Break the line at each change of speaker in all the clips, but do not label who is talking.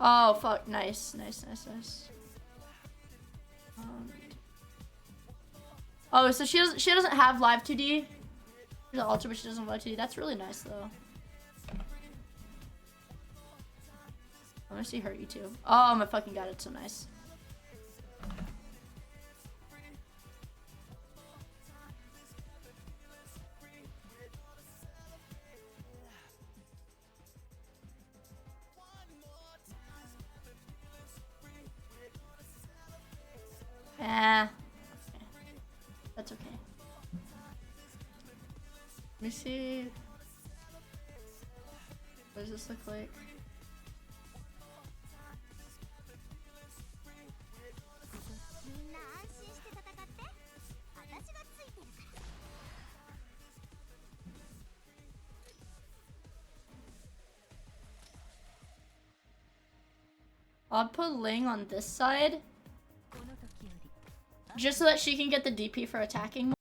Oh, fuck. Nice. Nice. Oh, so she doesn't have live 2D. She's an ultra, but she doesn't have live 2D. That's really nice, though. I want to see her E2. Oh my fucking god, it's so nice. Okay. That's okay. Let me see. What does this look like? I'll put Ling on this side. Just so that she can get the DP for attacking more.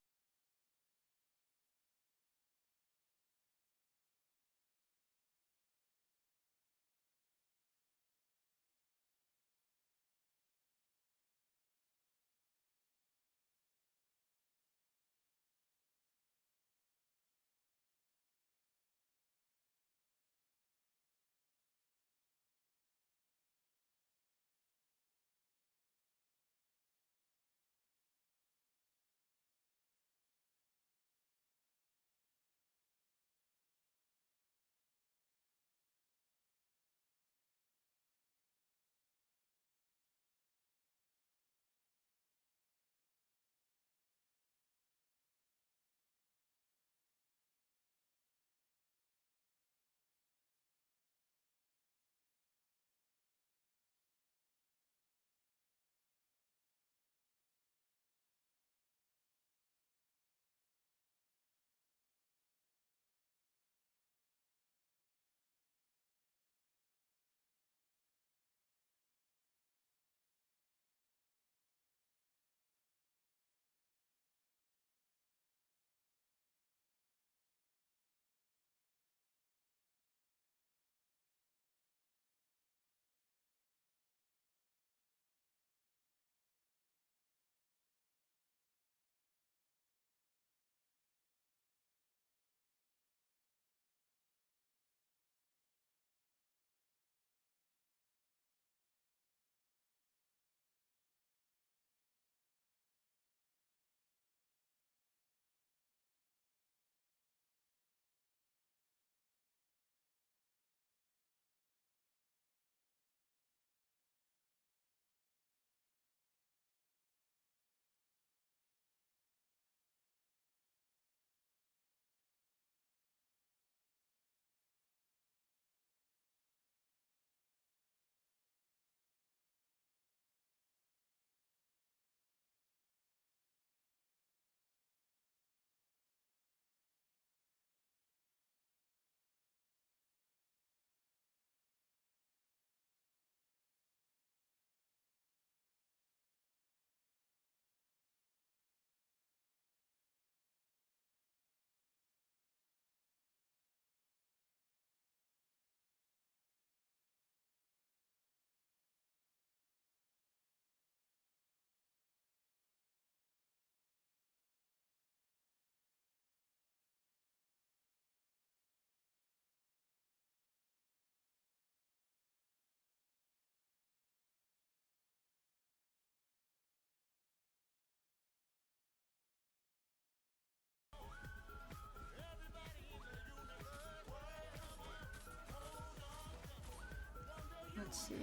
Let's see.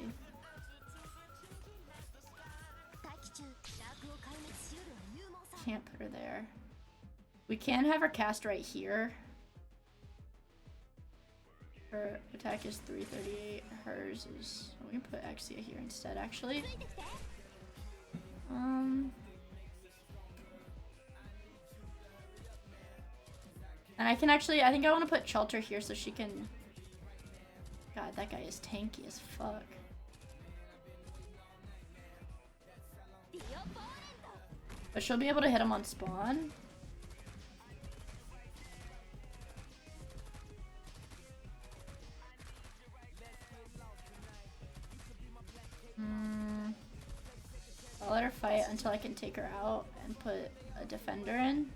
Can't put her there. We can have her cast right here. Her attack is 338. Hers is... Oh, we can put Exia here instead, actually. And I can actually... I think I want to put Shelter here so she can... God, that guy is tanky as fuck. But she'll be able to hit him on spawn. quiet until I can take her out and put a defender in.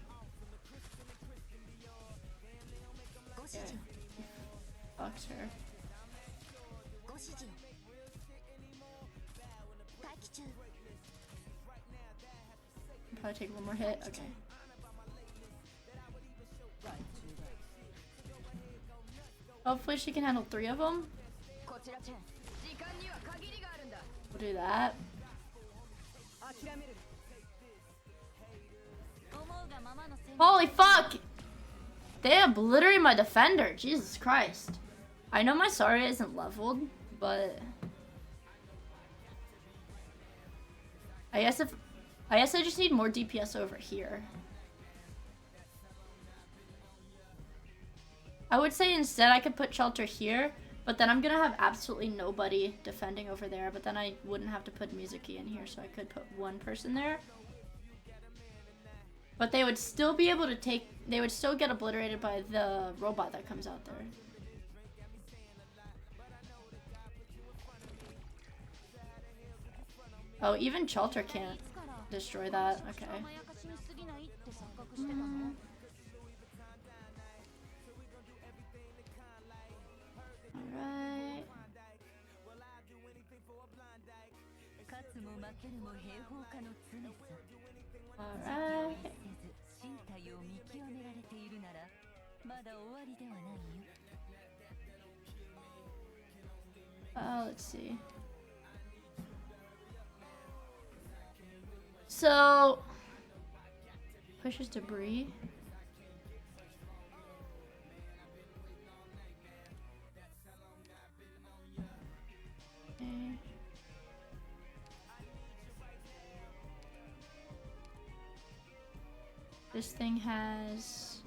Yeah. Fucks her. Probably take one more hit. Okay. Hopefully she can handle 3 of them. We'll do that. Holy fuck! They obliterate my defender. Jesus Christ. I know my Saria isn't leveled, but I guess I just need more DPS over here. I would say instead I could put shelter here, but then I'm gonna have absolutely nobody defending over there, but then I wouldn't have to put Mizuki in here, so I could put one person there. But they would still be able to they would still get obliterated by the robot that comes out there. Oh, even Shelter can't destroy that. Okay. Alright. Alright. Let's see. So, pushes debris. Okay. This thing has...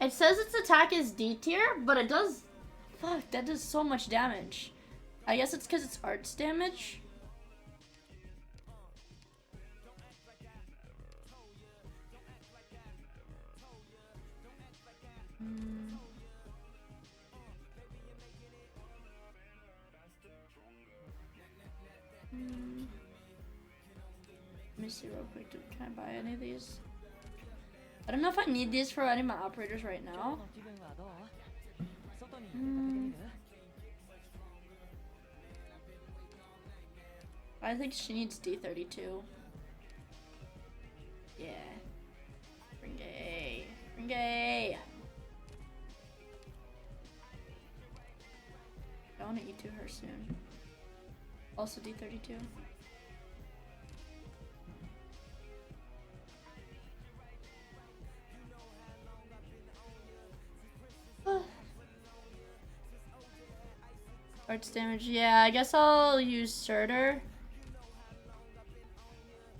It says its attack is D tier, but it does... Fuck, that does so much damage. I guess it's because it's arts damage. Let me see real quick. Can I buy any of these? I don't know if I need these for any of my operators right now. I think she needs D32. Yeah. Ringay. Ringay! I want to E2 her soon. Also D32. Arts damage, yeah, I guess I'll use Surtur.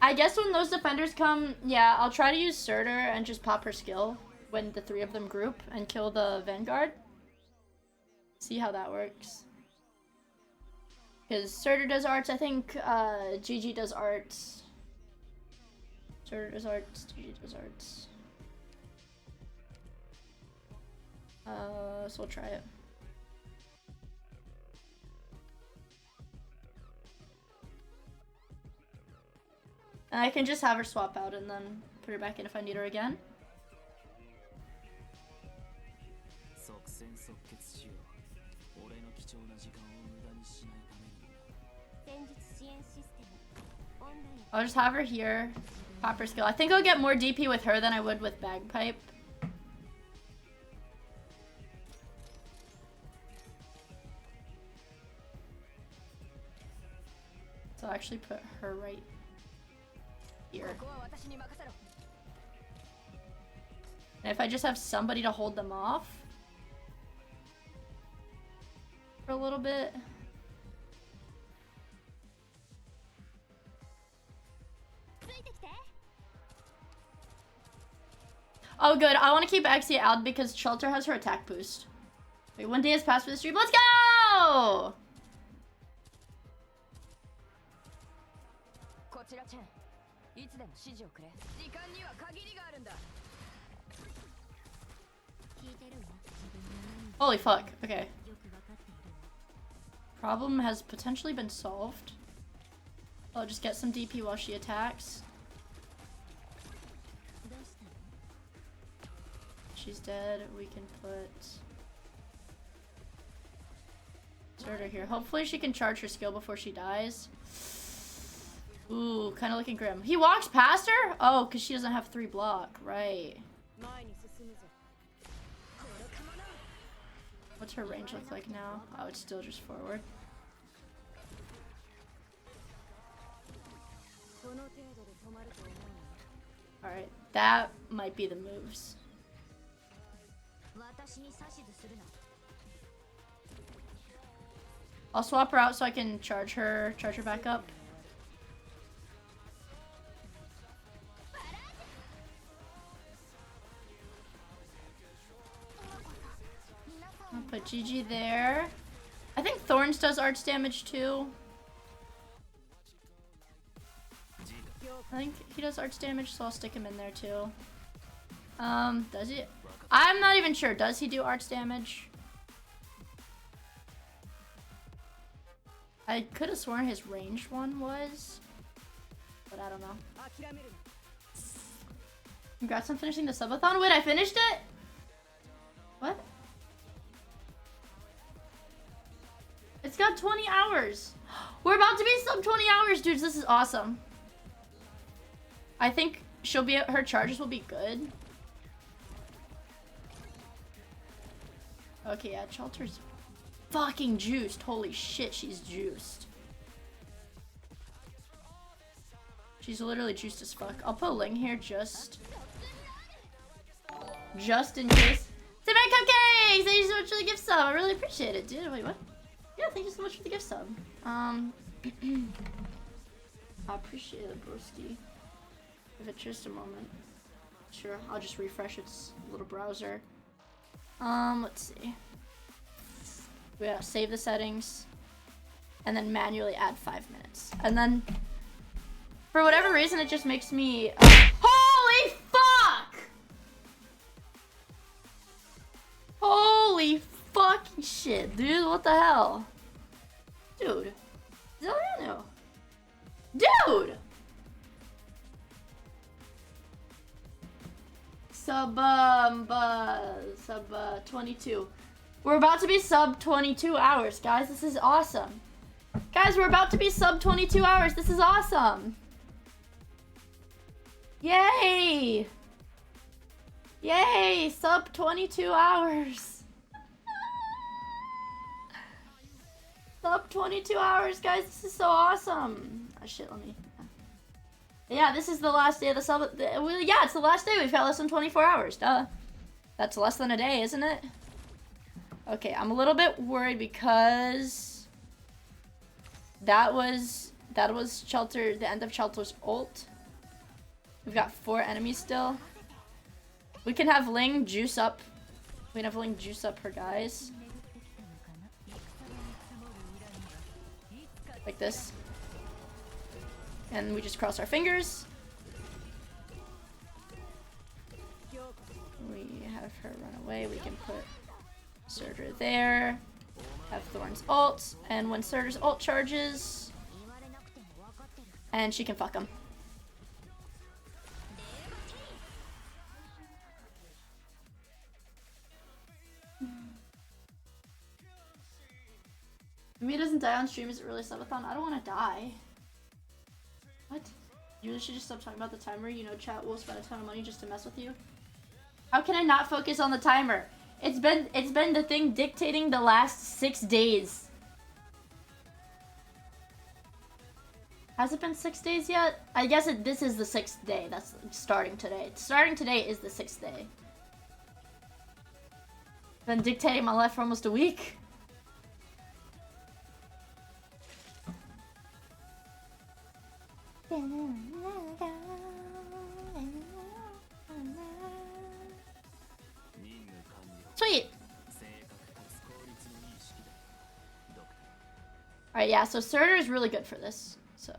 I guess when those defenders come, yeah, I'll try to use Surtur and just pop her skill when the 3 of them group and kill the Vanguard. See how that works. Because Surtur does arts, I think GG does arts. Surtur does arts, GG does arts. So we'll try it. And I can just have her swap out and then put her back in if I need her again. I'll just have her here. Pop her skill. I think I'll get more DP with her than I would with Bagpipe. So I'll actually put her right here. And if I just have somebody to hold them off for a little bit. Oh good, I want to keep Axia out because Shelter has her attack boost. Wait, 1 day has passed for the stream. Let's go! Holy fuck, okay. Problem has potentially been solved. I'll just get some DP while she attacks. She's dead. We can put Surtur here. Hopefully she can charge her skill before she dies. Ooh, kind of looking grim. He walks past her? Oh, because she doesn't have 3 block. Right. What's her range look like now? Oh, it's still just forward. Alright, that might be the moves. I'll swap her out so I can charge her back up. I'll put GG there. I think Thorns does arch damage too. I think he does arch damage, so I'll stick him in there too. Does he? I'm not even sure. Does he do arch damage? I could have sworn his ranged one was, but I don't know. Congrats on finishing the subathon. Wait, I finished it? What? It's got 20 hours. We're about to be sub 20 hours, dudes. This is awesome. I think she'll be, her charges will be good. Okay, yeah, Chelter's fucking juiced. Holy shit, she's juiced. She's literally juiced as fuck. I'll put Ling here just in case. Say bye, Cupcakes! Thank you so much for the gift sub. I really appreciate it, dude. Wait, what? Yeah, thank you so much for the gift sub. I appreciate it, broski. Give it just a moment. Sure, I'll just refresh its little browser. Let's see. We gotta save the settings. And then manually add 5 minutes. And then, for whatever reason, it just makes me... holy fuck! Holy fucking shit, dude. What the hell? Dude. Zeliano. Dude! Sub 22. We're about to be sub 22 hours, guys. This is awesome. Guys, we're about to be sub 22 hours. This is awesome. Yay! Yay! Sub 22 hours. Sub 22 hours, guys. This is so awesome. Oh shit, let me... Yeah, this is the last day of the sub... Yeah, it's the last day. We've got less than 24 hours. Duh. That's less than a day, isn't it? Okay, I'm a little bit worried because... That was Shelter, the end of Shelter's ult. We've got 4 enemies still. We can have Ling juice up. We can have Ling juice up her guys. Like this. And we just cross our fingers. We have her run away. We can put Surtur there. Have Thorn's ult. And when Surtur's ult charges... And she can fuck him. If he doesn't die on stream, is it really subathon? I don't want to die. What? You should just stop talking about the timer. You know, chat will spend a ton of money just to mess with you. How can I not focus on the timer? It's been the thing dictating the last 6 days. Has it been 6 days yet? I guess this is the 6th day. That's starting today. Starting today is the 6th day. Been dictating my life for almost a week. Sweet. Alright, yeah, so Surtur is really good for this. So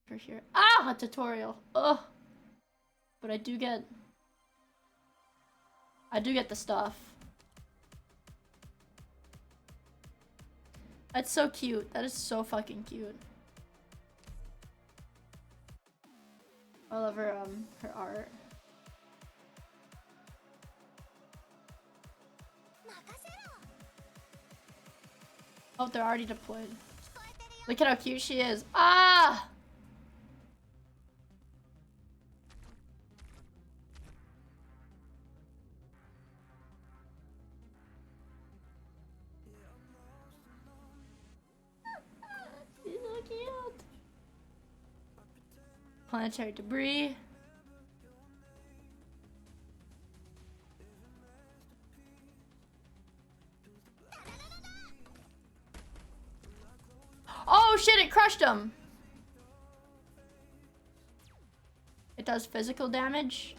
for here. Ah, a tutorial. Ugh. But I do get the stuff. That's so cute. That is so fucking cute. I love her art. Oh, they're already deployed. Look at how cute she is. Ah! She's so cute. Planetary debris. Oh shit, it crushed him. It does physical damage.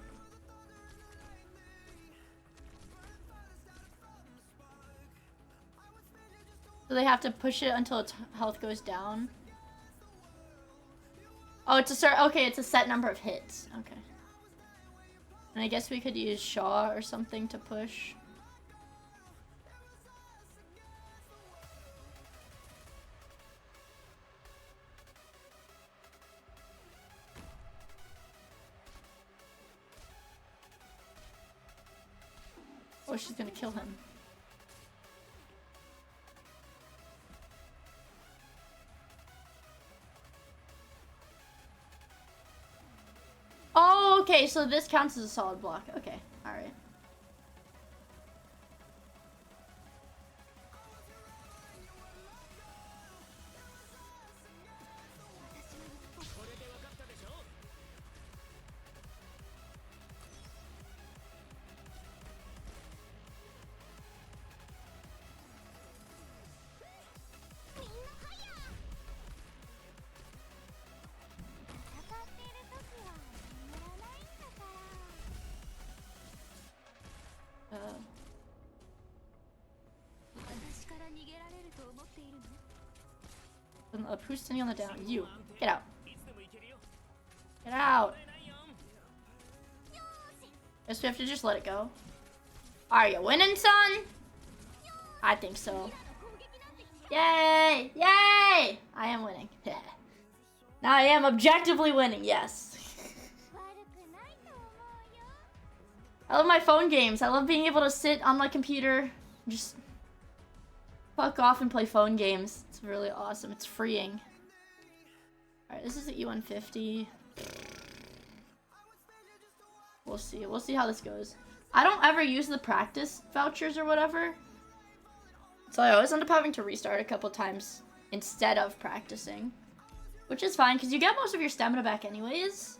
So they have to push it until its health goes down. Oh, it's a set number of hits. Okay. And I guess we could use Shaw or something to push. Oh, she's gonna kill him. Oh, okay, so this counts as a solid block. Okay, alright. Who's standing on the down? You. Get out. Get out. Guess we have to just let it go. Are you winning, son? I think so. Yay! Yay! I am winning. Now I am objectively winning, yes. I love my phone games. I love being able to sit on my computer, just fuck off and play phone games. It's really awesome. It's freeing. Alright, this is the E150. We'll see. We'll see how this goes. I don't ever use the practice vouchers or whatever. So I always end up having to restart a couple times instead of practicing. Which is fine, because you get most of your stamina back anyways.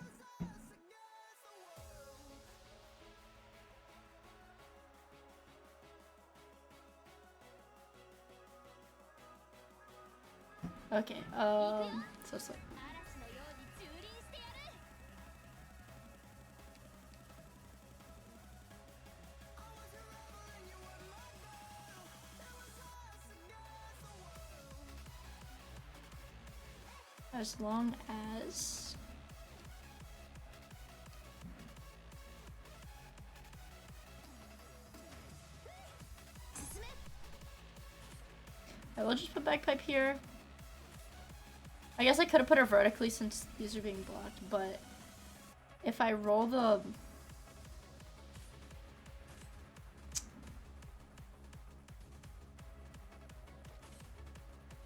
Okay, so slow. As long as I will just put bagpipe here. I guess I could have put her vertically since these are being blocked, but if I roll the...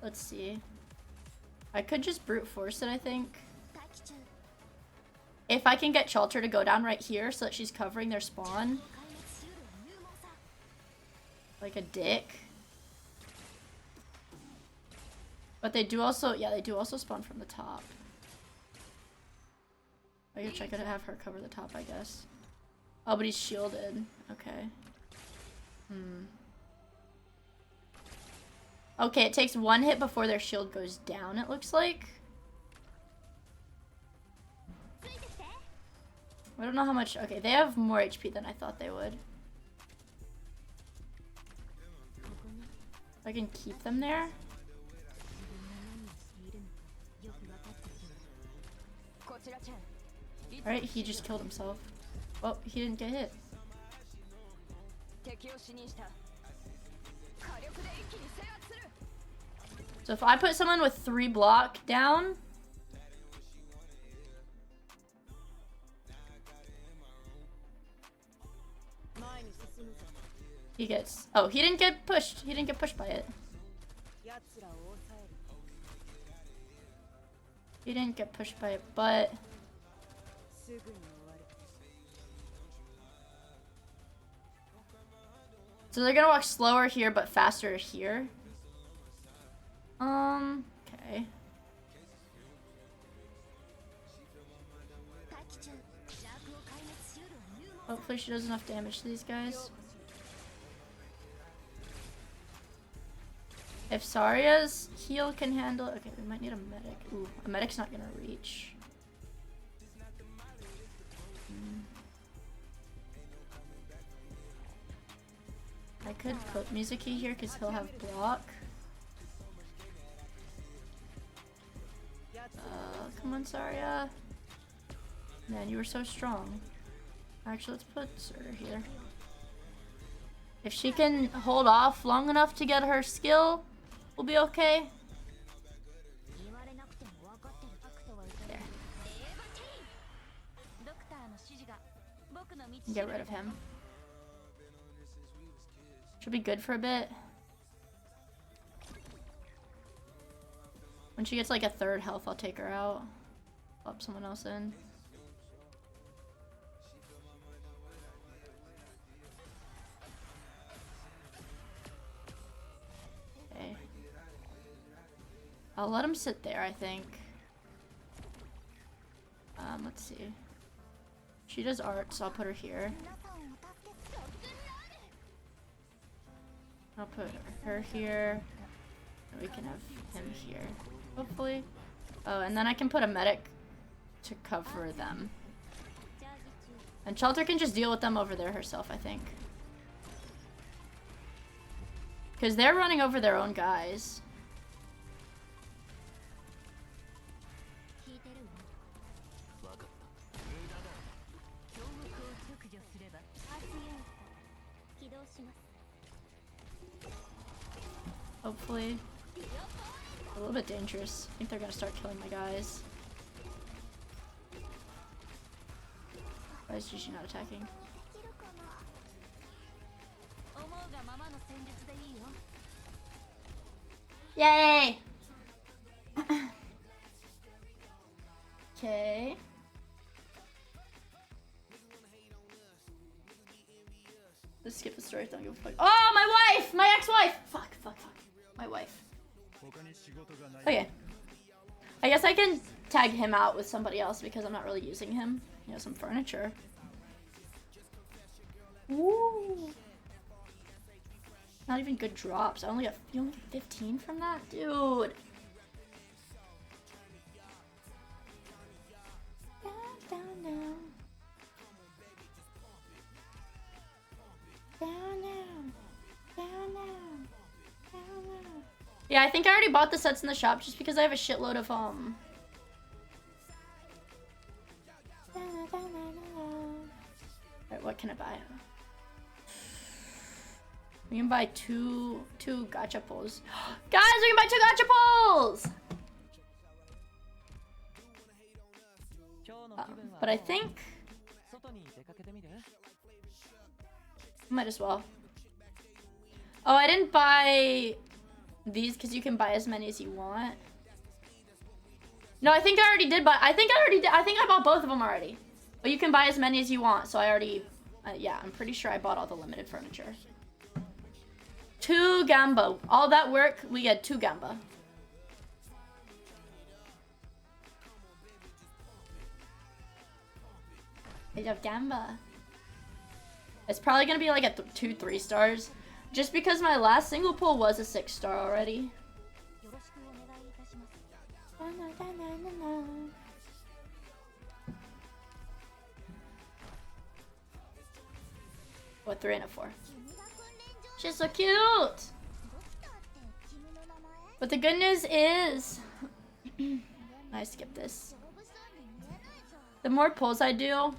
Let's see. I could just brute force it, I think. If I can get Shelter to go down right here so that she's covering their spawn. Like a dick. But they do also, yeah, they do also spawn from the top. I could have her cover the top, I guess. Oh, but he's shielded. Okay. Okay, it takes one hit before their shield goes down, it looks like. I don't know how much... Okay, they have more HP than I thought they would. I can keep them there. Alright, he just killed himself. Oh, he didn't get hit. So if I put someone with 3 block down, he gets... Oh, he didn't get pushed. He didn't get pushed by it. He didn't get pushed by it, but... So they're gonna walk slower here, but faster here. Okay. Hopefully she does enough damage to these guys. If Sarya's heal can handle... Okay, we might need a medic. Ooh, a medic's not gonna reach. I could put Mizuki here because he'll have block. Come on, Sarya. Man, you were so strong. Actually, let's put Sir here. If she can hold off long enough to get her skill, we'll be okay. There. Get rid of him. Should be good for a bit. When she gets like a 3rd health, I'll take her out. Pop someone else in. Okay. I'll let him sit there, I think. Let's see. She does art, so I'll put her here. I'll put her here. And we can have him here. Hopefully. Oh, and then I can put a medic to cover them. And Shelter can just deal with them over there herself, I think. Because they're running over their own guys. Hopefully. A little bit dangerous. I think they're gonna start killing my guys. Why is Gigi not attacking? Yay! Okay. Let's skip the story. Don't give a fuck. Oh, my wife! My ex-wife! Fuck. My wife. Okay. I guess I can tag him out with somebody else because I'm not really using him. He has some furniture. Woo! Not even good drops. You only get 15 from that? Dude! Yeah, I think I already bought the sets in the shop just because I have a shitload of Alright, what can I buy? We can buy two gacha pulls. Guys, we can buy 2 gacha pulls! But I think might as well. Oh, I didn't buy these because you can buy as many as you want. No, I think I already did buy. I think I bought both of them already. But you can buy as many as you want, so I already... yeah, I'm pretty sure I bought all the limited furniture. 2 gamba. All that work, we get 2 gamba. I love gamba. It's probably gonna be like a 2-3 stars. Just because my last single pull was a 6-star already. What, 3 and a 4? She's so cute! But the good news is... I skip this. The more pulls I do...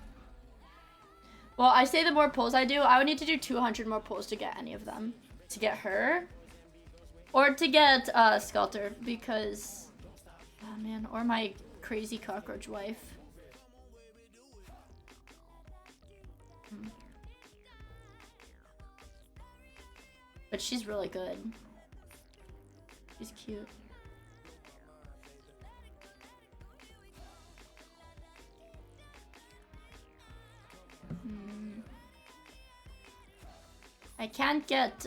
Well, I say the more pulls I do, I would need to do 200 more pulls to get any of them. To get her. Or to get Skelter, because... Oh man, or my crazy cockroach wife. But she's really good. She's cute. I can't get,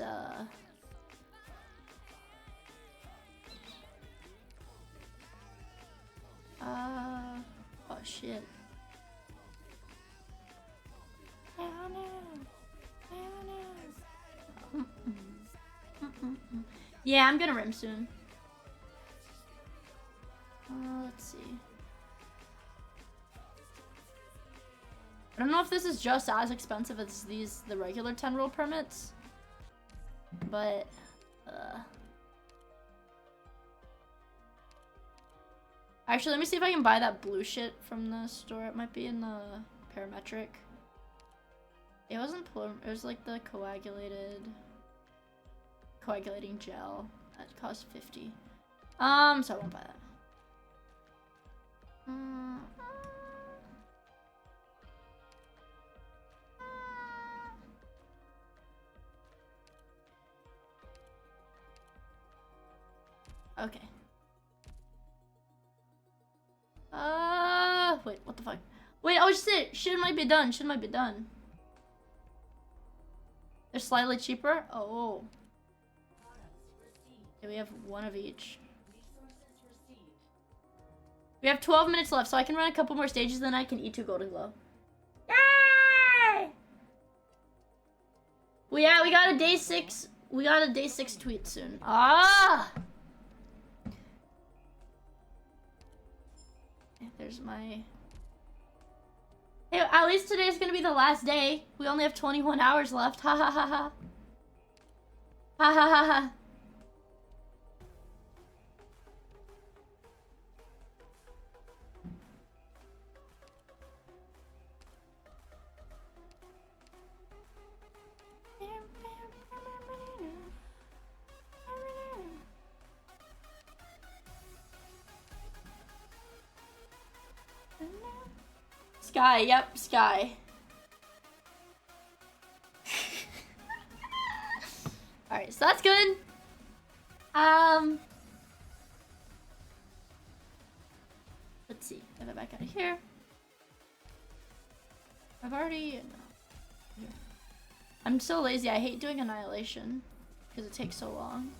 oh shit. Yeah, I'm gonna rim soon. Let's see. I don't know if this is just as expensive as the regular 10 roll permits, but actually, let me see if I can buy that blue shit from the store. It might be in the parametric. It wasn't it was like the coagulating gel that cost 50. So I won't buy that. Okay. Wait, what the fuck? Wait, oh shit! Shit might be done. Shit might be done. They're slightly cheaper? Oh. Okay, we have one of each. We have 12 minutes left, so I can run a couple more stages, then I can eat 2 golden glow. Yay! Well, yeah, we got a day 6. We got a day 6 tweet soon. Ah! There's my... Hey, at least today's gonna be the last day. We only have 21 hours left. Ha ha ha ha. Ha ha ha ha. Sky, yep, Sky. Alright, so that's good. Let's see. If I back out of here. I've already... No. Here. I'm so lazy. I hate doing Annihilation. Because it takes so long.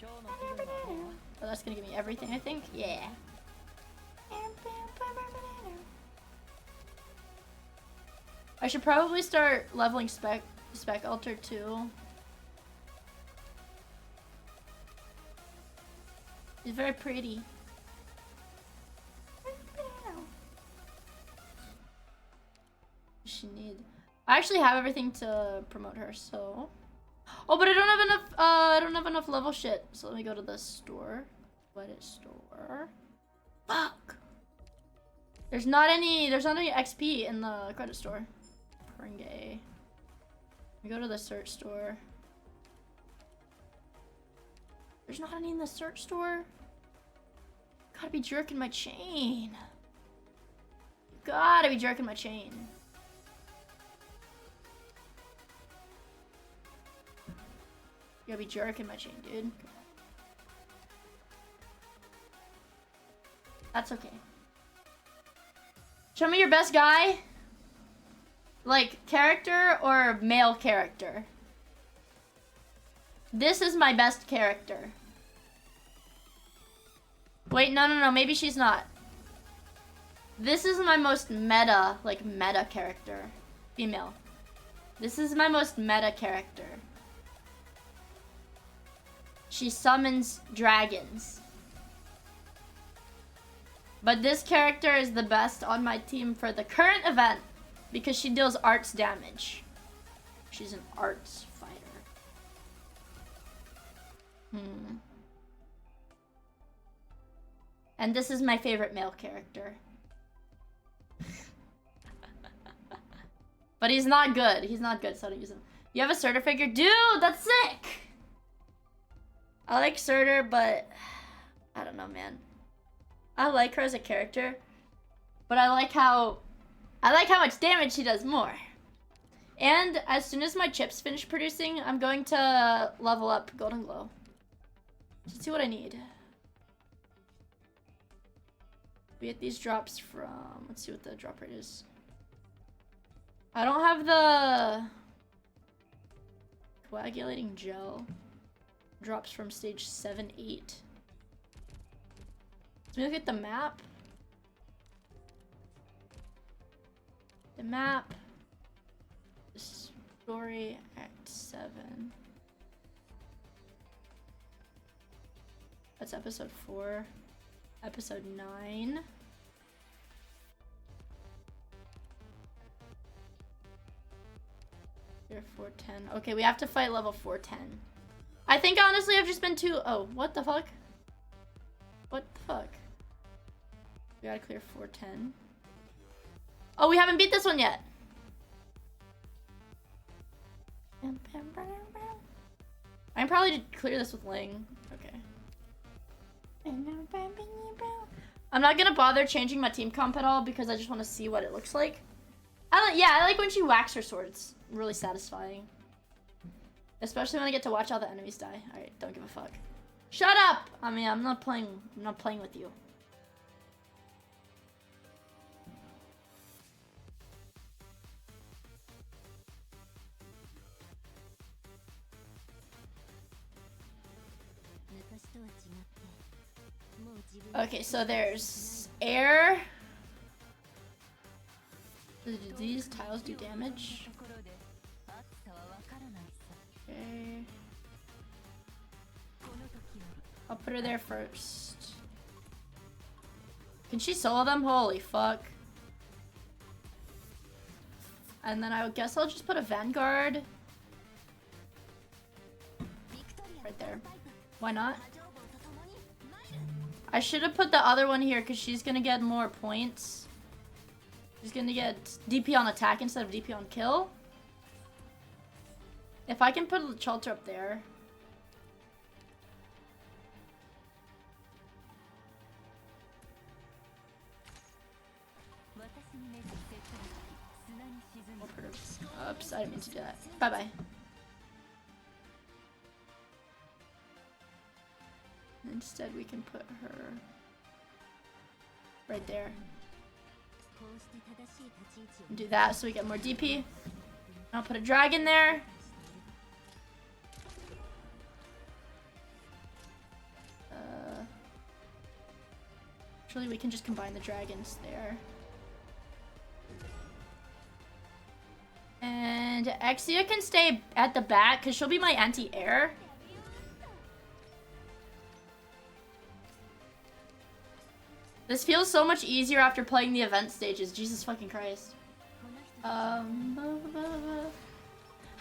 Oh, that's gonna give me everything, I think? Yeah. I should probably start leveling Spec Alter too. She's very pretty. She need. I actually have everything to promote her, so. Oh, but I don't have enough. I don't have enough level shit. So let me go to the store. What is store? Fuck. There's not any XP in the credit store. Pringe. We go to the search store. There's not any in the search store. Gotta be jerking my chain. Gotta be jerking my chain. You gotta be jerking my chain, dude. That's okay. Show me your best guy. Like, character or male character? This is my best character. Wait, no. Maybe she's not. This is my most meta, like, meta character. Female. This is my most meta character. She summons dragons. But this character is the best on my team for the current event because she deals arts damage. She's an arts fighter. And this is my favorite male character. But he's not good. He's not good, so I don't use him. You have a Surtur figure? Dude, that's sick! I like Surtur, but I don't know, man. I like her as a character, but I like how much damage she does more. And as soon as my chips finish producing, I'm going to level up Golden Glow. Let's see what I need. We get these drops from, let's see what the drop rate is. I don't have the coagulating gel. Drops from stage 7, 8. Let me look at the map. The map. Story Act 7. That's episode 4. Episode 9. Here, 410. Okay, we have to fight level 410. I think honestly I've just been too. Oh, what the fuck? What the fuck? We gotta clear 410. Oh, we haven't beat this one yet. I can probably clear this with Ling. Okay. I'm not gonna bother changing my team comp at all because I just want to see what it looks like. I like when she whacks her swords. Really satisfying. Especially when I get to watch all the enemies die. Alright, don't give a fuck. Shut up! I mean, I'm not playing with you. Okay, so there's air. Do these tiles do damage? Okay. I'll put her there first. Can she solo them? Holy fuck. And then I guess I'll just put a Vanguard right there. Why not? I should have put the other one here because she's gonna get more points. She's gonna get DP on attack instead of DP on kill. If I can put a Chalter up there. Oops, I didn't mean to do that. Bye-bye. Instead, we can put her right there. Do that so we get more DP. I'll put a dragon there. Actually, we can just combine the dragons there. And Exia can stay at the back because she'll be my anti-air. This feels so much easier after playing the event stages. Jesus fucking Christ. Hi,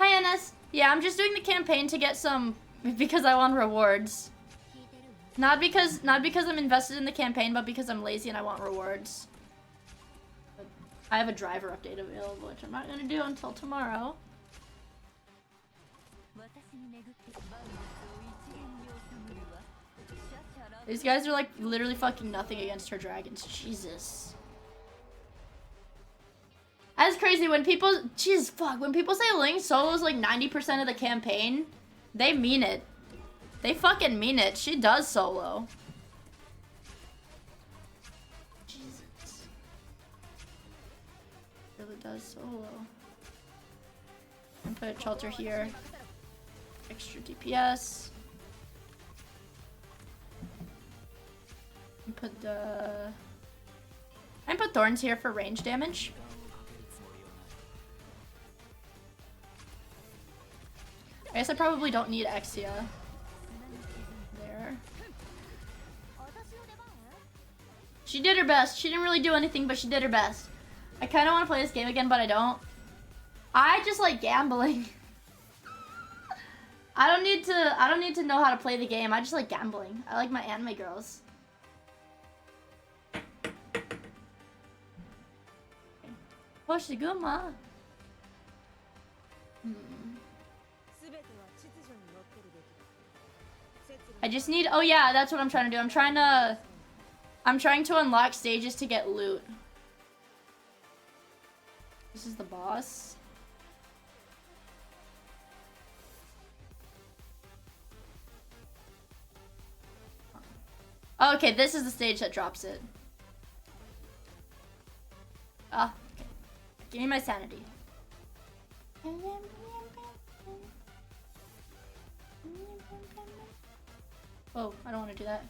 Enes. Yeah, I'm just doing the campaign to get some because I want rewards. Not because I'm invested in the campaign, but because I'm lazy and I want rewards. But I have a driver update available, which I'm not gonna do until tomorrow. These guys are like literally fucking nothing against her dragons. Jesus. That's crazy when people, Jesus fuck, when people say Ling solo is like 90% of the campaign, they mean it. They fucking mean it. She does solo. Jesus. Really does solo. And put a Chalter here. Extra DPS. And put the... I put Thorns here for range damage. I guess I probably don't need Exia. There. She did her best. She didn't really do anything, but she did her best. I kind of want to play this game again, but I don't. I just like gambling. I don't need to know how to play the game. I just like gambling. I like my anime girls. Hoshiguma. I just need, oh yeah, that's what I'm trying to do. I'm trying to unlock stages to get loot. This is the boss. Okay, this is the stage that drops it. Ah, okay. Give me my sanity. Oh, I don't want to do that.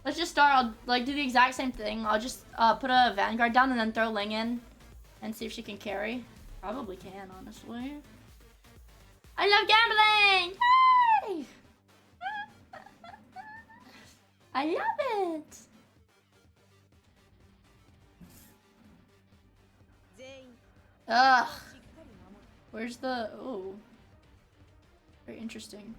Let's just start. I'll like do the exact same thing. I'll just put a Vanguard down and then throw Ling in and see if she can carry. Probably can, honestly. I love gambling! Yay! I love it! Ugh. Where's the... Oh. Very interesting.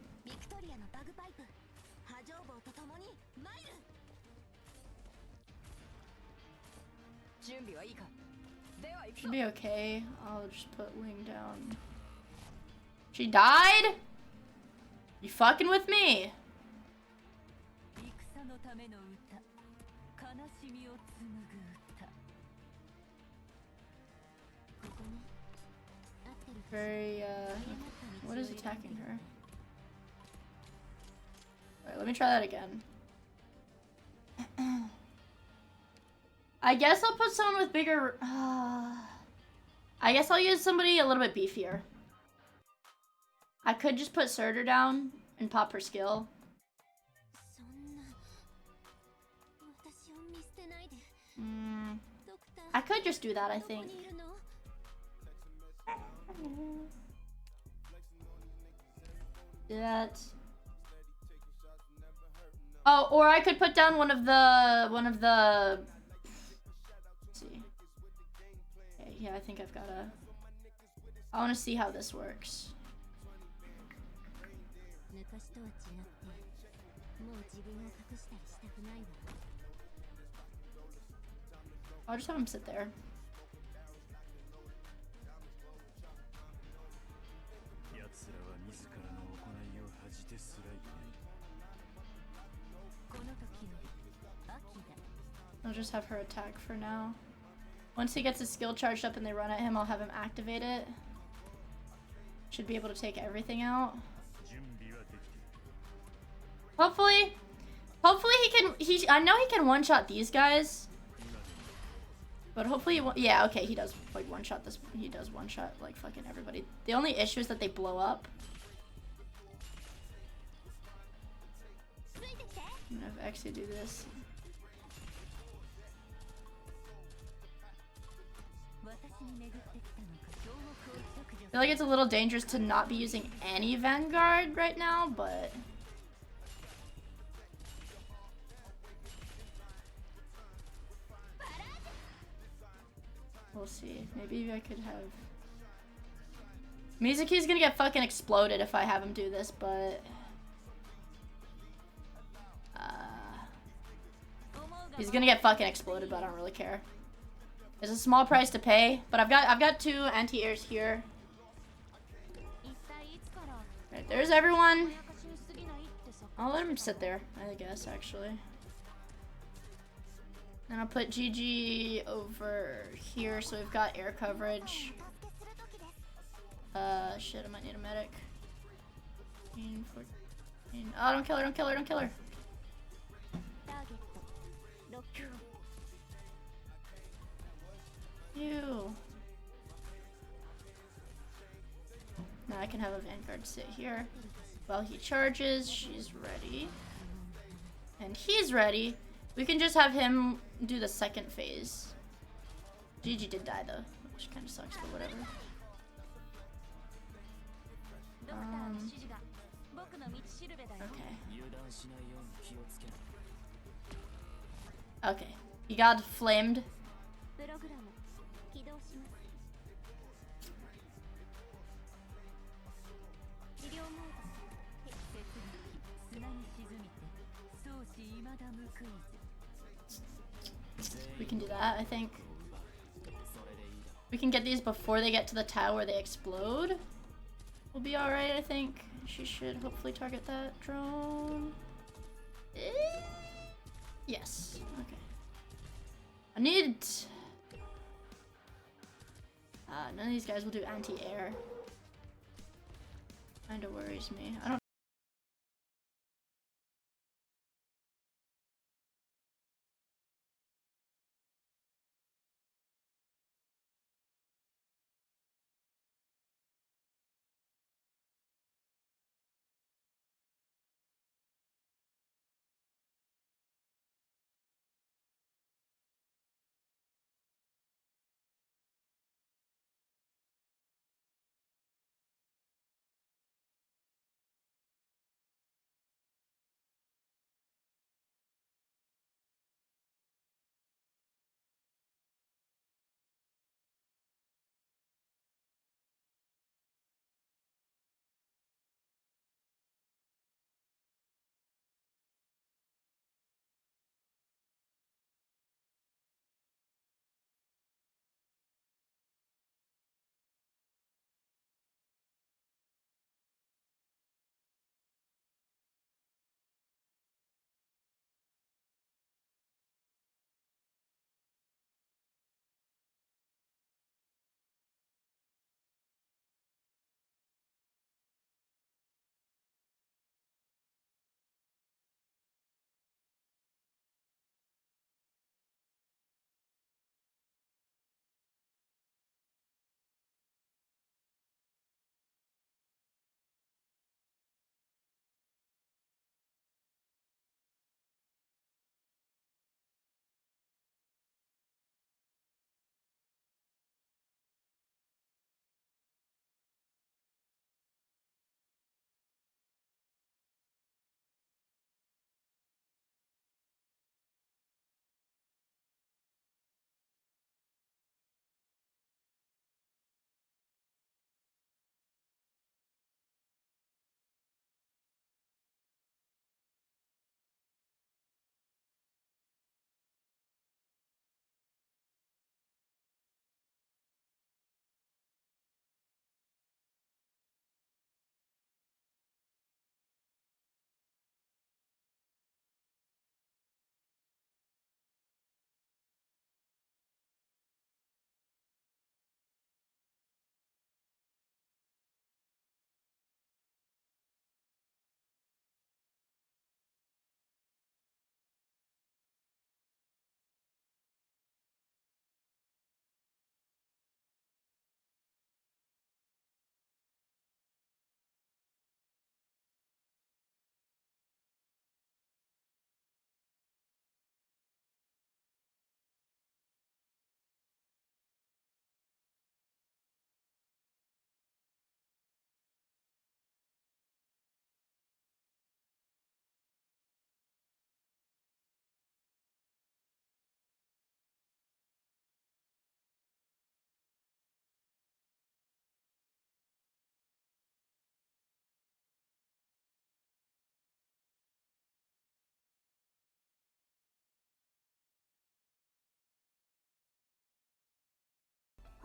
Should be okay. I'll just put Ling down. She died? You fucking with me? Very, what is attacking her? Alright, let me try that again. I guess I'll put someone with bigger... I guess I'll use somebody a little bit beefier. I could just put Surtur down and pop her skill. I could just do that, I think. Do that. Oh, or I could put down one of the... Let's see. Okay, yeah, I think I've gotta... I want to see how this works. I'll just have him sit there. I'll just have her attack for now. Once he gets his skill charged up and they run at him, I'll have him activate it. Should be able to take everything out. Hopefully he can, I know he can one-shot these guys. But hopefully, yeah, okay, he does like one-shot this, he does one-shot like fucking everybody. The only issue is that they blow up. I'm gonna have Exia do this. I feel like it's a little dangerous to not be using any Vanguard right now, but... we'll see. Maybe I could have... Mizuki's gonna get fucking exploded if I have him do this, but... he's gonna get fucking exploded, but I don't really care. It's a small price to pay, but I've got two anti-airs here. Right, there's everyone. I'll let him sit there, I guess, actually. Then I'll put GG over here, so we've got air coverage. Shit, I might need a medic. 15, 14. Oh, don't kill her, don't kill her, don't kill her. Ew. Now I can have a Vanguard sit here. While he charges, she's ready. And he's ready. We can just have him do the second phase. Gigi did die though, which kind of sucks, but whatever. Okay. Okay. He got flamed. We can do that, I think. We can get these before they get to the tower where they explode. We'll be alright, I think. She should hopefully target that drone. Yes. Okay. I need... none of these guys will do anti-air. Kinda worries me. I don't...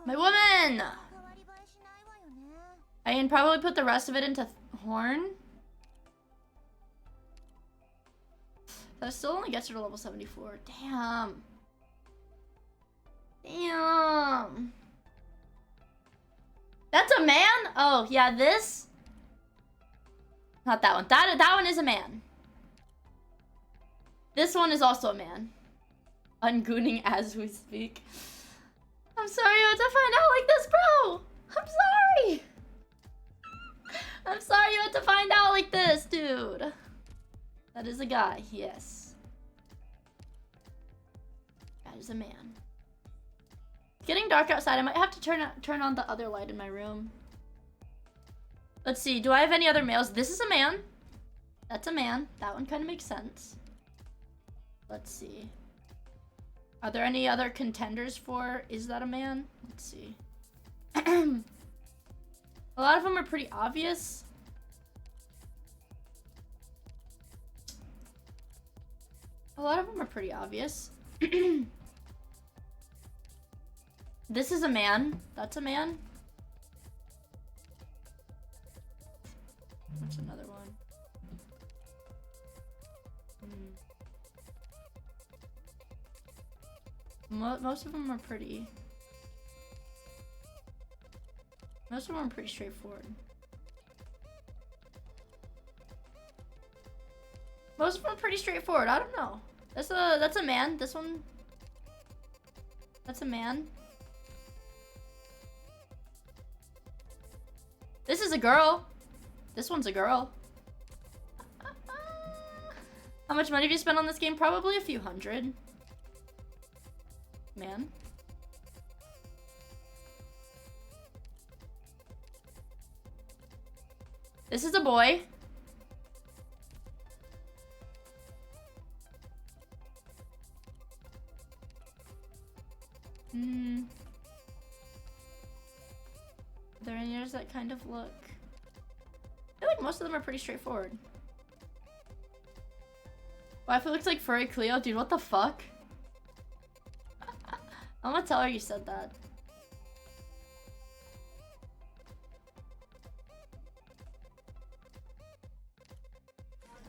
My woman! I can probably put the rest of it into horn. That still only gets her to level 74. Damn. Damn. That's a man? Oh, yeah, this? Not that one. That one is a man. This one is also a man. Ungooning as we speak. I'm sorry you had to find out like this, bro. I'm sorry. I'm sorry you had to find out like this, dude. That is a guy, yes. That is a man. It's getting dark outside. I might have to turn on the other light in my room. Let's see. Do I have any other males? This is a man. That's a man. That one kind of makes sense. Let's see. Are there any other contenders for is that a man? Let's see. A lot of them are pretty obvious. A lot of them are pretty obvious. This is a man. That's a man. That's another one. Most of them are pretty. Most of them are pretty straightforward. Most of them are pretty straightforward. I don't know. That's a man. This one. That's a man. This is a girl. This one's a girl. How much money have you spent on this game? Probably a few hundred. Man. This is a boy. Are there any others that kind of look? I feel like most of them are pretty straightforward. Well, if it looks like furry Cleo, dude, what the fuck? I'm gonna tell her you said that.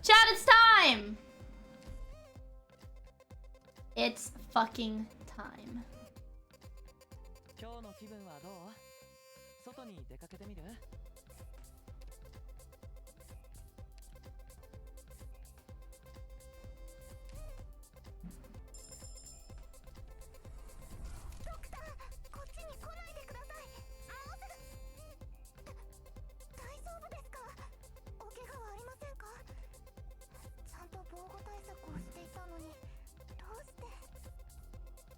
Chat, it's time! It's fucking time.
今日の気分はどう？外に出かけてみる？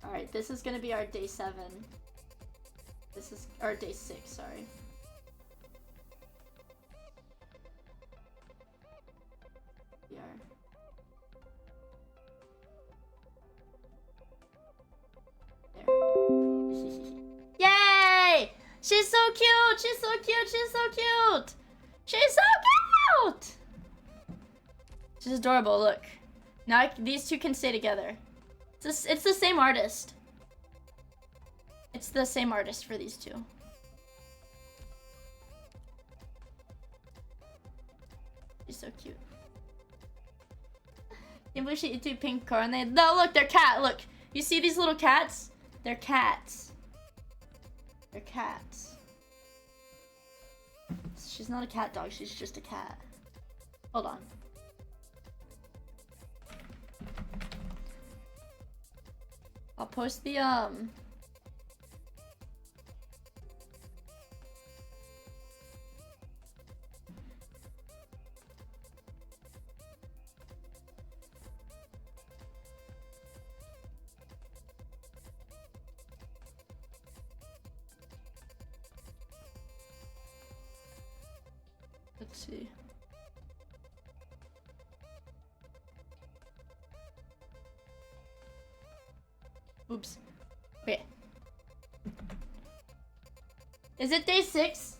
Alright, this is gonna be our day 7. This is our day 6, sorry. We are. There. Yay! She's so cute! She's so cute! She's so cute! She's so cute! She's adorable, look. Now these two can stay together. It's the same artist. It's the same artist for these two. She's so cute. Can't believe she eat pink corn. No, look, they're cat. Look, you see these little cats? They're cats. They're cats. She's not a cat dog. She's just a cat. Hold on. I'll post the let's see. Oops. Okay. Is it day 6?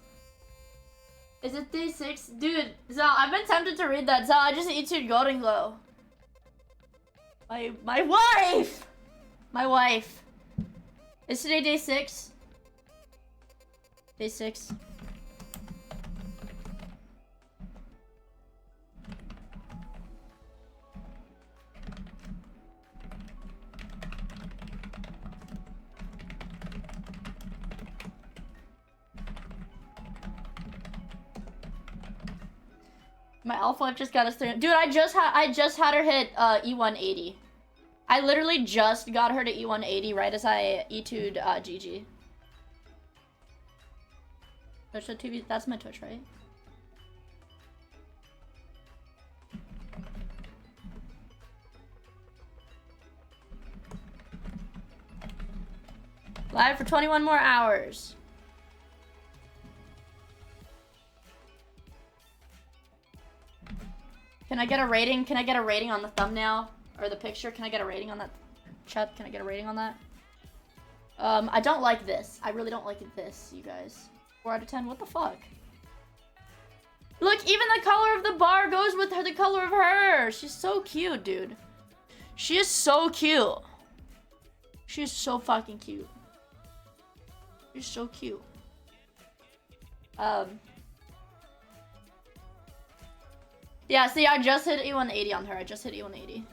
Is it day 6? Dude, Zal, I've been tempted to read that. Zal, I just etude Golden Glow. My wife! My wife. Is today day 6? Day 6. My alpha wife just got us through. Dude, I just had her hit E180. I literally just got her to E180 right as I E2'd GG. Twitch.tv, that's my Twitch, right? Live for 21 more hours. Can I get a rating? Can I get a rating on the thumbnail or the picture? Can I get a rating on that? Chat, can I get a rating on that? I don't like this. I really don't like this, you guys. 4 out of 10. What the fuck? Look, even the color of the bar goes with her, the color of her. She's so cute, dude. She is so cute. She is so fucking cute. She's so cute. Yeah, see, I just hit E180 on her. I just hit E180.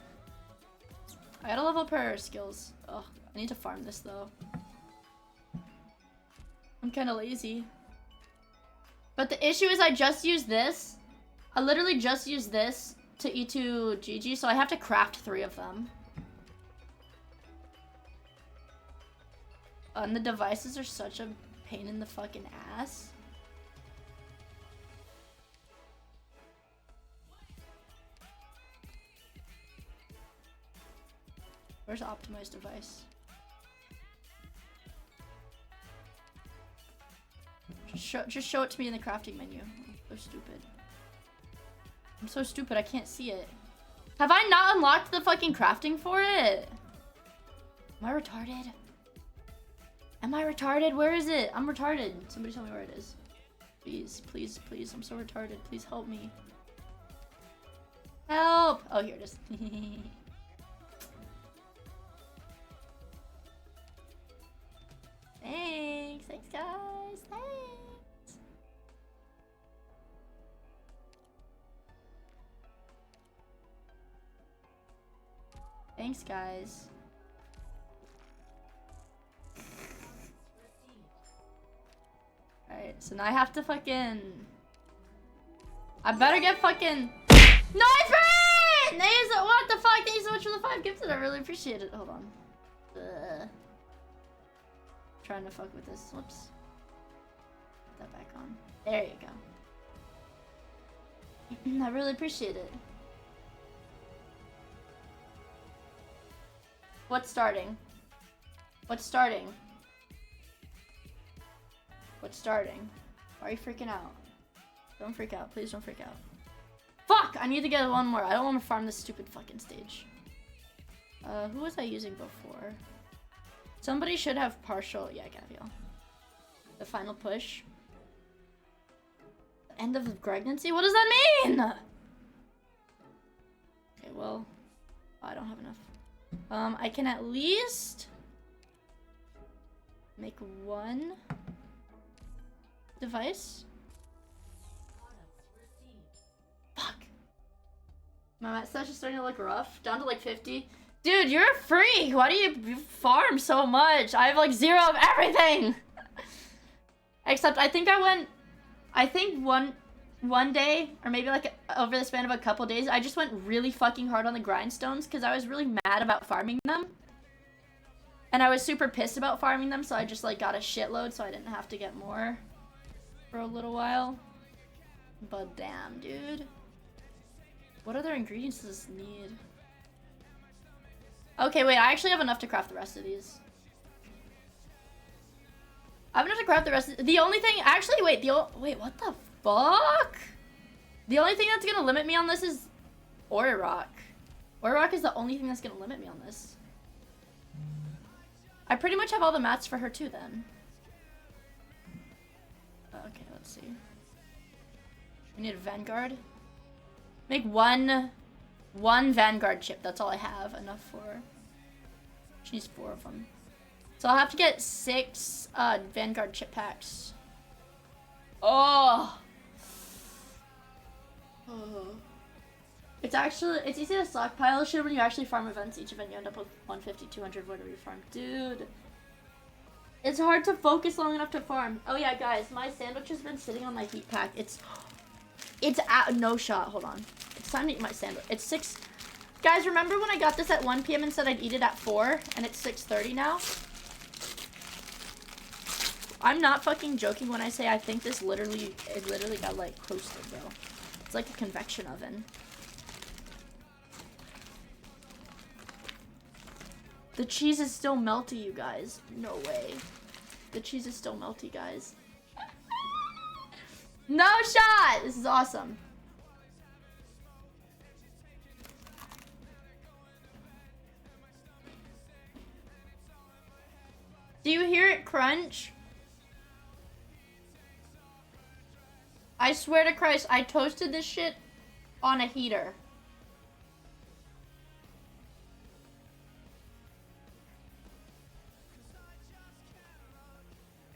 I gotta level up her skills. Ugh, I need to farm this, though. I'm kinda lazy. But the issue is I just used this. I literally just used this to E2 GG, so I have to craft 3 of them. And the devices are such a pain in the fucking ass. Where's optimized device? Just show it to me in the crafting menu. I'm so stupid. I'm so stupid, I can't see it. Have I not unlocked the fucking crafting for it? Am I retarded? Am I retarded? Where is it? I'm retarded. Somebody tell me where it is. Please, please, please. I'm so retarded. Please help me. Help! Oh, here it is. Thanks. Thanks, guys. Thanks. Thanks, guys. Alright, so now I have to fucking... I better get fucking... Nice friend! What the fuck? Thank you so much for the 5 gifted. I really appreciate it. Hold on. Trying to fuck with this. Whoops. Put that back on. There you go. I really appreciate it. What's starting? What's starting? What's starting? Why are you freaking out? Don't freak out. Please don't freak out. Fuck! I need to get 1 more. I don't want to farm this stupid fucking stage. Who was I using before? Somebody should have partial... Yeah, Gaviel. The final push. The end of the pregnancy? What does that mean? Okay, well... I don't have enough. I can at least... make 1... device. Fuck. My stats is starting to look rough. Down to like 50. Dude, you're a freak. Why do you farm so much? I have like 0 of everything. Except I think one day, or maybe like over the span of a couple days, I just went really fucking hard on the grindstones because I was really mad about farming them. And I was super pissed about farming them, so I just like got a shitload so I didn't have to get more for a little while. But damn, dude. What other ingredients does this need? Okay, wait, I actually have enough to craft the rest of these. I have enough to craft the rest of the only thing, actually, wait, wait, what the fuck? The only thing that's gonna limit me on this is Ore Rock. Ore Rock is the only thing that's gonna limit me on this. I pretty much have all the mats for her too, then. Okay, let's see. We need a Vanguard. Make one Vanguard chip. That's all I have enough for. She needs 4 of them. So I'll have to get 6 Vanguard chip packs. Oh. It's easy to stockpile shit when you actually farm events. Each event you end up with 150, 200, whatever you farm. Dude. It's hard to focus long enough to farm. Oh yeah, guys, my sandwich has been sitting on my heat pack. It's at no shot. Hold on. It's time to eat my sandwich. It's 6. Guys, remember when I got this at 1 PM and said I'd eat it at 4? And it's 6:30 now? I'm not fucking joking when I say I think it literally got like toasted, bro. It's like a convection oven. The cheese is still melty, you guys. No way. The cheese is still melty, guys. No shot! This is awesome. Do you hear it crunch? I swear to Christ, I toasted this shit on a heater.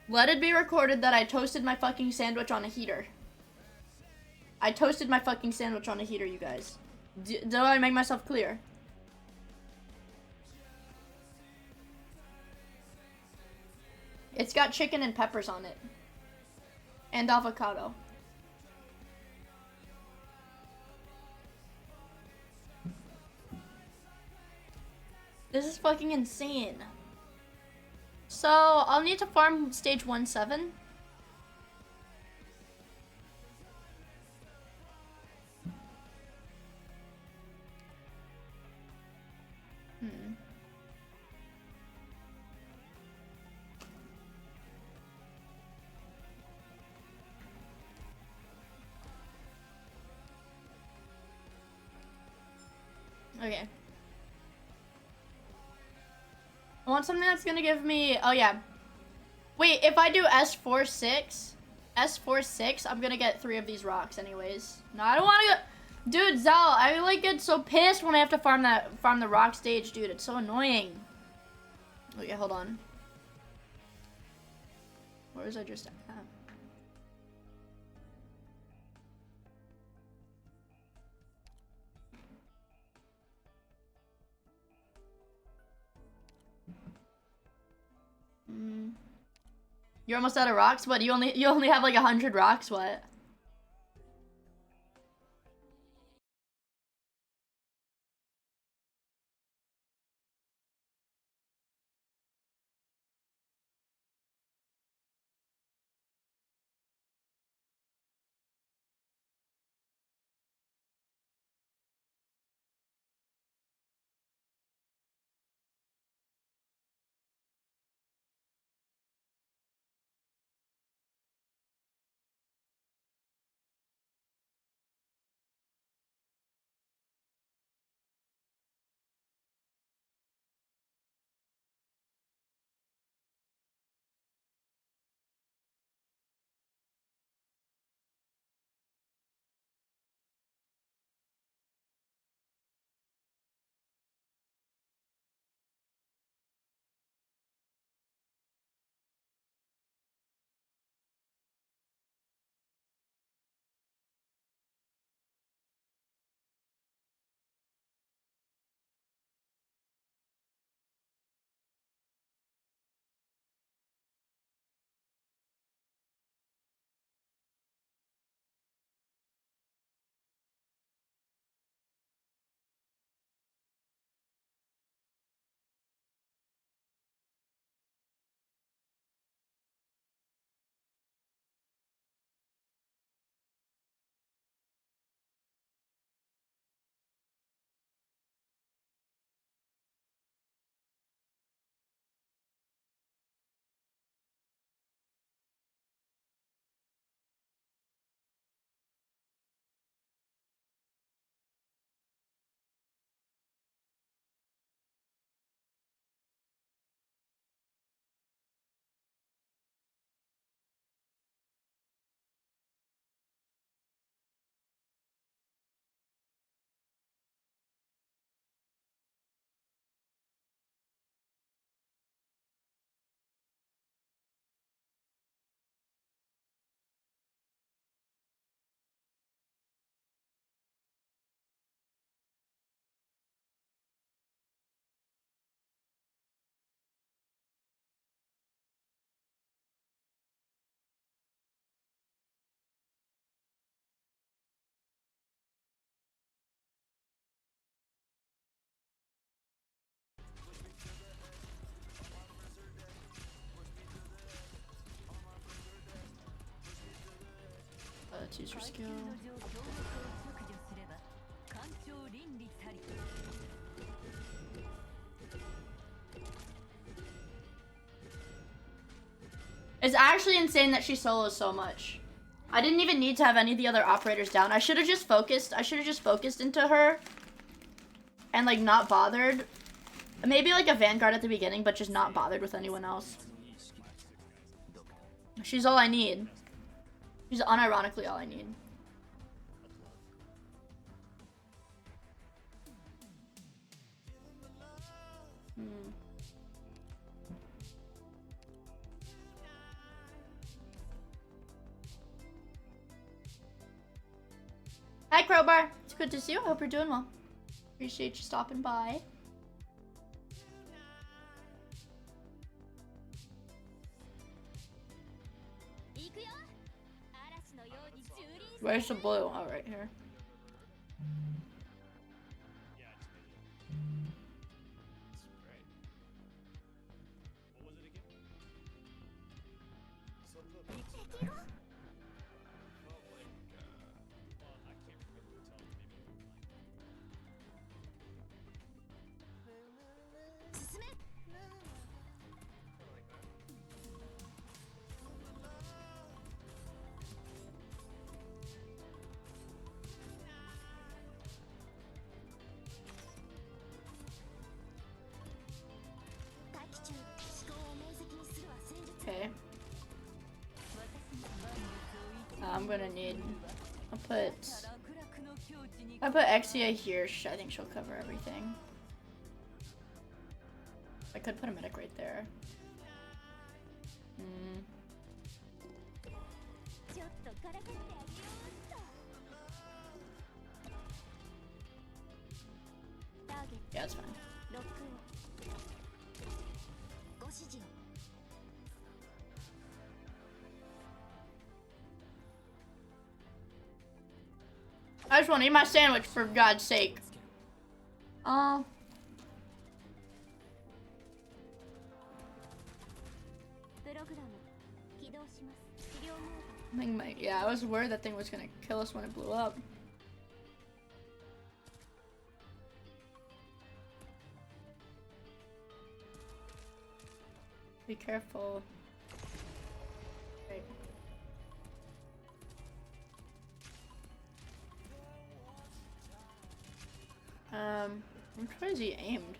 Let it be recorded that I toasted my fucking sandwich on a heater. I toasted my fucking sandwich on a heater, you guys. Do I make myself clear? It's got chicken and peppers on it. And avocado. This is fucking insane. So, I'll need to farm stage 1-7. Okay. I want something that's gonna give me... Oh, yeah. Wait, if I do S4-6, I'm gonna get 3 of these rocks anyways. No, I don't want to go... Dude, Zal, I like get so pissed when I have to farm the rock stage, dude. It's so annoying. Okay, hold on. Where was I just at? You're almost out of rocks? What, you only have like 100 rocks? What? Let's use your skill. It's actually insane that she solos so much. I didn't even need to have any of the other operators down. I should have just focused into her and like not bothered. Maybe like a Vanguard at the beginning, but just not bothered with anyone else. She's all I need. She's unironically all I need. Hi, Crowbar. It's good to see you. I hope you're doing well. Appreciate you stopping by. Where's the blue? Oh, right here. Okay. I'm gonna need. I'll put Exia here. I think she'll cover everything. I could put a medic right there. Yeah, it's fine. I just want to eat my sandwich, for God's sake. I think yeah, I was worried that thing was gonna kill us when it blew up. Be careful. Right. Which way is he aimed?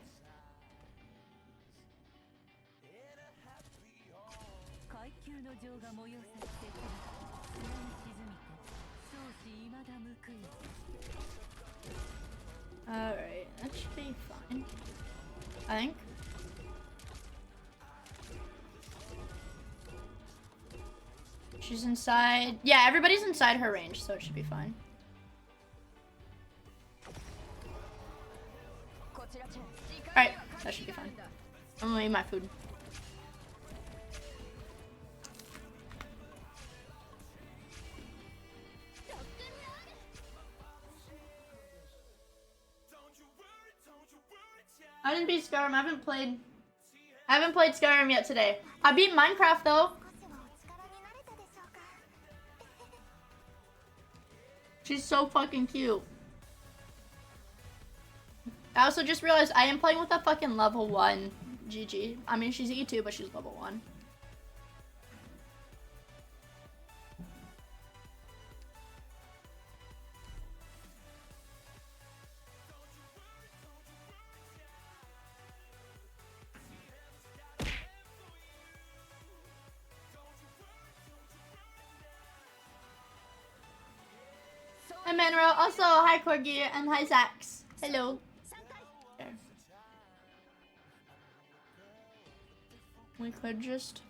Alright, that should be fine. I think. She's inside. Yeah, everybody's inside her range, so it should be fine. Alright, that should be fine. I'm gonna eat my food. I didn't beat Skyrim. I haven't played Skyrim yet today. I beat Minecraft though. She's so fucking cute. I also just realized I am playing with a fucking level 1 GG. I mean, she's E2, but she's level 1. Hi, Manro. Also, hi, Corgi, and hi, Zax. Hello. There. We could just...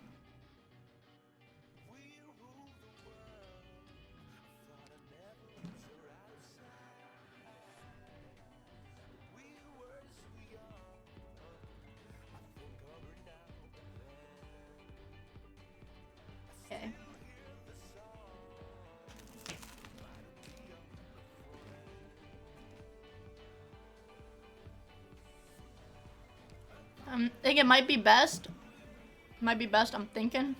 Okay. I think it might be best. Might be best, I'm thinking.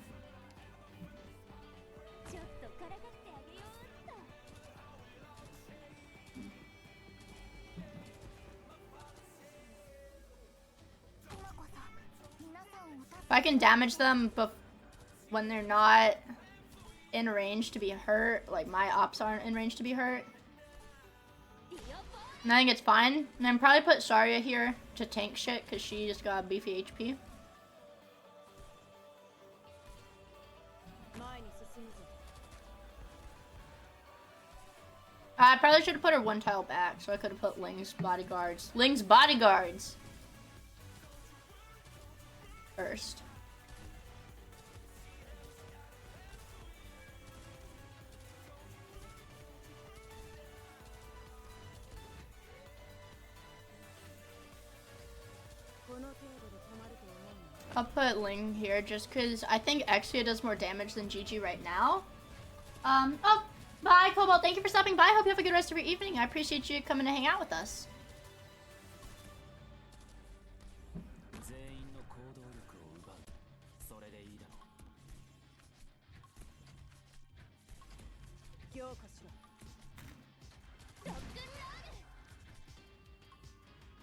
If I can damage them when they're not in range to be hurt, like my ops aren't in range to be hurt, and I think it's fine. And then probably put Zarya here to tank shit because she just got beefy HP. I probably should have put her one tile back, so I could have put Ling's bodyguards. Ling's bodyguards! First. I'll put Ling here just because I think Exia does more damage than Gigi right now. Oh, bye, Cobalt. Thank you for stopping by. Hope you have a good rest of your evening. I appreciate you coming to hang out with us.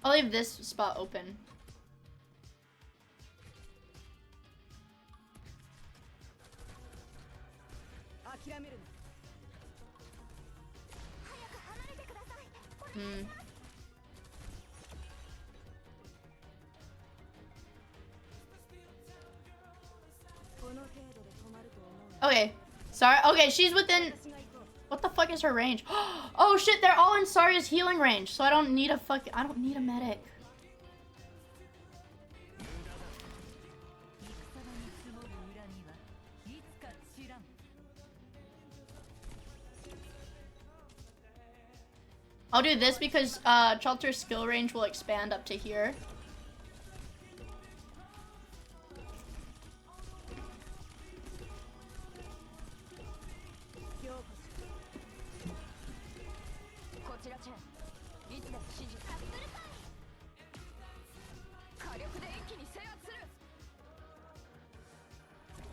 I'll leave this spot open. Okay. Sorry. Okay, she's within... What the fuck is her range? Oh shit, they're all in Saria's healing range, so I don't need a I don't need a medic. I'll do this because Chalter's skill range will expand up to here.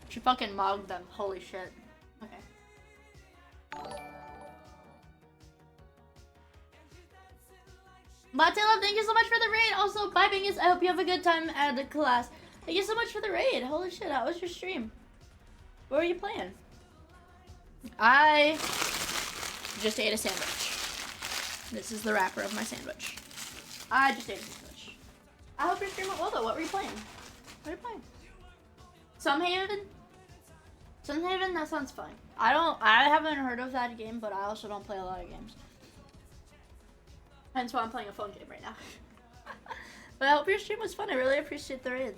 She fucking mogged them. Holy shit. Okay. Latte Love, thank you so much for the raid. Also, bye Bingus. I hope you have a good time at the class. Thank you so much for the raid. Holy shit, how was your stream? What were you playing? I just ate a sandwich. This is the wrapper of my sandwich. I just ate a sandwich. I hope your stream went well though. What were you playing? What are you playing? Sunhaven? Sunhaven? That sounds fun. I haven't heard of that game, but I also don't play a lot of games. Hence why I'm playing a phone game right now. But I hope your stream was fun. I really appreciate the raid.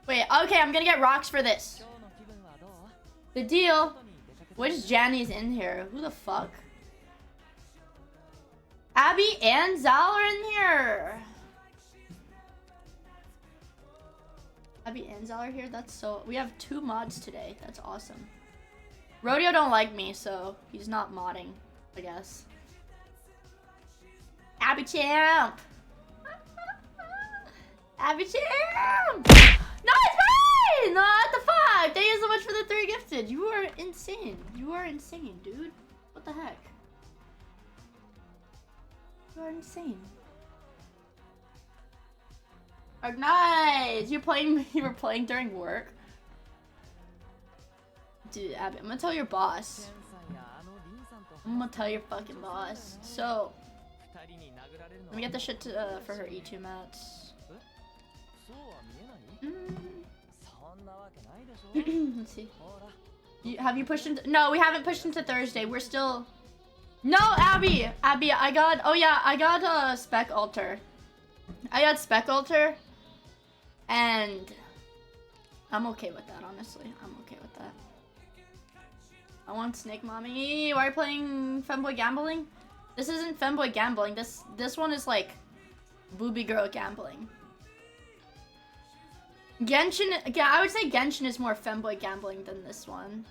Wait, okay, I'm gonna get rocks for this. The deal. Which Janny's in here? Who the fuck? Abby and Zal are in here. Abby and Zal are here? That's so... We have 2 mods today. That's awesome. Rodeo don't like me, so he's not modding, I guess. Abby Champ! Abby Champ! No, it's mine! No, what the fuck? Thank you so much for the 3 gifted. You are insane. You are insane, dude. What the heck? You are insane. Oh, nice! You were playing during work? Dude, Abby, I'm gonna tell your boss. I'm gonna tell your fucking boss. So, let me get the shit to, for her E2 mats. Let's see. Have you pushed into... No, we haven't pushed into Thursday. We're still... No, Abby! Abby, I got... Oh yeah, I got a Spec Alter. I got Spec Alter. And... I'm okay with that, honestly. I'm okay with that. I want Snake Mommy. Why are you playing Femboy Gambling? This isn't Femboy Gambling. This one is like Booby Girl Gambling. Genshin, yeah, I would say Genshin is more Femboy Gambling than this one.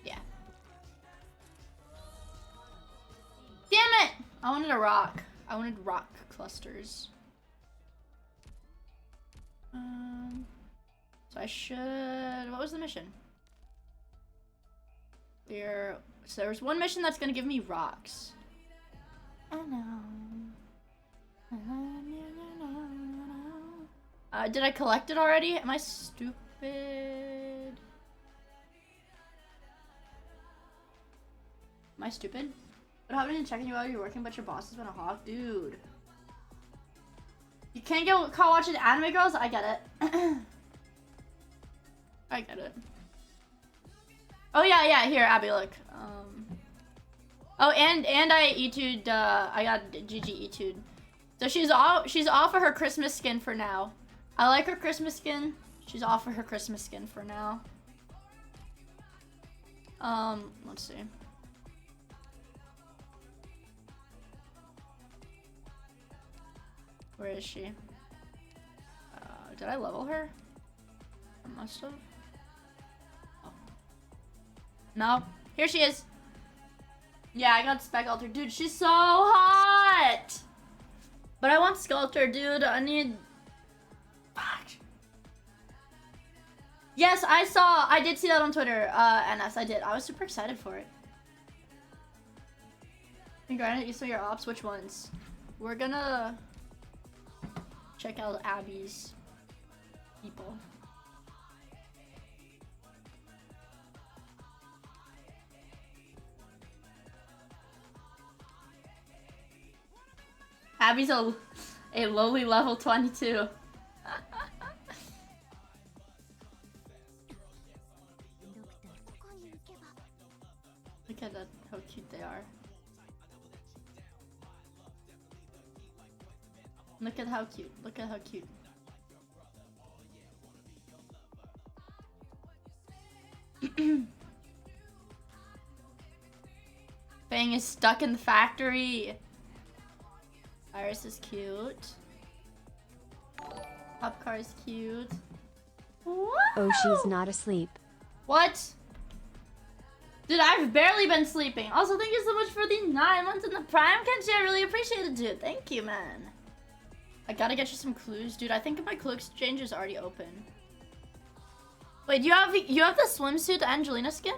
Yeah. Damn it! I wanted a rock. I wanted rock clusters. So I should... What was the mission? So there's one mission that's gonna give me rocks. I know. Did I collect it already? Am I stupid? Am I stupid? What happened in checking you while you're working, but your boss has been a hawk? Dude. You can't get caught watching anime girls? I get it. I get it. Oh yeah, yeah, here, Abby, look. Oh, and I E2'd, I got GG E2'd. So she's off of her Christmas skin for now. I like her Christmas skin. She's off of her Christmas skin for now. Let's see. Where is she? Did I level her? I must have. Oh. No. Here she is. Yeah, I got Spec Alter. Dude, she's so hot! But I want Sculptor, dude. I need... Fuck. Yes, I did see that on Twitter, NS, I did. I was super excited for it. And granted, you saw your ops, which ones? We're gonna check out Abby's people. Abby's a lowly level 22. Look at that, how cute they are. Look at how cute. Look at how cute. Fang is stuck in the factory. Iris is cute. Popcar is cute. Whoa!
Oh, she's not asleep.
What? Dude, I've barely been sleeping. Also, thank you so much for the 9 months in the Prime, Kenji. I really appreciate it, dude. Thank you, man. I gotta get you some clues, dude. I think my clue exchange is already open. Wait, you have the swimsuit Angelina skin?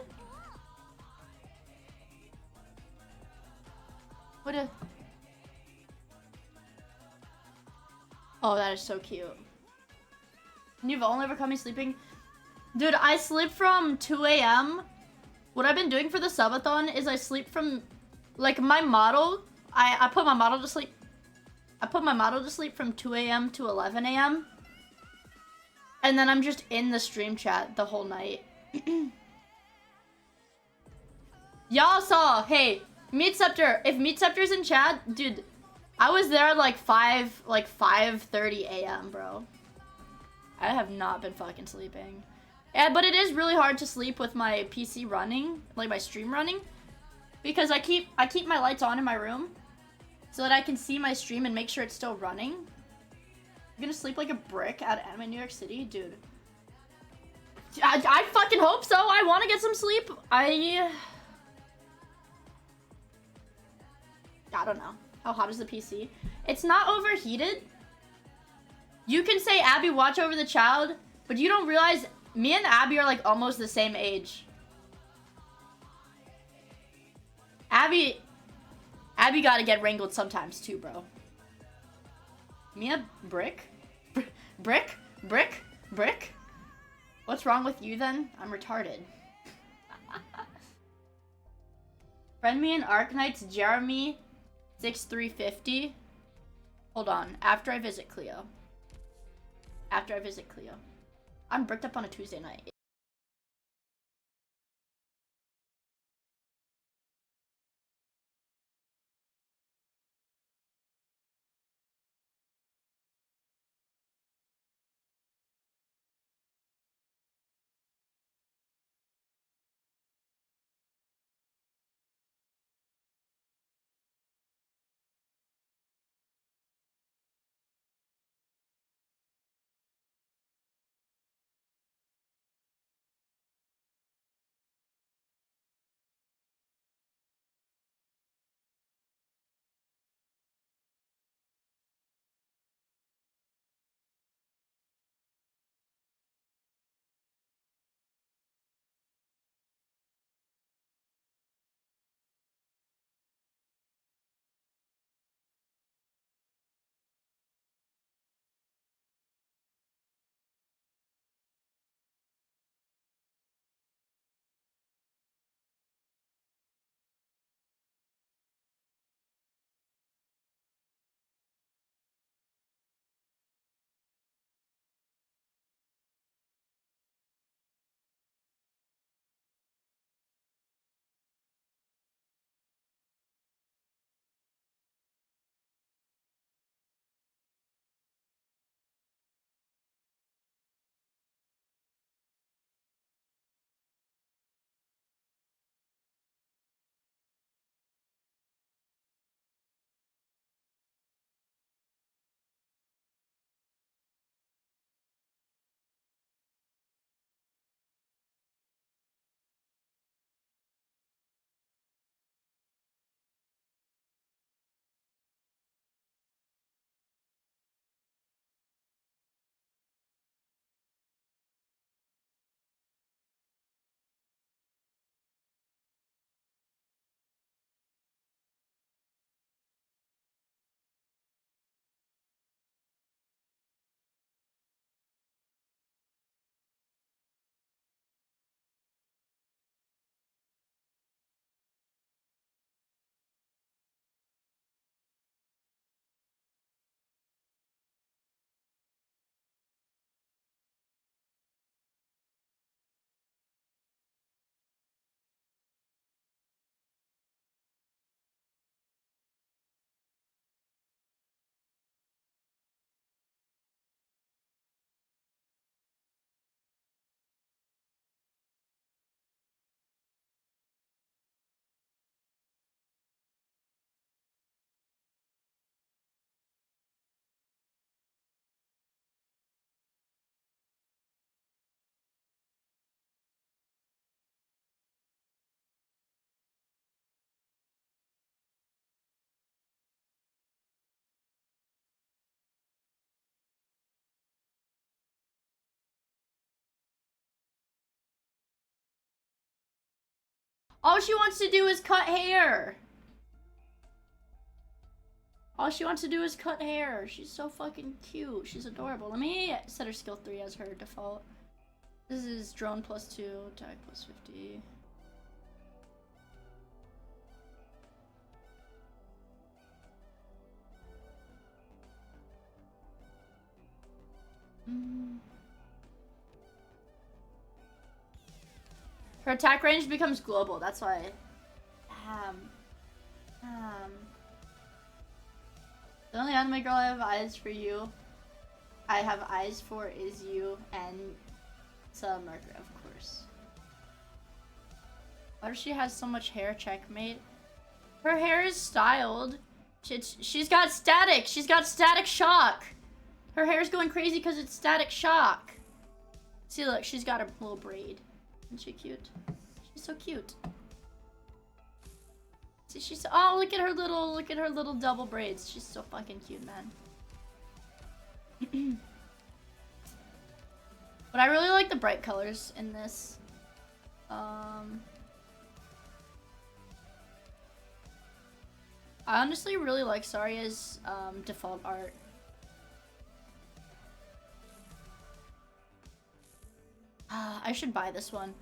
What a... Oh, that is so cute. And you've only ever caught me sleeping? Dude, I sleep from 2 a.m. What I've been doing for the subathon is I sleep from, like, my model. I put my model to sleep. I put my model to sleep from 2 a.m. to 11 a.m. And then I'm just in the stream chat the whole night. Y'all saw, hey, Meat Scepter. If Meat Scepter's in chat, dude, I was there at like 5:30 a.m., bro. I have not been fucking sleeping. Yeah, but it is really hard to sleep with my PC running, like my stream running, because I keep my lights on in my room so that I can see my stream and make sure it's still running. I'm gonna sleep like a brick at Anime New York City, dude. I fucking hope so. I want to get some sleep. I don't know. How hot is the PC? It's not overheated. You can say, Abby, watch over the child, but you don't realize me and Abby are like almost the same age. Abby gotta get wrangled sometimes too, bro. Mia, brick? Brick? What's wrong with you then? I'm retarded. Friend me in Arknights, Jeremy 6350. Hold on, after I visit Cleo. I'm bricked up on a Tuesday night. All she wants to do is cut hair. All she wants to do is cut hair. She's so fucking cute. She's adorable. Let me set her skill 3 as her default. This is drone +2, attack +50. Her attack range becomes global. That's why. The only anime girl I have eyes for you. I have eyes for is you and Summer, of course. Why does she has so much hair? Checkmate. Her hair is styled. She's got static. She's got static shock. Her hair's going crazy because it's static shock. See, look, she's got a little braid. Isn't she cute? She's so cute. See, she's oh, look at her little double braids. She's so fucking cute, man. But I really like the bright colors in this. I honestly really like Saria's default art. I should buy this one.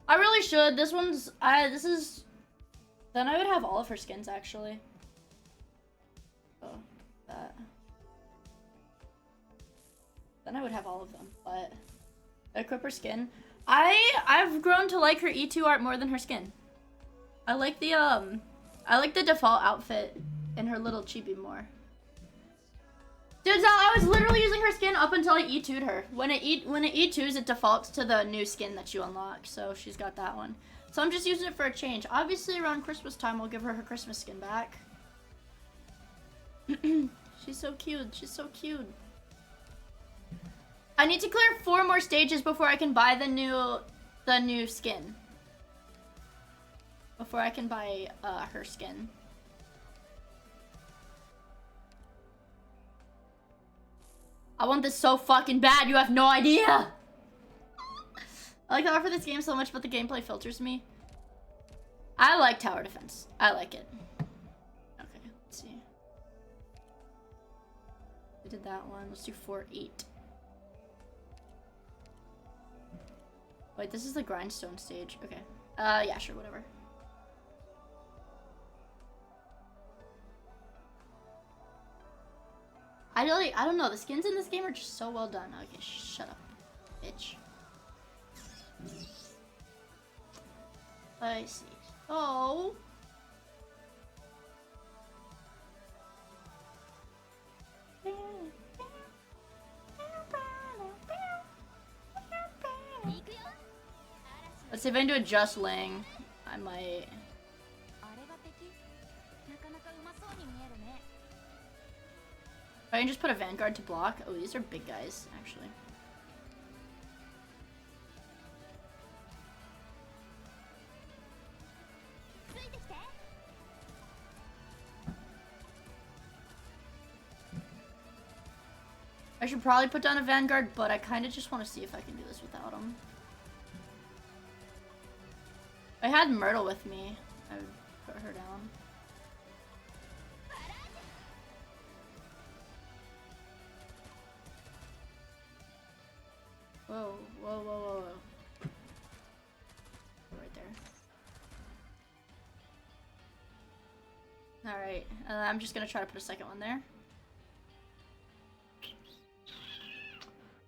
I really should. This one's this is then I would have all of her skins actually. Oh, that. Then I would have all of them, but equip her skin. I've grown to like her E2 art more than her skin. I like the default outfit and her little chibi more. Dude, I was literally using her skin up until I E2'd her. When it E2s, it defaults to the new skin that you unlock. So she's got that one. So I'm just using it for a change. Obviously, around Christmas time, I'll give her Christmas skin back. She's so cute. She's so cute. I need to clear 4 more stages before I can buy the new skin. Before I can buy her skin. I want this so fucking bad, you have no idea! I like the art for this game so much, but the gameplay filters me. I like tower defense. I like it. Okay, let's see. We did that one. Let's do 4-8. Wait, this is the grindstone stage. Okay. Yeah, sure, whatever. I don't know. The skins in this game are just so well done. Okay, shut up, bitch. I see. Oh. Let's see if I can do a just Lang. I might. I can just put a Vanguard to block. Oh, these are big guys, actually. I should probably put down a Vanguard, but I kind of just want to see if I can do this without him. If I had Myrtle with me, I would put her down. Whoa, whoa, whoa, whoa, whoa. Right there. Alright, I'm just gonna try to put a second one there.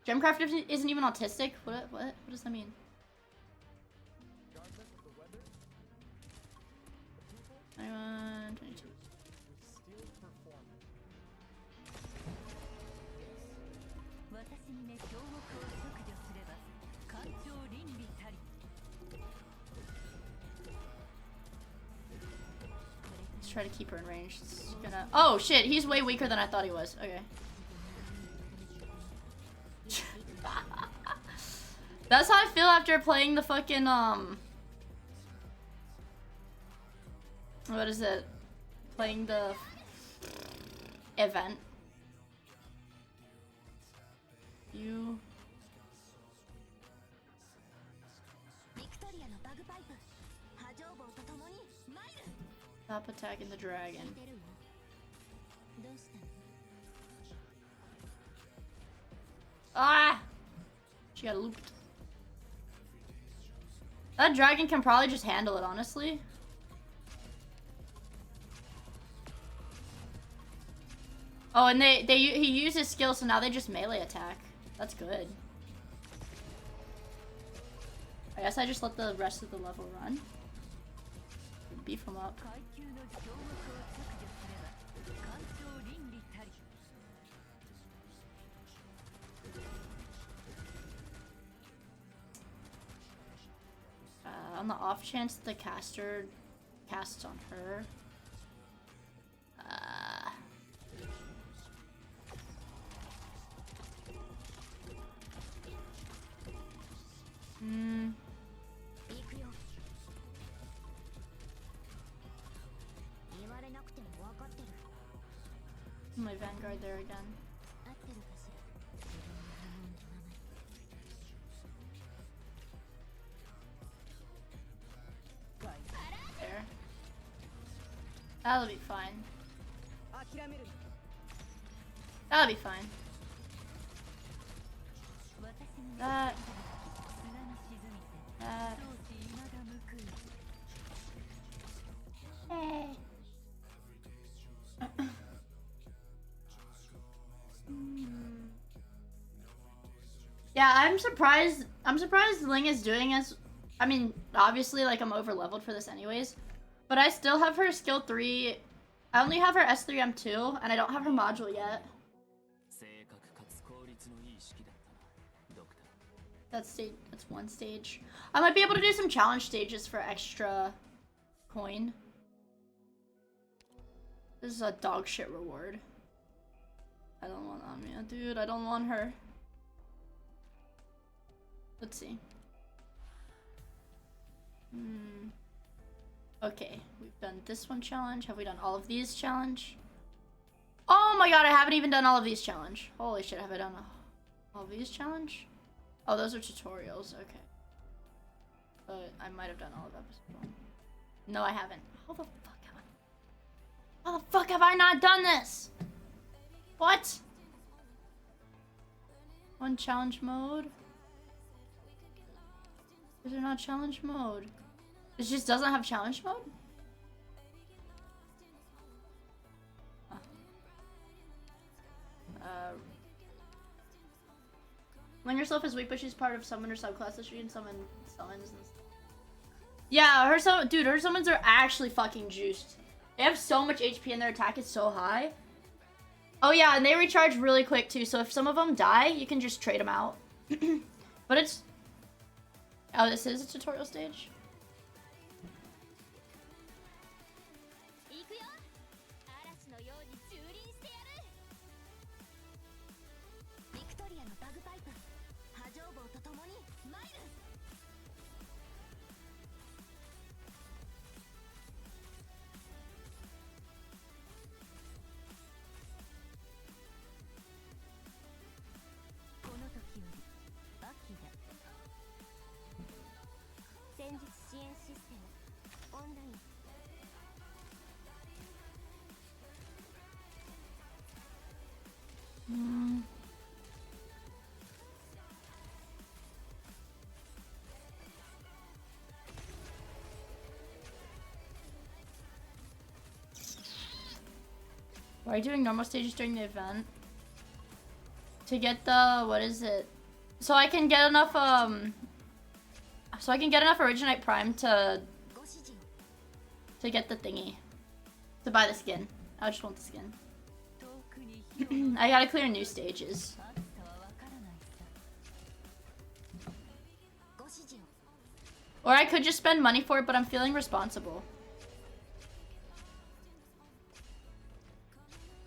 Gemcraft isn't even autistic? What does that mean? 21, 22. Let's try to keep her in range. It's gonna. Oh shit, he's way weaker than I thought he was. Okay. That's how I feel after playing the fucking what is it? Playing the event. You. Stop attacking the dragon. Ah! She got looped. That dragon can probably just handle it, honestly. Oh, and he used his skill, so now they just melee attack. That's good. I guess I just let the rest of the level run. Beef him up. On the off chance the caster casts on her. My Vanguard there again. There. That'll be fine. That'll be fine. That. Hey. Yeah, I'm surprised Ling is doing as, I mean, obviously, like, I'm over leveled for this anyways, but I still have her skill 3. I only have her S3M2, and I don't have her module yet. That's one stage. I might be able to do some challenge stages for extra coin. This is a dog shit reward. I don't want Amia, dude. I don't want her. Let's see. Okay, we've done this one challenge. Have we done all of these challenge? Oh my god, I haven't even done all of these challenge. Holy shit, have I done all of these challenge? Oh, those are tutorials. Okay. But I might have done all of episode 1. No, I haven't. How the fuck have I not done this? What? One challenge mode? Is there not challenge mode? It just doesn't have challenge mode? When yourself is weak, but she's part of summoner subclass, so she can summon summons and stuff. Yeah, her summons are actually fucking juiced. They have so much HP and their attack is so high. Oh yeah, and they recharge really quick too, so if some of them die, you can just trade them out. But it's... Oh, this is a tutorial stage? Why are you doing normal stages during the event? To get the, what is it? So I can get enough, Originite Prime to get the thingy. To buy the skin. I just want the skin. I gotta clear new stages. Or I could just spend money for it, but I'm feeling responsible.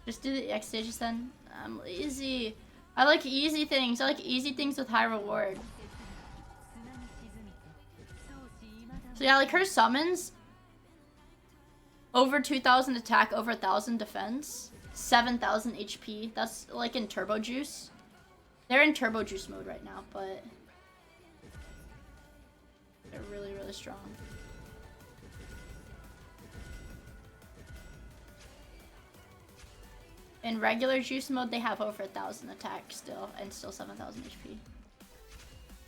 Just do the X stages then. I'm lazy. I like easy things. I like easy things with high reward. So yeah, like her summons. Over 2,000 attack, over 1,000 defense. 7,000 HP. That's like in Turbo Juice. They're in Turbo Juice mode right now, but... they're really, really strong. In regular juice mode, they have over 1,000 attack still, and still 7,000 HP.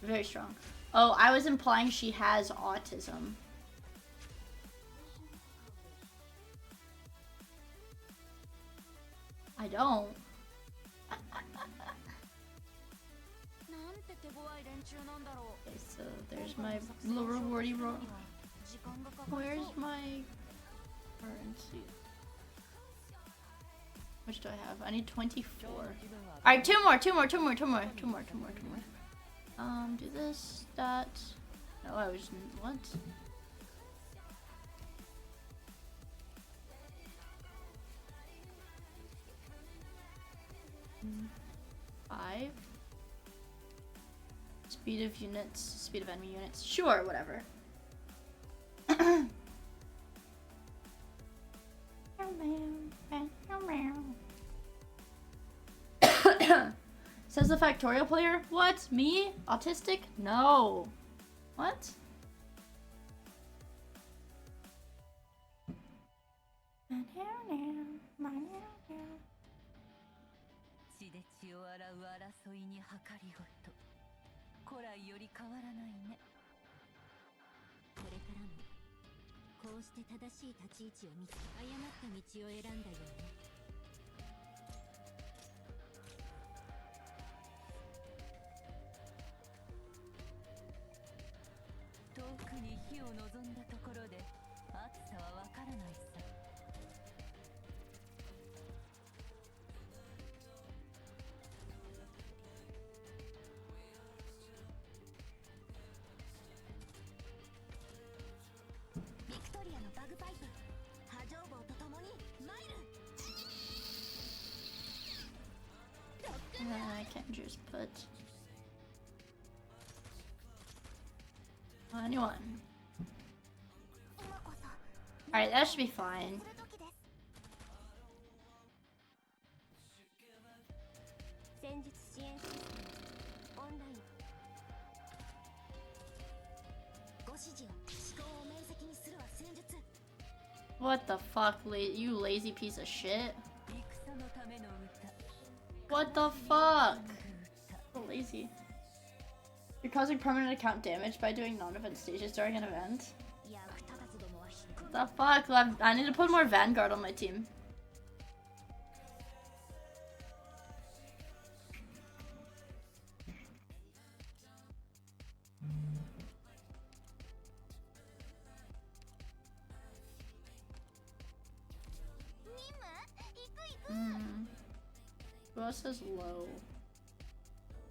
Very strong. Oh, I was implying she has autism. I don't. Okay, so there's my little rewardy roll. Where's my currency? Which do I have? I need 24. Alright, two more. Do this, that. No, I was, what? Five. Speed of units, speed of enemy units. Sure, whatever. Says the Factorial player. What? Me? Autistic? No. What? And then I can just put anyone. Alright, that should be fine. What the fuck, you lazy piece of shit? What the fuck? So lazy. You're causing permanent account damage by doing non-event stages during an event? What the fuck? I need to put more Vanguard on my team. Who else is low?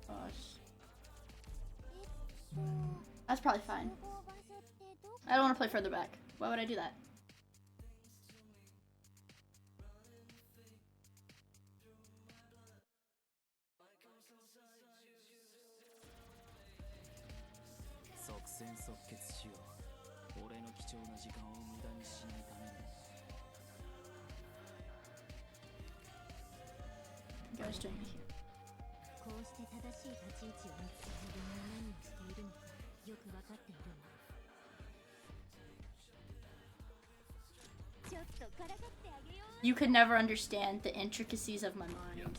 Us. That's probably fine. I don't want to play further back. Why would I do that? I was doing it here. You could never understand the intricacies of my mind.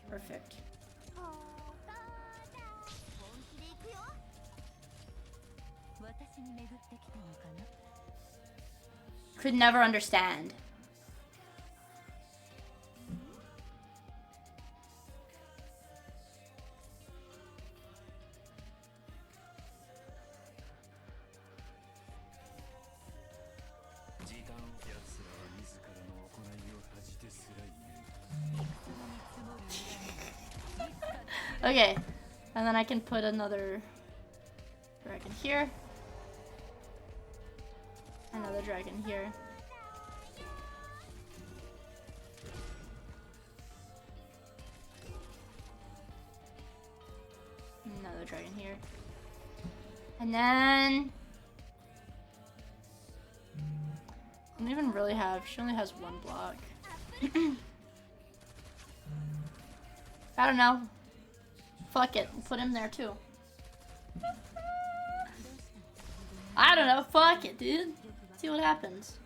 Perfect. Could never understand. Okay, and then I can put another dragon here. Another dragon here. another dragon here. And then... I don't even really have... She only has one block. I don't know. Fuck it. We'll put him there too. I don't know. Fuck it, dude. See what happens.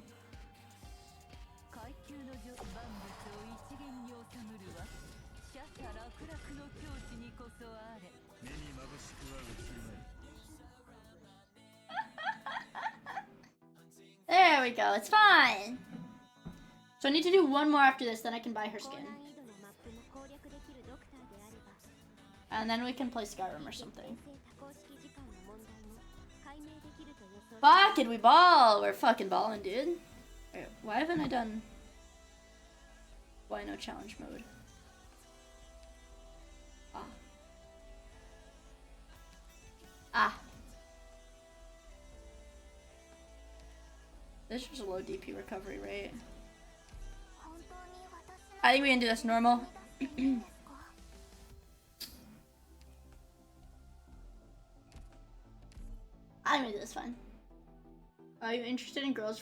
There we go. It's fine. So I need to do one more after this, then I can buy her skin. And then we can play Skyrim or something. Fuck it, we ball! We're fucking balling, dude. Wait, why haven't I done... Why no challenge mode? Ah. Ah. This was a low DP recovery rate. I think we can do this normal. I'm gonna do this fun. Are you interested in girls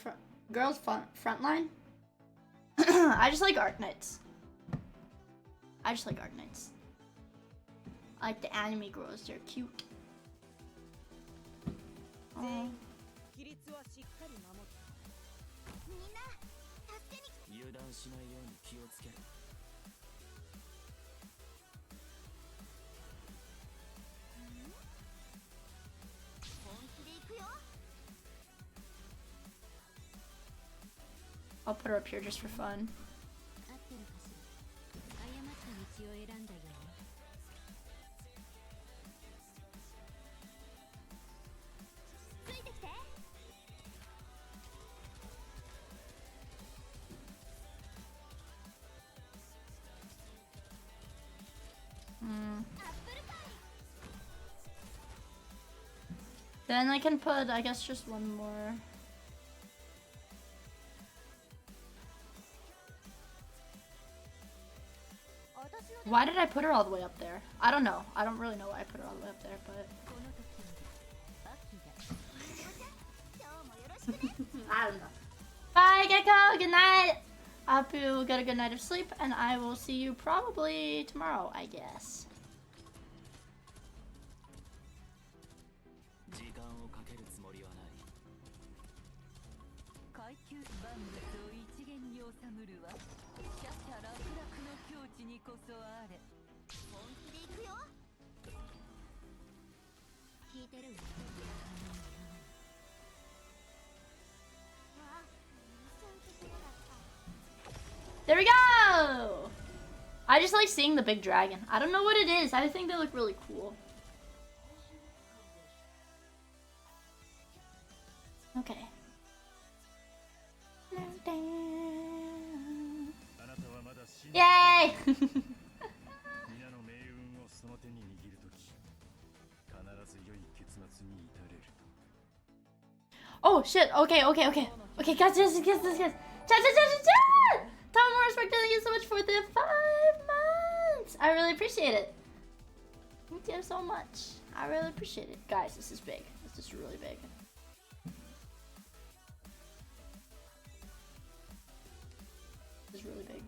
frontline? I just like Arc Knights. I just like Arc Knights. I like the anime girls. They're cute. Oh. I'll put her up here just for fun. Then I can put, I guess, just one more. Why did I put her all the way up there? I don't know. I don't really know why I put her all the way up there, but... I don't know. Bye, Gecko! Good night! I hope you get a good night of sleep, and I will see you probably tomorrow, I guess. There we go! I just like seeing the big dragon. I don't know what it is. I think they look really cool. Okay. Yay! Oh shit! Okay. Okay, guys, guys. Tom more respect, thank you so much for the 5 months! I really appreciate it. Thank you so much. I really appreciate it. Guys, this is big. This is really big. This is really big.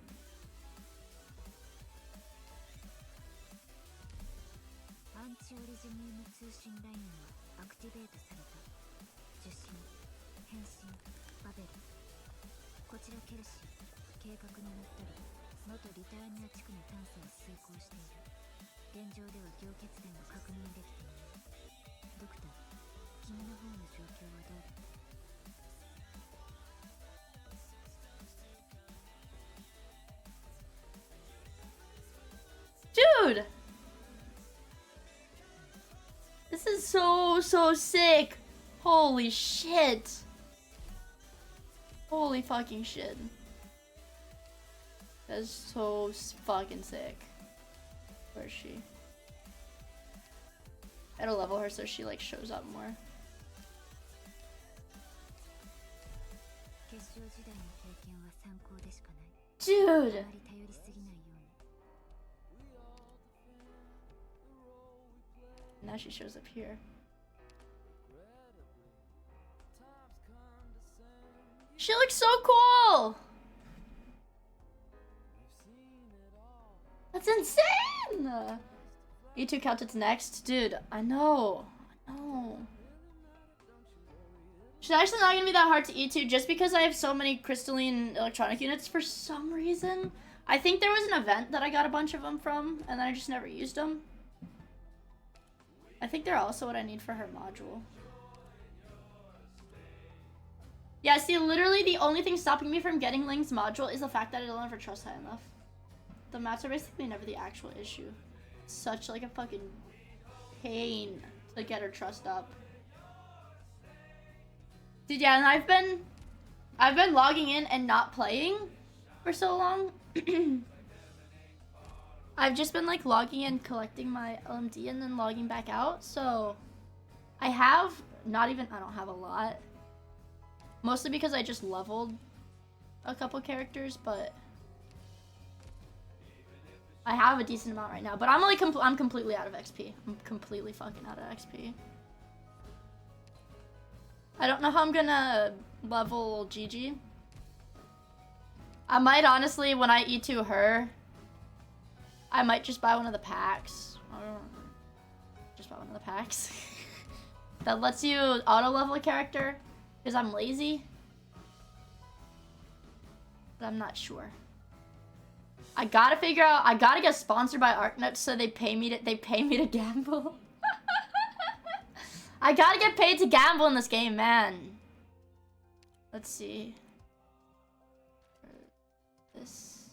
Dude! This is so sick. Holy shit. Holy fucking shit. That's so fucking sick. Where is she? I gotta level her so she like shows up more. Dude! Now she shows up here. She looks so cool! That's insane! E2 counted next? Dude, I know. I know. She's actually not gonna be that hard to E2 just because I have so many crystalline electronic units for some reason. I think there was an event that I got a bunch of them from, and then I just never used them. I think they're also what I need for her module. Yeah, see, literally the only thing stopping me from getting Ling's module is the fact that I don't ever trust high enough. The mats are basically never the actual issue. It's such like a fucking pain to get her trust up. Dude, yeah, and I've been logging in and not playing for so long. I've just been like logging in, collecting my LMD, and then logging back out. So I have I don't have a lot. Mostly because I just leveled a couple characters, but I have a decent amount right now. But I'm only I'm completely out of XP. I'm completely fucking out of XP. I don't know how I'm gonna level Gigi. I might honestly, when I E2 her, I might just buy one of the packs. Just buy one of the packs. That lets you auto level a character. Because I'm lazy. But I'm not sure. I gotta figure out, I gotta get sponsored by ArcNet so they pay me to gamble. I gotta get paid to gamble in this game, man. Let's see. This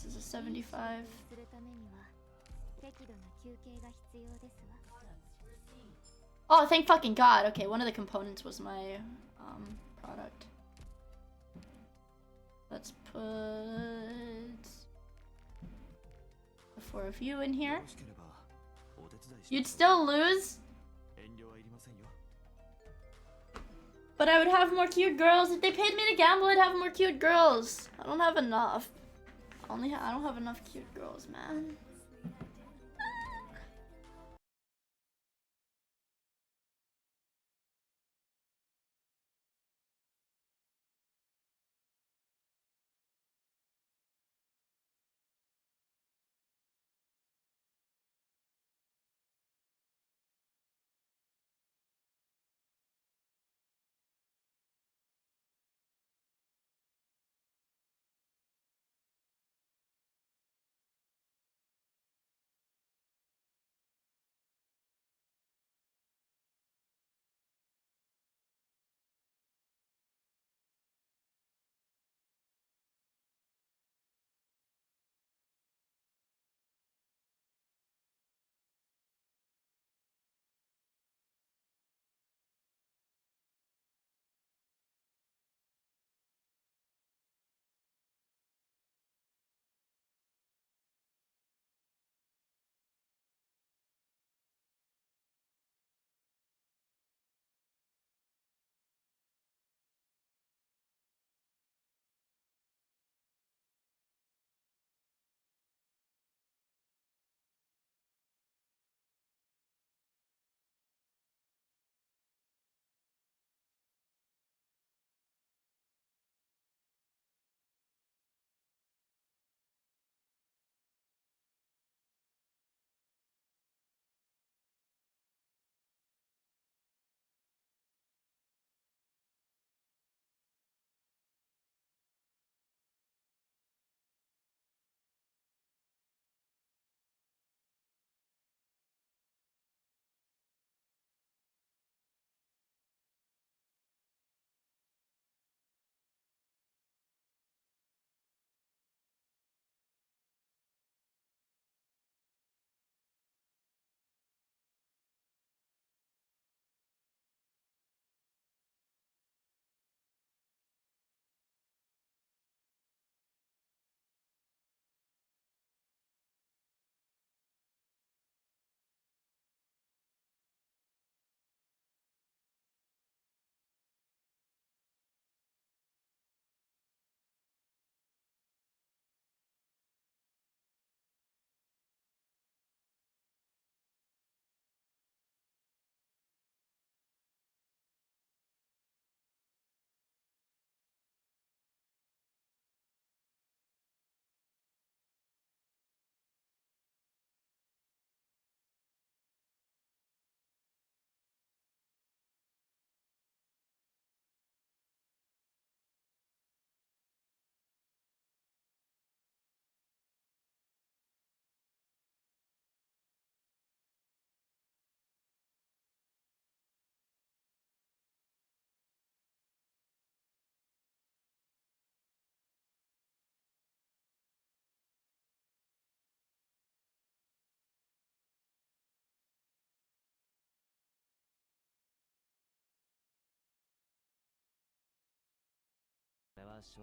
is a 75. Oh, thank fucking God. Okay, one of the components was my product. Let's put the 4 of you in here. You'd still lose? But I would have more cute girls. If they paid me to gamble, I'd have more cute girls. I don't have enough. I don't have enough cute girls, man.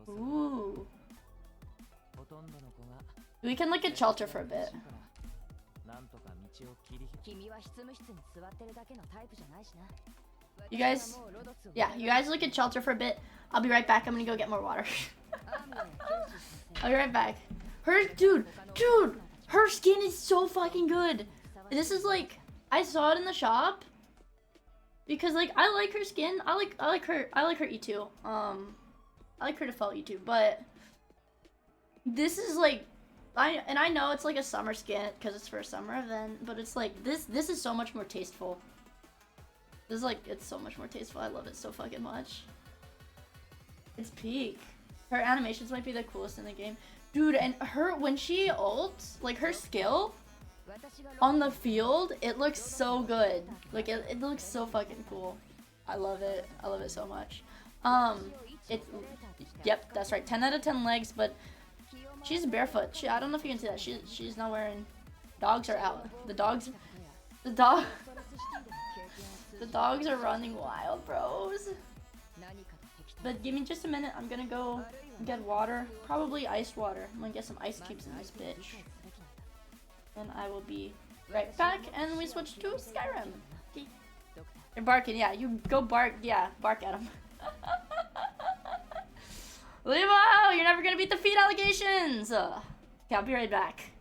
Ooh.
ほとんどの子が
We can look at shelter for a bit.
なんとか道を切り
君は執務室に座ってるだけのタイプじゃないしな。
You guys, yeah, you guys look at shelter for a bit. I'll be right back. I'm gonna go get more water. I'll be right back. Dude, her skin is so fucking good. This is like, I saw it in the shop because like I like her skin. I like her E2. I like her default E2, but this is like, I know it's like a summer skin because it's for a summer event, but it's like this is so much more tasteful. This is like, it's so much more tasteful. I love it so fucking much. It's peak. Her animations might be the coolest in the game. Dude, and her, when she ults, like her skill on the field, it looks so good. Like, it looks so fucking cool. I love it. I love it so much. Yep, that's right. 10 out of 10 legs, but she's barefoot. I don't know if you can see that. She's not wearing, dogs are out. The dogs are running wild, bros. But give me just a minute. I'm gonna go get water. Probably iced water. I'm gonna get some ice cubes in this bitch. And I will be right back. And we switch to Skyrim. Okay. You're barking. Yeah, you go bark. Yeah, bark at him. Limo! You're never gonna beat the feet allegations! Okay, I'll be right back.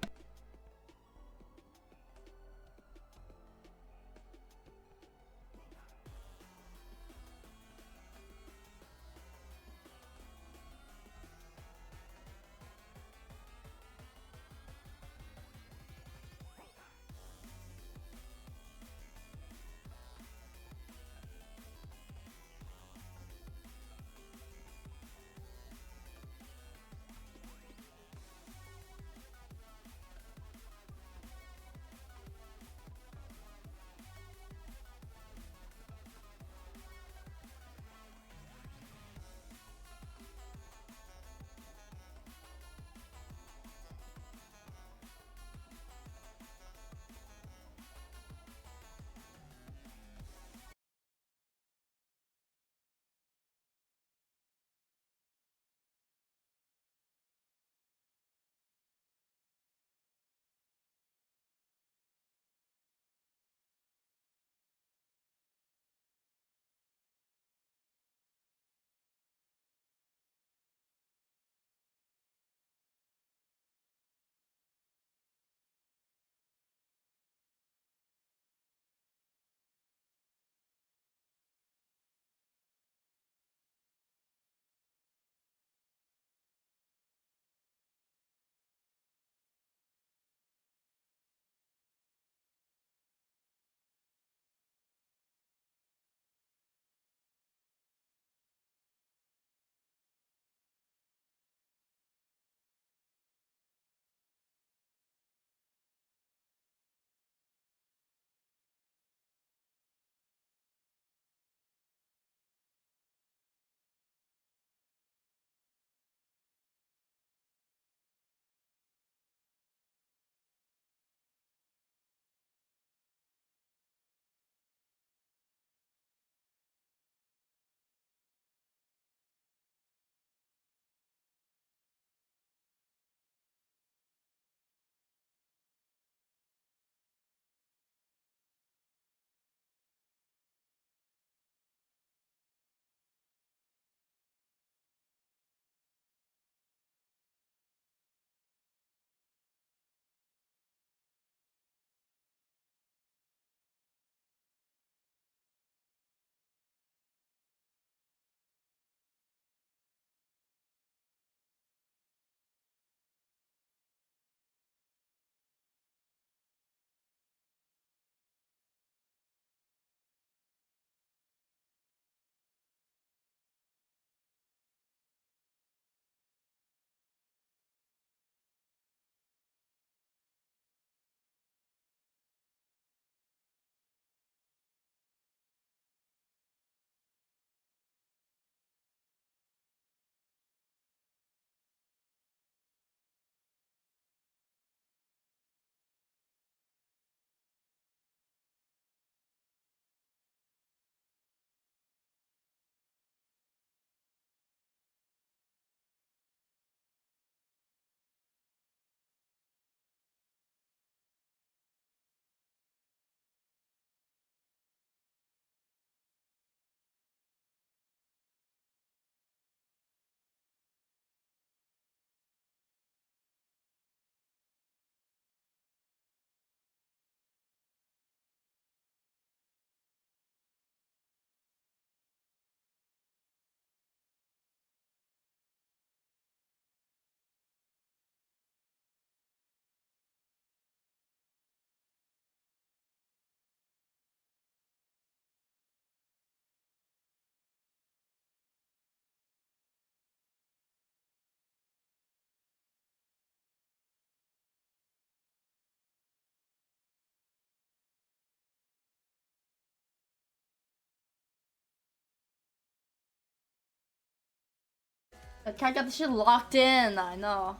That cat got the shit locked in, I know.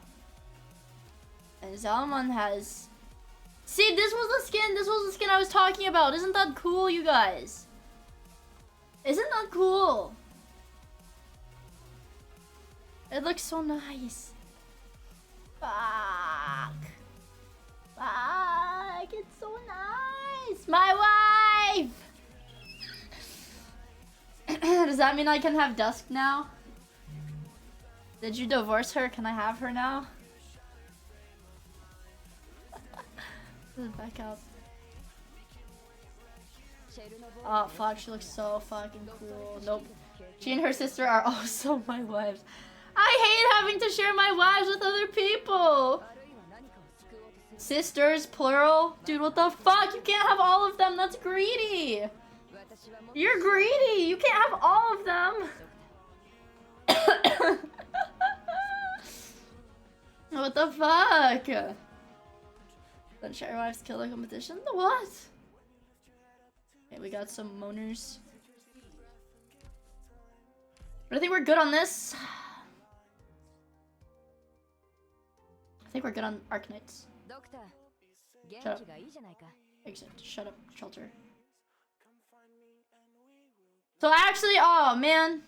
And Zalman has... See, this was the skin I was talking about. Isn't that cool, you guys? Isn't that cool? It looks so nice. Fuck. Fuck, it's so nice. My wife! Does that mean I can have Dusk now? Did you divorce her? Can I have her now? Back up. Oh fuck, she looks so fucking cool. Nope. She and her sister are also my wives. I hate having to share my wives with other people. Sisters, plural. Dude, what the fuck? You can't have all of them. That's greedy. You're greedy. You can't have all of them. What the fuck? Then share your wives kill the competition? What? Okay, we got some moaners. But I think we're good on this. I think we're good on Arknights. Shut up. Exit. Shut up, Shelter. So actually, oh man.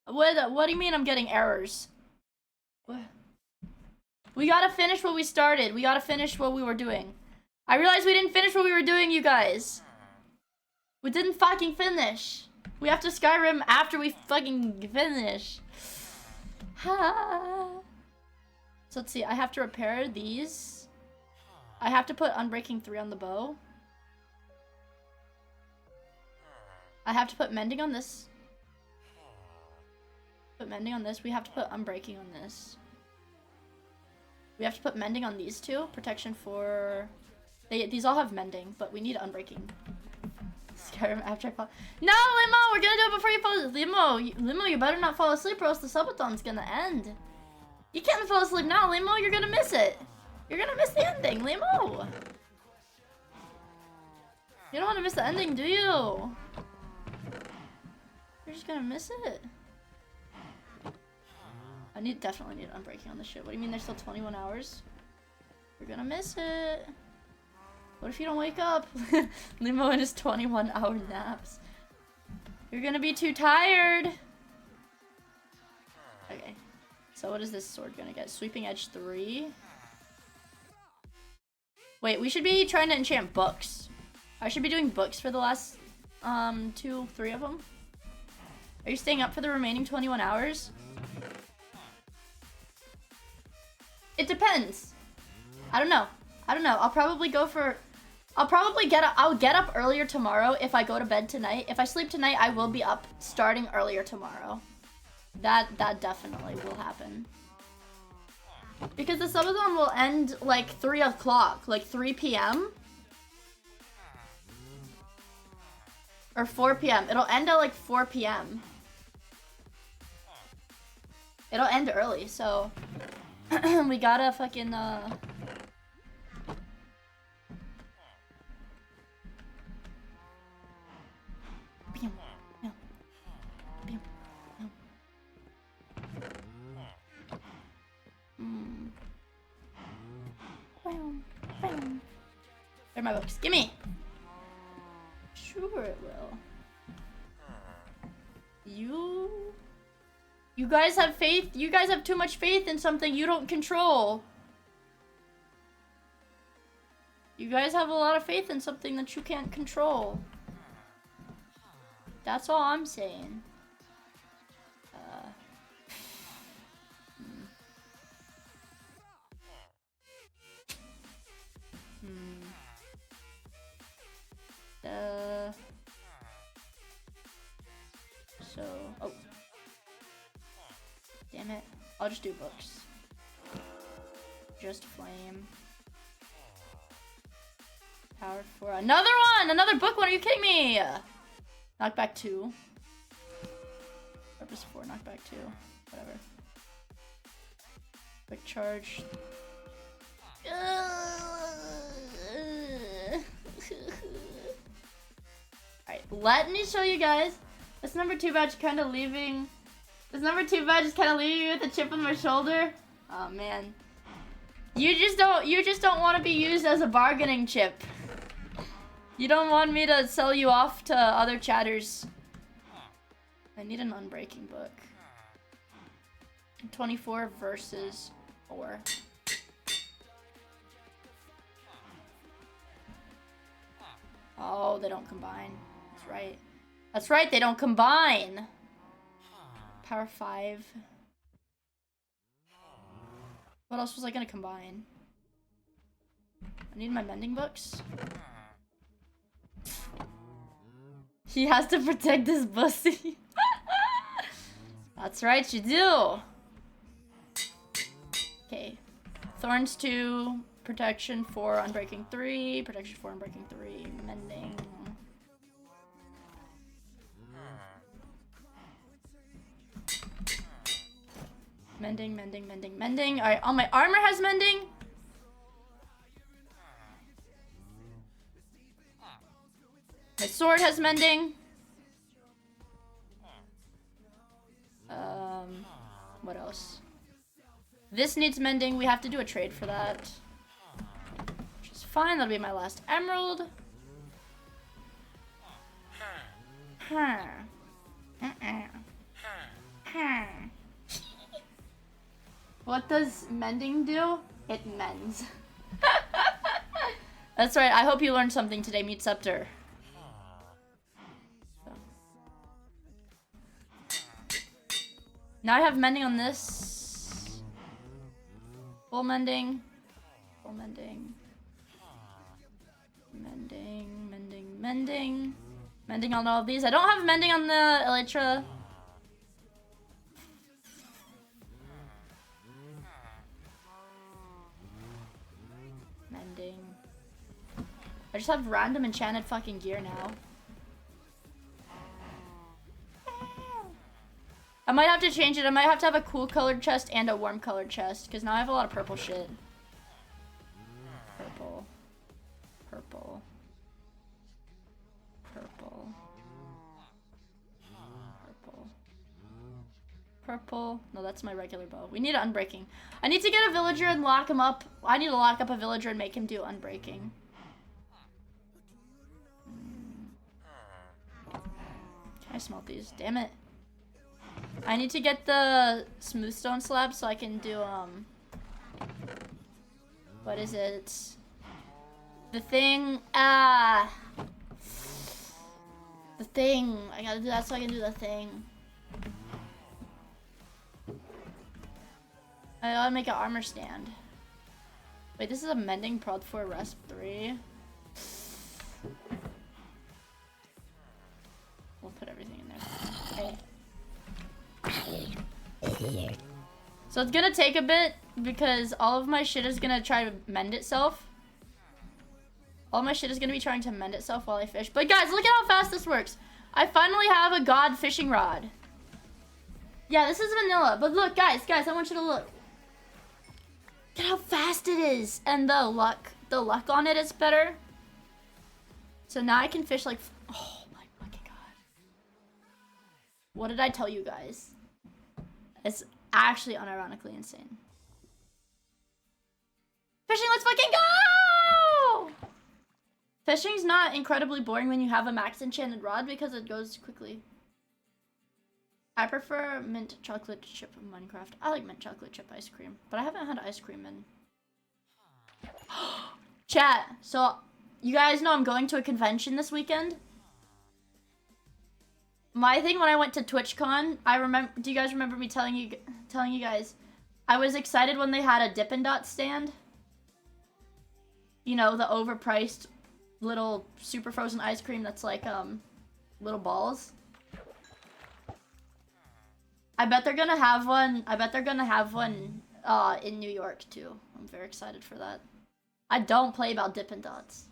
What do you mean I'm getting errors? What? We gotta finish what we started. We gotta finish what we were doing. I realized we didn't finish what we were doing, you guys. We didn't fucking finish. We have to Skyrim after we fucking finish. So let's see, I have to repair these. I have to put Unbreaking 3 on the bow. I have to put Mending on this. Put Mending on this. We have to put Unbreaking on this. We have to put Mending on these two. Protection for... These all have Mending, but we need Unbreaking. Skyrim after I fall... No, Limo! We're gonna do it before you fall asleep. Limo, you better not fall asleep or else the subathon's gonna end. You can't fall asleep now, Limo. You're gonna miss it. You're gonna miss the ending, Limo. You don't want to miss the ending, do you? You're just gonna miss it. I definitely need Unbreaking on this shit. What do you mean there's still 21 hours? You're gonna miss it. What if you don't wake up? Limo and his 21-hour naps. You're gonna be too tired. Okay. So what is this sword gonna get? Sweeping Edge 3. Wait, we should be trying to enchant books. I should be doing books for the last 2, 3 of them. Are you staying up for the remaining 21 hours? It depends. I don't know. I'll probably go for... I'll get up earlier tomorrow if I go to bed tonight. If I sleep tonight, I will be up starting earlier tomorrow. That definitely will happen. Because the subathon will end like 3 o'clock, like 3 p.m. Or 4 p.m. It'll end at like 4 p.m. It'll end early, so we gotta fucking Where are my books? Gimme! Sure it will. You guys have faith? You guys have too much faith in something you don't control. You guys have a lot of faith in something that you can't control. That's all I'm saying. Oh. Damn it. I'll just do books. Just flame. Power 4. Another one! Another book one! Are you kidding me? Knockback 2. Purpose 4, knockback 2. Whatever. Quick charge. Alright, let me show you guys. This number 2 badge kind of leaving Is number 2 bad? Just kind of leaving me with a chip on my shoulder. Oh man, you just don't want to be used as a bargaining chip. You don't want me to sell you off to other chatters. I need an unbreaking book. 24 versus 4. Oh, they don't combine. That's right. That's right, they don't combine. Power 5. What else was I gonna combine? I need my mending books. He has to protect this pussy. That's right, you do. Okay. Thorns 2, protection 4, unbreaking 3, protection 4, unbreaking 3, mending. Mending, mending, mending, mending. Alright, all my armor has mending. My sword has mending. What else? This needs mending. We have to do a trade for that. Which is fine. That'll be my last emerald. What does mending do? It mends. That's right. I hope you learned something today, Meat Scepter. Now I have mending on this. Full mending. Full mending. Mending, mending, mending. Mending on all of these. I don't have mending on the Elytra. Mending. I just have random enchanted fucking gear now. I might have to change it. I might have to have a cool colored chest and a warm colored chest. Because now I have a lot of purple shit. Purple. Purple. Purple. Purple. Purple. No, that's my regular bow. We need unbreaking. I need to get a villager and lock him up. I need to lock up a villager and make him do unbreaking. Can I smelt these? Damn it. I need to get the smooth stone slab so I can do, what is it? The thing, the thing. I gotta do that so I can do the thing. I gotta make an armor stand. Wait, this is a mending prod 4 resp 3. We'll put everything in there. Okay. So it's gonna take a bit because all of my shit is gonna try to mend itself. All my shit is gonna be trying to mend itself while I fish. But guys, look at how fast this works. I finally have a god fishing rod. Yeah, this is vanilla. But look, guys, I want you to look. Look at how fast it is. And the luck on it is better. So now I can fish like, oh my fucking god. What did I tell you guys? It's actually unironically insane. Fishing, let's fucking go! Fishing's not incredibly boring when you have a max enchanted rod because it goes quickly. I prefer mint chocolate chip in Minecraft. I like mint chocolate chip ice cream, but I haven't had ice cream in... Chat, so you guys know I'm going to a convention this weekend? My thing when I went to TwitchCon, I remember. Do you guys remember me telling you guys? I was excited when they had a Dippin' Dot stand. You know, the overpriced little super frozen ice cream that's like little balls. I bet they're gonna have one. I bet they're gonna have one in New York too. I'm very excited for that. I don't play about Dippin' Dots.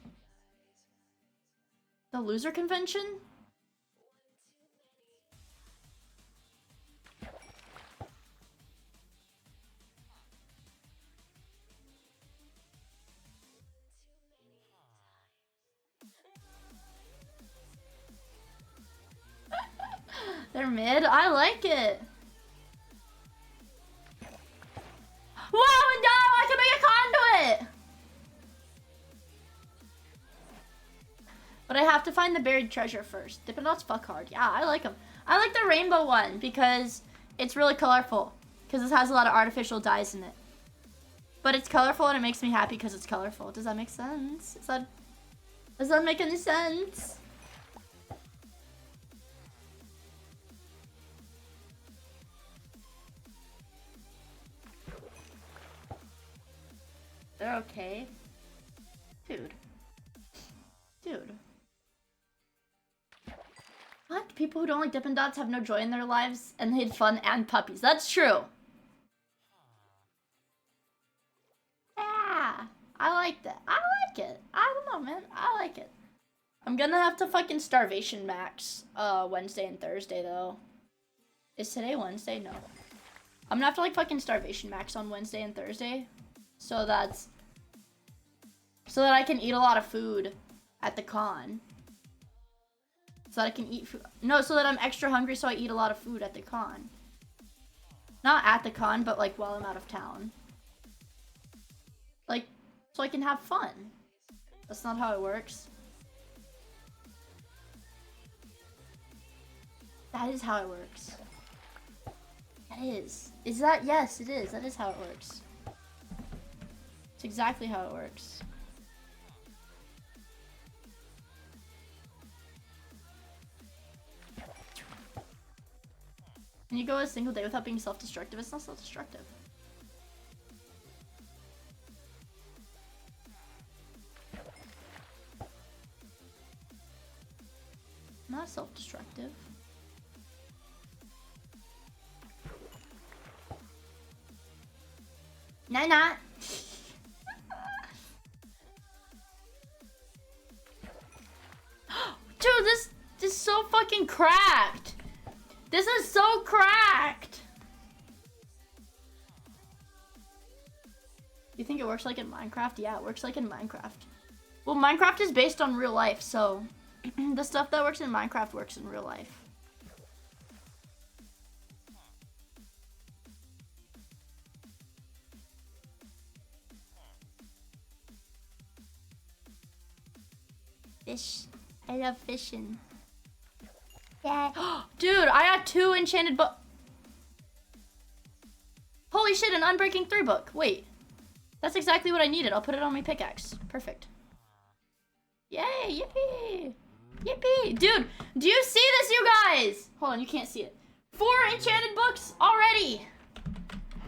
The loser convention? They're mid? I like it. But I have to find the buried treasure first. Dippin' Dots fuck hard. Yeah, I like them. I like the rainbow one because it's really colorful. Because it has a lot of artificial dyes in it. But it's colorful and it makes me happy because it's colorful. Does that make sense? Does that make any sense? They're okay. Dude. Dude. What? People who don't like Dippin' Dots have no joy in their lives and hate fun and puppies. That's true. Yeah. I like that. I like it. I don't know, man. I like it. I'm gonna have to fucking starvation max Wednesday and Thursday, though. Is today Wednesday? No. I'm gonna have to, like, fucking starvation max on Wednesday and Thursday. So that I can eat a lot of food at the con. So that I can eat food. No, so that I'm extra hungry so I eat a lot of food at the con. Not at the con, but like while I'm out of town. Like, so I can have fun. That's not how it works. That is how it works. That is. Is that? Yes, it is. That is how it works. It's exactly how it works. Can you go a single day without being self-destructive? It's not self-destructive. Not self-destructive. No, not. Dude, this is so fucking cracked. This is so cracked. You think it works like in Minecraft? Yeah, it works like in Minecraft. Well, Minecraft is based on real life, so the stuff that works in Minecraft works in real life. Fish. I love fishing. Yeah. Dude, I got 2 enchanted book. Holy shit, an Unbreaking 3 book. Wait. That's exactly what I needed. I'll put it on my pickaxe. Perfect. Yay, yippee. Yippee. Dude, do you see this, you guys? Hold on, you can't see it. 4 enchanted books already.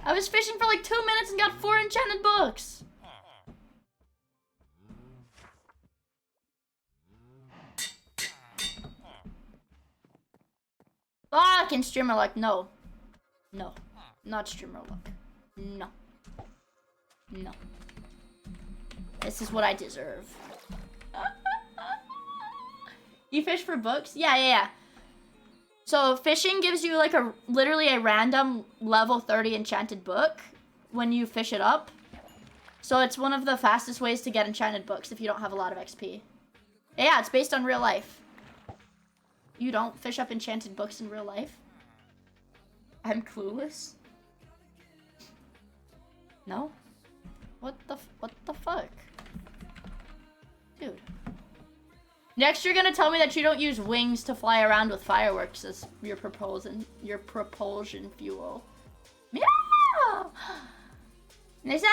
I was fishing for like 2 minutes and got 4 enchanted books. Fucking streamer luck. No. No. Not streamer luck. No. No. This is what I deserve. You fish for books? Yeah. So fishing gives you like literally a random level 30 enchanted book when you fish it up. So it's one of the fastest ways to get enchanted books if you don't have a lot of XP. Yeah, it's based on real life. You don't fish up enchanted books in real life? I'm clueless. No? What the fuck? Dude. Next you're gonna tell me that you don't use wings to fly around with fireworks as your propulsion fuel. Yeah! Nisa!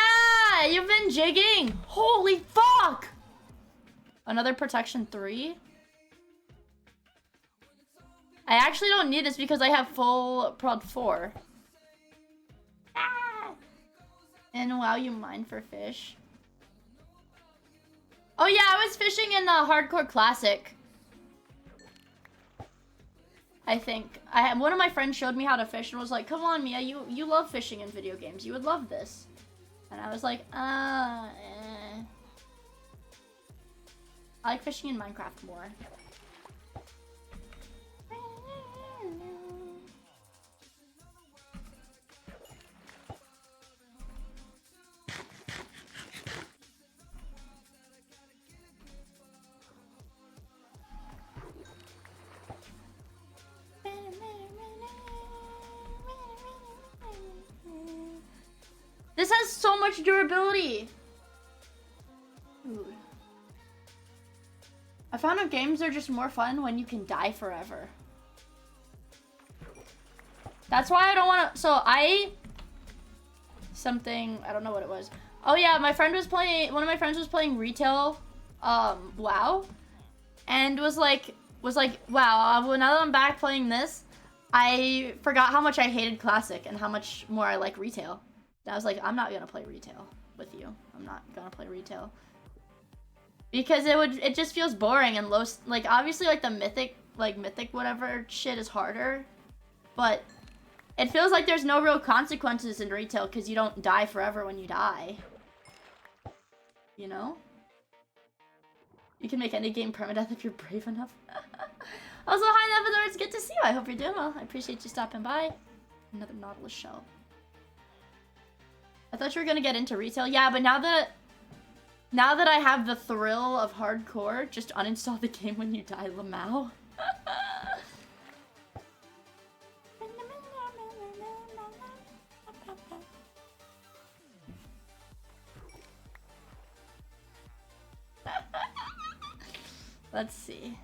You've been jigging! Holy fuck! Another protection 3? I actually don't need this because I have full prod 4. Ah! And wow, you mine for fish. Oh yeah, I was fishing in the Hardcore Classic. I think. One of my friends showed me how to fish and was like, come on, Mia, you love fishing in video games. You would love this. And I was like, I like fishing in Minecraft more. This has so much durability. Dude. I found out games are just more fun when you can die forever. That's why I don't want to. So I don't know what it was. Oh yeah, my friend was playing. One of my friends was playing retail, WoW, and was like, wow. Well, now that I'm back playing this, I forgot how much I hated classic and how much more I like retail. And I was like, I'm not gonna play retail with you. I'm not gonna play retail because it just feels boring and low. Like obviously, like the mythic whatever shit is harder, but it feels like there's no real consequences in retail because you don't die forever when you die. You know? You can make any game permadeath if you're brave enough. Also, hi Nevidor, it's good to see you. I hope you're doing well. I appreciate you stopping by. Another Nautilus shell. I thought you were gonna get into retail. Yeah, but now that I have the thrill of hardcore, just uninstall the game when you die, Lamau. Let's see.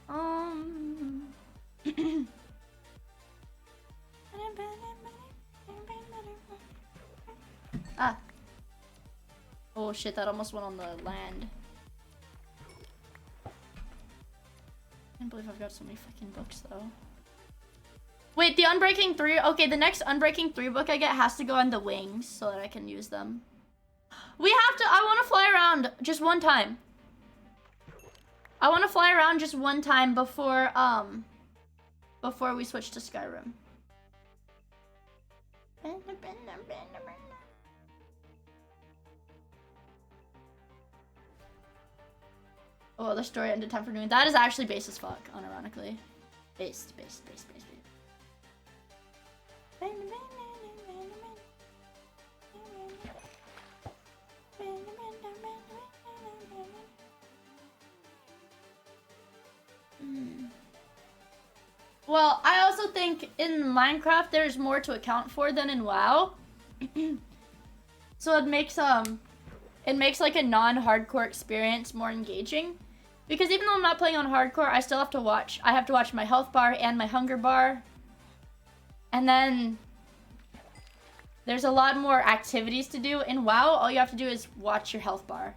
Ah. Oh shit, that almost went on the land. I can't believe I've got so many fucking books though. Wait, the Unbreaking 3, okay, the next Unbreaking 3 book I get has to go on the wings so that I can use them. I want to fly around just one time. I want to fly around just one time before we switch to Skyrim. Oh, the story ended time for doing that is actually base as fuck, unironically. Based. Well, I also think in Minecraft there's more to account for than in WoW. So it makes like a non-hardcore experience more engaging. Because even though I'm not playing on hardcore, I have to watch my health bar and my hunger bar. And then there's a lot more activities to do. In WoW, all you have to do is watch your health bar.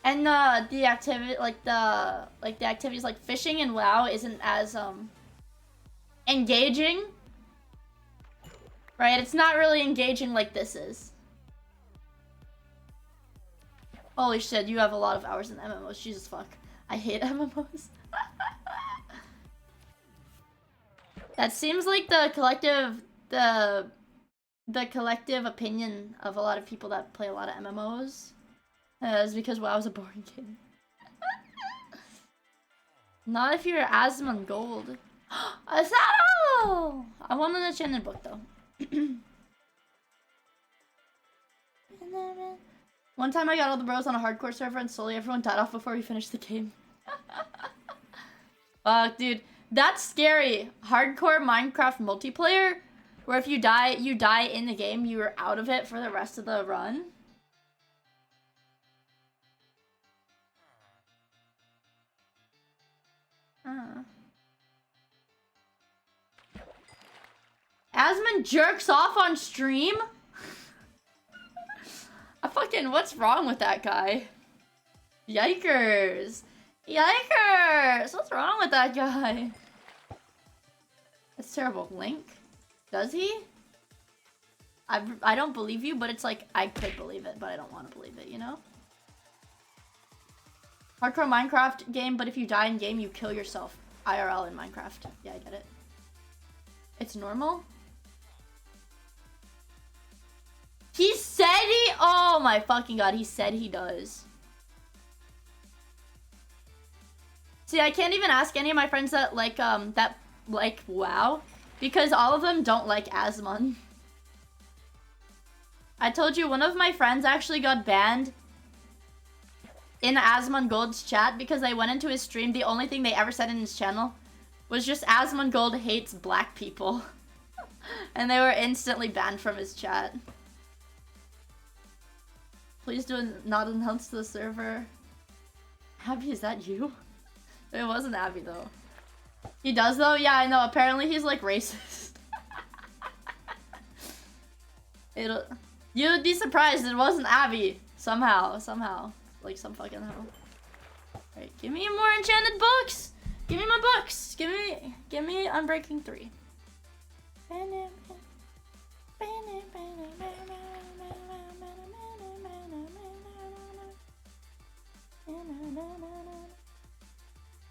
And the activities like fishing in WoW isn't as engaging. Right? It's not really engaging like this is. Holy shit, you have a lot of hours in MMOs. Jesus fuck. I hate MMOs. That seems like the collective opinion of a lot of people that play a lot of MMOs. Is because WoW is a boring game. Not if you're Asmon Gold. Asado! I want an enchanted book though. One time I got all the bros on a hardcore server and slowly everyone died off before we finished the game. Fuck, dude. That's scary. Hardcore Minecraft multiplayer, where if you die in the game, you're out of it for the rest of the run. Asmon jerks off on stream? What's wrong with that guy? Yikers. Yikers! What's wrong with that guy? That's terrible. Link? Does he? I don't believe you, but it's like, I could believe it, but I don't want to believe it, you know? Hardcore Minecraft game, but if you die in game, you kill yourself. IRL in Minecraft. Yeah, I get it. It's normal? He said he- oh my fucking god, he said he does. See, I can't even ask any of my friends that like WoW, because all of them don't like Asmon. I told you, one of my friends actually got banned in Asmon Gold's chat because they went into his stream. The only thing they ever said in his channel was just Asmon Gold hates black people. And they were instantly banned from his chat. Please do not announce the server. Abby, is that you? It wasn't Abby though. He does though? Yeah, I know. Apparently he's like racist. You'd be surprised it wasn't Abby. Somehow. Like some fucking hell. Alright, give me more enchanted books! Give me my books! Give me Unbreaking 3.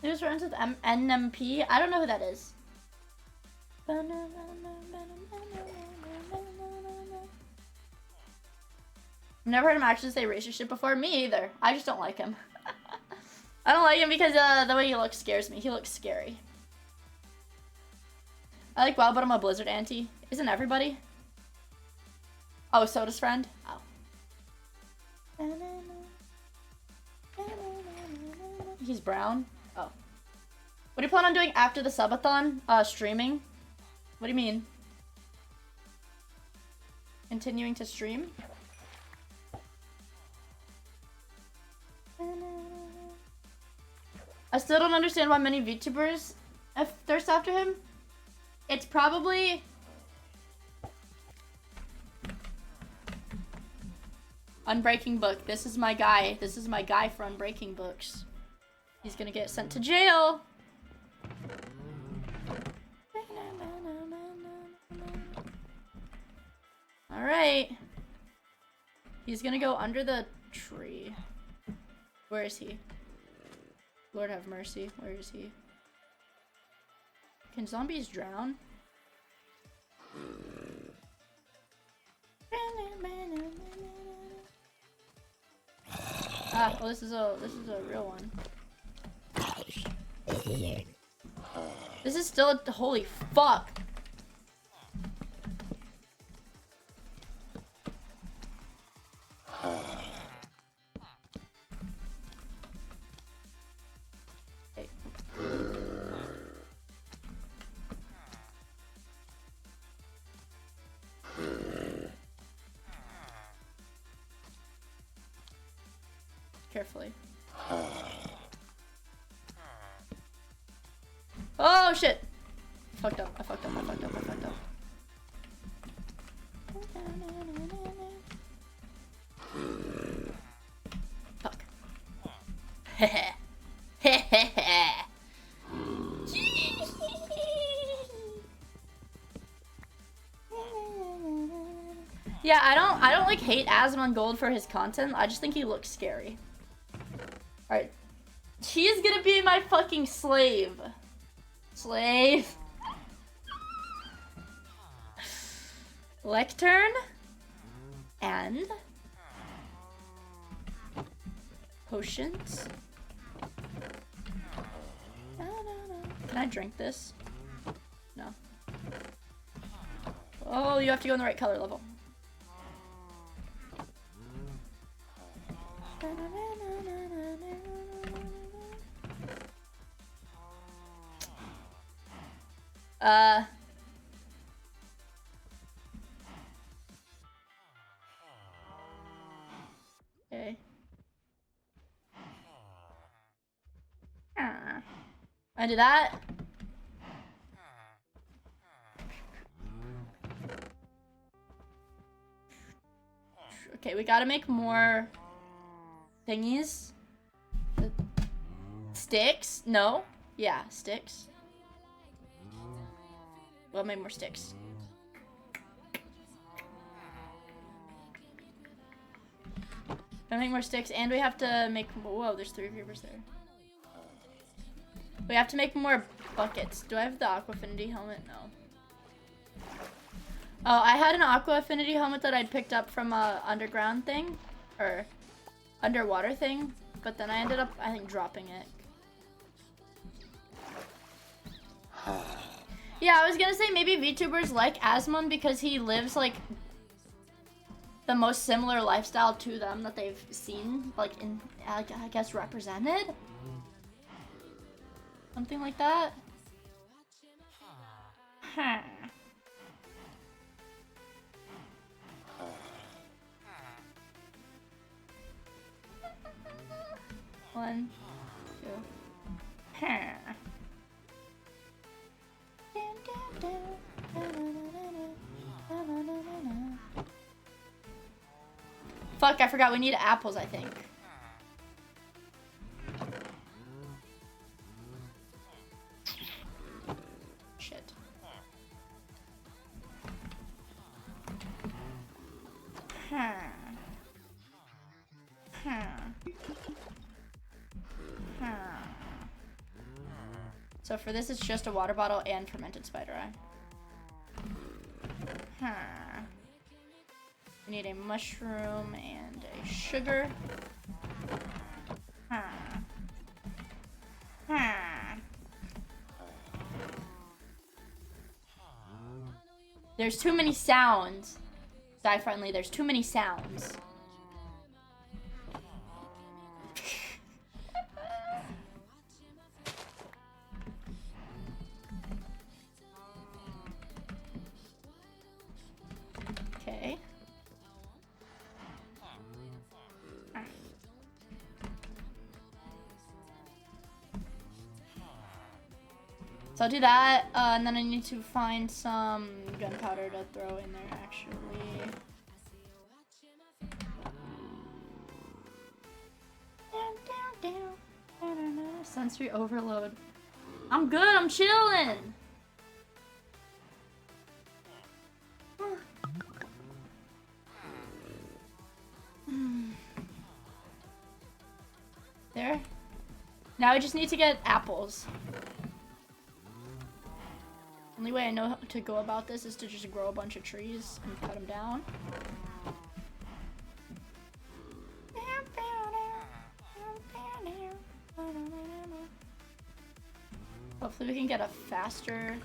Who's friends with NMP? I don't know who that is. Never heard him actually say racist shit before. Me either. I just don't like him. I don't like him because the way he looks scares me. He looks scary. I like WoW, but I'm a Blizzard anti. Isn't everybody? Oh, Soda's friend? Oh. He's brown? Oh. What do you plan on doing after the subathon? Streaming? What do you mean? Continuing to stream? I still don't understand why many VTubers thirst after him. It's probably... Unbreaking book. This is my guy. This is my guy for Unbreaking books. He's gonna get sent to jail. Alright. He's gonna go under the tree. Where is he? Lord have mercy. Where is he? Can zombies drown? Ah, well, this is a real one. This is still a holy fuck. Okay. Carefully. Oh shit! I fucked up. Fuck. Yeah, I don't like hate Asmongold for his content. I just think he looks scary. Alright. He's gonna be my fucking slave. Slave. Lectern. And potions. Can I drink this? No. Oh, you have to go in the right color level. Okay. I do that. Okay, we gotta make more thingies. Sticks? No? Yeah, sticks. We'll make more sticks. Gotta make more sticks, and we have to make... Whoa, there's 3 creepers there. We have to make more buckets. Do I have the Aqua Affinity helmet? No. Oh, I had an Aqua Affinity helmet that I'd picked up from a underground thing. Or underwater thing. But then I ended up, I think, dropping it. Yeah, I was gonna say maybe VTubers like Asmon because he lives, like, the most similar lifestyle to them that they've seen, like, in, I guess, represented? Something like that? Huh. 1, 2. Fuck, I forgot we need apples, I think. Shit. So for this, it's just a water bottle and fermented spider eye. We need a mushroom and a sugar. There's too many sounds. Die friendly, there's too many sounds. Okay. So I'll do that, and then I need to find some gunpowder to throw in there, actually. Sensory overload. I'm good, I'm chilling! There. Now I just need to get apples. Only way I know how to go about this is to just grow a bunch of trees and cut them down. Hopefully we can get a faster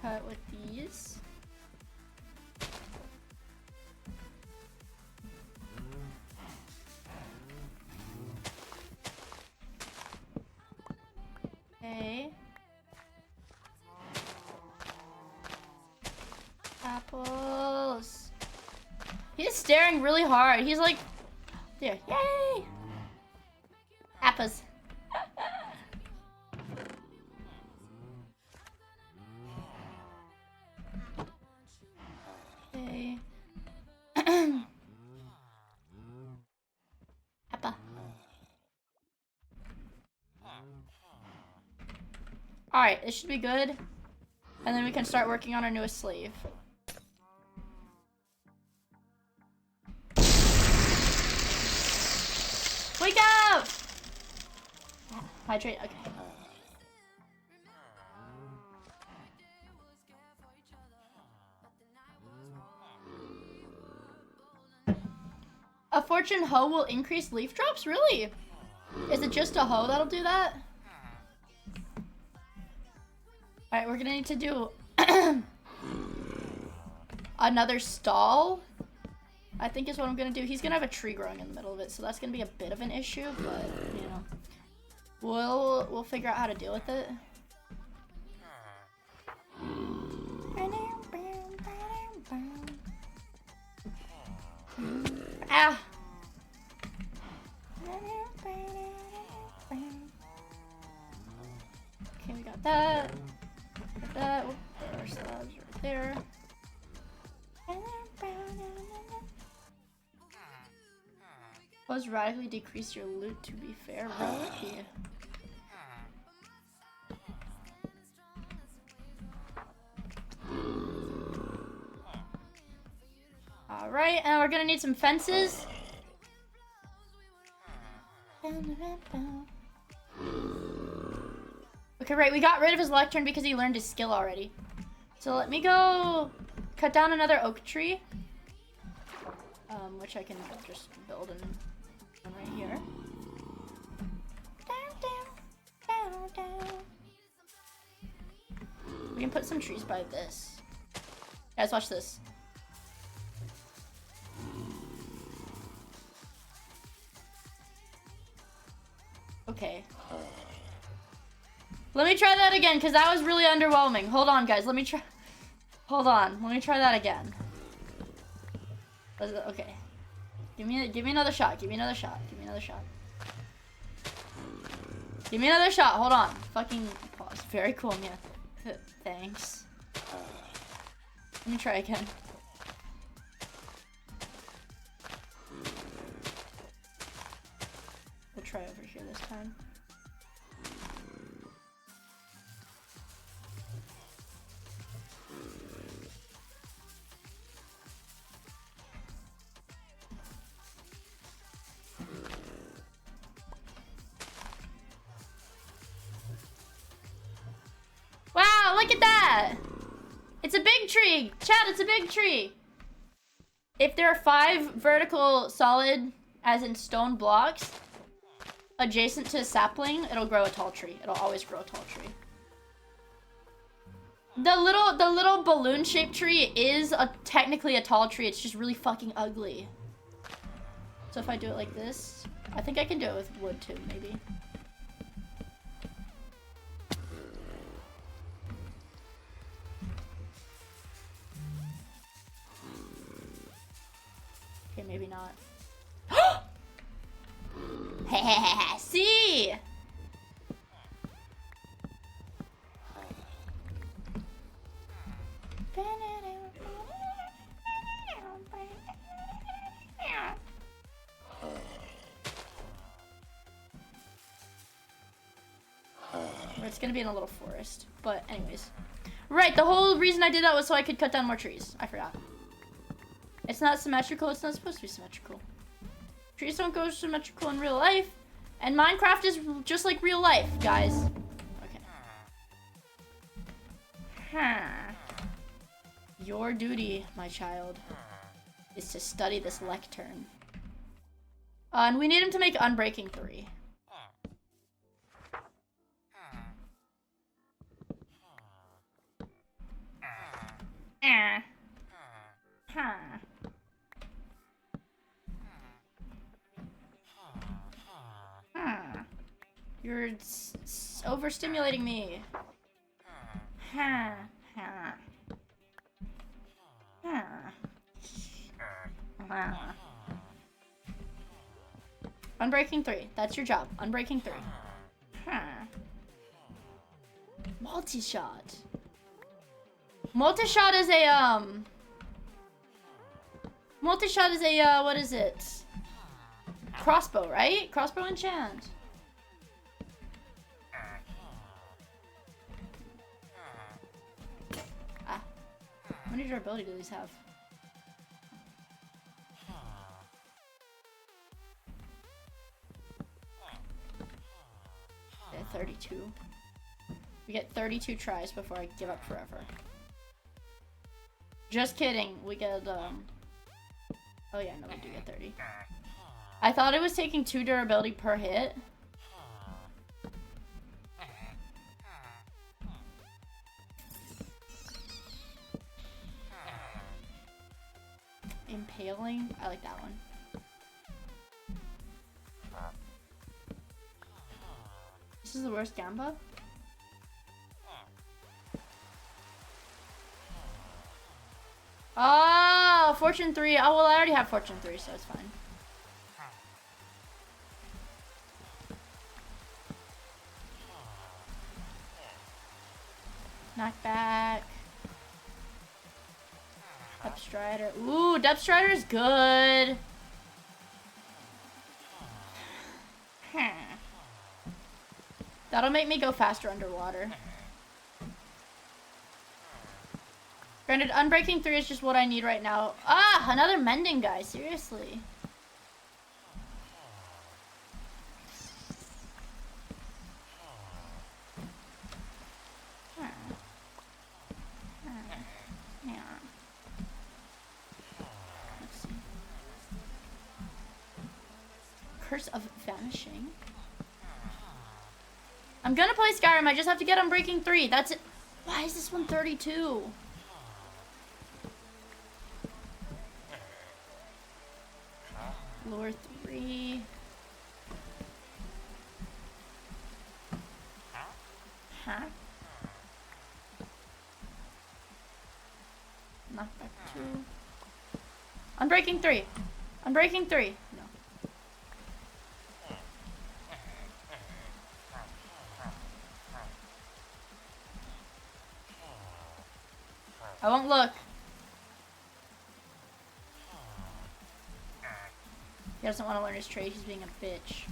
cut with these. Okay. Apples. He's staring really hard. He's like, there. Yay! Apples. Okay. Apple. Alright, this should be good. And then we can start working on our newest slave. Wake up! Hydrate, okay. A fortune hoe will increase leaf drops? Really? Is it just a hoe that'll do that? Alright, we're gonna need to do another stall, I think is what I'm gonna do. He's gonna have a tree growing in the middle of it, so that's gonna be a bit of an issue, but, you know. We'll figure out how to deal with it. Ah! Okay, we got that. Got that. We'll put our slabs right there. Does radically decrease your loot, to be fair, really? Alright, and we're gonna need some fences. Okay, right, we got rid of his lectern because he learned his skill already. So let me go cut down another oak tree. Which I can just build in right here. We can put some trees by this. Guys, watch this. Okay. Let me try that again, because that was really underwhelming. Hold on, guys. Let me try. Hold on. Let me try that again. Okay. Give me another shot. Give me another shot. Give me another shot. Give me another shot. Hold on. Fucking pause. Very cool, Mia. Thanks. Let me try again. We'll try over here this time. Wow, look at that! It's a big tree! Chat, it's a big tree! If there are 5 vertical solid, as in stone blocks, adjacent to a sapling, it'll grow a tall tree. It'll always grow a tall tree. The little balloon-shaped tree is technically a tall tree. It's just really fucking ugly. So if I do it like this, I think I can do it with wood too, maybe. Okay, maybe not. See? It's gonna be in a little forest, but anyways. Right, the whole reason I did that was so I could cut down more trees. I forgot. It's not symmetrical, it's not supposed to be symmetrical. Trees don't go symmetrical in real life, and Minecraft is just like real life, guys. Okay. Your duty, my child, is to study this lectern. And we need him to make Unbreaking 3. You're overstimulating me. Unbreaking 3. That's your job. Unbreaking 3. Multi-shot. Multi-shot is a, Multi-shot is a, what is it? Crossbow, right? Crossbow enchant. Ah. How many durability do these have? Okay, 32. We get 32 tries before I give up forever. Just kidding. We get, oh yeah, no, we do get 30. I thought it was taking 2 durability per hit. Impaling? I like that one. This is the worst Gamba? Oh, Fortune 3. Oh, well, I already have Fortune 3, so it's fine. Knockback. Depth Strider. Ooh, Depth Strider is good. That'll make me go faster underwater. Granted, Unbreaking 3 is just what I need right now. Ah, another mending guy, seriously. Let's see. Curse of Vanishing. I'm gonna play Skyrim, I just have to get Unbreaking 3. That's it. Why is this one 32? Lure 3. Huh? Knockback 2. Unbreaking 3. Unbreaking 3. No. I won't look. He doesn't want to learn his trade. He's being a bitch.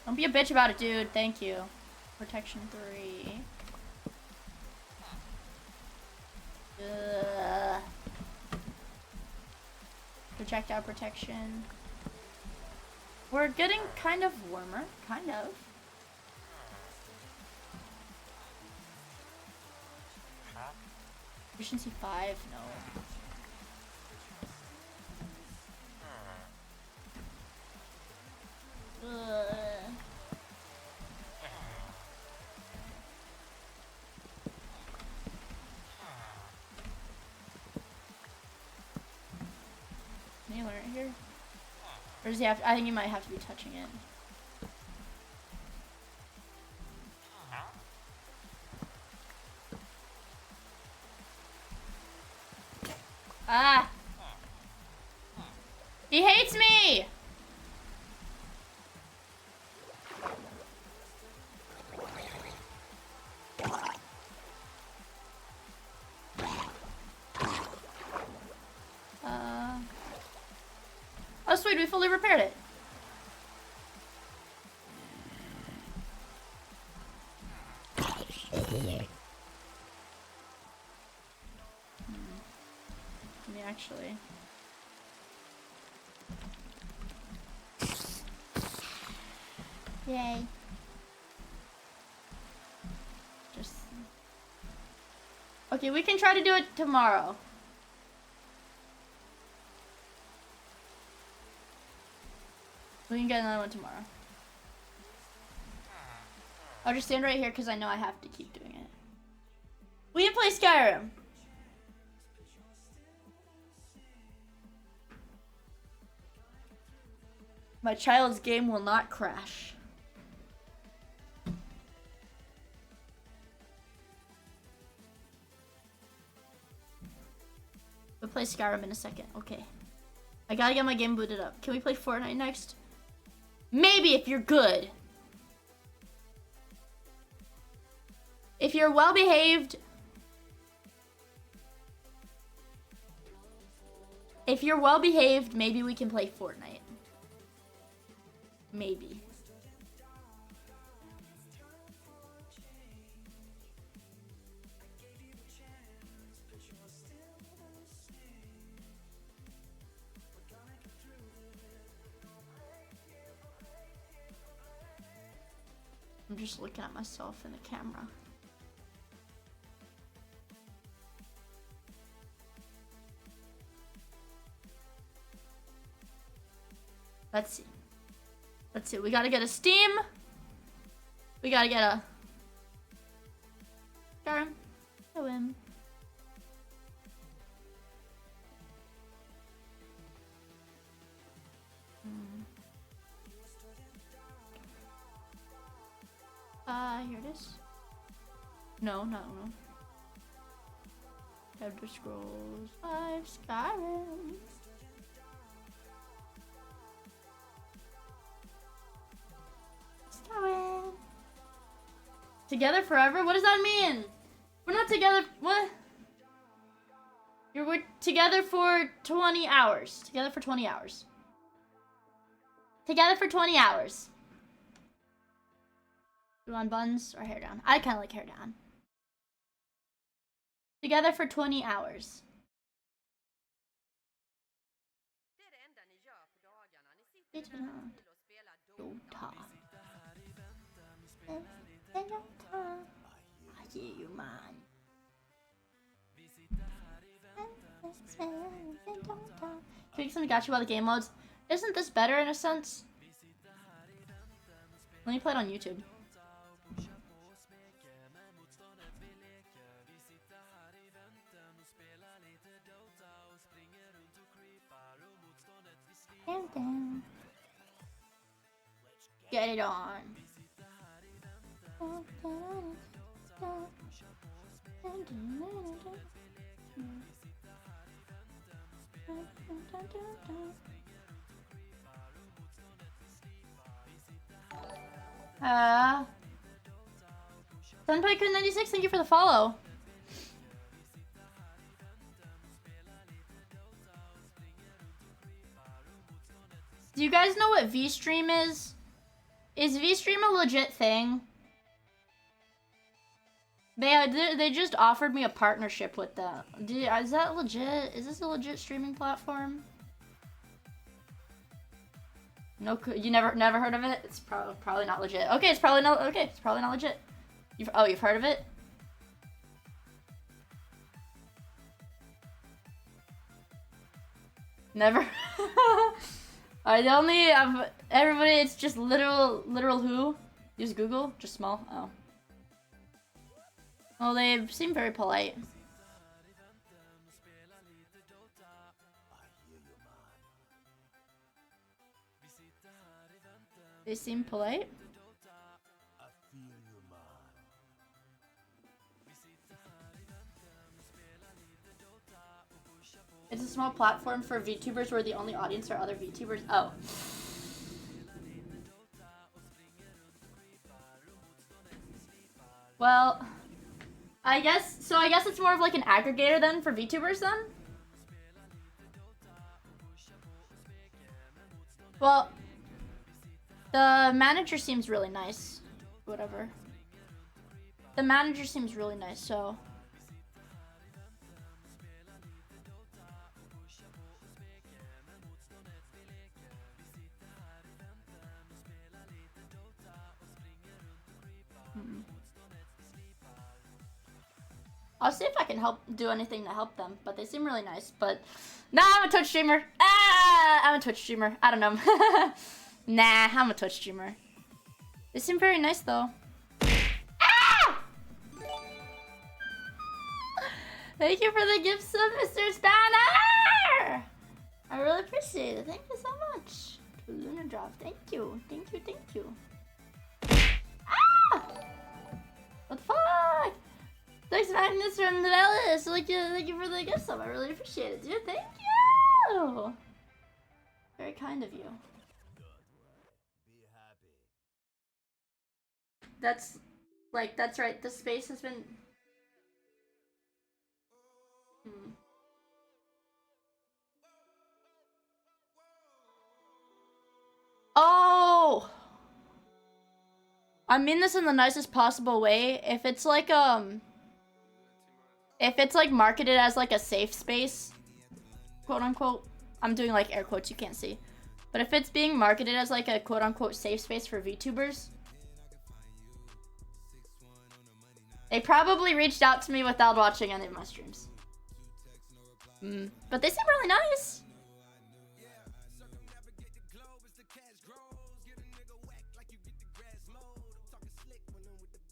Don't be a bitch about it, dude. Thank you. Protection 3. Projectile protection. We're getting kind of warmer. Kind of. Efficiency 5? No. Can you learn it here? Or does he have to, I think you might have to be touching it. Ah! He hates me! Oh sweet, we fully repaired it. I mean, actually. Yay. Just. Okay, we can try to do it tomorrow. We can get another one tomorrow. I'll just stand right here because I know I have to keep doing it. We can play Skyrim. My child's game will not crash. We'll play Skyrim in a second. Okay. I gotta get my game booted up. Can we play Fortnite next? Maybe if you're good. If you're well behaved. If you're well behaved, maybe we can play Fortnite. Maybe. I'm just looking at myself in the camera. Let's see. Let's see. We gotta get a Steam. We gotta get a Skyrim. Show him. Here it is. No, not no. Elder Scrolls 5 Skyrim. Skyrim. Together forever? What does that mean? We're not together. What? We're together for 20 hours. Together for 20 hours. Together for 20 hours. Do you want buns or hair down? I kind of like hair down. Together for 20 hours. Dota. I hear you, man. Can we get something got you about the game modes? Isn't this better in a sense? Let me play it on YouTube. Get it on. Sunpike96, thank you for the follow. Do you guys know what VStream is? Is VStream a legit thing? They just offered me a partnership with them. Is that legit? Is this a legit streaming platform? No, you never heard of it? It's probably not legit. Okay, it's probably not. Okay, it's probably not legit. You've heard of it? Never. The only everybody. It's just literal who. Use Google. Just small. Oh. Well, they seem very polite. They seem polite. It's a small platform for VTubers where the only audience are other VTubers. Oh. Well, I guess it's more of like an aggregator then for VTubers then? Well, the manager seems really nice. Whatever. The manager seems really nice, so. I'll see if I can do anything to help them, but they seem really nice. But nah, I'm a Twitch streamer. I'm a Twitch streamer. I don't know. Nah, I'm a Twitch streamer. They seem very nice though. Ah! Thank you for the gift sub, Mr. Spanner! I really appreciate it. Thank you so much. Luna drop. Thank you. Thank you. Thank you. Ah! What the fuck? Thanks, Magnus from the Dallas. Thank you for the gift sub. I really appreciate it, dude. Thank you. Very kind of you. That's right. The space has been. Oh! I mean this in the nicest possible way. If it's like marketed as like a safe space, quote unquote. I'm doing like air quotes, you can't see. But if it's being marketed as like a quote unquote safe space for VTubers, they probably reached out to me without watching any of my streams. But they seem really nice.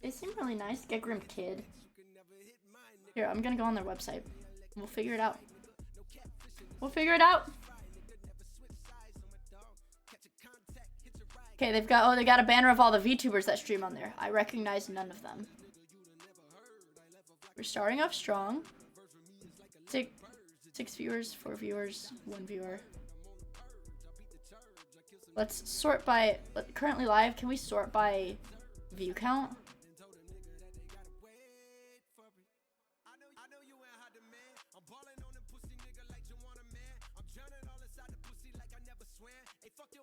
They seem really nice. Get Grim Kid. Here, I'm gonna go on their website. We'll figure it out. We'll figure it out. Okay, they got a banner of all the VTubers that stream on there. I recognize none of them. We're starting off strong. 6 viewers, 4 viewers, 1 viewer. Let's sort by currently live. Can we sort by view count?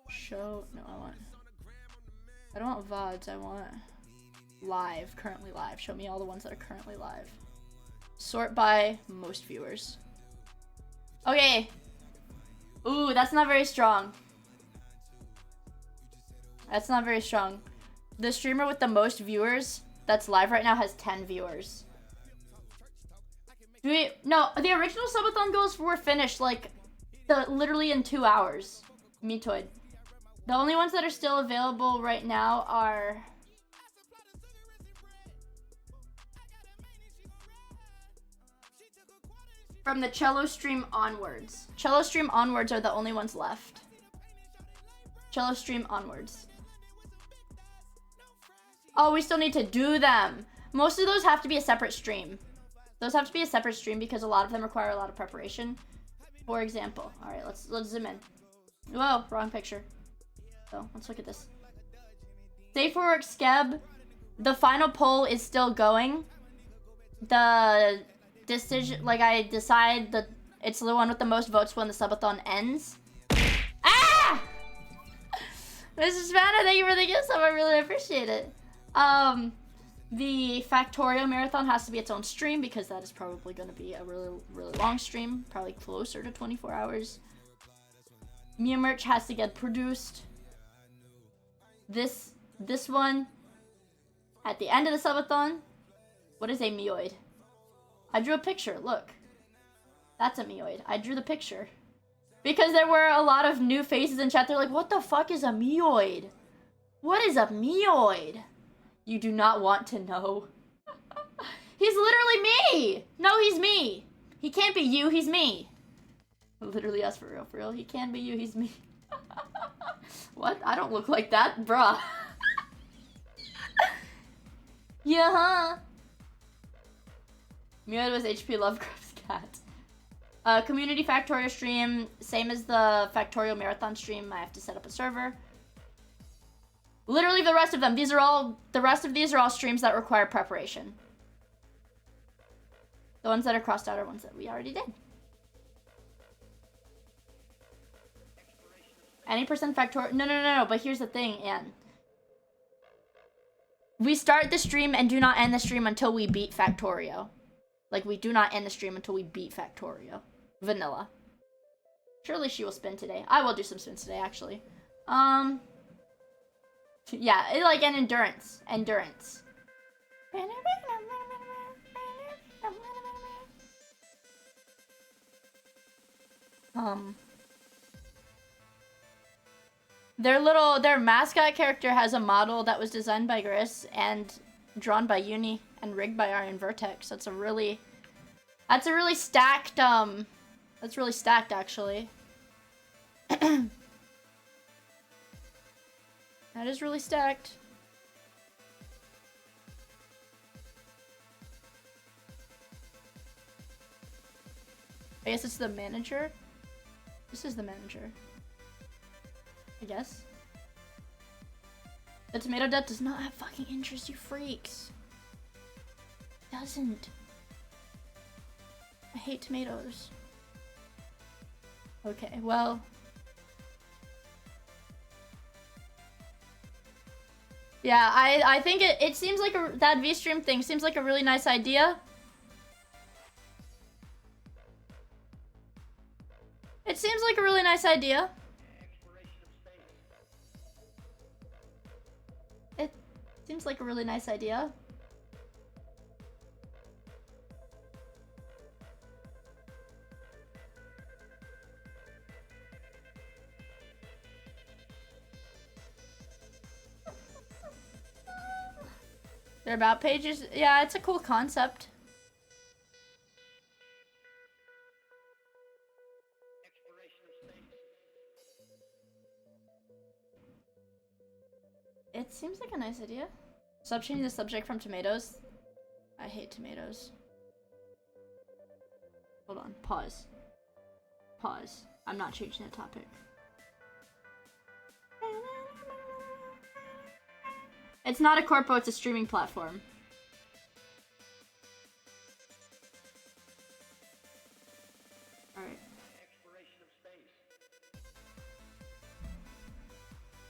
Show, no, I don't want VODs, I want live, currently live. Show me all the ones that are currently live. Sort by most viewers. Okay. Ooh, that's not very strong. That's not very strong. The streamer with the most viewers that's live right now has 10 viewers. No, the original subathon goals were finished like literally in 2 hours. Metoid. The only ones that are still available right now are from the cello stream onwards. Cello stream onwards are the only ones left. Cello stream onwards. Oh, we still need to do them. Most of those have to be a separate stream. Those have to be a separate stream because a lot of them require a lot of preparation. For example, all right, let's zoom in. Whoa, wrong picture. So let's look at this. Safe for work Skeb. The final poll is still going. The decision, like I decide that it's the one with the most votes when the subathon ends. Ah! Mrs. Vanna, thank you for the gift sub. I really appreciate it. The Factorio Marathon has to be its own stream because that is probably going to be a really, really long stream. Probably closer to 24 hours. Miia merch has to get produced. This one at the end of the subathon. What is a Miioid? I drew a picture. Look. That's a Miioid. I drew the picture. Because there were a lot of new faces in chat. They're like, what the fuck is a Miioid? What is a Miioid? You do not want to know. He's literally me! No, he's me. He can't be you, he's me. Literally us, for real, for real. He can be you, he's me. What? I don't look like that, bruh. Yeah, huh? Miioid was HP Lovecraft's cat. Community Factorio stream, same as the Factorio Marathon stream. I have to set up a server. Literally the rest of them. The rest of these are all streams that require preparation. The ones that are crossed out are ones that we already did. Any percent Factorio? No. But here's the thing, Anne. We start the stream and do not end the stream until we beat Factorio. Like, we do not end the stream until we beat Factorio. Vanilla. Surely she will spin today. I will do some spins today, actually. Yeah, like an endurance. Endurance. Their mascot character has a model that was designed by Gris and drawn by Uni and rigged by Iron Vertex. That's a really stacked, that's really stacked, actually. That is really stacked. I guess it's the manager. This is the manager. I guess. The tomato debt does not have fucking interest, you freaks. It doesn't. I hate tomatoes. Okay, well. Yeah, I think it seems like that V-stream thing seems like a really nice idea. It seems like a really nice idea. It seems like a really nice idea. Their about pages, yeah, it's a cool concept. It seems like a nice idea. Stop changing the subject from tomatoes. I hate tomatoes. Hold on, pause. Pause. I'm not changing the topic. It's not a corpo, it's a streaming platform. Alright.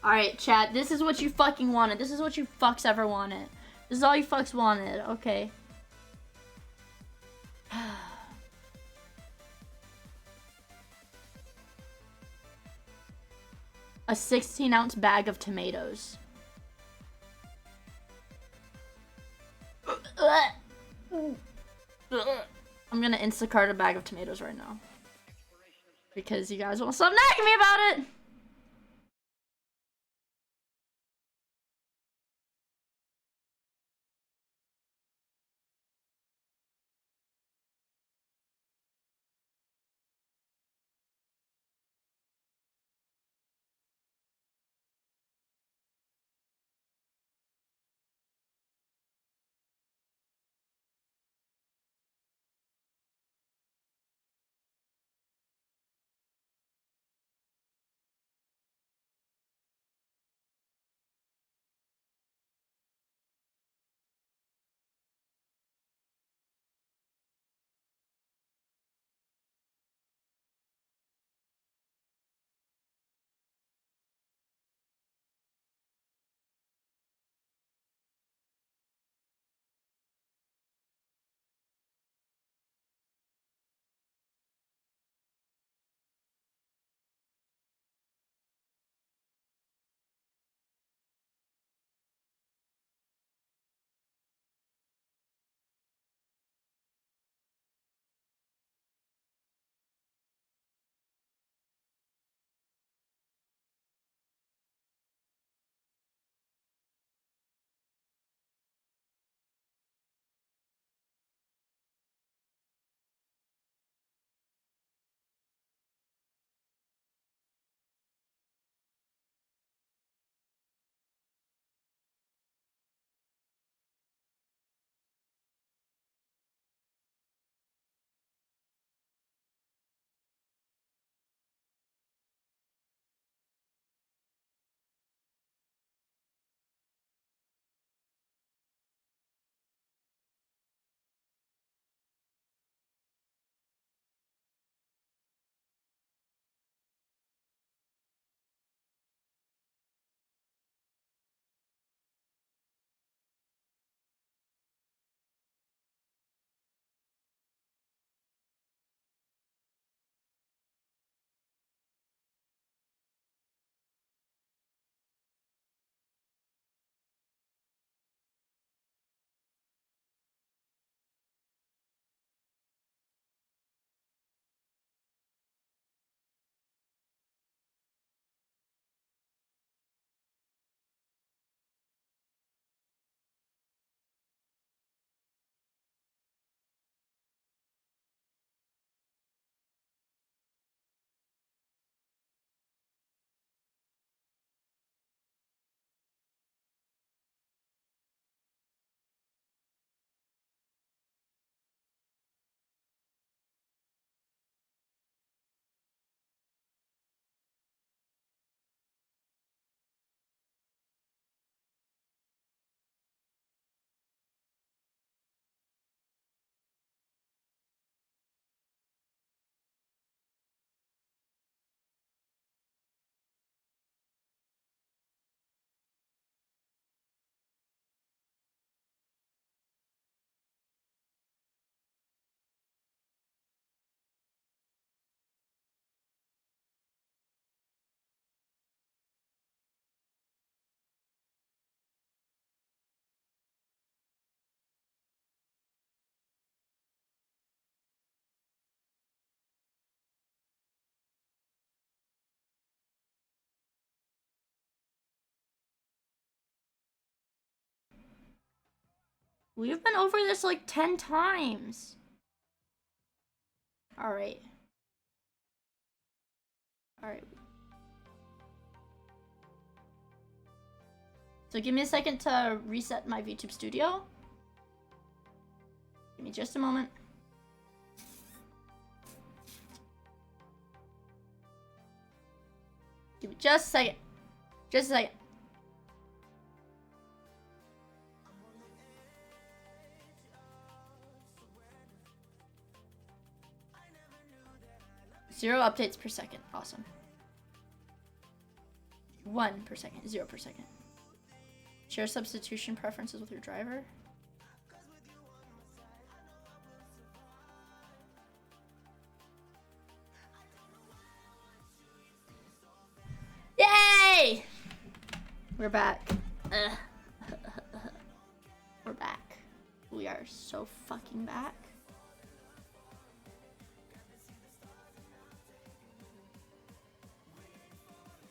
Alright, chat, this is what you fucking wanted. This is what you fucks ever wanted. This is all you fucks wanted, okay. A 16-ounce bag of tomatoes. I'm gonna Instacart a bag of tomatoes right now. Because you guys won't stop nagging me about it! We've been over this like 10 times. Alright. Alright. So give me a second to reset my VTube studio. Give me just a moment. Give me just a second. Just a second. Zero updates per second. Awesome. 1 per second. 0 per second. Share substitution preferences with your driver. Yay! We're back. We're back. We are so fucking back.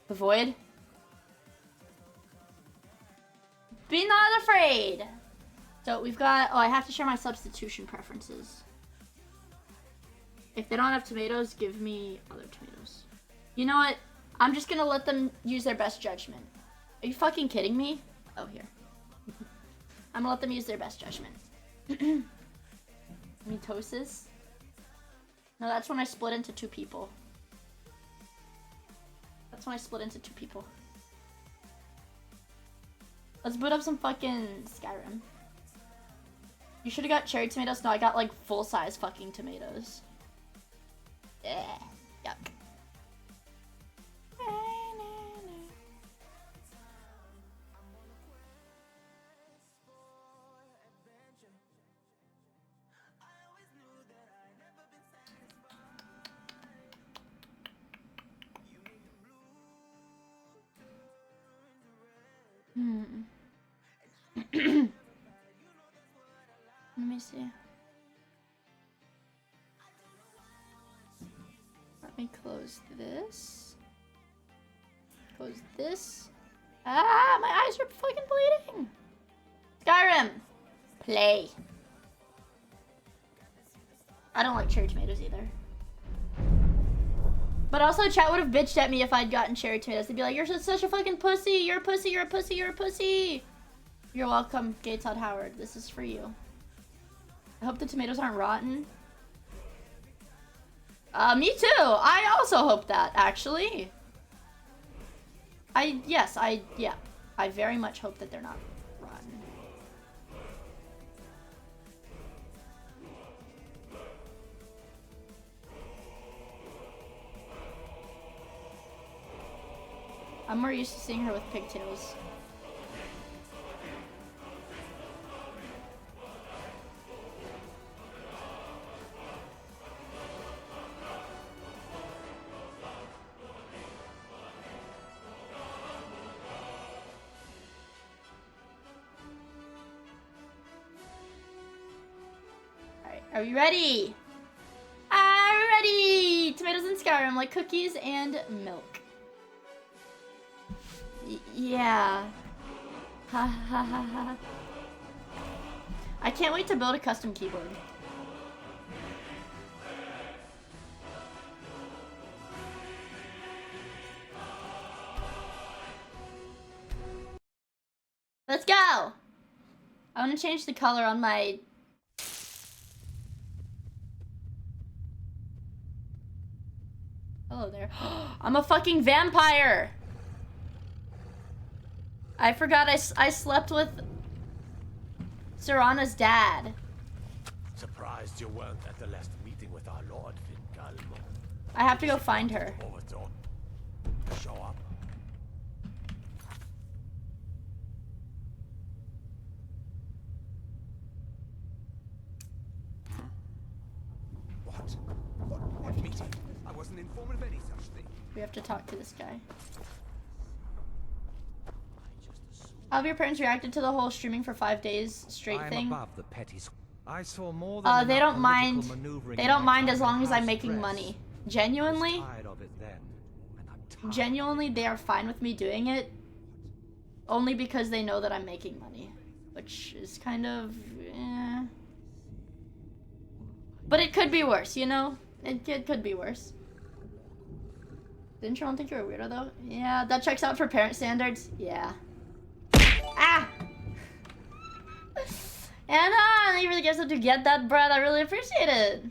The void. Be not afraid. So we've got, oh, I have to share my substitution preferences. If they don't have tomatoes, give me other tomatoes. You know what? I'm just gonna let them use their best judgment. Are you fucking kidding me? Oh, here. I'm gonna let them use their best judgment. Mitosis? No, that's when I split into 2 people. That's when I split into 2 people. Let's boot up some fucking Skyrim. You should have got cherry tomatoes. No, I got like full-size fucking tomatoes. Yeah. Yuck. Let me see. Let me close this. Close this. Ah, my eyes are fucking bleeding. Skyrim. Play. I don't like cherry tomatoes either. But also, chat would have bitched at me if I'd gotten cherry tomatoes. They'd be like, you're such a fucking pussy. You're a pussy. You're a pussy. You're a pussy. You're welcome, Gay Todd Howard. This is for you. I hope the tomatoes aren't rotten. Me too. I also hope that, actually. Yeah. I very much hope that they're not rotten. I'm more used to seeing her with pigtails. Are you ready? I'm ready! Tomatoes in Skyrim, like cookies and milk. Yeah. Ha ha ha ha. I can't wait to build a custom keyboard. Let's go! I want to change the color on my... Hello there. I'm a fucking vampire! I forgot I slept with Serana's dad.
Surprised you weren't at the last meeting with our Lord Fingalmo.
I have to go find her.
Show up. What meeting? I wasn't informed of any such thing.
We have to talk to this guy. How have your parents reacted to the whole streaming for 5 days straight thing?
I saw more than
they don't mind. They don't mind as long as I'm making money. Genuinely, genuinely, they are fine with me doing it. Only because they know that I'm making money. which is kind of, but it could be worse, you know? It could be worse. Didn't your mom think you were a weirdo, though? Yeah, that checks out for parent standards. Yeah. Ah! Anna, thank you for the gifts to get that bread. I really appreciate it.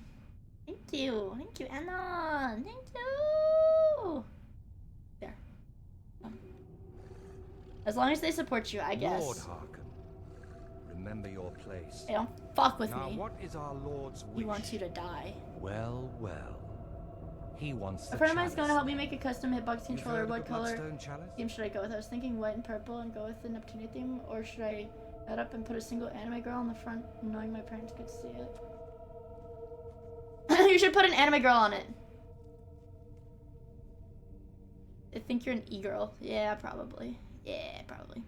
Thank you. Thank you, Anna. Thank you. There. As long as they support you, I guess.
Lord Hearken, remember your place.
They don't fuck with
Now,
me.
what is our Lord's wish?
He wants you to die.
Well, well. He wants the
A friend of mine is
chalice.
going to help me make a custom hitbox
You've
controller.
heard of
What
the
color
Bloodstone chalice?
theme should I go with? I was thinking white and purple and go with the Neptunia theme, or should I add up and put a single anime girl on the front, knowing my parents could see it? You should put an anime girl on it. I think you're an e-girl. Yeah, probably. Yeah, probably.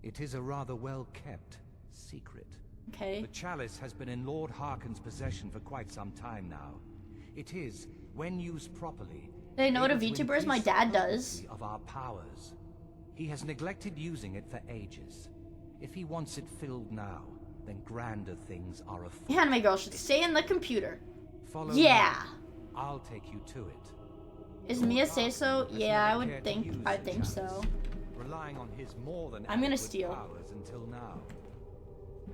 It is a rather well-kept secret.
Okay.
The chalice has been in Lord Hearken's possession for quite some time now. It is, when used properly,
They know what a
able to
VTuber is? My
increase the
dad does.
potency of our powers. He has neglected using it for ages. If he wants it filled now, then grander things are afoot.
Anime girl should stay in the computer.
Follow
Yeah.
me. I'll take you to it.
Is Mia say so?
Has
Yeah, I
never
would
cared to
think.
use
I
the
think
chalice,
so.
relying on his more than
I'm gonna
adequate
steal.
powers until now.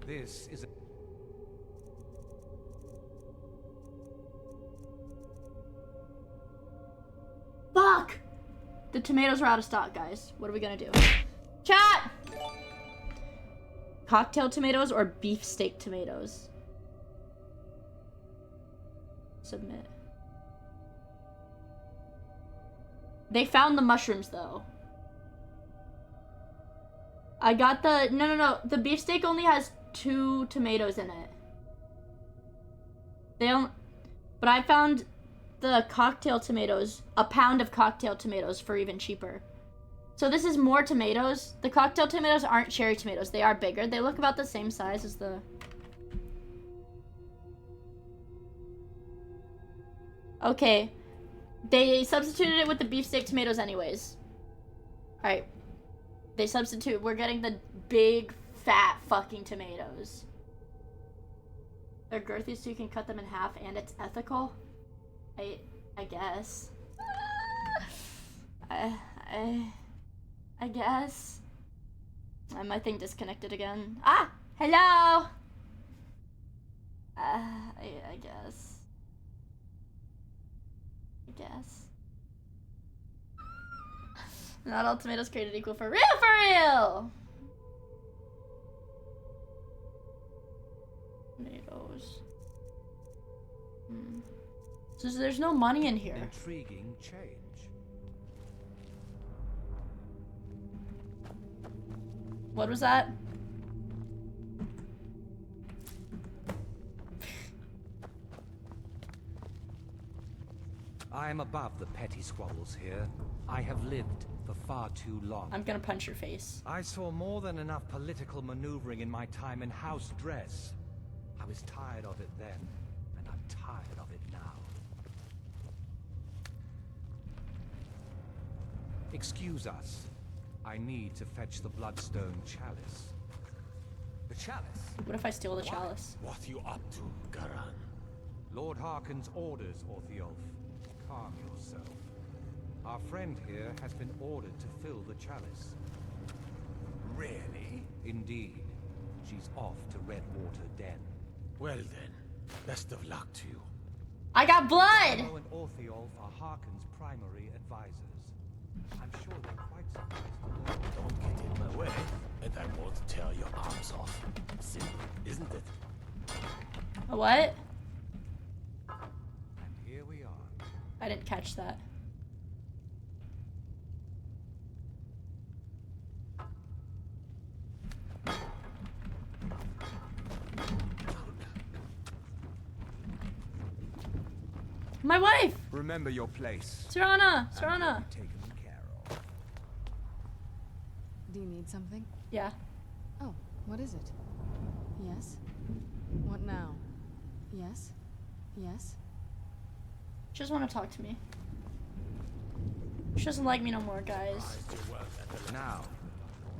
This is a
Fuck! The tomatoes are out of stock, guys. What are we gonna do? Chat! Cocktail tomatoes or beefsteak tomatoes? Submit. They found the mushrooms, though. I got the... No. The beefsteak only has 2 tomatoes in it. They don't... But I found the cocktail tomatoes, a pound of cocktail tomatoes for even cheaper. So this is more tomatoes. The cocktail tomatoes aren't cherry tomatoes. They are bigger. They look about the same size as the... Okay. They substituted it with the beefsteak tomatoes anyways. Alright. They substitute. We're getting the big, fat fucking tomatoes. They're girthy so you can cut them in half and it's ethical? I guess. I guess. My thing disconnected again. Ah! Hello! I guess. I guess. Not all tomatoes created equal for real! Tomatoes. So there's no money in here.
intriguing change.
What was that?
I am above the petty squabbles here. I have lived for far too long.
I'm gonna punch your face.
I saw more than enough political maneuvering in my time in house dress. I was tired of it then, and I'm tired of it now. Excuse us. I need to fetch the Bloodstone chalice.
The chalice?
What if I steal the chalice?
What are you up to, Garan?
Lord Hearken's orders, Orthiolf. Calm yourself. Our friend here has been ordered to fill the chalice.
Really?
Indeed. She's off to Redwater Den.
Well then, best of luck to you.
I got blood!
Otto and Orthiolf are Hearken's primary advisors. I'm sure they're quite surprised to learn.
Don't get in my way, and I won't tear your arms off. Simple, isn't it?
A what?
And here we are.
I didn't catch that. My wife!
Remember your place.
Serana!
And
Serana!
you'll be taken care of.
Do you need something?
Yeah.
Oh, what is it? Yes? What now? Yes? Yes?
She doesn't want to talk to me. She doesn't like me no more, guys.
Now,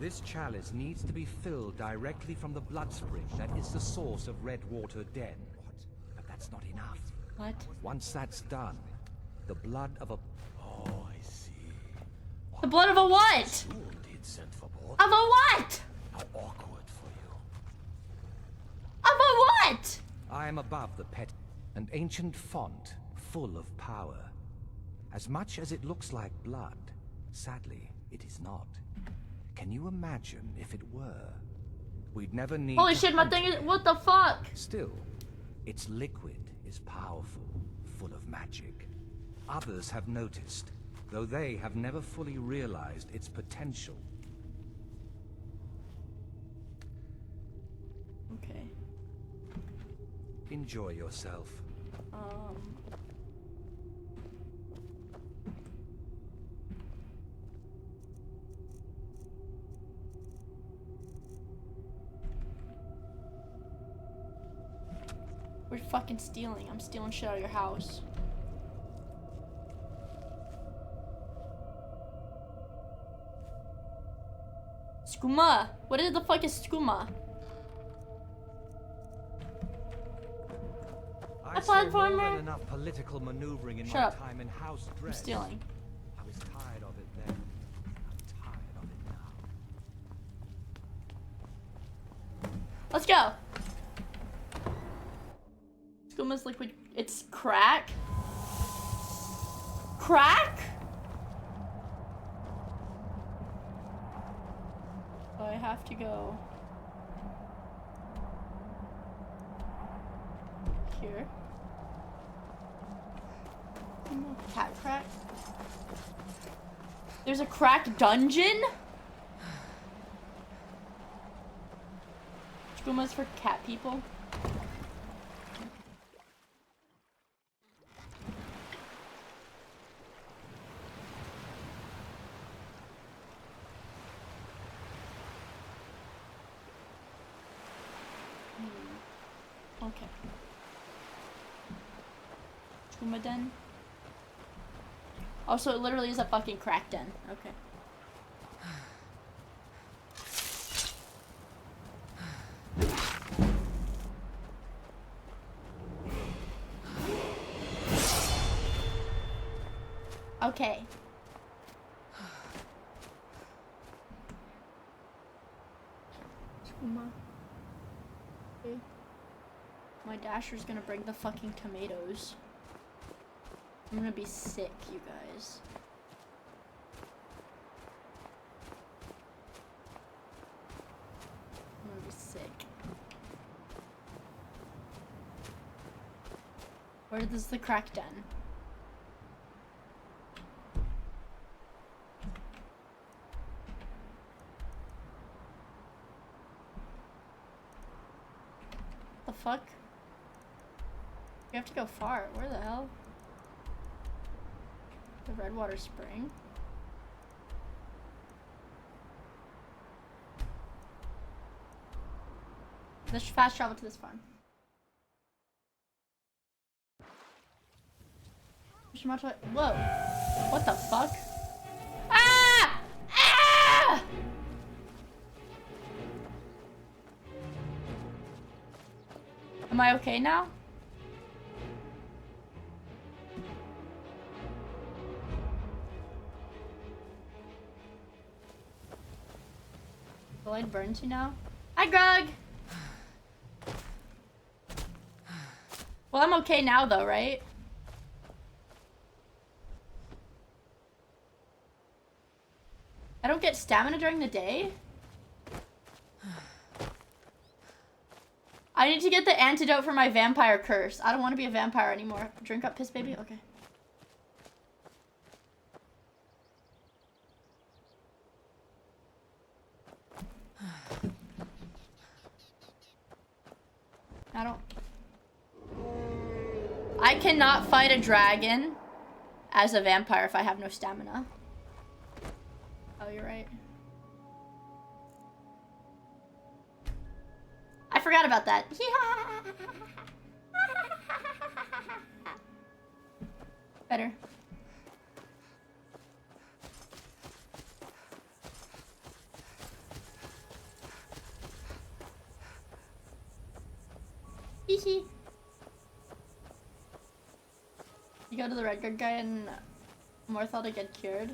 This chalice needs to be filled directly from the blood spring that is the source of Redwater Den. But that's not enough.
What?
Once that's done, the blood of a...
Oh, I see.
The blood of a what?
Soon he'd sent for more.
Of a what?
How awkward for you.
Of a what?
I am above the pet, an ancient font full of power. As much as it looks like blood, sadly, it is not. Can you imagine if it were? We'd never need
Holy
to
shit, my
hunt
thing
it.
is. What the fuck?
Still, its liquid is powerful, full of magic. Others have noticed, though they have never fully realized its potential.
Okay.
Enjoy yourself.
We're fucking stealing. I'm stealing shit out of your house. Skooma. What the fuck is skooma?
I saw more
platformer?
than enough political maneuvering in
Shut
my
up.
time in house
I'm
dress.
stealing.
I was tired of it then. I'm tired of it now.
Let's go. Skooma's liquid. It's crack. Crack? So I have to go here. Cat crack. There's a crack dungeon? Skooma's for cat people. Okay. Skooma den. Oh, so it literally is a fucking crack den. Okay. Okay. Skooma. Okay. My dasher's gonna bring the fucking tomatoes. I'm gonna be sick, you guys. I'm gonna be sick. Where is the crack den? The fuck? We have to go far. Where the hell? The Redwater Spring? Let's fast travel to this farm. Whoa. What the fuck? Ah! Ah! Am I okay now? The light burns you now? Hi, Grug! Well, I'm okay now, though, right? I don't get stamina during the day? I need to get the antidote for my vampire curse. I don't want to be a vampire anymore. Drink up, piss baby? Okay. I cannot fight a dragon as a vampire if I have no stamina. Oh, you're right. I forgot about that. Better. Hee. You go to the red guard guy and Morthal to get cured.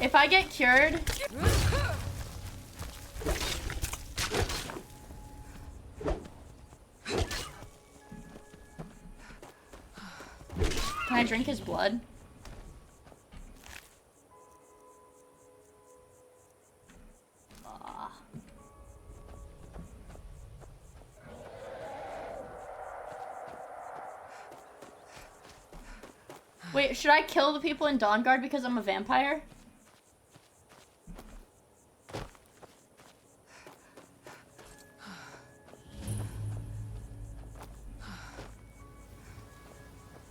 If I get cured, can I drink his blood? Wait, should I kill the people in Dawnguard because I'm a vampire?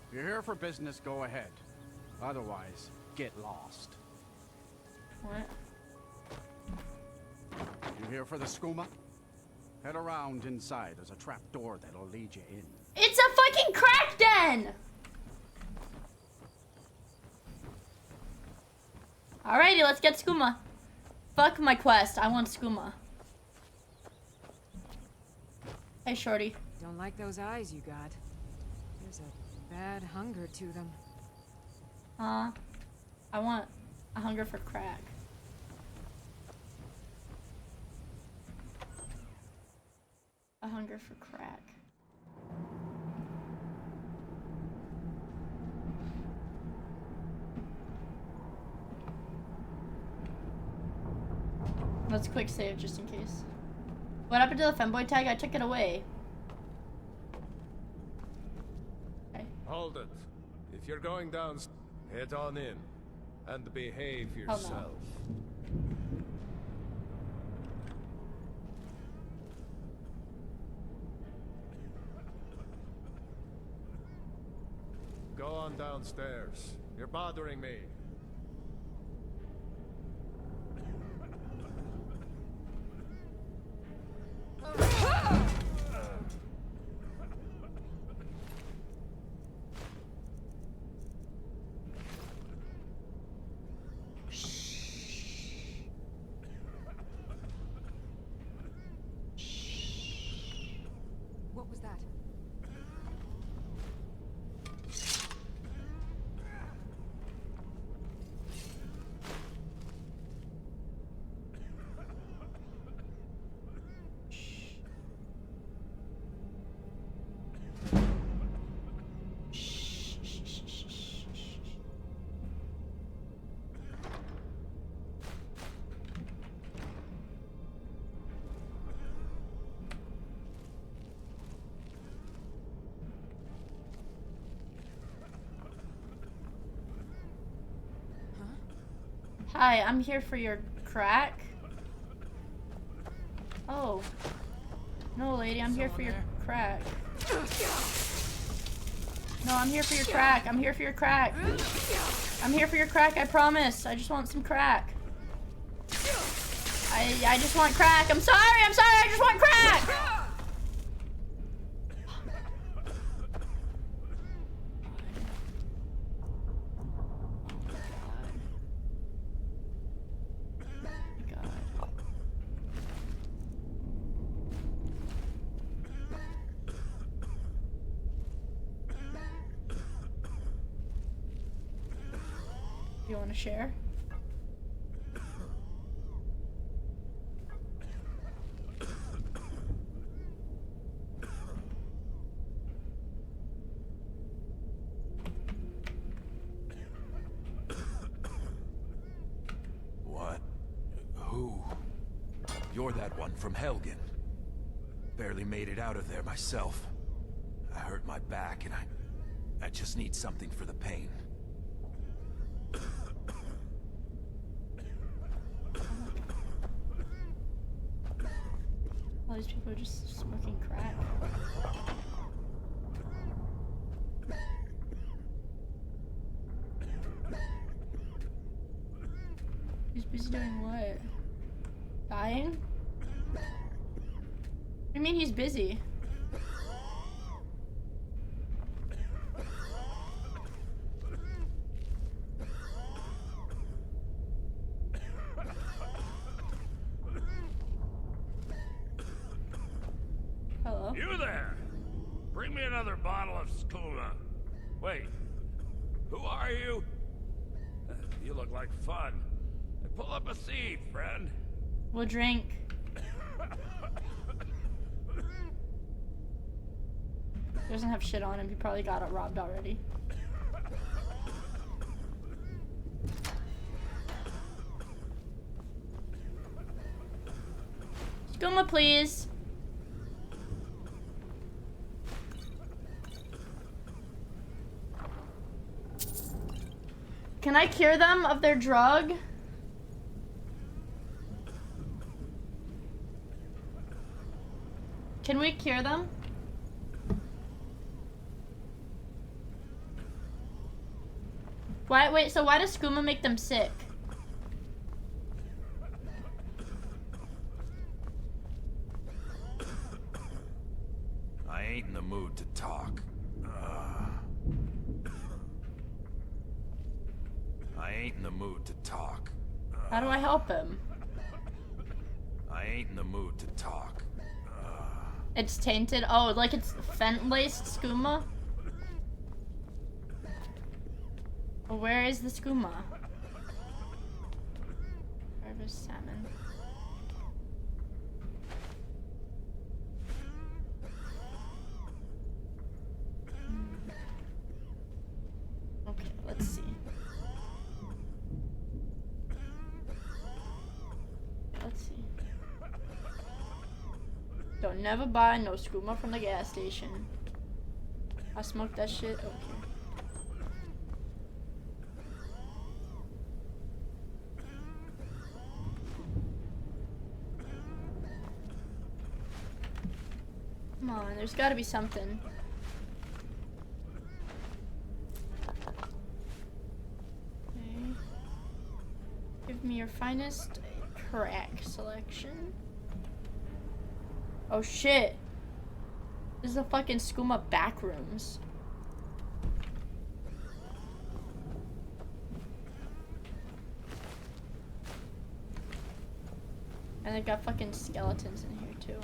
If you're here for business, go ahead. Otherwise, get lost.
What?
You here for the skooma? Head around inside. There's a trap door that'll lead you in.
It's a fucking crack den! Alrighty, let's get skooma. Fuck my quest. I want skooma. Hey, shorty.
Don't like those eyes you got. There's a bad hunger to them.
I want a hunger for crack. A hunger for crack. Let's quick save just in case. What happened to the femboy tag? I took it away. Okay.
Hold it. If you're going down, head on in. And behave
Oh, no.
yourself. Go on downstairs. You're bothering me.
What was that?
Hi, I'm here for your crack. Oh. No, lady, I'm here for your crack. No, I'm here for your crack. I'm here for your crack. I'm here for your crack, I promise. I just want some crack. I just want crack. I'm sorry, I just want crack! You want to share?
What? Who? You're that one from Helgen. Barely made it out of there myself. I hurt my back and I just need something for the pain.
All these people are just smoking crack. He's busy doing what? Dying? What do you mean he's busy? Hello?
You there! Bring me another bottle of skooma. Wait, who are you? You look like fun. Pull up a seat, friend.
We'll drink. He doesn't have shit on him. He probably got it robbed already. Skooma, please. Can I cure them of their drug? Can we cure them? Why, wait, so why does skooma make them sick?
I ain't in the mood to talk. I ain't in the mood to talk.
How do I help him?
I ain't in the mood to talk.
It's tainted? Oh, like it's fent-laced skooma? Well, where is the skooma? Harvest salmon. Okay, let's see. Let's see. Don't never buy no skooma from the gas station. I smoked that shit? Okay. Come on, there's gotta be something. Okay. Give me your finest crack selection. Oh shit. This is the fucking skooma back rooms. And they've got fucking skeletons in here too.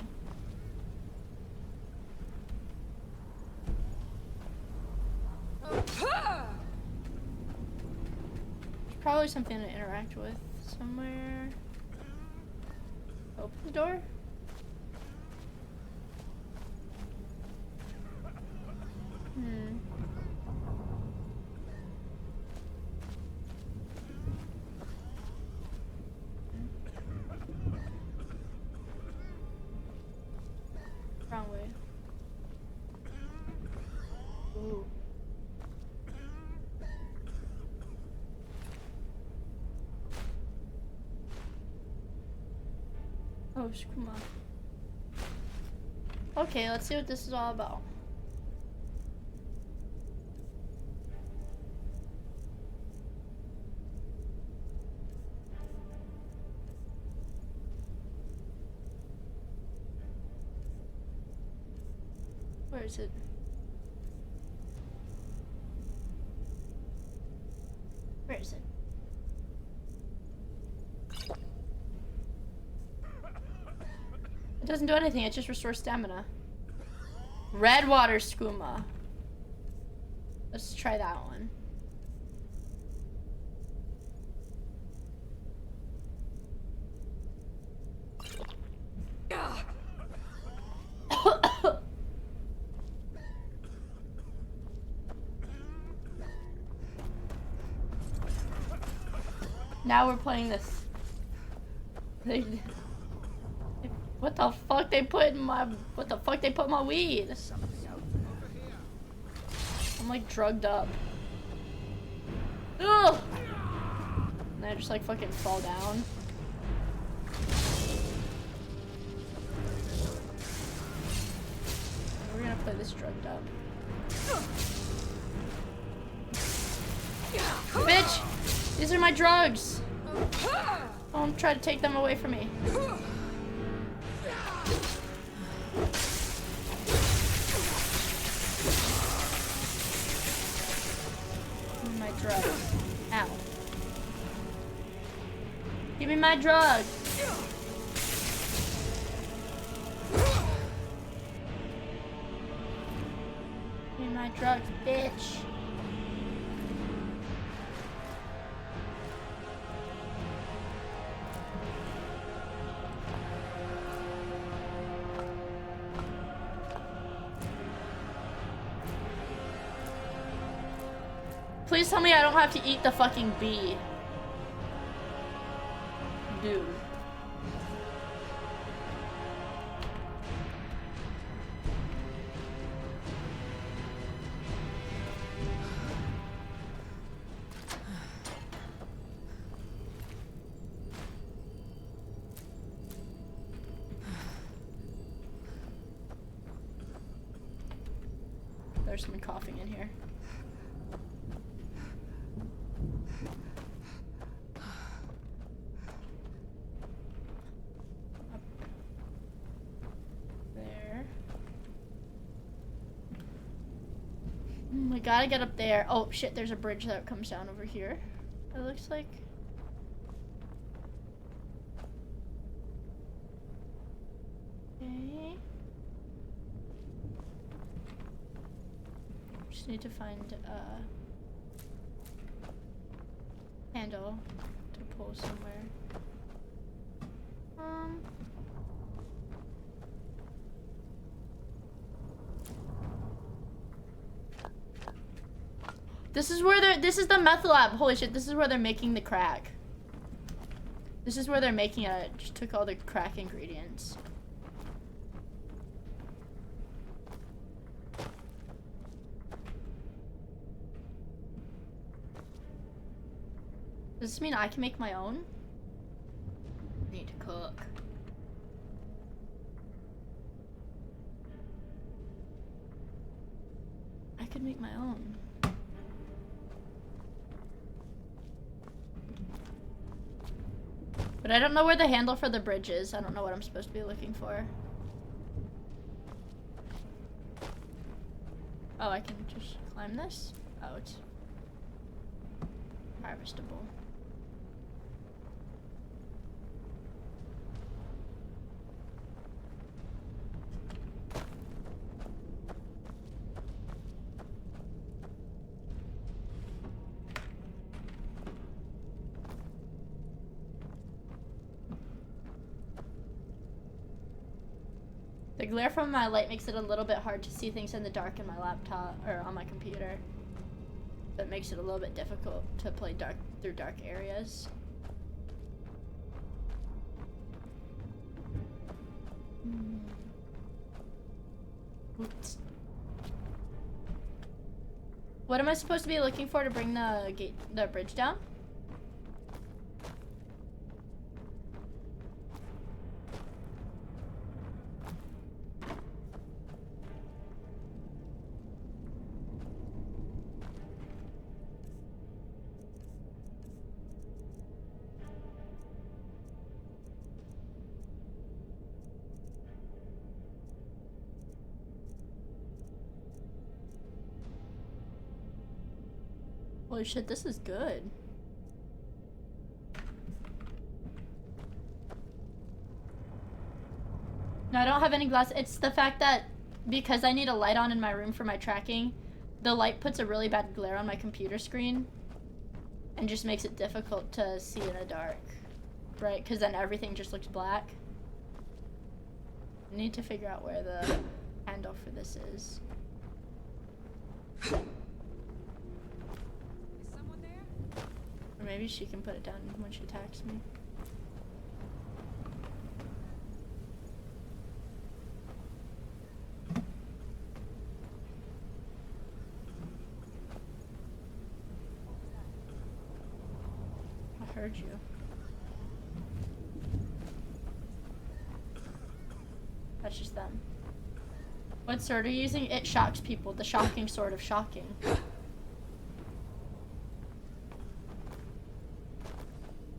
There's probably something to interact with somewhere. Open the door. Wrong way. Ooh. Oh, skooma. Okay, let's see what this is all about. Where is it? Where is it? It doesn't do anything, it just restores stamina. Red water skooma. Let's try that one. Now we're playing this. What the fuck they put in my... What the fuck they put in my weed? I'm like drugged up. Ugh! And I just like fucking fall down. We're gonna play this drugged up. Bitch! These are my drugs! Don't try to take them away from me. My drugs. Ow. Give me my drugs! my drugs, bitch. Please tell me I don't have to eat the fucking bee. Dude. There's someone coughing in here. I gotta get up there. Oh shit, there's a bridge that comes down over here. It looks like. Okay. Just need to find a handle to pull somewhere. This is the meth lab. Holy shit, this is where they're making the crack. This is where they're making it. Just took all the crack ingredients. Does this mean I can make my own? I need to cook. I could make my own. But I don't know where the handle for the bridge is. I don't know what I'm supposed to be looking for. Oh, I can just climb this? Oh, it's harvestable. The glare from my light makes it a little bit hard to see things in the dark in my laptop or on my computer. That makes it a little bit difficult to play through dark areas. Oops. What am I supposed to be looking for to bring the bridge down? Holy shit, this is good. No, I don't have any glass. It's the fact that because I need a light on in my room for my tracking, the light puts a really bad glare on my computer screen and just makes it difficult to see in the dark, right? Because then everything just looks black. I need to figure out where the handle for this is. Or maybe she can put it down when she attacks me. I heard you. That's just them. What sword are you using? It shocks people. The shocking sword of shocking.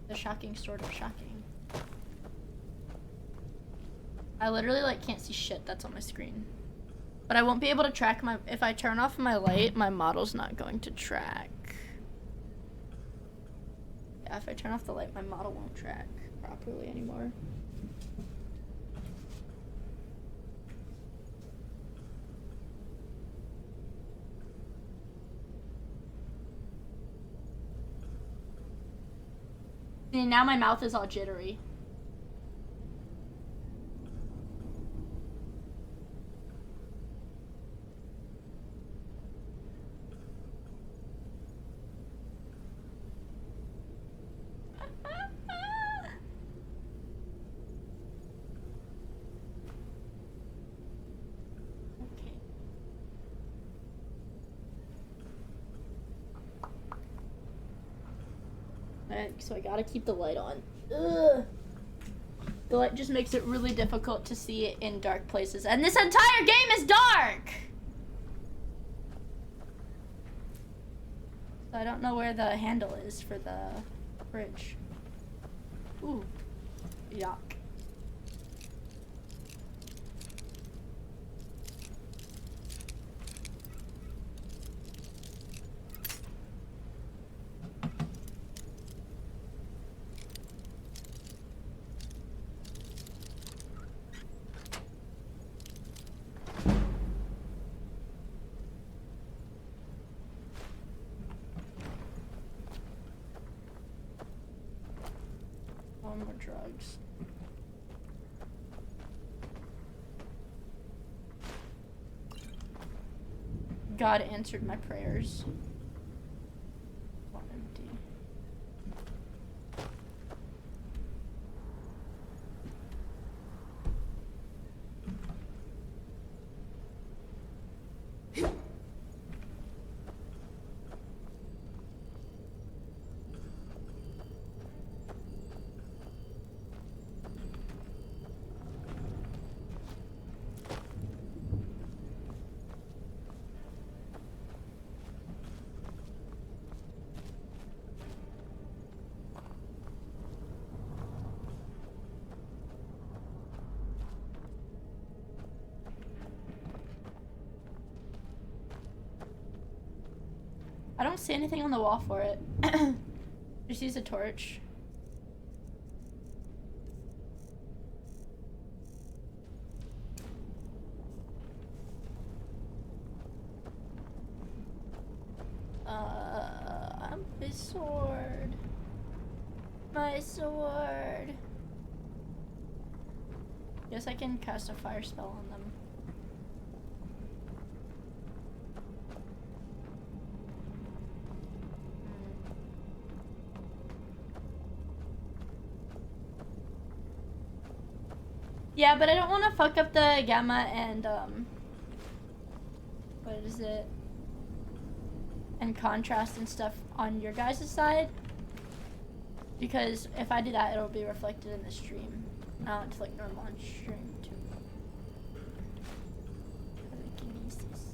The shocking sword of shocking. I literally like can't see shit that's on my screen. But I won't be able to track my, if I turn off my light, my model's not going to track. Yeah, if I turn off the light, my model won't track properly anymore. See, now my mouth is all jittery. So I gotta keep the light on. Ugh. The light just makes it really difficult to see it in dark places. And this entire game is dark! So I don't know where the handle is for the fridge. Ooh. Yuck. More drugs. God answered my prayers. Empty. I don't see anything on the wall for it. Just use a torch. My sword. My sword. Guess I can cast a fire spell on them. Yeah, but I don't want to fuck up the gamma and, what is it? And contrast and stuff on your guys' side. Because if I do that, it'll be reflected in the stream. I want it to look normal on stream, too. Telekinesis.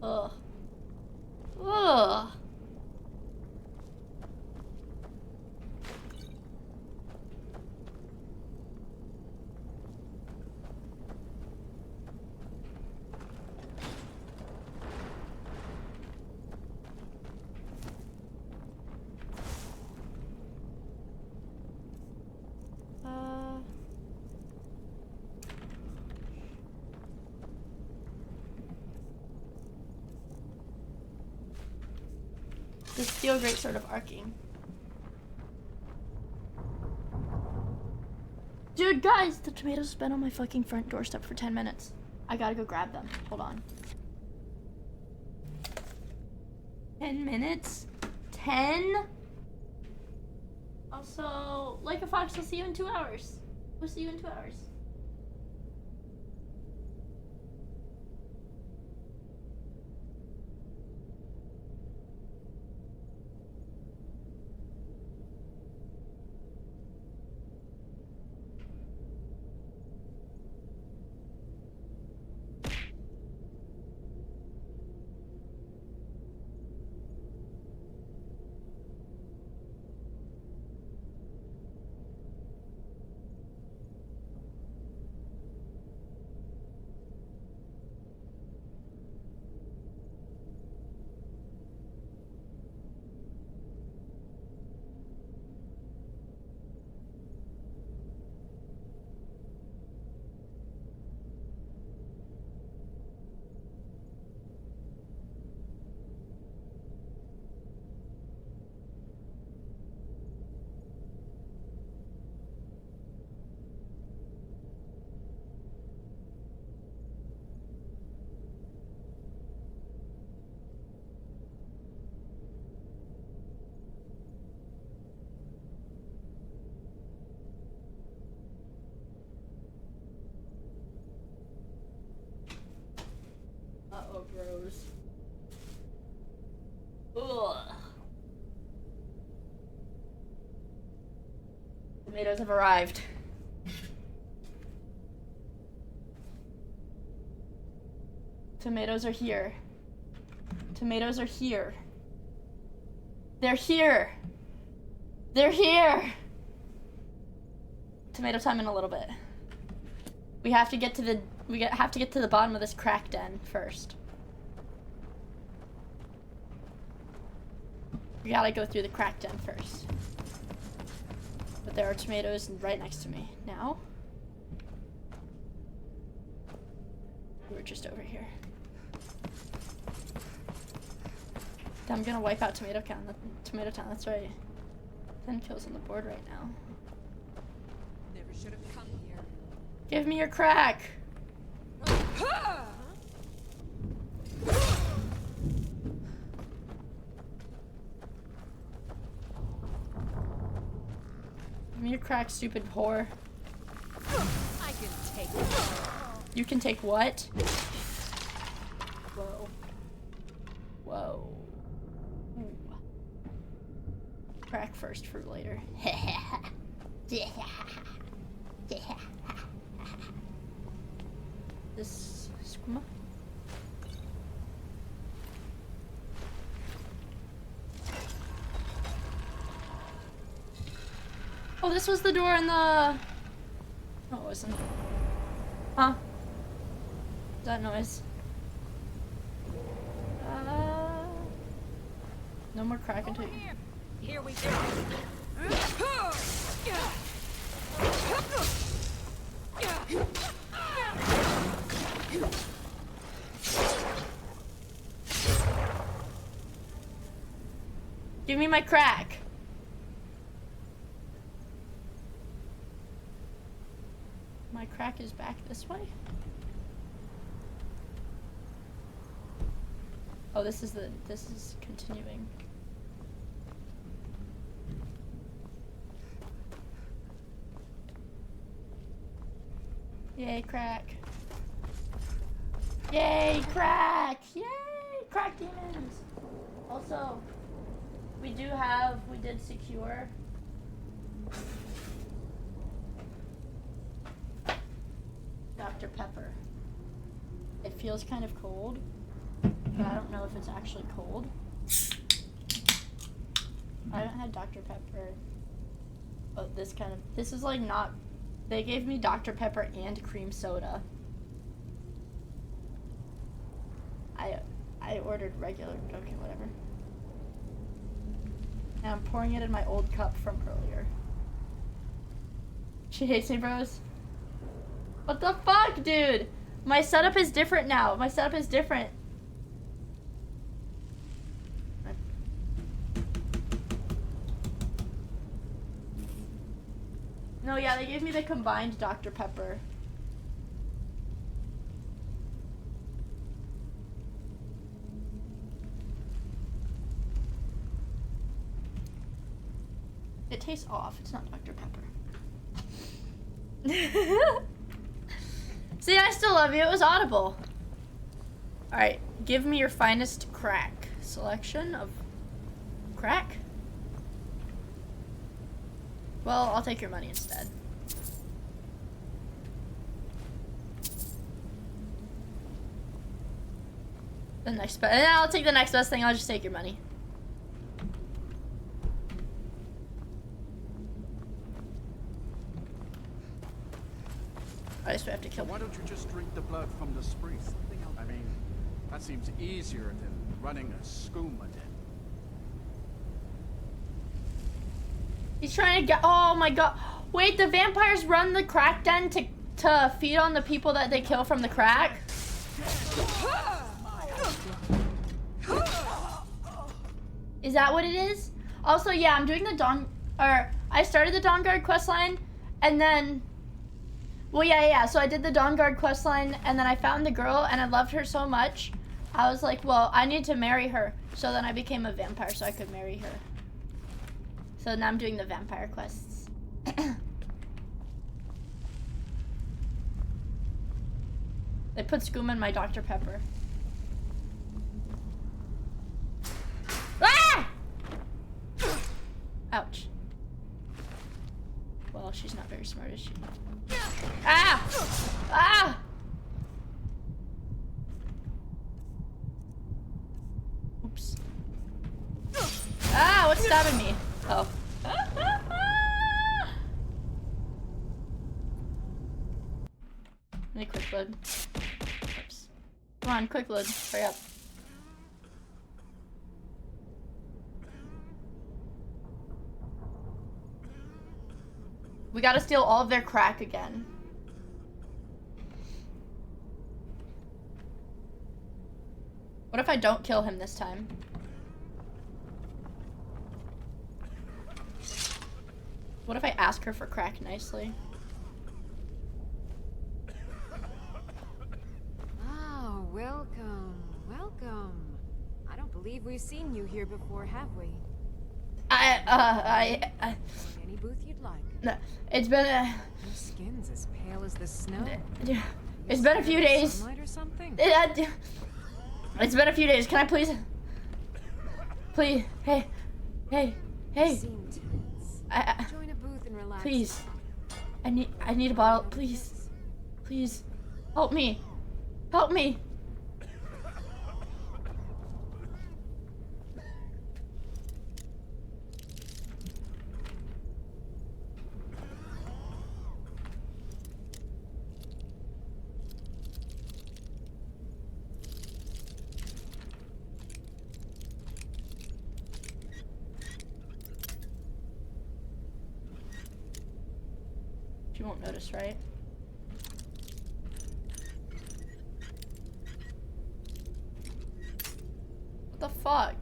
Ugh. Ugh. The steel grate sort of arcing. Dude, guys, the tomatoes have been on my fucking front doorstep for 10 minutes. I gotta go grab them. Hold on. 10 minutes? 10? Also, like a fox, I'll see you in 2 hours. We'll see you in 2 hours. Gross. Ugh. Tomatoes have arrived. Tomatoes are here. Tomatoes are here. They're here. They're here. Tomato time in a little bit. We have to get to the have to get to the bottom of this crack den first. We gotta go through the crack den first. But there are tomatoes right next to me now. We're just over here. I'm gonna wipe out tomato town. That's right. 10 kills on the board right now.
Never should have come here.
Give me your crack. Give me your crack, stupid whore.
I can take it.
You can take what? Whoa. Whoa. Ooh. Crack first, fruit later. This skooma. Oh, this was the door in the... No, it wasn't. Huh? That noise. No more crack until...
Here we go.
Give me my crack. My crack is back this way. Oh, this is continuing. Yay, crack. Yay, crack! Yay, crack demons! Also, we did secure Dr. Pepper. It feels kind of cold, but I don't know if it's actually cold. I haven't had Dr. Pepper. Oh, this is like not, they gave me Dr. Pepper and cream soda. I ordered regular, okay, whatever. And I'm pouring it in my old cup from earlier. She hates me, bros. What the fuck, dude? My setup is different now. My setup is different. No, yeah, they gave me the combined Dr. Pepper. It tastes off. It's not Dr. Pepper. See, I still love you. It was audible. Alright, give me your finest crack. Selection of crack? Well, I'll take your money instead. The next best. I'll take the next best thing. I'll just take your money. I just have to kill
Why don't you just drink the blood from the spring? I mean, that seems easier than running a skooma den.
He's trying to get. Oh my god! Wait, the vampires run the crack den to feed on the people that they kill from the crack. Is that what it is? Also, yeah, I'm doing the I started the Dawn Guard questline, and then. Well, yeah. So I did the Dawn Guard questline, and then I found the girl, and I loved her so much. I was like, well, I need to marry her. So then I became a vampire so I could marry her. So now I'm doing the vampire quests. They put skooma in my Dr. Pepper. Ouch. Well, she's not very smart, is she? Ah! Ah! Oops. Ah, what's stabbing me? Oh. Let me quick load. Oops. Come on, quick load. Hurry up. We gotta steal all of their crack again. What if I don't kill him this time? What if I ask her for crack nicely?
Oh, welcome, welcome. I don't believe we've seen you here before, have we? Any booth you'd like.
No, it's been a...
Your skin's as pale as the snow.
It's been a few days.
Sunlight or something?
It's been a few days. Can I please? Please, hey.
Seem tense. Join a booth and relax.
Please. I need a bottle. Please. Please. Help me. Help me. She won't notice, right? What the fuck?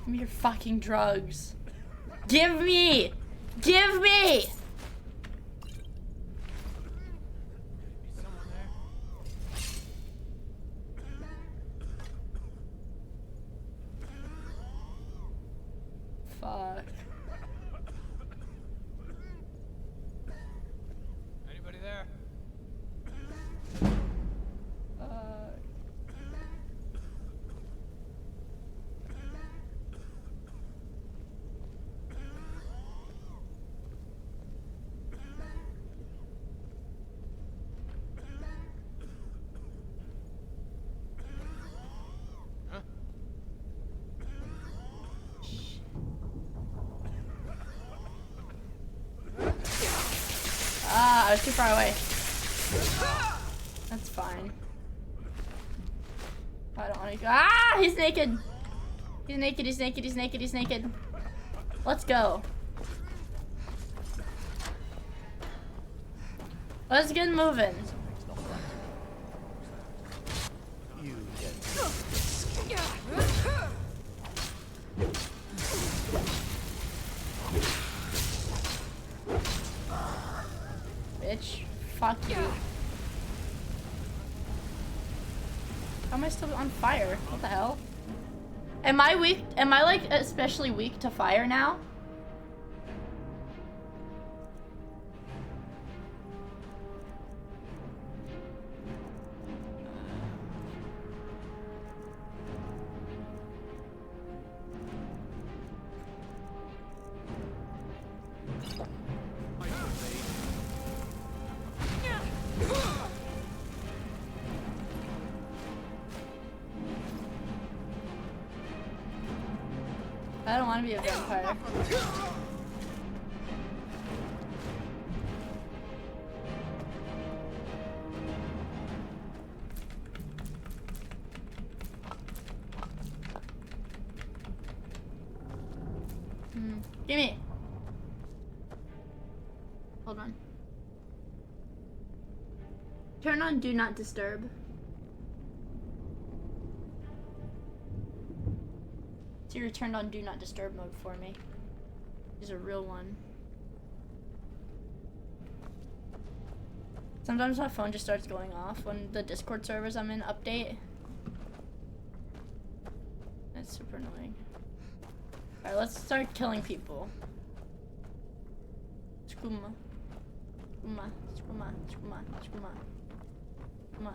Give me your fucking drugs. Give me! Give me! Fuck.
Anybody there?
I was too far away. That's fine. I don't want to go. Ah! He's naked! He's naked, he's naked, he's naked, he's naked. Let's go. Let's get moving. Bitch. Fuck you. How am I still on fire? What the hell? Am I weak? Am I like especially weak to fire now? I don't want to be a vampire. Gimme. Hold on. Turn on Do Not Disturb. So you turned on Do Not Disturb mode for me. Is a real one. Sometimes my phone just starts going off when the Discord servers I'm in update. That's super annoying. Alright, let's start killing people. Skooma. Skooma. Skooma. Skooma. Skooma. Skooma.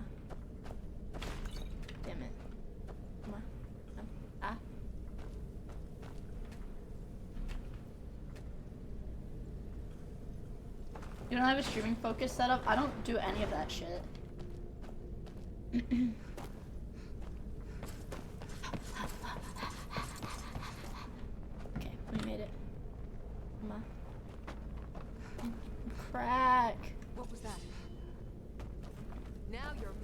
Damn it. Skooma. No. Ah. You don't have a streaming focus set up? I don't do any of that shit. Okay, we made it. Come on. Crack.
What was that? Now you're.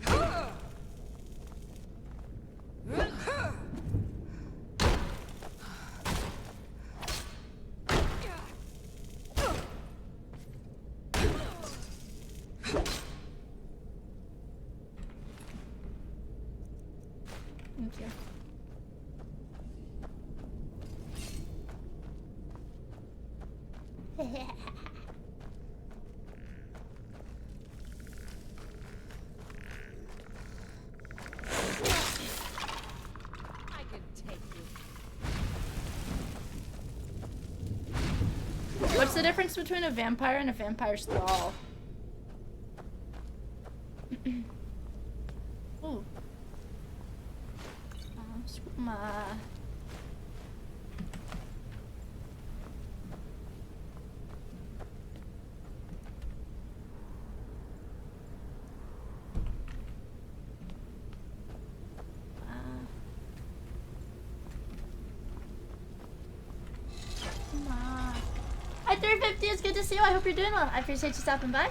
Thank you.
I can take you.
What's the difference between a vampire and a vampire's thrall? Ooh. Skooma. Hi 350, it's good to see you. I hope you're doing well. I appreciate you stopping by.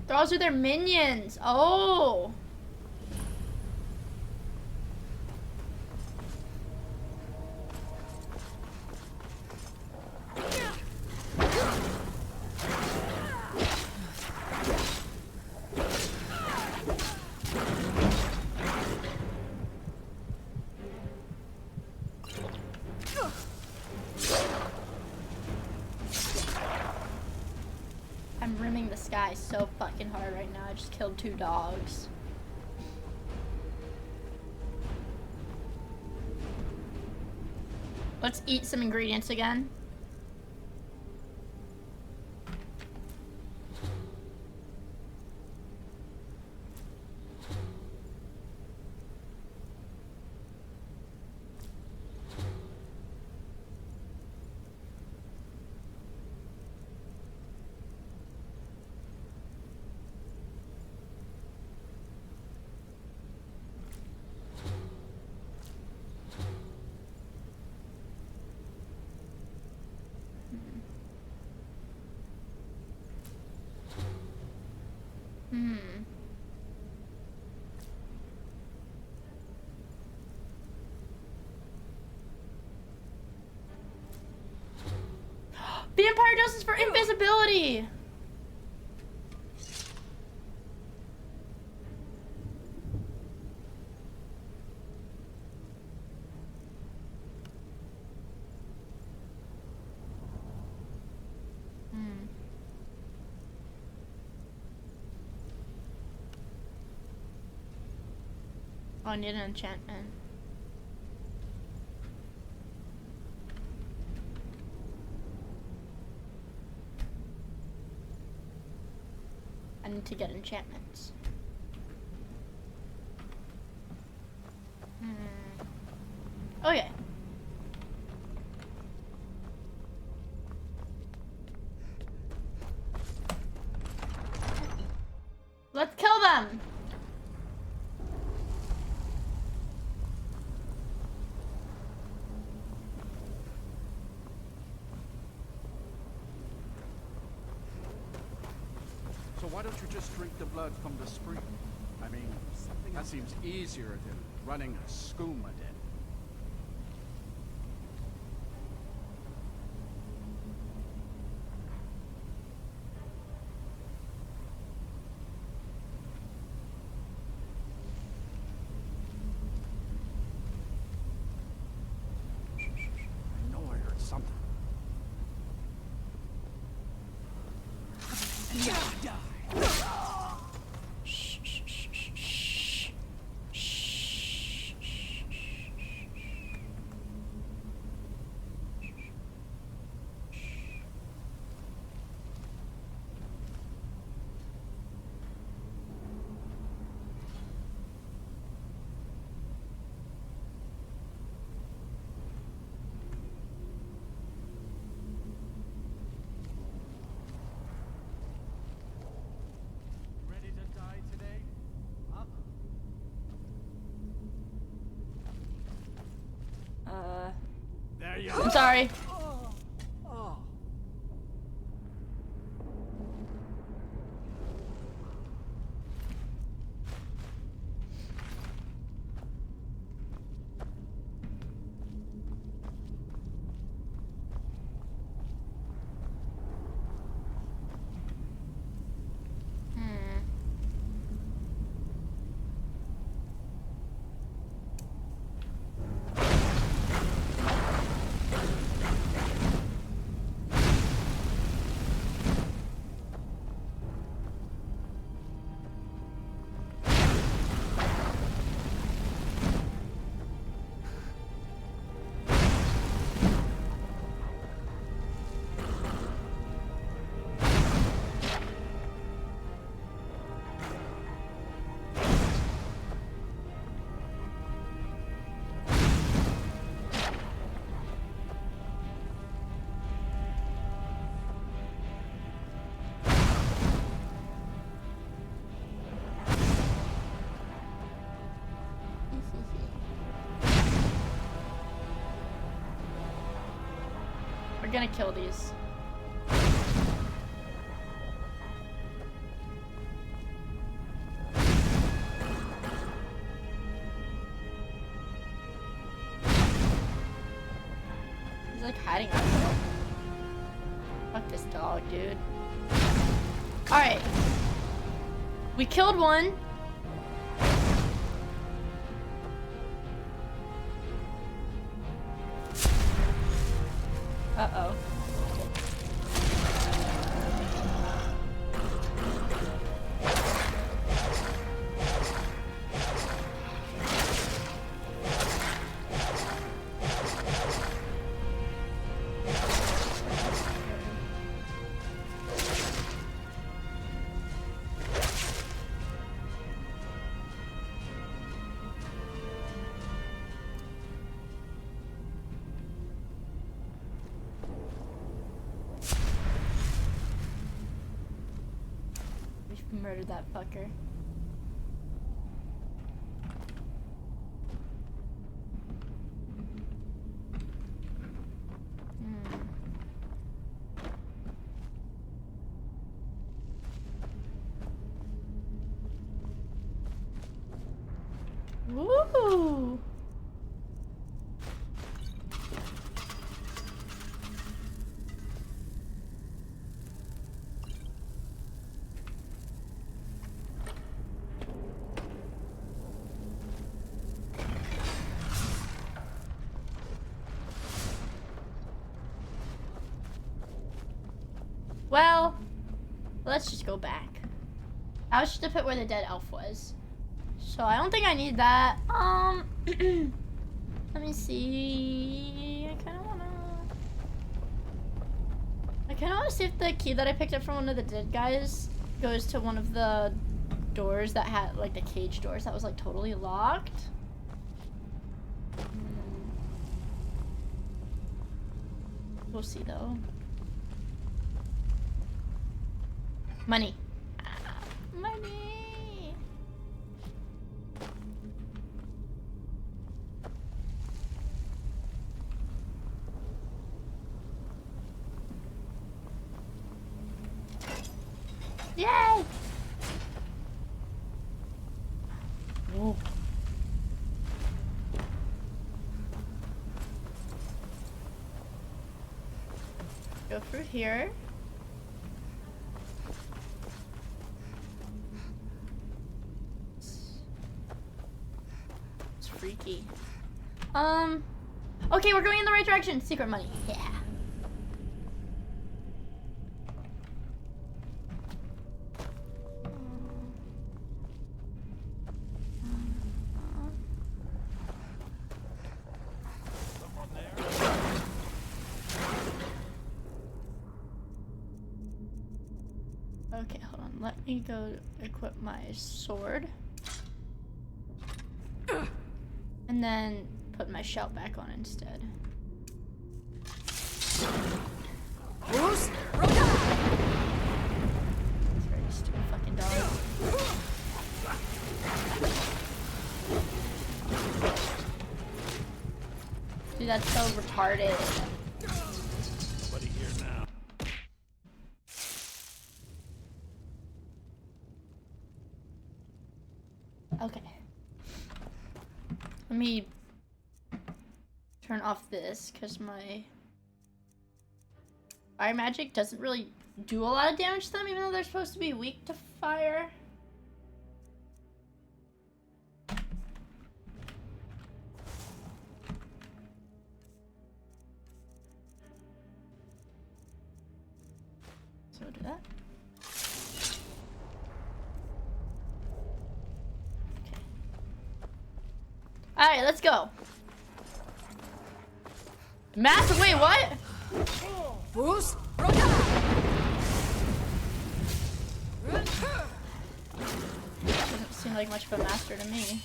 Those are their minions. Oh. I'm rimming the sky so fucking hard right now. I just killed 2 dogs. Let's eat some ingredients again. Vampire doses for invisibility! Oh, I need an enchantment. I need to get enchantments. Okay. Let's kill them!
So why don't you just drink the blood from the spring? I mean, that seems easier than running a skooma den. I know Ready to die today? Huh? There you
I'm
are.
sorry.
Oh.
Hmm. We're gonna kill these. He's like hiding out there. Fuck this dog, dude. Alright. We killed one. Uh-oh. We murdered that fucker. Woo! Well, let's just go back. That was just the pit where the dead elf was. So I don't think I need that. Let me see. I kind of wanna see if the key that I picked up from one of the dead guys goes to one of the doors that had, like, the cage doors that was, like, totally locked. We'll see, though. Money. Money. Yay! Whoa. Go through here. It's freaky. Okay, we're going in the right direction. Secret money. Yeah. Okay, hold on. Let me go equip my sword. And then put my shout back on instead.
Boost!
That's very stupid fucking dog. Dude, that's so retarded.
Nobody here now.
Okay. Let me turn off this because my fire magic doesn't really do a lot of damage to them, even though they're supposed to be weak to fire. So we'll do that. Okay. Alright, let's go. Massive, wait, what?
Boost!
Doesn't seem like much of a master to me.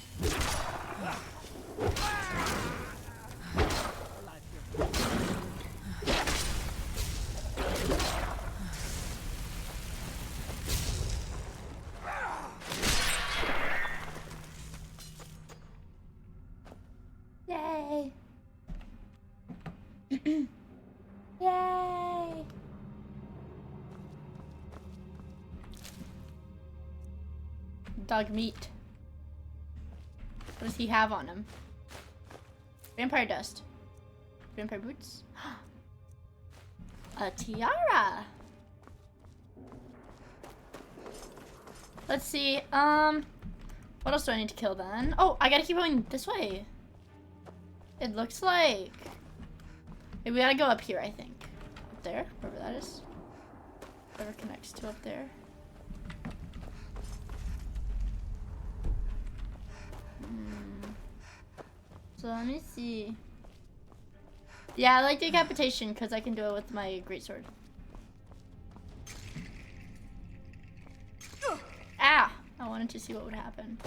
Yay! Yay! Dog meat. What does he have on him? Vampire dust. Vampire boots. A tiara. Let's see. What else do I need to kill then? Oh, I gotta keep going this way. It looks like maybe we gotta go up here, I think. Up there, wherever that is. Whatever connects to up there. So let me see. Yeah, I like decapitation because I can do it with my greatsword. Ah! I wanted to see what would happen.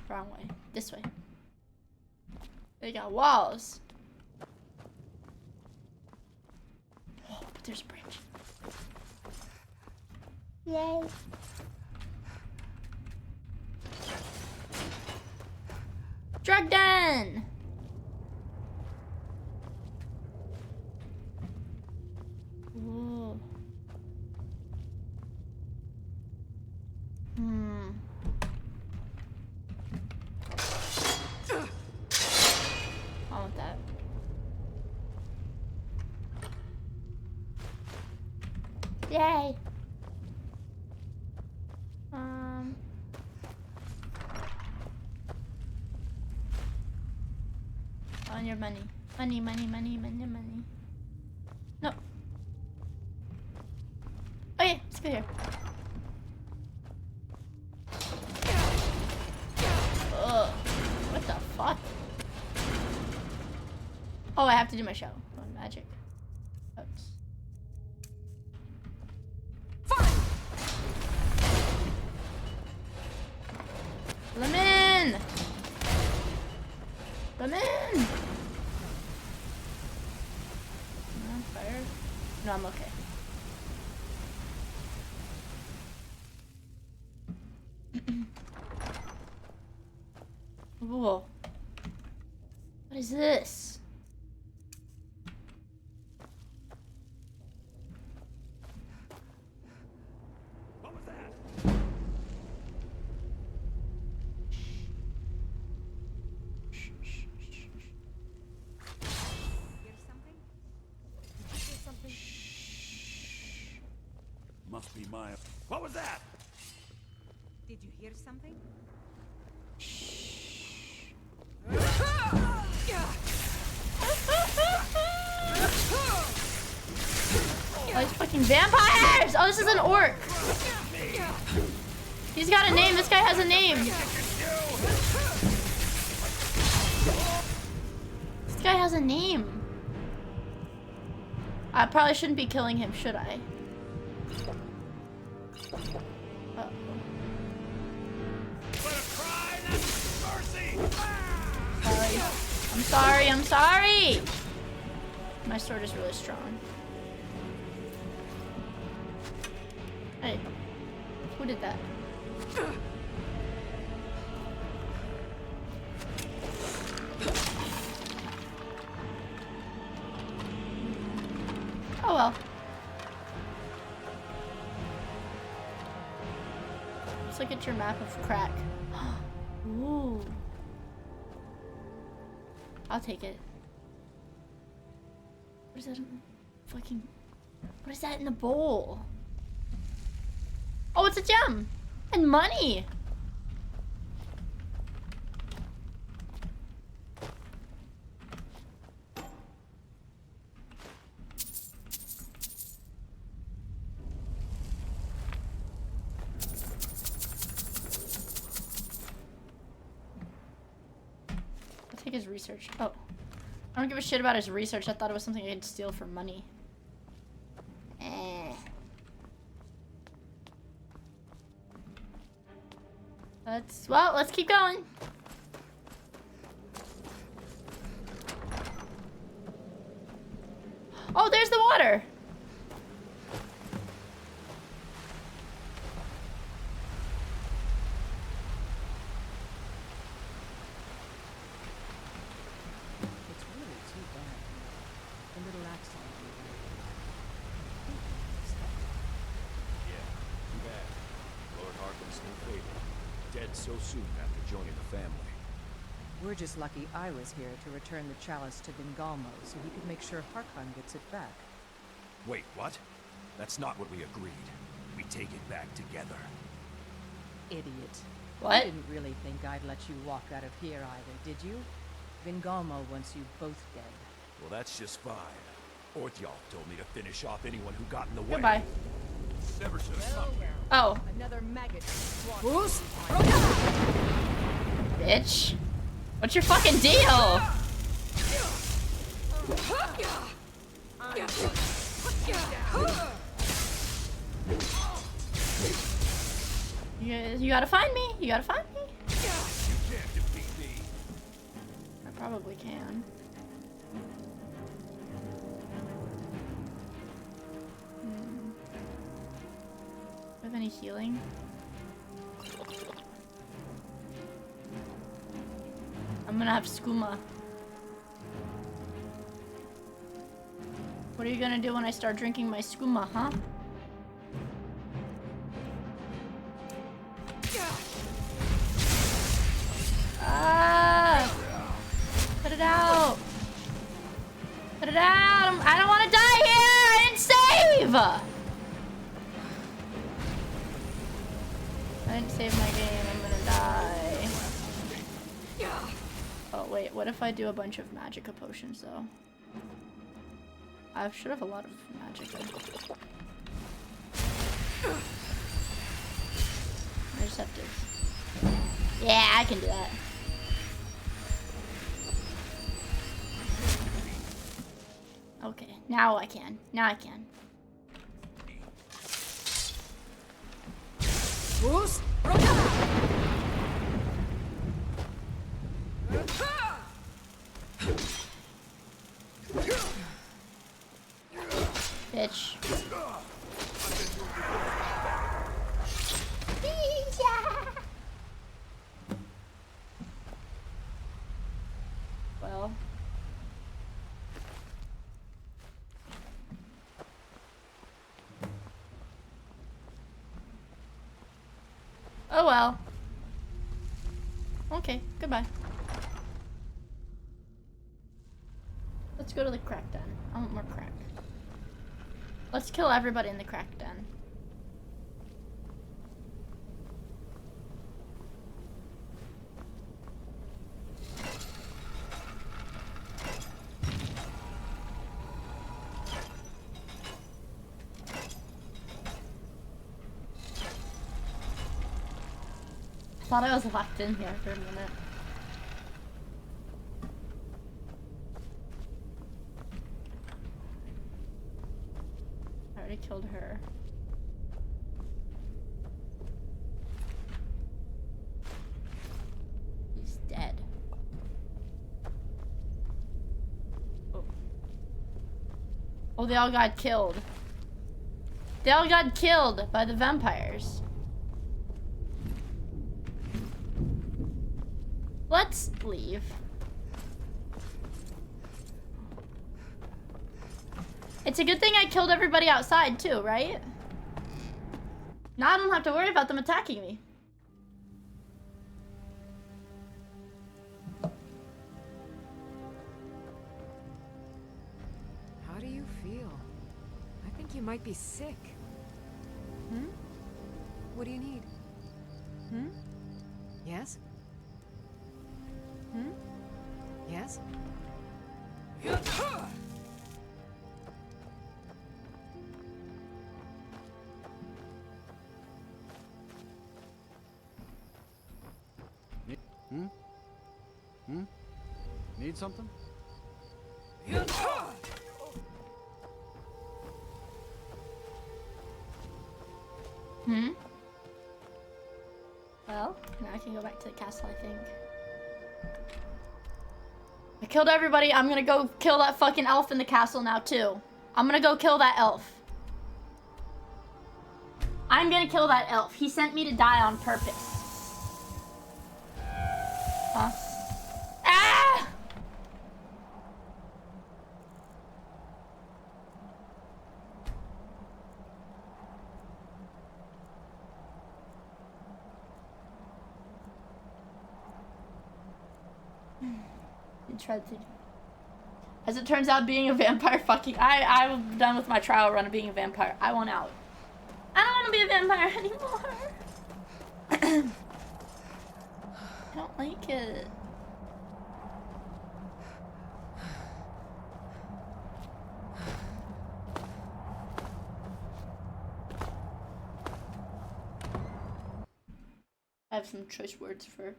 Wrong way. This way. They got walls. Oh, but there's a bridge. Yay. Drug den! Ooh. I want that. Yay! On your money. Money, money, money, money, money. No. Okay, let's go here. Ugh. What the fuck? Oh, I have to do my show. Oh, magic. Oops. Lemon! Lemon! I'm on fire. No, I'm okay. Whoa. What is this?
What was that? Must be my... What was that?
Did you hear something?
Oh, these fucking vampires! Oh, this is an orc. He's got a name. This guy has a name. This guy has a name. I probably shouldn't be killing him, should I? Uh-oh. Sorry. I'm sorry, I'm sorry! My sword is really strong. Hey. Who did that? Oh well. Let's look at your map of crack. Ooh. I'll take it. What is that in the fucking... What is that in the bowl? Oh, it's a gem! And money! I'll take his research. Oh. I don't give a shit about his research. I thought it was something I could steal for money. Let's keep going. Oh, there's the water.
It's really too bad. A little accident.
Yeah, too bad. Lord Harkham's new favorite. Dead so soon after joining the family.
We're just lucky I was here to return the chalice to Vingalmo so he could make sure Harkon gets it back.
Wait, what? That's not what we agreed. We take it back together.
Idiot.
What?
You didn't really think I'd let you walk out of here either, did you? Vingalmo wants you both dead.
Well, that's just fine. Orthyal told me to finish off anyone who got in the way.
Goodbye.
Never should have come here.
Oh.
Another maggot.
Bitch. What's your fucking deal? You gotta find me. You gotta find me.
You can't defeat me.
I probably can. Do I have any healing? I'm gonna have skooma. What are you gonna do when I start drinking my skooma, huh? Ah! Cut it out! Cut it out! I don't want to die here! I didn't save! I didn't save my game. I'm gonna die. Oh wait, what if I do a bunch of magica potions though? I should have a lot of magica. I just have to... Yeah, I can do that. Okay, now I can. Now I can. Bitch. Well. Oh well. Okay, goodbye. Let's go to the crack den. I want more crack. Let's kill everybody in the crack den. I thought I was locked in here for a minute. already killed her. He's dead. Oh. Oh, they all got killed. They all got killed by the vampires. Let's leave. It's a good thing I killed everybody outside too, right? Now I don't have to worry about them attacking me.
How do you feel? I think you might be sick. Hmm? What do you need? Hmm? Yes? Hmm? Yes?
Hmm? Hmm? Need something?
Hmm? Well, now I can go back to the castle, I think. I killed everybody. I'm gonna go kill that fucking elf in the castle now, too. I'm gonna go kill that elf. I'm gonna kill that elf. He sent me to die on purpose. Huh? Ah! You tried to... As it turns out, being a vampire fucking... I'm done with my trial run of being a vampire. I want out. I don't want to be a vampire anymore. I don't like it. I have some choice words for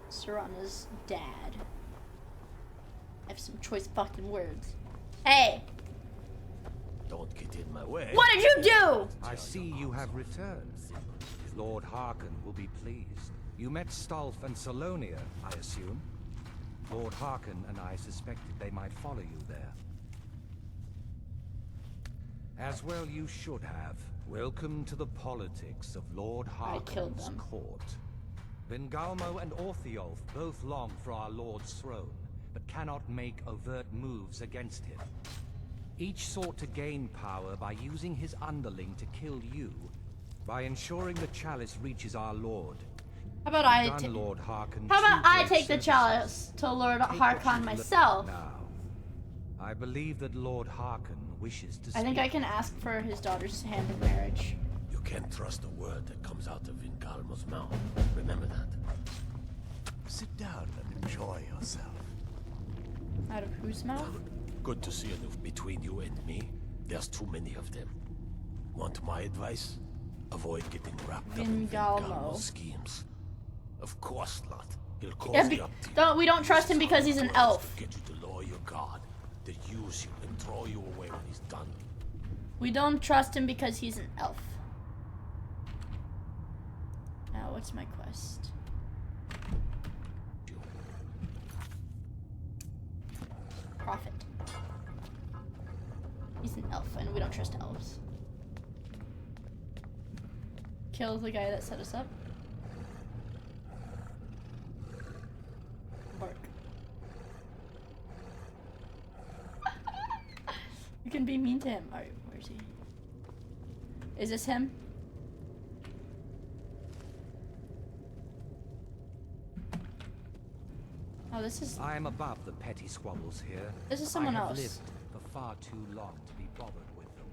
Serana's dad. I have some choice fucking words. Hey!
Don't get in my way.
What did you do?
I see you have returned. Lord Harkon will be pleased. You met Stolf and Salonia, I assume? Lord Harkon and I suspected they might follow you there. As well you should have. Welcome to the politics of Lord Harkon's court. Vingalmo and Orthiolf both long for our Lord's throne, but cannot make overt moves against him. Each sought to gain power by using his underling to kill you, by ensuring the chalice reaches our Lord.
How about I take the chalice to Lord Harkon myself?
Now, I believe that Lord Harkon wishes to
I think I can ask for his daughter's hand in marriage.
You can't trust a word that comes out of Vingalmo's mouth. Remember that. Sit down and enjoy yourself.
Out of whose mouth?
Good to see enough between you and me. There's too many of them. Want my advice? Avoid getting wrapped up in Vingalmo's schemes. Of course not. He'll cause the upkeep.
We don't trust him because he's an elf.
Get you to lower your guard, to use you and throw you away when he's done.
We don't trust him because he's an elf. Now, what's my quest? Prophet. He's an elf, and we don't trust elves. Kill the guy that set us up. Bark. You can be mean to him. Alright, where is he? Is this him? Oh, this is...
I am above the petty squabbles here.
This is someone else.
I have lived for far too long to be bothered with them.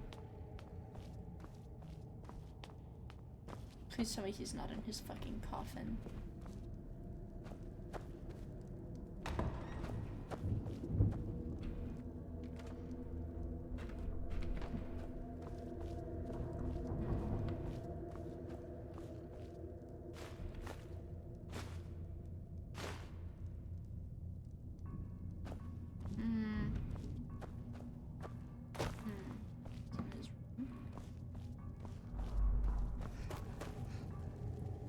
Please tell me he's not in his fucking coffin.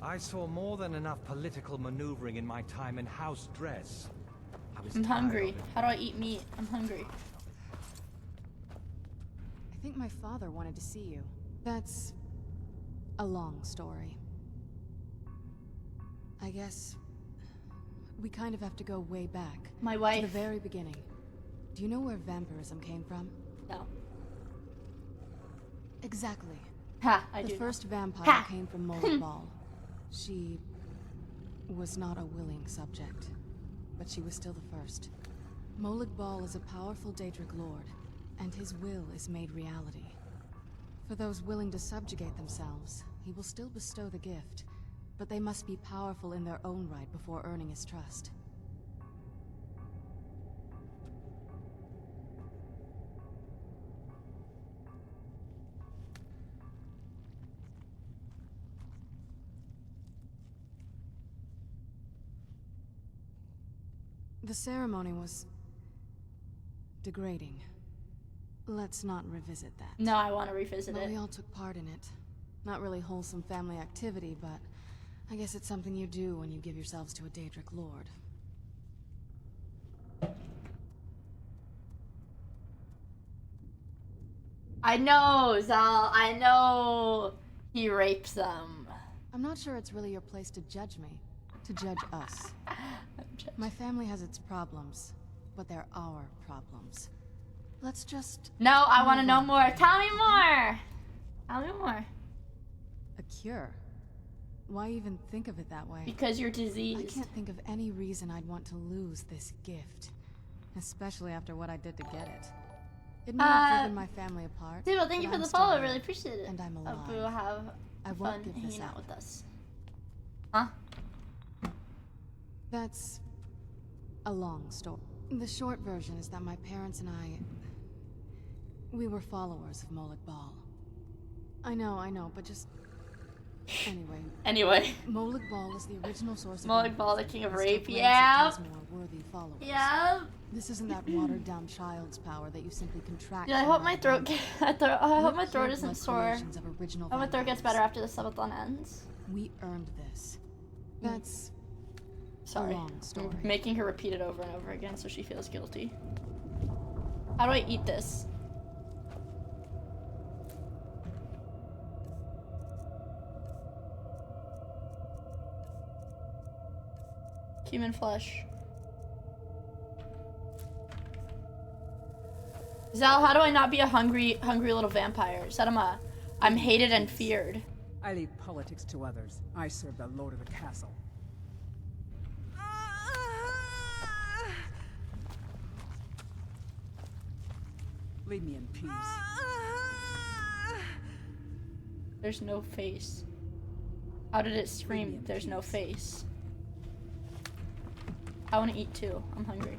I saw more than enough political maneuvering in my time in House Dress.
I'm hungry. How do I eat meat? I'm hungry.
I think my father wanted to see you. That's a long story. I guess we kind of have to go way back.
My wife.
To the very beginning. Do you know where vampirism came from?
No.
Exactly.
Ha, I do.
The first vampire
Ha.
came from Molag Bal. She was not a willing subject, but she was still the first. Molag Bal is a powerful Daedric lord, and his will is made reality. For those willing to subjugate themselves, he will still bestow the gift, but they must be powerful in their own right before earning his trust. The ceremony was degrading. Let's not revisit that.
No, I want to revisit
Well,
it.
we all took part in it. Not really wholesome family activity, but I guess it's something you do when you give yourselves to a Daedric lord.
I know, Zal. I know he rapes them.
I'm not sure it's really your place to judge me. To judge us. My family has its problems, but they're our problems. Let's just...
No, I want to
move
know
on.
more. Tell me more. Tell me more.
A cure? Why even think of it that way?
Because you're
I
diseased.
can't think of any reason I'd want to lose this gift. Especially after what I did to get it. It may have driven my family apart.
Dude, well, thank you
but
for
I'm
the
still
follow. I
here,
really appreciate it.
And I'm alive.
Hope you will have
I
fun
won't give this
hanging out
up.
with us. Huh?
That's a long story. The short version is that my parents and I... we were followers of Molag Bal. I know, but just...
Anyway.
Molag Bal is the original source of...
Molag Bal, the king of
and still
rape.
claims it
Yeah.
has more worthy followers.
Yeah.
This isn't that watered-down child's power that you simply contract.
Dude, I
from
hope my
another
throat
body.
I hope my
We're
throat
pure
isn't
blood
sore.
creations of original
I hope my throat gets
vampires.
better after the subathon ends.
We earned this. That's
Sorry.
a long story.
I'm making her repeat it over and over again so she feels guilty. How do I eat this? Human flesh. Zal, how do I not be a hungry little vampire? Said I'm hated and feared.
I leave politics to others. I serve the lord of the castle. Leave me in peace.
There's no face. How did it scream? There's no face. I want to eat too. I'm hungry.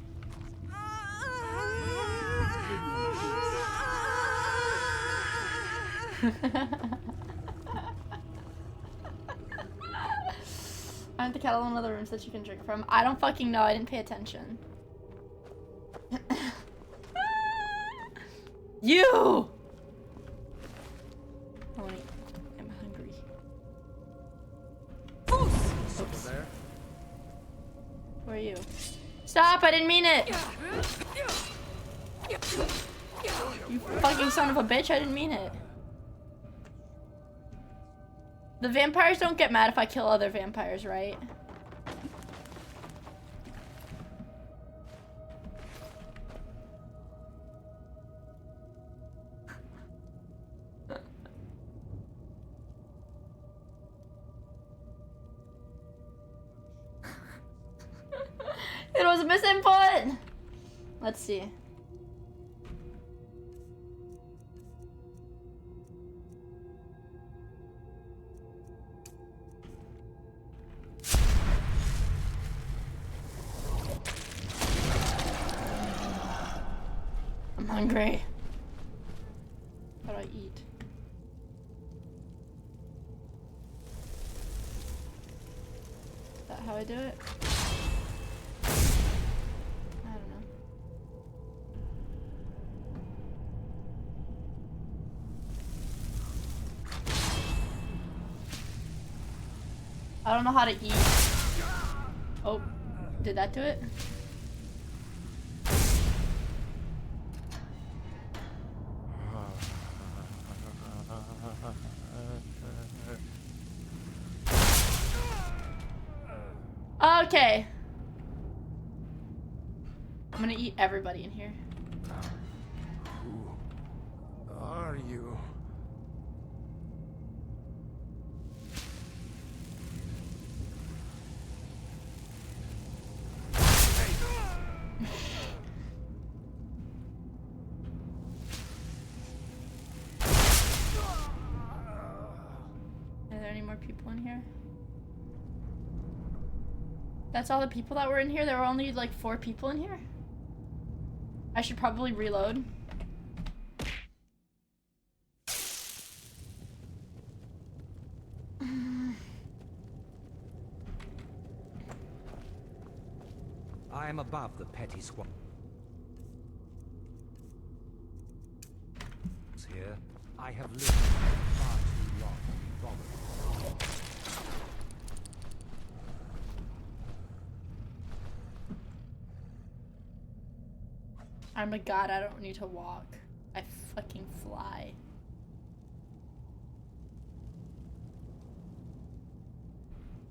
Aren't the kettle in other rooms that you can drink from? I don't fucking know. I didn't pay attention. You! I want to eat. I'm hungry. Oops.
There.
Where are you? Stop! I didn't mean it! You fucking son of a bitch, I didn't mean it. The vampires don't get mad if I kill other vampires, right? It was a misinput! Let's see. I'm hungry. How do I eat? Is that how I do it? I don't know. I don't know how to eat. Oh, did that do it? Okay. I'm gonna eat everybody in here.
Who are you?
Are there any more people in here? That's all the people that were in here? There were only like 4 people in here? I should probably reload.
I am above the petty squabbles here. I have lived far too long to be bothered.
I'm a god, I don't need to walk. I fucking fly.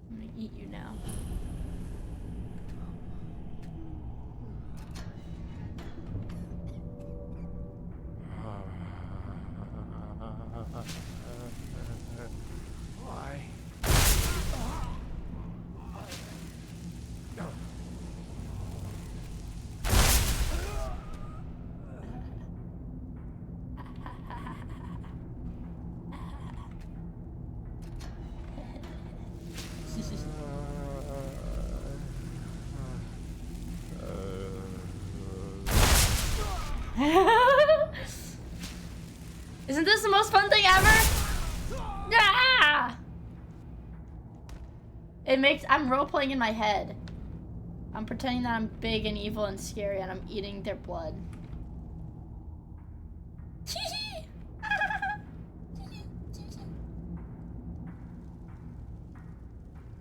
I'm gonna eat you now.
Why?
Isn't this the most fun thing ever? Ah! I'm role-playing in my head. I'm pretending that I'm big and evil and scary and I'm eating their blood.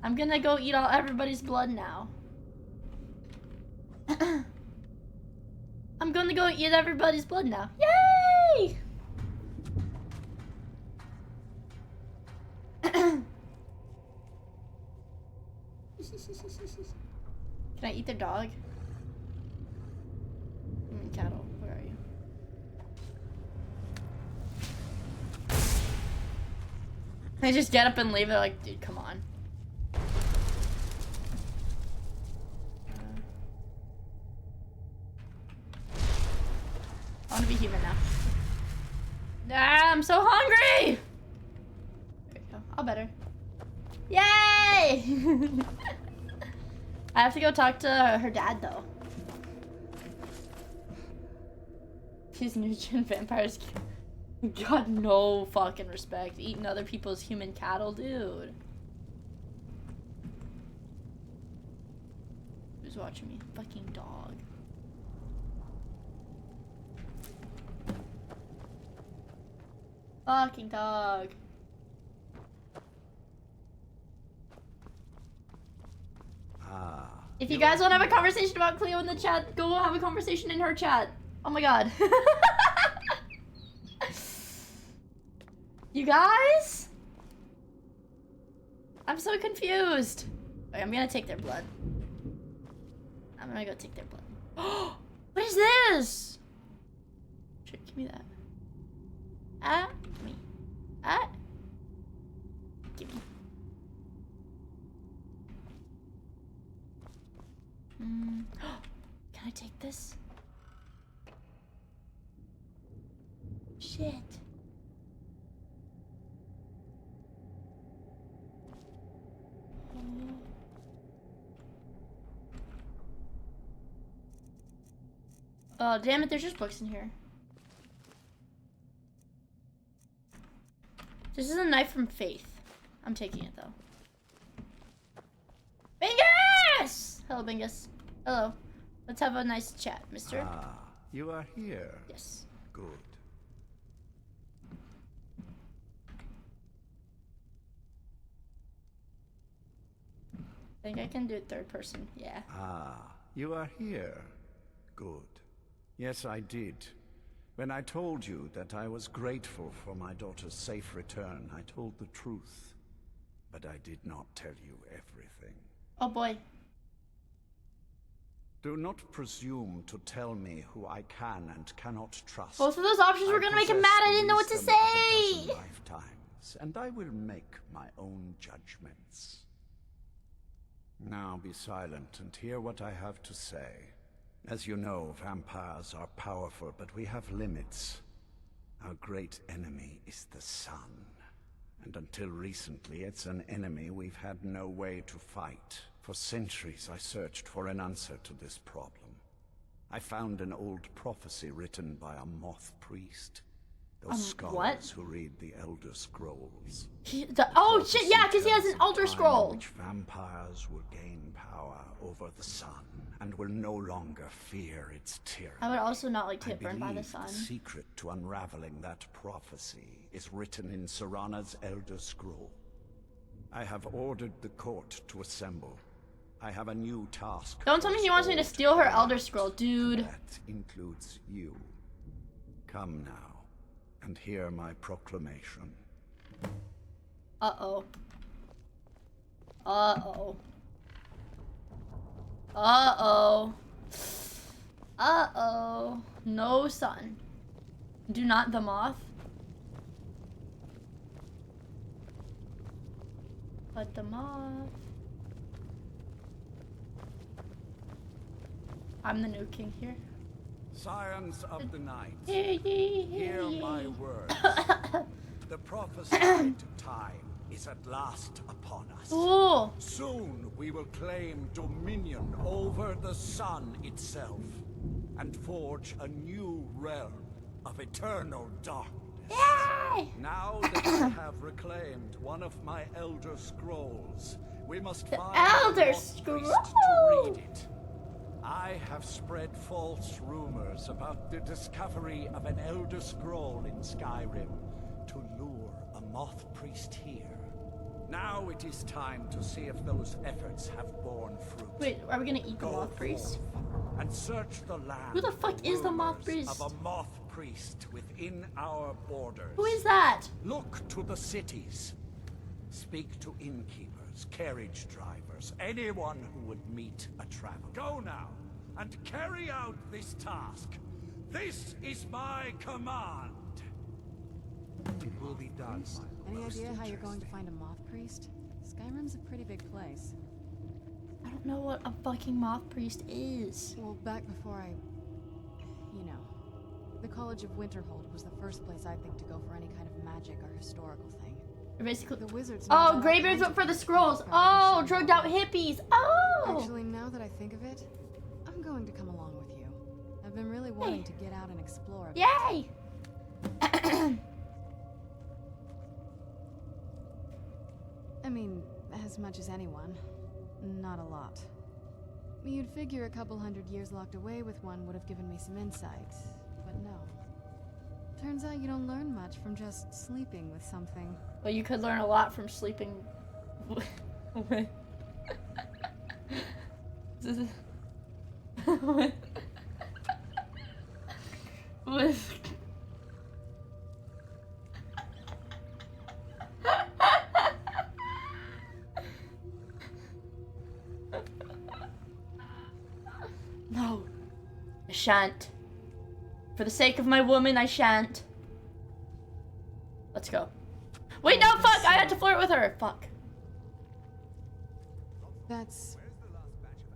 I'm gonna go eat everybody's blood now. I'm gonna go eat everybody's blood now. Yay! Can I eat their dog? Cattle, where are you? I just get up and leave it like, dude, come on. I want to be human now. Ah, I'm so hungry! There we go. All better. Yay! I have to go talk to her dad, though. These new gen vampires got no fucking respect. Eating other people's human cattle, dude. Who's watching me? Fucking dog. Fucking dog. If you guys want to have a conversation about Cleo in the chat, go have a conversation in her chat. Oh my god. You guys? I'm so confused. Wait, I'm gonna take their blood. I'm gonna go take their blood. What is this? Sure, give me that. Give me. Give me. Can I take this? Shit. Oh, damn it, there's just books in here. This is a knife from Faith. I'm taking it, though. Bingus! Hello, Bingus. Hello. Let's have a nice chat, mister.
Ah, you are here.
Yes.
Good.
think I can do it third person. Yeah.
Ah, you are here. Good. Yes, I did. When I told you that I was grateful for my daughter's safe return, I told the truth. But I did not tell you everything.
Oh boy.
Do not presume to tell me who I can and cannot trust.
Both of those options were gonna make him mad. I didn't know what to say.
Lifetimes, and I will make my own judgments. Now be silent and hear what I have to say. As you know, vampires are powerful, but we have limits. Our great enemy is the sun. And until recently, it's an enemy we've had no way to fight. For centuries, I searched for an answer to this problem. I found an old prophecy written by a moth priest. Those scholars who read the Elder Scrolls.
Oh shit, yeah, because he has an Elder Scroll.
Which vampires will gain power over the sun and will no longer fear its tyranny.
I would also not like to get burned by the sun.
The secret to unraveling that prophecy is written in Serana's Elder Scroll. I have ordered the court to assemble. I have a new task.
Don't tell me he wants me to steal her Elder Scroll, dude.
That includes you. Come now, and hear my proclamation.
Uh-oh. Uh-oh. Uh-oh. Uh-oh. No sun. Do not the moth. But the moth. I'm the new king here.
Scions of the night,
Hear ye,
hear
ye.
my words. The prophesied time is at last upon us.
Ooh.
Soon we will claim dominion over the sun itself and forge a new realm of eternal darkness.
Yay!
Now that I have reclaimed one of my Elder Scrolls, we must find
Elder
a
Scroll
priest to read it. I have spread false rumors about the discovery of an Elder Scroll in Skyrim to lure a moth priest here. Now it is time to see if those efforts have borne fruit.
Wait, are we gonna eat the moth priest?
And search the land.
Who the fuck is the moth priest?
Of a moth priest within our borders.
Who is that?
Look to the cities. Speak to innkeepers, carriage drivers, anyone who would meet a traveler. Go now and carry out this task. This is my command.
It will be done.
Any idea how you're going to find a moth priest? Skyrim's a pretty big place.
I don't know what a fucking moth priest is.
Well, back before you know, the College of Winterhold was the first place I'd think to go for any kind of magic or historical thing.
Basically,
the wizards.
Oh, graybeards went for the scrolls. Oh, drugged out hippies. Oh.
Actually, now that I think of it, I'm going to come along with you. I've been really wanting to get out and explore.
Yay!
I mean, as much as anyone. Not a lot. You'd figure a couple hundred years locked away with one would have given me some insight, but no. Turns out you don't learn much from just sleeping with something.
Well, you could learn a lot from sleeping with... with... No, I shan't. For the sake of my woman, I shan't. Let's go. Wait, no, fuck! I had to flirt with her. Fuck.
That's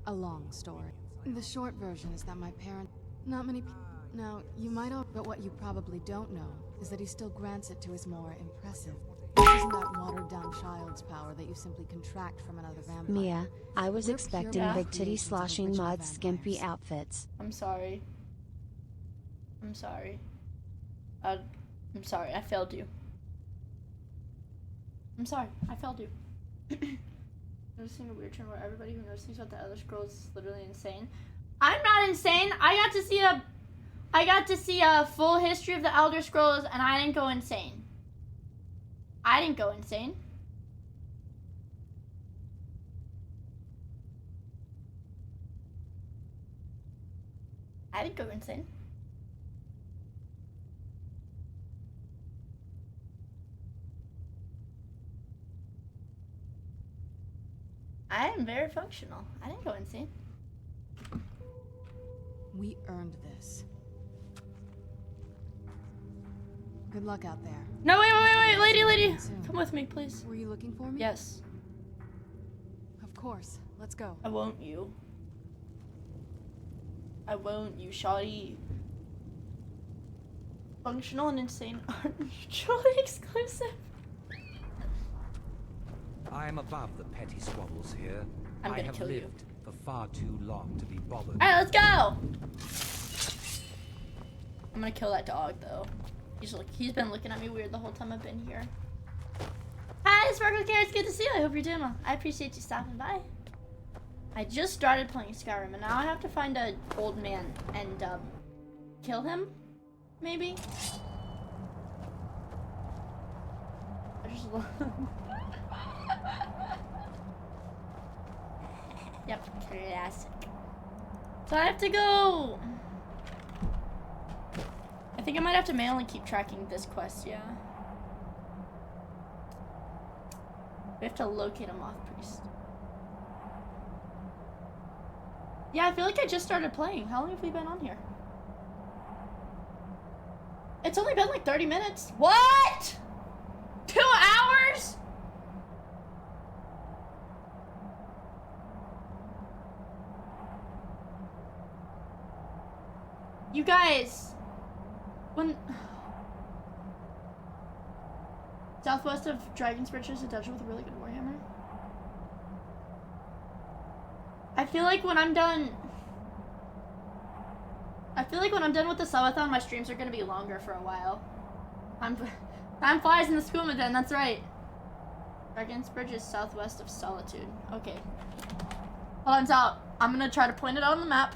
a long story. The short version is that my parents... Not many people... Now, you might all... But what you probably don't know is that he still grants it to his more impressive. This isn't that watered-down child's power that you simply contract from another vampire.
Mia, I was expecting big titty sloshing mod skimpy outfits.
I'm sorry. I'm sorry. I'm sorry, I failed you. I'm sorry, I failed you. Noticing a weird trend where everybody who knows things about the Elder Scrolls is literally insane. I'm not insane. I got to see a full history of the Elder Scrolls and I didn't go insane. I didn't go insane. I didn't go insane. I am very functional. I didn't go insane.
We earned this. Good luck out there.
No, wait, lady. Come with me, please.
Were you looking for me?
Yes.
Of course. Let's go.
I won't you. I won't you, shawty. Functional and insane aren't mutually exclusive.
I am above the petty squabbles here.
I'm
I
gonna
have
kill you.
lived for far too long to be bothered.
Alright, let's go! I'm gonna kill that dog, though. He's been looking at me weird the whole time I've been here. Hi, Sparkle Carrots, good to see you. I hope you're doing well. I appreciate you stopping by. I just started playing Skyrim, and now I have to find an old man and, kill him? Maybe? I just love... Yep, classic. So I have to go... I think I might have to manually keep tracking this quest, yeah. We have to locate a moth priest. Yeah, I feel like I just started playing. How long have we been on here? It's only been like 30 minutes. What? 2 hours? You guys, when southwest of Dragon's Bridge is a dungeon with a really good warhammer. I feel like when I'm done with the subathon, my streams are gonna be longer for a while. Time flies in the skooma den, that's right. Dragon's Bridge is southwest of Solitude. Okay. Hold on, so I'm gonna try to point it out on the map.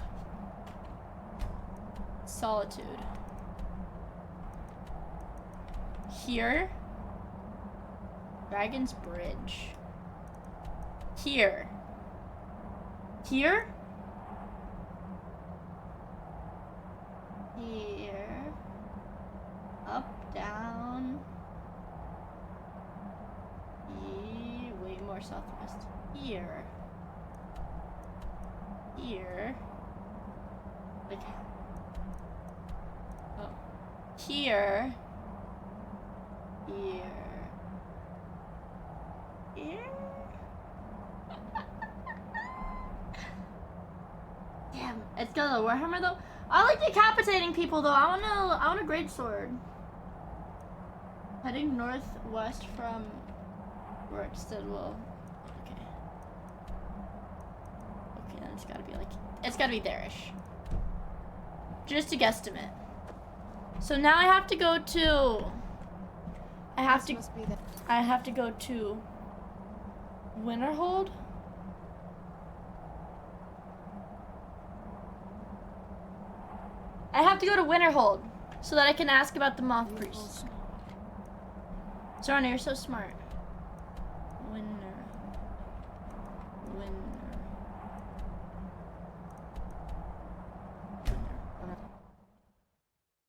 Solitude. Here. Dragon's Bridge. Here. Here. Here. Up, down. Way more southwest. Here. Here. Like. Oh. Here. Here. Here. Damn, it's got a warhammer though. I like decapitating people though. I want a great sword. Heading northwest from Rexsteadwell. Okay. Okay, then it's gotta be there-ish. Just a guesstimate. So now I have to go to I have to go to Winterhold. I have to go to Winterhold so that I can ask about the moth priest. Sarna, you're so smart. Winter.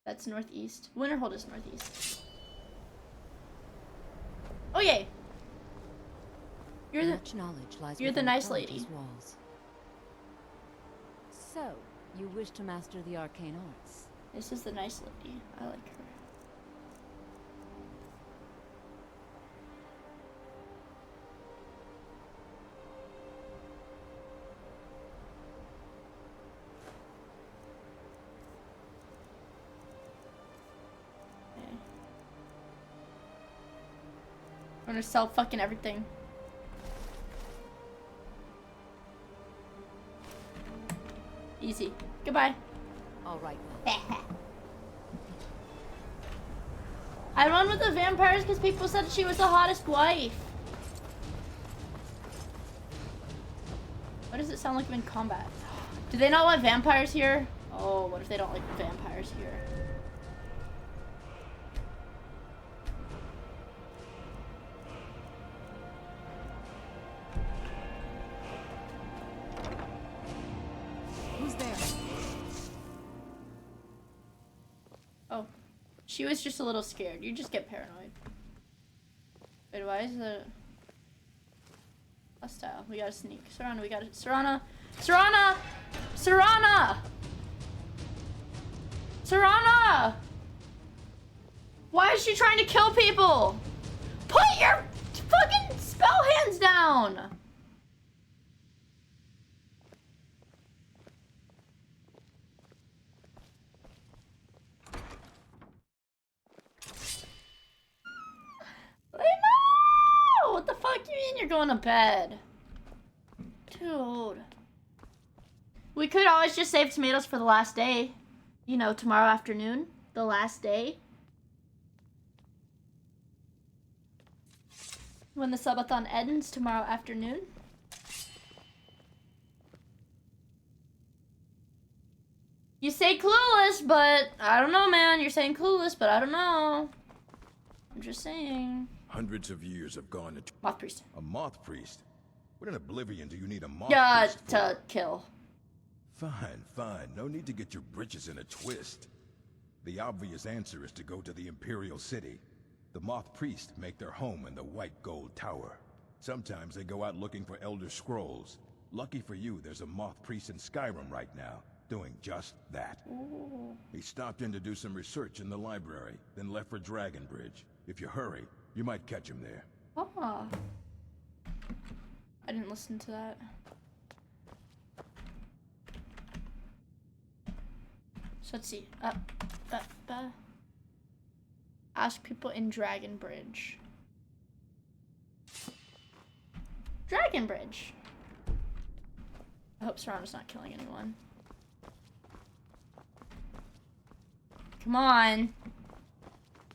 That's northeast. Winterhold is northeast. Oh yay! You're the nice lady.
Walls. So, you wish to master the arcane arts?
This is the nice lady. I like her. I'm gonna sell fucking everything. Easy. Goodbye.
All right.
I run with the vampires because people said she was the hottest wife. What does it sound like in combat? Do they not want vampires here? Oh, what if they don't like vampires here? She was just a little scared. You just get paranoid. Wait, why is it hostile? We gotta sneak. Serana, we gotta. Serana! Serana! Serana! Serana! Why is she trying to kill people? Put your fucking spell hands down! Lena! What the fuck you mean you're going to bed? Dude. We could always just save tomatoes for the last day. You know, tomorrow afternoon. The last day. When the subathon ends tomorrow afternoon. You say clueless, but I don't know, man. You're saying clueless, but I don't know. I'm just saying.
Hundreds of years have gone into...
Moth priest.
A moth priest? What in oblivion do you need a moth priest for?
To kill.
Fine, fine. No need to get your britches in a twist. The obvious answer is to go to the Imperial City. The moth priests make their home in the White Gold Tower. Sometimes they go out looking for Elder Scrolls. Lucky for you, there's a moth priest in Skyrim right now, doing just that.
Ooh.
He stopped in to do some research in the library, then left for Dragonbridge. If you hurry, you might catch him there.
Oh. I didn't listen to that. So let's see. Ask people in Dragonbridge. Dragonbridge. I hope Serana's not killing anyone. Come on.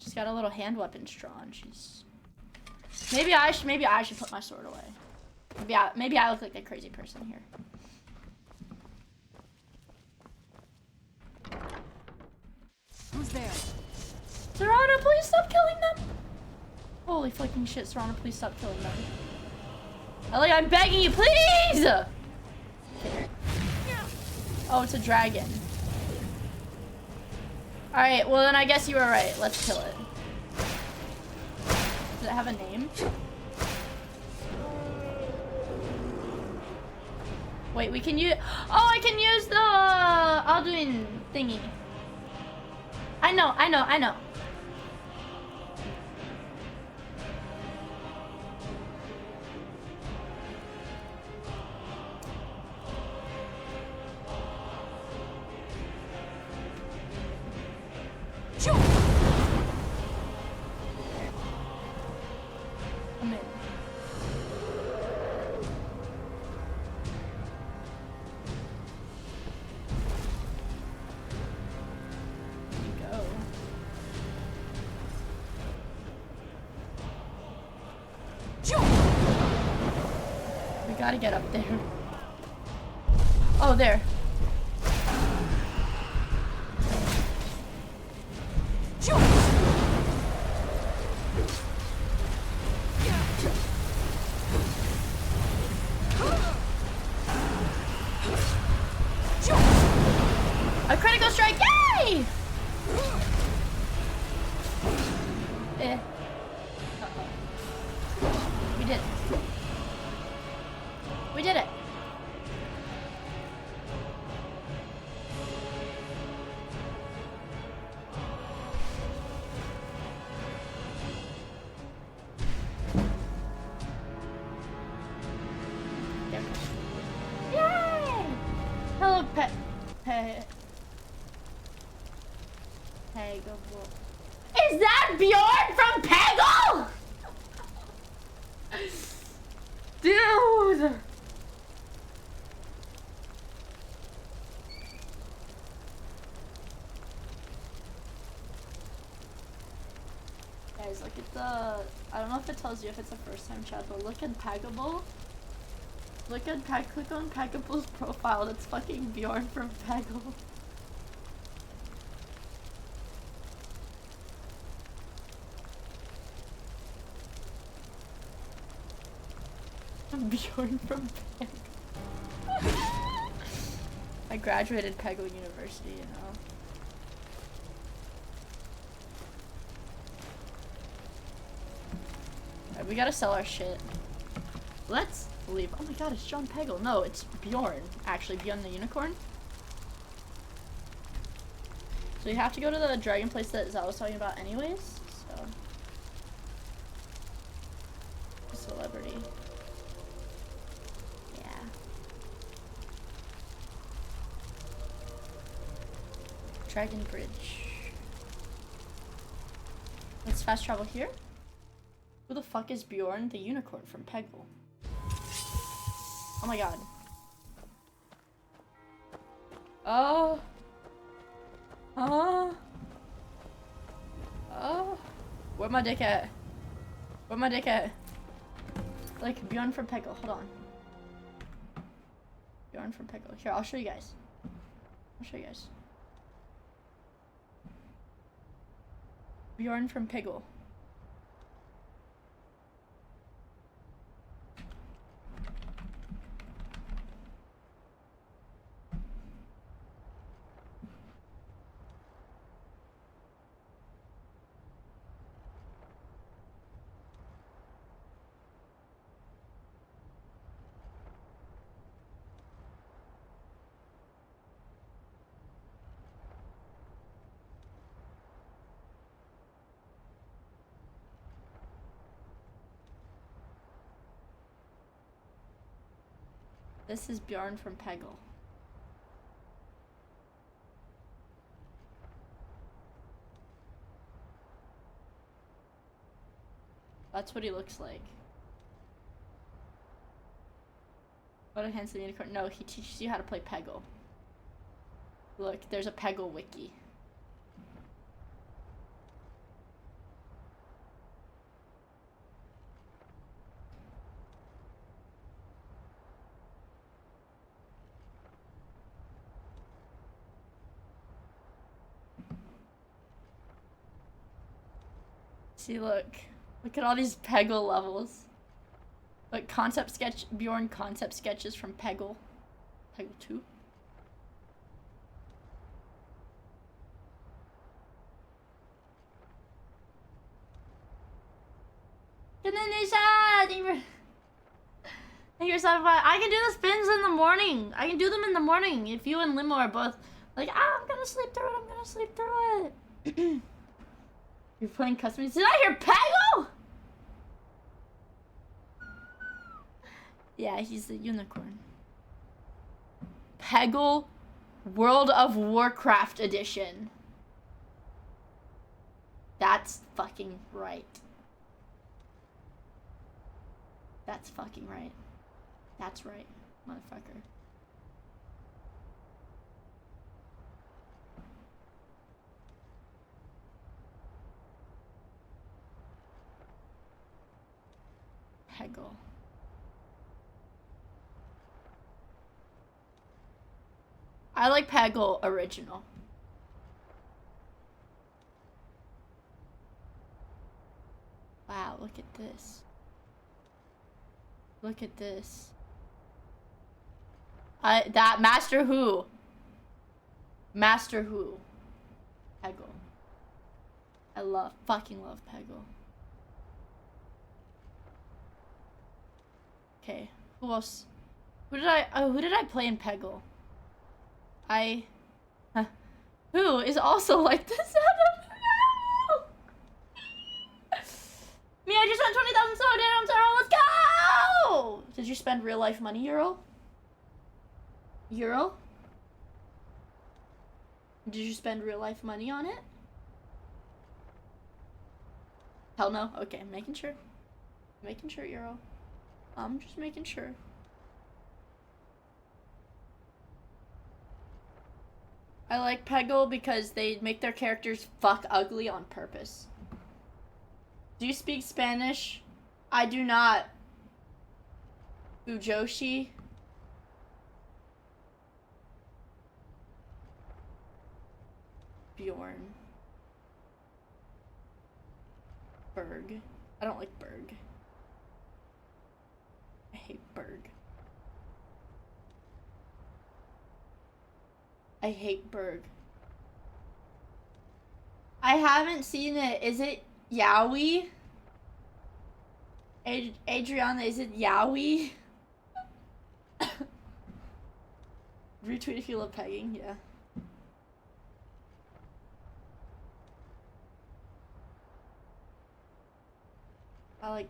She's got a little hand weapons drawn. She's. Maybe I should put my sword away. Maybe I look like a crazy person here.
Who's there?
Serana, please stop killing them. Holy fucking shit, Serana, please stop killing them. I'm begging you, please! Okay. Oh, it's a dragon. Alright, well then I guess you were right. Let's kill it. Does it have a name? Wait, we can use... Oh, I can use the Alduin thingy. I know. I'm in. We gotta get up there. Oh, there. A critical strike! Yay! We did it. We did it. There. Yay! Hello, pet. Peggle. Is that Bjorn from Peggle? Dude! Guys, look at the... I don't know if it tells you if it's a first time chat, but look at Peggable. Click on Peggable's profile. That's fucking Bjorn from Peggle. Bjorn from Peggle. I graduated Peggle University, you know. We gotta sell our shit. Let's leave. Oh my god, it's John Peggle. No, it's Bjorn. Actually, Bjorn the Unicorn. So you have to go to the dragon place that Zao was talking about anyways. So. Celebrity. Yeah. Dragon Bridge. Let's fast travel here. Who the fuck is Bjorn the Unicorn from Peggle? Oh my god. Oh. Oh. Oh. Where my dick at? Where my dick at? Like Bjorn from Peggle. Hold on. Bjorn from Peggle. Here, I'll show you guys. I'll show you guys. Bjorn from Peggle. This is Bjorn from Peggle. That's what he looks like. What a handsome unicorn. No, he teaches you how to play Peggle. Look, there's a Peggle wiki. See, look at all these Peggle levels. Like concept sketch, Bjorn concept sketches from Peggle. Peggle 2. Thank you so much. I can do the spins in the morning. I can do them in the morning if you and Limo are both like, I'm gonna sleep through it, I'm gonna sleep through it. You're playing custom. Did I hear Peggle? Yeah, he's the unicorn. Peggle World of Warcraft edition. That's fucking right. That's fucking right. That's right, motherfucker. Peggle. I like Peggle original. Wow, look at this. Look at this. That Master Who. Master Who. Peggle. I fucking love Peggle. Okay, who else? Who did I play in Peggle? Who is also like this? I don't know. Me, I just won 20,000 so damn Taro. Let's go! Did you spend real life money, Euro? Euro? Did you spend real life money on it? Hell no. Okay, I'm making sure. Making sure, Euro. I'm just making sure. I like Peggle because they make their characters fuck ugly on purpose. Do you speak Spanish? I do not. Fujoshi. Bjorn. Berg. I don't like Berg. I hate Berg. I hate Berg. I haven't seen it. Is it Yaoi? Adriana, is it Yowie? Retweet if you love pegging, yeah. I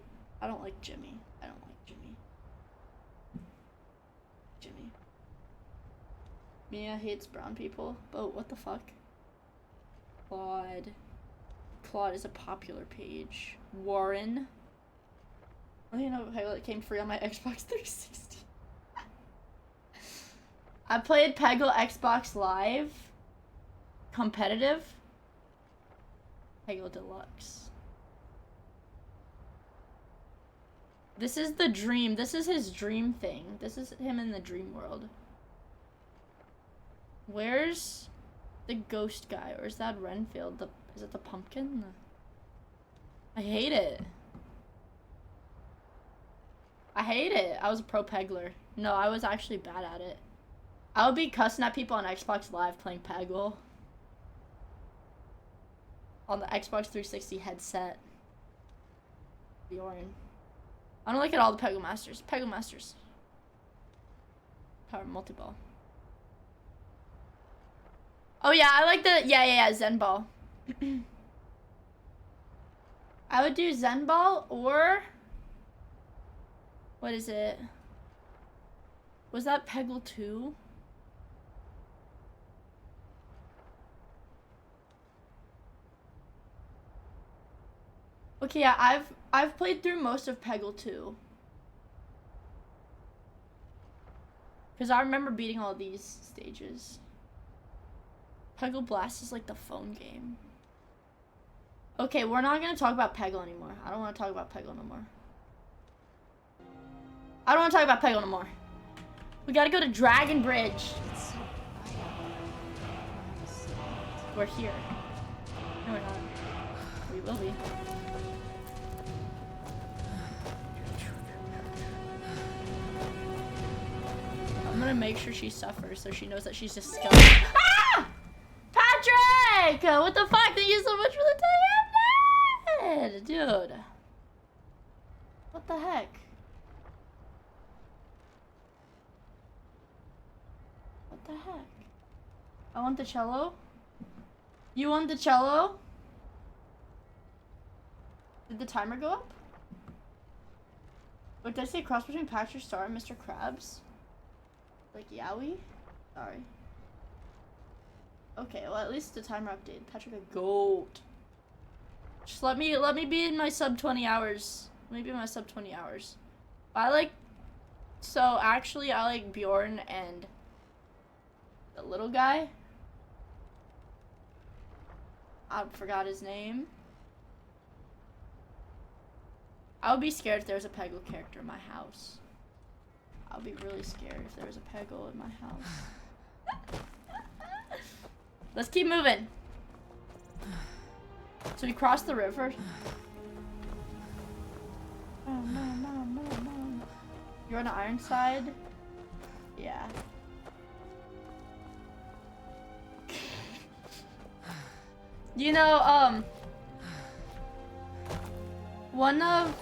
don't like Jimmy. I don't like Jimmy. Jimmy. Mia hates brown people. Oh, what the fuck? Claude. Claude is a popular page. Warren. I don't even know how it came free on my Xbox 360. I played Peggle Xbox Live. Competitive. Peggle Deluxe. This is the dream. This is his dream thing. This is him in the dream world. Where's the ghost guy? Or is that Renfield? Is it the pumpkin? I hate it. I hate it. I was a pro Peggler. No, I was actually bad at it. I would be cussing at people on Xbox Live playing Peggle. On the Xbox 360 headset. Bjorn. I don't look at all the Peggle Masters. Peggle Masters. Power multi-ball. Oh yeah, I like the Zen Ball. I would do Zen Ball or what is it? Was that Peggle 2? Okay, yeah, I've played through most of Peggle 2. Cause I remember beating all these stages. Peggle Blast is like the phone game. Okay, we're not gonna talk about Peggle anymore. I don't wanna talk about Peggle no more. I don't wanna talk about Peggle no more. We gotta go to Dragon Bridge. We're here. No, we're not. We will be. I'm gonna make sure she suffers so she knows that she's just scum. Ah! Patrick! What the fuck? Thank you so much for the time, dude. What the heck? What the heck? I want the cello. You want the cello? Did the timer go up? What did I say? Cross between Patrick Star and Mr. Krabs? Like Yowie? Sorry. Okay, well at least the timer updated. Patrick a goat. Just let me be in my sub 20 hours. Let me be in my sub 20 hours. So actually I like Bjorn and the little guy. I forgot his name. I would be scared if there was a Peggle character in my house. I would be really scared if there was a Peggle in my house. Let's keep moving. So we crossed the river. Oh, no. You're on the Ironside? Yeah. You know, one of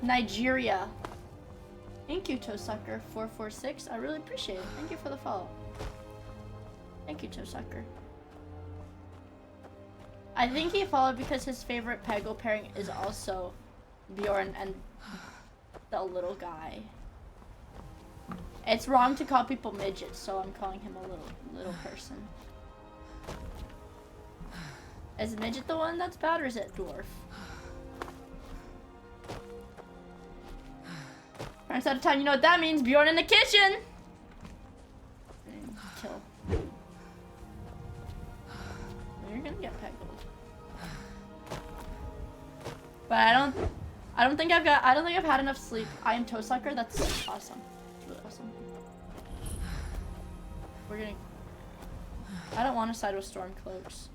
Nigeria. Thank you, Toesucker446. I really appreciate it. Thank you for the follow. Thank you, Toesucker. I think he followed because his favorite Peggle pairing is also Bjorn and the little guy. It's wrong to call people midgets, so I'm calling him a little person. Is midget the one that's bad, or is it dwarf? Parents out of time, you know what that means? Bjorn in the kitchen! Kill. You're gonna get Peggled. But I don't think I've had enough sleep. I am Toesucker, that's awesome. It's really awesome. I don't want to side with Stormcloaks.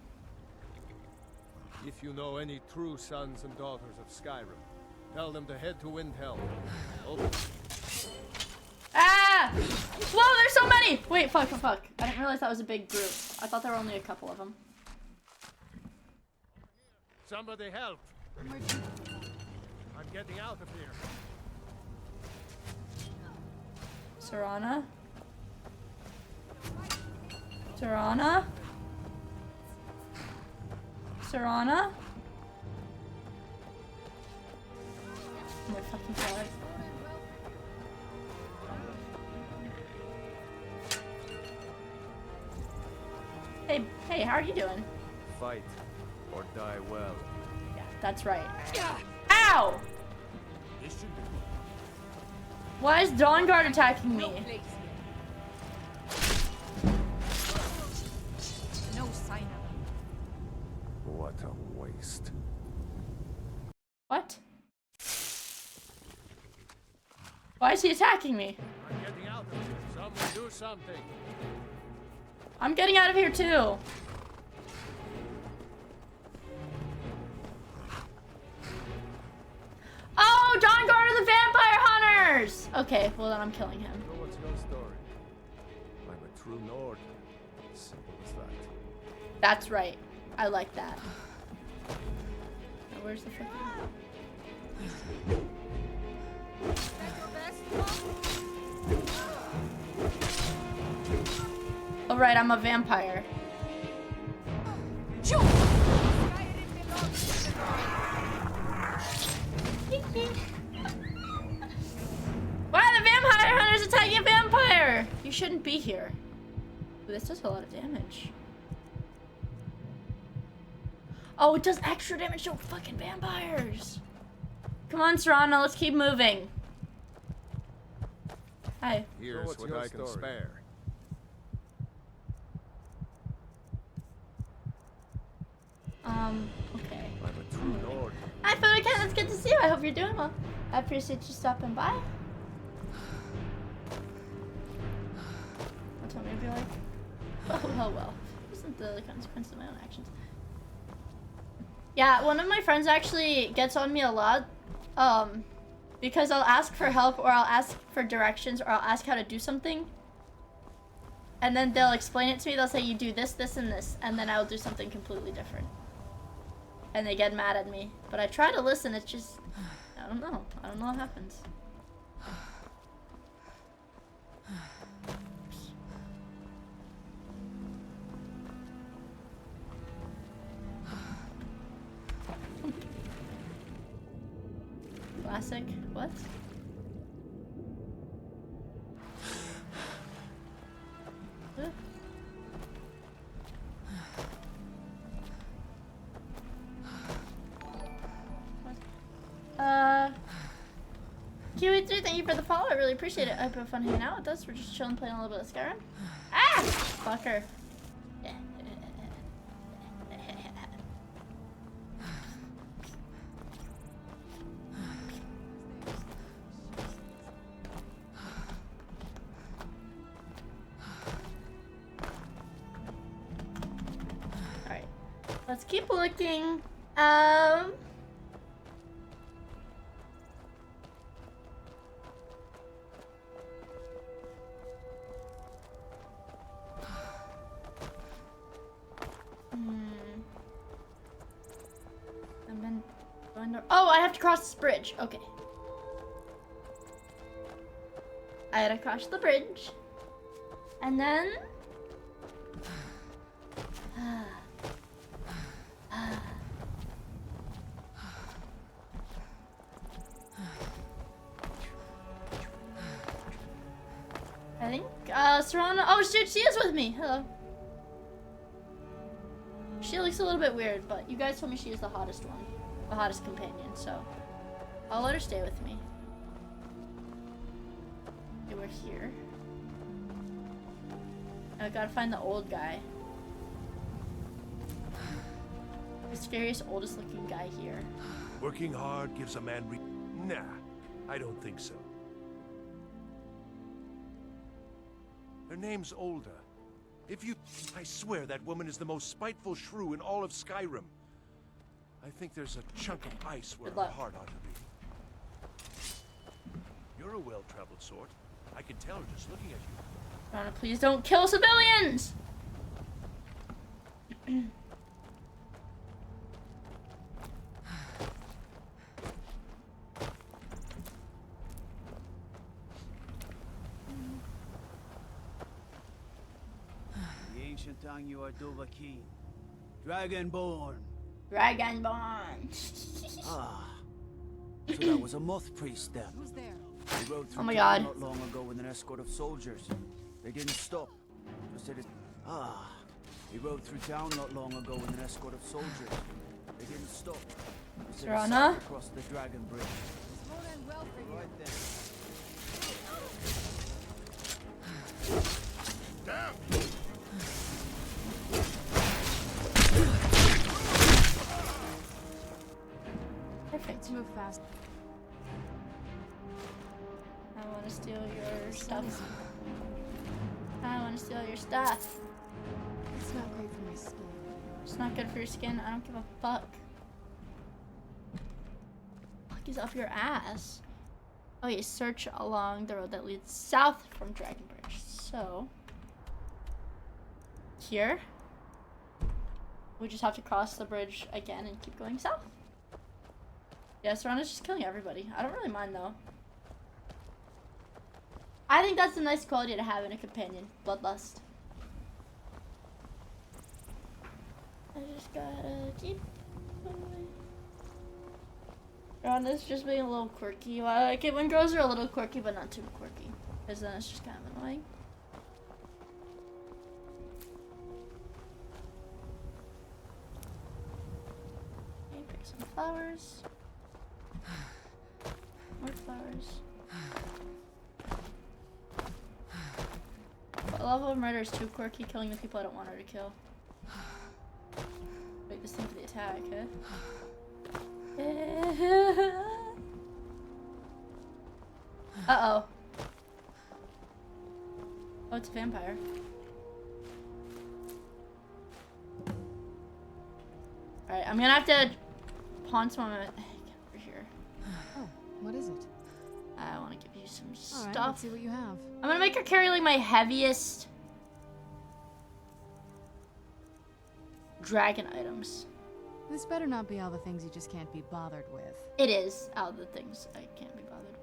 If you know any true sons and daughters of Skyrim, tell them to head to Windhelm.
Ah! Whoa, there's so many! Wait, fuck. I didn't realize that was a big group. I thought there were only a couple of them.
Somebody help! I'm getting getting out of here.
Serana? Serana? Serana? Oh my fucking god. Hey, how are you doing?
Fight or die well.
Yeah, that's right. Ow! Why is Dawnguard attacking me?
No sign of him.
What a waste.
What? Why is he attacking me?
I'm getting out of here. Someone do something.
I'm getting out of here too. Oh, Dawnguard are the vampire hunters! Okay, well then I'm killing him.
So what's your story? I'm a true Nord. Simple as that.
That's right. I like that. Now, where's the fucking... Oh right, I'm a vampire. Why are the vampire hunters attacking a vampire? You shouldn't be here. Ooh, this does a lot of damage. Oh, it does extra damage to fucking vampires. Come on, Serana, let's keep moving. Hi.
Here's what I can spare.
Okay.
I'm a true Nord.
Hi, Photocat, it's good to see you. I hope you're doing well. I appreciate you stopping by. Don't tell me to be like, oh well. Isn't the consequence of my own actions? Yeah, one of my friends actually gets on me a lot. Because I'll ask for help or I'll ask for directions or I'll ask how to do something. And then they'll explain it to me. They'll say, you do this, this, and this. And then I'll do something completely different. And they get mad at me. But I try to listen, it's just, I don't know. I don't know what happens. Classic, what? Kiwi3, thank you for the follow. I really appreciate it. I hope you have fun hanging out with us. We're just chilling, playing a little bit of Skyrim. Ah! Fucker. Alright. Let's keep looking. Oh, I have to cross this bridge. Okay. I had to cross the bridge. And then... I think, Serana... Oh, shit, she is with me. Hello. She looks a little bit weird, but you guys told me she is the hottest one. The hottest companion, so I'll let her stay with me. Okay, we're here. I gotta find the old guy. The scariest, oldest looking guy here.
Working hard gives a man Nah, I don't think so. Her name's Olda. I swear that woman is the most spiteful shrew in all of Skyrim. I think there's a chunk of ice where her heart ought to be. You're a well-traveled sort. I can tell just looking at you.
Rana, please don't kill civilians!
ancient Angu Ardovaki. Dragonborn.
Dragonborn.
Ah. So that was a moth priest then.
Who's there?
He rode through
Oh my
town
God.
not long ago with an escort of soldiers. They didn't stop. Just said it. Ah. He rode through town not long ago with an escort of soldiers. They didn't stop. Just said it
Serana?
across the dragon bridge.
This won't end well for you.
Right then.
Down!
Perfect.
Move fast.
I want to steal your stuff. I want to steal your stuff.
It's not great for my skin.
It's not good for your skin. I don't give a fuck. Fuck is up your ass. Okay, search along the road that leads south from Dragon Bridge. So here we just have to cross the bridge again and keep going south. Yeah, Serana's just killing everybody. I don't really mind though. I think that's a nice quality to have in a companion. Bloodlust. I just gotta keep going. Serana's just being a little quirky. Well, I like it when girls are a little quirky, but not too quirky. Because then it's just kind of annoying. Okay, pick some flowers. More flowers. What level of murder is too quirky, killing the people I don't want her to kill? Wait, this thing for the attack, huh? Uh-oh. Oh, it's a vampire. Alright, I'm gonna have to pawn some of my... over here.
Oh, what is it?
I want to give you some
All right,
stuff.
let's see what you have.
I'm gonna make her carry like my heaviest dragon items.
This better not be all the things you just can't be bothered with.
It is all the things I can't be bothered.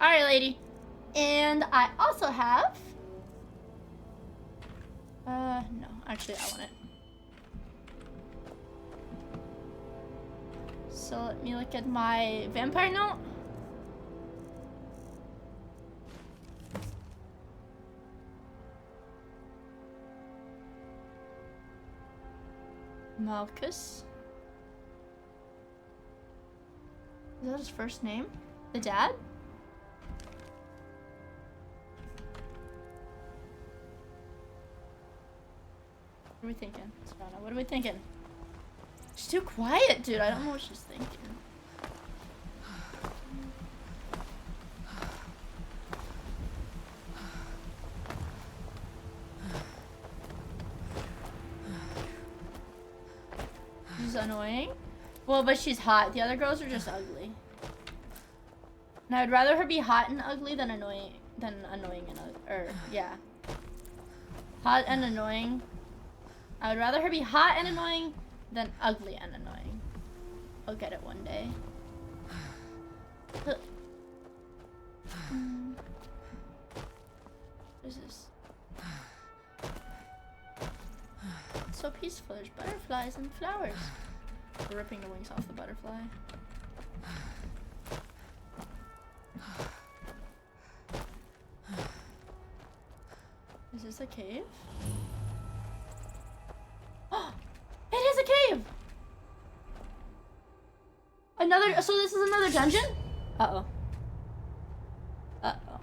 Alright, lady. And I also have... no. Actually, I want it. So let me look at my vampire note. Malchus. Is that his first name? The dad? What are we thinking? Serana, what are we thinking? She's too quiet, dude. I don't know what she's thinking. She's annoying. Well, but she's hot. The other girls are just ugly. And I'd rather her be hot and ugly than annoying and yeah. Hot and annoying. I would rather her be hot and annoying than ugly and annoying. I'll get it one day. What is this? It's so peaceful. There's butterflies and flowers. Ripping the wings off the butterfly. Is this a cave? It is a cave! Another, so this is another dungeon? Uh-oh. Uh-oh.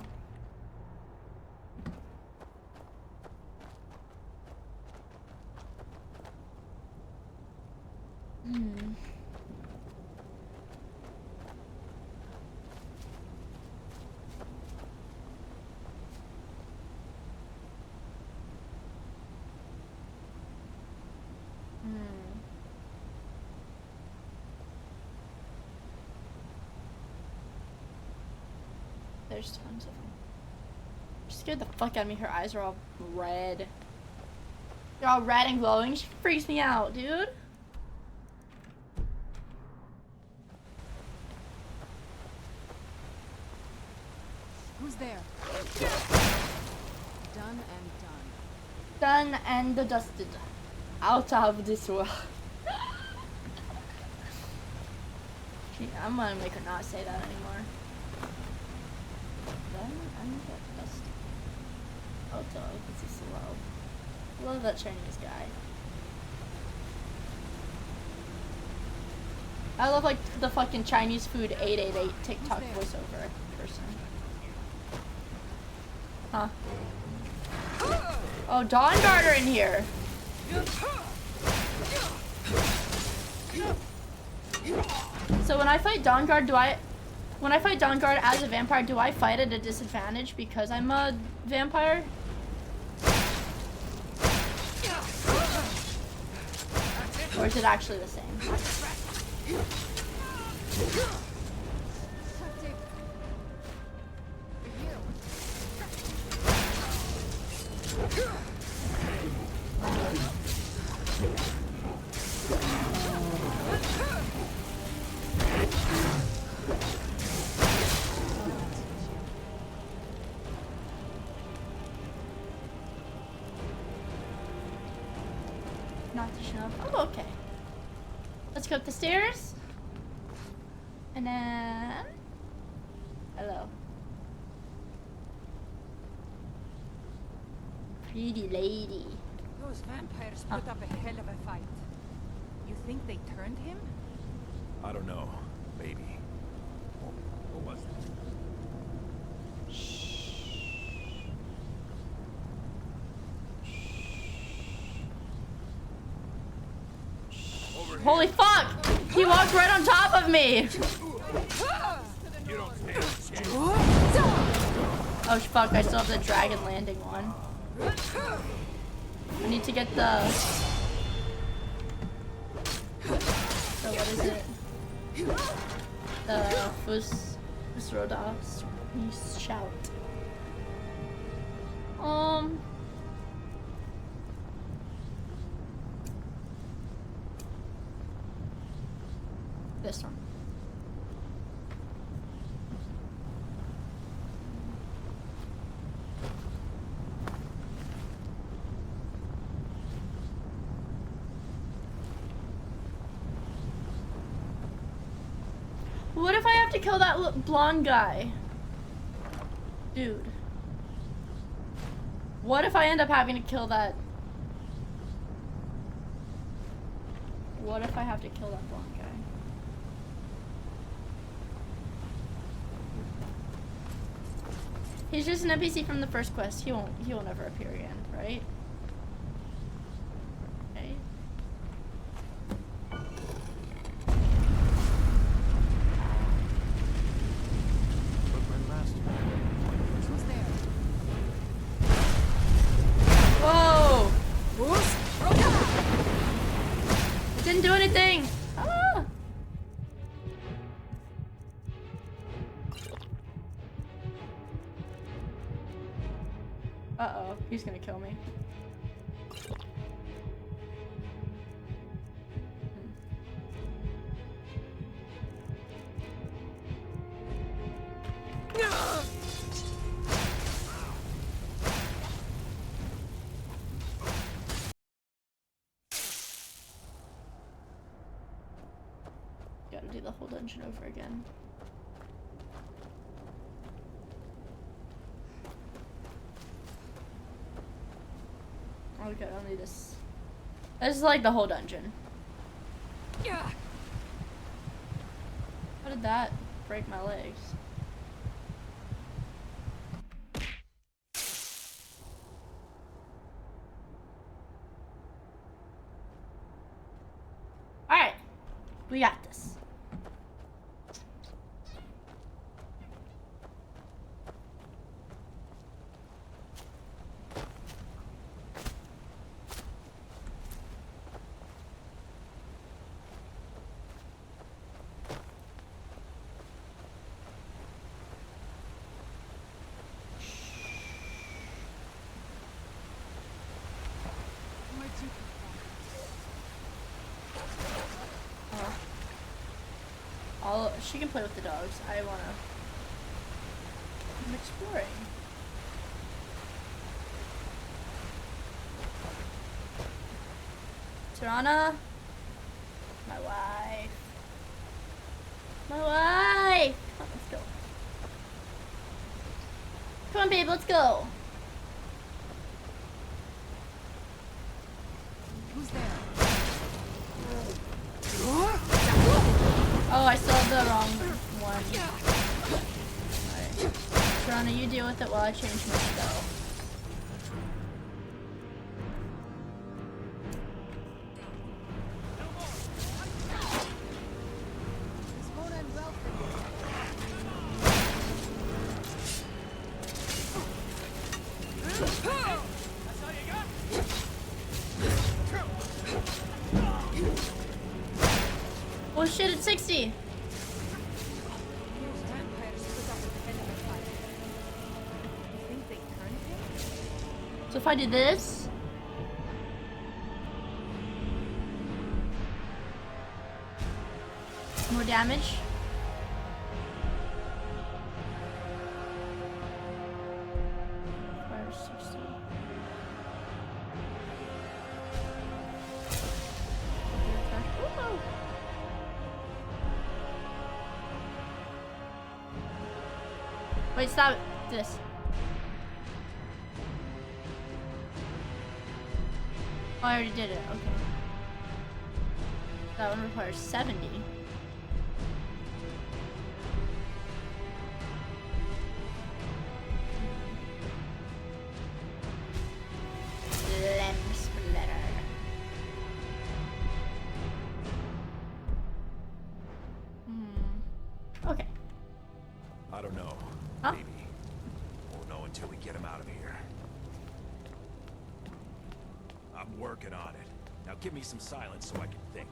There's tons of them. She scared the fuck out of me. Her eyes are all red. They're all red and glowing. She freaks me out, dude.
Who's there? Done and done.
Done and dusted. Out of this world. I'm gonna make her not say that anymore. Done and dusted. Out of this world. Love that Chinese guy. I love like the fucking Chinese food 888 TikTok voiceover person. Huh? Oh, Dawn Guard are in here. So when I fight Dawn Guard, when I fight Dawn Guard as a vampire, do I fight at a disadvantage because I'm a vampire? Or is it actually the same? Not to shove. Oh, okay. Let's go up the stairs. And then... Hello. Pretty lady.
Those vampires put up a hell of a fight. You think they turned him?
I don't know. Maybe. What was it?
Holy fuck! He walked right on top of me! Oh fuck, I still have the dragon landing one. I need to get the... So what is it? The Fusrodas shout. This one. What if I have to kill that blonde guy? Dude. What if I end up having to kill that? What if I have to kill that blonde guy? He's just an NPC from the first quest. He won't ever appear again, right? Okay. Whoa! It didn't do anything! Ah! Uh-oh, he's gonna kill me. Gotta do the whole dungeon over again. Okay, I'll need this. This is like the whole dungeon. How did that break my legs? Alright. We got this. She can play with the dogs. I'm exploring. Tirana, my wife. My wife. Come on, let's go. Come on, babe, let's go.
Who's there?
Oh, I still have the wrong one. Alright. Tirana, you deal with it while I change my spell. Oh shit, it's 60! So if I do this... more damage. Wait, stop this. Oh, I already did it. Okay. That one requires 70. Limb splitter. Okay.
I don't know.
Huh?
Maybe. Won't know until we get him out of here. I'm working on it. Now give me some silence so I can think.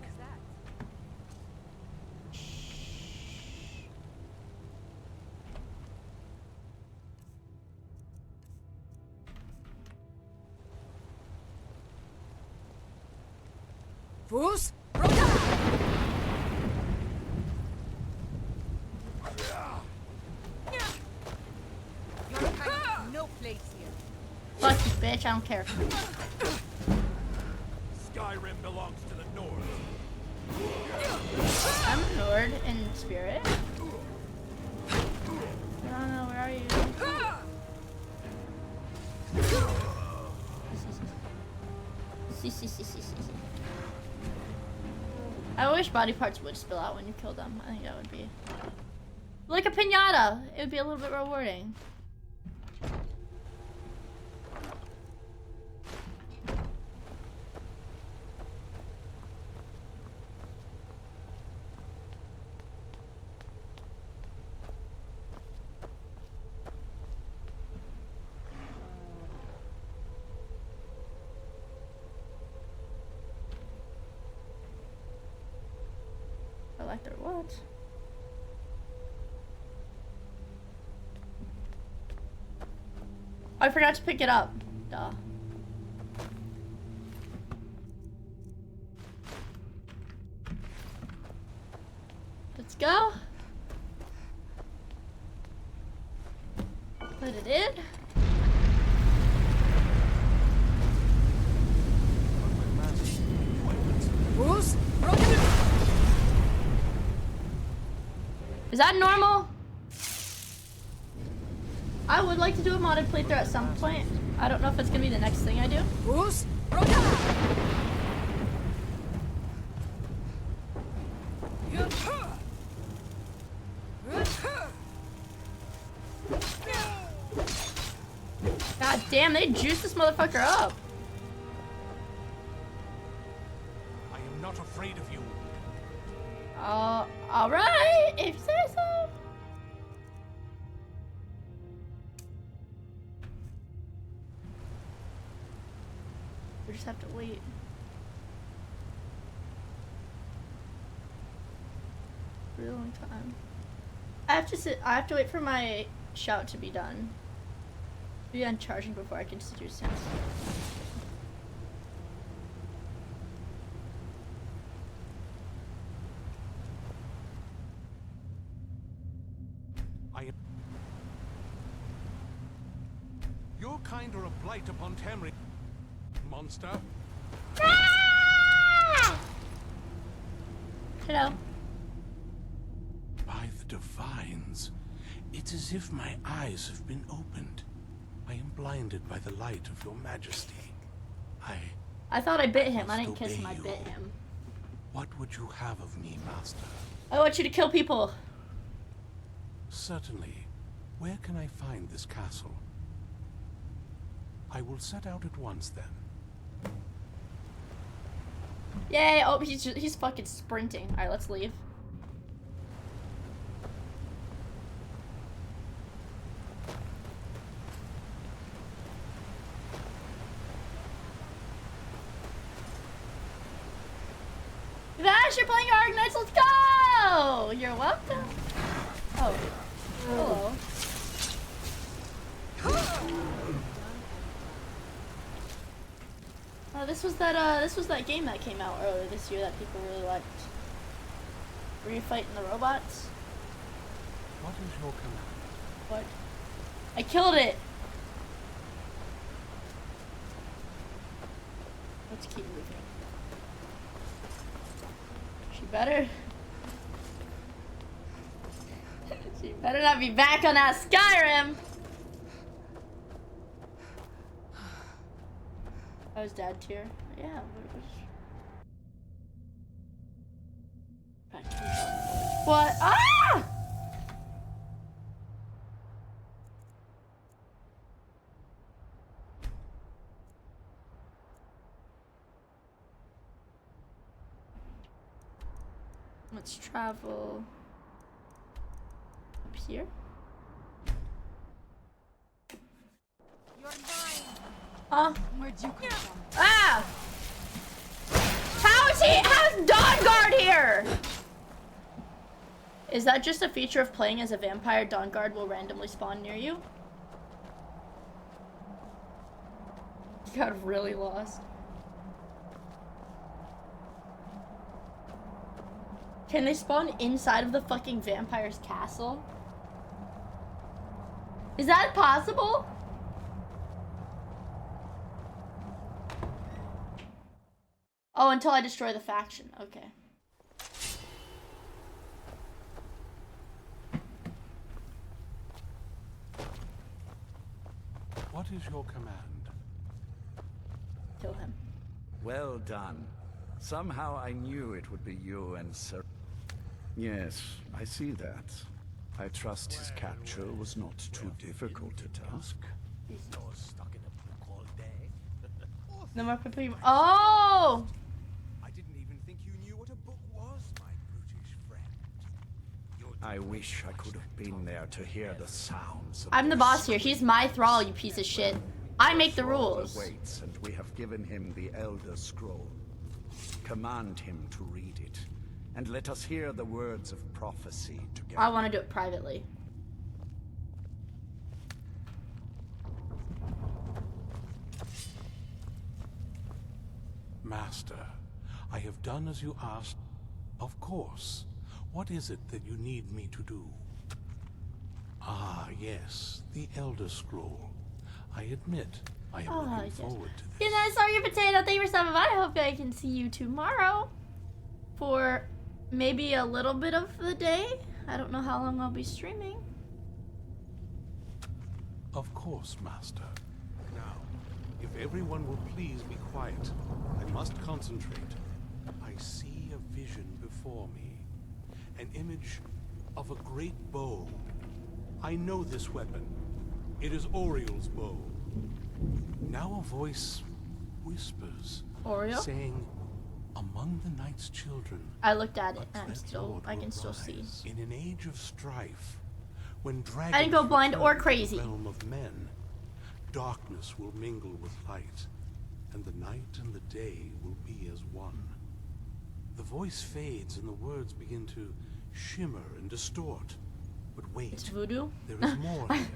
Fools! No place here.
Fuck you, bitch. I don't care.
Skyrim belongs to the North.
I'm a Nord in spirit. I don't know, where are you? I wish body parts would spill out when you kill them. I think that would be like a piñata. It would be a little bit rewarding. Collector, what? I forgot to pick it up. Duh. Let's go. Put it in.
Fools!
Is that normal? I would like to do a modded playthrough at some point. I don't know if it's gonna be the next thing I do.
Fools!
God damn, they juiced this motherfucker up.
I am not afraid of you.
Alright, if you say so. We just have to wait. Really long time. I have to wait for my shout to be done. Be on charging before I can seduce him.
Your kind are a blight upon Tamriel, monster.
Hello.
By the divines, it's as if my eyes have been opened. I am blinded by the light of your majesty.
I thought I bit him. I didn't kiss him, I bit him.
What would you have of me, master?
I want you to kill people.
Certainly. Where can I find this castle? I will set out at once then.
Yay! Oh, he's fucking sprinting. Alright, let's leave. Vash, you're playing Arknights, let's go! You're welcome. Oh. Hello. This was that game that came out earlier this year that people really liked. Were you fighting the robots?
What is your command?
What? I killed it! Let's keep moving. She better... She better not be back on that Skyrim! I was dad tier. Yeah. What? Ah! Let's travel up here.
You're mine.
Huh?
Where'd you come from?
Ah! How's Dawnguard here? Is that just a feature of playing as a vampire? Dawnguard will randomly spawn near you? You got really lost. Can they spawn inside of the fucking vampire's castle? Is that possible? Oh, until I destroy the faction. Okay.
What is your command?
Kill him.
Well done. Somehow I knew it would be you and Sir... Yes, I see that. I trust his capture was not too difficult a task.
No more people. Oh!
I didn't even think you knew what a book was, my brutish friend.
I wish I could have been there to hear the sounds of
I'm the boss here. He's my thrall, you piece of shit. I make the rules.
Waits, and we have given him the Elder Scroll. Command him to read it, and let us hear the words of prophecy together.
I want to do it privately.
Master, I have done as you asked. Of course. What is it that you need me to do? Ah, yes, the Elder Scroll. I admit, I am looking forward to this.
Good night, sorry potato. Thank you for stopping by. I hope I can see you tomorrow for maybe a little bit of the day. I don't know how long I'll be streaming.
Of course, Master. Now, if everyone will please be quiet, I must concentrate. I see a vision before me. An image of a great bow. I know this weapon. It is Oriel's bow. Now a voice whispers,
Oriel?
saying, among the night's children,
I looked at it and I can still see.
In an age of strife, when dragons
I didn't go blind or
return to
crazy.
the realm of men, darkness will mingle with light, and the night and the day will be as one. The voice fades and the words begin to shimmer and distort. But wait,
it's voodoo?
There is more here.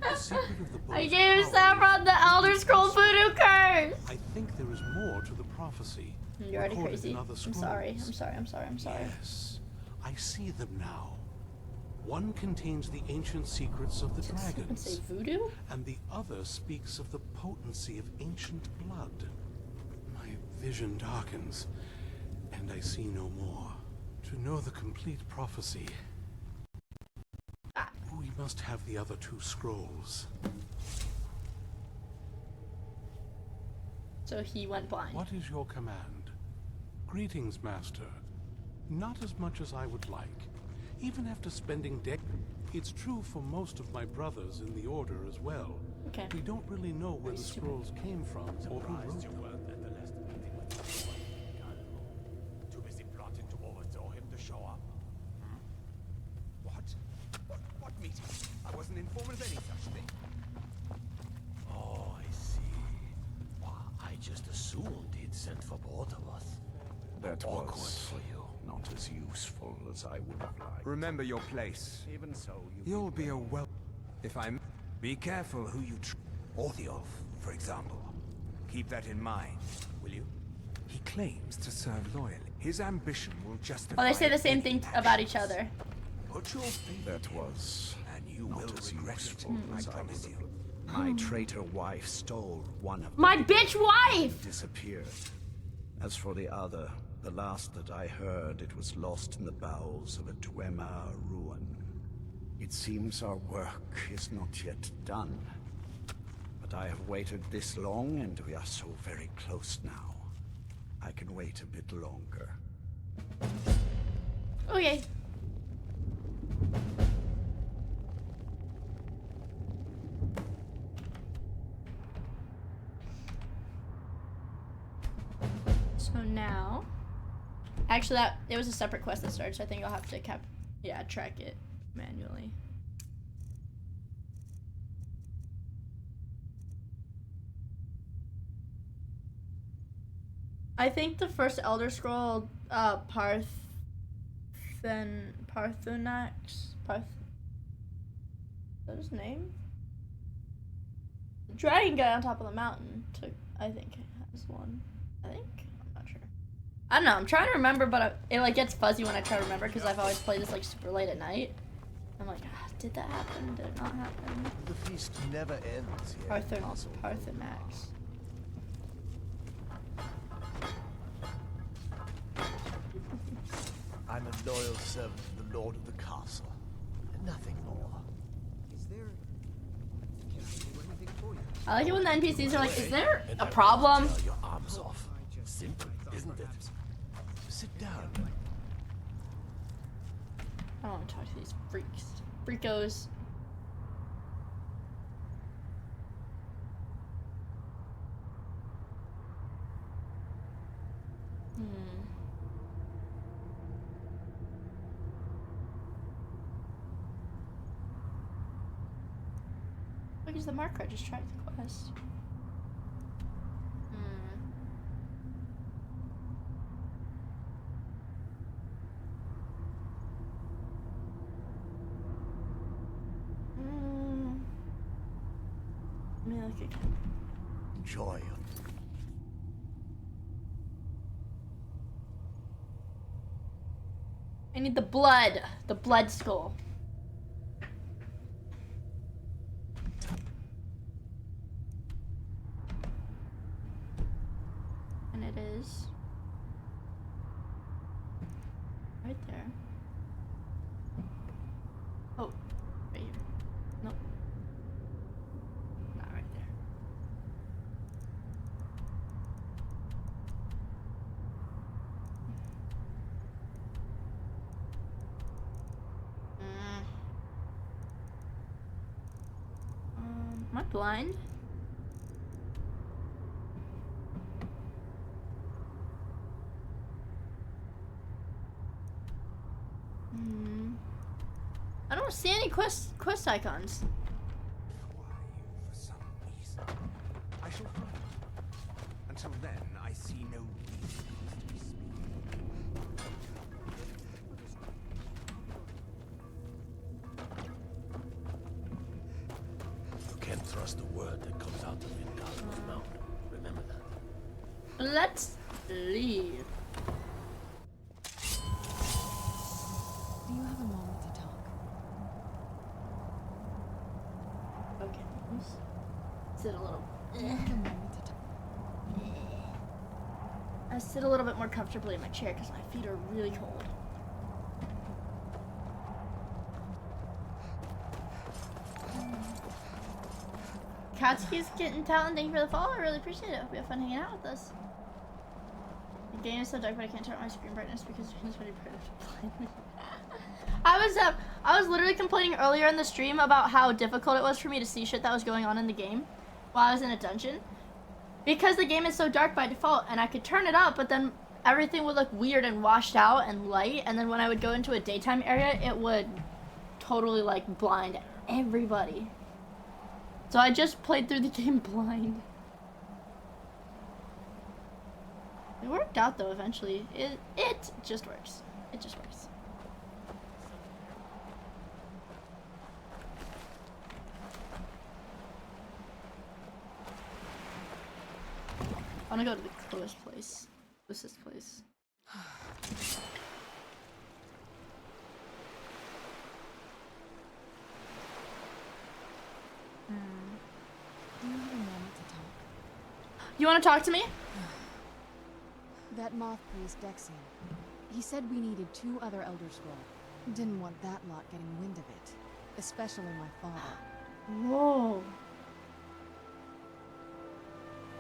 The secret of the bow
I gave Saffron the Elder Scroll voodoo curse!
I think there is more to the prophecy.
You're already
recorded
crazy.
in other
I'm sorry.
scrolls.
I'm sorry.
Yes, I see them now. One contains the ancient secrets of the dragons,
say voodoo?
and the other speaks of the potency of ancient blood. My vision darkens, and I see no more. To know the complete prophecy, we must have the other two scrolls.
So he went blind.
What is your command? Greetings, Master. Not as much as I would like. Even after spending it's true for most of my brothers in the Order as well.
Okay.
We don't really know where the scrolls came from or who wrote them.
Too busy plotting to overthrow him to show up. What meeting? I wasn't informed of any such thing. Oh, I see. Well, I just assumed he'd sent for both of us.
That
Awkward
was
for you.
not as useful as I would have liked.
Remember your place.
Even so,
You'll be a If I'm... Be careful who you Orthiolf, for example. Keep that in mind, will you? He claims to serve loyally. His ambition will justify...
Well, they say the same thing about each other.
Put your faith
That was
and you
not
will
as
regret
useful
it.
as
I
I
promise
would
you.
My traitor wife stole one of
My
them
bitch wife!
and disappeared. As for the other, the last that I heard, it was lost in the bowels of a Dwemer ruin. It seems our work is not yet done. But I have waited this long, and we are so very close now. I can wait a bit longer.
Okay. So now, actually, it was a separate quest that started, so I think I'll have to track it manually. I think the first Elder Scroll, Parthenax, is that his name? The dragon guy on top of the mountain I think has one. I think? I'm not sure. I don't know, I'm trying to remember, but it like gets fuzzy when I try to remember because I've always played this like super late at night. I'm like, did that happen? Did it not happen?
The feast never ends here.
Parthenax.
I'm a loyal servant of the Lord of the Castle, and nothing more.
Is there... Can I do anything for you?
I like it when the NPCs are like, is there a problem?
Your arms off. Simple, isn't it?
Sit down.
I don't want to talk to these freaks. Freakos. Look, is the marker. I just tracked the quest. Let me look again.
Enjoy.
I need the blood skull. And it is right there. Oh, right here. Nope. Not right there. Am I blind? I don't see any quest icons.
For some reason. I shall find it. Until then, I see no reason to be speaking.
You can't trust the word that comes out of Vindal's mouth. Remember that.
Let's leave.
Do you have a moment to talk?
Sit a little. I sit a little bit more comfortably in my chair because my feet are really cold. Katsuki's Kitten Talon, thank you for the follow. I really appreciate it. Hope you have fun hanging out with us. The game is so dark, but I can't turn on my screen brightness because it's really bright to blind me. I was literally complaining earlier in the stream about how difficult it was for me to see shit that was going on in the game while I was in a dungeon. Because the game is so dark by default, and I could turn it up, but then everything would look weird and washed out and light, and then when I would go into a daytime area, it would totally, like, blind everybody. So I just played through the game blind. It worked out, though, eventually. It just works. It just works. I want to go to the closest place. Closest place.
Do you have a moment to talk?
You want to talk to me?
That moth priest, Dexian. He said we needed 2 other Elder Scrolls. Didn't want that lot getting wind of it. Especially my father.
Whoa.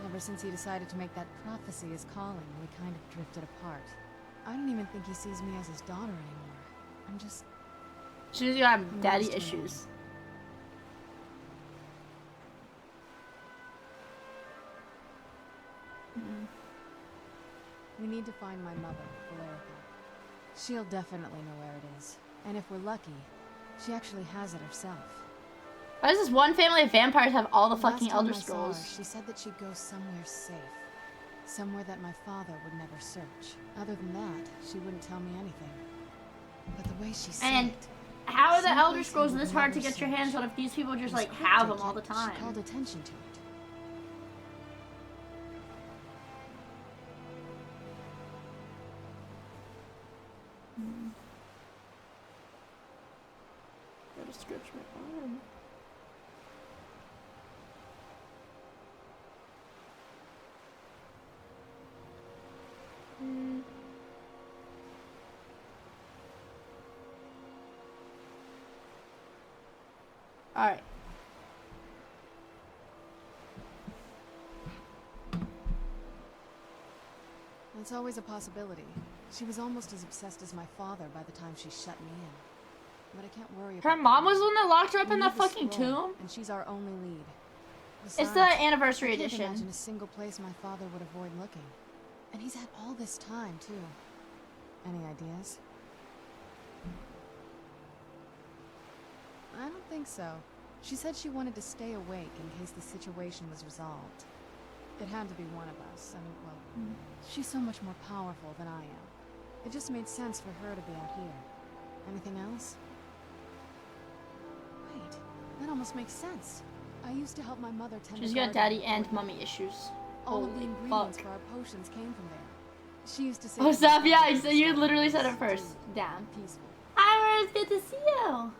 Ever since he decided to make that prophecy his calling, we kind of drifted apart. I don't even think he sees me as his daughter anymore. I'm just...
She's gonna have daddy issues.
We need to find my mother, Valerica. She'll definitely know where it is. And if we're lucky, she actually has it herself.
Why does this one family of vampires have all the fucking Elder
Last time I saw
Scrolls?
her, she said that she'd go somewhere safe. Somewhere that my father would never search. Other than that, she wouldn't tell me anything. But the way she said
And
it...
how are the Elder
someplace he
Scrolls
would
this hard to
never
get your hands
search.
on if these people just
It was
like have
cryptic,
them all the
yet
time?
She called attention to it.
Gotta stretch my arm. Alright.
It's always a possibility. She was almost as obsessed as my father by the time she shut me in. But I can't worry about
Her mom was the one that locked her up
We
in
need
that
the
fucking
scroll,
tomb?
and she's our only lead.
It's the
Besides,
anniversary
I can't
edition.
imagine a single place my father would avoid looking. And he's had all this time, too. Any ideas? I don't think so. She said she wanted to stay awake in case the situation was resolved. It had to be one of us, and, well, she's so much more powerful than I am. It just made sense for her to be out here. Anything else? Wait, that almost makes sense. I used to help my mother tend
She's
the
got
garden
daddy
before
and
dinner.
mummy issues.
All of the
Holy
ingredients
fuck.
for our potions came from there. She used to say...
Oh,
that
stop.
my
Yeah,
father
so
was
you
so
literally said it
peaceful,
first. Damn.
Peaceful.
Hi, Rose. Good to see you.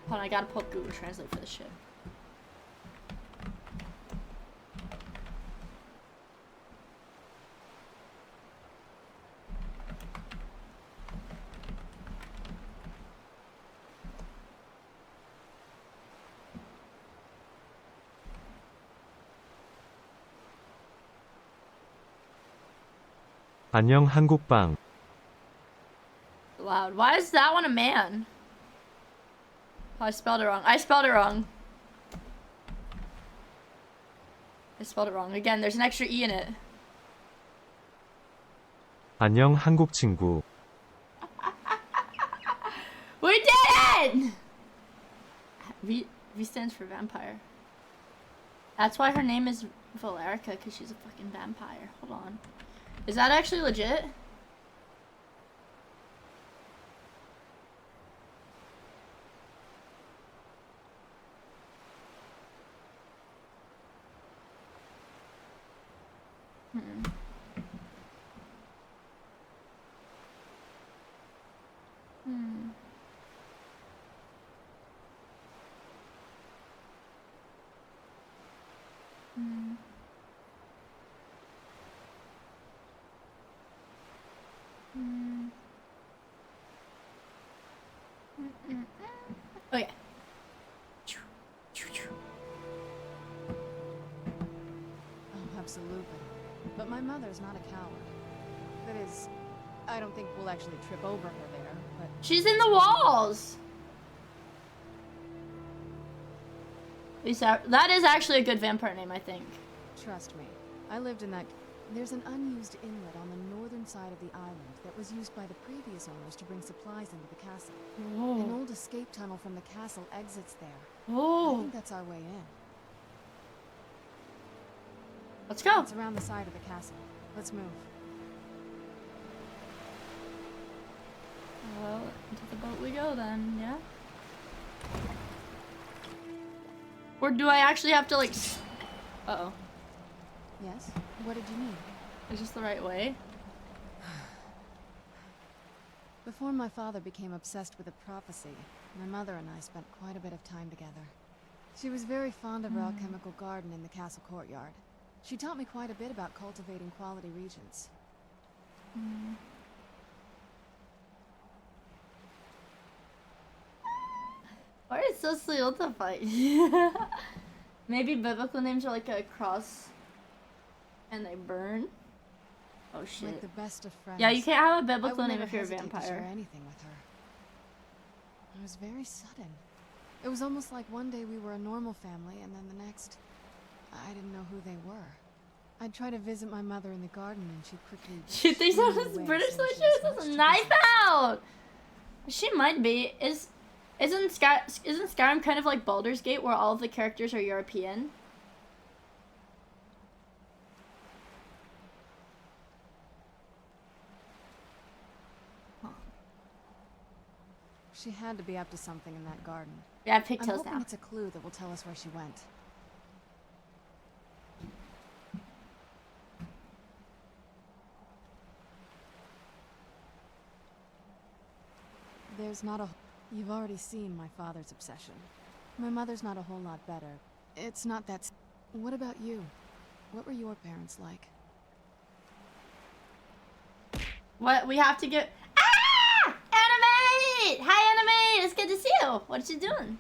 Hold on, I gotta pull up Google Translate for this shit.
안녕 한국방.
Loud. Why is that one a man? Oh, I spelled it wrong. I spelled it wrong. I spelled it wrong. Again, there's an extra E in it.
안녕 한국 친구.
We did it! V stands for vampire. That's why her name is Valerica, because she's a fucking vampire. Hold on. Is that actually legit?
mother's not a coward. That is, I don't think we'll actually trip over her there, but...
She's in the walls! Lisa, that is actually a good vampire name, I think.
Trust me, I lived in that... There's an unused inlet on the northern side of the island that was used by the previous owners to bring supplies into the castle.
Oh.
An old escape tunnel from the castle exits there.
Oh.
I think that's our way in.
Let's go.
It's around the side of the castle. Let's move.
Well, into the boat we go then, yeah? Or do I actually have to like... Uh-oh.
Yes? What did you need?
Is this the right way?
Before my father became obsessed with a prophecy, my mother and I spent quite a bit of time together. She was very fond of our alchemical garden in the castle courtyard. She taught me quite a bit about cultivating quality regions.
Why is so slow to fight? Maybe biblical names are like a cross and they burn. Oh shit.
Like the best of friends.
Yeah, you can't have a biblical
I would
name
never
if you're a
hesitate to share
vampire.
anything with her. It was very sudden. It was almost like one day we were a normal family, and then the next, I didn't know who they were. I'd try to visit my mother in the garden, and she'd quickly.
She thinks I was British, like she was a knife out. She might be. Isn't Skyrim kind of like Baldur's Gate, where all of the characters are European?
She had to be up to something in that garden.
Yeah, I picked
I'm
tails
hoping
now.
it's a clue that will tell us where she went. There's not a... You've already seen my father's obsession. My mother's not a whole lot better. It's not that... What about you? What were your parents like?
What? We have to get... Ah! Animate! Hi, Animate! It's good to see you. What you doing?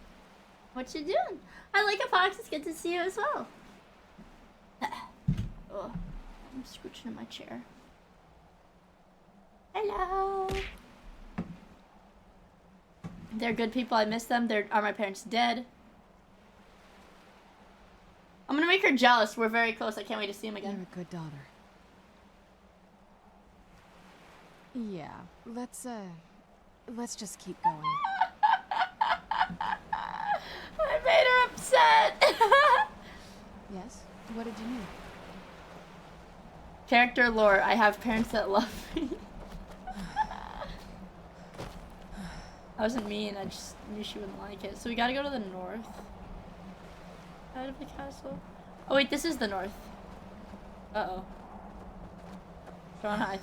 What you doing? I like a fox. It's good to see you as well. Oh, I'm scooching in my chair. Hello. They're good people. I miss them. Are my parents dead? I'm gonna make her jealous. We're very close. I can't wait to see him again.
You're a good daughter. Yeah, let's just keep going.
I made her upset.
Yes? What did you need?
Character lore. I have parents that love me. I wasn't mean, I just knew she wouldn't like it. So we gotta go to the north side of the castle. Oh wait, this is the north. Uh-oh. John, I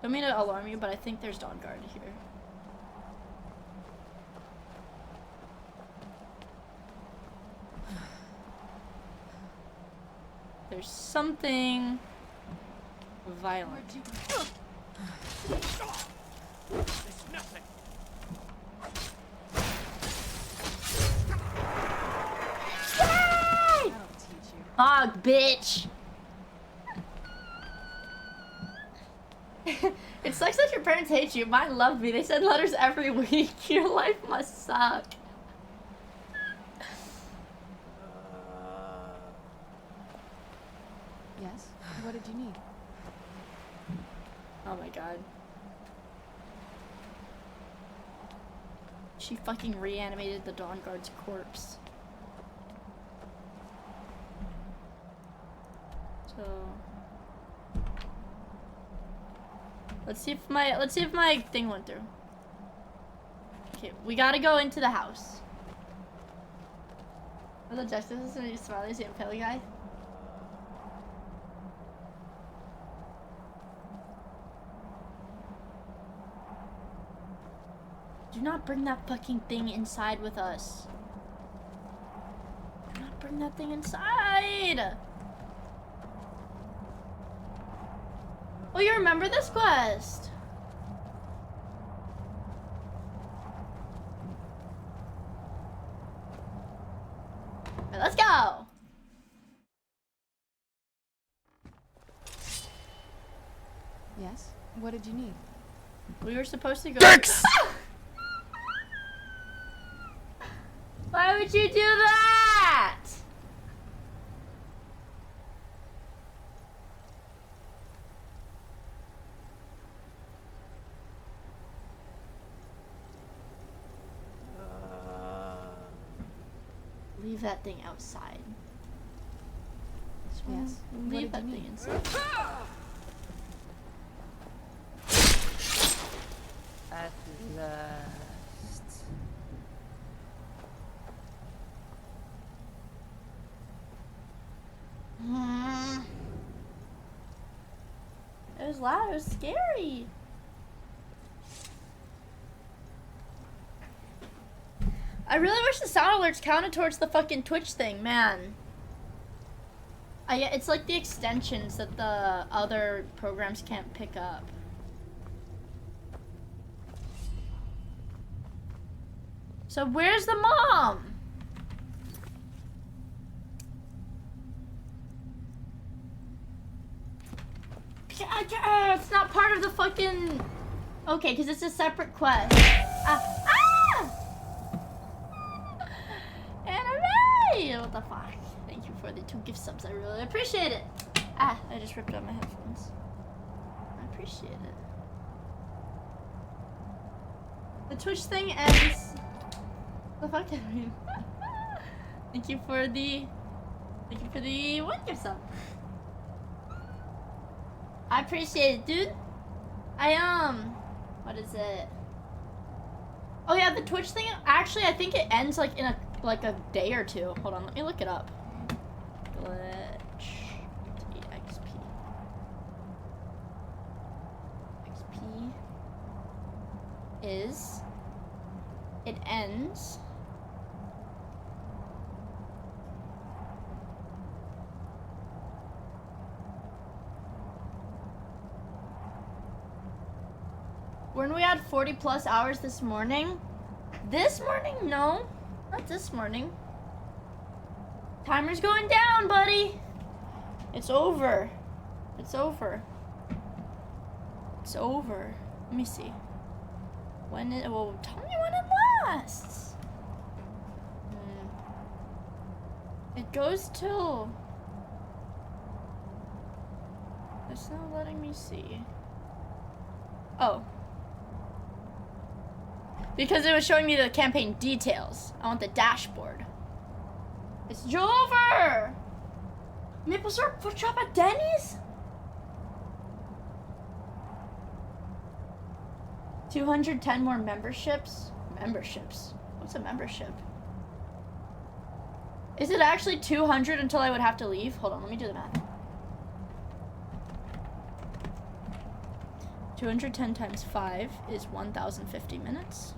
don't mean to alarm you, but I think there's Dawn Guard here. There's something violent.
It's nothing.
Yay! Fog, bitch! It sucks that your parents hate you. Mine love me. They send letters every week. Your life must suck.
Yes? What did you need?
Oh my god. She fucking reanimated the Dawn Guard's corpse. So let's see if my thing went through. Okay, we gotta go into the house. Was that Justice when you smiley and pale guy? Do not bring that fucking thing inside with us. Do not bring that thing inside! Oh, you remember this quest? Right, let's go!
What did you need?
We were supposed to go.
Dicks!
Why would you do that? Leave that thing outside.
Yes.
Leave that thing inside.
At last.
It was loud. It was scary. I really wish the sound alerts counted towards the fucking Twitch thing, man. It's like the extensions that the other programs can't pick up. So where's the mom? It's not part of the fucking... Okay, because it's a separate quest. Anime! What the fuck? Thank you for the 2 gift subs. I really appreciate it. I just ripped out my headphones. I appreciate it. The Twitch thing ends... The fuck I mean. Thank you for the 1 gift sub. I appreciate it, dude. What is it? Oh yeah, the Twitch thing, actually I think it ends like in a day or 2. Hold on, let me look it up. Glitch XP. XP is it ends Weren't we at 40 plus hours this morning? This morning? No, not this morning. Timer's going down, buddy. It's over. It's over. It's over. Let me see. When it, well, tell me when it lasts. It goes till... It's not letting me see. Oh. Because it was showing me the campaign details. I want the dashboard. It's over! Maple syrup foot shop at Denny's? 210 more memberships? Memberships? What's a membership? Is it actually 200 until I would have to leave? Hold on, let me do the math. 210 times 5 is 1,050 minutes.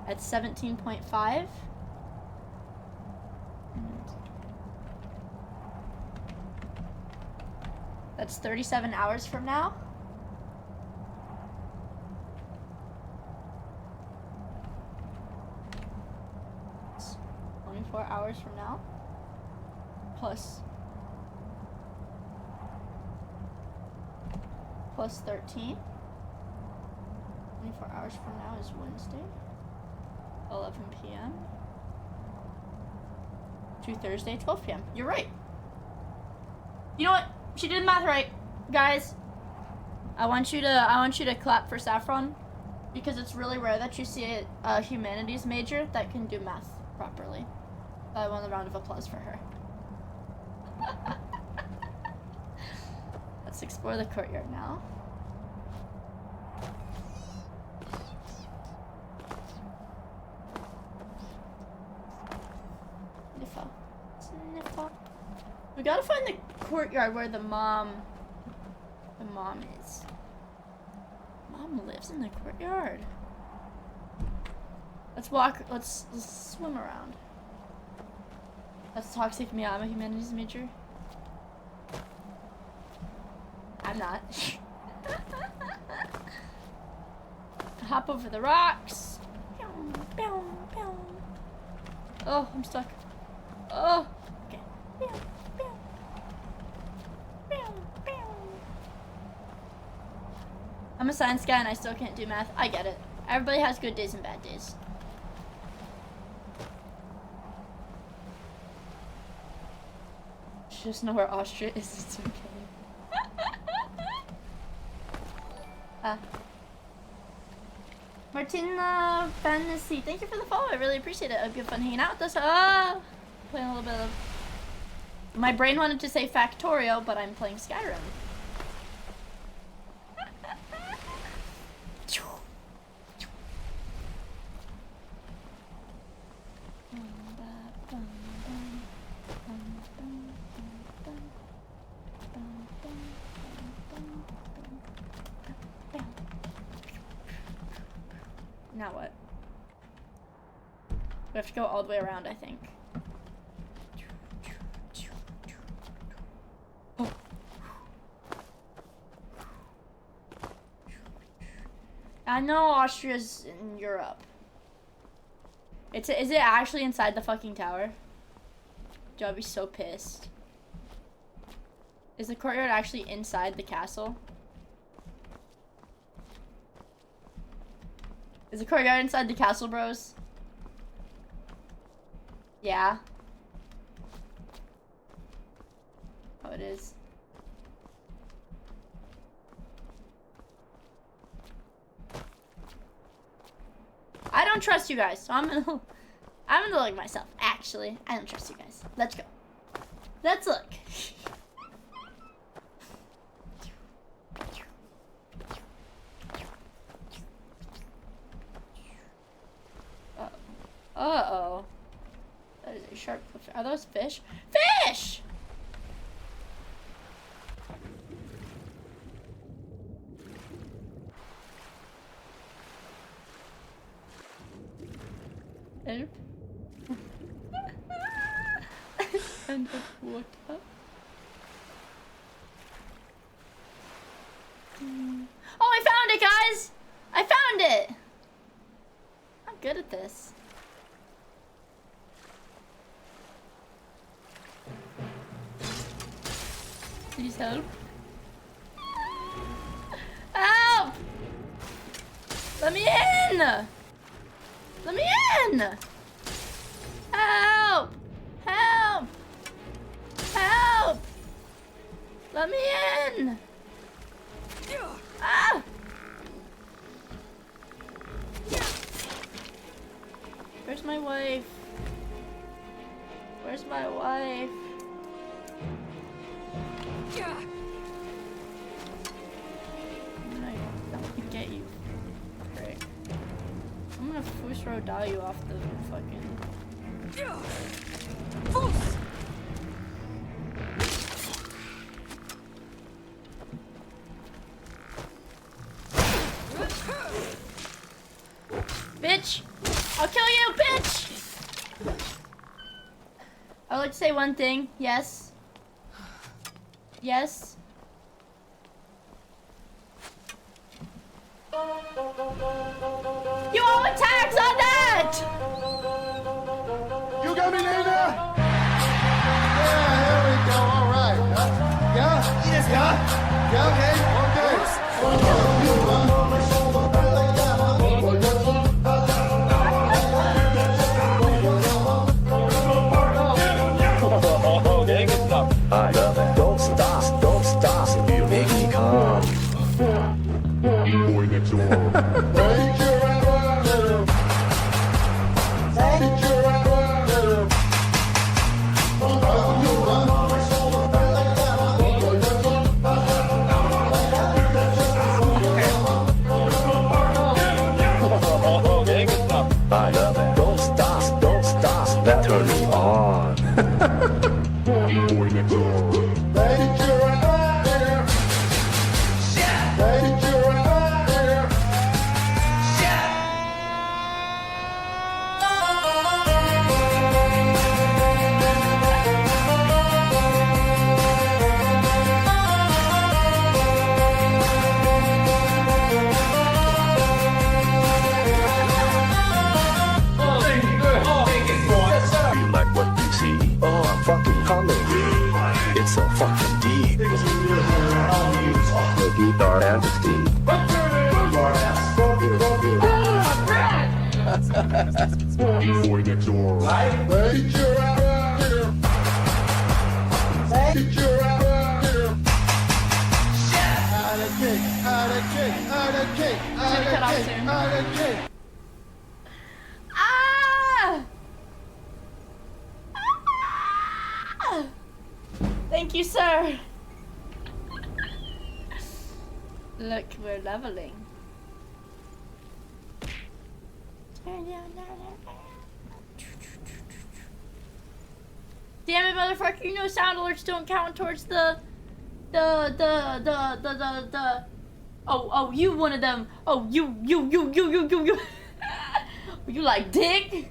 At 17.5. That's 37 hours from now. It's 24 hours from now. Plus 13. 24 hours from now is Wednesday. 11 p.m. to Thursday, 12 p.m. You're right. You know what? She did the math right, guys. I want you to clap for Saffron, because it's really rare that you see a humanities major that can do math properly. I want a round of applause for her. Let's explore the courtyard now. Sniffer. We gotta find the courtyard where the mom is. Mom lives in the courtyard. Let's walk, let's swim around. That's toxic me, I'm a humanities major. I'm not. Hop over the rocks. Oh, I'm stuck. Oh, okay. I'm a science guy and I still can't do math. I get it. Everybody has good days and bad days. Just know where Austria is. It's okay. Martina Fantasy, thank you for the follow. I really appreciate it. I hope you have fun hanging out with us. Playing a little bit of. My brain wanted to say Factorio, but I'm playing Skyrim. Now what? We have to go all the way around, I think. Oh. I know Austria's in Europe. Is it actually inside the fucking tower? Dude, I'd be so pissed. Is the courtyard actually inside the castle? Is the courtyard inside the castle, bros? Yeah. Oh, it is. I don't trust you guys, so I'm gonna look myself. Actually, I don't trust you guys. Let's go. Let's look. Uh-oh. That is a sharp cliff. Are those fish? Fish! Help. And water. Oh, I found it, guys! I found it! I'm good at this. Please help. Help! Let me in! Let me in! Help! Help! Help! Let me in! Ah! Where's my wife? Where's my wife? I'm gonna get you. Prick. I'm gonna Fusro die you off the fucking. Bitch! I'll kill you, bitch! I would like to say one thing. Yes. Yes. You owe a tax on that!
You got me, Lena? Yeah, here we go. All right. Yeah? Yes, yeah? Yeah,
Don't stop, you make me calm. Boy next door.
Boy next door. Right? Get your out here. Get your out here. Out of cake, out of cake, out of cake, out of cake, out of cake.
Ah! Thank you, sir. Look, we're leveling. Damn it, motherfucker! You know sound alerts don't count towards the. Oh, you one of them. Oh, you. You like dick? Do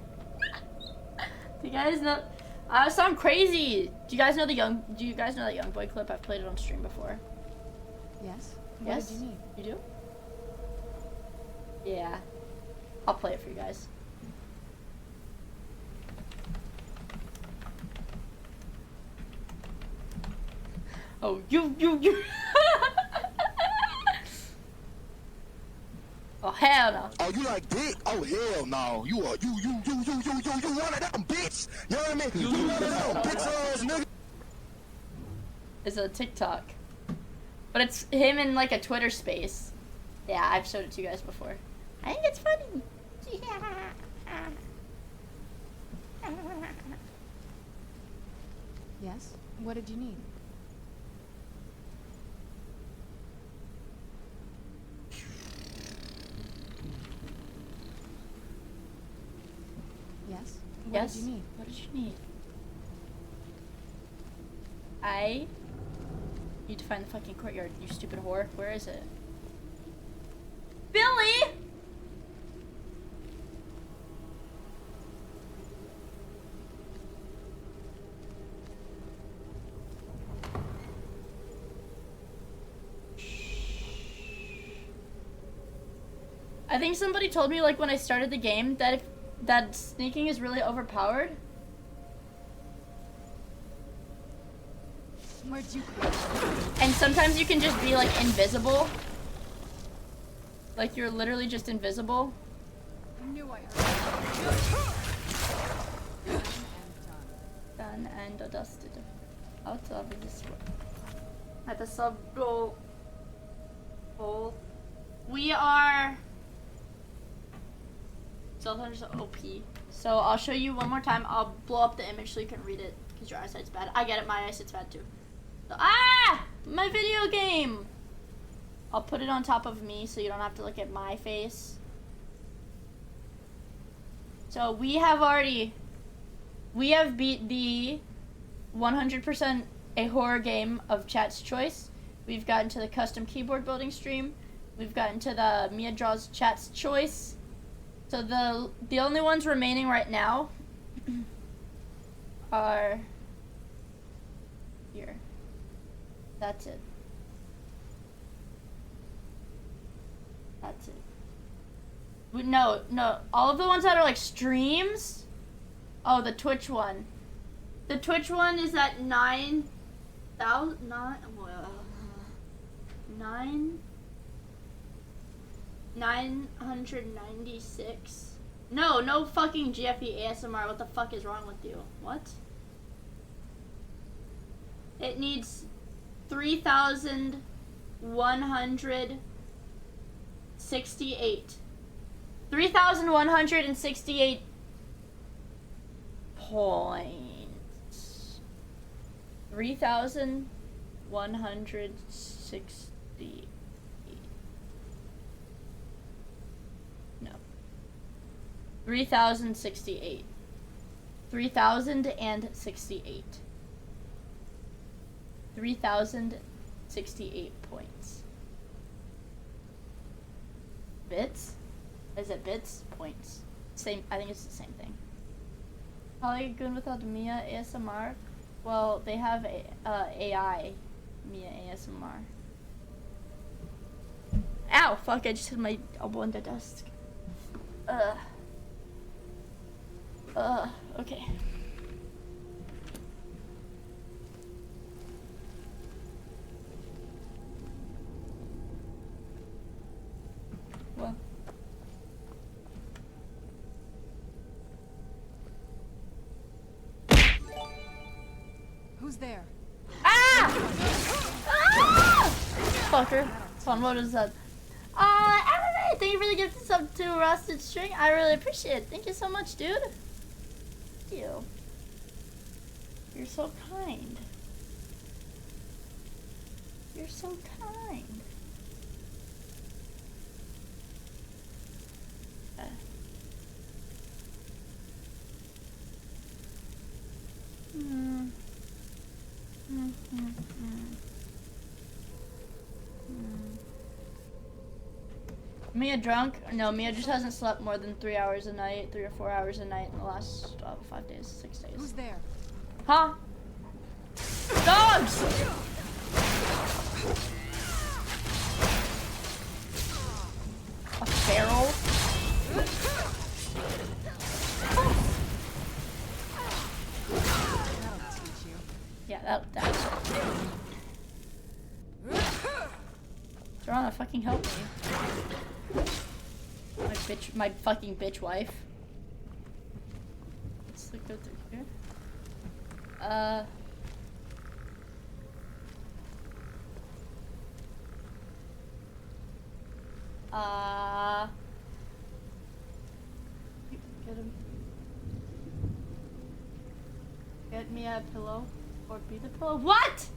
you guys know? I sound crazy. Do you guys know that young boy clip? I've played it on stream before.
Yes?
Yes?
What did you need?
You do? Yeah. I'll play it for you guys. Oh, you. Oh, hell no.
Oh, you like dick? Oh, hell no. You one of them, bitch. You know what I mean? You one of them, bitch ass nigga.
It's a TikTok. But it's him in like a Twitter space. Yeah, I've showed it to you guys before. I think it's funny.
Yes? What did you need? Yes? What
Yes?
did you need?
What did you need? I need to find the fucking courtyard, you stupid whore. Where is it? Billy! I think somebody told me, like, when I started the game that that sneaking is really overpowered.
Where'd you
And sometimes you can just be, like, invisible. Like, you're literally just invisible.
I knew I
Done and dusted. Out of this one. At the sub hole. We are. Zelda's OP. So I'll show you one more time. I'll blow up the image so you can read it because your eyesight's bad. I get it. My eyesight's bad too. So, my video game. I'll put it on top of me so you don't have to look at my face. So we have beat the 100% a horror game of chat's choice. We've gotten to the custom keyboard building stream. We've gotten to the Mia draws chat's choice. So the only ones remaining right now are here. That's it. That's it. No, all of the ones that are like streams. Oh, the Twitch one. The Twitch one is at 996. No fucking GFE ASMR. What the fuck is wrong with you? What? It needs 3,168. 3,168 points. 3,168. No. 3,068. 3,068. 3,068 points. Bits? Is it bits? Points. Same. I think it's the same thing. How are you good without Mia ASMR? Well, they have AI Mia ASMR. Ow! Fuck! I just hit my elbow on the desk. Okay. Well.
Who's there?
Ah! Fucker. Fun, what is that? Anime, thank you for the gift sub to Rusted String. I really appreciate it. Thank you so much, dude. Thank you. You're so kind. You're so kind. Mia drunk? No, Mia just hasn't slept more than 3 hours a night, 3 or 4 hours a night in the last 5 days, 6 days.
Who's there?
Huh? Dogs! A feral?
That'll teach you.
Yeah, that's Serana, fucking help me. My fucking bitch wife. Let's go through here. Get him. Get me a pillow. Or be the pillow. What?!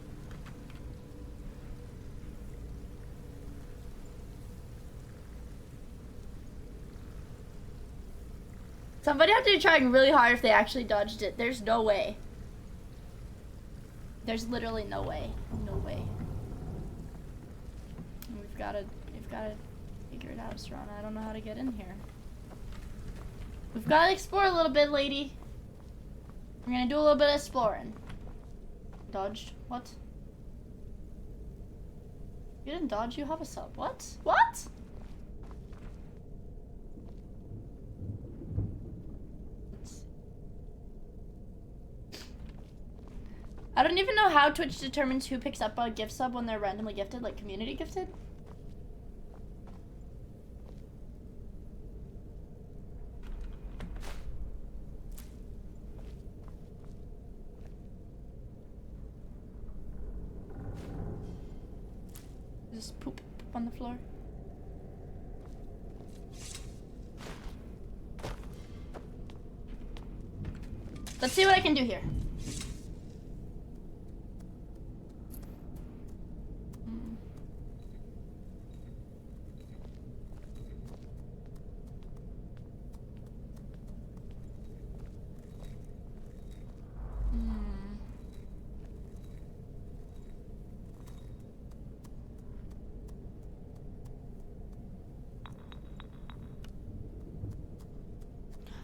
Somebody had to be trying really hard if they actually dodged it. There's no way. There's literally no way. No way. We've gotta figure it out, Serana. I don't know how to get in here. We've gotta explore a little bit, lady. We're gonna do a little bit of exploring. Dodged? What? You didn't dodge, you have a sub. What? What? I don't even know how Twitch determines who picks up a gift sub when they're randomly gifted, like community gifted. Just poop on the floor. Let's see what I can do here.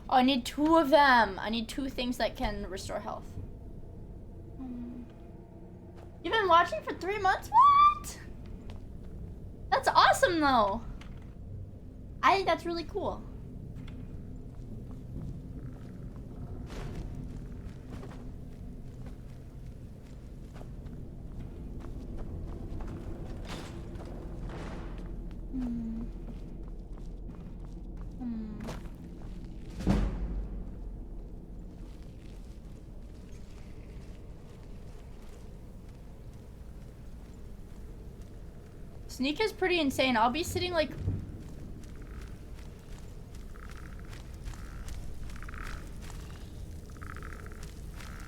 Oh, I need 2 of them. I need 2 things that can restore health. You've been watching for 3 months? What? That's awesome, though. I think that's really cool. Sneak is pretty insane. I'll be sitting like...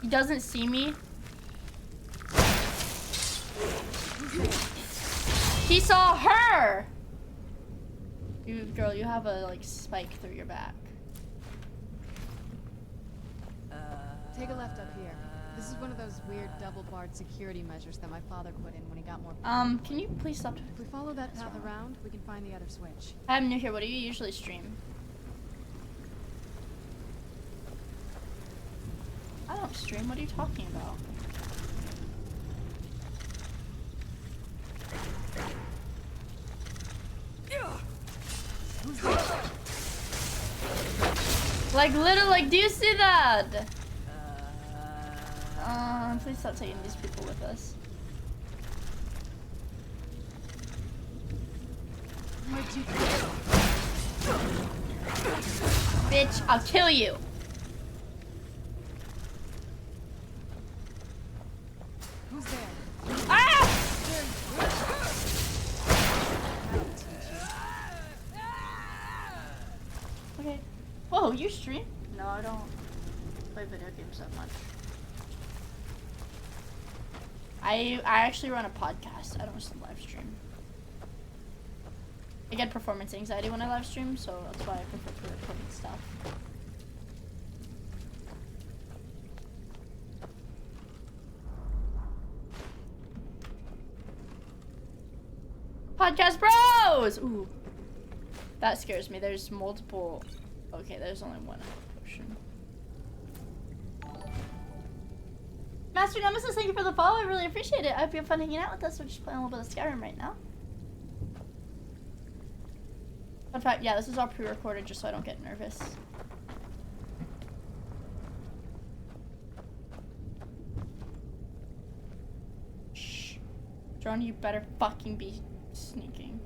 He doesn't see me. He saw her! Girl, you have a like spike through your back.
Take a left up here. This is one of those weird double-barred security measures that my father put in when he got more...
Can you please stop?
If we follow that path around, we can find the other switch.
I'm new here. What do you usually stream? I don't stream. What are you talking about? Like, literally, like, do you see that? Please stop taking these people with us. Bitch, I'll kill you. Whoa, you stream? No, I don't play video games that much. I actually run a podcast. I don't just live stream. I get performance anxiety when I live stream, so that's why I prefer pre-recorded stuff. Podcast bros! Ooh. That scares me. There's multiple. Okay, there's only one potion. Master Nemesis, thank you for the follow. I really appreciate it. I hope you have fun hanging out with us. We're just playing a little bit of Skyrim right now. In fact, yeah, this is all pre-recorded just so I don't get nervous. Shh. Drone, you better fucking be sneaking.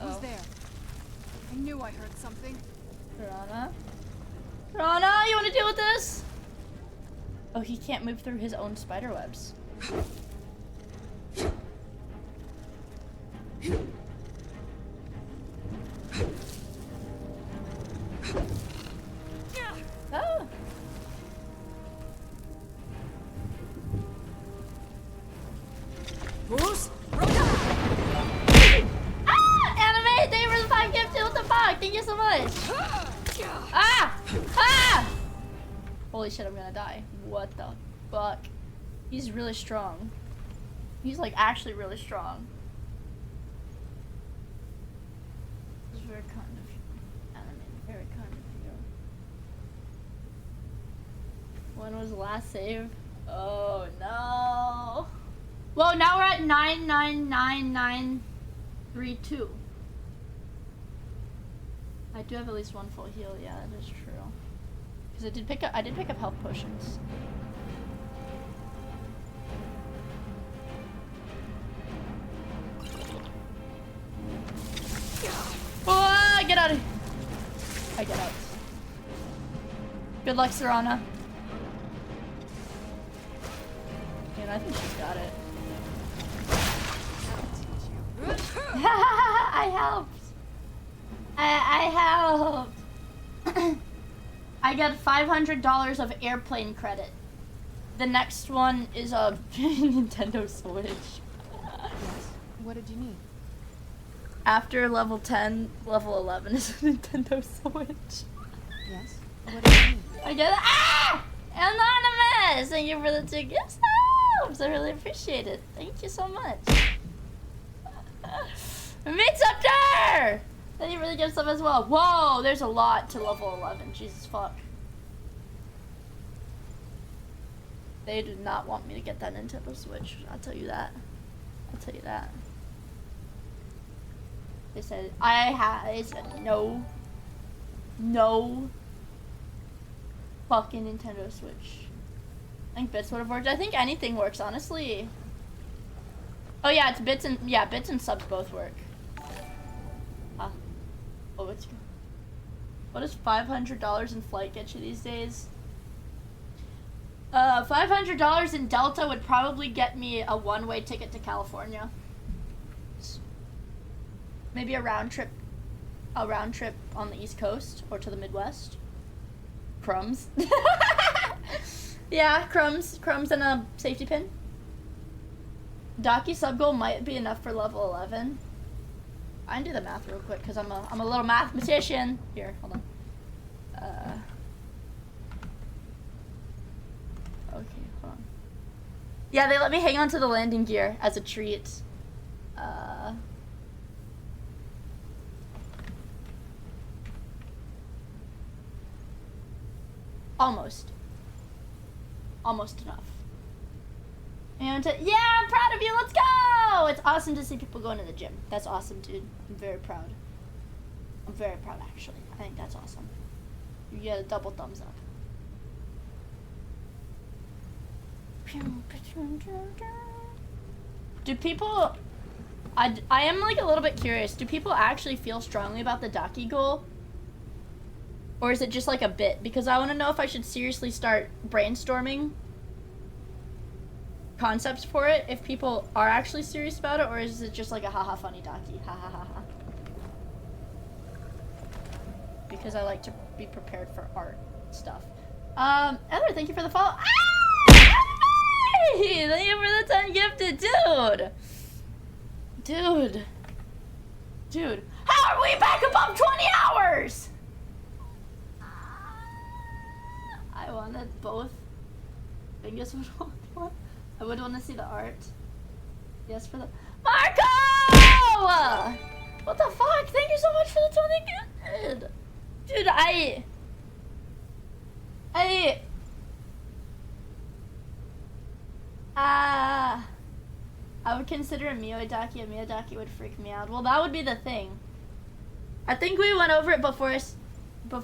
Who's there? I knew I heard something.
Piranha? Piranha, you want to deal with this? Oh, he can't move through his own spider webs. Oh.
Who's?
Anime, thank you for the 5 gifted. What the fuck? Thank you so much. Ah! Ah! Holy shit, I'm gonna die. What the fuck? He's really strong. He's like actually really strong. This is very kind of you. Anime, very kind of you. When was the last save? Oh no. Well, now we're at 9999932. I do have at least one full heal. Yeah, that is true. Because I did pick up health potions. Oh, get out of here. I get out. Good luck, Serana. Man, I think she's got it. I helped. I helped. I got $500 of airplane credit. The next one is a Nintendo Switch.
Yes. What did you need?
After level 10, level 11 is a Nintendo Switch.
Yes. What did you need?
I get Anonymous! Thank you for the 2 gifts. I really appreciate it. Thank you so much. Midsumter! Thank you for the gift stuff as well. Whoa, there's a lot to level 11. Jesus fuck. They did not want me to get that Nintendo Switch. I'll tell you that. I'll tell you that. They said, they said no. No. Fucking Nintendo Switch. I think bits would have worked. I think anything works, honestly. Oh yeah, it's bits and, yeah, bits and subs both work. Oh, it's good. What does $500 in flight get you these days? $500 in Delta would probably get me a one-way ticket to California. Maybe a round trip on the East Coast or to the Midwest. Crumbs. Yeah, crumbs and a safety pin. Daki sub goal might be enough for level 11. I can do the math real quick because I'm a little mathematician. Here, hold on. Okay, hold on. Yeah, they let me hang on to the landing gear as a treat. Almost enough. And yeah, I'm proud of you. Let's go! It's awesome to see people going to the gym. That's awesome, dude. I'm very proud. I'm very proud, actually. I think that's awesome. You get a double thumbs up. Do people... I am like a little bit curious. Do people actually feel strongly about the Daki goal? Or is it just like a bit? Because I want to know if I should seriously start brainstorming concepts for it, if people are actually serious about it, or is it just like a haha funny docky? Ha ha ha ha. Because I like to be prepared for art stuff. Heather, thank you for the follow. Ah! Hey, thank you for the 10 gifted, dude. Dude. How are we back above 20 hours? I wanted both. Fingers would want one. I would want to see the art. Yes, for the Marco! What the fuck? Thank you so much for the 20 gifted. Dude, I would consider a Miyodaki. A Miyodaki would freak me out. Well, that would be the thing. I think we went over it before the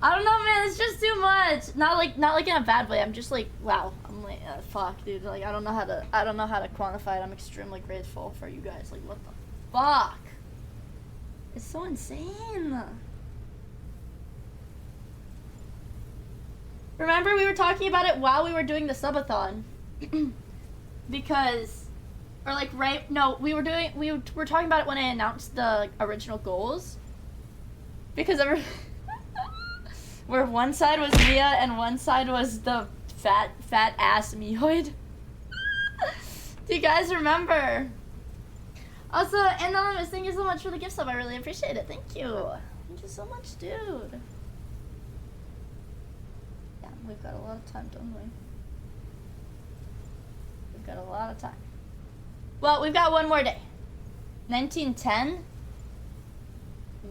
I don't know, man. It's just too much. Not like in a bad way. I'm just like, wow. I'm like, fuck, dude. Like, I don't know how to quantify it. I'm extremely grateful for you guys. Like, what the fuck? It's so insane. Remember, we were talking about it while we were doing the subathon, because, or like we were talking about it when I announced the original goals, because where one side was Mia and one side was the fat ass Mioid. Do you guys remember? Also, Anonymous, thank you so much for the gift sub. I really appreciate it. Thank you. Thank you so much, dude. Yeah, we've got a lot of time, don't we? We've got a lot of time. Well, we've got one more day. 1910.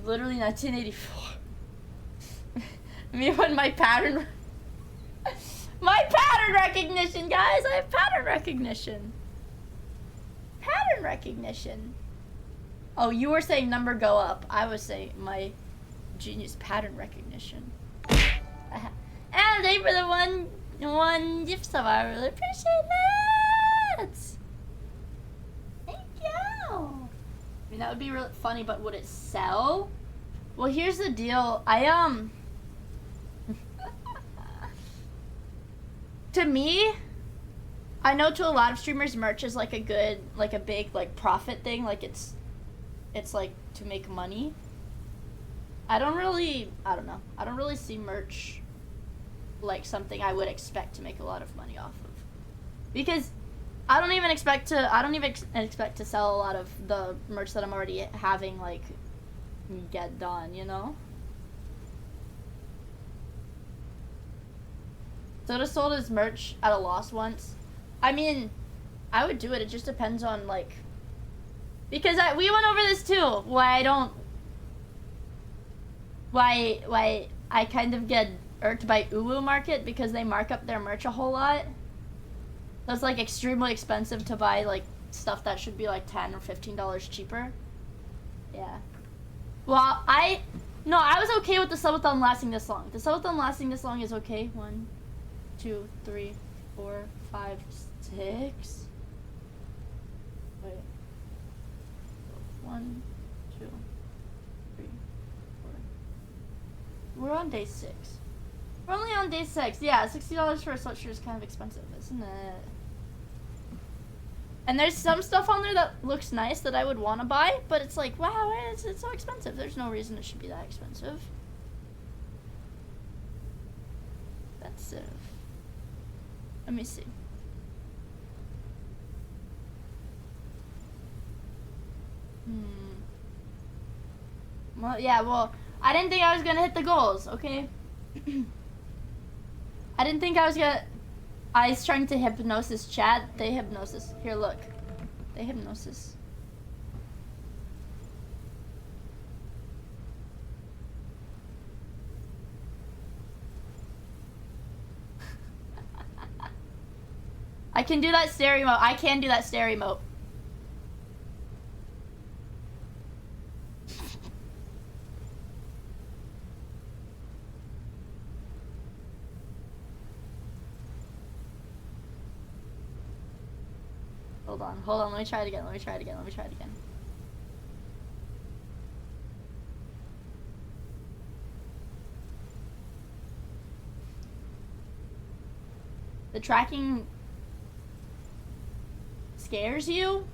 Literally 1984. Me when my pattern recognition, guys. I have pattern recognition. Pattern recognition. Oh, you were saying number go up. I was saying my genius pattern recognition. And thank you for the one gift sub. I really appreciate that. Thank you. I mean, that would be really funny, but would it sell? Well, here's the deal. To me, I know to a lot of streamers, merch is like a big like profit thing. Like it's like to make money. I don't know. I don't really see merch like something I would expect to make a lot of money off of. Because I don't even expect to sell a lot of the merch that I'm already having like get done, you know? Soda sold his merch at a loss once. I mean, I would do it. It just depends on like, because we went over this too. Why I kind of get irked by Uwu Market because they mark up their merch a whole lot. So it's like extremely expensive to buy like stuff that should be like $10 or $15 cheaper. Yeah. Well, I was okay with the subathon lasting this long. The subathon lasting this long is okay. 1, 2, 3, 4, 5, 6. Wait. 1, 2, 3, 4. We're on day 6. We're only on day 6. Yeah, $60 for a sweatshirt is kind of expensive, isn't it? And there's some stuff on there that looks nice that I would want to buy, but it's like, wow, it's so expensive. There's no reason it should be that expensive. That's it. Let me see. Well, yeah, well, I didn't think I was gonna hit the goals, okay? I didn't think I was gonna... I was trying to hypnosis chat. They hypnosis. Here, look. They hypnosis. I can do that stare emote. I can do that stare emote. Hold on, hold on. Let me try it again. Let me try it again. Let me try it again. The tracking scares you?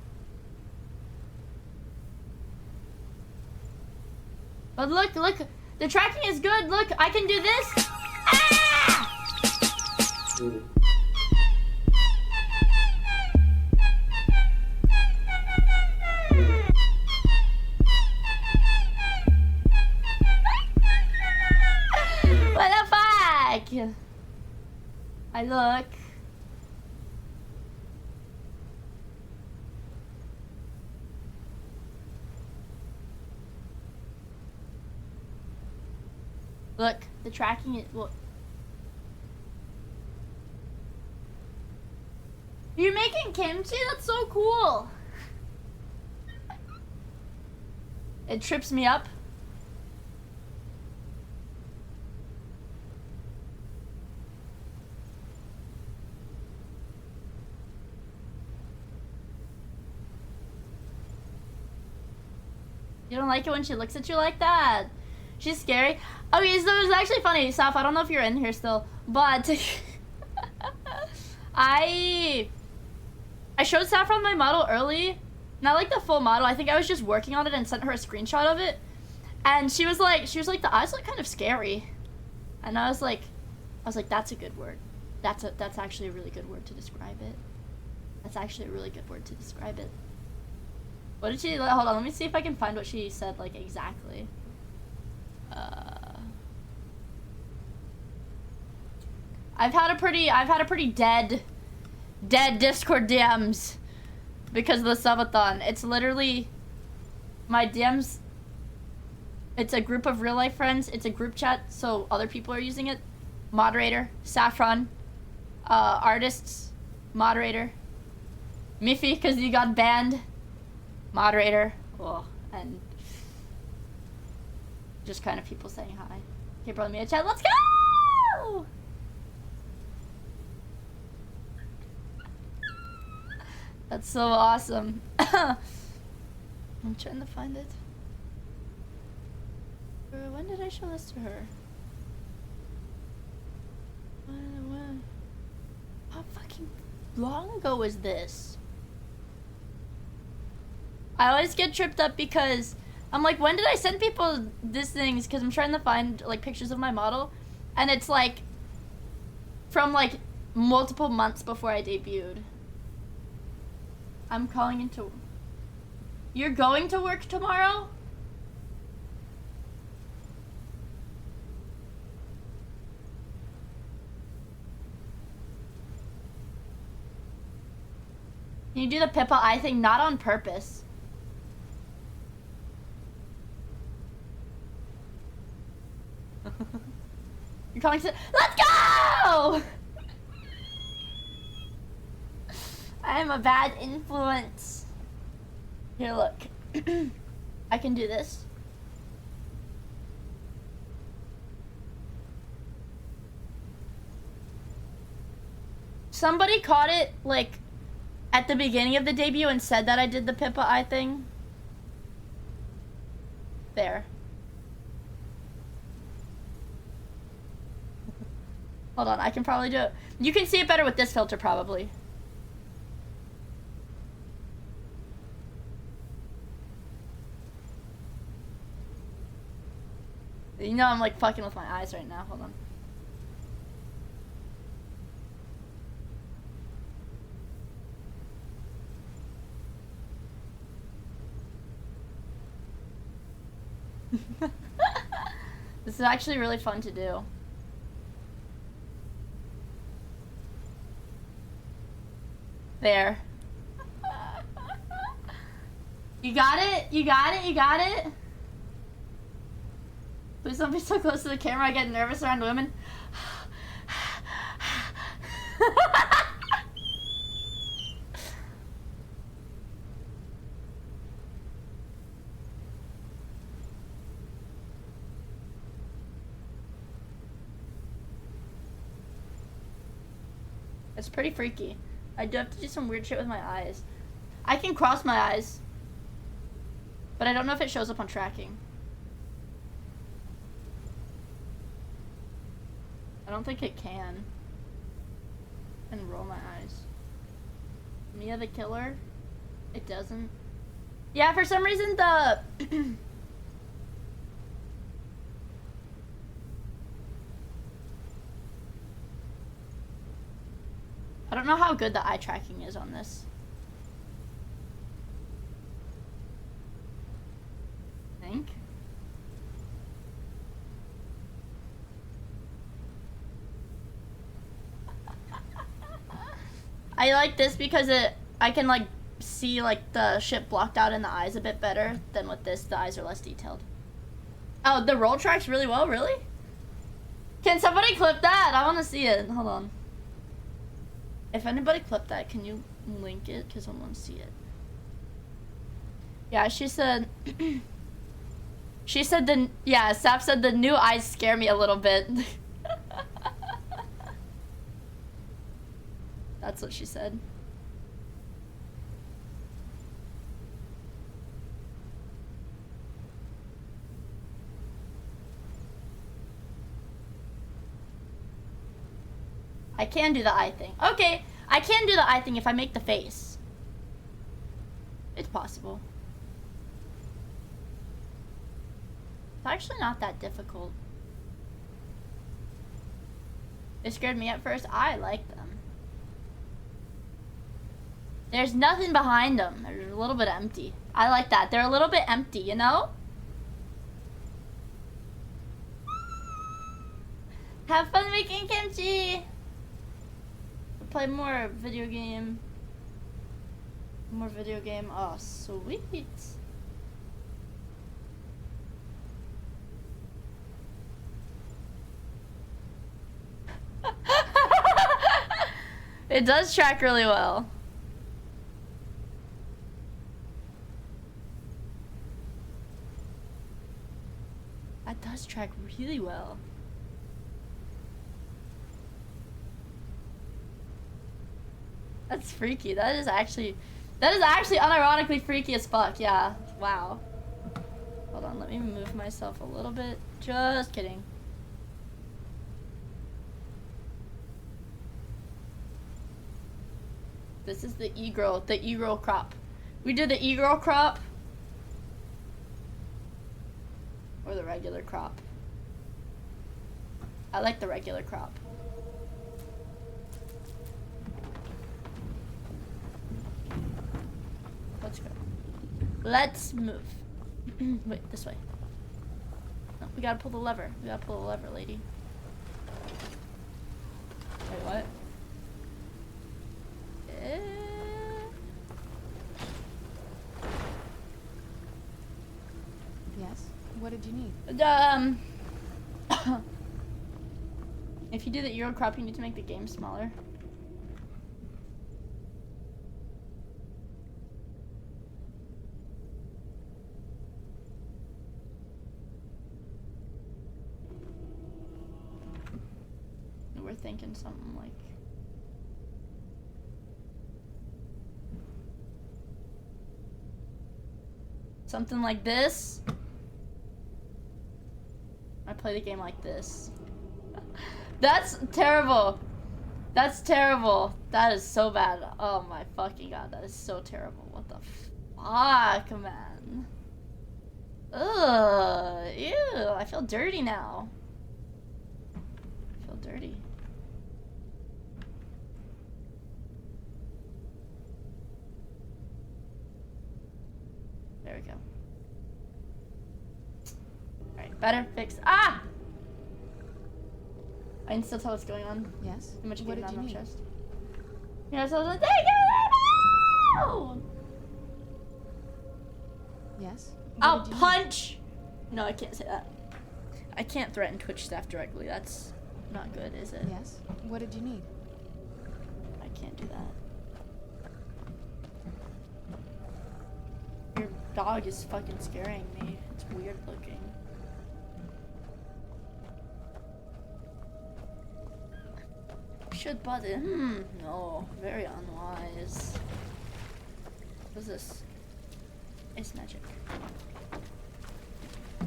But look, look, the tracking is good. Look, I can do this. Ah! What the fuck? I look. Look, the tracking is, look. You're making kimchi? That's so cool. It trips me up. You don't like it when she looks at you like that? She's scary. Okay, so it was actually funny, Saf. I don't know if you're in here still, but I showed Saffron my model early, not like the full model. I think I was just working on it and sent her a screenshot of it, and she was like, the eyes look kind of scary, and I was like, that's a good word. That's actually a really good word to describe it. That's actually a really good word to describe it. What did she? Hold on, let me see if I can find what she said like exactly. I've had a pretty dead Discord DMs because of the subathon. It's literally my DMs. It's a group of real life friends. It's a group chat, so other people are using it. Moderator, Saffron, artists, moderator, Miffy because you got banned, moderator, and just kind of people saying hi. Okay, brother, me a chat. Let's go! That's so awesome. I'm trying to find it. When did I show this to her? When? How fucking long ago was this? I always get tripped up because I'm like, when did I send people these things? Because I'm trying to find like pictures of my model, and it's like from like multiple months before I debuted. I'm calling into. You're going to work tomorrow? Can you do the Pippa eye thing? Not on purpose. You're calling to. Let's go! I am a bad influence. Here, look. I can do this. Somebody caught it, like, at the beginning of the debut and said that I did the Pippa eye thing. There. Hold on, I can probably do it. You can see it better with this filter, probably. You know I'm like fucking with my eyes right now. Hold on. This is actually really fun to do. There. You got it? You got it? You got it? Please don't be so close to the camera. I get nervous around women. It's pretty freaky. I do have to do some weird shit with my eyes. I can cross my eyes. But I don't know if it shows up on tracking. I don't think it can. And roll my eyes. Mia the killer? It doesn't. Yeah, for some reason the... I don't know how good the eye tracking is on this. I think. I like this because I can like see like the shit blocked out in the eyes a bit better than with this. The eyes are less detailed. Oh, the roll tracks really well, really? Can somebody clip that? I want to see it. Hold on. If anybody clipped that, can you link it? Because I want to see it. Yeah, she said... she said yeah, Sap said the new eyes scare me a little bit. That's what she said. I can do the eye thing. Okay, I can do the eye thing if I make the face. It's possible. It's actually not that difficult. It scared me at first. I like them. There's nothing behind them. They're a little bit empty. I like that. They're a little bit empty, you know? Have fun making kimchi! Play more video game. More video game. Oh, sweet. It does track really well. That does track really well. That's freaky. That is actually unironically freaky as fuck. Yeah. Wow. Hold on, let me move myself a little bit. Just kidding. This is the e-girl crop. We did the e-girl crop. Or the regular crop. I like the regular crop. Let's go. Let's move. Wait, this way. No, we gotta pull the lever. We gotta pull the lever, lady. Wait, what?
Yes? What did you need?
If you do the Euro crop, you need to make the game smaller. We're thinking something like... something like this. I play the game like this. That's terrible. That's terrible. That is so bad. Oh my fucking god, that is so terrible. What the fuck, man? Ugh, ew, I feel dirty now. I feel dirty. There we go. Alright, better fix. Ah! I can still tell what's going on.
Yes.
How much
What did you need?
chest? Yeah, so I was like, thank you!
Yes.
I'll punch! No, I can't say that. I can't threaten Twitch staff directly. That's not good, is it?
Yes. What did you need?
I can't do that. Your dog is fucking scaring me. It's weird looking. Should button. No, very unwise. What's this? Ice magic.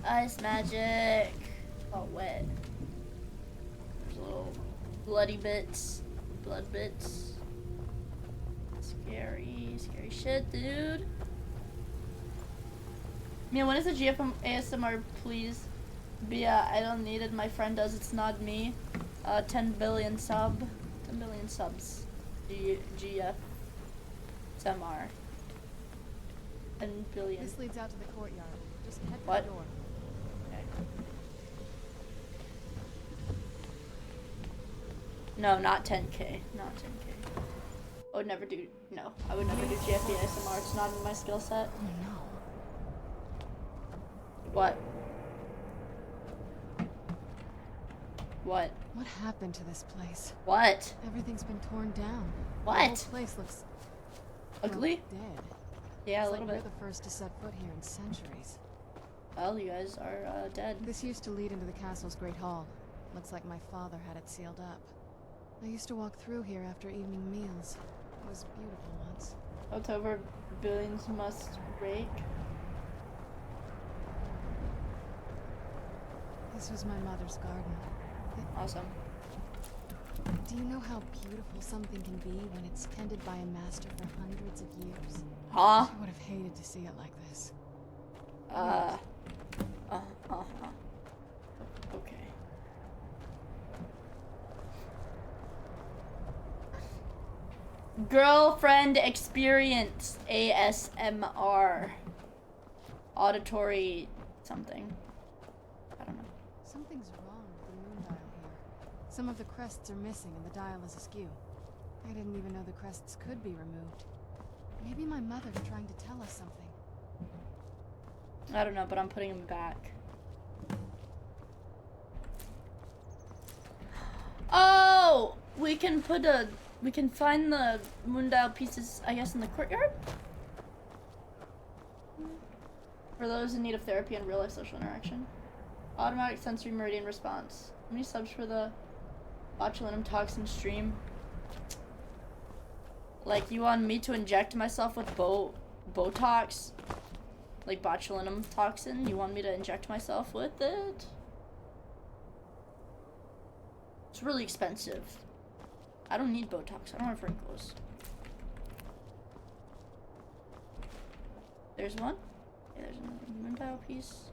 Ice magic. Oh, wet. There's little bloody bits. Blood bits. Scary, scary shit, dude. Mia, when is the GFM ASMR, please? Bia, I don't need it. My friend does. It's not me. 10 billion subs. GF. SMR. 10 billion.
This leads out to the courtyard. Just head for
What?
the door.
Okay. No, not 10k. Not 10k. I would never do. No, I would never do GFB ASMR. It's not in my skill set.
Oh no.
What? What?
What happened to this place?
What?
Everything's been torn down.
What?
The whole place looks
Ugly?
well, dead.
Yeah,
It's
a little
like
bit.
We're the first to set foot here in centuries.
Well, you guys are dead.
This used to lead into the castle's great hall. Looks like my father had it sealed up. I used to walk through here after evening meals. It was beautiful once.
October billions must rake.
This was my mother's garden.
Awesome.
Do you know how beautiful something can be when it's tended by a master for hundreds of years?
Huh?
I would have hated to see it like this.
Okay. Girlfriend experience ASMR. Auditory something. I don't know.
Something's wrong with the moon dial here. Some of the crests are missing and the dial is askew. I didn't even know the crests could be removed. Maybe my mother's trying to tell us something.
I don't know, but I'm putting them back. Oh! We can find the moon dial pieces, I guess, in the courtyard? For those in need of therapy and real-life social interaction. Automatic sensory meridian response. How many subs for the botulinum toxin stream? Like, you want me to inject myself with Botox? Like botulinum toxin? You want me to inject myself with it? It's really expensive. I don't need Botox. I don't have wrinkles. There's one. Okay, there's another moon dial piece.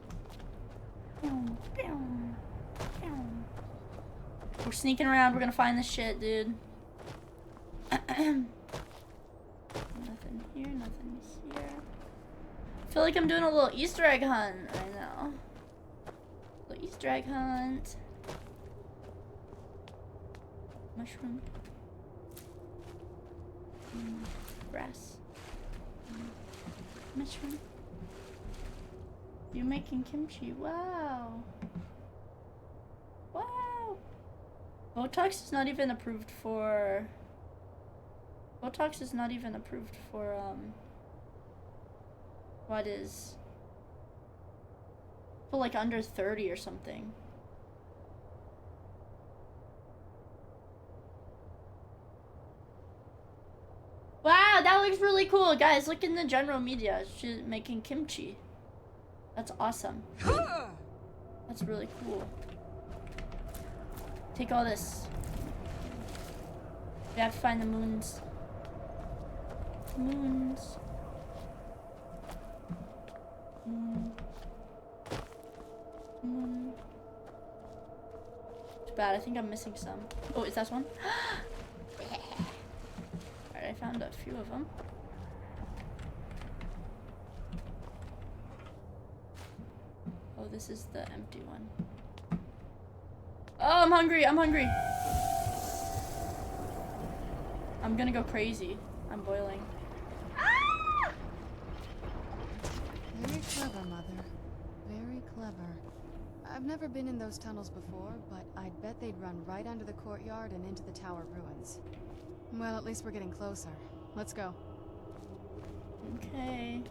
We're sneaking around. We're gonna find this shit, dude. Nothing here. Nothing here. I feel like I'm doing a little Easter egg hunt right now. Little Easter egg hunt. Mushroom. Grass. Mushroom. You're making kimchi. Wow. Wow. Botox is not even approved for... Botox is not even approved for, what is... For like under 30 or something. Wow, that looks really cool. Guys, look in the general media. She's making kimchi. That's awesome. That's really cool. Take all this. We have to find the moons. Moons. Moon. Moon. Too bad. I think I'm missing some. Oh, is that one? Alright, I found a few of them. Oh, this is the empty one. Oh, I'm hungry. I'm hungry. I'm gonna go crazy. I'm boiling. Ah!
Very clever, Mother. Very clever. I've never been in those tunnels before, but I'd bet they'd run right under the courtyard and into the tower ruins. Well, at least we're getting closer. Let's go.
Okay.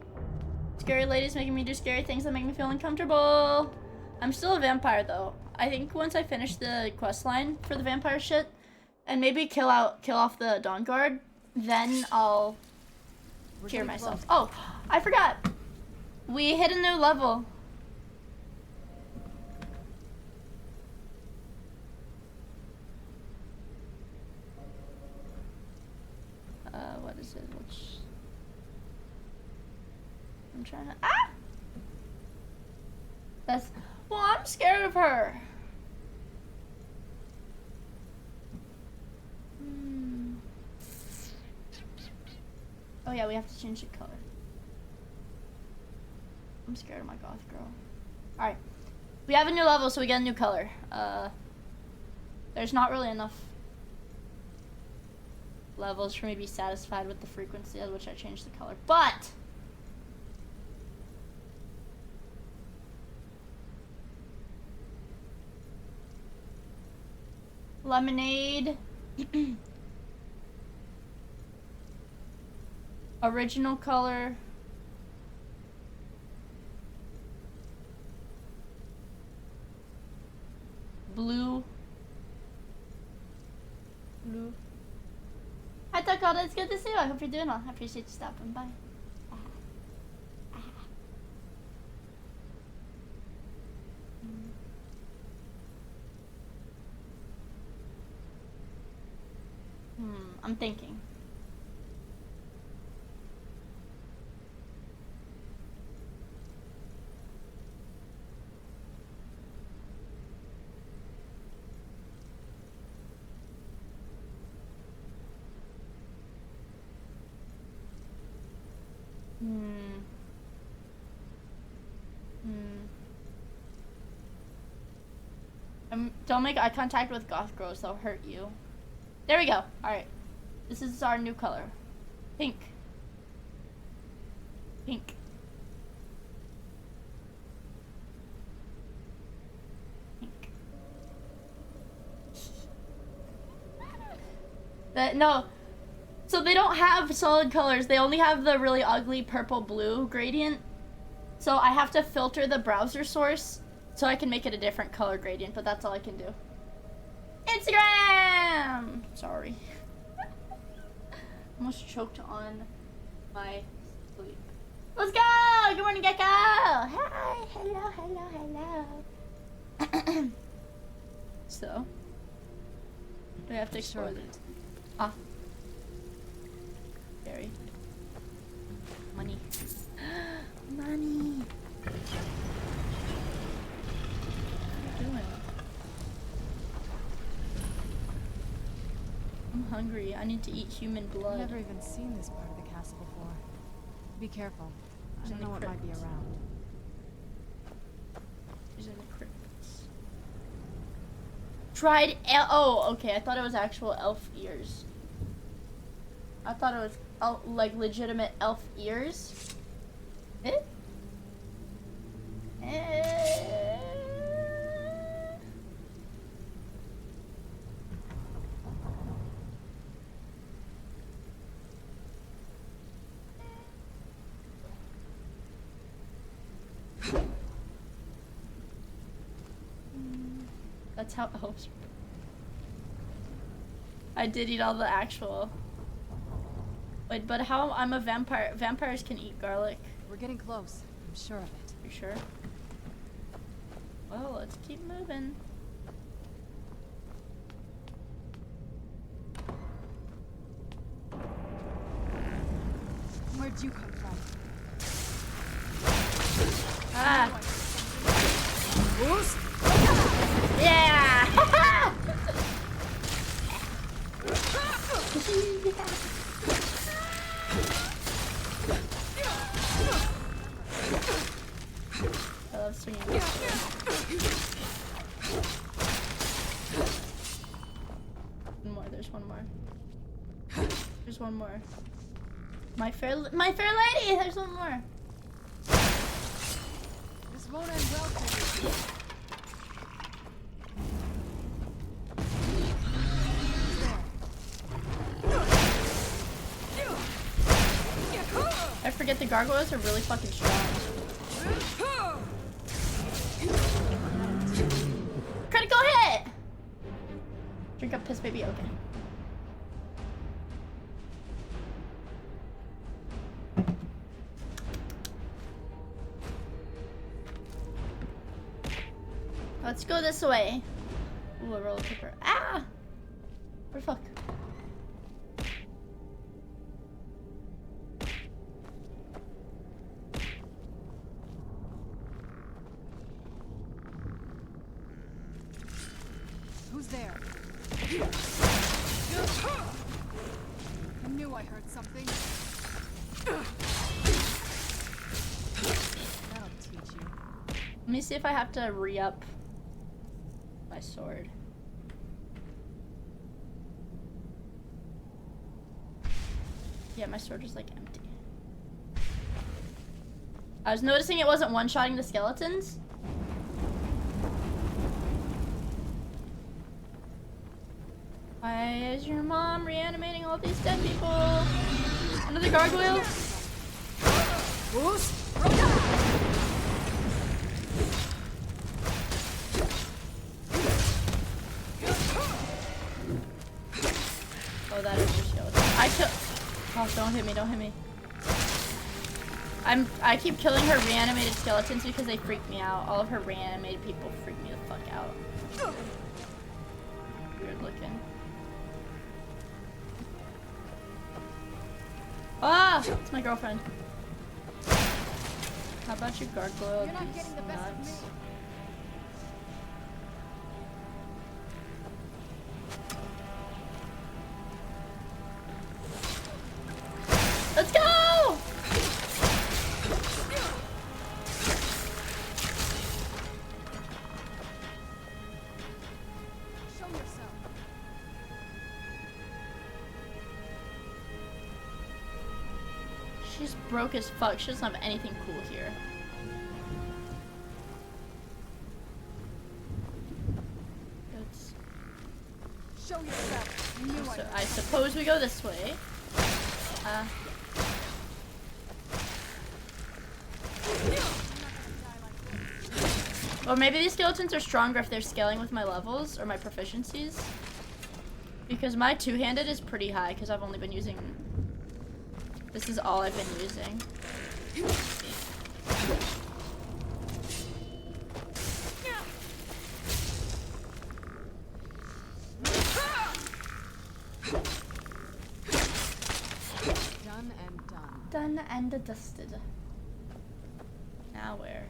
Scary ladies making me do scary things that make me feel uncomfortable. I'm still a vampire though. I think once I finish the quest line for the vampire shit, and maybe kill off the Dawn Guard, then I'll cheer myself. Oh, I forgot. We hit a new level. What is it? Which... I'm trying to... Ah! That's... Well, I'm scared of her. Oh yeah, we have to change the color. I'm scared of my goth girl. Alright. We have a new level, so we get a new color. There's not really enough levels for me to be satisfied with the frequency at which I change the color. But lemonade. Original color. Blue. Blue. Hi Dakota, it's good to see you. I hope you're doing well. I appreciate you stopping by. I'm thinking. Don't make eye contact with goth girls, they'll hurt you. There we go. Alright. This is our new color. Pink. Pink. Pink. No. So they don't have solid colors. They only have the really ugly purple-blue gradient. So I have to filter the browser source so I can make it a different color gradient, but that's all I can do. Instagram! Sorry. Almost choked on my sleep. Let's go! Good morning, Gecko! Hi! Hello, hello, hello. So, do I have to explore it? Ah. Very. Money. Money! What are you doing? I'm hungry. I need to eat human blood.
I've never even seen this part of the castle before. Be careful. I don't know what might be around.
These are the crypts. Tried oh, okay. I thought it was actual elf ears. I thought it was like legitimate elf ears. Eh? That's how elves. I did eat all the actual. Wait, but how? I'm a vampire. Vampires can eat garlic.
We're getting close. I'm sure of it.
You sure? Well, let's keep moving.
Where'd you come from?
Ah. Yeah! I love swinging this One more, there's one more. There's one more. My fair lady, there's one more.
This won't end well for you.
I forget the gargoyles are really fucking strong. Critical hit! Drink up piss baby, okay. Let's go this way. Ooh, a roller clipper. Ah! Where the fuck?
Who's there? I knew I heard something. That'll teach you.
Let me see if I have to re-up my sword. Yeah, my sword is like empty. I was noticing it wasn't one-shotting the skeletons. Why is your mom reanimating all these dead people? Another gargoyle?
Boost!
Oh, that is your skeleton. I kill. Oh, don't hit me! Don't hit me! I keep killing her reanimated skeletons because they freak me out. All of her reanimated people freak me the fuck out. Weird looking. Ah! It's my girlfriend. How about you, gargoyle?
You're not getting the best of me.
Let's go!
Show yourself.
She's broke as fuck. She doesn't have anything cool here. It's...
Show yourself. You knew
So I suppose we go this way. Or maybe these skeletons are stronger if they're scaling with my levels or my proficiencies. Because my two-handed is pretty high because I've only been using... This is all I've been using.
Done and done.
Done and dusted. Now where?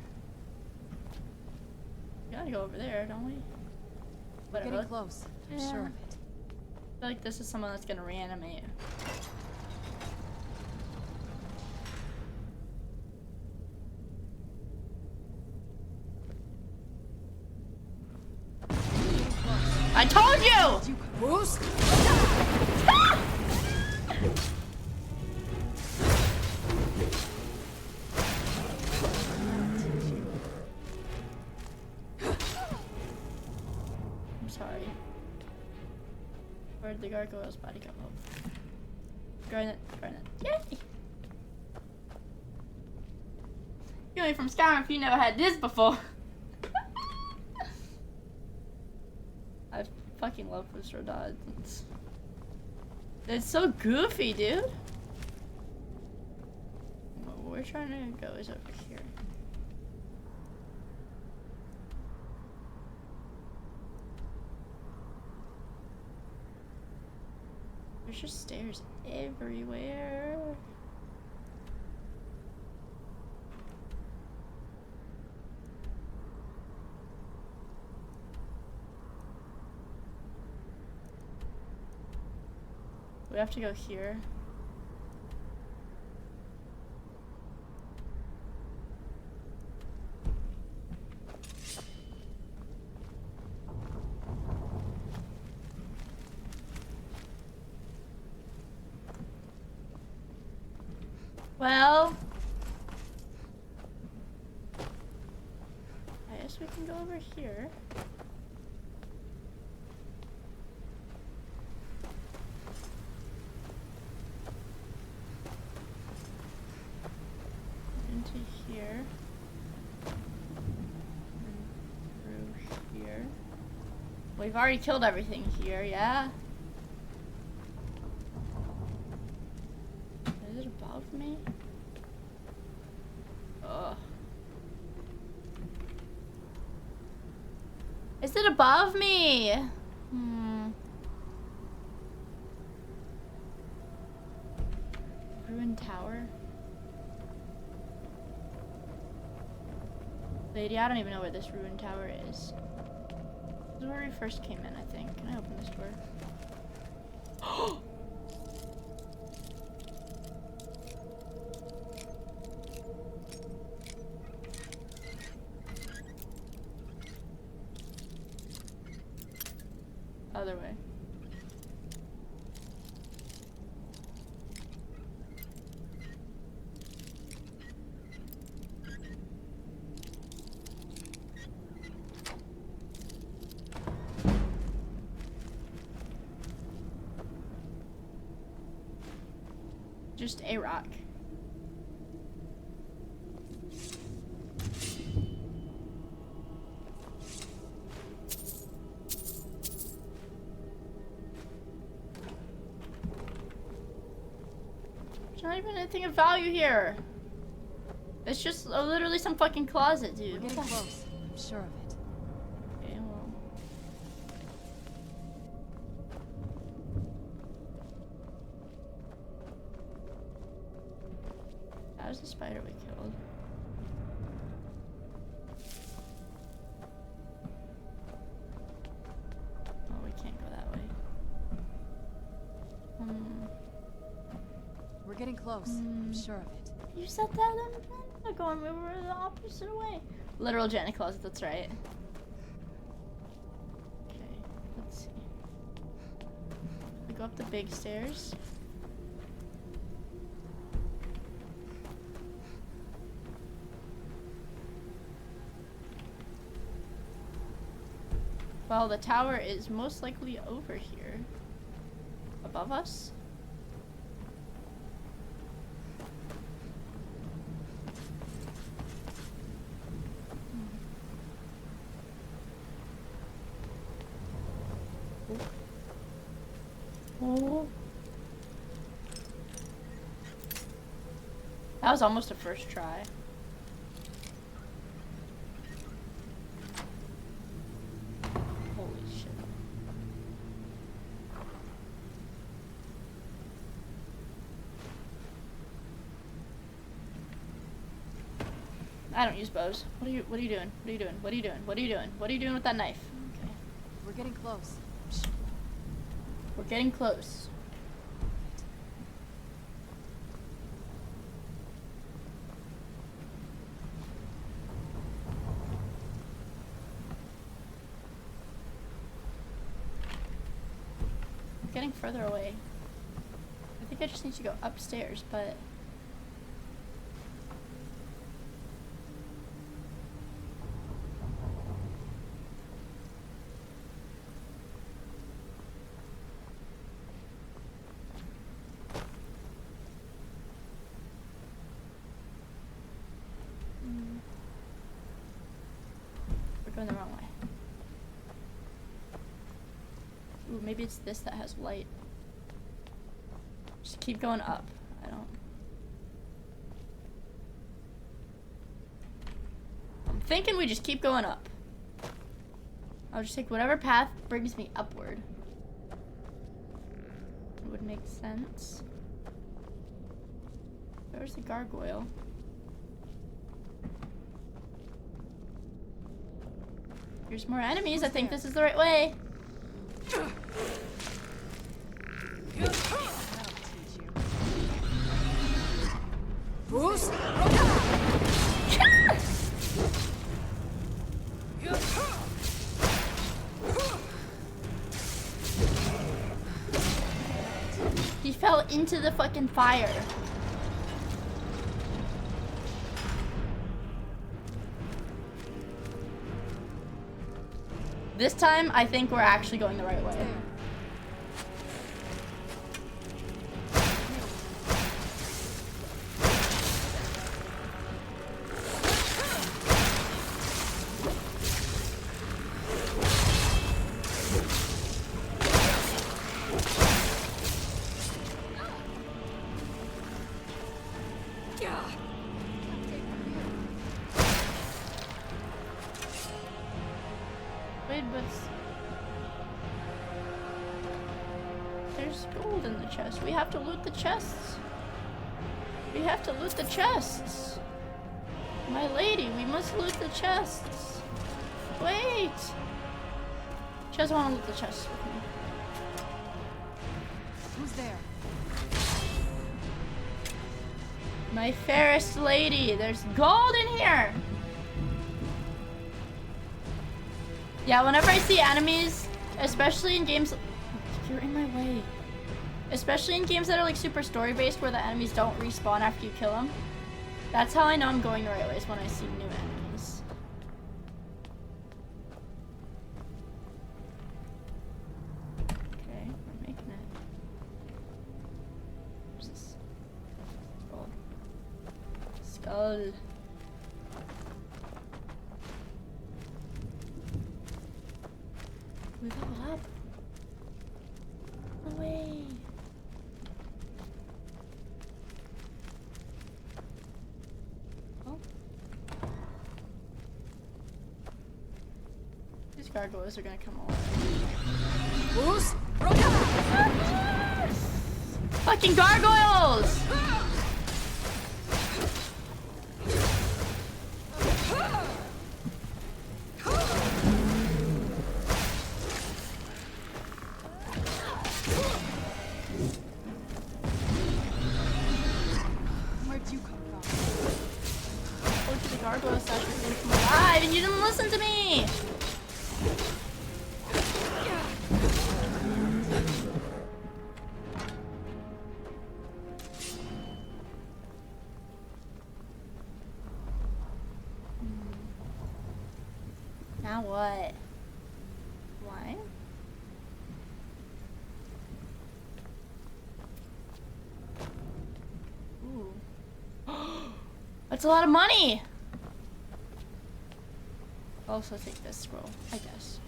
We gotta go over there, don't we?
We're getting close. I'm
Yeah.
sure of it.
I feel like this is someone that's gonna reanimate. I told you!
Boost!
I'm sorry. Where'd the gargoyle's body come up? Garnet. Yay! You ain't from Skyrim if you never had this before. I fucking love Booster Dodge. It's so goofy, dude. What we're trying to go is over here. There's just stairs everywhere. We have to go here. Well, I guess we can go over here. Into here. And through here. We've already killed everything here, yeah? Is it above me? Ugh. Is it above me? Ruined tower? Lady, I don't even know where this ruined tower is. This is where we first came in, I think. Can I open this door? Other way. Just a rock. There's not even anything of value here. It's just literally some fucking closet, dude.
We're getting close. I'm sure of it.
Okay, well. That was the spider we killed. Oh, we can't go that way.
We're getting close. I'm sure of it.
You said that I'm going over the opposite way. Literal Jenny closet, that's right. Okay, let's see. We go up the big stairs. Well, the tower is most likely over here. Above us? Oh. That was almost a first try. Holy shit. I don't use bows. What are you doing? What are you doing? What are you doing? What are you doing? What are you doing? What are you doing with that knife? Okay.
We're getting close.
We're getting close. We're getting further away. I think I just need to go upstairs, but... Going the wrong way. Ooh, maybe it's this that has light. Just keep going up. I don't... I'm thinking we just keep going up. I'll just take whatever path brings me upward. It would make sense. There's the gargoyle. There's more enemies. I think this is the right way. He fell into the fucking fire. This time, I think we're actually going the right way. Wait, but there's gold in the chest. We have to loot the chests. We have to loot the chests. My lady, we must loot the chests. Wait. She doesn't want to loot the chests with me.
Who's there?
My fairest lady, there's gold in here. Yeah, whenever I see enemies, especially in games, you're in my way. Especially in games that are like super story based where the enemies don't respawn after you kill them. That's how I know I'm going the right way, is when I see new enemies. Okay, we're making it. Where's this? Skull. Skull. We level up. No way. Oh. These gargoyles are gonna come alive.
Who's?
Fucking gargoyles!
Where'd you come from?
Go to the gargoyle statue and come alive, and you didn't listen to me! Now what? Why? Ooh. That's a lot of money! I'll also take this scroll, I guess.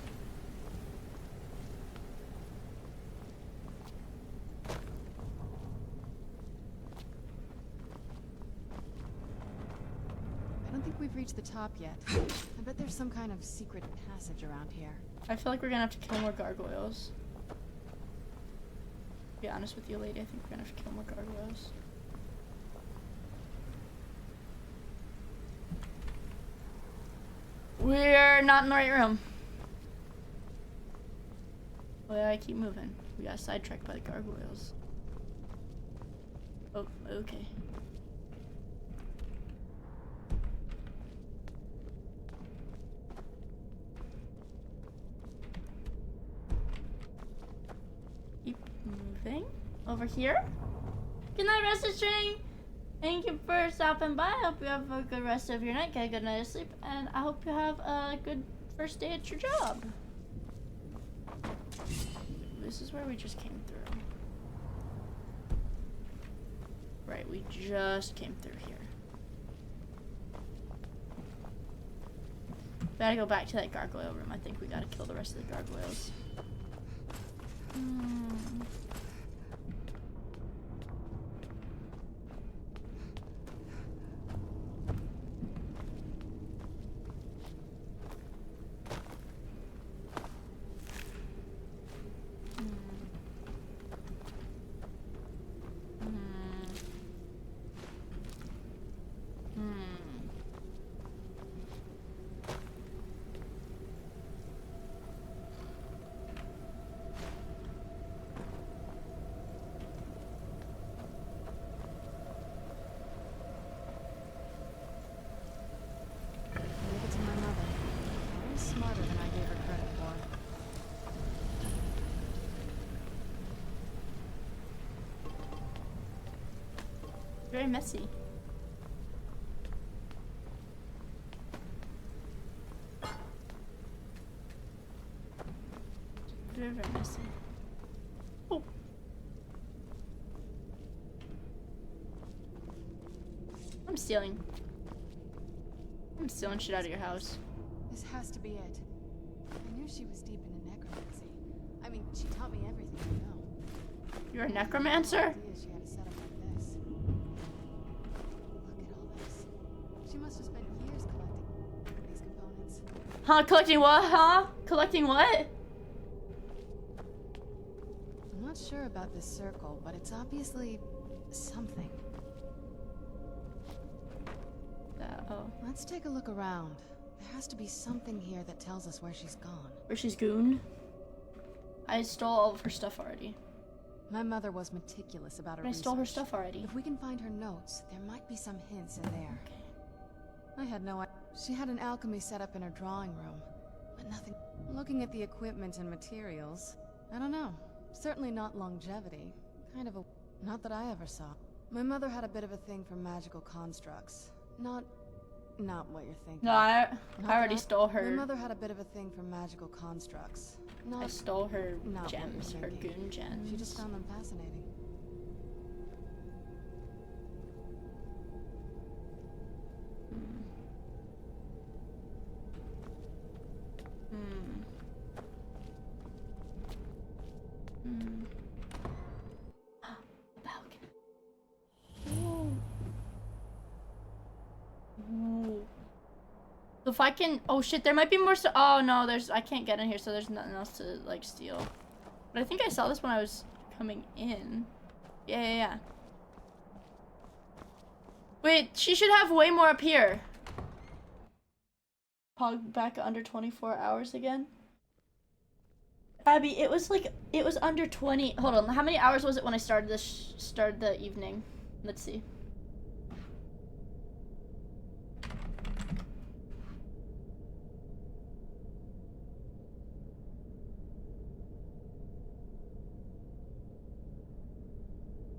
I don't think we've reached the top yet. I bet there's some kind of secret passage around here.
I feel like we're gonna have to kill more gargoyles. To be honest with you, lady, I think we're gonna have to kill more gargoyles. We're not in the right room. Well, I keep moving. We got sidetracked by the gargoyles. Oh, okay. Keep moving. Over here. Good night, rest of string. Thank you for stopping by. I hope you have a good rest of your night. Get a good night of sleep. And I hope you have a good first day at your job. This is where we just came through. Right, we just came through here. We gotta go back to that gargoyle room. I think we gotta kill the rest of the gargoyles.
Leave it to my mother. Very smarter than I gave her credit for.
Very messy. Very, very messy. Oh. I'm stealing. I'm stealing shit out of your house.
This has to be it. I knew she was deep into necromancy. I mean, she taught me everything I know.
You're a necromancer?
She had a setup like this. Look at all this. She must have spent years collecting these components.
Huh? Collecting what? Huh? Collecting what?
I'm not sure about this circle, but it's obviously something.
Oh.
Let's take a look around. There has to be something here that tells us where she's gone.
Where she's gooned? I stole all of her stuff already.
My mother was meticulous about her
I stole her
research.
stuff already.
If we can find her notes, there might be some hints in there. I had no idea. She had an alchemy set up in her drawing room, but nothing. Looking at the equipment and materials, I don't know. Certainly not longevity. Kind of a... Not that I ever saw. My mother had a bit of a thing for magical constructs. Not what you're thinking.
No, I already stole her.
My mother had a bit of a thing for magical constructs.
I stole her
not
gems, her goon gems.
She just found them fascinating.
So if I can, oh shit, there might be more. Oh no, I can't get in here, so there's nothing else to like steal. But I think I saw this when I was coming in. Yeah. Wait, she should have way more up here. Pog back under 24 hours again. Abby, it was under 20. Hold on, how many hours was it when I started the evening? Let's see.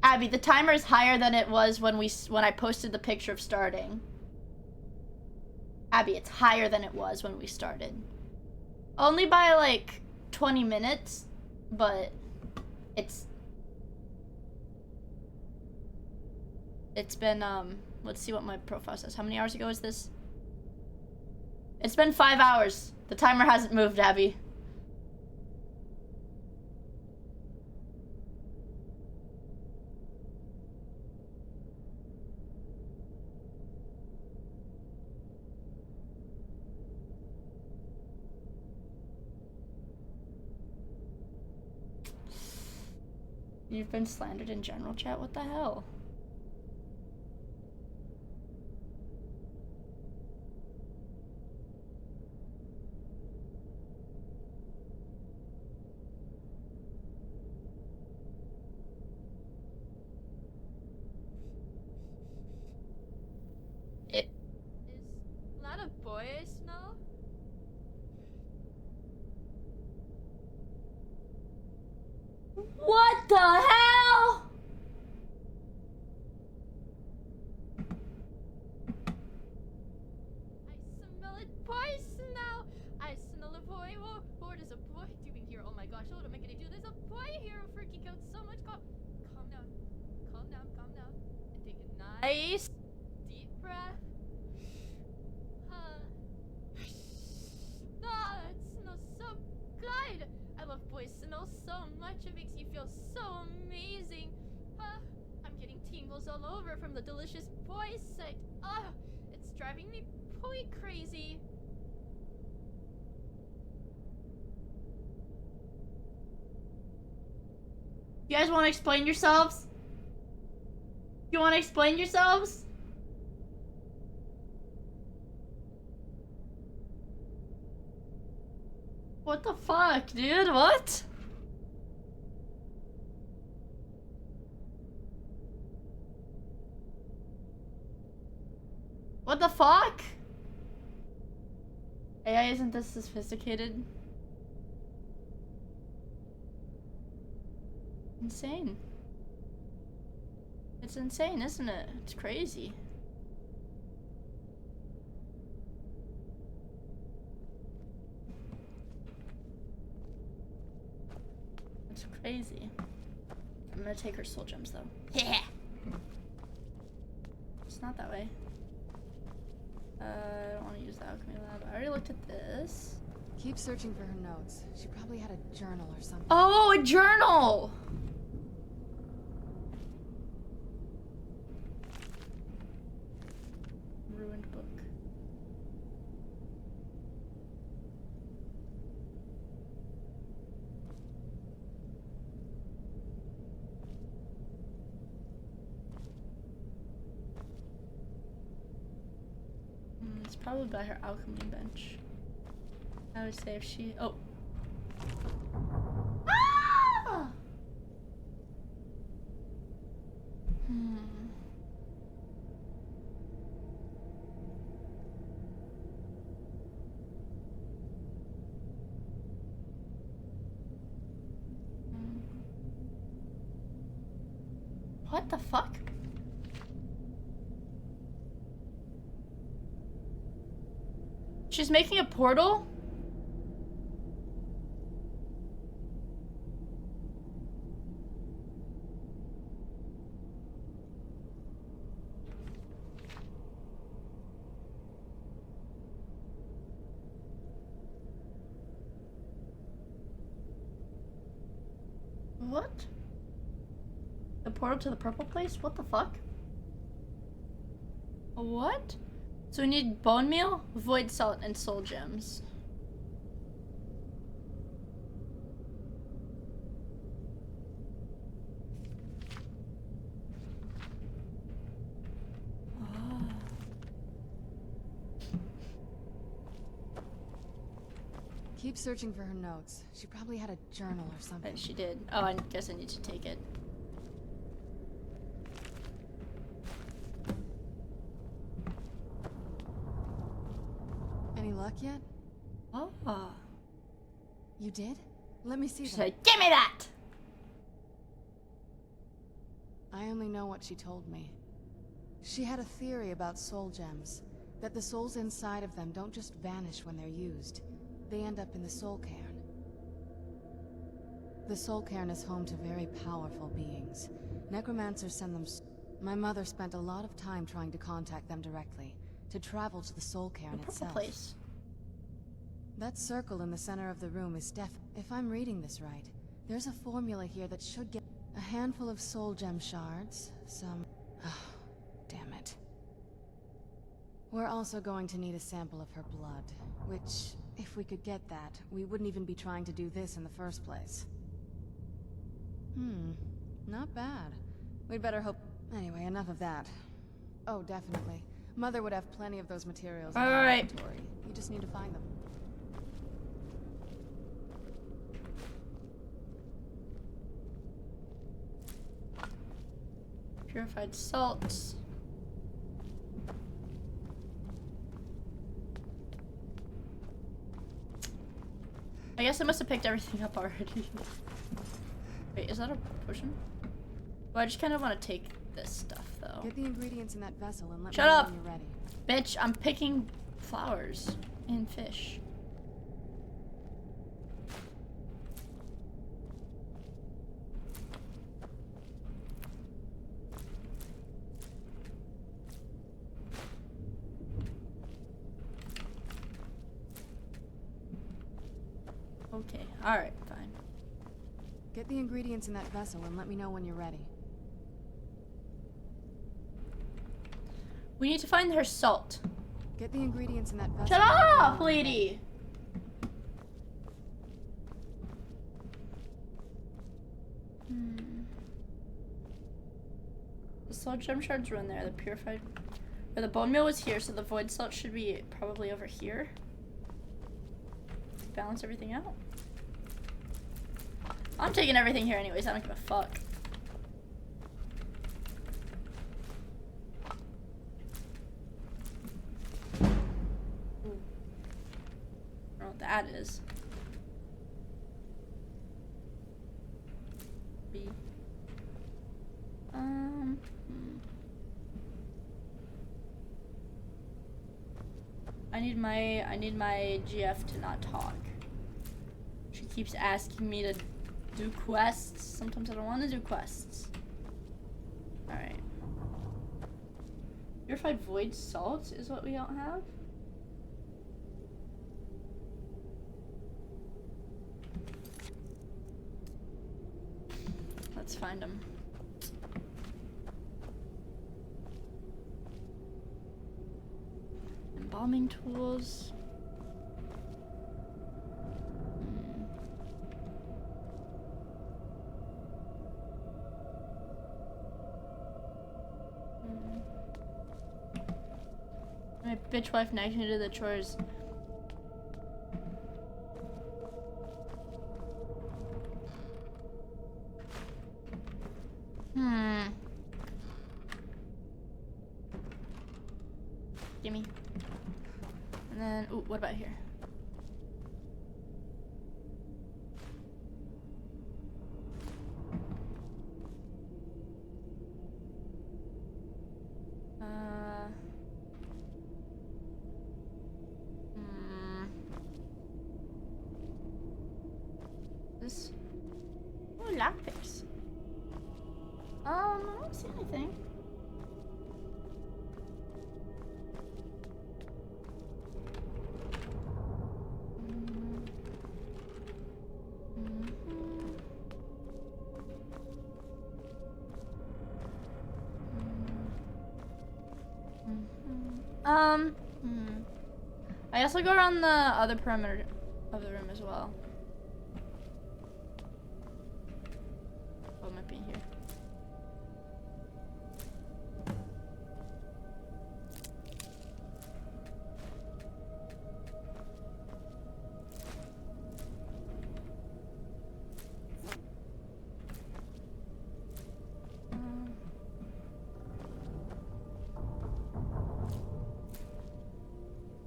Abby, the timer is higher than it was when I posted the picture of starting. Abby, it's higher than it was when we started. Only by like 20 minutes, but it's been let's see what my profile says. How many hours ago is this? It's been 5 hours. The timer hasn't moved, Abby. You've been slandered in general chat? What the hell? It is a lot of boys now. What the hell? I smell a boy now. I smell a boy. Oh, there's a boy doing here. Oh my gosh, what am I gonna do? There's a boy here freaking out so much. Calm down. Calm down. And take a nice deep breath. It smells so good. I love boy smell so much. It makes you feel so amazing. I'm getting tingles all over from the delicious boy scent. It's driving me boy crazy. You guys want to explain yourselves? You want to explain yourselves? What the fuck, dude? What? What the fuck? AI isn't this sophisticated? Insane. It's insane, isn't it? It's crazy. It's crazy. I'm gonna take her soul gems though. Yeah. It's not that way. I don't want to use the alchemy lab. I already looked at this.
Keep searching for her notes. She probably had a journal or something.
Oh, a journal! Ruined book. probably by her alchemy bench. I would say if she. Oh. Ah! What the fuck? She's making a portal? What? The portal to the purple place? What the fuck? What? So we need bone meal, void salt, and soul gems.
Keep searching for her notes. She probably had a journal or something.
She did. Oh, I guess I need to take it.
Any luck yet?
Oh.
You did? Let me see
She's
them.
like, give me that!
I only know what she told me. She had a theory about soul gems. That the souls inside of them don't just vanish when they're used. They end up in the soul cairn. The soul cairn is home to very powerful beings. Necromancers send them... My mother spent a lot of time trying to contact them directly. To travel to the soul cairn itself.
Place.
That circle in the center of the room is if I'm reading this right, there's a formula here that should get a handful of soul gem shards, some... Oh, damn it. We're also going to need a sample of her blood, which, if we could get that, we wouldn't even be trying to do this in the first place. Not bad. We'd better hope... Anyway, enough of that. Oh, definitely. Mother would have plenty of those materials in her inventory. You just need to find them.
Purified salts. I guess I must have picked everything up already. Wait, is that a potion? Well, I just kind of want to take this stuff, though.
Get the ingredients in that vessel and let
Shut
me know
up!
when you're ready.
Bitch, I'm picking flowers and fish. Okay, alright, fine.
Get the ingredients in that vessel and let me know when you're ready.
We need to find her salt.
Get the ingredients in that vessel.
Shut up, lady! The salt gem shards were in there. The purified... Or the bone meal was here, so the void salt should be probably over here. Balance everything out. I'm taking everything here anyways. I don't give a fuck. Ooh. I don't know what that is. B. I need my GF to not talk. She keeps asking me to do quests. Sometimes I don't want to do quests. Alright. Purified void salt is what we don't have. Let's find them. Embalming tools. My bitch wife nagged me to do the chores. Gimme. And then, ooh, what about here? This. Oh, lockpicks. I don't see anything. I also go around the other perimeter of the room as well. What might be in here?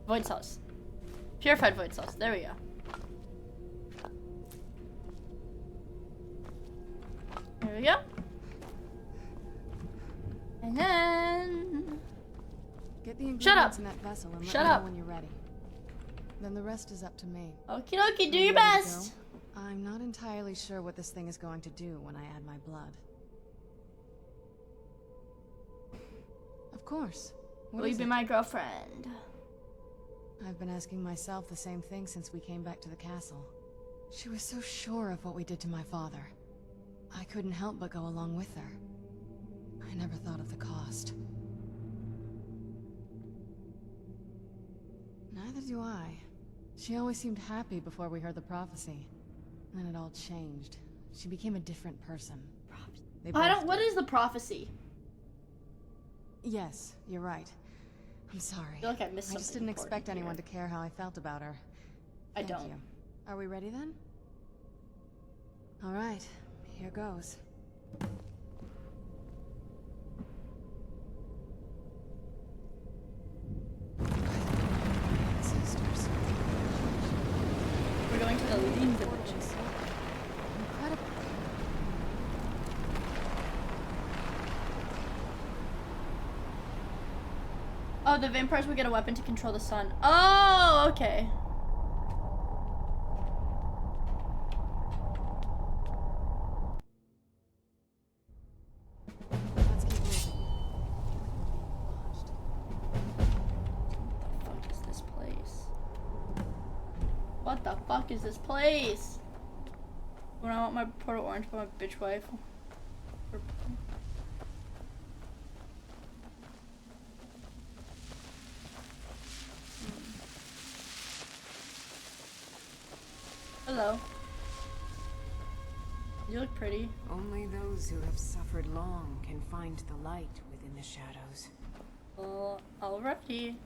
Void cells. Purified void cells. There we go. There we go. And then...
Get the
Shut up!
ingredients in that vessel and
Shut
let me
up!
know when you're ready. Then the rest is up to me.
Okie dokie, do
Are you
your
ready to
best!
go? I'm not entirely sure what this thing is going to do when I add my blood. Of course.
Will you be my girlfriend?
I've been asking myself the same thing since we came back to the castle. She was so sure of what we did to my father. I couldn't help but go along with her. I never thought of the cost. Neither do I. She always seemed happy before we heard the prophecy. Then it all changed. She became a different person.
What is the prophecy?
Yes, you're right. I'm sorry.
I feel like I missed something.
I just didn't expect
important
anyone
here.
to care how I felt about her.
I
Thank
don't.
you. Are we ready then? All right, here goes. Ancestors.
We're going to the Lean Village.
Incredible.
Oh, the vampires will get a weapon to control the sun. Oh, okay.
Let's keep moving.
What the fuck is this place? When I want my portal orange for my bitch wife. Hello. You look pretty.
Only those who have suffered long can find the light within the shadows.
Well, alrighty.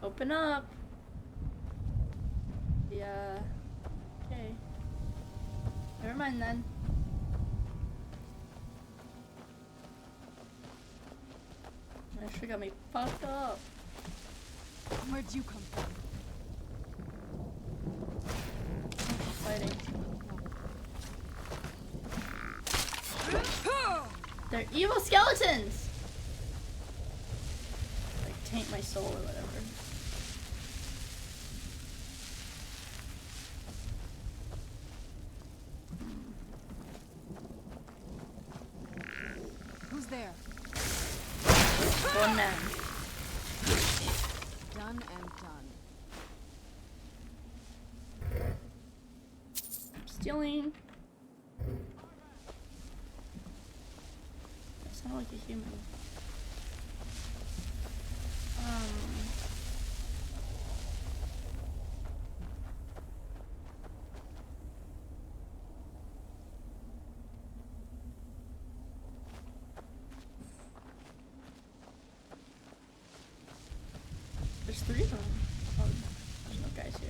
Open up. Yeah. Okay. Never mind then. That shit got me fucked up.
Where'd you come from?
Fighting. They're evil skeletons! Like, taint my soul or whatever.
Who's there?
One man.
Done and done.
Stealing. I sound like a human. There's 3 of them. Oh, there's no guys here.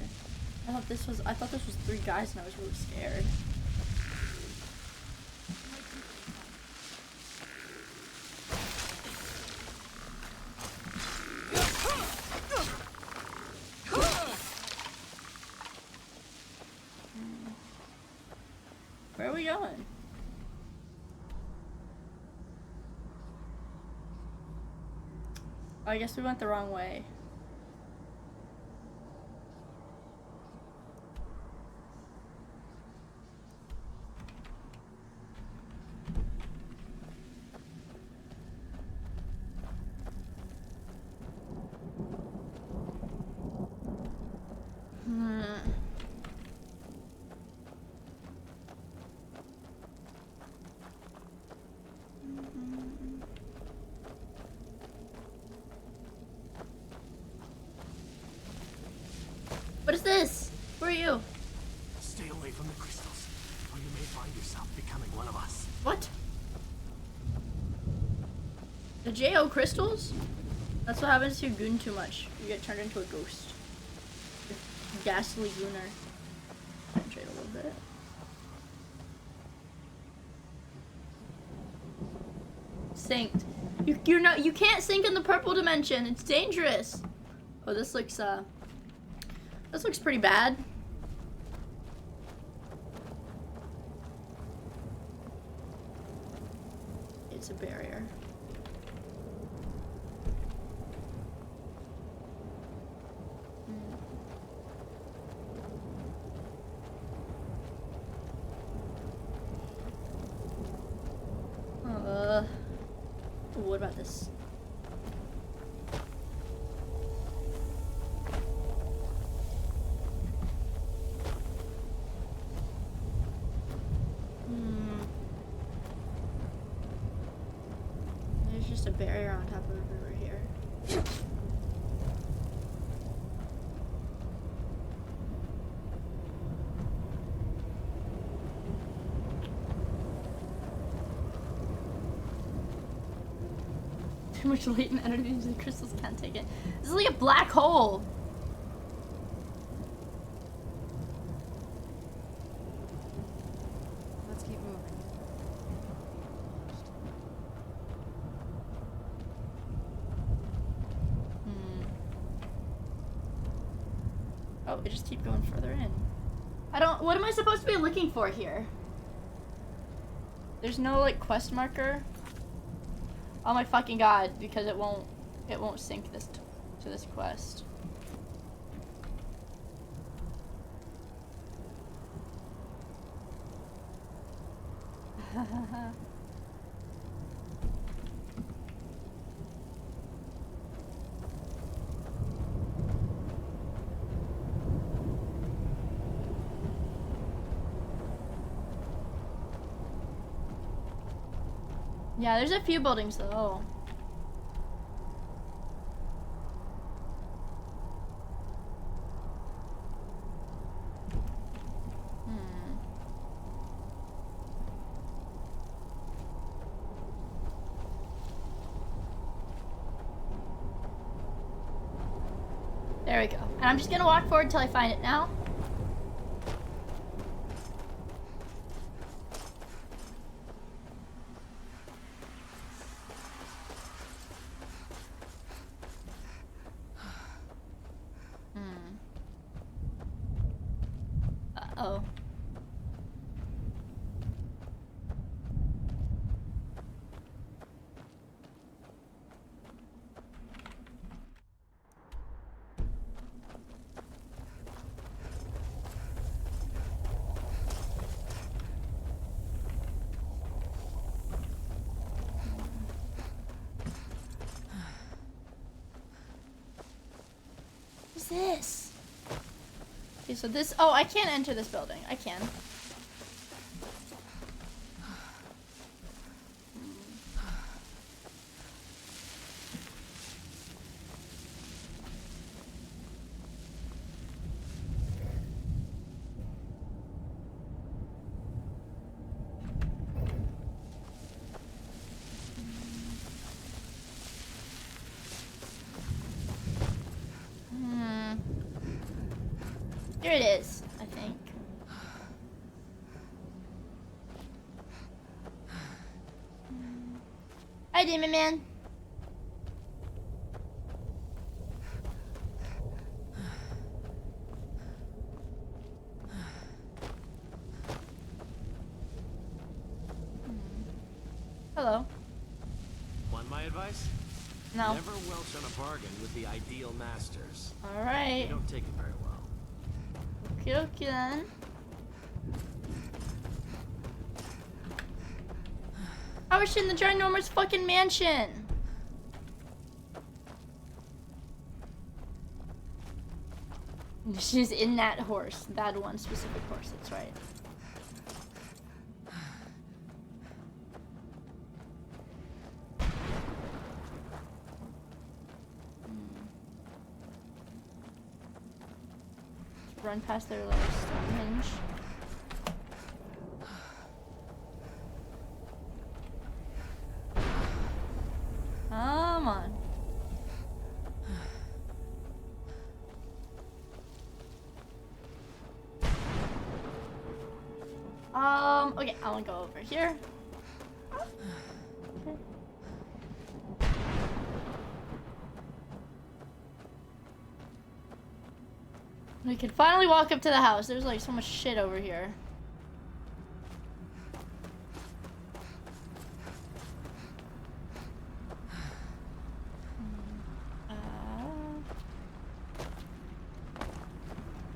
I thought this was 3 guys and I was really scared. Where are we going? Oh, I guess we went the wrong way. What is this? Where are you?
Stay away from the crystals, or you may find yourself becoming one of us.
What? The J.O. crystals? That's what happens if you goon too much. You get turned into a ghost. Ghastly gooner. Concentrate a little bit. Synced. You can't sink in the purple dimension. It's dangerous. Oh, this looks pretty bad. It's a barrier. What about this? There's just a barrier on top of the river here. Too much latent energy, the crystals can't take it. This is like a black hole.
Let's keep moving.
Oh, we just keep going further in. What am I supposed to be looking for here? There's no like quest marker. Oh my fucking god, because it won't sync this to this quest. Yeah, there's a few buildings though. There we go. And I'm just gonna walk forward till I find it now. Uh-oh. What's this? Okay, so this... Oh, I can't enter this building. I can. Here it is, I think. Hi, Demon Man. Hello.
Want my advice?
No.
Never welch on a bargain with the ideal masters.
Alright.
They don't take it very well.
Okay, then. How is she in the ginormous fucking mansion? She's in that horse. That one specific horse, that's right. Run past their little Stonehenge. Come on. Okay, I wanna go over here. Okay. We can finally walk up to the house. There's like so much shit over here.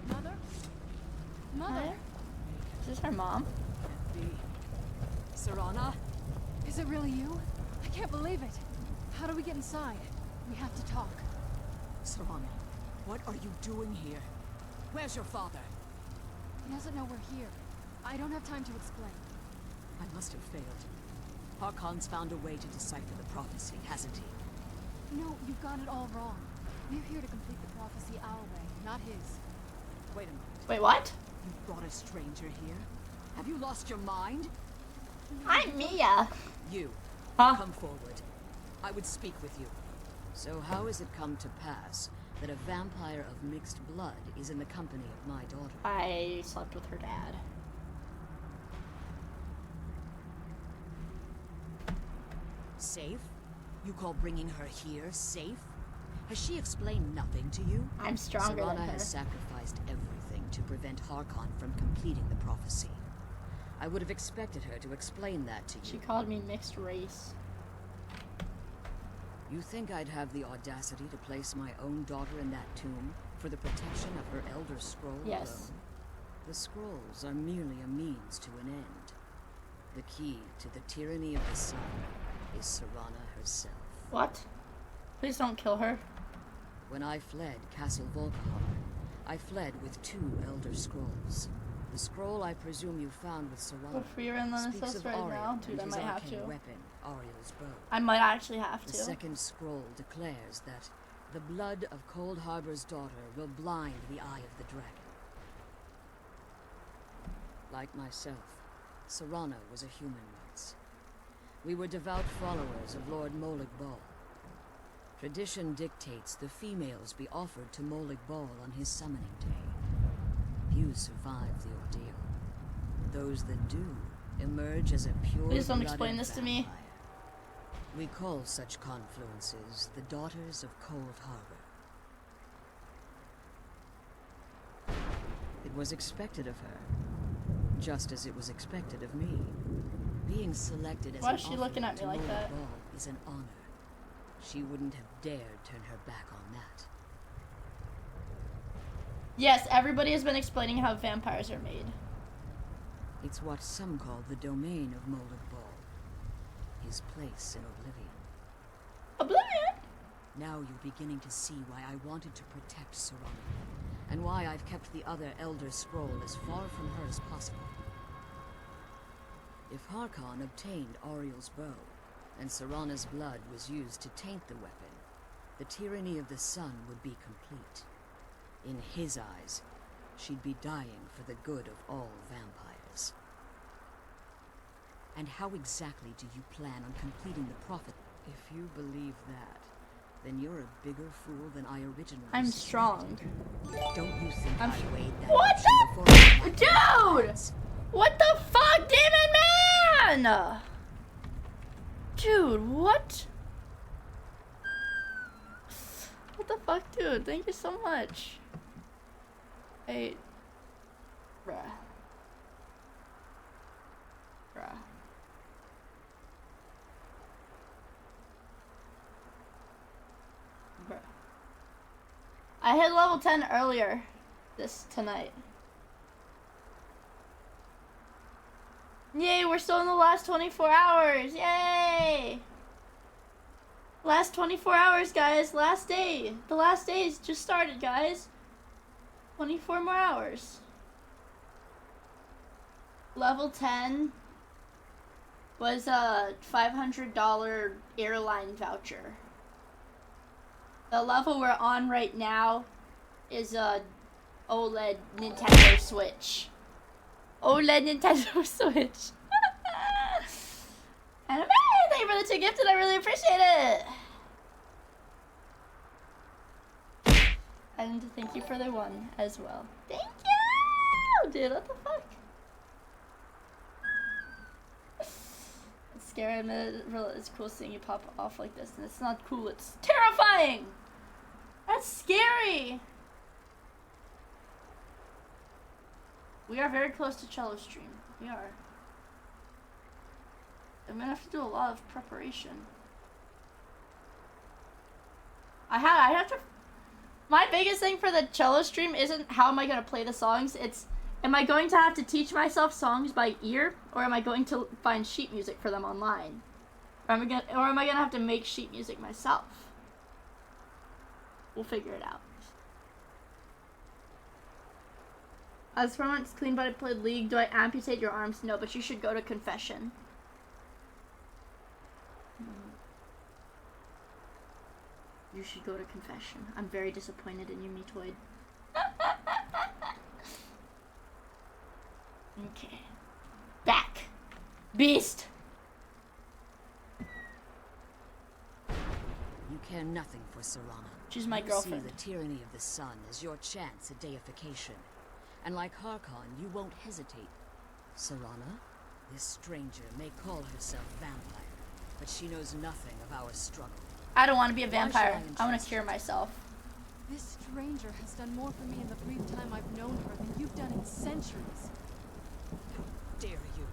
Mother? Mother?
Hi. Is this her mom?
Serana? Is it really you? I can't believe it. How do we get inside? We have to talk.
Serana, what are you doing here? Where's your father?
He doesn't know we're here. I don't have time to explain.
I must have failed. Harkon's found a way to decipher the prophecy, hasn't he?
No, you've got it all wrong. We're here to complete the prophecy our way, not his.
Wait a moment.
Wait, what?
You brought a stranger here? Have you lost your mind?
I'm Mia.
You.
Huh?
Come forward. I would speak with you. So how has it come to pass that a vampire of mixed blood is in the company of my daughter?
I slept with her dad.
Safe? You call bringing her here safe? Has she explained nothing to you?
I'm stronger than
Serana
her.
has sacrificed everything to prevent Harkon from completing the prophecy. I would have expected her to explain that to you.
She called me mixed race.
You think I'd have the audacity to place my own daughter in that tomb for the protection of her Elder Scroll
Yes.
alone? The scrolls are merely a means to an end. The key to the tyranny of the sun is Serana herself.
What? Please don't kill her.
When I fled Castle Volkahar, I fled with 2 Elder Scrolls. The scroll I presume you found with Serana
If we were in
speaks
Lenissus
of
right
Ariel
now, dude,
and
I
his
might have
arcane
to.
weapon, Ariel's bow.
I might actually have
The
to.
second scroll declares that the blood of Cold Harbor's daughter will blind the eye of the dragon. Like myself, Serana was a human once. We were devout followers of Lord Molig Bal. Tradition dictates the females be offered to Molig Bal on his summoning day. Few survive the ordeal. Those that do emerge as a pure.
Please don't explain this to me.
We call such confluences the Daughters of Cold Harbor. It was expected of her, just as it was expected of me. Being selected as
Why
an
is she looking at me
offering
like
to
that?
Molig Bal is an honor. She wouldn't have dared turn her back on that.
Yes, everybody has been explaining how vampires are made.
It's what some call the domain of Molig Bal. His place in oblivion.
Oblivion?
Now you're beginning to see why I wanted to protect Serana, and why I've kept the other Elder Scroll as far from her as possible. If Harkon obtained Ariel's bow, and Serana's blood was used to taint the weapon, the tyranny of the sun would be complete. In his eyes, she'd be dying for the good of all vampires. And how exactly do you plan on completing the prophet? If you believe that, then you're a bigger fool than I originally
I'm
suspected.
strong.
Don't you think
I'm
I weighed that
What
option
the?
before I made my
Dude!
plans?
What the fuck, Demon Man? Dude, what? What the fuck, dude? Thank you so much. Hey. Bruh. Bruh. Bruh. I hit level 10 earlier tonight. Yay, we're still in the last 24 hours. Yay! Last 24 hours, guys. Last day. The last days just started, guys. 24 more hours. Level 10 was a $500 airline voucher. The level we're on right now is a OLED Nintendo Switch. OLED Nintendo Switch. And thank you for the 2 gifted. I really appreciate it. And thank you for the 1 as well. Thank you, dude. What the fuck? It's scary. It's cool seeing you pop off like this, and it's not cool. It's terrifying. That's scary. We are very close to cello stream. We are. I'm gonna have to do a lot of preparation. I have to. My biggest thing for the cello stream isn't how am I gonna play the songs. It's am I going to have to teach myself songs by ear, or am I going to find sheet music for them online, or am I gonna have to make sheet music myself? We'll figure it out. As for once clean but I played League, do I amputate your arms? No, but you should go to confession. You should go to confession. I'm very disappointed in you, Meatoid. Okay. Back. Beast!
You care nothing for Serana.
She's my
You
girlfriend.
see the tyranny of the sun as your chance at deification. And like Harkon, you won't hesitate. Serana, this stranger may call herself vampire, but she knows nothing of our struggle.
I don't want to be a
Why
vampire.
should
I want to cure myself.
This stranger has done more for me in the brief time I've known her than you've done in centuries.
How dare you?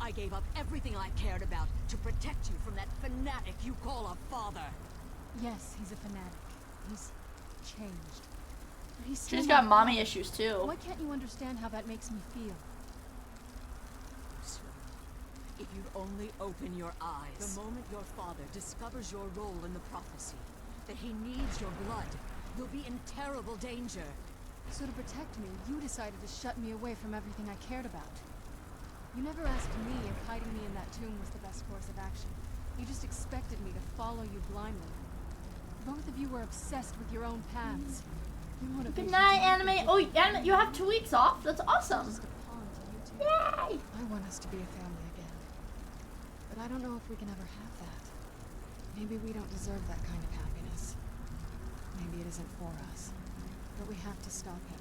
I gave up everything I cared about to protect you from that fanatic you call a father.
Yes, he's a fanatic. He's changed. But he's still
She's
my
got mommy
father.
issues too.
Why can't you understand how that makes me feel?
If you'd only open your eyes. The moment your father discovers your role in the prophecy, that he needs your blood, you'll be in terrible danger.
So to protect me, you decided to shut me away from everything I cared about. You never asked me if hiding me in that tomb was the best course of action. You just expected me to follow you blindly. Both of you were obsessed with your own paths. Your motivation
Good night, anime. Oh, anime, you have 2 weeks off. That's awesome. Yay!
I want us to be a family again. But I don't know if we can ever have that. Maybe we don't deserve that kind of happiness. Maybe it isn't for us. But we have to stop him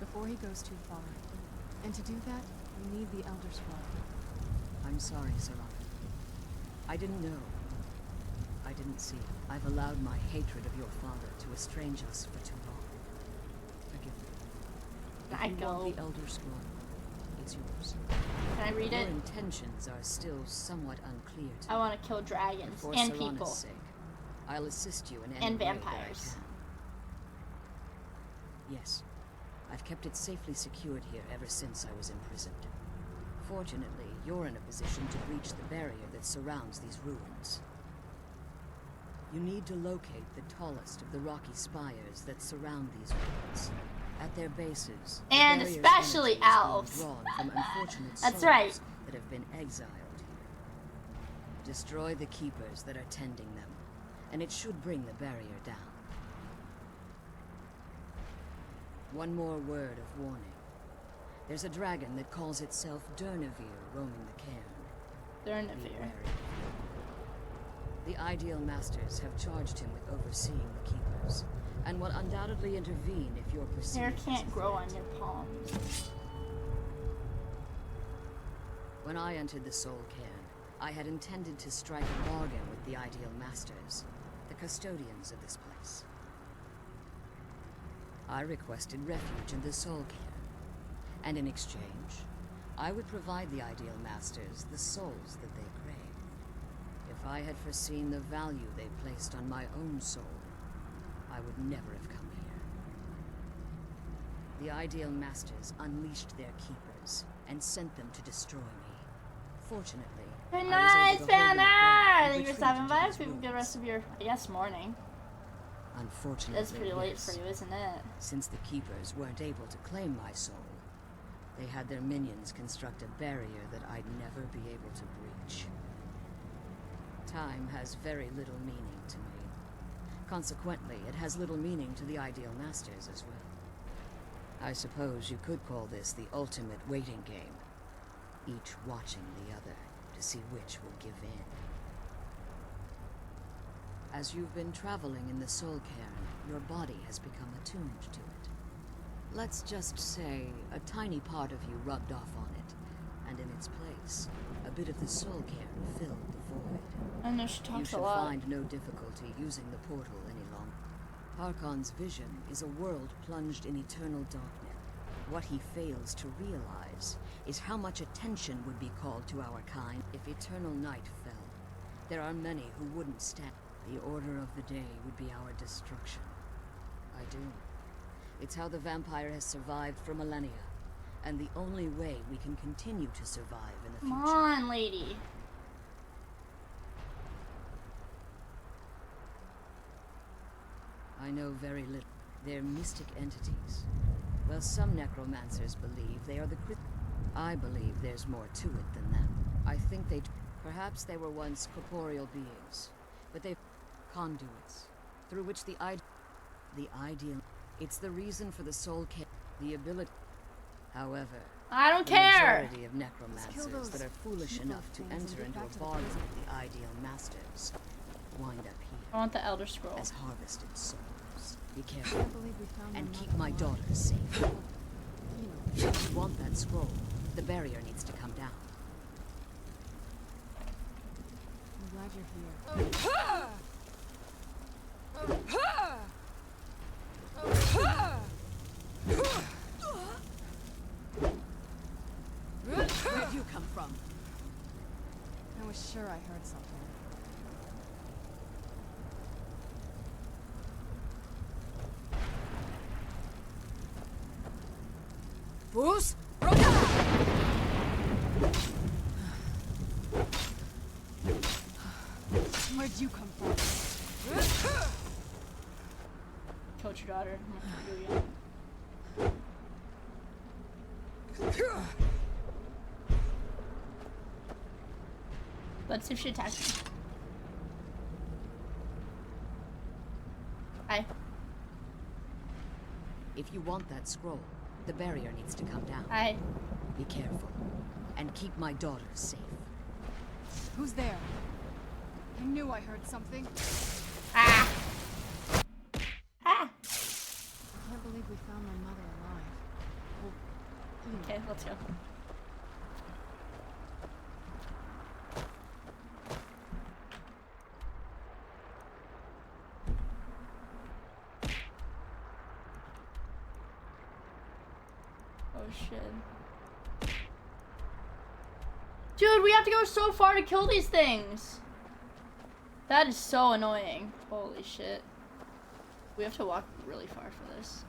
before he goes too far. And to do that, we need the Elder Scroll.
I'm sorry, Serana. I didn't know. I didn't see. I've allowed my hatred of your father to estrange us for too long. Forgive me. If you want the Elder Scroll, it's yours.
Can I read
Your
it?
intentions are still somewhat unclear to
I want to kill dragons
For
and
Serana's
people.
sake, I'll assist you in any
And
way that I
vampires.
can. Yes, I've kept it safely secured here ever since I was imprisoned. Fortunately, you're in a position to breach the barrier that surrounds these ruins. You need to locate the tallest of the rocky spires that surround these ruins. At their bases, the
And
barrier's
especially
energy is being
elves.
drawn from unfortunate
That's
souls
right.
that have been exiled here. Destroy the keepers that are tending them, and it should bring the barrier down. One more word of warning. There's a dragon that calls itself Durnevere roaming the cairn. Be
Durnevere.
wary. The Ideal Masters have charged him with overseeing the Keepers, and will undoubtedly intervene if you're perceived.
Hair can't grow on your palms.
When I entered the Soul Cairn, I had intended to strike a bargain with the Ideal Masters, the custodians of this place. I requested refuge in the Soul Cairn, and in exchange, I would provide the Ideal Masters the souls that they crave. If I had foreseen the value they placed on my own soul, I would never have come here. The Ideal Masters unleashed their keepers and sent them to destroy me. Fortunately,
Good
I
night,
was able to hold them at bay
Spanner!
and
Thank you for
retreat
stopping
into
by.
these
Hope you have a good
woods.
rest of your, I guess, morning.
Unfortunately,
It's pretty late
yes.
for you, isn't it?
Since the Keepers weren't able to claim my soul, they had their minions construct a barrier that I'd never be able to breach. Time has very little meaning to me. Consequently, it has little meaning to the Ideal Masters as well. I suppose you could call this the ultimate waiting game, each watching the other to see which will give in. As you've been traveling in the Soul Cairn, your body has become attuned to it. Let's just say a tiny part of you rubbed off on it, and in its place, a bit of the Soul Cairn filled the void.
I know she
You
talks a
should
lot.
find no difficulty using the portal any longer. Harkon's vision is a world plunged in eternal darkness. What he fails to realize is how much attention would be called to our kind if eternal night fell. There are many who wouldn't stand. The order of the day would be our destruction. I do. It's how the vampire has survived for millennia, and the only way we can continue to survive in the
Come
future.
on, lady.
I know very little. They're mystic entities. Well, some necromancers believe they are the I believe there's more to it than that. I think perhaps they were once corporeal beings, but they've conduits through which the ideal. It's the reason for the soul care, the ability. However,
I don't
the
care.
majority of necromancers that are foolish enough to enter into a bargain with the Ideal Masters wind up here.
I want the Elder Scroll.
As harvested souls. Be careful and keep my daughter safe. If you want that scroll, the barrier needs to come down.
I'm glad you're here.
Where'd you come from?
I was sure I heard something.
Bruce?
Where'd you come from?
Coach your daughter. I'm not gonna do it yet. Let's see if she attacks me. Hi.
If you want that scroll, the barrier needs to come down.
Hi.
Be careful and keep my daughter safe.
Who's there? I knew I heard something.
Ah! Ah!
I can't believe we found my mother alive. Well,
Okay, let's go. Oh shit. Dude, we have to go so far to kill these things. That is so annoying. Holy shit. We have to walk really far for this.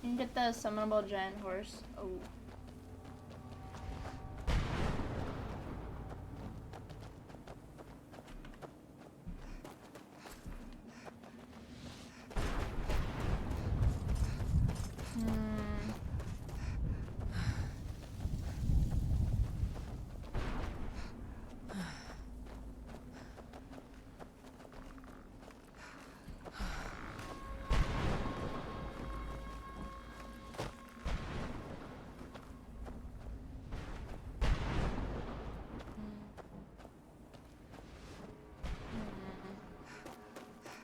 You can get the summonable giant horse. Oh.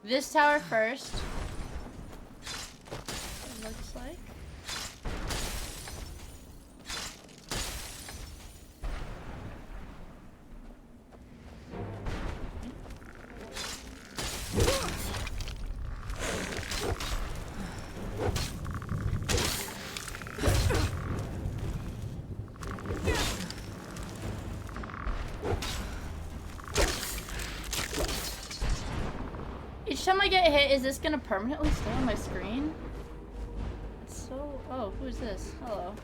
this tower first. It looks like. Each time I get hit, is this gonna permanently stay on my screen? It's so... Oh, who's this? Hello.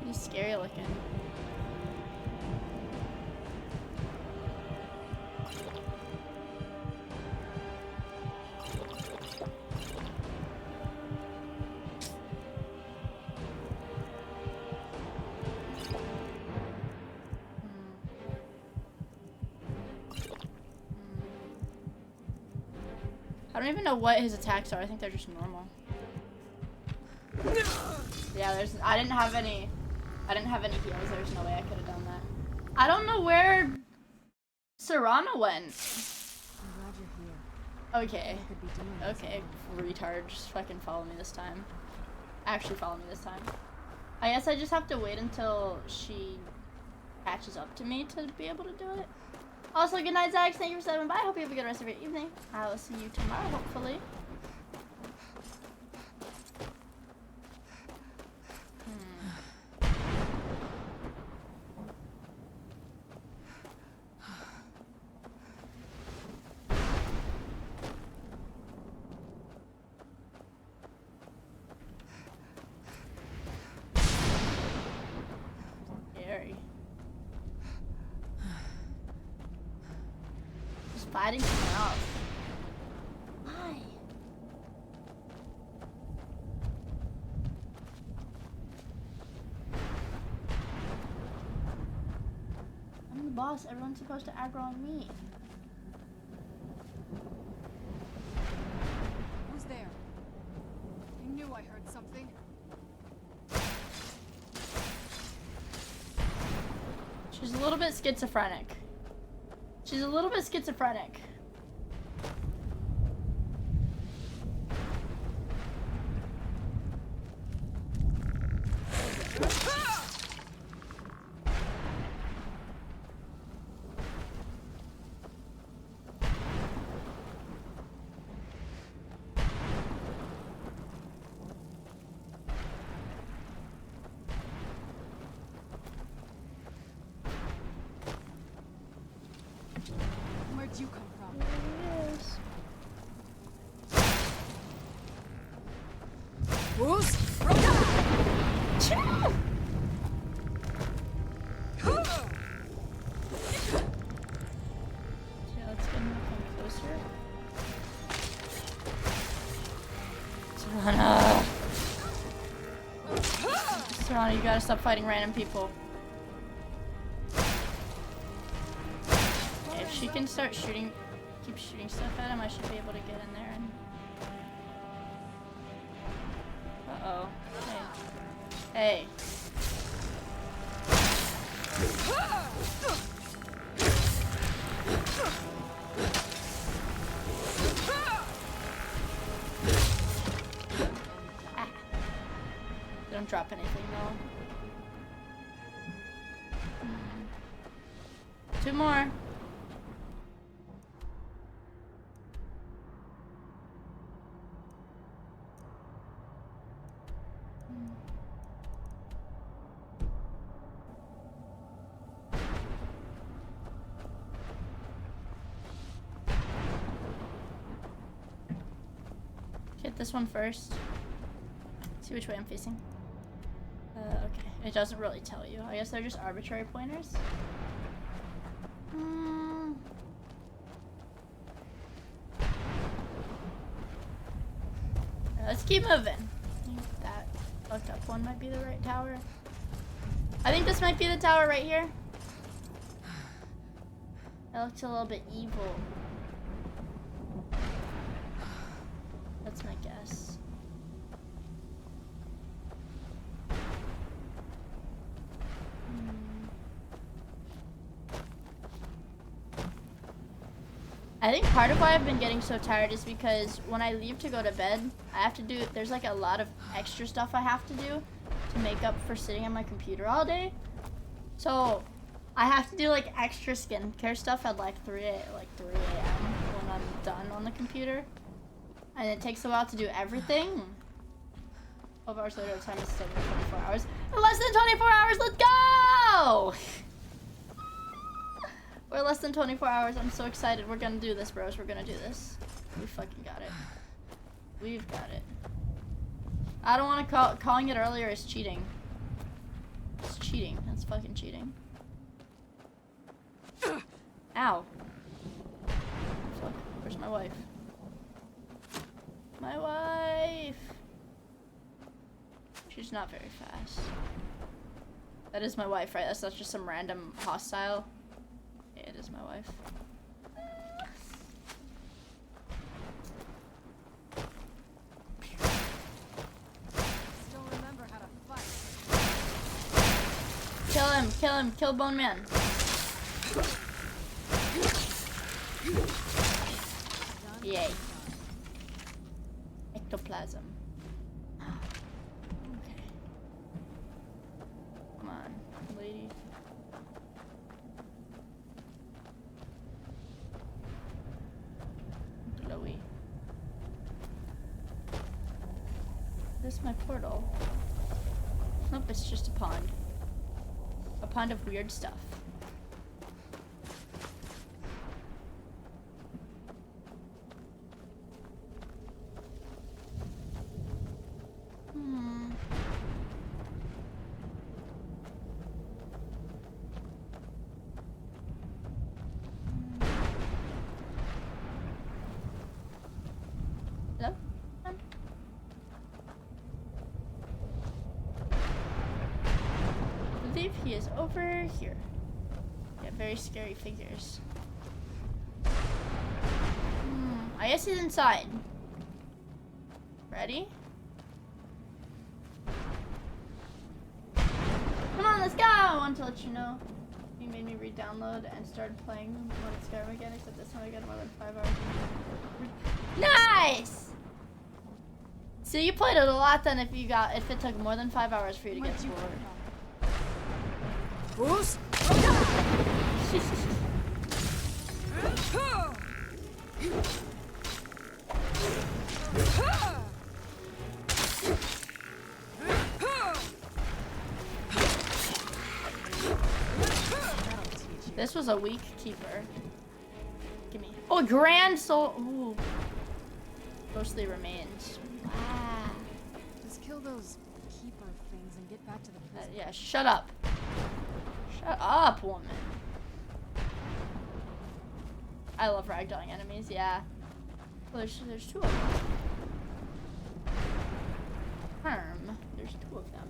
He's scary looking. I don't even know what his attacks are. I think they're just normal. Yeah, I didn't have any heals. There's no way I could have done that. I don't know where Serana went.
I'm glad you're here.
Okay. Okay, retard. Just fucking follow me this time. Actually follow me this time. I guess I just have to wait until she catches up to me to be able to do it. Also, good night, Zach. Thank you for stopping by. I hope you have a good rest of your evening. I will see you tomorrow, hopefully. Scary. Fighting someone else. Why? I'm the boss. Everyone's supposed to aggro on me.
Who's there? I knew I heard something.
She's a little bit schizophrenic. She's a little bit schizophrenic.
Where'd you come from?
Yes.
Who's?
Yeah, let's get him closer. Serana, you gotta stop fighting random people. If she can start shooting, keep shooting stuff at him, I should be able to get in there and... Uh-oh. Hey. Hey. Ah. Don't drop anything though. Two more. Hit this one first. See which way I'm facing. Okay. It doesn't really tell you. I guess they're just arbitrary pointers. Let's keep moving. I think that fucked up one might be the right tower. I think this might be the tower right here. It looks a little bit evil. That's my guess. I think part of why I've been getting so tired is because when I leave to go to bed, I have to do, there's like a lot of extra stuff I have to do to make up for sitting on my computer all day. So I have to do like extra skincare stuff at like 3 a.m. when I'm done on the computer. And it takes a while to do everything. 12 hours later, the time is still 24 hours. In less than 24 hours, let's go! We're less than 24 hours. I'm so excited. We're gonna do this, bros. We're gonna do this. We fucking got it. We've got it. I don't want to calling it earlier is cheating. It's cheating. That's fucking cheating. Ow. Fuck. Where's my wife? My wife. She's not very fast. That is my wife, right? That's not just some random hostile. Yeah, it is my wife.
Still remember how to fight.
Kill him, kill him, kill Bone Man. Yay. Ectoplasm. Okay. Come on, lady. Glowy. This is my portal. Nope, it's just a pond. A pond of weird stuff. Hello? I believe he is over here. Yeah, very scary figures. I guess he's inside. Ready? Come on, let's go! I want to let you know. He made me re-download and started playing Vod of Skyrim again, except this time I got more than 5 hours. Nice! So you played it a lot then if it took more than 5 hours for you to get bored.
Who's?
This was a weak keeper. Give me. Oh, grand soul. Ooh. Ghostly remains. Wow.
Just kill those keeper things and get back to the prison.
Yeah, shut up. Shut up, woman. I love ragdolling enemies, yeah. Well, there's 2 of them. There's 2 of them.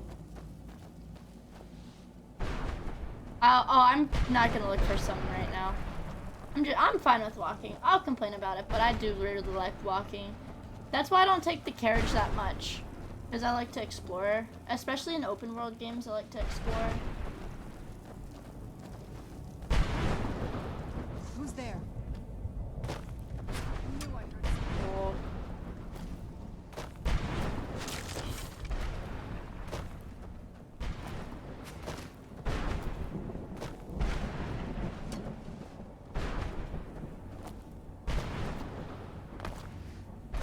I'm not gonna look for some right now. I'm fine with walking. I'll complain about it, but I do really like walking. That's why I don't take the carriage that much, because I like to explore, especially in open world games. I like to explore.
Who's there?
Oh.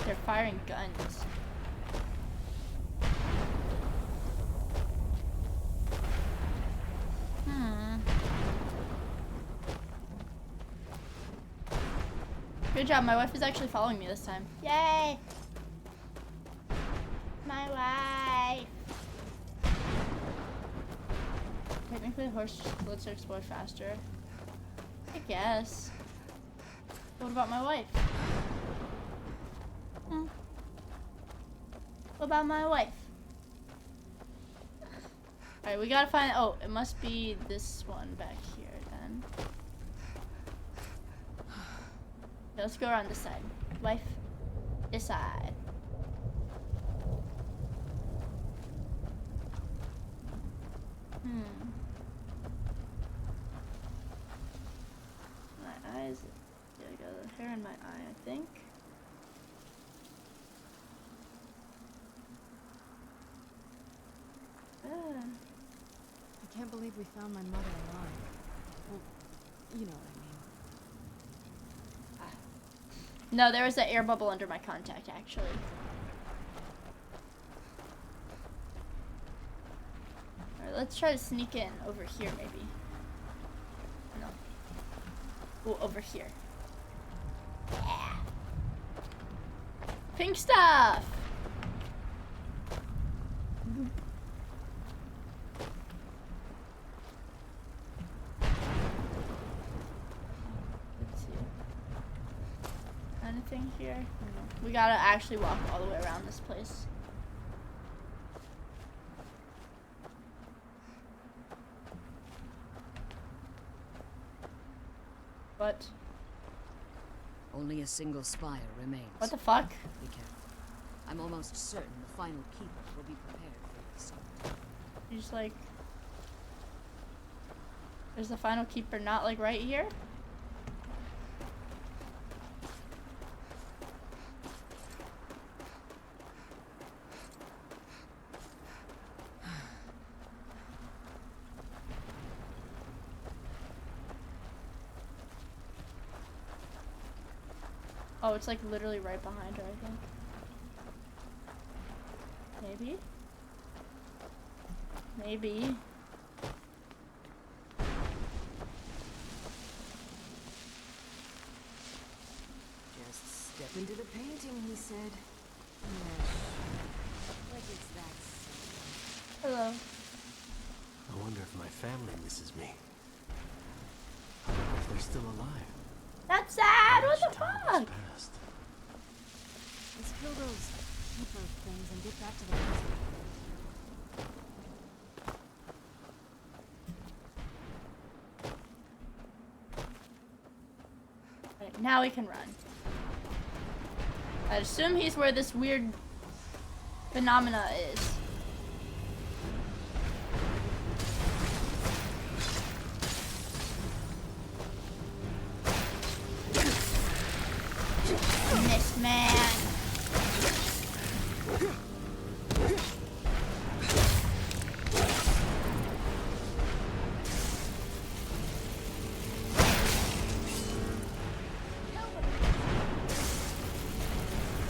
They're firing guns. Good job, my wife is actually following me this time. Yay! My wife! Technically, the horse just lets her explore faster. I guess. What about my wife? What about my wife? Alright, we gotta find. Oh, it must be this one back here then. let's go around this side. Wife, this side. My eyes. Yeah, I got a hair in my eye, I think.
I can't believe we found my mother alive. Well, you know what I mean.
No, there was an air bubble under my contact, actually. Alright, let's try to sneak in over here, maybe. No. Ooh, over here. Yeah. Pink stuff! Let's see. Anything here? No. We gotta actually walk all the way around this place. What?
Only a single spire remains.
What the fuck?
Be careful. I'm almost certain the final keeper will be prepared for your assault.
You just like... Is the final keeper not like right here? Oh, it's like literally right behind her, I think. Maybe? Maybe.
Just step into the painting, he said. Yeah. Like it's that.
Hello.
I wonder if my family misses me. If they're still alive.
That's sad! What the fuck?
Let's kill those keeper things and get back to the house.
Right, now we can run. I assume he's where this weird phenomena is. Miss man.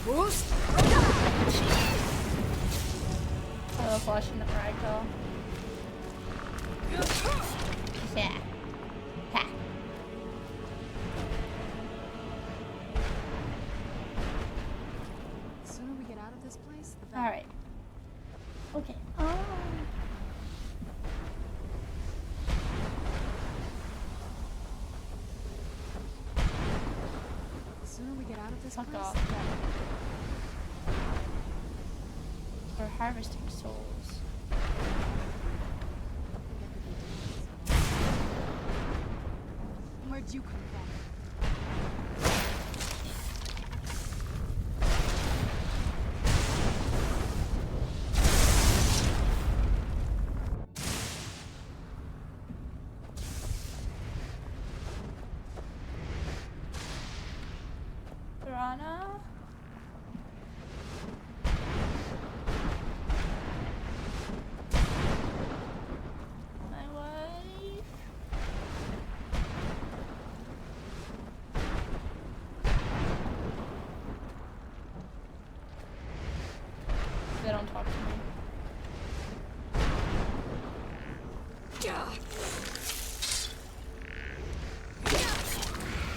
Boost!
Oh, flashing the ragdoll. Yeah. Ha.
The sooner we get out of this place, the better.
Alright. Okay. Oh.
The sooner we get out of this
Fuck
place,
off.
the better.
We're harvesting souls.
Where'd you come from?
Piranha? My wife? They don't talk to me.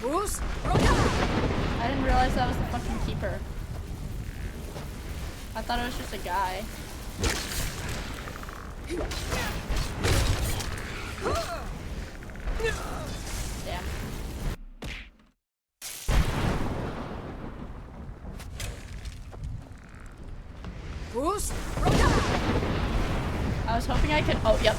Boost!
I didn't realize that was the fucking keeper. I thought it was just a guy. Damn.
Boost!
I was hoping I could. Oh, yep.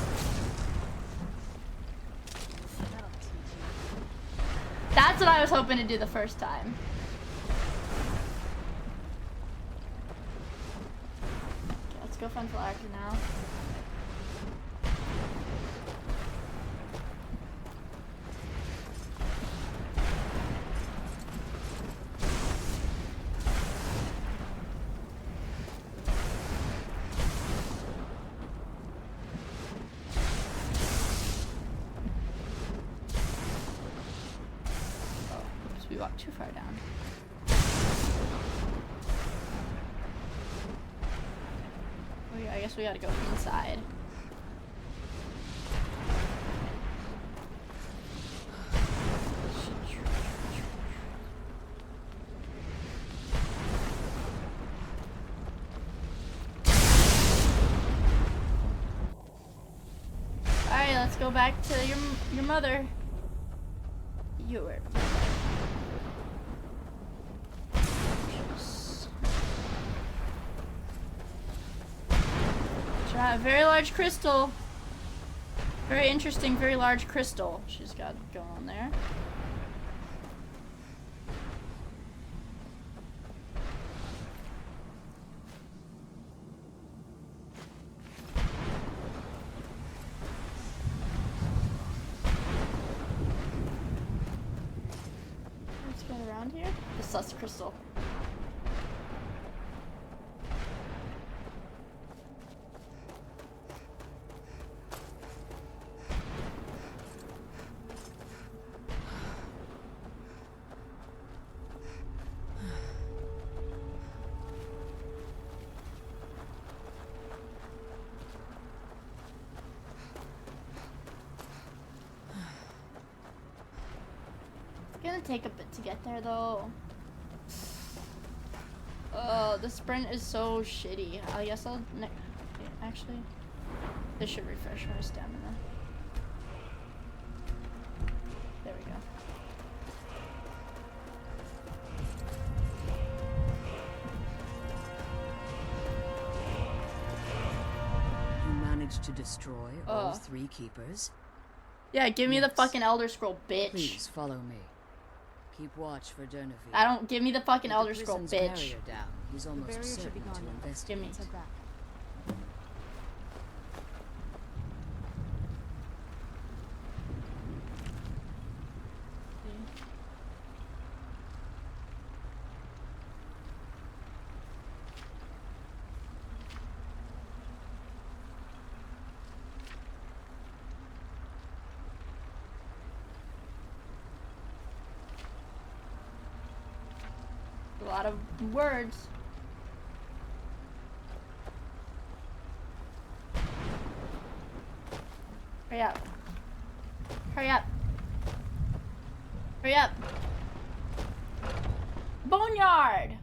That's That's what I was hoping to do the first time. Okay, let's go find Philacca now. We walked too far down. Oh yeah, I guess we gotta go inside. Alright, let's go back to your mother. You were. A very large crystal. Very interesting, very large crystal she's got going on there. Let's get around here. The sus crystal. Gonna take a bit to get there though. Oh, the sprint is so shitty. I guess I'll actually, this should refresh my stamina. There we go.
You managed to destroy all 3 keepers?
Yeah, give me the fucking Elder Scroll, bitch.
Please follow me. Keep watch for Dernavi.
I don't give me the fucking Elder Scroll, bitch.
Barrier down. He's almost certain to investigate.
Give me. A lot of words. Hurry up. Hurry up. Hurry up. Boneyard!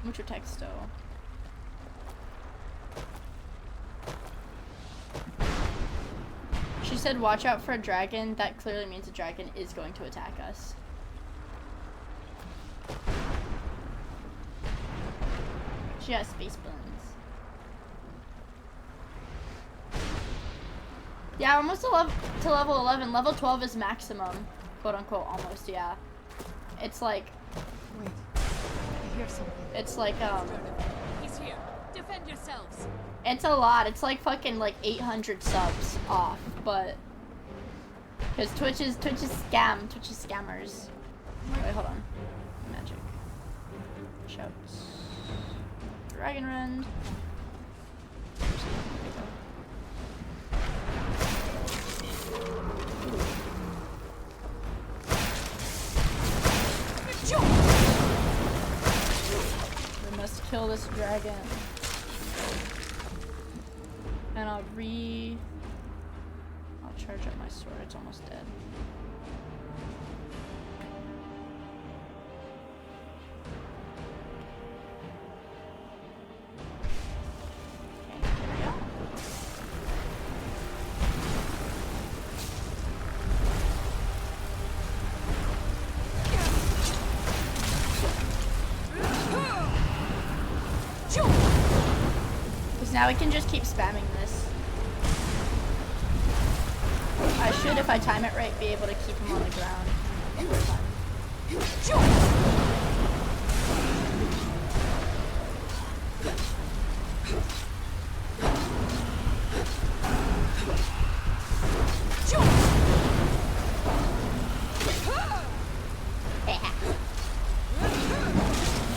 Mucho texto. She said watch out for a dragon. That clearly means a dragon is going to attack us. She has space buns. Yeah, almost to level 11. Level 12 is maximum. Quote unquote, almost, yeah. It's like...
Wait, I hear something.
It's like,
He's here. Defend yourselves.
It's a lot. It's like fucking like 800 subs off, but... Because Twitch is scam. Twitch is scammers. Wait, hold on. Magic. Shouts. Dragon Rend. We must kill this dragon. And I'll charge up my sword. It's almost dead. Now we can just keep spamming this. I should, if I time it right, be able to keep him on the ground.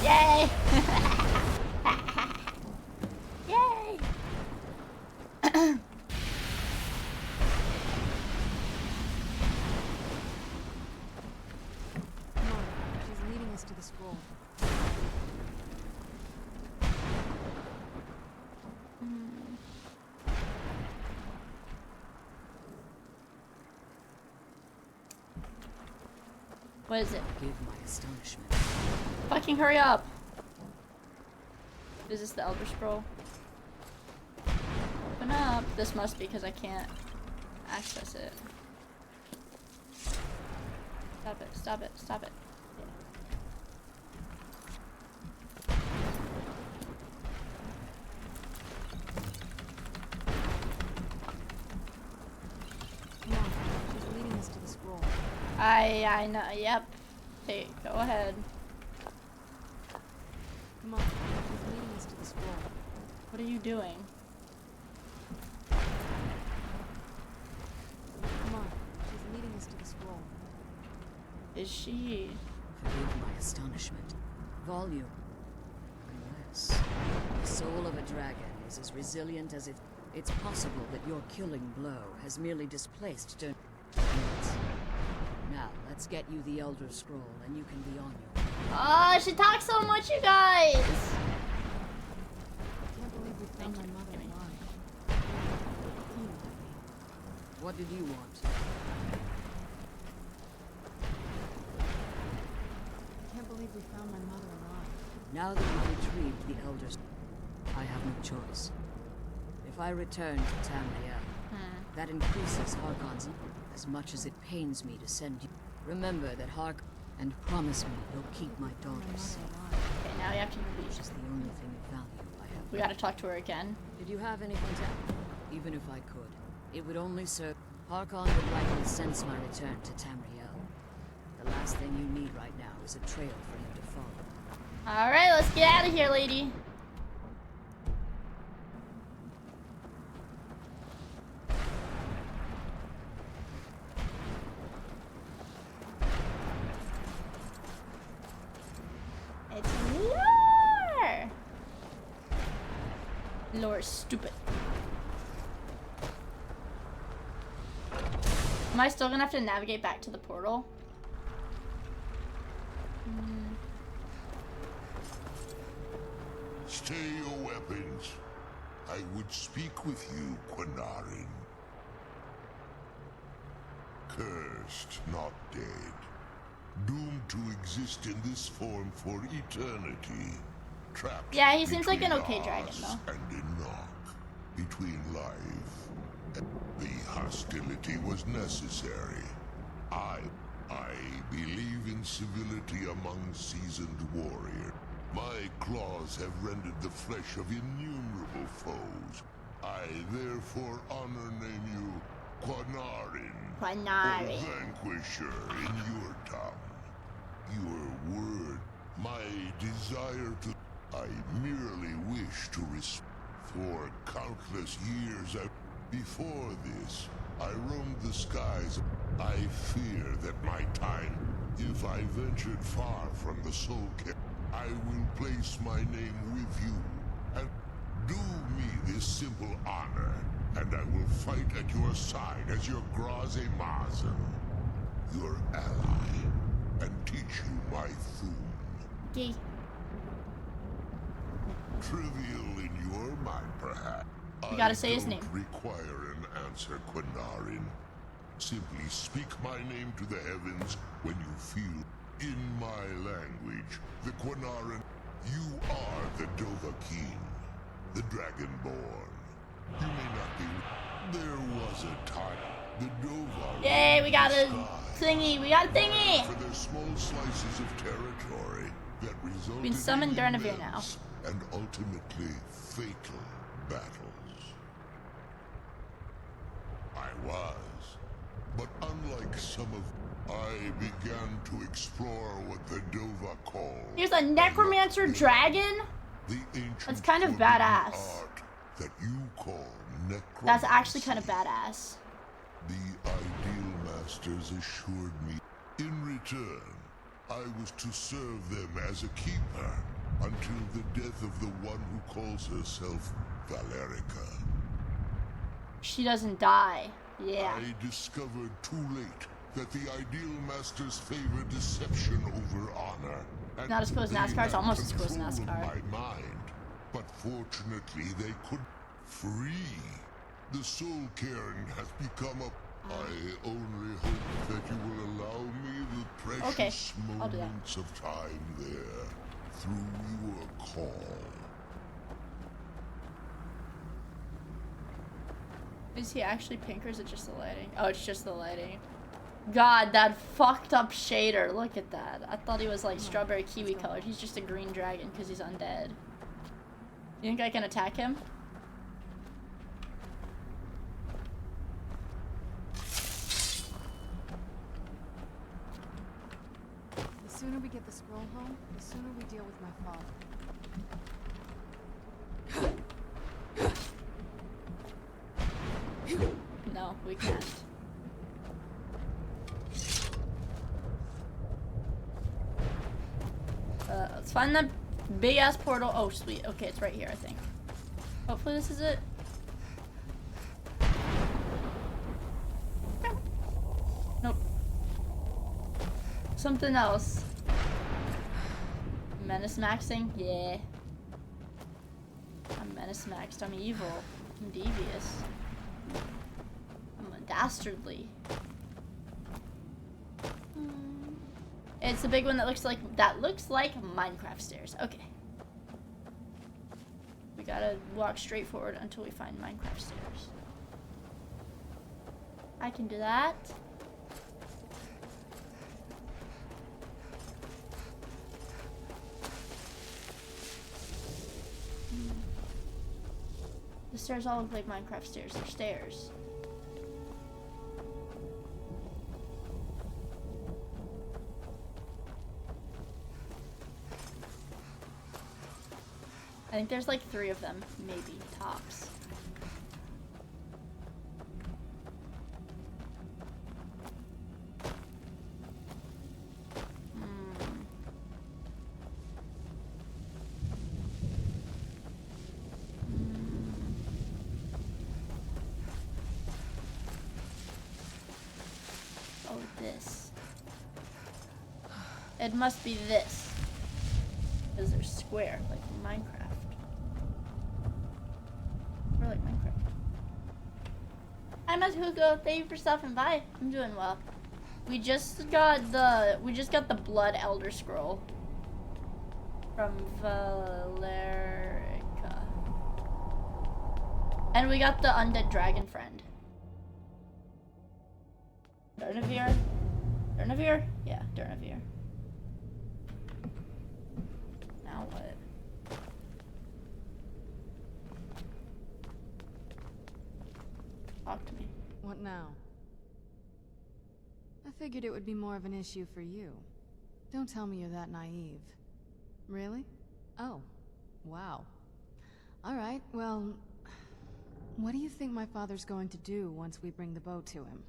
Yay! Yay!
Come on, she's leading us to the scroll.
What is it?
Give my astonishment.
Fucking hurry up! Is this the Elder Scroll? Open up. This must be because I can't access it. Stop it, stop it, stop it.
Come on, she's leading us to the scroll.
I know, yep. Hey, go ahead.
Come on, she's leading us to the scroll.
What are you doing?
Come on, she's leading us to the scroll.
Is she?
Forgive my astonishment. Volume. Unless the soul of a dragon is as resilient as it's possible that your killing blow has merely displaced Dur. Now, let's get you the Elder Scroll and you can be on your way.
Oh, she talks so much, you guys!
I can't believe we found my mother alive.
What did you want?
I can't believe we found my mother alive.
Now that you've retrieved the Elder Scroll, I have no choice. If I return to Tamriel, that increases Harkon's as much as it pains me to send you. Remember that and promise me you'll keep my daughters.
Okay, now you have to leave.
Which is the only thing of value I have.
We gotta talk to her again.
Did you have anything to... Even if I could, it would only serve... Harkon would likely sense my return to Tamriel. The last thing you need right now is a trail for him to follow.
Alright, let's get out of here, lady. It's lore! Lore's stupid. Am I still gonna have to navigate back to the portal?
Stay your weapons. I would speak with you, Quinarin. Cursed, not dead. Doomed to exist in this form for eternity. Trapped.
Yeah, he seems like an okay dragon,
us
though.
And Enoch. Between life and the hostility was necessary. I believe in civility among seasoned warriors. My claws have rendered the flesh of innumerable foes. I therefore name you Quinarin.
Quinarin.
Or Vanquisher in your tongue. Your word, my desire to... I merely wish to for countless years before this, I roamed the skies. I fear that my time, if I ventured far from the soul camp, I will place my name with you, and do me this simple honor, and I will fight at your side as your Graze Mazen, your ally, and teach you my Thum.
Okay.
Trivial in your mind, perhaps.
You gotta say his name.
I don't require an answer, Quinarin. Simply speak my name to the heavens when you feel, in my language, the Quinarin. You are the Dovahkiin, the Dragonborn. You may not be. There was a time the Dova.
Yay, we got a thingy. We got a thingy.
For their small slices of territory that resulted
Been summoned
in
Durnavir now.
immense and ultimately fatal battles. I was But unlike some of... I began to explore what the Dova call...
Here's a necromancer dragon? That's kind of badass.
Art that you call necromancy.
That's actually kind of badass.
The Ideal Masters assured me, in return, I was to serve them as a keeper until the death of the one who calls herself Valerica.
She doesn't die. Yeah.
I discovered too late that the Ideal Masters favor deception over honor. And
not as cool as NASCAR, it's almost as cool as NASCAR.
My mind, but fortunately they could free. The Soul Cairn has become a... I only hope that you will allow me the precious moments of time there through your call.
Is he actually pink or is it just the lighting? Oh, it's just the lighting. God, that fucked up shader. Look at that. I thought he was like strawberry kiwi colored. He's just a green dragon because he's undead. You think I can attack him?
The sooner we get the scroll home, the sooner we deal with my father.
No, we can't. Let's find the big ass portal. Oh, sweet. Okay, it's right here, I think. Hopefully this is it. Nope. Something else. Menace maxing? Yeah. I'm menace maxed. I'm evil. I'm devious. I'm dastardly. It's the big one that looks like Minecraft stairs. Okay. We gotta walk straight forward until we find Minecraft stairs. I can do that. The stairs all look like Minecraft stairs. They're stairs. I think there's like 3 of them, maybe, tops. Oh, this. It must be this. Because they're square, like Minecraft. Or like Minecraft. Hi, Miss Hugo. Thank you for stopping by. I'm doing well. We just got the Blood Elder Scroll from Valerica, and we got the Undead Dragon Friend. Durnavir? Durnavir? Yeah, Durnavir. Now what? Talk to me.
What now? I figured it would be more of an issue for you. Don't tell me you're that naive. Really? Oh. Wow. Alright, well... What do you think my father's going to do once we bring the bow to him?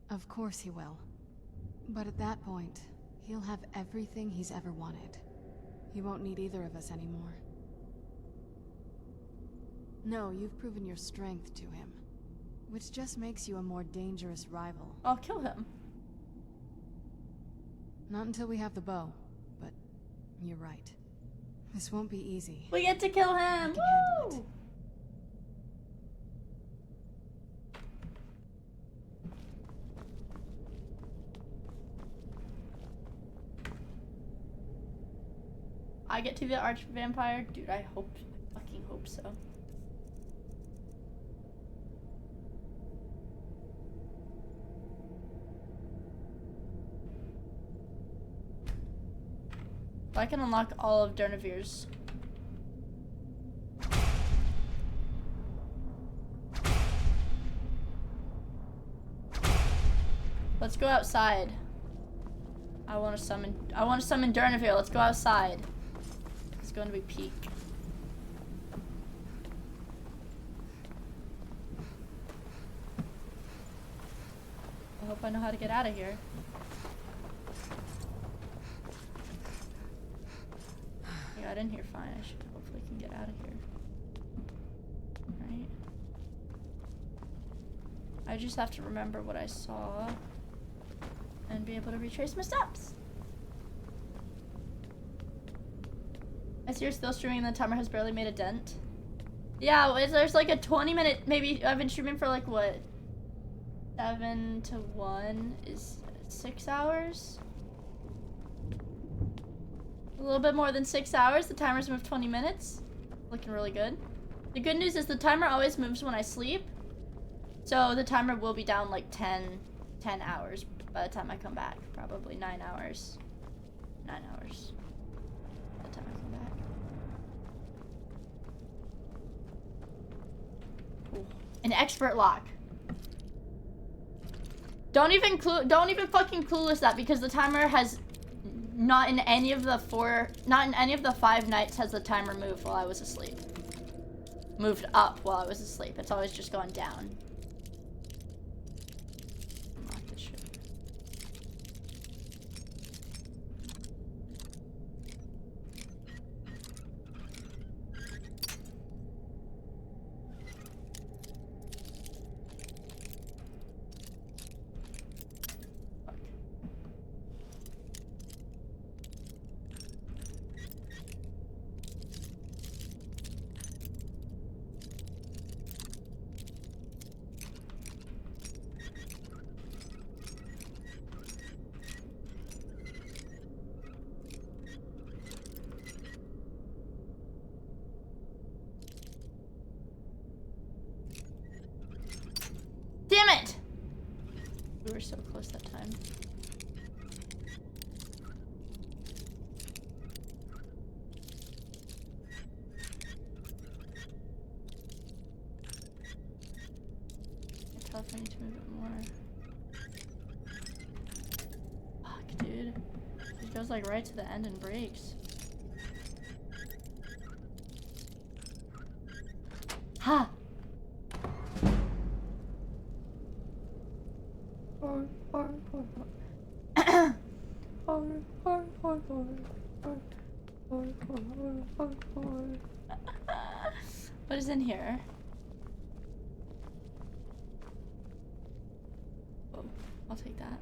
Of course he will. But at that point, he'll have everything he's ever wanted. He won't need either of us anymore. No, you've proven your strength to him, which just makes you a more dangerous rival.
I'll kill him.
Not until we have the bow, but you're right. This won't be easy.
We get to kill him! Woo! I get to be the arch vampire? Dude, I fucking hope so. If I can unlock all of Durnavir's. Let's go outside. I want to summon Durnavir. Let's go outside. It's going to be peak. I hope I know how to get out of here. I got in here fine. I should hopefully can get out of here. Right. I just have to remember what I saw and be able to retrace my steps. I see you're still streaming and the timer has barely made a dent. Yeah, there's like a 20-minute, maybe I've been streaming for like what? 7 to 1 is 6 hours? A little bit more than 6 hours. The timer's moved 20 minutes. Looking really good. The good news is the timer always moves when I sleep. So the timer will be down like 10 hours by the time I come back. Probably 9 hours. 9 hours by the time I come back. Ooh. An expert lock. Don't even fucking clueless that, because the timer has not in any of the 5 nights has the timer moved while I was asleep. Moved up while I was asleep. It's always just gone down. Unlock this shit. Damn it! We were so close that time. I tell if I need to move it more. Fuck, dude. It goes like right to the end and breaks. Ha! What is in here? Oh, I'll take that.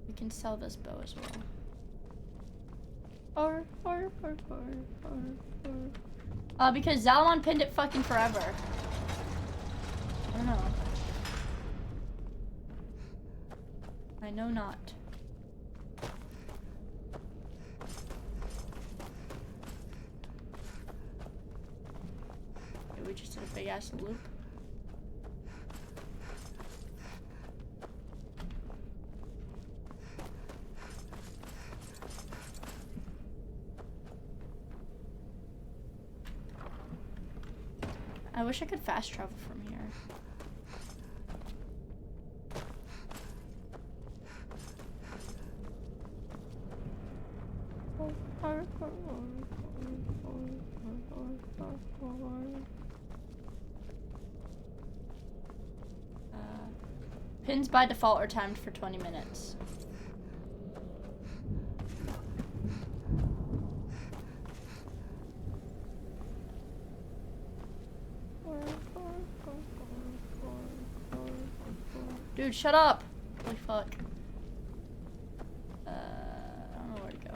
We can sell this bow as well. Because Zalman pinned it fucking forever. I don't know. I know not. Okay, we just did a big ass loop. I wish I could fast travel from here. Pins by default are timed for 20 minutes. Dude, shut up! Holy fuck. I don't know where to go.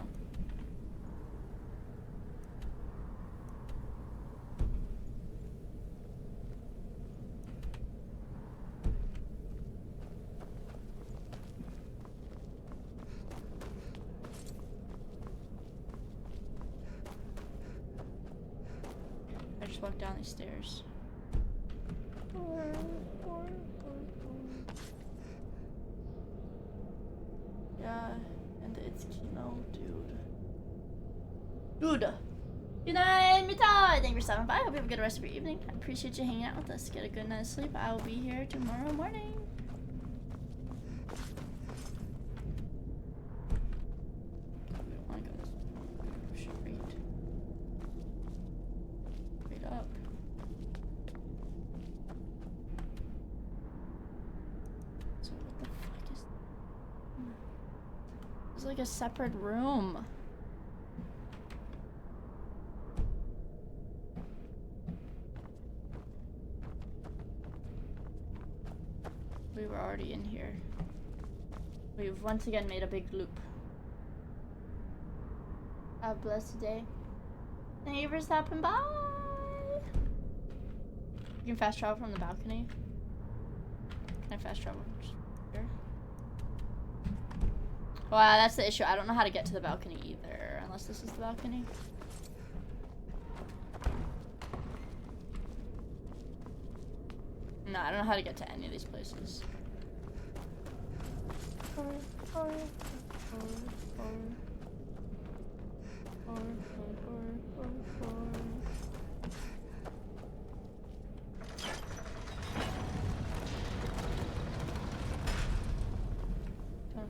I just walked down these stairs. Yeah, and it's Kino, dude. Good. Good night, Mitai. Thank you for stopping by. I hope you have a good rest of your evening. I appreciate you hanging out with us. Get a good night's sleep. I will be here tomorrow morning. I want to go straight up. So what the fuck is? It's like a separate room. We were already in here. We've once again made a big loop. Have a blessed day. Thank you for stopping by. You can fast travel from the balcony. Can I fast travel from here? Wow, that's the issue. I don't know how to get to the balcony either, unless this is the balcony. No, I don't know how to get to any of these places. Don't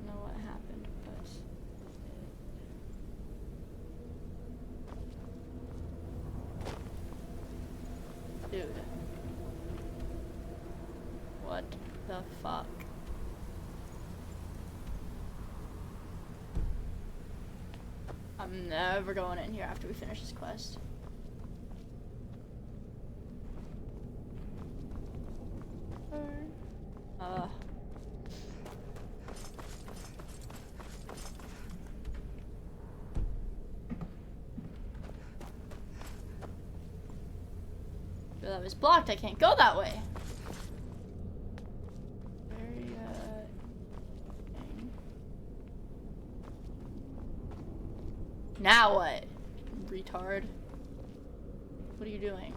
know what happened, but dude. What the fuck? I'm never going in here after we finish this quest. That was blocked. I can't go that way. Now what? Retard. What are you doing?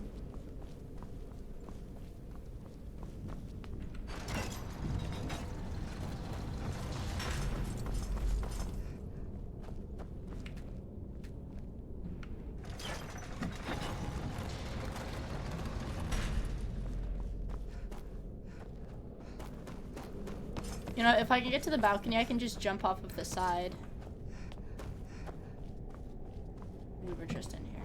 You know, if I can get to the balcony, I can just jump off of the side. We were just in here.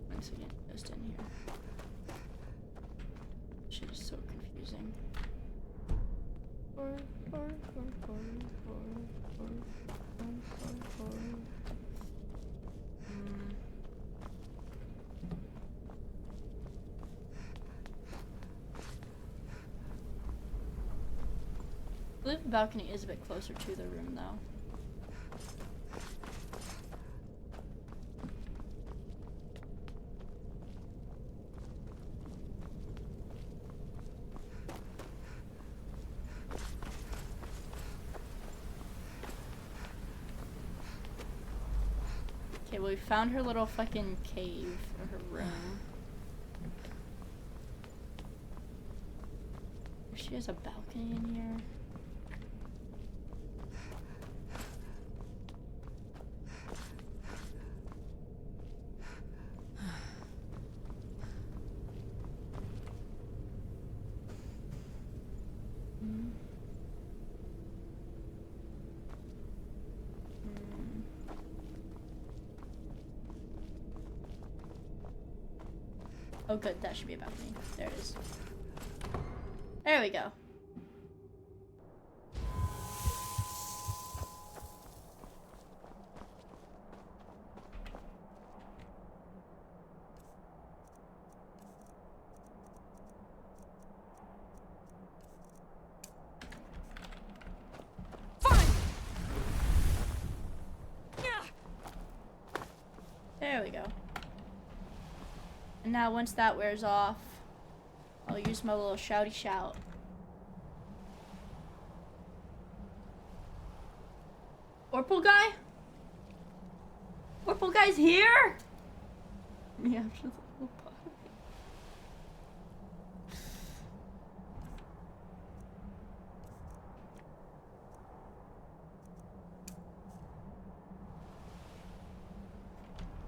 Once again, just in here. Shit is so confusing. I believe the balcony is a bit closer to the room though. Okay, well, we found her little fucking cave, or her room. If she has a balcony in here. Oh good, that should be a balcony. There it is. There we go. There we go. And now once that wears off, I'll use my little shouty shout. Orpal guy? Orpal guy's here? Me after the little body.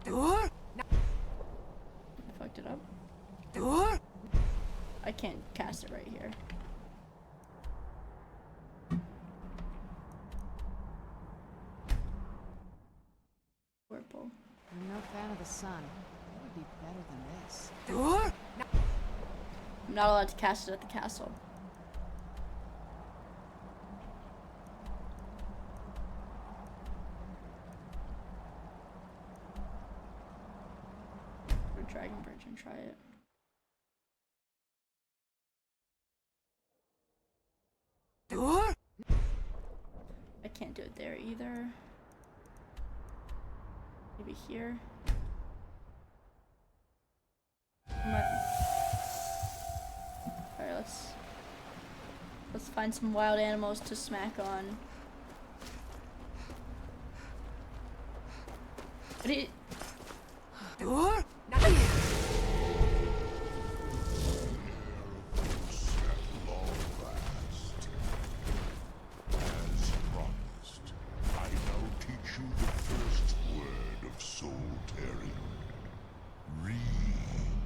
I fucked it up. I can't cast it right here. Purple.
I'm no fan of the sun. It would be better than this.
I'm not allowed to cast it at the castle. Go to Dragon Bridge and try it. I can't do it there either. Maybe here. Alright, let's find some wild animals to smack on. What do you...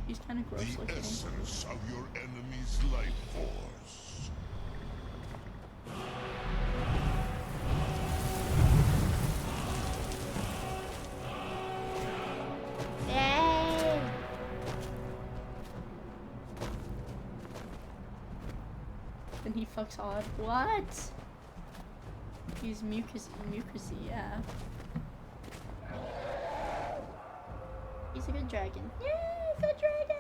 He's kind of gross looking.
The essence of your enemy's life force.
Yay! Then he fucks odd. What? He's mucusy, yeah. He's a good dragon. Yay, good dragon!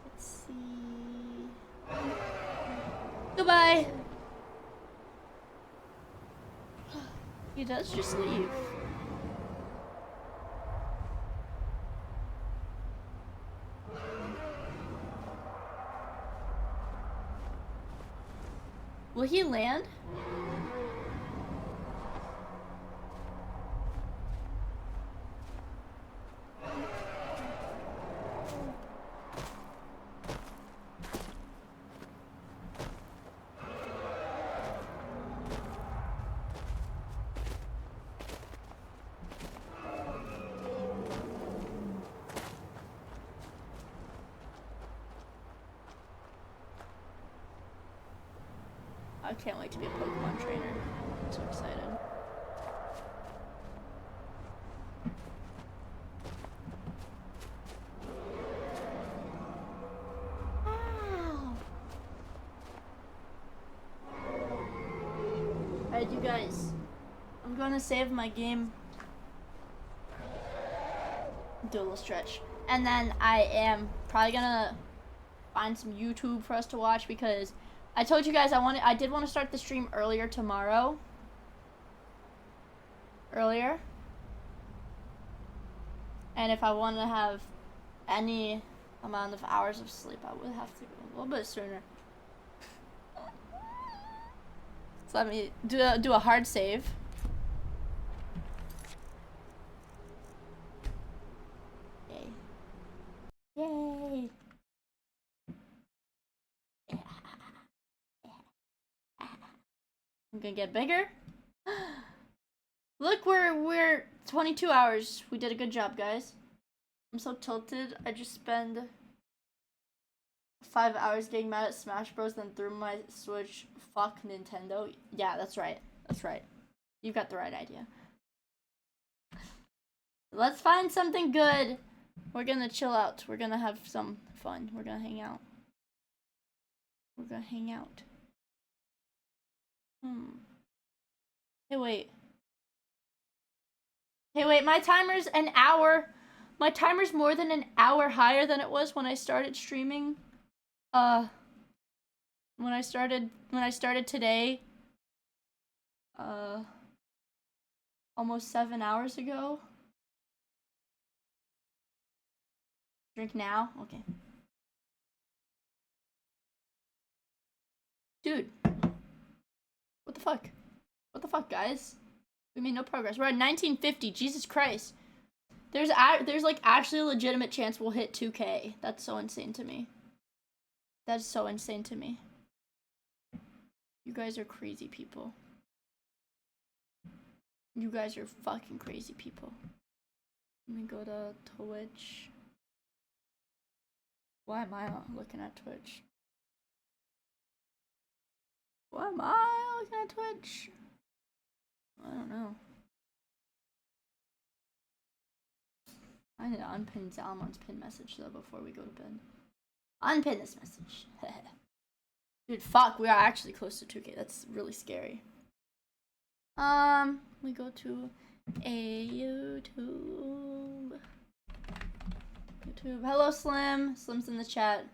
Let's see. Goodbye! He does just leave. Will he land? I can't wait to be a Pokemon trainer. I'm so excited. Wow. Alright, you guys. I'm gonna save my game. Do a little stretch. And then I am probably gonna find some YouTube for us to watch because I told you guys I did want to start the stream earlier tomorrow. And if I want to have any amount of hours of sleep, I would have to go a little bit sooner. So let me do a hard save. Yay. Yay. I'm gonna get bigger. Look, we're 22 hours. We did a good job, guys. I'm so tilted. I just spend 5 hours getting mad at Smash Bros. Then threw my Switch. Fuck Nintendo. Yeah, that's right. That's right. You've got the right idea. Let's find something good. We're gonna chill out. We're gonna have some fun. We're gonna hang out. We're gonna hang out. Hey, wait. Hey, wait, my timer's an hour. My timer's more than an hour higher than it was when I started streaming. When I started today. almost 7 hours ago. Drink now? Okay. Dude. What the fuck? What the fuck, guys? We made no progress. We're at 1950. Jesus Christ. There's like actually a legitimate chance we'll hit 2K. That's so insane to me. That's so insane to me. You guys are crazy people. You guys are fucking crazy people. Let me go to Twitch. Why am I not looking at Twitch? Why am I looking at Twitch? I don't know. I need to unpin Zalmon's pin message though before we go to bed. Unpin this message. Dude, fuck, we are actually close to 2K. That's really scary. We go to a YouTube. Hello, Slim. Slim's in the chat.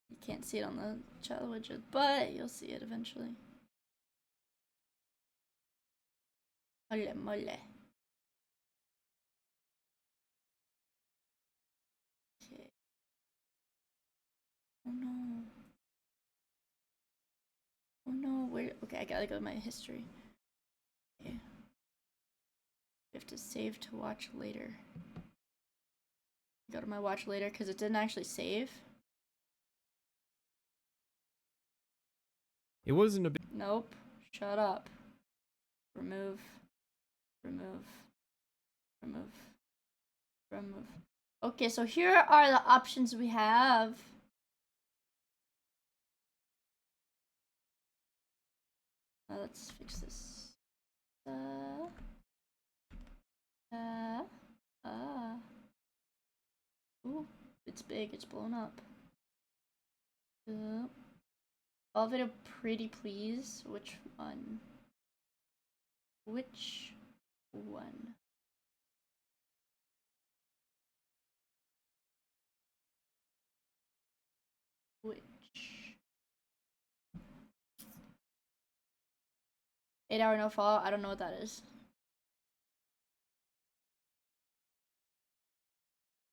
You can't see it on the chat widget, but you'll see it eventually. Mole, mole. Okay. Oh no. Oh no, where? Okay, I gotta go to my history. Okay. I have to save to watch later. Go to my watch later because it didn't actually save.
It wasn't a big.
Nope. Shut up. Remove. Remove. Remove. Remove. Okay, so here are the options we have. Let's fix this. Ooh, it's big, it's blown up. All video pretty please. Which one? Which one? Which? 8 hour no fall? I don't know what that is.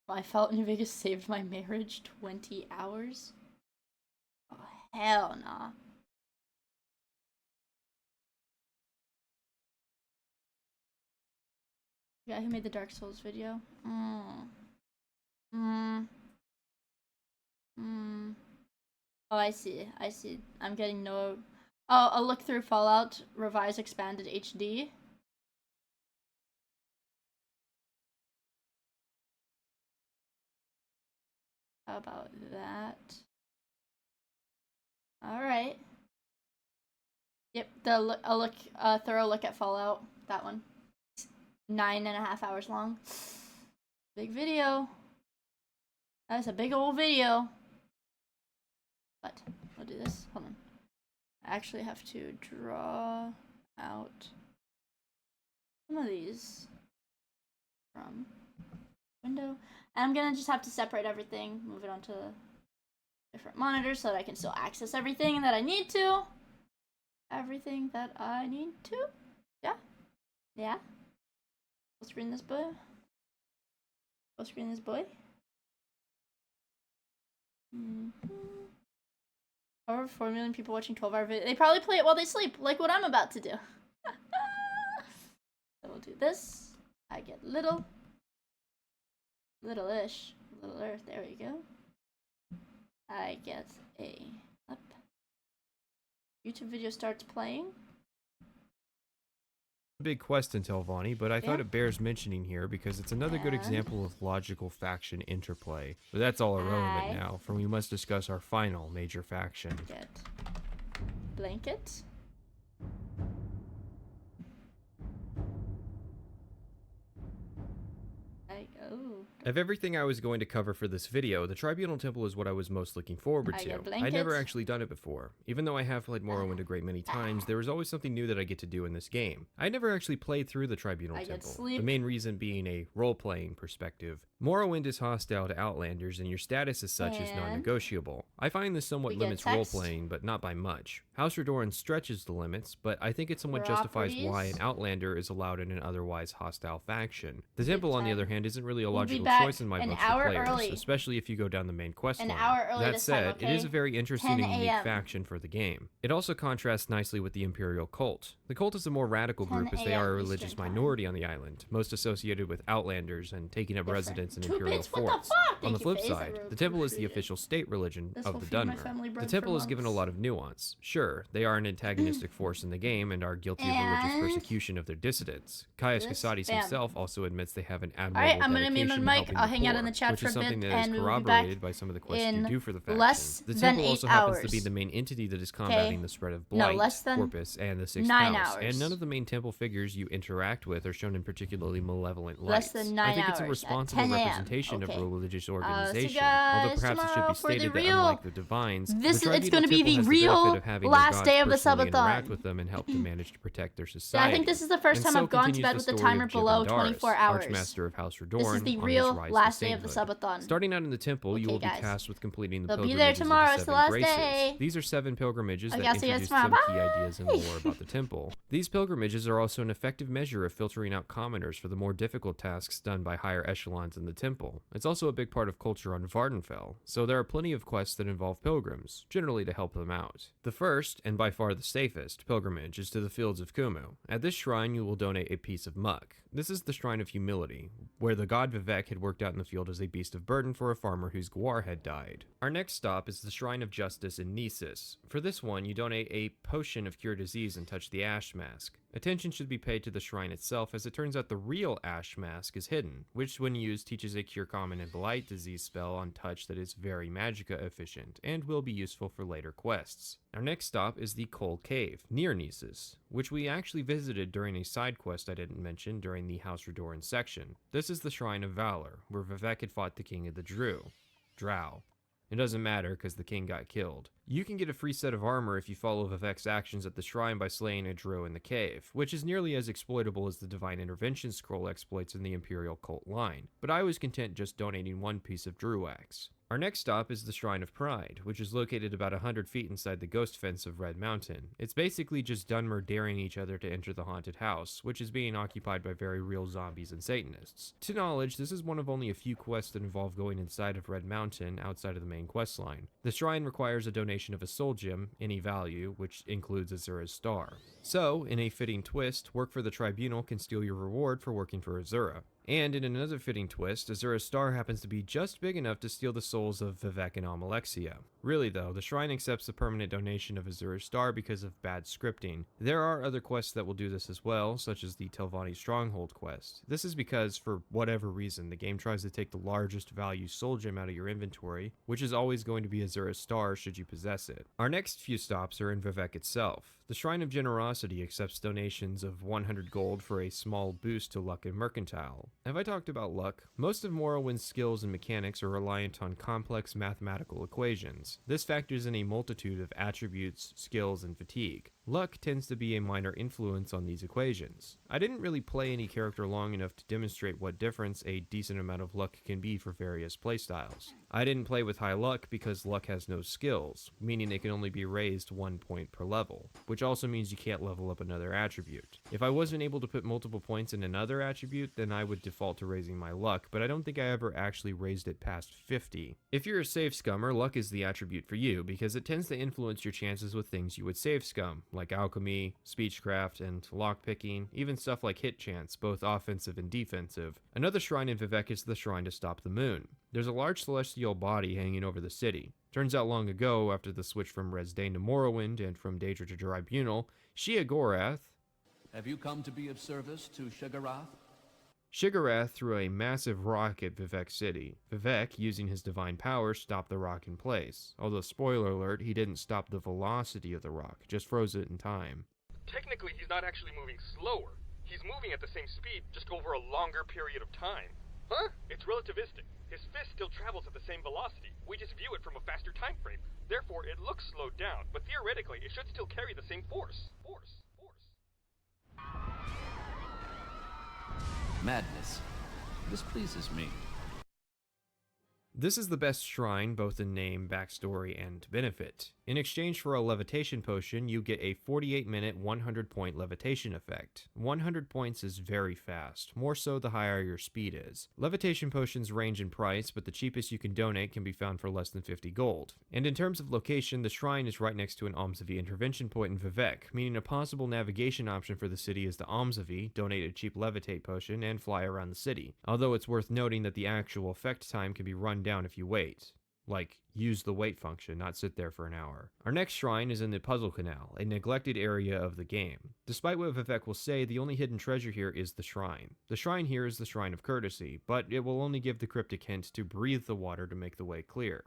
I felt New Vegas saved my marriage 20 hours? Oh, hell nah. The guy who made the Dark Souls video? Oh, I see. I see. I'm getting no... Oh, a look through Fallout Revised Expanded HD. How about that? Alright. Yep, a thorough look at Fallout. That one. 9.5 hours long. Big video. That's a big old video. But I'll do this. Hold on. I actually have to draw out some of these from window. And I'm gonna just have to separate everything, move it onto different monitors so that I can still access everything that I need to. Everything that I need to. Yeah. Yeah. Full screen this boy. Full screen this boy. Over 4 million people watching 12-hour videos. They probably play it while they sleep, like what I'm about to do. So we'll do this. I get little. Little-ish. Little Earth. There we go. I get a up. YouTube video starts playing.
Big quest until Vonnie, but I thought it bears mentioning here because it's another good example of logical faction interplay. But that's all irrelevant now, for we must discuss our final major faction.
Get blanket. Oh.
Of everything I was going to cover for this video, the Tribunal Temple is what I was most looking forward to.
get
I'd never
blankets.
actually done it before. Even though I have played Morrowind a great many times, there is always something new that I get to do in this game. I never actually played through the Tribunal
I get
Temple,
sleep.
the main reason being a role-playing perspective. Morrowind is hostile to Outlanders, and your status as such is
And
non-negotiable. I find this somewhat
we get
limits
text.
role-playing, but not by much. House Redoran stretches the limits, but I think it somewhat justifies why an Outlander is allowed in an otherwise hostile faction. The Temple, on the other hand, isn't really a
We'll be
logical
back
choice in my
an
books for
hour
players,
early.
especially if you go down the main quest
An
line.
hour early
That
this
said,
time,
it is
okay?
a very interesting
10
and unique
a.m.
faction for the game. It also contrasts nicely with the Imperial Cult. The Cult is a more radical
10
group as they are a
a.m.
religious
Eastern Time.
minority on the island, most associated with Outlanders and taking up residence in
2
Imperial
bits? What the
forts.
fuck?
On
Thank
the
you
flip
for
side,
Israel.
the Temple is the
Appreciate it.
official state religion
This
of
will
the
feed my
Dunmer.
family bread
The
for
Temple is given a
months.
lot of nuance. Sure, they are an antagonistic force in the game and are guilty of religious
And
persecution of their dissidents. Caius
this,
Casades
bam.
himself also admits they have an admirable
Alright, I'm gonna mute
dedication
my
to
mic.
helping
I'll
the
hang out
poor,
in the chat
which
for
is
a bit,
something that is
and we will be back
corroborated by some of the quests you
in
do for the faction.
less
The
than
Temple
8
also happens to
hours.
be the main entity that is combating the spread of
No,
blight,
less than
Corpus, and the Sixth
9
House,
hours.
and none of the main temple figures you interact with are shown in particularly malevolent lights.
Less than 9
I think it's a
hours, at
responsible
10 a.m.
representation
Okay.
of a religious
See you
organization,
guys
although perhaps it should
tomorrow
be
for the
stated that
real-
unlike the Divines,
This
the
is- it's
Tribunal
gonna be
Temple
the
has
real
benefit of having their
last
gods
day of the
personally interact
subathon.
with them and help to manage to protect their
Yeah,
society.
I think this is the first
And
time
so
I've gone to
continues
bed with the
story
timer
of
below
Jib
24
Andaris,
hours.
Archmaster of House
This is
Redoran,
the
on
real
his rise to
last day of the
sainthood.
subathon.
Starting out in the temple, you
Okay,
will be
guys.
tasked with completing the
They'll be
pilgrimages
there
of the
tomorrow. It's the
seven
last
graces.
day.
These are 7 pilgrimages
Okay,
that
I'll see you guys
introduce
tomorrow.
some key ideas and lore about the temple. These pilgrimages are also an effective measure of filtering out commoners for the more difficult tasks done by higher echelons in the temple. It's also a big part of culture on Vardenfell, so there are plenty of quests that involve pilgrims, generally to help them out. The first, and by far the safest, pilgrimage is to the Fields of Kumu. At this shrine, you will donate a piece of muck. This is the Shrine of Humility, where the god Vivek had worked out in the field as a beast of burden for a farmer whose guar had died. Our next stop is the Shrine of Justice in Nisus. For this one, you donate a potion of cure disease and touch the ash mask. Attention should be paid to the shrine itself, as it turns out the real ash mask is hidden, which when used teaches a cure common and blight disease spell on touch that is very magicka efficient, and will be useful for later quests. Our next stop is the Coal Cave, near Nisus, which we actually visited during a side quest I didn't mention during the House Redoran section. This is the Shrine of Valor, where Vivek had fought the King of the Drow. It doesn't matter because the king got killed. You can get a free set of armor if you follow Vivek's actions at the shrine by slaying a Drow in the cave, which is nearly as exploitable as the Divine Intervention scroll exploits in the Imperial Cult line, but I was content just donating 1 piece of Drew Axe. Our next stop is the Shrine of Pride, which is located about 100 feet inside the ghost fence of Red Mountain. It's basically just Dunmer daring each other to enter the haunted house, which is being occupied by very real zombies and Satanists. To knowledge, this is one of only a few quests that involve going inside of Red Mountain outside of the main quest line. The shrine requires a donation of a soul gem, any value, which includes Azura's star. So, in a fitting twist, work for the Tribunal can steal your reward for working for Azura. And in another fitting twist, Azura's star happens to be just big enough to steal the souls of Vivek and Amalexia. Really though, the shrine accepts the permanent donation of Azura's star because of bad scripting. There are other quests that will do this as well, such as the Telvanni Stronghold quest. This is because, for whatever reason, the game tries to take the largest value soul gem out of your inventory, which is always going to be Azura's star should you possess it. Our next few stops are in Vivek itself. The Shrine of Generosity accepts donations of 100 gold for a small boost to luck and mercantile. Have I talked about luck? Most of Morrowind's skills and mechanics are reliant on complex mathematical equations. This factors in a multitude of attributes, skills, and fatigue. Luck tends to be a minor influence on these equations. I didn't really play any character long enough to demonstrate what difference a decent amount of luck can be for various playstyles. I didn't play with high luck because luck has no skills, meaning it can only be raised 1 point per level, which also means you can't level up another attribute. If I wasn't able to put multiple points in another attribute, then I would default to raising my luck, but I don't think I ever actually raised it past 50. If you're a save scummer, luck is the attribute for you, because it tends to influence your chances with things you would save scum, like alchemy, speechcraft, and lockpicking, even stuff like hit chance, both offensive and defensive. Another shrine in Vivek is the Shrine to Stop the Moon. There's a large celestial body hanging over the city. Turns out long ago, after the switch from Resdayn to Morrowind and from Daedra to Tribunal, Sheogorath...
Have you come to be of service to Shigarath?
Shigarath threw a massive rock at Vivek City. Vivek, using his divine power, stopped the rock in place. Although, spoiler alert, he didn't stop the velocity of the rock, just froze it in time.
Technically, he's not actually moving slower. He's moving at the same speed, just over a longer period of time.
Huh? It's relativistic. His fist still travels at the same velocity. We just view it from a faster time frame. Therefore, it looks slowed down, but theoretically, it should still carry the same force.
Madness. This pleases me.
This is the best shrine, both in name, backstory, and benefit. In exchange for a levitation potion, you get a 48-minute, 100-point levitation effect. 100 points is very fast, more so the higher your speed is. Levitation potions range in price, but the cheapest you can donate can be found for less than 50 gold. And in terms of location, the shrine is right next to an Almsavie intervention point in Vivec, meaning a possible navigation option for the city is the Almsavie, donate a cheap levitate potion, and fly around the city. Although it's worth noting that the actual effect time can be run down if you wait. Like, use the wait function, not sit there for an hour. Our next shrine is in the Puzzle Canal, a neglected area of the game. Despite what Vivec will say, the only hidden treasure here is the shrine. The shrine here is the Shrine of Courtesy, but it will only give the cryptic hint to breathe the water to make the way clear.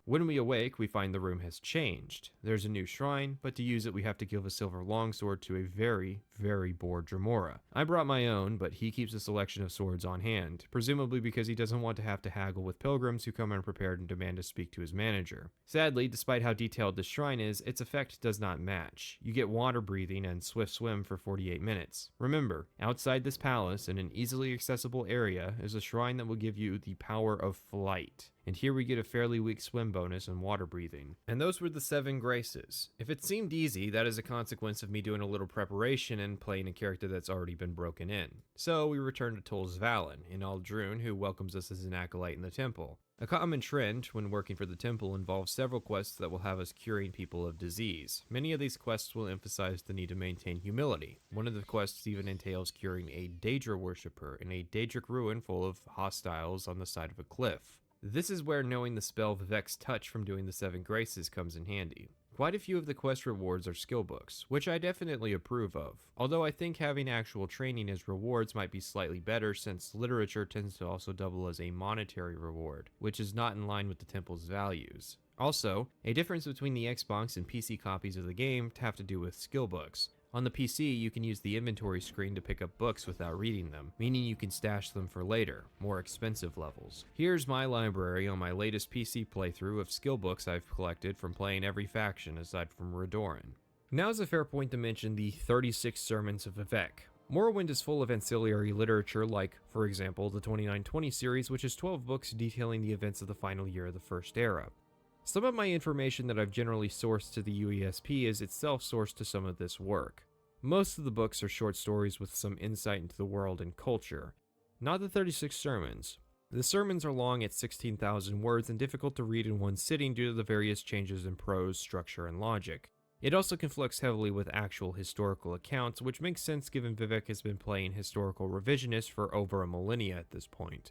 When we awake, we find the room has changed. There's a new shrine, but to use it we have to give a silver longsword to a very, very bored Dremora. I brought my own, but he keeps a selection of swords on hand, presumably because he doesn't want to have to haggle with pilgrims who come unprepared and demand to speak to his manager. Sadly, despite how detailed this shrine is, its effect does not match. You get water breathing and swift swim for 48 minutes. Remember, outside this palace, in an easily accessible area, is a shrine that will give you the power of flight. And here we get a fairly weak swim bonus and water breathing. And those were the 7 graces. If it seemed easy, that is a consequence of me doing a little preparation and playing a character that's already been broken in. So we return to Tol's Valen, in Aldrune, who welcomes us as an acolyte in the temple. A common trend when working for the temple involves several quests that will have us curing people of disease. Many of these quests will emphasize the need to maintain humility. One of the quests even entails curing a Daedra worshipper in a Daedric ruin full of hostiles on the side of a cliff. This is where knowing the spell Vivec's Touch from doing the 7 graces comes in handy. Quite a few of the quest rewards are skill books, which I definitely approve of, although I think having actual training as rewards might be slightly better since literature tends to also double as a monetary reward, which is not in line with the temple's values. Also, a difference between the Xbox and PC copies of the game have to do with skill books. On the PC, you can use the inventory screen to pick up books without reading them, meaning you can stash them for later, more expensive levels. Here's my library on my latest PC playthrough of skill books I've collected from playing every faction aside from Redoran. Now's a fair point to mention the 36 Sermons of Vivec. Morrowind is full of ancillary literature like, for example, the 2920 series, which is 12 books detailing the events of the final year of the First Era. Some of my information that I've generally sourced to the UESP is itself sourced to some of this work. Most of the books are short stories with some insight into the world and culture. Not the 36 sermons. The sermons are long at 16,000 words and difficult to read in one sitting due to the various changes in prose, structure, and logic. It also conflicts heavily with actual historical accounts, which makes sense given Vivec has been playing historical revisionist for over a millennia at this point.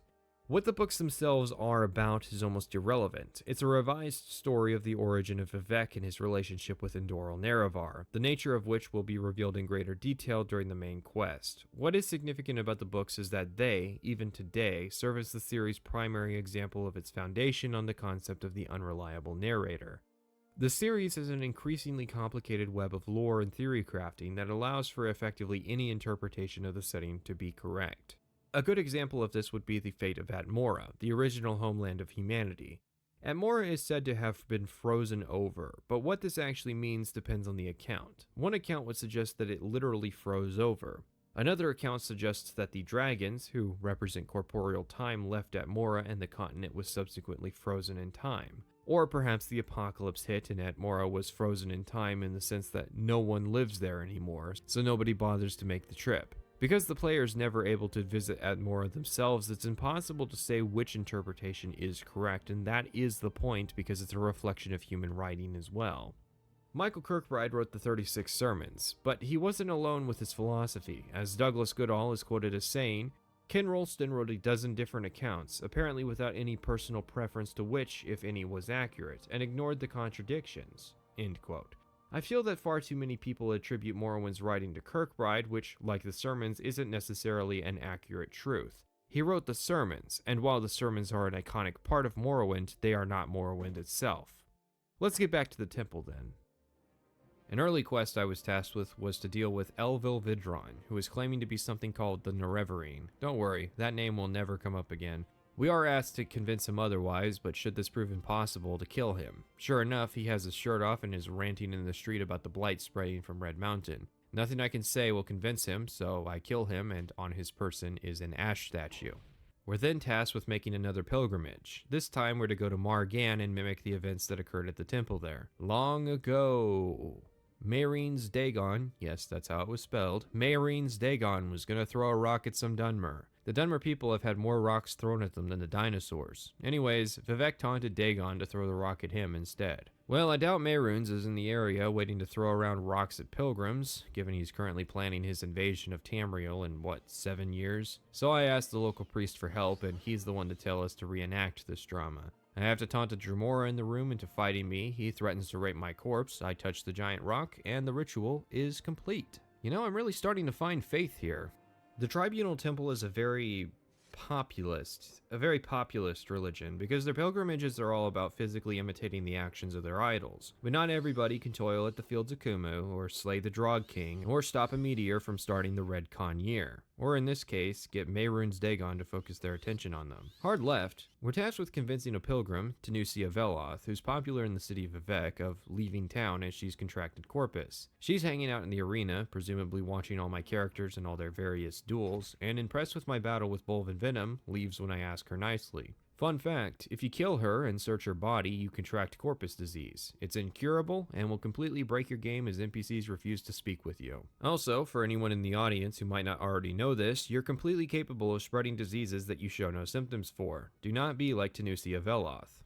What the books themselves are about is almost irrelevant. It's a revised story of the origin of Vivec and his relationship with Endoral Nerevar, the nature of which will be revealed in greater detail during the main quest. What is significant about the books is that they, even today, serve as the series' primary example of its foundation on the concept of the unreliable narrator. The series is an increasingly complicated web of lore and theory crafting that allows for effectively any interpretation of the setting to be correct. A good example of this would be the fate of Atmora, the original homeland of humanity. Atmora is said to have been frozen over, but what this actually means depends on the account. One account would suggest that it literally froze over. Another account suggests that the dragons, who represent corporeal time, left Atmora and the continent was subsequently frozen in time. Or perhaps the apocalypse hit and Atmora was frozen in time in the sense that no one lives there anymore, so nobody bothers to make the trip. Because the player is never able to visit Atmora themselves, it's impossible to say which interpretation is correct, and that is the point because it's a reflection of human writing as well. Michael Kirkbride wrote the 36 Sermons, but he wasn't alone with his philosophy, as Douglas Goodall is quoted as saying, Ken Rolston wrote a dozen different accounts, apparently without any personal preference to which, if any, was accurate, and ignored the contradictions. End quote. I feel that far too many people attribute Morrowind's writing to Kirkbride, which, like the sermons, isn't necessarily an accurate truth. He wrote the sermons, and while the sermons are an iconic part of Morrowind, they are not Morrowind itself. Let's get back to the temple then. An early quest I was tasked with was to deal with Elvil Vidron, who is claiming to be something called the Nerevarine. Don't worry, that name will never come up again. We are asked to convince him otherwise, but should this prove impossible, to kill him. Sure enough, he has his shirt off and is ranting in the street about the blight spreading from Red Mountain. Nothing I can say will convince him, so I kill him, and on his person is an ash statue. We're then tasked with making another pilgrimage. This time we're to go to Margan and mimic the events that occurred at the temple there. Long ago, Mayreen's Dagon, yes, that's how it was spelled, Mayreen's Dagon was gonna throw a rock at some Dunmer. The Dunmer people have had more rocks thrown at them than the dinosaurs. Anyways, Vivek taunted Dagon to throw the rock at him instead. Well, I doubt Mehrunes is in the area waiting to throw around rocks at pilgrims, given he's currently planning his invasion of Tamriel in, 7 years? So I asked the local priest for help, and he's the one to tell us to reenact this drama. I have to taunt a Dremora in the room into fighting me, he threatens to rape my corpse, I touch the giant rock, and the ritual is complete. You know, I'm really starting to find faith here. The Tribunal Temple is a very populist religion because their pilgrimages are all about physically imitating the actions of their idols. But not everybody can toil at the fields of Kumu, or slay the Drog King, or stop a meteor from starting the Red Khan year. Or in this case, get Mehrunes Dagon to focus their attention on them. Hard left, we're tasked with convincing a pilgrim, Tanusia Veloth, who's popular in the city of Vivek, of leaving town as she's contracted corpus. She's hanging out in the arena, presumably watching all my characters and all their various duels, and impressed with my battle with Bolven Venom, leaves when I ask her nicely. Fun fact, if you kill her and search her body, you contract corpus disease. It's incurable and will completely break your game as NPCs refuse to speak with you. Also, for anyone in the audience who might not already know this, you're completely capable of spreading diseases that you show no symptoms for. Do not be like Tanusia Veloth.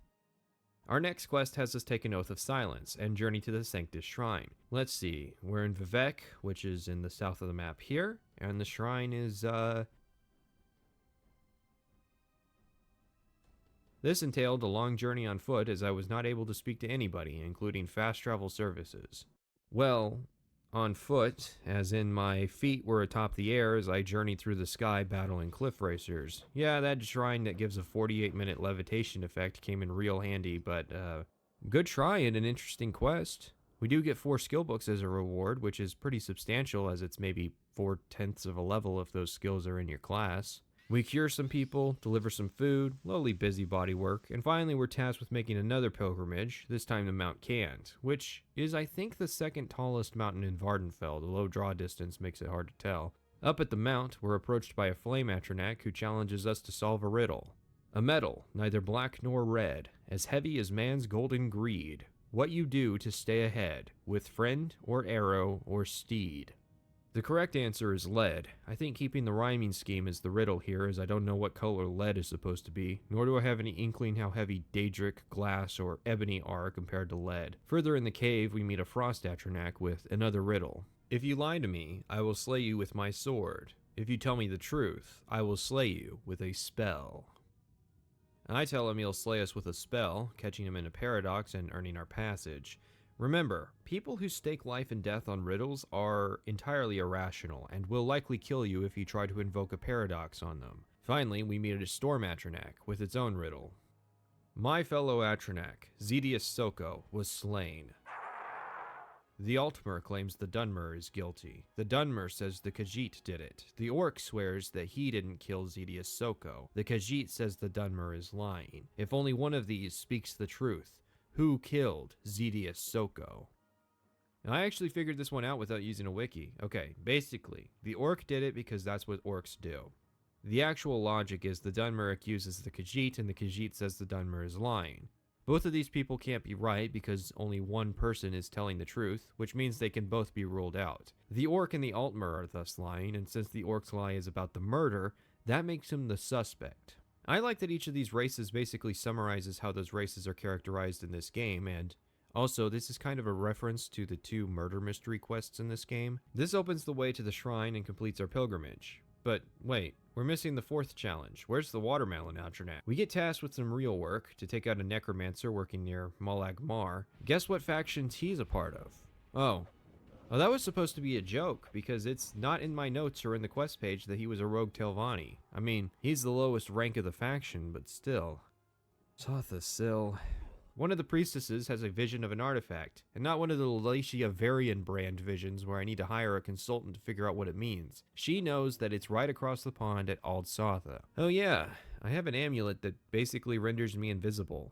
Our next quest has us take an oath of silence and journey to the Sanctus Shrine. Let's see, we're in Vivek, which is in the south of the map here, and the shrine is, This entailed a long journey on foot as I was not able to speak to anybody, including fast travel services. Well, on foot, as in my feet were atop the air as I journeyed through the sky battling cliff racers. Yeah, that shrine that gives a 48-minute levitation effect came in real handy, but good try and an interesting quest. We do get 4 skill books as a reward, which is pretty substantial as it's maybe 4/10 of a level if those skills are in your class. We cure some people, deliver some food, lowly busybody work, and finally we're tasked with making another pilgrimage, this time to Mount Cant, which is I think the second tallest mountain in Vardenfell. The low draw distance makes it hard to tell. Up at the mount, we're approached by a flame Atronak who challenges us to solve a riddle. A metal, neither black nor red, as heavy as man's golden greed. What you do to stay ahead, with friend or arrow or steed. The correct answer is lead. I think keeping the rhyming scheme is the riddle here, as I don't know what color lead is supposed to be, nor do I have any inkling how heavy Daedric, glass, or ebony are compared to lead. Further in the cave, we meet a frost Atronak with another riddle. If you lie to me, I will slay you with my sword. If you tell me the truth, I will slay you with a spell. I tell him he'll slay us with a spell, catching him in a paradox and earning our passage. Remember, people who stake life and death on riddles are entirely irrational and will likely kill you if you try to invoke a paradox on them. Finally, we meet a storm Atronak with its own riddle. My fellow Atronak, Zedius Soko, was slain. The Altmer claims the Dunmer is guilty. The Dunmer says the Khajiit did it. The Orc swears that he didn't kill Zedius Soko. The Khajiit says the Dunmer is lying. If only one of these speaks the truth, who killed Zedius Soko? Now, I actually figured this one out without using a wiki. Okay, basically, the Orc did it because that's what Orcs do. The actual logic is the Dunmer accuses the Khajiit and the Khajiit says the Dunmer is lying. Both of these people can't be right because only one person is telling the truth, which means they can both be ruled out. The Orc and the Altmer are thus lying, and since the Orc's lie is about the murder, that makes him the suspect. I like that each of these races basically summarizes how those races are characterized in this game, and also this is kind of a reference to the 2 murder mystery quests in this game. This opens the way to the shrine and completes our pilgrimage. But wait, we're missing the 4th challenge. Where's the watermelon Atronak? We get tasked with some real work to take out a necromancer working near Molag Mar. Guess what faction he's a part of? Oh, that was supposed to be a joke, because it's not in my notes or in the quest page that he was a rogue Telvanni. I mean, he's the lowest rank of the faction, but still. Satha Sil. One of the priestesses has a vision of an artifact, and not one of the Lalatia Varian brand visions where I need to hire a consultant to figure out what it means. She knows that it's right across the pond at Ald Satha. Oh yeah, I have an amulet that basically renders me invisible.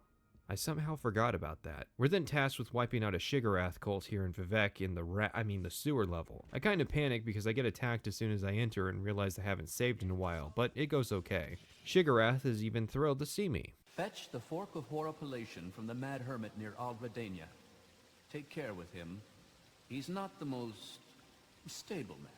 I somehow forgot about that. We're then tasked with wiping out a Shiggarath cult here in Vivec in the sewer level. I kind of panic because I get attacked as soon as I enter and realize I haven't saved in a while, but it goes okay. Shiggarath is even thrilled to see me.
Fetch the Fork of Horripilation from the Mad Hermit near Aldredania. Take care with him. He's not the most stable man.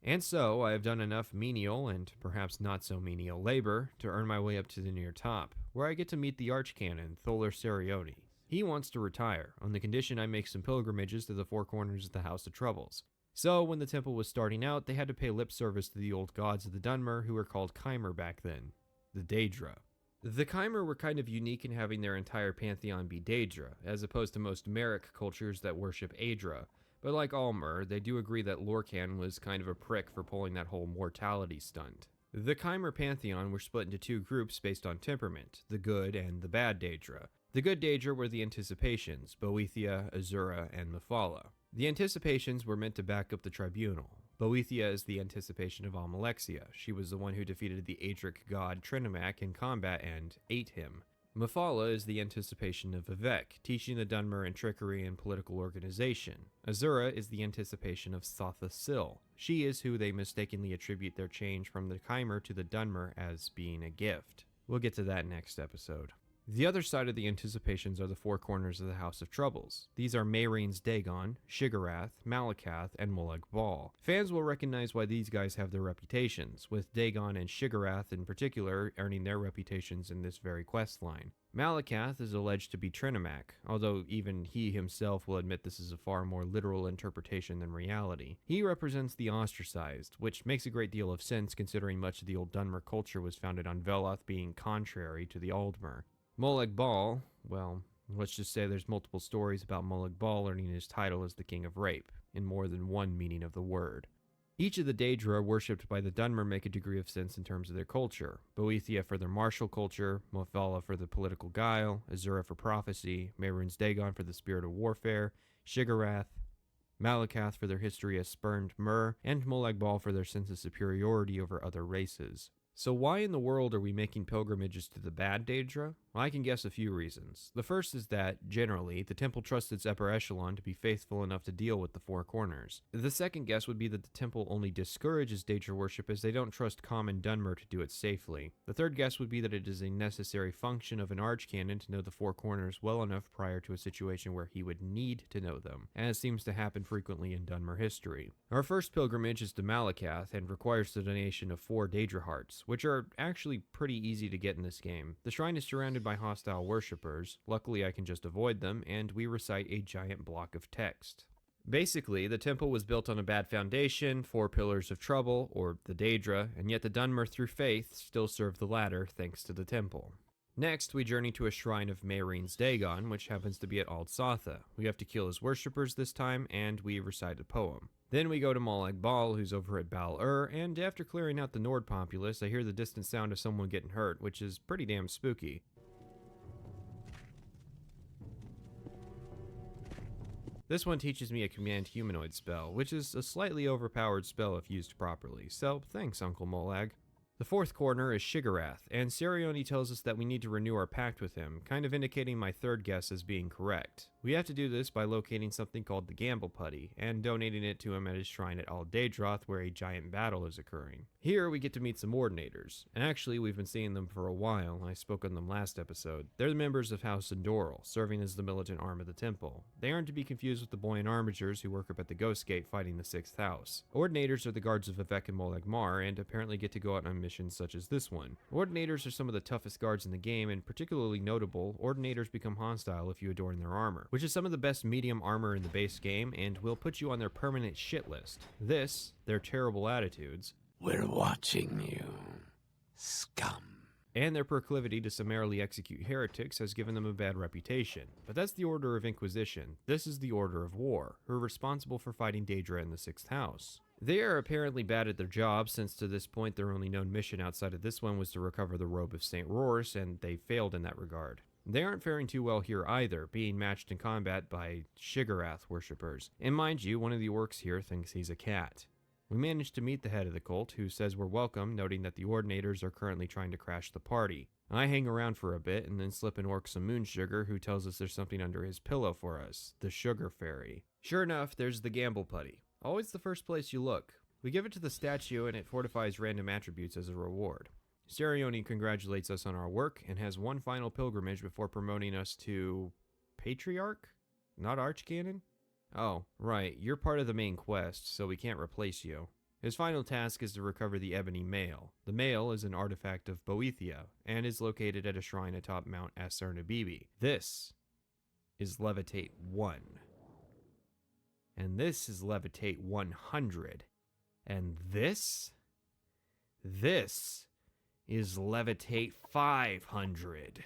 And so, I have done enough menial, and perhaps not so menial, labor to earn my way up to the near top, where I get to meet the Archcanon, Tholer Serioni. He wants to retire, on the condition I make some pilgrimages to the four corners of the House of Troubles. So, when the temple was starting out, they had to pay lip service to the old gods of the Dunmer, who were called Chimer back then, the Daedra. The Chimer were kind of unique in having their entire pantheon be Daedra, as opposed to most Merrick cultures that worship Aedra. But like all Mer, they do agree that Lorcan was kind of a prick for pulling that whole mortality stunt. The Chimer pantheon were split into two groups based on temperament, the good and the bad Daedra. The good Daedra were the Anticipations, Boethia, Azura, and Mephala. The Anticipations were meant to back up the Tribunal. Boethia is the anticipation of Almalexia. She was the one who defeated the Adric god Trinimac in combat and ate him. Mephala is the anticipation of Vivec, teaching the Dunmer in trickery and political organization. Azura is the anticipation of Satha Sil. She is who they mistakenly attribute their change from the Chimer to the Dunmer as being a gift. We'll get to that next episode. The other side of the anticipations are the four corners of the House of Troubles. These are Mayrain's Dagon, Shiggarath, Malakath, and Molag Bal. Fans will recognize why these guys have their reputations, with Dagon and Shiggarath in particular earning their reputations in this very quest line. Malakath is alleged to be Trinimac, although even he himself will admit this is a far more literal interpretation than reality. He represents the ostracized, which makes a great deal of sense considering much of the old Dunmer culture was founded on Veloth being contrary to the Aldmer. Molag Bal, well, let's just say there's multiple stories about Molag Bal earning his title as the King of Rape, in more than one meaning of the word. Each of the Daedra worshipped by the Dunmer make a degree of sense in terms of their culture. Boethia for their martial culture, Mephala for the political guile, Azura for prophecy, Mehrunes Dagon for the spirit of warfare, Shiggarath, Malakath for their history as spurned Mer, and Molag Bal for their sense of superiority over other races. So why in the world are we making pilgrimages to the bad Daedra? Well, I can guess a few reasons. The first is that, generally, the temple trusts its upper echelon to be faithful enough to deal with the four corners. The second guess would be that the temple only discourages Daedra worship as they don't trust common Dunmer to do it safely. The third guess would be that it is a necessary function of an archcanon to know the four corners well enough prior to a situation where he would need to know them, as seems to happen frequently in Dunmer history. Our first pilgrimage is to Malakath and requires the donation of 4 Daedra hearts, which are actually pretty easy to get in this game. The shrine is surrounded by hostile worshippers. Luckily, I can just avoid them, and we recite a giant block of text. Basically, the temple was built on a bad foundation, 4 pillars of trouble, or the Daedra, and yet the Dunmer through faith still serve the latter thanks to the temple. Next, we journey to a shrine of Mayrain's Dagon, which happens to be at Ald Satha. We have to kill his worshippers this time, and we recite a poem. Then we go to Molag Bal, who's over at Bal-Ur, and after clearing out the Nord populace, I hear the distant sound of someone getting hurt, which is pretty damn spooky. This one teaches me a command humanoid spell, which is a slightly overpowered spell if used properly, so thanks, Uncle Molag. The fourth corner is Shiggarath, and Serioni tells us that we need to renew our pact with him, kind of indicating my third guess as being correct. We have to do this by locating something called the Gamble Putty, and donating it to him at his shrine at Ald Daedroth where a giant battle is occurring. Here we get to meet some Ordinators, and actually we've been seeing them for a while, I spoke on them last episode. They're the members of House Sindoral, serving as the militant arm of the temple. They aren't to be confused with the Buoyant Armigers who work up at the Ghost Gate fighting the 6th House. Ordinators are the guards of Vivec and Molag Mar, and apparently get to go out on missions such as this one. Ordinators are some of the toughest guards in the game, and particularly notable, Ordinators become hostile if you adorn their armor, which is some of the best medium armor in the base game, and will put you on their permanent shit list. This, their terrible attitudes,
we're watching you, scum.
and their proclivity to summarily execute heretics has given them a bad reputation. But that's the Order of Inquisition. This is the Order of War, who are responsible for fighting Daedra in the 6th house. They are apparently bad at their job, since to this point their only known mission outside of this one was to recover the Robe of St. Roris, and they failed in that regard. They aren't faring too well here either, being matched in combat by Shiggarath worshippers. And mind you, one of the orcs here thinks he's a cat. We managed to meet the head of the cult, who says we're welcome, noting that the Ordinators are currently trying to crash the party. I hang around for a bit and then slip an orc some moon sugar, who tells us there's something under his pillow for us, the Sugar Fairy. Sure enough, there's the Gamble Putty. Always the first place you look. We give it to the statue and it fortifies random attributes as a reward. Sterione congratulates us on our work and has one final pilgrimage before promoting us to Patriarch? Not Archcanon? Oh, right, you're part of the main quest, so we can't replace you. His final task is to recover the Ebony Mail. The Mail is an artifact of Boethia, and is located at a shrine atop Mount Asarnabibi. This is Levitate 1. And this is Levitate 100. And this is Levitate 500.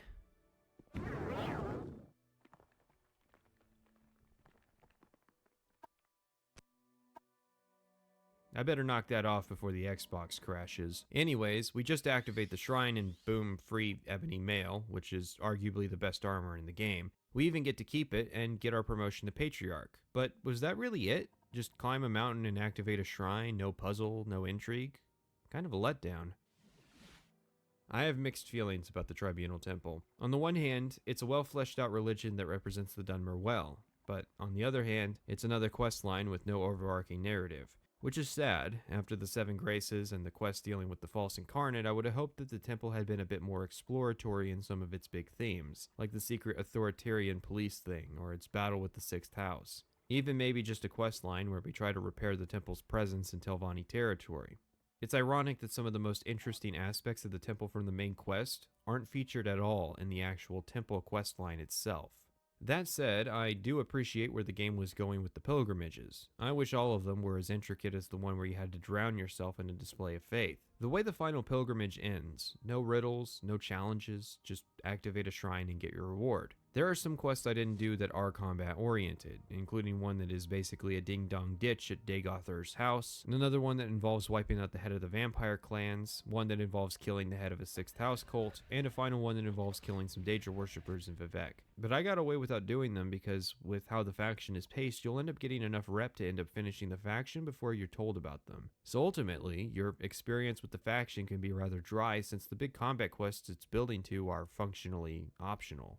I better knock that off before the Xbox crashes. Anyways, we just activate the shrine and boom, free Ebony Mail, which is arguably the best armor in the game. We even get to keep it and get our promotion to Patriarch. But was that really it? Just climb a mountain and activate a shrine, no puzzle, no intrigue? Kind of a letdown. I have mixed feelings about the Tribunal Temple. On the one hand, it's a well fleshed out religion that represents the Dunmer well, but on the other hand, it's another quest line with no overarching narrative. Which is sad. After the 7 Graces and the quest dealing with the False Incarnate, I would have hoped that the temple had been a bit more exploratory in some of its big themes, like the secret authoritarian police thing, or its battle with the 6th house. Even maybe just a quest line where we try to repair the temple's presence in Telvanni territory. It's ironic that some of the most interesting aspects of the temple from the main quest aren't featured at all in the actual temple quest line itself. That said, I do appreciate where the game was going with the pilgrimages. I wish all of them were as intricate as the one where you had to drown yourself in a display of faith. The way the final pilgrimage ends, no riddles, no challenges, just activate a shrine and get your reward. There are some quests I didn't do that are combat oriented, including one that is basically a ding-dong ditch at Dagothar's house, and another one that involves wiping out the head of the vampire clans, one that involves killing the head of a 6th house cult, and a final one that involves killing some Daedra worshippers in Vivec. But I got away without doing them because with how the faction is paced, you'll end up getting enough rep to end up finishing the faction before you're told about them. So ultimately, your experience with the faction can be rather dry since the big combat quests it's building to are functionally optional.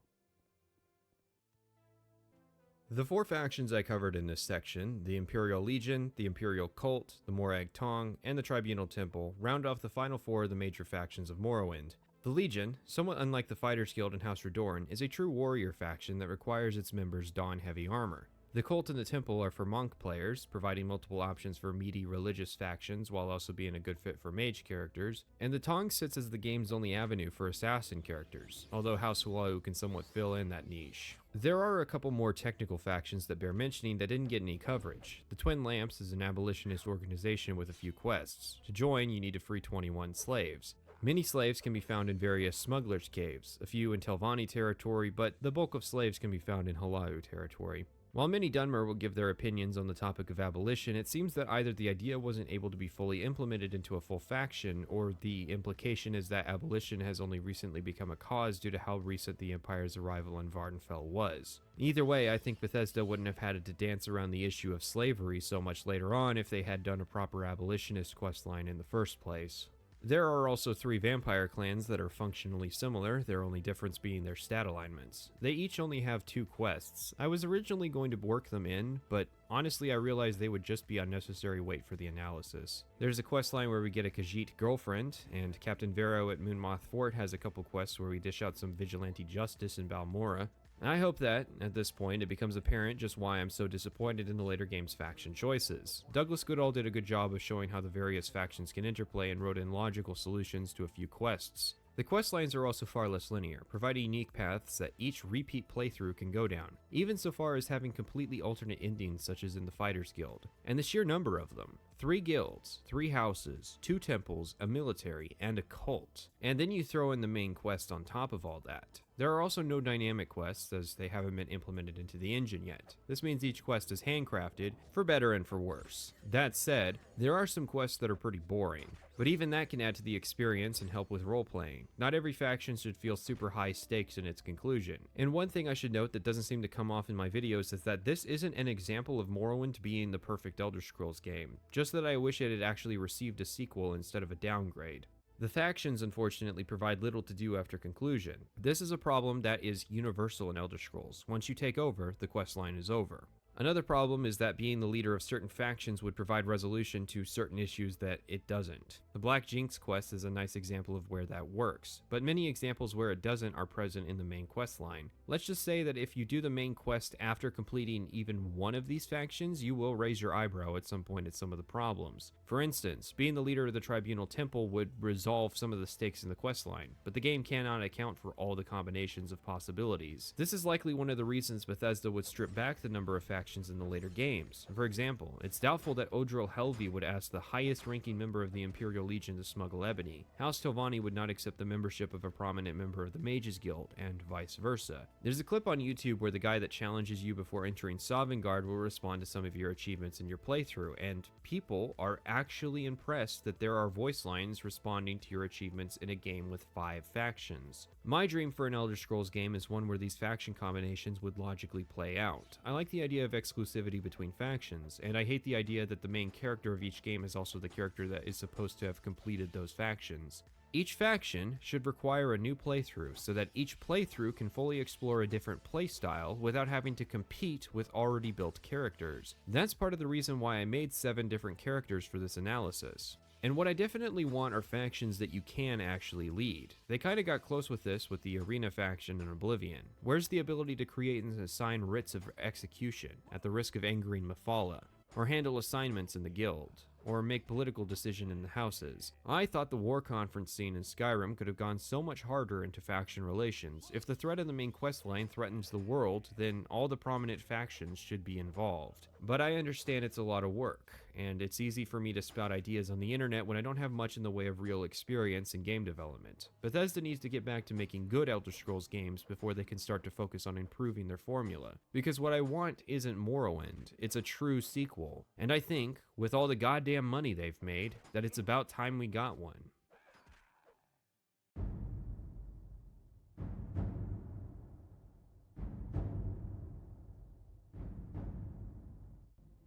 The 4 factions I covered in this section, the Imperial Legion, the Imperial Cult, the Morag Tong, and the Tribunal Temple, round off the final 4 of the major factions of Morrowind. The Legion, somewhat unlike the Fighters Guild in House Redorn, is a true warrior faction that requires its members don heavy armor. The Cult and the Temple are for monk players, providing multiple options for meaty religious factions while also being a good fit for mage characters, and the Tong sits as the game's only avenue for assassin characters, although House Hulau can somewhat fill in that niche. There are a couple more technical factions that bear mentioning that didn't get any coverage. The Twin Lamps is an abolitionist organization with a few quests. To join, you need to free 21 slaves. Many slaves can be found in various smugglers' caves, a few in Telvanni territory, but the bulk of slaves can be found in Hulau territory. While many Dunmer will give their opinions on the topic of abolition, it seems that either the idea wasn't able to be fully implemented into a full faction, or the implication is that abolition has only recently become a cause due to how recent the Empire's arrival in Vardenfell was. Either way, I think Bethesda wouldn't have had to dance around the issue of slavery so much later on if they had done a proper abolitionist questline in the first place. There are also 3 vampire clans that are functionally similar, their only difference being their stat alignments. They each only have 2 quests. I was originally going to work them in, but honestly I realized they would just be unnecessary weight for the analysis. There's a questline where we get a Khajiit girlfriend, and Captain Vero at Moonmoth Fort has a couple quests where we dish out some vigilante justice in Balmora. I hope that, at this point, it becomes apparent just why I'm so disappointed in the later game's faction choices. Douglas Goodall did a good job of showing how the various factions can interplay and wrote in logical solutions to a few quests. The quest lines are also far less linear, providing unique paths that each repeat playthrough can go down, even so far as having completely alternate endings such as in the Fighters Guild. And the sheer number of them. 3 guilds, 3 houses, 2 temples, a military, and a cult. And then you throw in the main quest on top of all that. There are also no dynamic quests, as they haven't been implemented into the engine yet. This means each quest is handcrafted, for better and for worse. That said, there are some quests that are pretty boring, but even that can add to the experience and help with role-playing. Not every faction should feel super high stakes in its conclusion. And one thing I should note that doesn't seem to come off in my videos is that this isn't an example of Morrowind being the perfect Elder Scrolls game, just that I wish it had actually received a sequel instead of a downgrade. The factions, unfortunately, provide little to do after conclusion. This is a problem that is universal in Elder Scrolls. Once you take over, the questline is over. Another problem is that being the leader of certain factions would provide resolution to certain issues that it doesn't. The Black Jinx quest is a nice example of where that works, but many examples where it doesn't are present in the main quest line. Let's just say that if you do the main quest after completing even one of these factions, you will raise your eyebrow at some point at some of the problems. For instance, being the leader of the Tribunal Temple would resolve some of the stakes in the quest line, but the game cannot account for all the combinations of possibilities. This is likely one of the reasons Bethesda would strip back the number of factions in the later games. For example, it's doubtful that Odril Helvi would ask the highest ranking member of the Imperial Legion to smuggle ebony. House Telvanni would not accept the membership of a prominent member of the Mages Guild, and vice versa. There's a clip on YouTube where the guy that challenges you before entering Sovngarde will respond to some of your achievements in your playthrough, and people are actually impressed that there are voice lines responding to your achievements in a game with 5 factions. My dream for an Elder Scrolls game is one where these faction combinations would logically play out. I like the idea of exclusivity between factions, and I hate the idea that the main character of each game is also the character that is supposed to have completed those factions. Each faction should require a new playthrough so that each playthrough can fully explore a different playstyle without having to compete with already built characters. That's part of the reason why I made 7 different characters for this analysis. And what I definitely want are factions that you can actually lead. They kinda got close with this with the Arena faction in Oblivion. Where's the ability to create and assign writs of execution at the risk of angering Mephala? Or handle assignments in the guild? Or make political decision in the houses? I thought the war conference scene in Skyrim could have gone so much harder into faction relations. If the threat in the main questline threatens the world, then all the prominent factions should be involved. But I understand it's a lot of work, and it's easy for me to spout ideas on the internet when I don't have much in the way of real experience in game development. Bethesda needs to get back to making good Elder Scrolls games before they can start to focus on improving their formula. Because what I want isn't Morrowind, it's a true sequel. And I think, with all the goddamn money they've made, that it's about time we got one.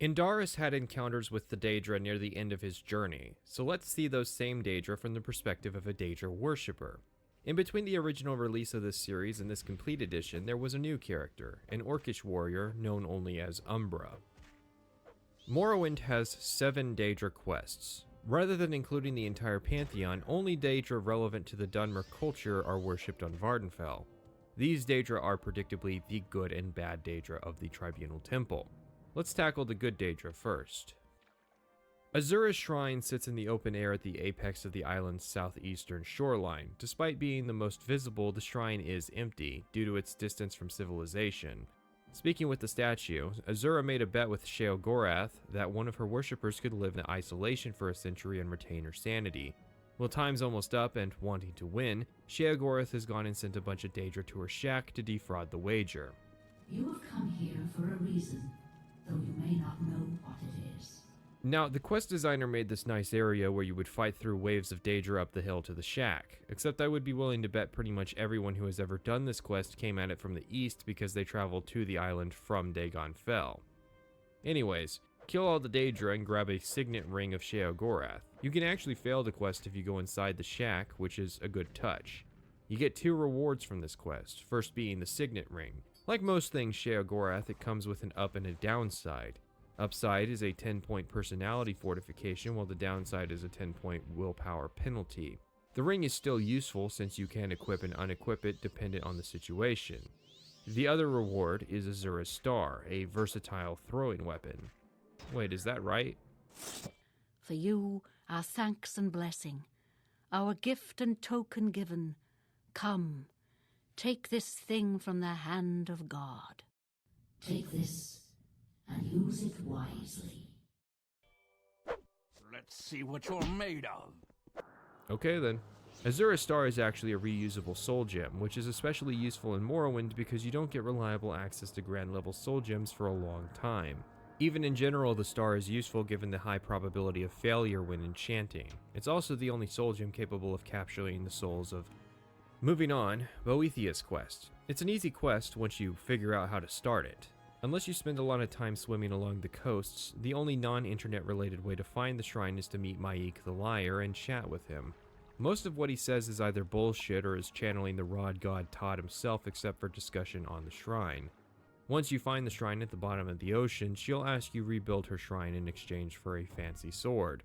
Indaris had encounters with the Daedra near the end of his journey, so let's see those same Daedra from the perspective of a Daedra worshipper. In between the original release of this series and this complete edition, there was a new character, an Orcish warrior known only as Umbra. Morrowind has 7 Daedra quests. Rather than including the entire pantheon, only Daedra relevant to the Dunmer culture are worshipped on Vvardenfell. These Daedra are predictably the good and bad Daedra of the Tribunal Temple. Let's tackle the good Daedra first. Azura's shrine sits in the open air at the apex of the island's southeastern shoreline. Despite being the most visible, the shrine is empty, due to its distance from civilization. Speaking with the statue, Azura made a bet with Sheogorath that one of her worshippers could live in isolation for a century and retain her sanity. Well, time's almost up, and wanting to win, Sheogorath has gone and sent a bunch of Daedra to her shack to defraud the wager.
You have come here for a reason, though you may not know what it is.
Now, the quest designer made this nice area where you would fight through waves of Daedra up the hill to the shack, except I would be willing to bet pretty much everyone who has ever done this quest came at it from the east because they traveled to the island from Dagon Fell. Anyways, kill all the Daedra and grab a signet ring of Sheogorath. You can actually fail the quest if you go inside the shack, which is a good touch. You get 2 rewards from this quest, first being the signet ring. Like most things Sheogorath, it comes with an up and a downside. Upside is a 10-point personality fortification, while the downside is a 10-point willpower penalty. The ring is still useful since you can equip and unequip it dependent on the situation. The other reward is Azura's Star, a versatile throwing weapon. Wait, is that right?
For you, our thanks and blessing, our gift and token given, Come, take this thing from the hand of God. Take this and use it wisely.
Let's see what you're made of.
Okay then. Azura's star is actually a reusable soul gem, which is especially useful in Morrowind because you don't get reliable access to grand level soul gems for a long time. Even in general, the star is useful given the high probability of failure when enchanting. It's also the only soul gem capable of capturing the souls of... Moving on, Boethiah's quest. It's an easy quest once you figure out how to start it. Unless you spend a lot of time swimming along the coasts, the only non-internet related way to find the shrine is to meet Miik the Liar and chat with him. Most of what he says is either bullshit or is channeling the rod god Todd himself, except for discussion on the shrine. Once you find the shrine at the bottom of the ocean, she'll ask you rebuild her shrine in exchange for a fancy sword.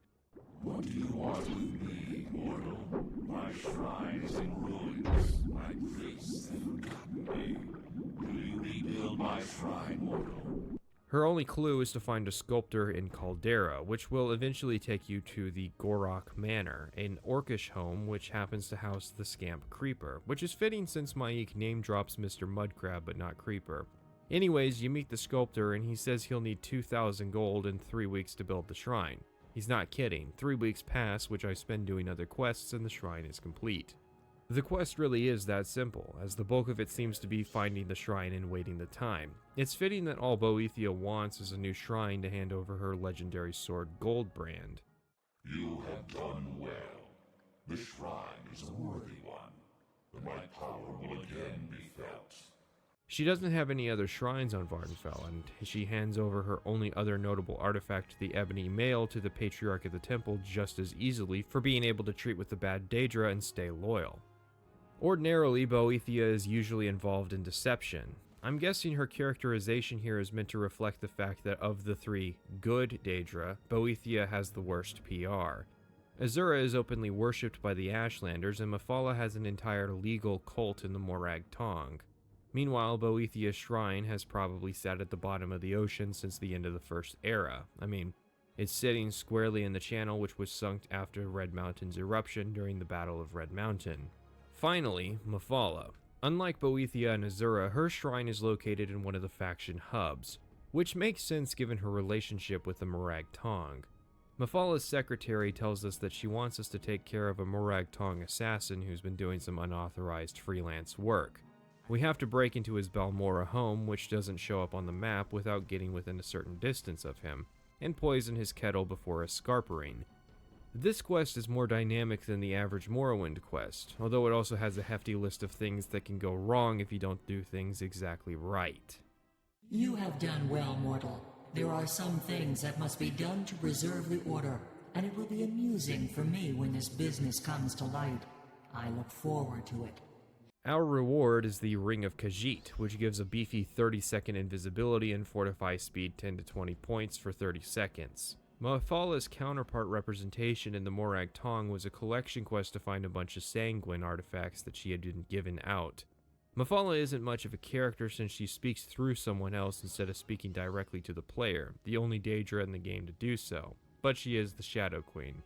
What do you want with me, mortal? My shrine is in ruins. My priests have forgotten me. Will you rebuild my shrine, mortal?
Her only clue is to find a sculptor in Caldera, which will eventually take you to the Gorok Manor, an orcish home which happens to house the Scamp Creeper, which is fitting since Miik name drops Mr. Mudcrab but not Creeper. Anyways, you meet the sculptor and he says he'll need 2,000 gold and 3 weeks to build the shrine. He's not kidding. 3 weeks pass, which I spend doing other quests, and the shrine is complete. The quest really is that simple, as the bulk of it seems to be finding the shrine and waiting the time. It's fitting that all Boethia wants is a new shrine to hand over her legendary sword Goldbrand.
You have done well. The shrine is a worthy one. My power will again be felt.
She doesn't have any other shrines on Vardenfell, and she hands over her only other notable artifact, the ebony mail, to the Patriarch of the Temple just as easily for being able to treat with the bad Daedra and stay loyal. Ordinarily, Boethia is usually involved in deception. I'm guessing her characterization here is meant to reflect the fact that of the three good Daedra, Boethia has the worst PR. Azura is openly worshipped by the Ashlanders, and Mephala has an entire legal cult in the Morag Tong. Meanwhile, Boethia's shrine has probably sat at the bottom of the ocean since the end of the First Era. I mean, it's sitting squarely in the channel which was sunk after Red Mountain's eruption during the Battle of Red Mountain. Finally, Mephala. Unlike Boethia and Azura, her shrine is located in one of the faction hubs, which makes sense given her relationship with the Morag Tong. Mephala's secretary tells us that she wants us to take care of a Morag Tong assassin who's been doing some unauthorized freelance work. We have to break into his Balmora home, which doesn't show up on the map without getting within a certain distance of him, and poison his kettle before escarpering. This quest is more dynamic than the average Morrowind quest, although it also has a hefty list of things that can go wrong if you don't do things exactly right.
You have done well, mortal. There are some things that must be done to preserve the order, and it will be amusing for me when this business comes to light. I look forward to it.
Our reward is the Ring of Khajiit, which gives a beefy 30-second invisibility and fortify speed 10 to 20 points for 30 seconds. Mephala's counterpart representation in the Morag Tong was a collection quest to find a bunch of sanguine artifacts that she had been given out. Mephala isn't much of a character since she speaks through someone else instead of speaking directly to the player, the only Daedra in the game to do so, but she is the Shadow Queen.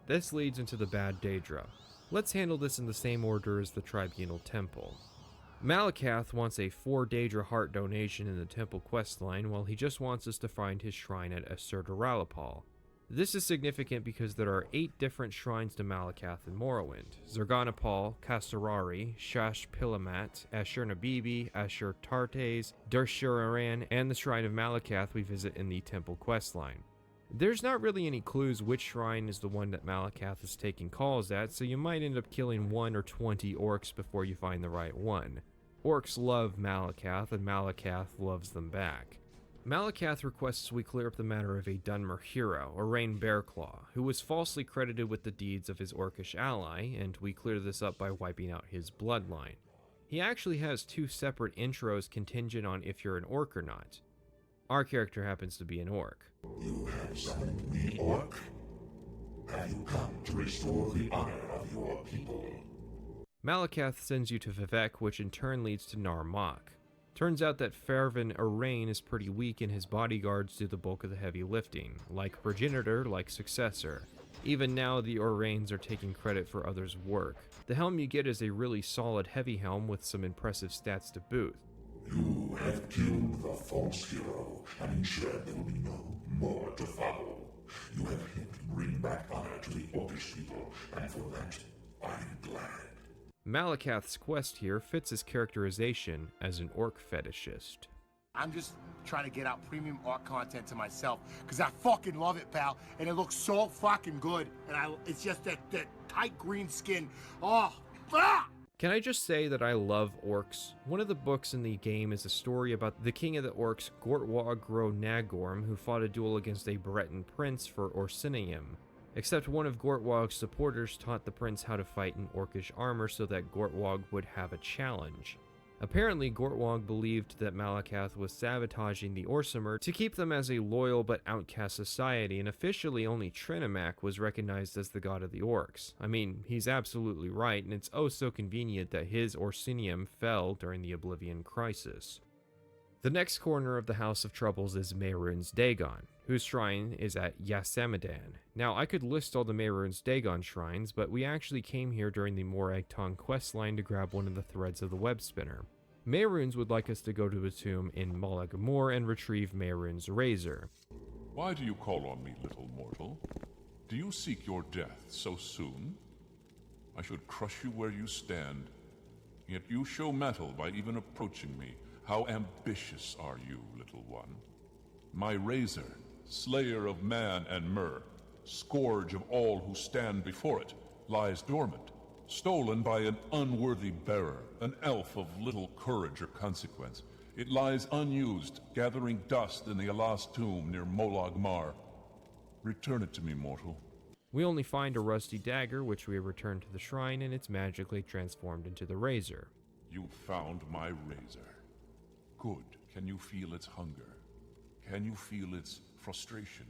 This leads into the bad Daedra. Let's handle this in the same order as the Tribunal Temple. Malakath wants a 4 Daedra heart donation in the temple questline, while he just wants us to find his shrine at Asurdaralapal. This is significant because there are 8 different shrines to Malakath in Morrowind: Zerganapal, Kastarari, Shash-Pilamat, Ashur-Nabibi, Ashur-Tartes, Durshuraran, and the Shrine of Malakath we visit in the temple questline. There's not really any clues which shrine is the one that Malakath is taking calls at, so you might end up killing 1 or 20 orcs before you find the right one. Orcs love Malakath, and Malakath loves them back. Malakath requests we clear up the matter of a Dunmer hero, Orain Bearclaw, who was falsely credited with the deeds of his orcish ally, and we clear this up by wiping out his bloodline. He actually has 2 separate intros contingent on if you're an orc or not. Our character happens to be an orc.
You have summoned me, orc? Have you come to restore the honor of your people?
Malakath sends you to Vivek, which in turn leads to Narmak. Turns out that Fervin Arain is pretty weak and his bodyguards do the bulk of the heavy lifting, like Progenitor, like Successor. Even now, the Orains are taking credit for others' work. The helm you get is a really solid heavy helm with some impressive stats to boot.
You have killed the false hero, and ensured there will be no more to follow. You have helped bring back honor to the Orcish people, and for that, I'm glad.
Malakath's quest here fits his characterization as an orc fetishist.
I'm just trying to get out premium art content to myself, because I fucking love it, pal, and it looks so fucking good, and it's just that tight green skin. Oh, fuck!
Can I just say that I love orcs? One of the books in the game is a story about the king of the orcs, Gortwog Gro Nagorm, who fought a duel against a Breton prince for Orsinium. Except one of Gortwog's supporters taught the prince how to fight in orcish armor so that Gortwog would have a challenge. Apparently, Gortwog believed that Malakath was sabotaging the Orsimer to keep them as a loyal but outcast society, and officially only Trinimac was recognized as the god of the orcs. I mean, he's absolutely right, and it's oh so convenient that his Orsinium fell during the Oblivion Crisis. The next corner of the House of Troubles is Mehrunes Dagon, whose shrine is at Yasamadan. Now, I could list all the Mehrunes Dagon shrines, but we actually came here during the Morag Tong questline to grab one of the threads of the web spinner. Mehrunes would like us to go to a tomb in Molag Mor and retrieve Mehrunes' razor.
Why do you call on me, little mortal? Do you seek your death so soon? I should crush you where you stand, yet you show mettle by even approaching me. How ambitious are you, little one? My razor, slayer of man and mer, scourge of all who stand before it, lies dormant, stolen by an unworthy bearer, an elf of little courage or consequence. It lies unused, gathering dust in the Alas tomb near Molag Mar. Return it to me, mortal.
We only find a rusty dagger, which we return to the shrine, and it's magically transformed into the razor.
You found my razor. Good. Can you feel its hunger? Can you feel its frustration?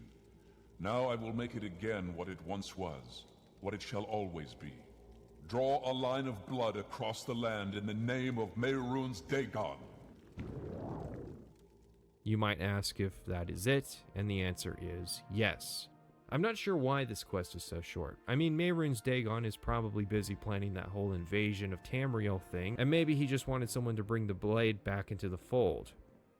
Now I will make it again what it once was, what it shall always be. Draw a line of blood across the land in the name of Mehrunes Dagon.
You might ask if that is it, and the answer is yes. I'm not sure why this quest is so short. I mean, Mehrunes Dagon is probably busy planning that whole invasion of Tamriel thing, and maybe he just wanted someone to bring the blade back into the fold.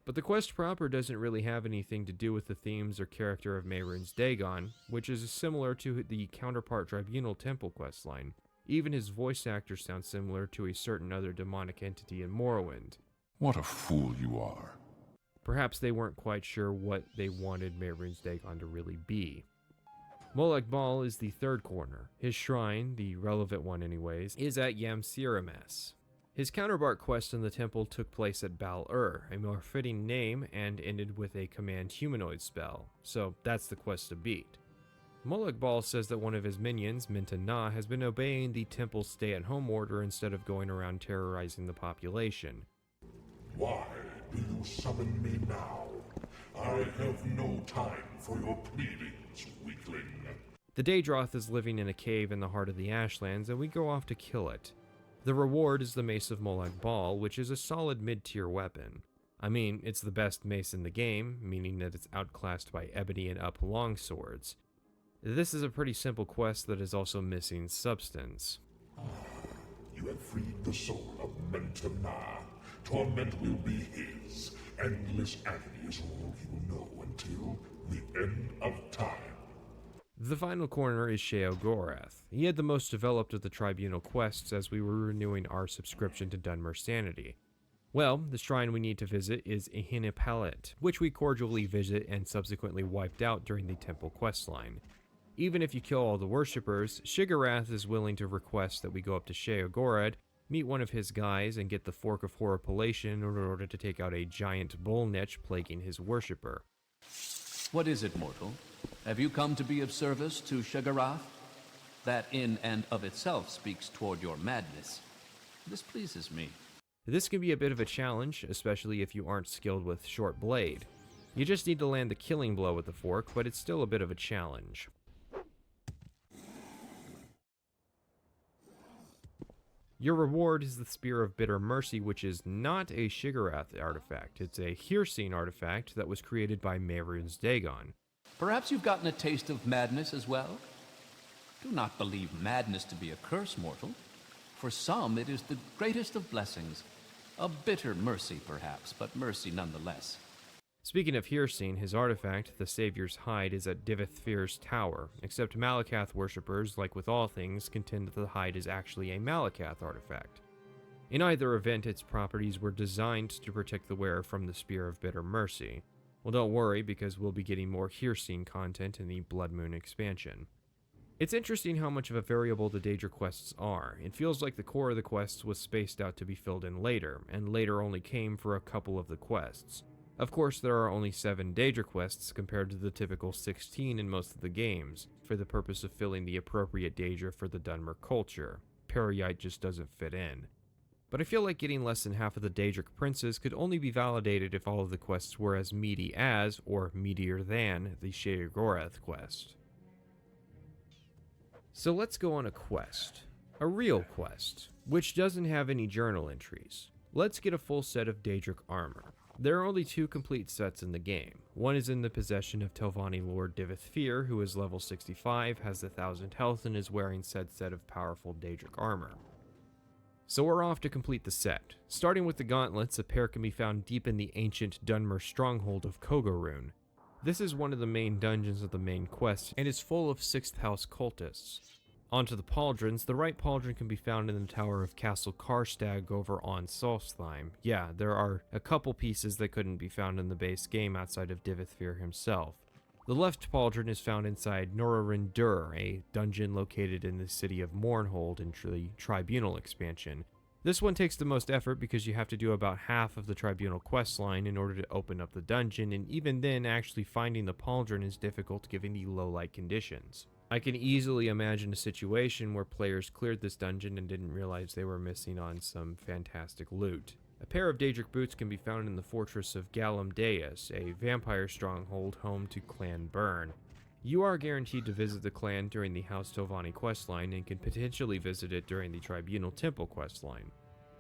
But the quest proper doesn't really have anything to do with the themes or character of Mehrunes Dagon, which is similar to the counterpart Tribunal Temple questline. Even his voice actor sounds similar to a certain other demonic entity in Morrowind.
What a fool you are.
Perhaps they weren't quite sure what they wanted Mehrunes Dagon to really be. Molag Bal is the third corner. His shrine, the relevant one anyways, is at Yamsiramas. His counterpart quest in the temple took place at Bal-Ur, a more fitting name, and ended with a command humanoid spell, so that's the quest to beat. Molag Bal says that one of his minions, Minta Na, has been obeying the temple's stay-at-home order instead of going around terrorizing the population.
Why do you summon me now? I have no time for your pleadings, weakling.
The Daedroth is living in a cave in the heart of the Ashlands, and we go off to kill it. The reward is the Mace of Molag Bal, which is a solid mid-tier weapon. I mean, it's the best mace in the game, meaning that it's outclassed by Ebony and Up longswords. This is a pretty simple quest that is also missing substance.
You have freed the soul of Minta Na. Torment will be his. Endless agony is all he will know until the end of time.
The final corner is Sheogorath. He had the most developed of the Tribunal quests as we were renewing our subscription to Dunmer Sanity. Well, the shrine we need to visit is Ehinipalit, which we cordially visit and subsequently wiped out during the temple questline. Even if you kill all the worshippers, Shigarath is willing to request that we go up to Sheogorath, meet one of his guys, and get the Fork of Horripilation in order to take out a giant bull nech plaguing his worshipper.
What is it, mortal? Have you come to be of service to Shigarath? That in and of itself speaks toward your madness. This pleases me.
This can be a bit of a challenge, especially if you aren't skilled with short blade. You just need to land the killing blow with the fork, but it's still a bit of a challenge. Your reward is the Spear of Bitter Mercy, which is not a Shigarath artifact. It's a Hircine artifact that was created by Mehrunes Dagon.
Perhaps you've gotten a taste of madness as well? Do not believe madness to be a curse, mortal. For some, it is the greatest of blessings. A bitter mercy, perhaps, but mercy nonetheless.
Speaking of Hircine, his artifact, the Savior's Hide, is at Divithfir's tower, except Malakath worshippers, like with all things, contend that the hide is actually a Malakath artifact. In either event, its properties were designed to protect the wearer from the Spear of Bitter Mercy. Well, don't worry, because we'll be getting more Hircine content in the Blood Moon expansion. It's interesting how much of a variable the Daedra quests are. It feels like the core of the quests was spaced out to be filled in later, and later only came for a couple of the quests. Of course, there are only 7 Daedra quests compared to the typical 16 in most of the games, for the purpose of filling the appropriate Daedra for the Dunmer culture. Peryite just doesn't fit in. But I feel like getting less than half of the Daedric princes could only be validated if all of the quests were as meaty as, or meatier than, the Sheogorath quest. So let's go on a quest. A real quest, which doesn't have any journal entries. Let's get a full set of Daedric armor. There are only 2 complete sets in the game. One is in the possession of Telvanni Lord Divithfir, who is level 65, has 1,000 health, and is wearing said set of powerful Daedric armor. So we're off to complete the set. Starting with the gauntlets, a pair can be found deep in the ancient Dunmer stronghold of Kogorun. This is one of the main dungeons of the main quest, and is full of 6th House cultists. Onto the pauldrons, the right pauldron can be found in the tower of Castle Karstag over on Solstheim. Yeah, there are a couple pieces that couldn't be found in the base game outside of Divithfir himself. The left pauldron is found inside Norarin Dur, a dungeon located in the city of Mournhold in the Tribunal expansion. This one takes the most effort because you have to do about half of the Tribunal questline in order to open up the dungeon, and even then actually finding the pauldron is difficult given the low light conditions. I can easily imagine a situation where players cleared this dungeon and didn't realize they were missing on some fantastic loot. A pair of Daedric boots can be found in the fortress of Galum Deus, a vampire stronghold home to Clan Burn. You are guaranteed to visit the clan during the House Telvanni questline and can potentially visit it during the Tribunal Temple questline.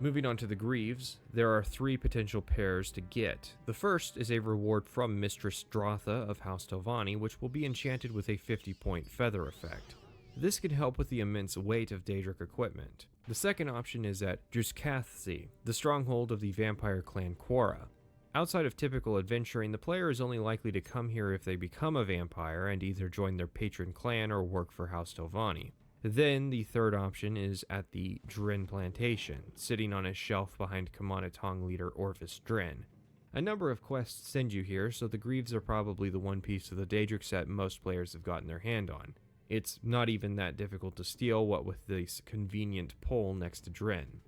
Moving on to the Greaves, there are 3 potential pairs to get. The first is a reward from Mistress Dratha of House Telvanni, which will be enchanted with a 50-point feather effect. This can help with the immense weight of Daedric equipment. The second option is at Druskathzi, the stronghold of the vampire clan Quora. Outside of typical adventuring, the player is only likely to come here if they become a vampire and either join their patron clan or work for House Telvanni. Then, the third option is at the Dren Plantation, sitting on a shelf behind Kamanatong leader Orvis Dren. A number of quests send you here, so the Greaves are probably the one piece of the Daedric set most players have gotten their hand on. It's not even that difficult to steal, what with this convenient pole next to Dren.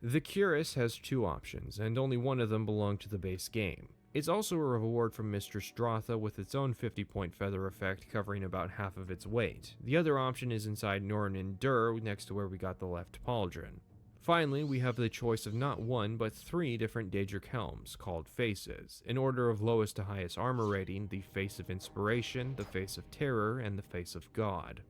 The Cuirass has 2 options, and only one of them belong to the base game. It's also a reward from Mistress Dratha with its own 50-point feather effect covering about half of its weight. The other option is inside Norarin Dur, next to where we got the left pauldron. Finally, we have the choice of not 1, but 3 different Daedric helms, called Faces, in order of lowest to highest armor rating: the Face of Inspiration, the Face of Terror, and the Face of God.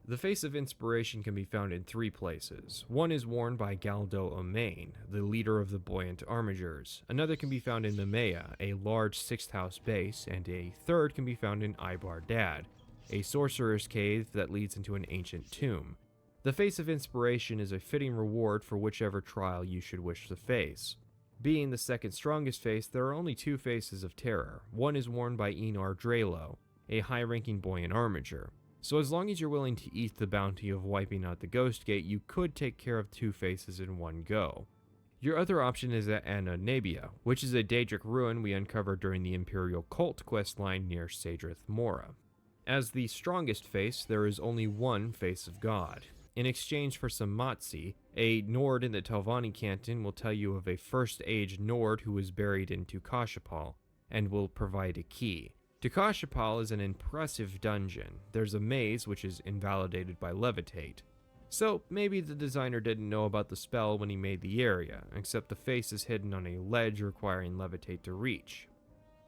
The Face of Inspiration can be found in 3 places. One is worn by Galdo Omain, the leader of the Buoyant Armigers. Another can be found in Miia, a large 6th house base, and a third can be found in Ibar Dad, a sorcerer's cave that leads into an ancient tomb. The Face of Inspiration is a fitting reward for whichever trial you should wish to face. Being the second strongest face, there are only 2 Faces of Terror. One is worn by Enar Drelo, a high-ranking Buoyant Armiger. So as long as you're willing to eat the bounty of wiping out the Ghost Gate, you could take care of 2 Faces in one go. Your other option is at Anonabia, which is a Daedric ruin we uncovered during the Imperial Cult questline near Sadrith Mora. As the strongest face, there is only 1 Face of God. In exchange for some Matzi, a Nord in the Telvanni Canton will tell you of a First-Age Nord who was buried in Tukashapal, and will provide a key. Tukashapal is an impressive dungeon. There's a maze which is invalidated by Levitate. So maybe the designer didn't know about the spell when he made the area, except the face is hidden on a ledge requiring Levitate to reach.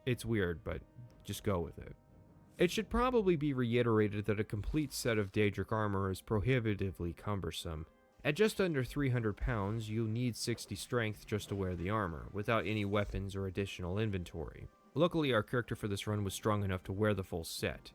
It's weird, but just go with it. It should probably be reiterated that a complete set of Daedric armor is prohibitively cumbersome. At just under 300 pounds, you'll need 60 strength just to wear the armor, without any weapons or additional inventory. Luckily, our character for this run was strong enough to wear the full set.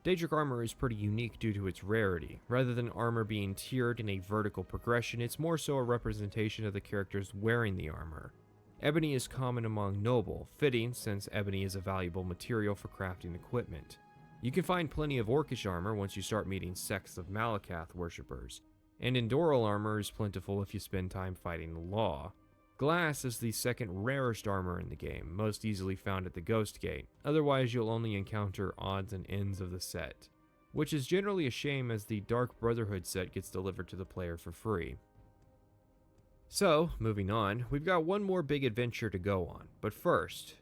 Daedric armor is pretty unique due to its rarity. Rather than armor being tiered in a vertical progression, it's more so a representation of the characters wearing the armor. Ebony is common among noble, fitting since ebony is a valuable material for crafting equipment. You can find plenty of orcish armor once you start meeting sects of Malakath worshippers, and Endoral armor is plentiful if you spend time fighting the law. Glass is the second rarest armor in the game, most easily found at the Ghost Gate, otherwise you'll only encounter odds and ends of the set, which is generally a shame as the Dark Brotherhood set gets delivered to the player for free. So, moving on, we've got one more big adventure to go on, but first,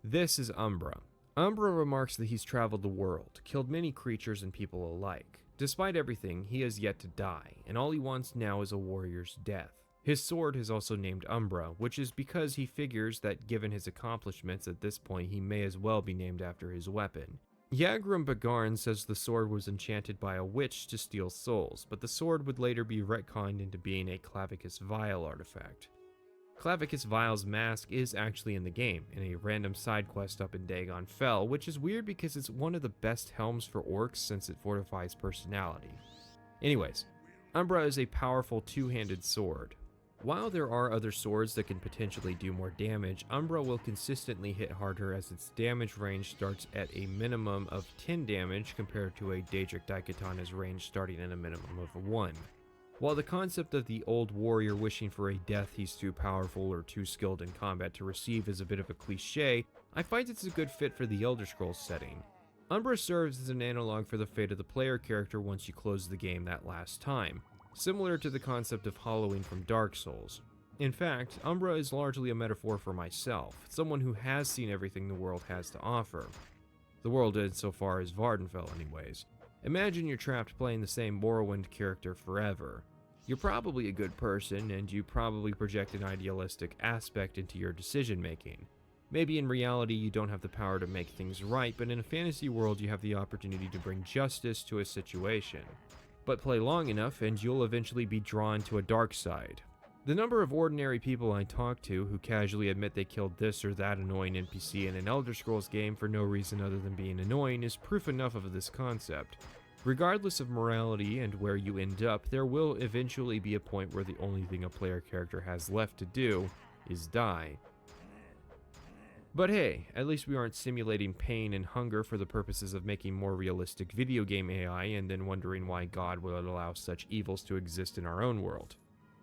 this is Umbra. Umbra remarks that he's traveled the world, killed many creatures and people alike. Despite everything, he has yet to die, and all he wants now is a warrior's death. His sword is also named Umbra, which is because he figures that given his accomplishments at this point, he may as well be named after his weapon. Yagrum Bagarn says the sword was enchanted by a witch to steal souls, but the sword would later be retconned into being a Clavicus Vial artifact. Clavicus Vial's mask is actually in the game, in a random side quest up in Dagon Fell, which is weird because it's one of the best helms for orcs since it fortifies personality. Anyways, Umbra is a powerful two-handed sword. While there are other swords that can potentially do more damage, Umbra will consistently hit harder as its damage range starts at a minimum of 10 damage compared to a Daedric Daikatana's range starting at a minimum of 1. While the concept of the old warrior wishing for a death he's too powerful or too skilled in combat to receive is a bit of a cliche, I find it's a good fit for the Elder Scrolls setting. Umbra serves as an analog for the fate of the player character once you close the game that last time, similar to the concept of hollowing from Dark Souls. In fact, Umbra is largely a metaphor for myself, someone who has seen everything the world has to offer. The world insofar as Vardenfell anyways. Imagine you're trapped playing the same Morrowind character forever. You're probably a good person, and you probably project an idealistic aspect into your decision making. Maybe in reality you don't have the power to make things right, but in a fantasy world you have the opportunity to bring justice to a situation. But play long enough and you'll eventually be drawn to a dark side. The number of ordinary people I talk to who casually admit they killed this or that annoying NPC in an Elder Scrolls game for no reason other than being annoying is proof enough of this concept. Regardless of morality and where you end up, there will eventually be a point where the only thing a player character has left to do is die. But hey, at least we aren't simulating pain and hunger for the purposes of making more realistic video game AI and then wondering why God would allow such evils to exist in our own world.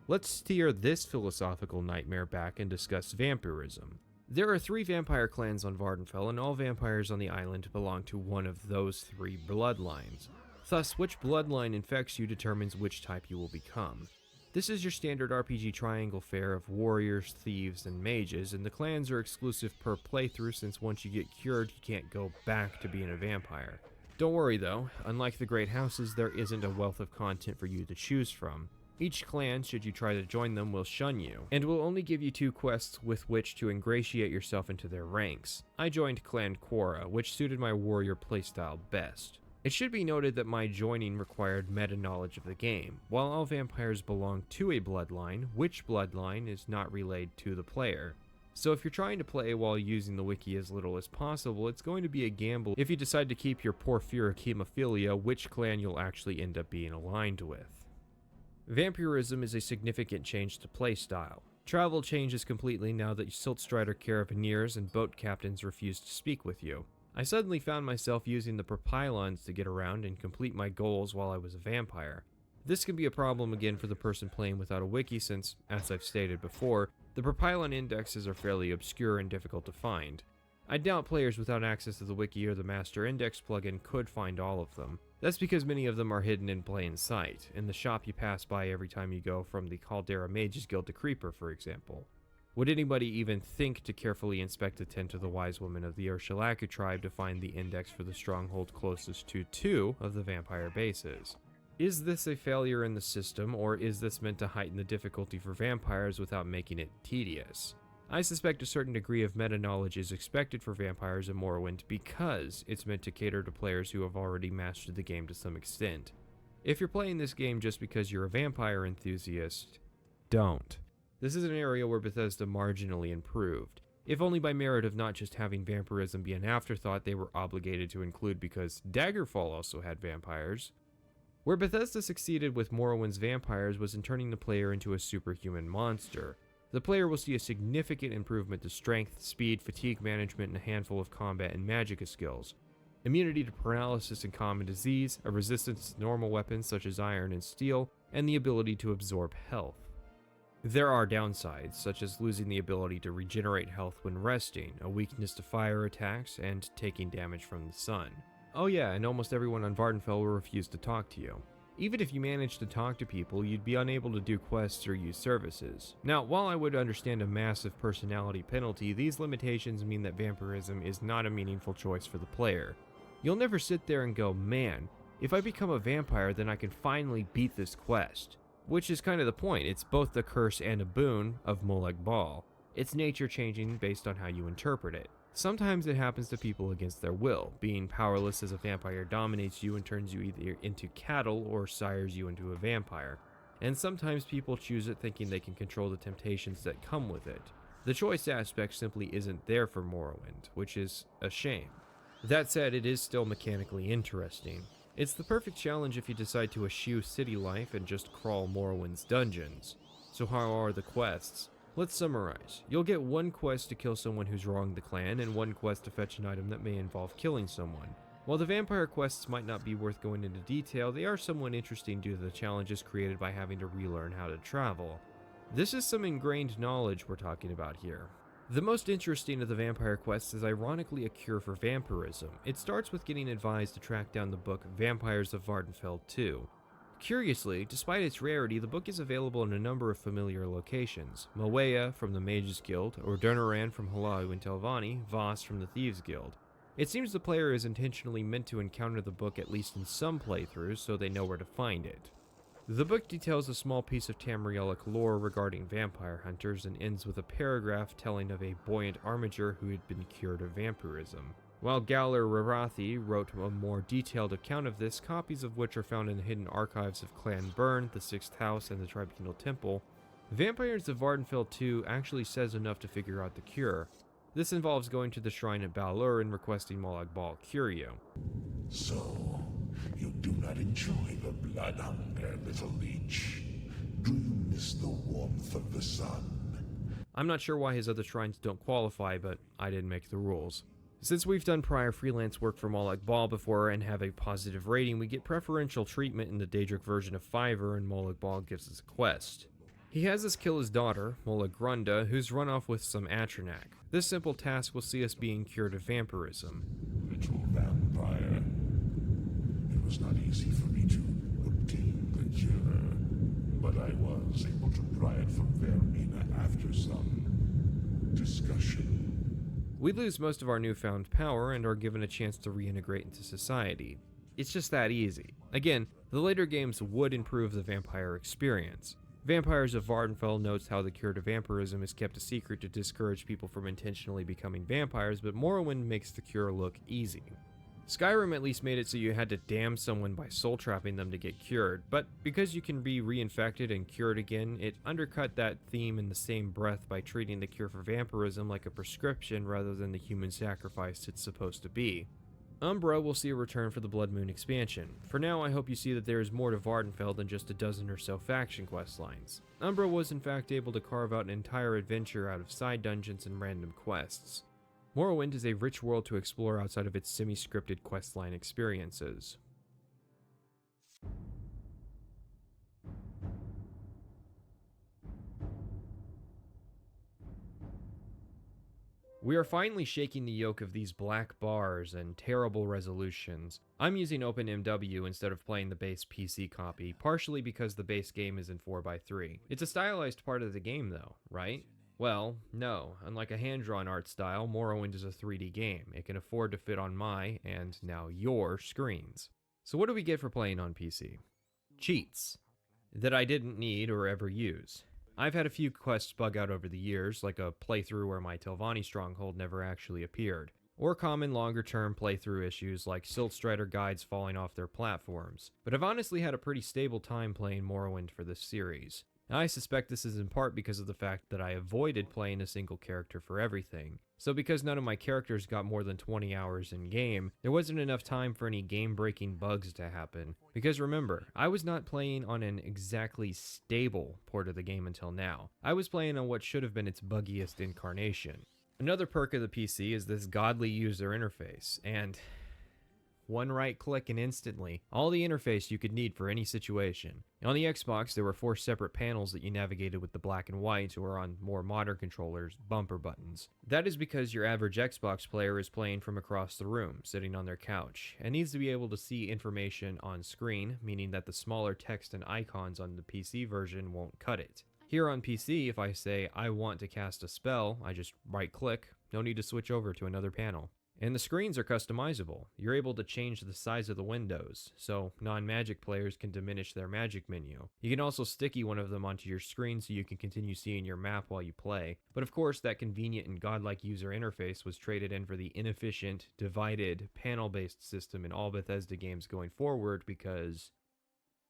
Let's steer this philosophical nightmare back and discuss vampirism. There are 3 vampire clans on Vardenfell, and all vampires on the island belong to one of those 3 bloodlines. Thus, which bloodline infects you determines which type you will become. This is your standard RPG triangle fare of warriors, thieves, and mages, and the clans are exclusive per playthrough since once you get cured, you can't go back to being a vampire. Don't worry though, unlike the Great Houses, there isn't a wealth of content for you to choose from. Each clan, should you try to join them, will shun you, and will only give you 2 quests with which to ingratiate yourself into their ranks. I joined Clan Quora, which suited my warrior playstyle best. It should be noted that my joining required meta-knowledge of the game. While all vampires belong to a bloodline, which bloodline is not relayed to the player. So if you're trying to play while using the wiki as little as possible, it's going to be a gamble if you decide to keep your porphyric hemophilia which clan you'll actually end up being aligned with. Vampirism is a significant change to playstyle. Travel changes completely now that Siltstrider caravaneers and boat captains refuse to speak with you. I suddenly found myself using the propylons to get around and complete my goals while I was a vampire. This can be a problem again for the person playing without a wiki since, as I've stated before, the propylon indexes are fairly obscure and difficult to find. I doubt players without access to the wiki or the master index plugin could find all of them. That's because many of them are hidden in plain sight, in the shop you pass by every time you go from the Caldera Mages Guild to Creeper, for example. Would anybody even think to carefully inspect the tent of the wise woman of the Ursulaku tribe to find the index for the stronghold closest to 2 of the vampire bases? Is this a failure in the system, or is this meant to heighten the difficulty for vampires without making it tedious? I suspect a certain degree of meta-knowledge is expected for vampires in Morrowind because it's meant to cater to players who have already mastered the game to some extent. If you're playing this game just because you're a vampire enthusiast, don't. This is an area where Bethesda marginally improved. if only by merit of not just having vampirism be an afterthought they were obligated to include because Daggerfall also had vampires. Where Bethesda succeeded with Morrowind's vampires was in turning the player into a superhuman monster. The player will see a significant improvement to strength, speed, fatigue management, and a handful of combat and magicka skills. Immunity to paralysis and common disease, a resistance to normal weapons such as iron and steel, and the ability to absorb health. There are downsides, such as losing the ability to regenerate health when resting, a weakness to fire attacks, and taking damage from the sun. Oh yeah, and almost everyone on Vardenfell will refuse to talk to you. Even if you managed to talk to people, you'd be unable to do quests or use services. Now, while I would understand a massive personality penalty, these limitations mean that vampirism is not a meaningful choice for the player. You'll never sit there and go, man, if I become a vampire then I can finally beat this quest. Which is kind of the point, it's both the curse and a boon of Molag Bal. It's nature changing based on how you interpret it. Sometimes it happens to people against their will. Being powerless as a vampire dominates you and turns you either into cattle or sires you into a vampire. And sometimes people choose it thinking they can control the temptations that come with it. The choice aspect simply isn't there for Morrowind, which is a shame. That said, it is still mechanically interesting. It's the perfect challenge if you decide to eschew city life and just crawl Morrowind's dungeons. So how are the quests? Let's summarize. You'll get one quest to kill someone who's wronged the clan, and one quest to fetch an item that may involve killing someone. While the vampire quests might not be worth going into detail, they are somewhat interesting due to the challenges created by having to relearn how to travel. This is some ingrained knowledge we're talking about here. The most interesting of the vampire quests is ironically a cure for vampirism. It starts with getting advised to track down the book Vampires of Vardenfell 2. Curiously, despite its rarity, the book is available in a number of familiar locations. Moea from the Mages Guild, or Durnaran from Halau in Telvanni, Voss from the Thieves Guild. It seems the player is intentionally meant to encounter the book at least in some playthroughs so they know where to find it. The book details a small piece of Tamrielic lore regarding vampire hunters and ends with a paragraph telling of a buoyant armiger who had been cured of vampirism. While Galler Rarathi wrote a more detailed account of this, copies of which are found in the hidden archives of Clan Byrne, the Sixth House, and the Tribunal Temple, Vampires of Vardenfell 2 actually says enough to figure out the cure. This involves going to the shrine at Balur and requesting Molag Bal cure you.
So, you do not enjoy the blood hunger, little leech. Do you miss the warmth of the sun?
I'm not sure why his other shrines don't qualify, but I didn't make the rules. Since we've done prior freelance work for Molag Bal before and have a positive rating, we get preferential treatment in the Daedric version of Fiverr, and Molag Bal gives us a quest. He has us kill his daughter, Molag Grunda, who's run off with some Atronak. This simple task will see us being cured of vampirism.
Little vampire. It was not easy for me to obtain the cure, but I was able to pry it from Vermina after some discussion.
We lose most of our newfound power and are given a chance to reintegrate into society. It's just that easy. Again, the later games would improve the vampire experience. Vampires of Vardenfell notes how the cure to vampirism is kept a secret to discourage people from intentionally becoming vampires, but Morrowind makes the cure look easy. Skyrim at least made it so you had to damn someone by soul trapping them to get cured, but because you can be reinfected and cured again, it undercut that theme in the same breath by treating the cure for vampirism like a prescription rather than the human sacrifice it's supposed to be. Umbra will see a return for the Blood Moon expansion. For now, I hope you see that there is more to Vardenfell than just a dozen or so faction quest lines. Umbra was in fact able to carve out an entire adventure out of side dungeons and random quests. Morrowind is a rich world to explore outside of its semi-scripted questline experiences. We are finally shaking the yoke of these black bars and terrible resolutions. I'm using OpenMW instead of playing the base PC copy, partially because the base game is in 4x3. It's a stylized part of the game though, right? Well, no. Unlike a hand-drawn art style, Morrowind is a 3D game. It can afford to fit on my, and now your, screens. So what do we get for playing on PC? Cheats. That I didn't need or ever use. I've had a few quests bug out over the years, like a playthrough where my Telvanni stronghold never actually appeared, or common longer-term playthrough issues like Siltstrider guides falling off their platforms, but I've honestly had a pretty stable time playing Morrowind for this series. Now, I suspect this is in part because of the fact that I avoided playing a single character for everything. So because none of my characters got more than 20 hours in game, there wasn't enough time for any game-breaking bugs to happen. Because remember, I was not playing on an exactly stable port of the game until now. I was playing on what should have been its buggiest incarnation. Another perk of the PC is this godly user interface, and one right click and instantly, all the interface you could need for any situation. On the Xbox, there were 4 separate panels that you navigated with the black and white, or on more modern controllers, bumper buttons. That is because your average Xbox player is playing from across the room, sitting on their couch, and needs to be able to see information on screen, meaning that the smaller text and icons on the PC version won't cut it. Here on PC, if I say I want to cast a spell, I just right click, no need to switch over to another panel. And the screens are customizable. You're able to change the size of the windows, so non-magic players can diminish their magic menu. You can also sticky one of them onto your screen so you can continue seeing your map while you play. But of course, that convenient and godlike user interface was traded in for the inefficient, divided, panel-based system in all Bethesda games going forward because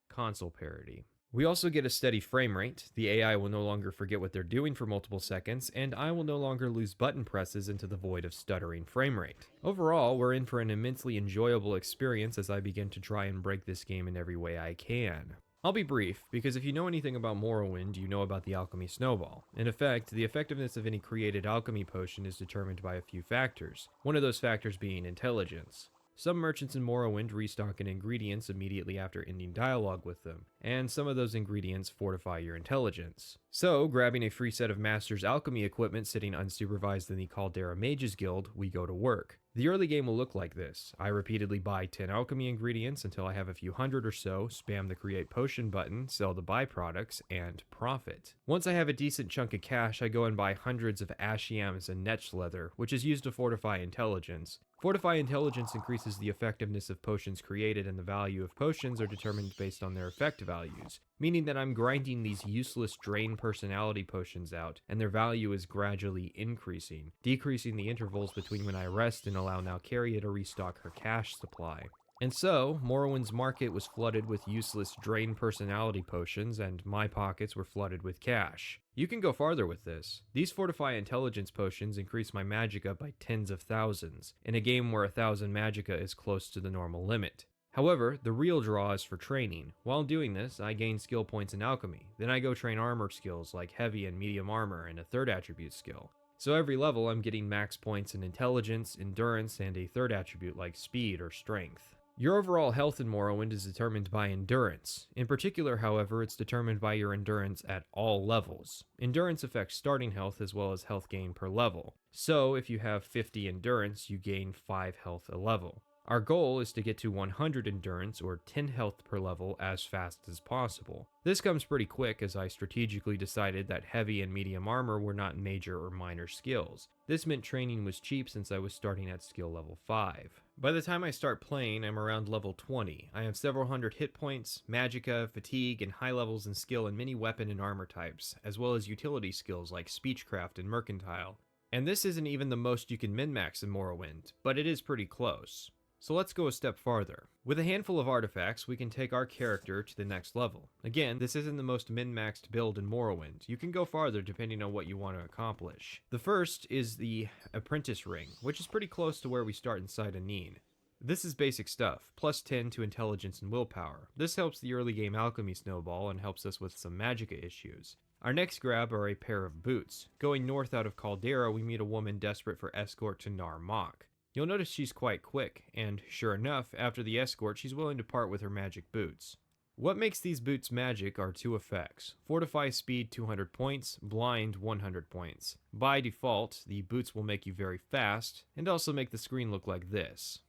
console parity. We also get a steady frame rate, the AI will no longer forget what they're doing for multiple seconds, and I will no longer lose button presses into the void of stuttering frame rate. Overall, we're in for an immensely enjoyable experience as I begin to try and break this game in every way I can. I'll be brief, because if you know anything about Morrowind, you know about the alchemy snowball. In effect, the effectiveness of any created alchemy potion is determined by a few factors, one of those factors being intelligence. Some merchants in Morrowind restock in ingredients immediately after ending dialogue with them, and some of those ingredients fortify your intelligence. So, grabbing a free set of Master's Alchemy equipment sitting unsupervised in the Caldera Mages Guild, we go to work. The early game will look like this. I repeatedly buy 10 alchemy ingredients until I have a few hundred or so, spam the create potion button, sell the byproducts, and profit. Once I have a decent chunk of cash, I go and buy hundreds of ash yams and netch leather, which is used to fortify intelligence. Fortify intelligence increases the effectiveness of potions created, and the value of potions are determined based on their effect values, meaning that I'm grinding these useless drain personality potions out, and their value is gradually increasing, decreasing the intervals between when I rest and allow Nalcaria to restock her cash supply. And so, Morrowind's market was flooded with useless drain personality potions, and my pockets were flooded with cash. You can go farther with this. These Fortify Intelligence potions increase my magicka by tens of thousands, in a game where 1,000 magicka is close to the normal limit. However, the real draw is for training. While doing this, I gain skill points in alchemy. Then I go train armor skills like heavy and medium armor and a third attribute skill. So every level I'm getting max points in intelligence, endurance, and a third attribute like speed or strength. Your overall health in Morrowind is determined by endurance. In particular, however, it's determined by your endurance at all levels. Endurance affects starting health as well as health gain per level. So if you have 50 endurance, you gain 5 health a level. Our goal is to get to 100 endurance or 10 health per level as fast as possible. This comes pretty quick as I strategically decided that heavy and medium armor were not major or minor skills. This meant training was cheap since I was starting at skill level 5. By the time I start playing, I'm around level 20. I have several hundred hit points, magicka, fatigue, and high levels in skill in many weapon and armor types, as well as utility skills like speechcraft and mercantile. And this isn't even the most you can min-max in Morrowind, but it is pretty close. So let's go a step farther. With a handful of artifacts, we can take our character to the next level. Again, this isn't the most min-maxed build in Morrowind. You can go farther depending on what you want to accomplish. The first is the Apprentice Ring, which is pretty close to where we start inside Aneen. This is basic stuff, plus 10 to intelligence and willpower. This helps the early game alchemy snowball and helps us with some magicka issues. Our next grab are a pair of boots. Going north out of Caldera, we meet a woman desperate for escort to Nar Mok. You'll notice she's quite quick, and sure enough, after the escort, she's willing to part with her magic boots. What makes these boots magic are 2 effects. Fortify speed 200 points, blind 100 points. By default, the boots will make you very fast, and also make the screen look like this.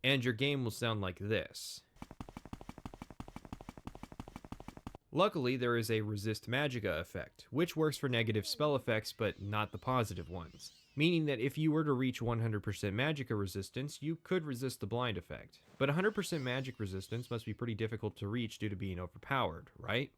And your game will sound like this. Luckily, there is a resist magicka effect, which works for negative spell effects but not the positive ones. Meaning that if you were to reach 100% magicka resistance, you could resist the blind effect. But 100% magic resistance must be pretty difficult to reach due to being overpowered, right?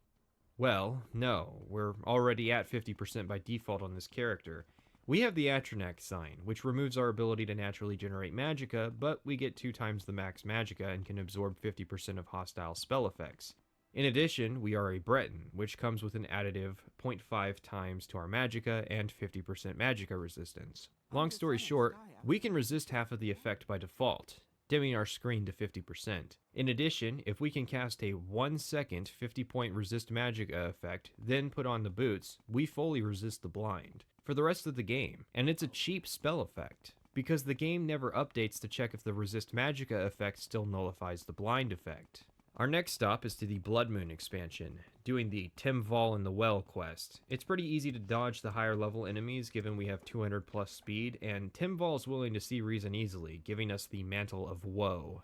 Well, no, we're already at 50% by default on this character. We have the Atronach sign, which removes our ability to naturally generate magicka, but we get 2 times the max magicka and can absorb 50% of hostile spell effects. In addition, we are a Breton, which comes with an additive 0.5 times to our magicka and 50% magicka resistance. Long story short, we can resist half of the effect by default, dimming our screen to 50%. In addition, if we can cast a 1 second 50-point resist magicka effect, then put on the boots, we fully resist the blind for the rest of the game, and it's a cheap spell effect, because the game never updates to check if the resist magicka effect still nullifies the blind effect. Our next stop is to the Blood Moon expansion, doing the Tim Vol in the Well quest. It's pretty easy to dodge the higher level enemies given we have 200 plus speed, and Tim Vol is willing to see reason easily, giving us the Mantle of Woe.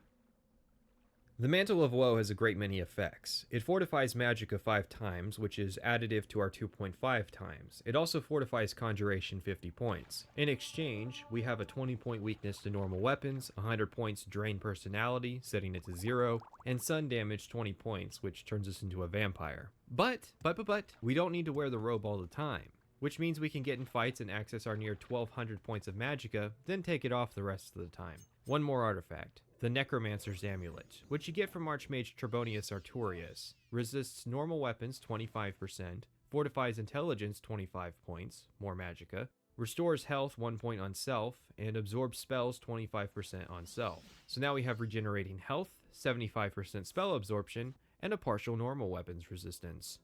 The Mantle of Woe has a great many effects. It fortifies magicka 5 times, which is additive to our 2.5 times. It also fortifies Conjuration 50 points. In exchange, we have a 20-point weakness to normal weapons, 100 points Drain Personality, setting it to 0, and Sun Damage 20 points, which turns us into a vampire. But, we don't need to wear the robe all the time, which means we can get in fights and access our near 1200 points of magicka, then take it off the rest of the time. One more artifact. The Necromancer's Amulet, which you get from Archmage Trebonius Arturius, resists normal weapons 25%, fortifies intelligence 25 points, more magicka, restores health 1 point on self, and absorbs spells 25% on self. So now we have regenerating health, 75% spell absorption, and a partial normal weapons resistance.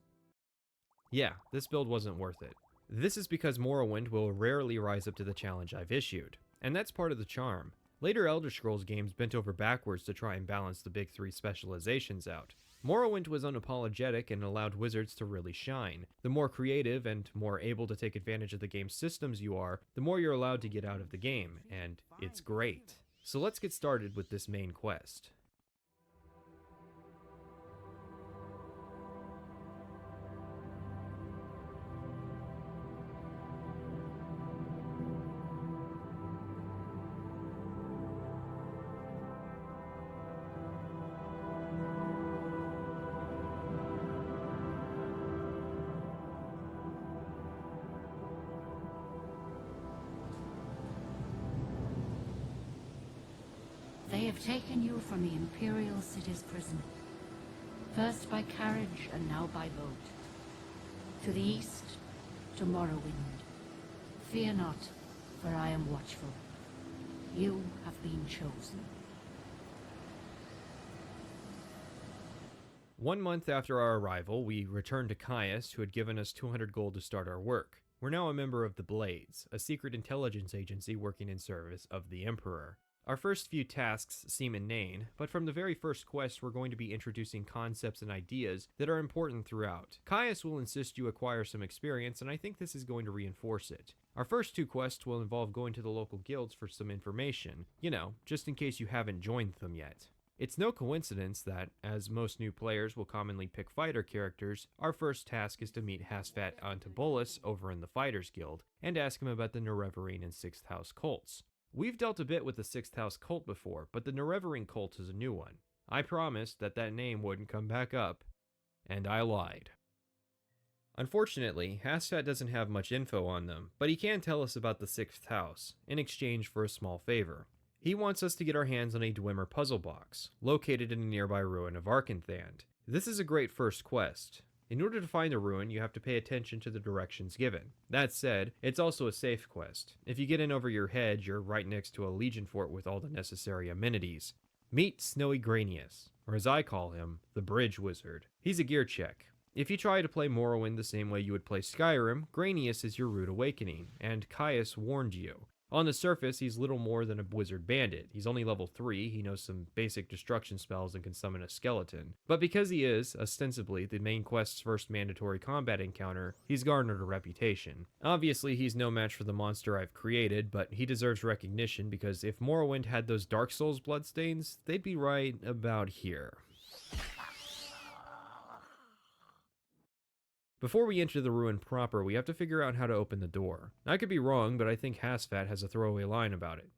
Yeah, this build wasn't worth it. This is because Morrowind will rarely rise up to the challenge I've issued, and that's part of the charm. Later Elder Scrolls games bent over backwards to try and balance the big 3 specializations out. Morrowind was unapologetic and allowed wizards to really shine. The more creative and more able to take advantage of the game's systems you are, the more you're allowed to get out of the game, and it's great. So let's get started with this main quest.
They have taken you from the Imperial City's prison, first by carriage and now by boat. To the east, to Morrowind. Fear not, for I am watchful. You have been chosen.
1 month after our arrival, we returned to Caius, who had given us 200 gold to start our work. We're now a member of the Blades, a secret intelligence agency working in service of the Emperor. Our first few tasks seem inane, but from the very first quest we're going to be introducing concepts and ideas that are important throughout. Caius will insist you acquire some experience, and I think this is going to reinforce it. Our first 2 quests will involve going to the local guilds for some information, you know, just in case you haven't joined them yet. It's no coincidence that, as most new players will commonly pick fighter characters, our first task is to meet Hasfat Antibolus over in the Fighters Guild, and ask him about the Nerevarine and 6th House cults. We've dealt a bit with the 6th House cult before, but the Nerevarine cult is a new one. I promised that that name wouldn't come back up, and I lied. Unfortunately, Hasfat doesn't have much info on them, but he can tell us about the 6th House, in exchange for a small favor. He wants us to get our hands on a Dwemer puzzle box, located in a nearby ruin of Arkanthand. This is a great first quest. In order to find the ruin, you have to pay attention to the directions given. That said, it's also a safe quest. If you get in over your head, you're right next to a Legion fort with all the necessary amenities. Meet Snowy Granius, or as I call him, the Bridge Wizard. He's a gear check. If you try to play Morrowind the same way you would play Skyrim, Granius is your rude awakening, and Caius warned you. On the surface, he's little more than a wizard bandit. He's only level 3, he knows some basic destruction spells and can summon a skeleton. But because he is, ostensibly, the main quest's first mandatory combat encounter, he's garnered a reputation. Obviously, he's no match for the monster I've created, but he deserves recognition because if Morrowind had those Dark Souls bloodstains, they'd be right about here. Before we enter the ruin proper, we have to figure out how to open the door. I could be wrong, but I think Hasfat has a throwaway line about it.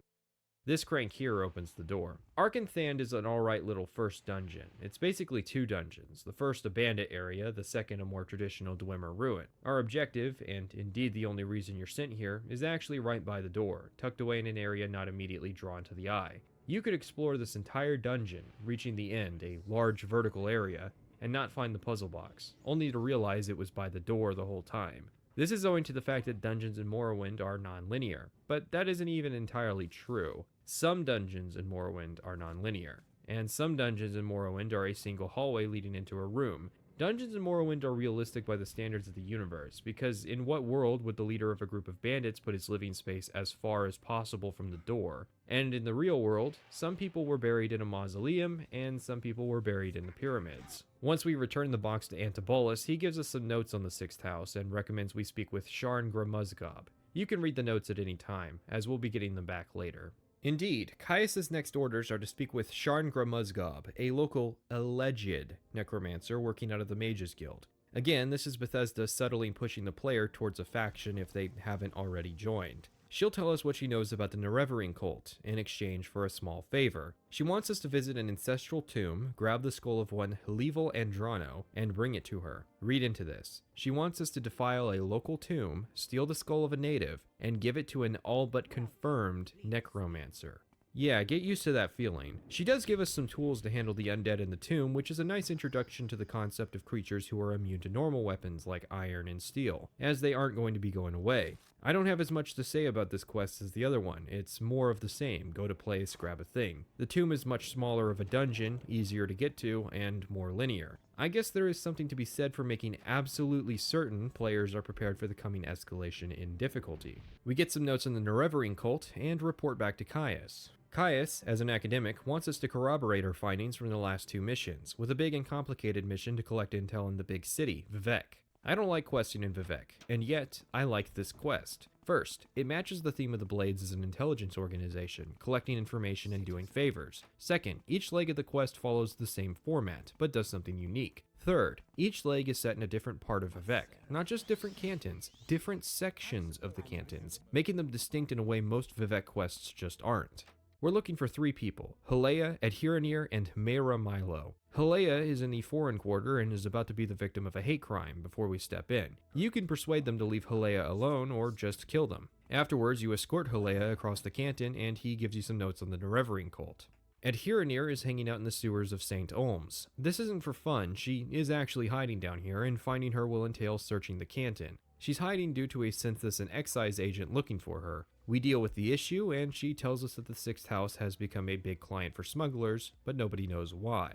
This crank here opens the door. Arkanthand is an alright little first dungeon. It's basically 2 dungeons, the first a bandit area, the second a more traditional Dwemer ruin. Our objective, and indeed the only reason you're sent here, is actually right by the door, tucked away in an area not immediately drawn to the eye. You could explore this entire dungeon, reaching the end, a large vertical area, and not find the puzzle box, only to realize it was by the door the whole time. This is owing to the fact that dungeons in Morrowind are non-linear, but that isn't even entirely true. Some dungeons in Morrowind are non-linear, and some dungeons in Morrowind are a single hallway leading into a room. Dungeons in Morrowind are realistic by the standards of the universe, because in what world would the leader of a group of bandits put his living space as far as possible from the door? And in the real world, some people were buried in a mausoleum, and some people were buried in the pyramids. Once we return the box to Antibolus, he gives us some notes on the 6th house, and recommends we speak with Sharn Gramuzgob. You can read the notes at any time, as we'll be getting them back later. Indeed, Caius' next orders are to speak with Sharn Gramuzgob, a local alleged necromancer working out of the Mages Guild. Again, this is Bethesda subtly pushing the player towards a faction if they haven't already joined. She'll tell us what she knows about the Nerevarine cult, in exchange for a small favor. She wants us to visit an ancestral tomb, grab the skull of one Helival Andrano, and bring it to her. Read into this. She wants us to defile a local tomb, steal the skull of a native, and give it to an all but confirmed necromancer. Yeah, get used to that feeling. She does give us some tools to handle the undead in the tomb, which is a nice introduction to the concept of creatures who are immune to normal weapons like iron and steel, as they aren't going to be going away. I don't have as much to say about this quest as the other one. It's more of the same, go to place, grab a thing. The tomb is much smaller of a dungeon, easier to get to, and more linear. I guess there is something to be said for making absolutely certain players are prepared for the coming escalation in difficulty. We get some notes on the Nerevarine cult, and report back to Caius. Caius, as an academic, wants us to corroborate our findings from the last 2 missions, with a big and complicated mission to collect intel in the big city, Vivec. I don't like questing in Vivec, and yet I like this quest. First, it matches the theme of the Blades as an intelligence organization, collecting information and doing favors. Second, each leg of the quest follows the same format, but does something unique. Third, each leg is set in a different part of Vivec, not just different cantons, different sections of the cantons, making them distinct in a way most Vivec quests just aren't. We're looking for 3 people, Helea, Adhiranir, and Mera Milo. Helea is in the foreign quarter and is about to be the victim of a hate crime before we step in. You can persuade them to leave Helea alone or just kill them. Afterwards, you escort Helea across the canton and he gives you some notes on the Nerevarine cult. Adhiranir is hanging out in the sewers of St. Olms. This isn't for fun, she is actually hiding down here, and finding her will entail searching the canton. She's hiding due to a census and excise agent looking for her. We deal with the issue, and she tells us that the 6th house has become a big client for smugglers, but nobody knows why.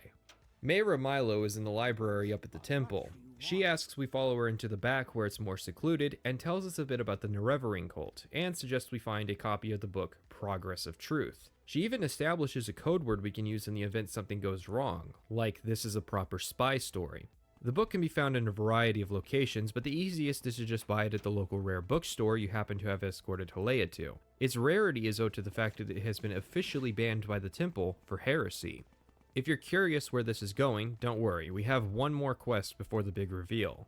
Mera Milo is in the library up at the temple. She asks we follow her into the back where it's more secluded, and tells us a bit about the Nerevarine cult, and suggests we find a copy of the book Progress of Truth. She even establishes a code word we can use in the event something goes wrong, like this is a proper spy story. The book can be found in a variety of locations, but the easiest is to just buy it at the local rare bookstore you happen to have escorted Helea to. Its rarity is owed to the fact that it has been officially banned by the temple for heresy. If you're curious where this is going, don't worry, we have one more quest before the big reveal.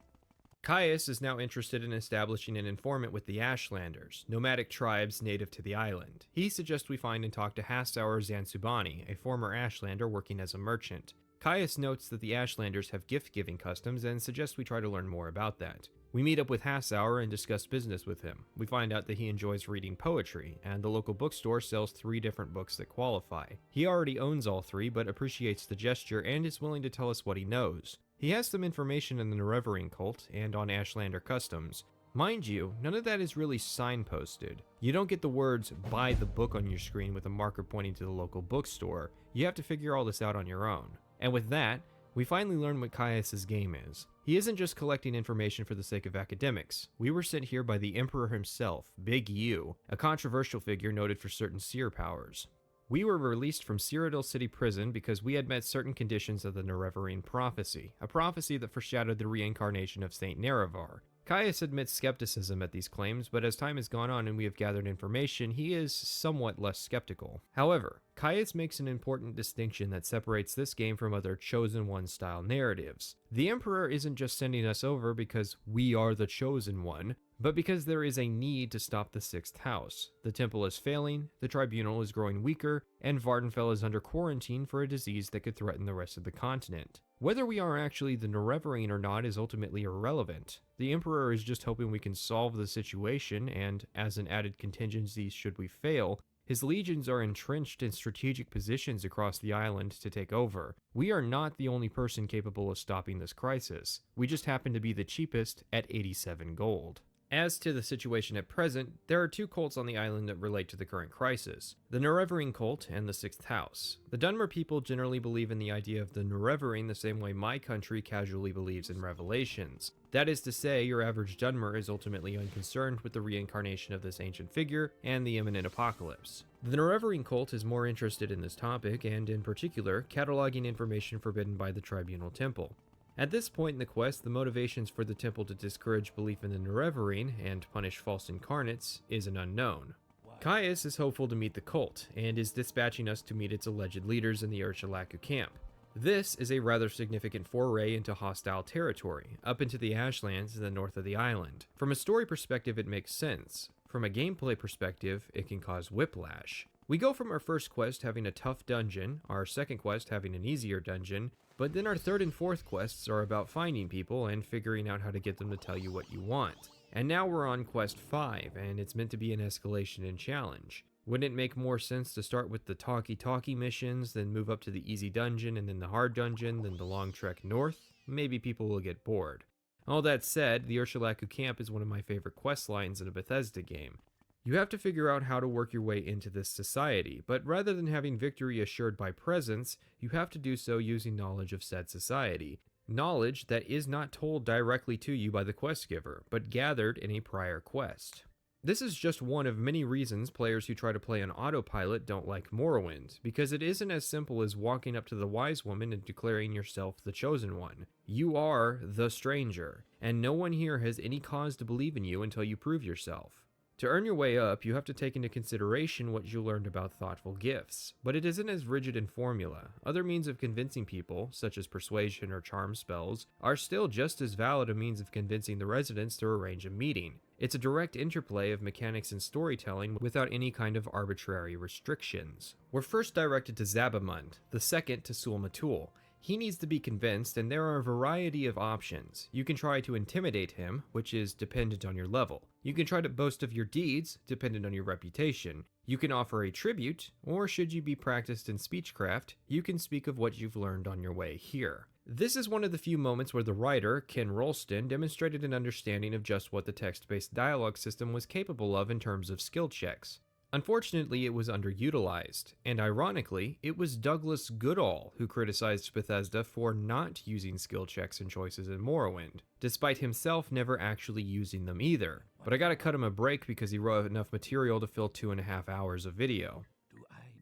Caius is now interested in establishing an informant with the Ashlanders, nomadic tribes native to the island. He suggests we find and talk to Hassaur Zansubani, a former Ashlander working as a merchant. Caius notes that the Ashlanders have gift-giving customs and suggests we try to learn more about that. We meet up with Hassaur and discuss business with him. We find out that he enjoys reading poetry, and the local bookstore sells 3 different books that qualify. He already owns all 3, but appreciates the gesture and is willing to tell us what he knows. He has some information in the Nerevarine cult and on Ashlander customs. Mind you, none of that is really signposted. You don't get the words, buy the book on your screen with a marker pointing to the local bookstore. You have to figure all this out on your own. And with that, we finally learn what Caius' game is. He isn't just collecting information for the sake of academics. We were sent here by the Emperor himself, Big U, a controversial figure noted for certain seer powers. We were released from Cyrodiil City Prison because we had met certain conditions of the Nerevarine prophecy, a prophecy that foreshadowed the reincarnation of Saint Nerevar. Caius admits skepticism at these claims, but as time has gone on and we have gathered information, he is somewhat less skeptical. However, Caius makes an important distinction that separates this game from other Chosen One style narratives. The Emperor isn't just sending us over because we are the Chosen One, but because there is a need to stop the 6th house. The temple is failing, the tribunal is growing weaker, and Vvardenfell is under quarantine for a disease that could threaten the rest of the continent. Whether we are actually the Nerevarine or not is ultimately irrelevant. The Emperor is just hoping we can solve the situation, and as an added contingency should we fail, His legions are entrenched in strategic positions across the island to take over. We are not the only person capable of stopping this crisis. We just happen to be the cheapest at 87 gold. As to the situation at present, there are two cults on the island that relate to the current crisis, the Nerevarine cult and the Sixth House. The Dunmer people generally believe in the idea of the Nerevarine the same way my country casually believes in Revelations. That is to say, your average Dunmer is ultimately unconcerned with the reincarnation of this ancient figure and the imminent apocalypse. The Nerevarine cult is more interested in this topic, and in particular, cataloging information forbidden by the Tribunal Temple. At this point in the quest, the motivations for the temple to discourage belief in the Nerevarine and punish false incarnates is an unknown. Caius is hopeful to meet the cult, and is dispatching us to meet its alleged leaders in the Ursulaku camp. This is a rather significant foray into hostile territory, up into the Ashlands in the north of the island. From a story perspective, it makes sense. From a gameplay perspective, it can cause whiplash. We go from our first quest having a tough dungeon, our second quest having an easier dungeon, but then our third and fourth quests are about finding people and figuring out how to get them to tell you what you want. And now we're on quest 5, and it's meant to be an escalation and challenge. Wouldn't it make more sense to start with the talkie-talkie missions, then move up to the easy dungeon, and then the hard dungeon, then the long trek north? Maybe people will get bored. All that said, the Ursulaku camp is one of my favorite quest lines in a Bethesda game. You have to figure out how to work your way into this society, but rather than having victory assured by presence, you have to do so using knowledge of said society. Knowledge that is not told directly to you by the quest giver, but gathered in a prior quest. This is just one of many reasons players who try to play on autopilot don't like Morrowind, because it isn't as simple as walking up to the wise woman and declaring yourself the chosen one. You are the stranger, and no one here has any cause to believe in you until you prove yourself. To earn your way up, you have to take into consideration what you learned about thoughtful gifts, but it isn't as rigid in formula. Other means of convincing people, such as persuasion or charm spells, are still just as valid a means of convincing the residents to arrange a meeting. It's a direct interplay of mechanics and storytelling without any kind of arbitrary restrictions. We're first directed to Zabamund, the second to Sul-Matul. He needs to be convinced, and there are a variety of options. You can try to intimidate him, which is dependent on your level. You can try to boast of your deeds, dependent on your reputation. You can offer a tribute, or should you be practiced in speechcraft, you can speak of what you've learned on your way here. This is one of the few moments where the writer, Ken Rolston, demonstrated an understanding of just what the text-based dialogue system was capable of in terms of skill checks. Unfortunately, it was underutilized, and ironically, it was Douglas Goodall who criticized Bethesda for not using skill checks and choices in Morrowind, despite himself never actually using them either. But I gotta cut him a break because he wrote enough material to fill 2.5 hours of video.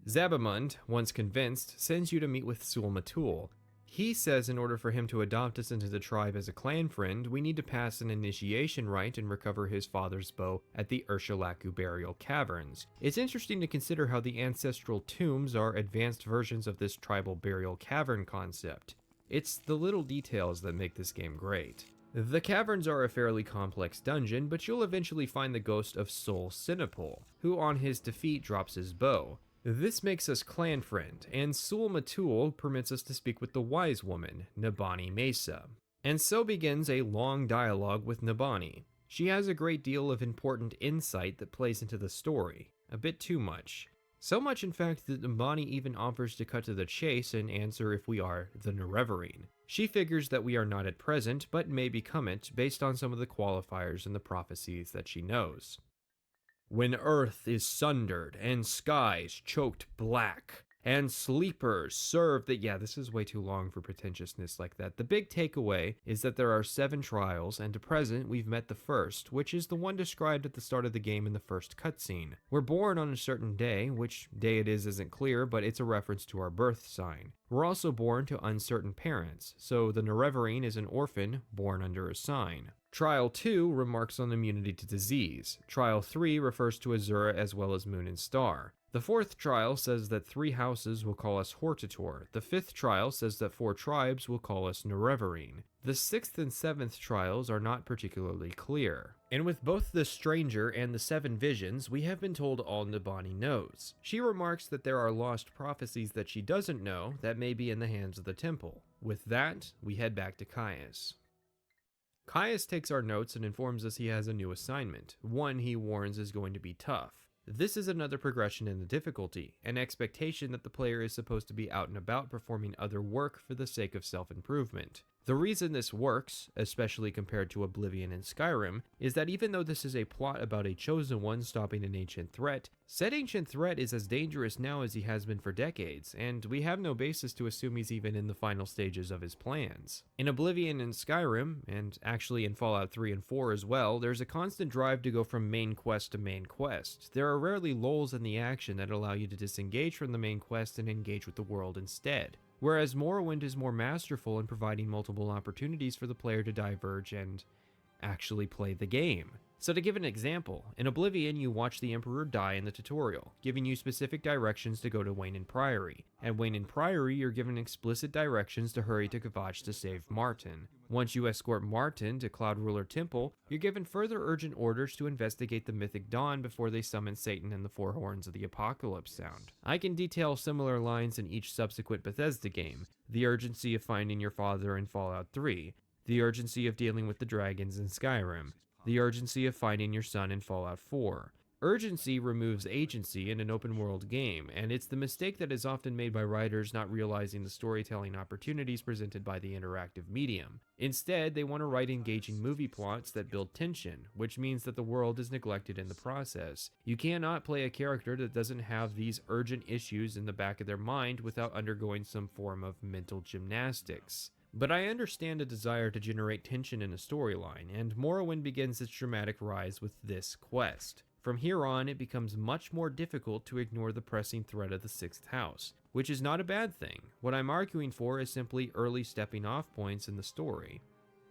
Zabamund, once convinced, sends you to meet with Sul-Matul. He says in order for him to adopt us into the tribe as a clan friend, we need to pass an initiation rite and recover his father's bow at the Ursulaku Burial Caverns. It's interesting to consider how the ancestral tombs are advanced versions of this tribal burial cavern concept. It's the little details that make this game great. The caverns are a fairly complex dungeon, but you'll eventually find the ghost of Sol Sinopol, who on his defeat drops his bow. This makes us clan friend, and Sul-Matul permits us to speak with the wise woman, Nabani Mesa. And so begins a long dialogue with Nabani. She has a great deal of important insight that plays into the story, a bit too much. So much in fact that Nabani even offers to cut to the chase and answer if we are the Nerevarine. She figures that we are not at present, but may become it based on some of the qualifiers and the prophecies that she knows. When earth is sundered and skies choked black and sleepers serve that, yeah, this is way too long for pretentiousness like that. The big takeaway is that there are 7 trials, and to present we've met the first, which is the one described at the start of the game in the first cutscene. We're born on a certain day, which day it is isn't clear, but it's a reference to our birth sign. We're also born to uncertain parents, so the Nerevarine is an orphan born under a sign. Trial 2 remarks on immunity to disease. Trial 3 refers to Azura as well as Moon and Star. The 4th trial says that 3 houses will call us Hortator. The 5th trial says that 4 tribes will call us Nerevarine. The 6th and 7th trials are not particularly clear. And with both the Stranger and the 7 visions, we have been told all Nabani knows. She remarks that there are lost prophecies that she doesn't know that may be in the hands of the temple. With that, we head back to Caius. Caius takes our notes and informs us he has a new assignment, one he warns is going to be tough. This is another progression in the difficulty, an expectation that the player is supposed to be out and about performing other work for the sake of self-improvement. The reason this works, especially compared to Oblivion and Skyrim, is that even though this is a plot about a chosen one stopping an ancient threat, said ancient threat is as dangerous now as he has been for decades, and we have no basis to assume he's even in the final stages of his plans. In Oblivion and Skyrim, and actually in Fallout 3 and 4 as well, there's a constant drive to go from main quest to main quest. There are rarely lulls in the action that allow you to disengage from the main quest and engage with the world instead. Whereas Morrowind is more masterful in providing multiple opportunities for the player to diverge and actually play the game. So to give an example, in Oblivion you watch the Emperor die in the tutorial, giving you specific directions to go to Wayne Priory. At Wayne Priory you're given explicit directions to hurry to Kvatch to save Martin. Once you escort Martin to Cloud Ruler Temple, you're given further urgent orders to investigate the Mythic Dawn before they summon Satan and the Four Horns of the Apocalypse sound. I can detail similar lines in each subsequent Bethesda game: the urgency of finding your father in Fallout 3, the urgency of dealing with the dragons in Skyrim, the urgency of finding your son in Fallout 4. Urgency removes agency in an open world game, and it's the mistake that is often made by writers not realizing the storytelling opportunities presented by the interactive medium. Instead, they want to write engaging movie plots that build tension, which means that the world is neglected in the process. You cannot play a character that doesn't have these urgent issues in the back of their mind without undergoing some form of mental gymnastics. But I understand a desire to generate tension in a storyline, and Morrowind begins its dramatic rise with this quest. From here on, it becomes much more difficult to ignore the pressing threat of the Sixth House, which is not a bad thing. What I'm arguing for is simply early stepping off points in the story.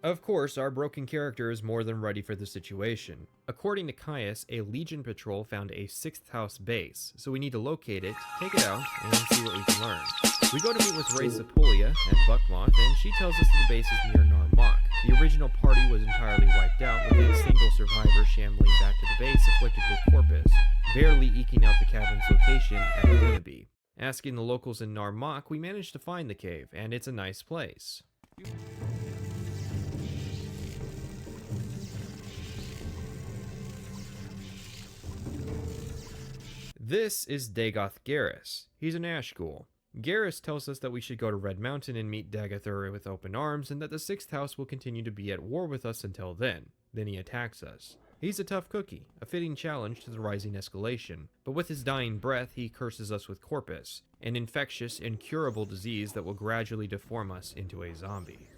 Of course, our broken character is more than ready for the situation. According to Caius, a Legion patrol found a Sixth House base, so we need to locate it, take it out, and see what we can learn. We go to meet with Ray Sepulia at Buckmoth, and she tells us that the base is near Narmak. The original party was entirely wiped out, with a single survivor shambling back to the base afflicted with Corpus, barely eking out the cavern's location at Lunaby. Asking the locals in Narmak, we managed to find the cave, and it's a nice place. This is Dagoth Garrus. He's an Ashghoul. Garrus tells us that we should go to Red Mountain and meet Dagathur with open arms, and that the Sixth House will continue to be at war with us until then. Then he attacks us. He's a tough cookie, a fitting challenge to the rising escalation, but with his dying breath he curses us with Corpus, an infectious, incurable disease that will gradually deform us into a zombie.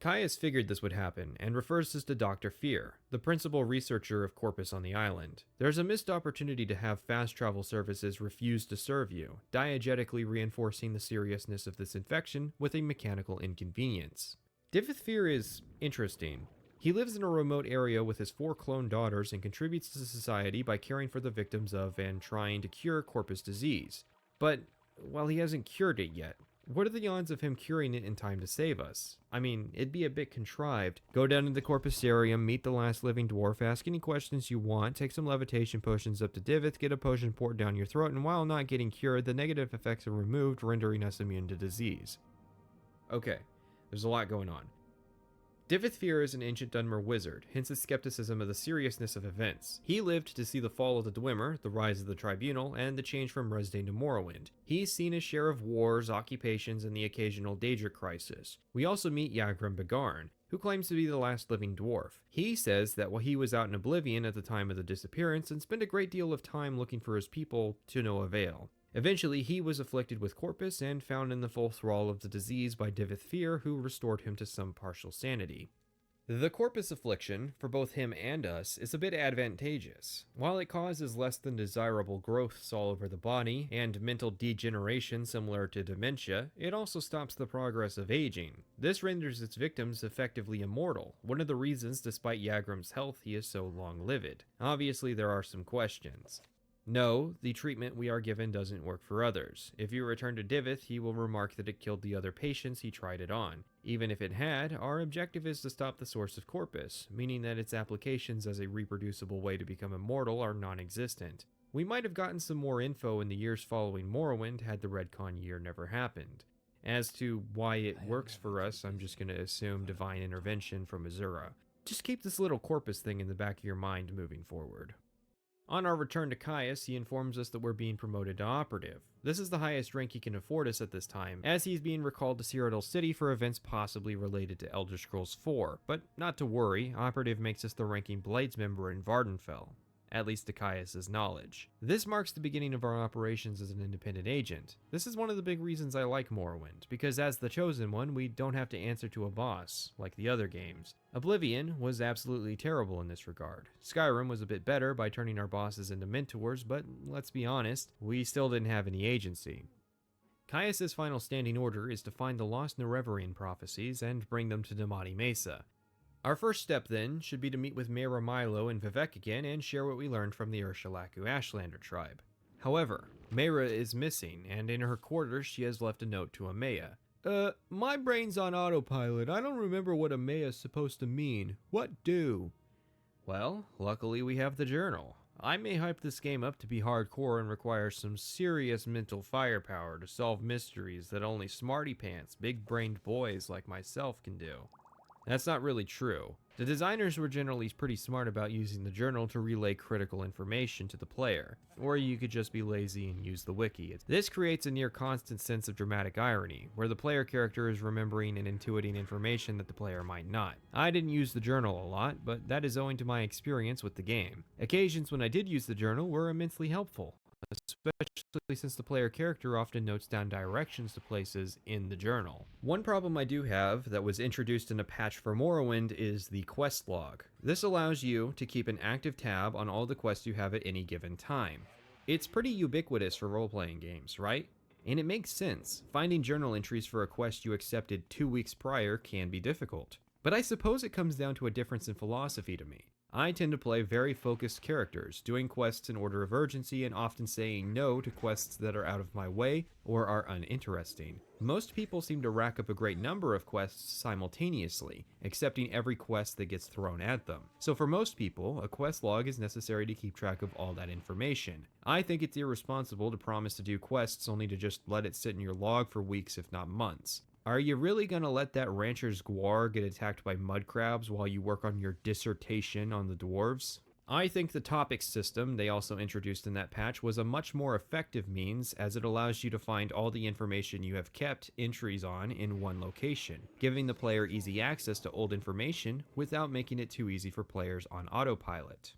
Caius figured this would happen, and refers us to Dr. Fear, the principal researcher of Corpus on the island. There's a missed opportunity to have fast travel services refuse to serve you, diegetically reinforcing the seriousness of this infection with a mechanical inconvenience. Divith Fear is interesting. He lives in a remote area with his 4 clone daughters and contributes to society by caring for the victims of and trying to cure Corpus disease. But, well, he hasn't cured it yet. What are the odds of him curing it in time to save us? I mean, it'd be a bit contrived. Go down to the Corpusarium, meet the last living dwarf, ask any questions you want, take some levitation potions up to Divith, get a potion poured down your throat, and while not getting cured, the negative effects are removed, rendering us immune to disease. Okay, there's a lot going on. Divith Fear is an ancient Dunmer wizard, hence his skepticism of the seriousness of events. He lived to see the fall of the Dwemer, the rise of the Tribunal, and the change from Resdayn to Morrowind. He's seen his share of wars, occupations, and the occasional Daedric crisis. We also meet Yagrum Begarn, who claims to be the last living dwarf. He says that while he was out in Oblivion at the time of the disappearance and spent a great deal of time looking for his people, to no avail. Eventually, he was afflicted with Corpus and found in the full thrall of the disease by Divith Fear, who restored him to some partial sanity. The Corpus affliction, for both him and us, is a bit advantageous. While it causes less than desirable growths all over the body, and mental degeneration similar to dementia, it also stops the progress of aging. This renders its victims effectively immortal, one of the reasons, despite Yagrum's health, he is so long-lived. Obviously, there are some questions. No, the treatment we are given doesn't work for others. If you return to Divith, he will remark that it killed the other patients he tried it on. Even if it had, our objective is to stop the source of Corpus, meaning that its applications as a reproducible way to become immortal are non-existent. We might have gotten some more info in the years following Morrowind had the Redcon year never happened. As to why it works for us, I'm just going to assume divine intervention from Azura. Just keep this little Corpus thing in the back of your mind moving forward. On our return to Caius, he informs us that we're being promoted to operative. This is the highest rank he can afford us at this time, as he's being recalled to Cyrodiil City for events possibly related to Elder Scrolls 4, but not to worry, operative makes us the ranking Blades member in Vardenfell, at least to Caius's knowledge. This marks the beginning of our operations as an independent agent. This is one of the big reasons I like Morrowind, because as the Chosen One, we don't have to answer to a boss, like the other games. Oblivion was absolutely terrible in this regard. Skyrim was a bit better by turning our bosses into mentors, but let's be honest, we still didn't have any agency. Caius's final standing order is to find the lost Nereverian prophecies and bring them to Damati Mesa. Our first step, then, should be to meet with Mira Milo and Vivek again and share what we learned from the Urshalaku Ashlander tribe. However, Mira is missing, and in her quarters she has left a note to Amaya. My brain's on autopilot. I don't remember what Amaya's supposed to mean. What do? Well, luckily we have the journal. I may hype this game up to be hardcore and require some serious mental firepower to solve mysteries that only smarty pants, big-brained boys like myself can do. That's not really true. The designers were generally pretty smart about using the journal to relay critical information to the player, or you could just be lazy and use the wiki. This creates a near constant sense of dramatic irony, where the player character is remembering and intuiting information that the player might not. I didn't use the journal a lot, but that is owing to my experience with the game. Occasions when I did use the journal were immensely helpful, especially since the player character often notes down directions to places in the journal. One problem I do have that was introduced in a patch for Morrowind is the quest log. This allows you to keep an active tab on all the quests you have at any given time. It's pretty ubiquitous for role-playing games, right? And it makes sense. Finding journal entries for a quest you accepted 2 weeks prior can be difficult. But I suppose it comes down to a difference in philosophy to me. I tend to play very focused characters, doing quests in order of urgency and often saying no to quests that are out of my way or are uninteresting. Most people seem to rack up a great number of quests simultaneously, accepting every quest that gets thrown at them. So for most people, a quest log is necessary to keep track of all that information. I think it's irresponsible to promise to do quests only to just let it sit in your log for weeks if not months. Are you really gonna let that rancher's guar get attacked by mud crabs while you work on your dissertation on the dwarves? I think the topics system they also introduced in that patch was a much more effective means, as it allows you to find all the information you have kept entries on in one location, giving the player easy access to old information without making it too easy for players on autopilot.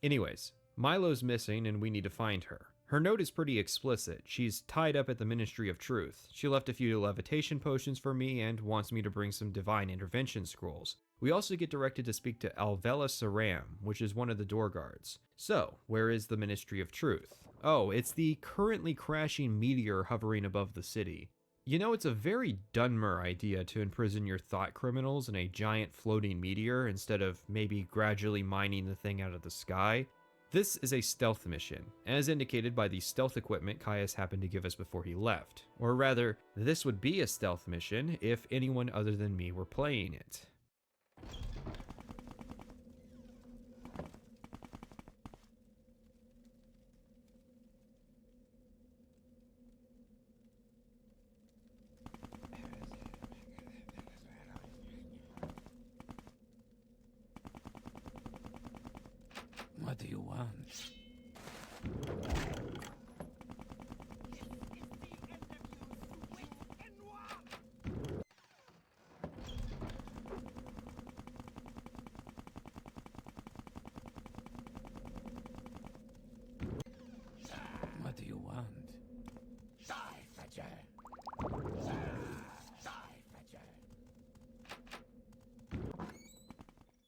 Anyways, Milo's missing and we need to find her. Her note is pretty explicit. She's tied up at the Ministry of Truth. She left a few levitation potions for me and wants me to bring some divine intervention scrolls. We also get directed to speak to Alvela Saram, which is one of the door guards. So, where is the Ministry of Truth? Oh, it's the currently crashing meteor hovering above the city. You know, it's a very Dunmer idea to imprison your thought criminals in a giant floating meteor instead of maybe gradually mining the thing out of the sky. This is a stealth mission, as indicated by the stealth equipment Caius happened to give us before he left. Or rather, this would be a stealth mission if anyone other than me were playing it.
What do you want? What do you want? Die, Fetcher!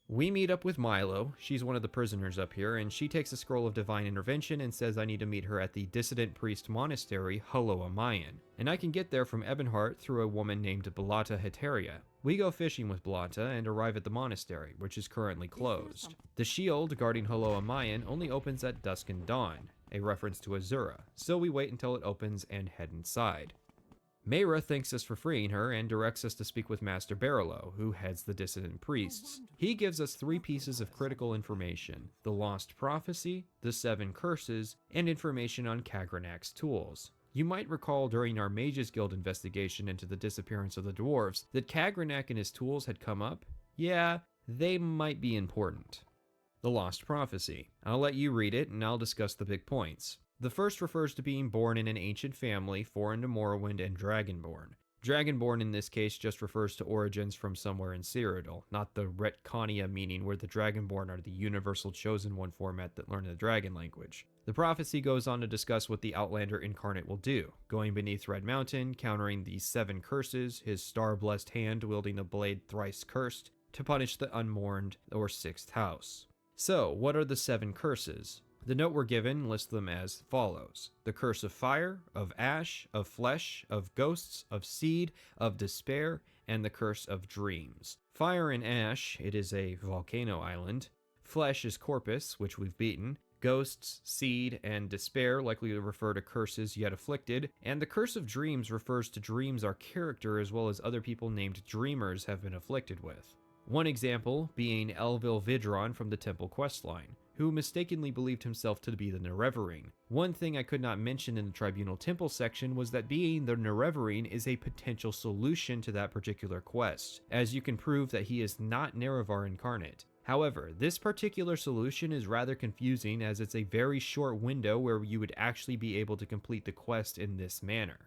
We meet up with Milo. She's one of the prisoners up here, and she takes a scroll of divine intervention and says I need to meet her at the dissident priest monastery, Huloa Mayan. And I can get there from Ebonheart through a woman named Belata Heteria. We go fishing with Belata and arrive at the monastery, which is currently closed. The shield guarding Huloa Mayan only opens at dusk and dawn, a reference to Azura, so we wait until it opens and head inside. Mayra thanks us for freeing her and directs us to speak with Master Barolo, who heads the dissident priests. He gives us 3 pieces of critical information: the Lost Prophecy, the 7 Curses, and information on Kagranak's tools. You might recall during our Mages Guild investigation into the disappearance of the dwarves that Kagranak and his tools had come up. Yeah, they might be important. The Lost Prophecy. I'll let you read it, and I'll discuss the big points. The first refers to being born in an ancient family, foreign to Morrowind and Dragonborn. Dragonborn in this case just refers to origins from somewhere in Cyrodiil, not the Retconia meaning where the Dragonborn are the universal chosen one format that learn the dragon language. The prophecy goes on to discuss what the Outlander incarnate will do, going beneath Red Mountain, countering the 7 curses, his star-blessed hand wielding a blade thrice cursed, to punish the unmourned or 6th house. So, what are the 7 curses? The note we're given lists them as follows: the curse of fire, of ash, of flesh, of ghosts, of seed, of despair, and the curse of dreams. Fire and ash, it is a volcano island. Flesh is Corpus, which we've beaten. Ghosts, seed, and despair likely to refer to curses yet afflicted, and the curse of dreams refers to dreams our character as well as other people named dreamers have been afflicted with. One example being Elvil Vidron from the Temple questline, who mistakenly believed himself to be the Nerevarine. One thing I could not mention in the Tribunal Temple section was that being the Nerevarine is a potential solution to that particular quest, as you can prove that he is not Nerevar incarnate. However, this particular solution is rather confusing as it's a very short window where you would actually be able to complete the quest in this manner.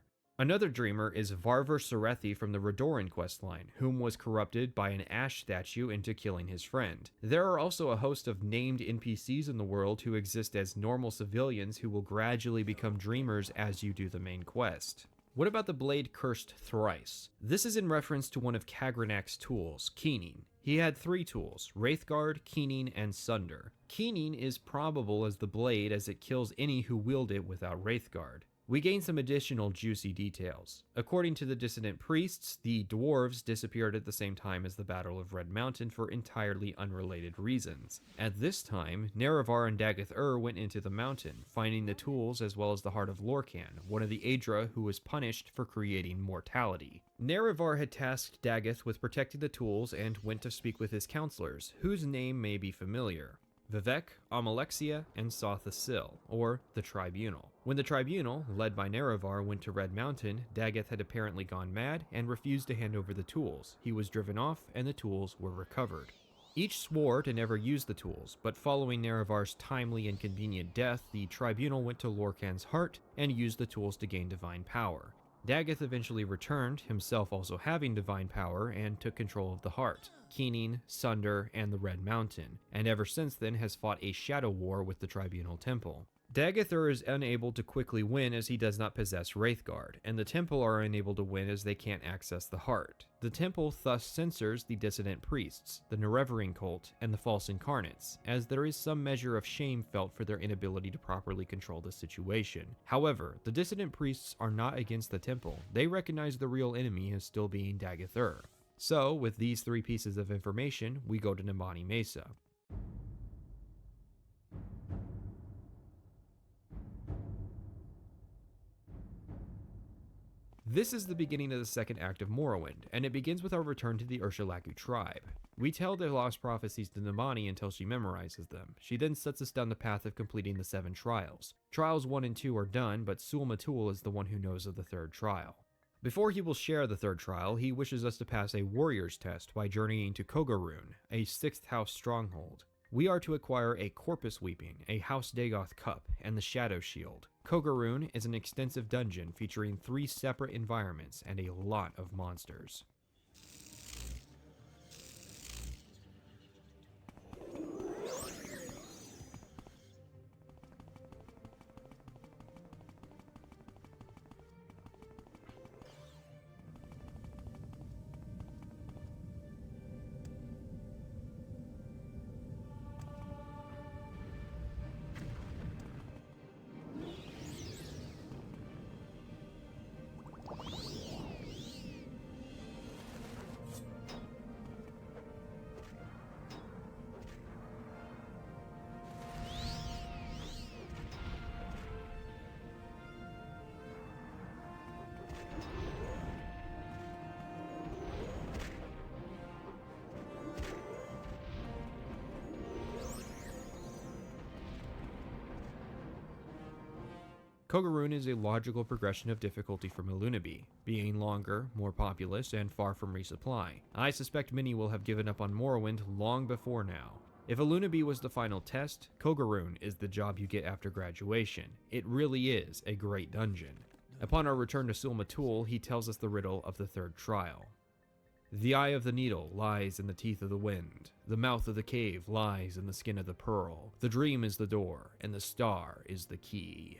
Another dreamer is Varver Serethi from the Redoran questline, whom was corrupted by an ash statue into killing his friend. There are also a host of named NPCs in the world who exist as normal civilians who will gradually become dreamers as you do the main quest. What about the blade cursed thrice? This is in reference to one of Kagranak's tools, Keening. He had 3 tools, Wraithguard, Keening, and Sunder. Keening is probable as the blade as it kills any who wield it without Wraithguard. We gain some additional juicy details. According to the dissident priests, the dwarves disappeared at the same time as the Battle of Red Mountain for entirely unrelated reasons. At this time, Nerevar and Dagath-ur went into the mountain, finding the tools as well as the heart of Lorcan, one of the Aedra who was punished for creating mortality. Nerevar had tasked Dagath with protecting the tools and went to speak with his counselors, whose name may be familiar: Vivek, Amalexia, and Sotha Sil, or the Tribunal. When the Tribunal, led by Nerevar, went to Red Mountain, Dagath had apparently gone mad and refused to hand over the tools. He was driven off, and the tools were recovered. Each swore to never use the tools, but following Nerevar's timely and convenient death, the Tribunal went to Lorcan's heart and used the tools to gain divine power. Dagath eventually returned, himself also having divine power, and took control of the heart, Keening, Sunder, and the Red Mountain, and ever since then has fought a shadow war with the Tribunal Temple. Dagath-ur is unable to quickly win as he does not possess Wraithguard, and the Temple are unable to win as they can't access the heart. The Temple thus censors the dissident priests, the Nerevarine cult, and the false incarnates, as there is some measure of shame felt for their inability to properly control the situation. However, the dissident priests are not against the Temple. They recognize the real enemy as still being Dagath-ur. So, with these 3 pieces of information, we go to Nambani Mesa. This is the beginning of the second act of Morrowind, and it begins with our return to the Ursulaku tribe. We tell the lost prophecies to Nambani until she memorizes them. She then sets us down the path of completing the 7 trials. Trials 1 and 2 are done, but Sul-Matul is the one who knows of the 3rd trial. Before he will share the 3rd trial, he wishes us to pass a warrior's test by journeying to Kogarun, a 6th house stronghold. We are to acquire a Corpus Weeping, a House Dagoth cup, and the Shadow Shield. Kogarun is an extensive dungeon featuring 3 separate environments and a lot of monsters. Kogarun is a logical progression of difficulty from Ilunaby, being longer, more populous, and far from resupply. I suspect many will have given up on Morrowind long before now. If a Lunaby was the final test, Kogaroon is the job you get after graduation. It really is a great dungeon. Upon our return to Sul-Matul, he tells us the riddle of the third trial. The eye of the needle lies in the teeth of the wind. The mouth of the cave lies in the skin of the pearl. The dream is the door, and the star is the key.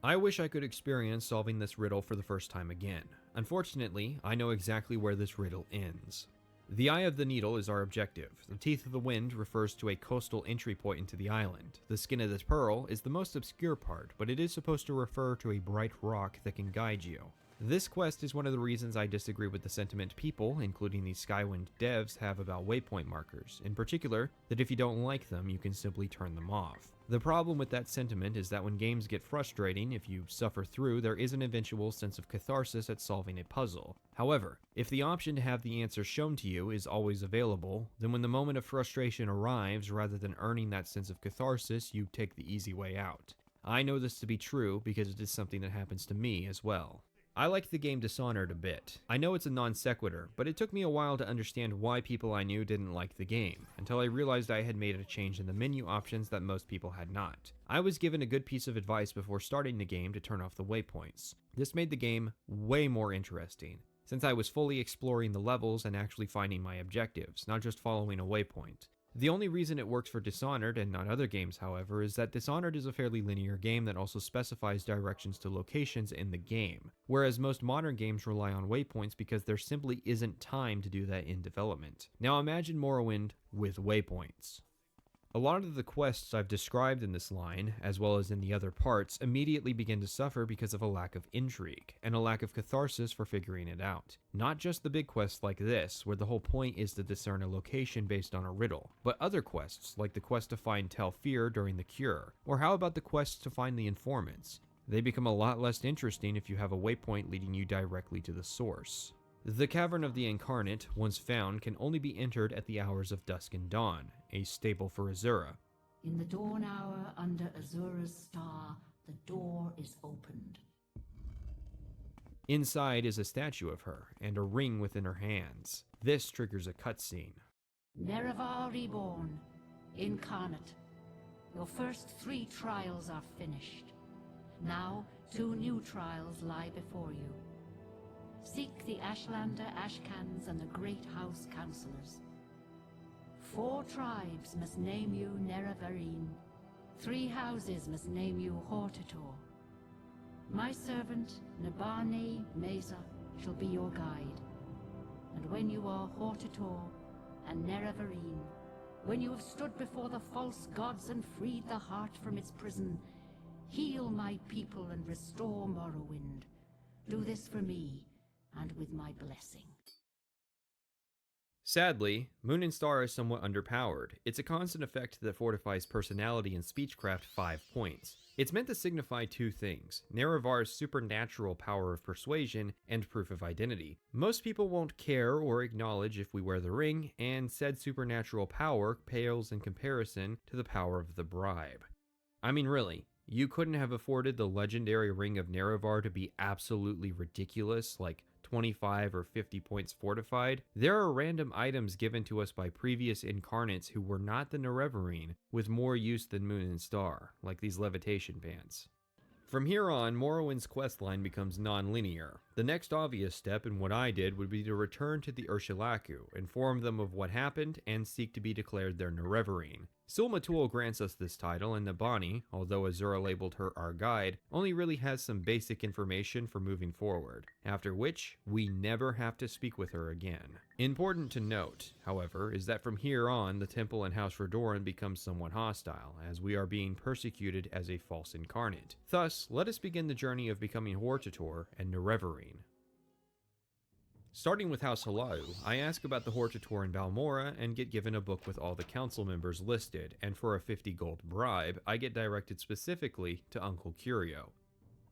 I wish I could experience solving this riddle for the first time again. Unfortunately, I know exactly where this riddle ends. The eye of the needle is our objective. The teeth of the wind refers to a coastal entry point into the island. The skin of the pearl is the most obscure part, but it is supposed to refer to a bright rock that can guide you. This quest is one of the reasons I disagree with the sentiment people, including the Skywind devs, have about waypoint markers, in particular, that if you don't like them, you can simply turn them off. The problem with that sentiment is that when games get frustrating, if you suffer through, there is an eventual sense of catharsis at solving a puzzle. However, if the option to have the answer shown to you is always available, then when the moment of frustration arrives, rather than earning that sense of catharsis, you take the easy way out. I know this to be true because it is something that happens to me as well. I like the game Dishonored a bit. I know it's a non sequitur, but it took me a while to understand why people I knew didn't like the game, until I realized I had made a change in the menu options that most people had not. I was given a good piece of advice before starting the game to turn off the waypoints. This made the game way more interesting, since I was fully exploring the levels and actually finding my objectives, not just following a waypoint. The only reason it works for Dishonored and not other games, however, is that Dishonored is a fairly linear game that also specifies directions to locations in the game, whereas most modern games rely on waypoints because there simply isn't time to do that in development. Now imagine Morrowind with waypoints. A lot of the quests I've described in this line, as well as in the other parts, immediately begin to suffer because of a lack of intrigue, and a lack of catharsis for figuring it out. Not just the big quests like this, where the whole point is to discern a location based on a riddle, but other quests, like the quest to find Telfir during the Cure, or how about the quests to find the informants? They become a lot less interesting if you have a waypoint leading you directly to the source. The Cavern of the Incarnate, once found, can only be entered at the hours of dusk and dawn, a staple for Azura.
In the dawn hour under Azura's star, the door is opened.
Inside is a statue of her, and a ring within her hands. This triggers a cutscene.
Nerevar reborn, incarnate. Your first 3 trials are finished. Now 2 new trials lie before you. Seek the Ashlander Ashcans and the Great House Councillors. 4 tribes must name you Nerevarine. 3 houses must name you Hortator. My servant, Nabane Mesa, shall be your guide. And when you are Hortator and Nerevarine, when you have stood before the false gods and freed the heart from its prison, heal my people and restore Morrowind. Do this for me, and with my blessing.
Sadly, Moon and Star is somewhat underpowered. It's a constant effect that fortifies personality and speechcraft 5 points. It's meant to signify 2 things: Nerevar's supernatural power of persuasion and proof of identity. Most people won't care or acknowledge if we wear the ring, and said supernatural power pales in comparison to the power of the bribe. I mean, really, you couldn't have afforded the legendary Ring of Nerevar to be absolutely ridiculous, like 25 or 50 points fortified? There are random items given to us by previous incarnates who were not the Nerevarine, with more use than Moon and Star, like these levitation pants. From here on, Morrowind's questline becomes non-linear. The next obvious step in what I did would be to return to the Ursulaku, inform them of what happened, and seek to be declared their Nerevarine. Sul-Matul grants us this title, and Nabani, although Azura labeled her our guide, only really has some basic information for moving forward, after which we never have to speak with her again. Important to note, however, is that from here on, the temple and House Redoran becomes somewhat hostile, as we are being persecuted as a false incarnate. Thus, let us begin the journey of becoming Hortator and Nerevarine. Starting with House Halau, I ask about the Hortator in Balmora and get given a book with all the council members listed, and for a 50 gold bribe, I get directed specifically to Uncle Curio.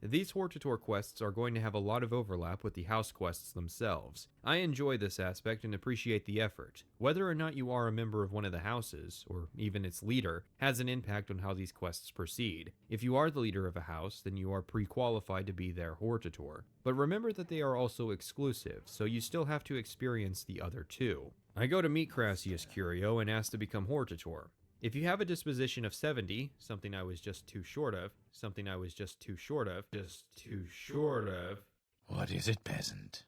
These Hortator quests are going to have a lot of overlap with the house quests themselves. I enjoy this aspect and appreciate the effort. Whether or not you are a member of one of the houses, or even its leader, has an impact on how these quests proceed. If you are the leader of a house, then you are pre-qualified to be their Hortator. But remember that they are also exclusive, so you still have to experience the other 2. I go to meet Crassius Curio and ask to become Hortator. If you have a disposition of 70, something I was just too short of, something I was just too short of,
What is it, peasant?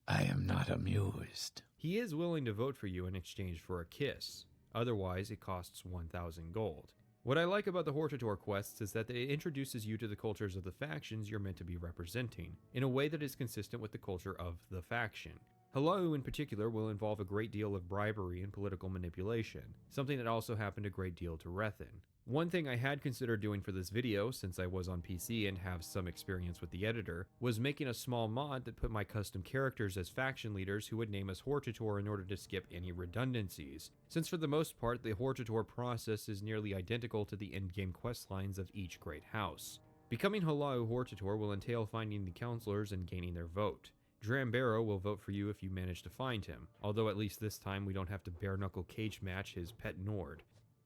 I am not amused.
He is willing to vote for you in exchange for a kiss. Otherwise, it costs 1,000 gold. What I like about the Hortator quests is that it introduces you to the cultures of the factions you're meant to be representing, in a way that is consistent with the culture of the faction. Halau in particular will involve a great deal of bribery and political manipulation, something that also happened a great deal to Rethin. One thing I had considered doing for this video, since I was on PC and have some experience with the editor, was making a small mod that put my custom characters as faction leaders who would name us Hortator in order to skip any redundancies, since for the most part the Hortator process is nearly identical to the endgame questlines of each great house. Becoming Halau Hortator will entail finding the counselors and gaining their vote. Drambero will vote for you if you manage to find him, although at least this time we don't have to bare-knuckle cage match his pet Nord.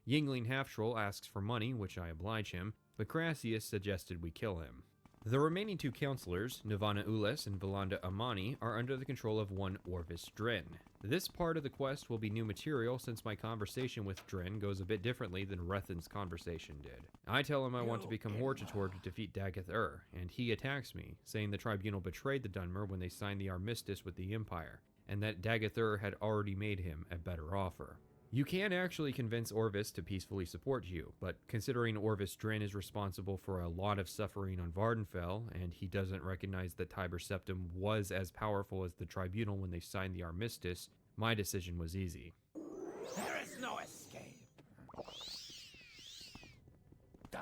Yingling Half-Troll asks for money, which I oblige him, but Crassius suggested we kill him. The remaining two counselors, Nirvana Ules and Valanda Amani, are under the control of one Orvis Dren. This part of the quest will be new material since my conversation with Dren goes a bit differently than Rethin's conversation did. I tell him I want to become Hortator to defeat Dagoth-Ur, and he attacks me, saying the Tribunal betrayed the Dunmer when they signed the armistice with the Empire, and that Dagoth-Ur had already made him a better offer. You can actually convince Orvis to peacefully support you, but considering Orvis Dren is responsible for a lot of suffering on Vardenfell, and he doesn't recognize that Tiber Septim was as powerful as the Tribunal when they signed the armistice, my decision was easy.
There is no escape. Die.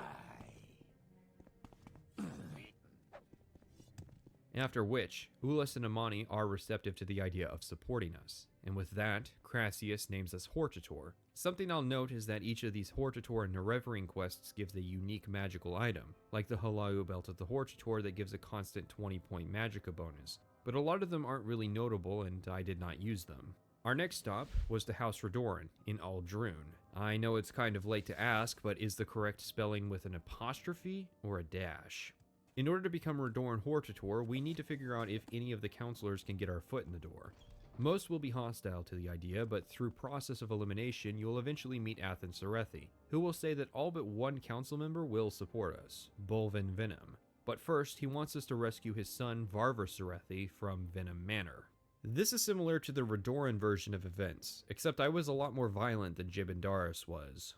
After which, Ulas and Amani are receptive to the idea of supporting us, and with that, Crassius names us Hortator. Something I'll note is that each of these Hortator and Nerevarine quests gives a unique magical item, like the Halau Belt of the Hortator that gives a constant 20-point magicka bonus, but a lot of them aren't really notable and I did not use them. Our next stop was to House Redoran in Aldrune. I know it's kind of late to ask, but is the correct spelling with an apostrophe or a dash? In order to become Redoran Hortator, we need to figure out if any of the counselors can get our foot in the door. Most will be hostile to the idea, but through process of elimination, you'll eventually meet Athen Serethi, who will say that all but one council member will support us, Bolvin Venom. But first, he wants us to rescue his son, Varver Serethi, from Venom Manor. This is similar to the Redoran version of events, except I was a lot more violent than Jibindaris was.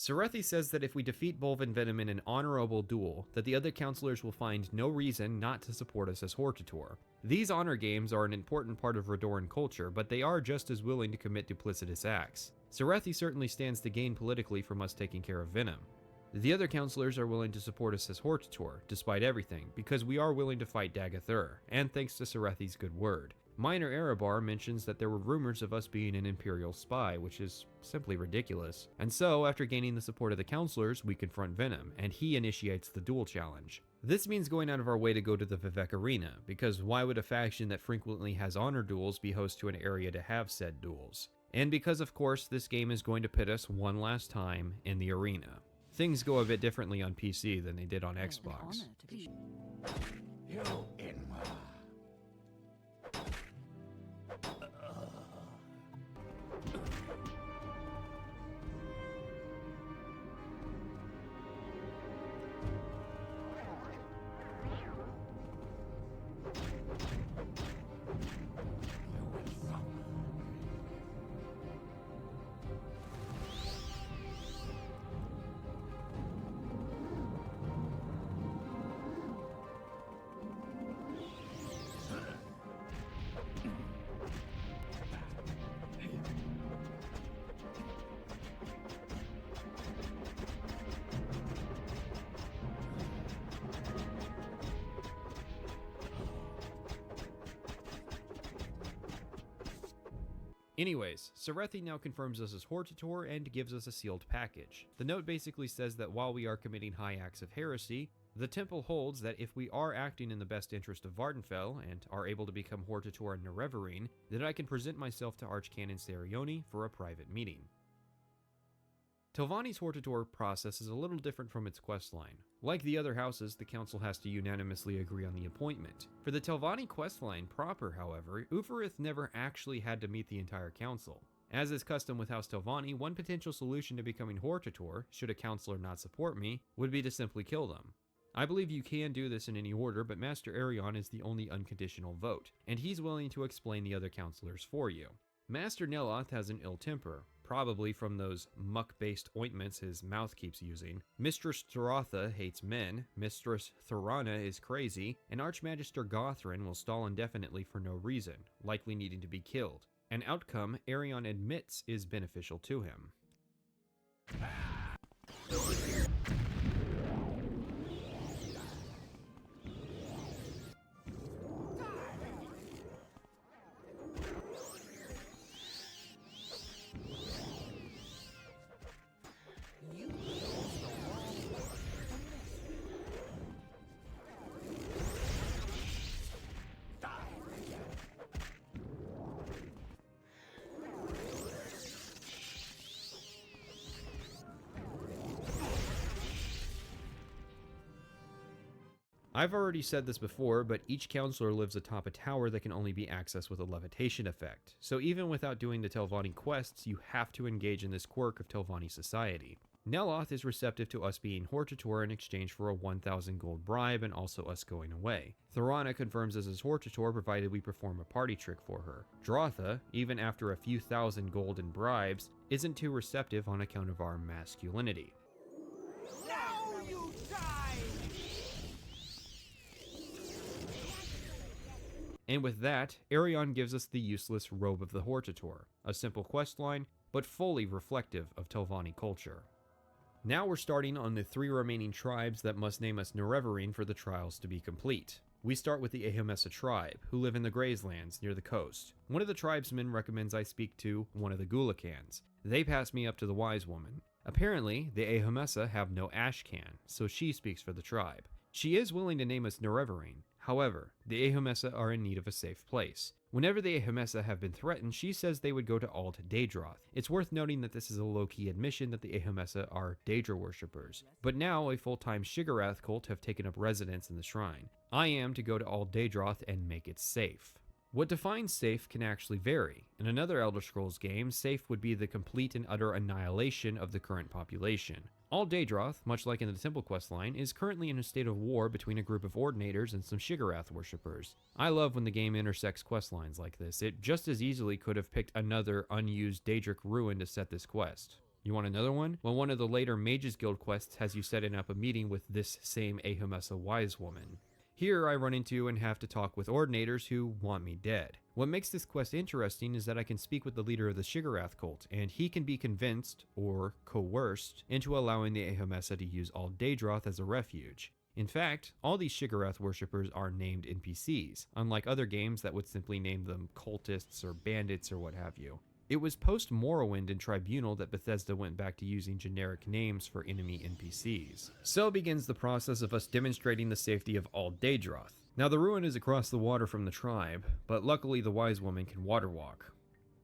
Serethi says that if we defeat Bolvin Venom in an honorable duel, that the other counselors will find no reason not to support us as Hortator. These honor games are an important part of Redoran culture, but they are just as willing to commit duplicitous acts. Serethi certainly stands to gain politically from us taking care of Venom. The other counselors are willing to support us as Hortator, despite everything, because we are willing to fight Dagoth-Ur, and thanks to Serethi's good word. Minor Erebar mentions that there were rumors of us being an Imperial spy, which is simply ridiculous. And so, after gaining the support of the counselors, we confront Venom, and he initiates the duel challenge. This means going out of our way to go to the Vivek Arena, because why would a faction that frequently has honor duels be host to an area to have said duels? And because of course this game is going to pit us one last time in the arena. Things go a bit differently on PC than they did on Xbox. Anyways, Serethi now confirms us as Hortator and gives us a sealed package. The note basically says that while we are committing high acts of heresy, the temple holds that if we are acting in the best interest of Vardenfell and are able to become Hortator and Nerevarine, then I can present myself to Archcanon Serioni for a private meeting. Telvanni's Hortator process is a little different from its questline. Like the other houses, the council has to unanimously agree on the appointment. For the Telvanni questline proper, however, Uferith never actually had to meet the entire council. As is custom with House Telvanni, one potential solution to becoming Hortator, should a councilor not support me, would be to simply kill them. I believe you can do this in any order, but Master Arion is the only unconditional vote, and he's willing to explain the other councilors for you. Master Neloth has an ill temper, probably from those muck-based ointments his mouth keeps using. Mistress Taratha hates men, Mistress Thorana is crazy, and Archmagister Gothrin will stall indefinitely for no reason, likely needing to be killed. An outcome Arion admits is beneficial to him. I've already said this before, but each counselor lives atop a tower that can only be accessed with a levitation effect, so even without doing the Telvanni quests, you have to engage in this quirk of Telvanni society. Neloth is receptive to us being Hortator in exchange for a 1,000 gold bribe and also us going away. Thorana confirms us as Hortator provided we perform a party trick for her. Drotha, even after a few thousand gold in bribes, isn't too receptive on account of our masculinity.
Now you die!
And with that, Arion gives us the useless Robe of the Hortator, a simple questline, but fully reflective of Telvanni culture. Now we're starting on the 3 remaining tribes that must name us Nerevarine for the trials to be complete. We start with the Ahomessa tribe, who live in the Grazelands near the coast. One of the tribesmen recommends I speak to one of the Gulakans. They pass me up to the Wise Woman. Apparently, the Ahomessa have no Ashcan, so she speaks for the tribe. She is willing to name us Nerevarine. However, the Ahomessa are in need of a safe place. Whenever the Ahomessa have been threatened, she says they would go to Alt Daedroth. It's worth noting that this is a low-key admission that the Ahomessa are Daedra worshippers, but now a full-time Shigarath cult have taken up residence in the shrine. I am to go to Alt Daedroth and make it safe. What defines safe can actually vary. In another Elder Scrolls game, safe would be the complete and utter annihilation of the current population. Alt Daedroth, much like in the Temple questline, is currently in a state of war between a group of Ordinators and some Shigarath worshippers. I love when the game intersects questlines like this. It just as easily could have picked another unused Daedric ruin to set this quest. You want another one? Well, one of the later Mages Guild quests has you setting up a meeting with this same Ahomessa Wise Woman. Here I run into and have to talk with Ordinators who want me dead. What makes this quest interesting is that I can speak with the leader of the Shigarath cult, and he can be convinced, or coerced, into allowing the Ahomessa to use Alt Daedroth as a refuge. In fact, all these Shigarath worshippers are named NPCs, unlike other games that would simply name them cultists or bandits or what have you. It was post-Morrowind and Tribunal that Bethesda went back to using generic names for enemy NPCs. So begins the process of us demonstrating the safety of Alt Daedroth. Now the ruin is across the water from the tribe, but luckily the Wise Woman can water walk.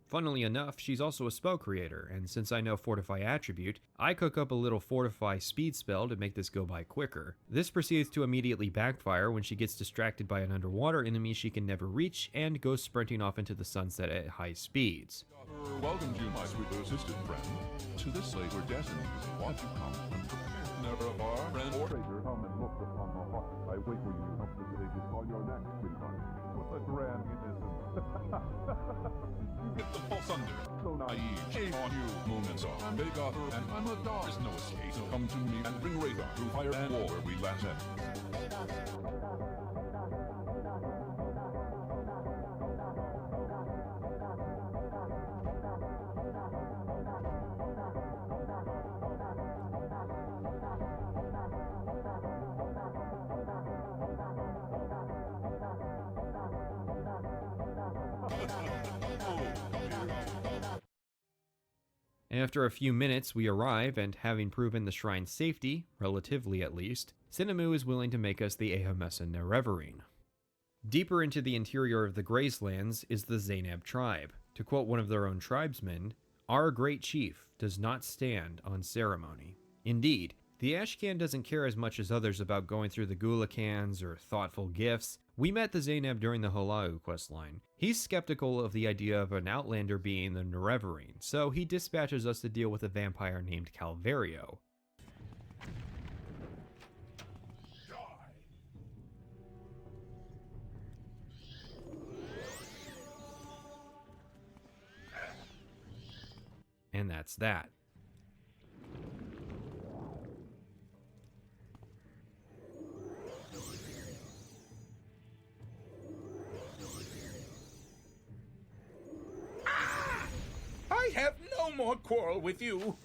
Funnily enough, she's also a spell creator, and since I know Fortify attribute, I cook up a little Fortify speed spell to make this go by quicker. This proceeds to immediately backfire when she gets distracted by an underwater enemy she can never reach and goes sprinting off into the sunset at high speeds.
Welcome you, my sweet assistant friend, to this later destiny. Won't you come and prepare? Never a bar, friend or traitor, come and look upon the heart. I wait for you, help the sages on your neck, sweetheart. What a grand innocence. You get the pulse under. So naive. Shame on you, Moon and Star. I'm Vagar, and I'm a dog. There's no escape. So come to me and bring Rhaegar through fire and war where we last met.
After a few minutes, we arrive, and having proven the shrine's safety, relatively at least, Sinemu is willing to make us the Ahamesa Nerevarine. Deeper into the interior of the Gracelands is the Zainab tribe. To quote one of their own tribesmen, "Our great chief does not stand on ceremony." Indeed, the Ashcan doesn't care as much as others about going through the Gulakans or thoughtful gifts. We met the Zainab during the Halau questline. He's skeptical of the idea of an outlander being the Nerevarine, so he dispatches us to deal with a vampire named Calvario. And that's that.
I have no more quarrel with you.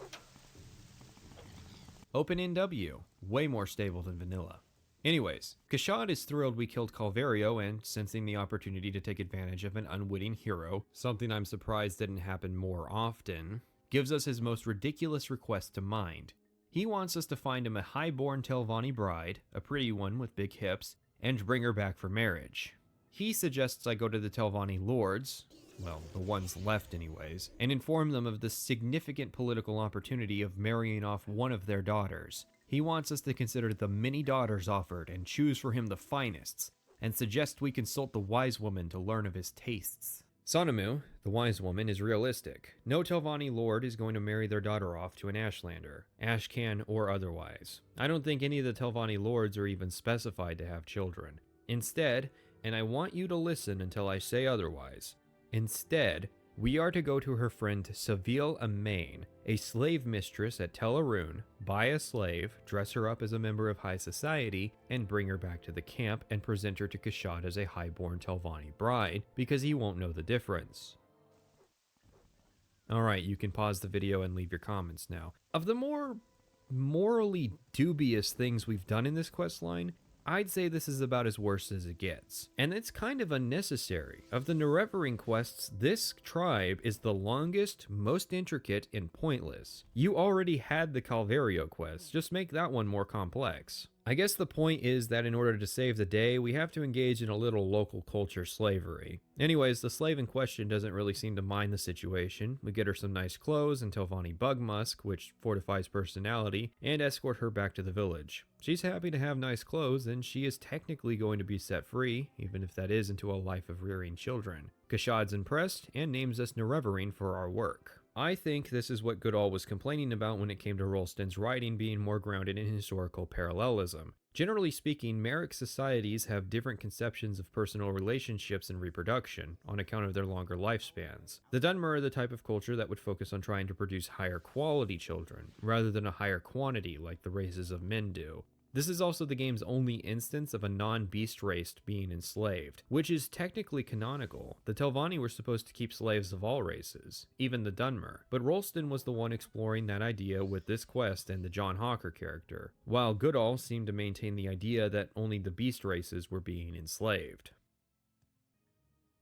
Open NW, way more stable than vanilla. Anyways, Kashad is thrilled we killed Calvario, and sensing the opportunity to take advantage of an unwitting hero, something I'm surprised didn't happen more often, gives us his most ridiculous request to mind. He wants us to find him a high-born Telvanni bride, a pretty one with big hips, and bring her back for marriage. He suggests I go to the Telvanni lords, well, the ones left anyways, and inform them of the significant political opportunity of marrying off one of their daughters. He wants us to consider the many daughters offered and choose for him the finest, and suggests we consult the wise woman to learn of his tastes. Sonemu, the wise woman, is realistic. No Telvanni lord is going to marry their daughter off to an Ashlander, Ashcan or otherwise. I don't think any of the Telvanni lords are even specified to have children. Instead, and I want you to listen until I say otherwise, instead, we are to go to her friend Seville Amain, a slave mistress at Tel Arun, buy a slave, dress her up as a member of high society, and bring her back to the camp and present her to Kashad as a highborn Telvanni bride, because he won't know the difference. Alright, you can pause the video and leave your comments now. Of the more morally dubious things we've done in this questline, I'd say this is about as worse as it gets. And it's kind of unnecessary. Of the Nerevarine quests, this tribe is the longest, most intricate, and pointless. You already had the Calvario quest, just make that one more complex. I guess the point is that in order to save the day, we have to engage in a little local culture slavery. Anyways, the slave in question doesn't really seem to mind the situation. We get her some nice clothes and Telvanni bug musk, which fortifies personality, and escort her back to the village. She's happy to have nice clothes, and she is technically going to be set free, even if that is into a life of rearing children. Kashad's impressed, and names us Nerevarine for our work. I think this is what Goodall was complaining about when it came to Rolston's writing being more grounded in historical parallelism. Generally speaking, Merrick societies have different conceptions of personal relationships and reproduction, on account of their longer lifespans. The Dunmer are the type of culture that would focus on trying to produce higher quality children, rather than a higher quantity like the races of men do. This is also the game's only instance of a non-beast race being enslaved, which is technically canonical. The Telvanni were supposed to keep slaves of all races, even the Dunmer, but Rolston was the one exploring that idea with this quest and the John Hawker character, while Goodall seemed to maintain the idea that only the beast races were being enslaved.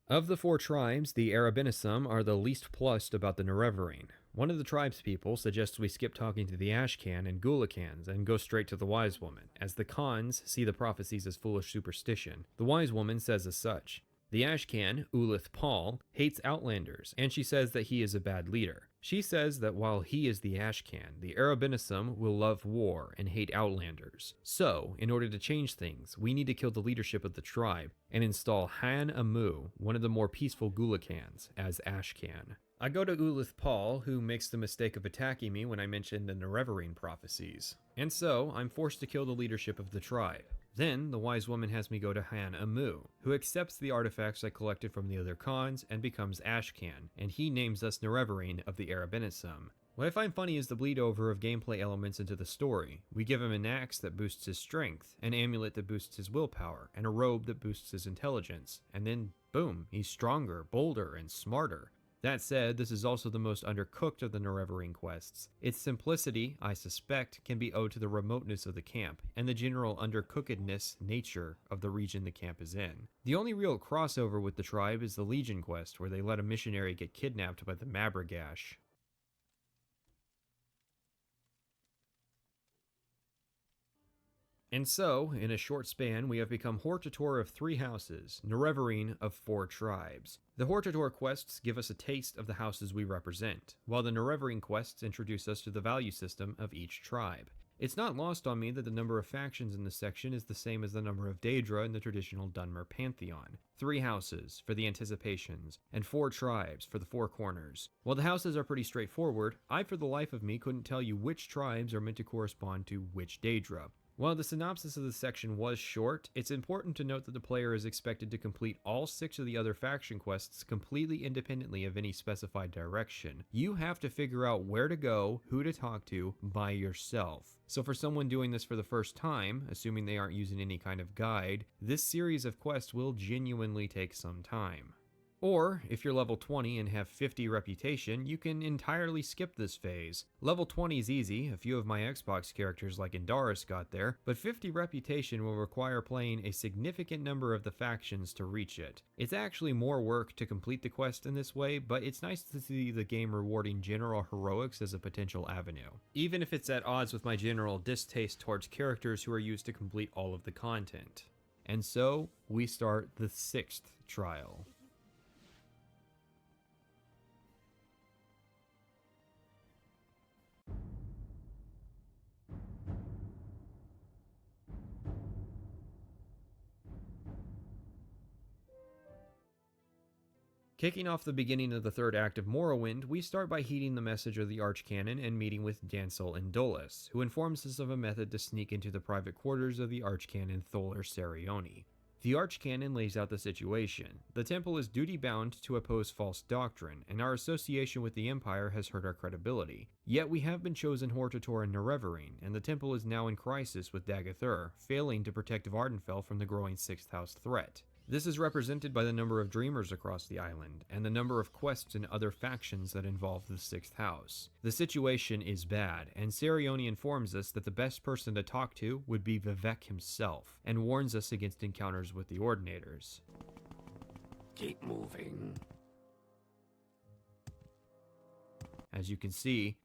Of the four tribes, the Arabinisum are the least plussed about the Nerevarine. One of the tribespeople suggests we skip talking to the Ashcan and Gulakans and go straight to the Wise Woman, as the Khans see the prophecies as foolish superstition. The Wise Woman says as such. The Ashcan, Ulith Paul, hates Outlanders, and she says that he is a bad leader. She says that while he is the Ashcan, the Arabinisum will love war and hate Outlanders. So, in order to change things, we need to kill the leadership of the tribe and install Han Amu, one of the more peaceful Gulakans, as Ashcan. I go to Ulith Paul, who makes the mistake of attacking me when I mention the Nerevarine prophecies. And so, I'm forced to kill the leadership of the tribe. Then, the wise woman has me go to Han Amu, who accepts the artifacts I collected from the other Khans and becomes Ashcan, and he names us Nerevarine of the Arabinisum. What I find funny is the bleed over of gameplay elements into the story. We give him an axe that boosts his strength, an amulet that boosts his willpower, and a robe that boosts his intelligence, and then, boom, he's stronger, bolder, and smarter. That said, this is also the most undercooked of the Nerevarine quests. Its simplicity, I suspect, can be owed to the remoteness of the camp, and the general undercookedness nature of the region the camp is in. The only real crossover with the tribe is the Legion quest, where they let a missionary get kidnapped by the Mabragash. And so, in a short span, we have become Hortator of 3 houses, Nerevarine of 4 tribes. The Hortator quests give us a taste of the houses we represent, while the Nerevarine quests introduce us to the value system of each tribe. It's not lost on me that the number of factions in this section is the same as the number of Daedra in the traditional Dunmer pantheon. 3 houses for the anticipations, and 4 tribes for the 4 corners. While the houses are pretty straightforward, I for the life of me couldn't tell you which tribes are meant to correspond to which Daedra. While the synopsis of this section was short, it's important to note that the player is expected to complete all 6 of the other faction quests completely independently of any specified direction. You have to figure out where to go, who to talk to, by yourself. So for someone doing this for the first time, assuming they aren't using any kind of guide, this series of quests will genuinely take some time. Or, if you're level 20 and have 50 reputation, you can entirely skip this phase. Level 20 is easy, a few of my Xbox characters like Indaris got there, but 50 reputation will require playing a significant number of the factions to reach it. It's actually more work to complete the quest in this way, but it's nice to see the game rewarding general heroics as a potential avenue, even if it's at odds with my general distaste towards characters who are used to complete all of the content. And so, we start the 6th trial. Kicking off the beginning of the 3rd act of Morrowind, we start by heeding the message of the Archcanon and meeting with Dancel and Dolus, who informs us of a method to sneak into the private quarters of the Archcanon Tholer Sarioni. The Archcanon lays out the situation. The temple is duty-bound to oppose false doctrine, and our association with the Empire has hurt our credibility. Yet we have been chosen Hortator and Nerevarine, and the temple is now in crisis with Dagathur, failing to protect Vardenfell from the growing 6th house threat. This is represented by the number of dreamers across the island, and the number of quests and other factions that involve the 6th house. The situation is bad, and Sarioni informs us that the best person to talk to would be Vivek himself, and warns us against encounters with the Ordinators.
Keep moving.
As you can see,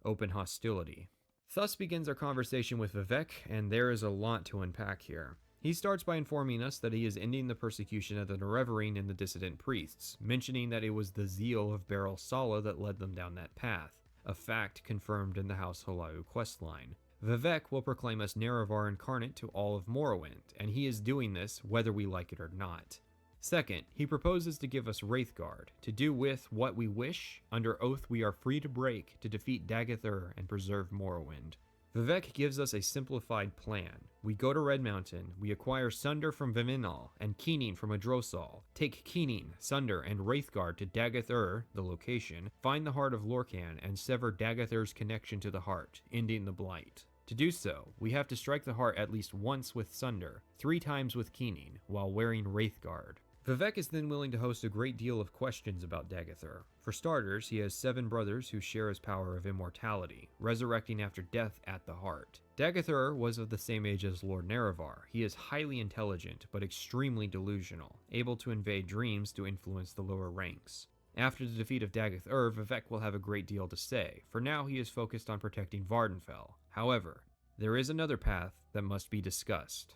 open hostility. Thus begins our conversation with Vivek, and there is a lot to unpack here. He starts by informing us that he is ending the persecution of the Nerevarine and the dissident priests, mentioning that it was the zeal of Beryl Sala that led them down that path, a fact confirmed in the House Halau questline. Vivek will proclaim us Nerevar incarnate to all of Morrowind, and he is doing this whether we like it or not. Second, he proposes to give us Wraithguard, to do with what we wish. Under oath we are free to break to defeat Dagathur and preserve Morrowind. Vivek gives us a simplified plan. We go to Red Mountain, we acquire Sunder from Viminal, and Keening from Adrosal, take Keening, Sunder, and Wraithguard to Dagathur, the location, find the heart of Lorkhan, and sever Dagathur's connection to the heart, ending the Blight. To do so, we have to strike the heart at least once with Sunder, 3 times with Keening, while wearing Wraithguard. Vivek is then willing to host a great deal of questions about Dagathur. For starters, he has 7 brothers who share his power of immortality, resurrecting after death at the heart. Dagathur was of the same age as Lord Nerevar. He is highly intelligent, but extremely delusional, able to invade dreams to influence the lower ranks. After the defeat of Dagathur, Vivek will have a great deal to say. For now, he is focused on protecting Vardenfell. However, there is another path that must be discussed.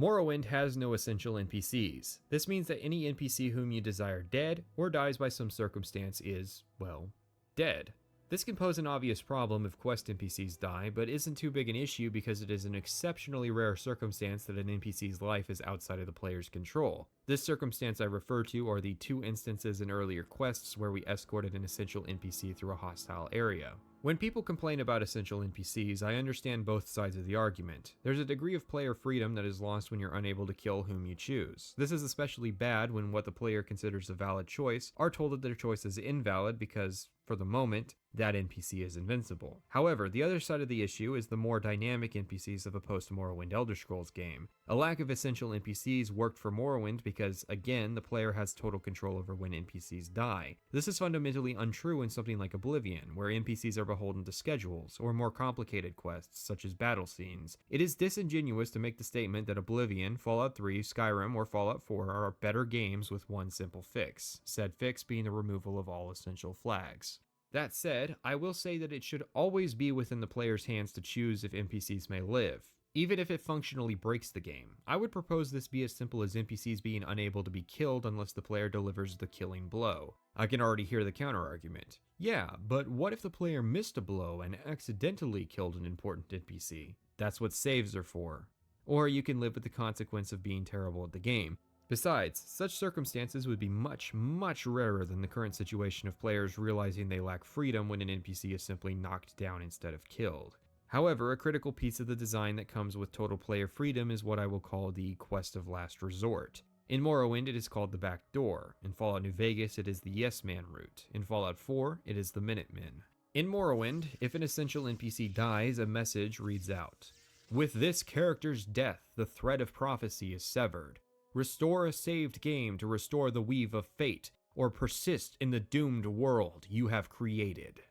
Morrowind has no essential NPCs. This means that any NPC whom you desire dead, or dies by some circumstance is, well, dead. This can pose an obvious problem if quest NPCs die, but isn't too big an issue because it is an exceptionally rare circumstance that an NPC's life is outside of the player's control. This circumstance I refer to are the 2 instances in earlier quests where we escorted an essential NPC through a hostile area. When people complain about essential NPCs, I understand both sides of the argument. There's a degree of player freedom that is lost when you're unable to kill whom you choose. This is especially bad when what the player considers a valid choice are told that their choice is invalid because, for the moment, that NPC is invincible. However, the other side of the issue is the more dynamic NPCs of a post-Morrowind Elder Scrolls game. A lack of essential NPCs worked for Morrowind because, again, the player has total control over when NPCs die. This is fundamentally untrue in something like Oblivion, where NPCs are beholden to schedules, or more complicated quests, such as battle scenes. It is disingenuous to make the statement that Oblivion, Fallout 3, Skyrim, or Fallout 4 are better games with one simple fix, said fix being the removal of all essential flags. That said, I will say that it should always be within the player's hands to choose if NPCs may live. even if it functionally breaks the game. I would propose this be as simple as NPCs being unable to be killed unless the player delivers the killing blow. I can already hear the counter-argument. Yeah, but what if the player missed a blow and accidentally killed an important NPC? That's what saves are for. Or you can live with the consequence of being terrible at the game. Besides, such circumstances would be much, much rarer than the current situation of players realizing they lack freedom when an NPC is simply knocked down instead of killed. However, a critical piece of the design that comes with total player freedom is what I will call the quest of last resort. In Morrowind, it is called the back door. In Fallout New Vegas, it is the Yes Man route. In Fallout 4, it is the Minutemen. In Morrowind, if an essential NPC dies, a message reads out. With this character's death, the thread of prophecy is severed. Restore a saved game to restore the weave of fate, or persist in the doomed world you have created.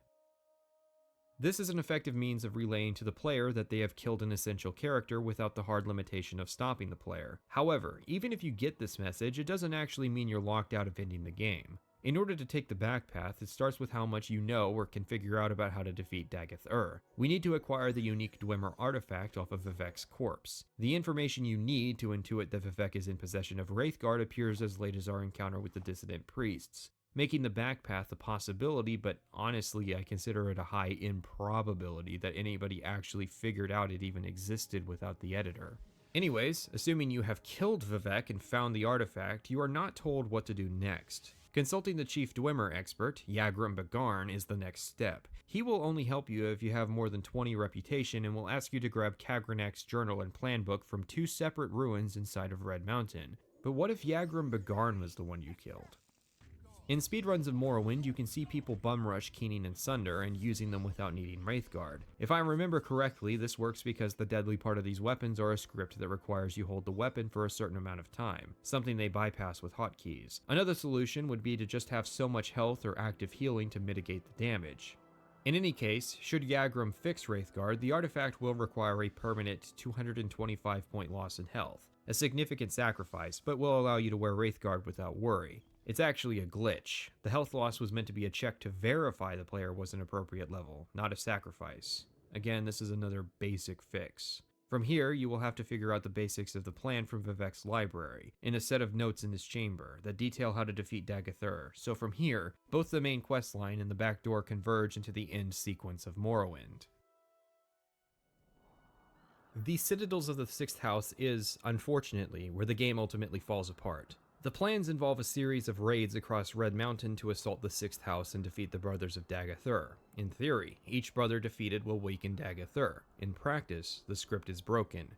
This is an effective means of relaying to the player that they have killed an essential character without the hard limitation of stopping the player. However, even if you get this message, it doesn't actually mean you're locked out of ending the game. In order to take the back path, it starts with how much you know or can figure out about how to defeat Dagath-ur. We need to acquire the unique Dwemer artifact off of Vivek's corpse. The information you need to intuit that Vivek is in possession of Wraithguard appears as late as our encounter with the dissident priests, making the back path a possibility, but honestly I consider it a high improbability that anybody actually figured out it even existed without the editor. Anyways, assuming you have killed Vivek and found the artifact, you are not told what to do next. Consulting the chief Dwemer expert, Yagrum Bagarn, is the next step. He will only help you if you have more than 20 reputation and will ask you to grab Kagranak's journal and plan book from 2 separate ruins inside of Red Mountain. But what if Yagrum Bagarn was the one you killed? In speedruns of Morrowind, you can see people bum-rush Keening and Sunder and using them without needing Wraithguard. If I remember correctly, this works because the deadly part of these weapons are a script that requires you hold the weapon for a certain amount of time, something they bypass with hotkeys. Another solution would be to just have so much health or active healing to mitigate the damage. In any case, should Yagrum fix Wraithguard, the artifact will require a permanent 225 point loss in health. A significant sacrifice, but will allow you to wear Wraithguard without worry. It's actually a glitch. The health loss was meant to be a check to verify the player was an appropriate level, not a sacrifice. Again, this is another basic fix. From here, you will have to figure out the basics of the plan from Vivek's library, in a set of notes in his chamber, that detail how to defeat Dagath-ur. So from here, both the main questline and the back door converge into the end sequence of Morrowind. The Citadels of the Sixth House is, unfortunately, where the game ultimately falls apart. The plans involve a series of raids across Red Mountain to assault the Sixth House and defeat the Brothers of Dagath-ur. In theory, each brother defeated will weaken Dagath-ur. In practice, the script is broken.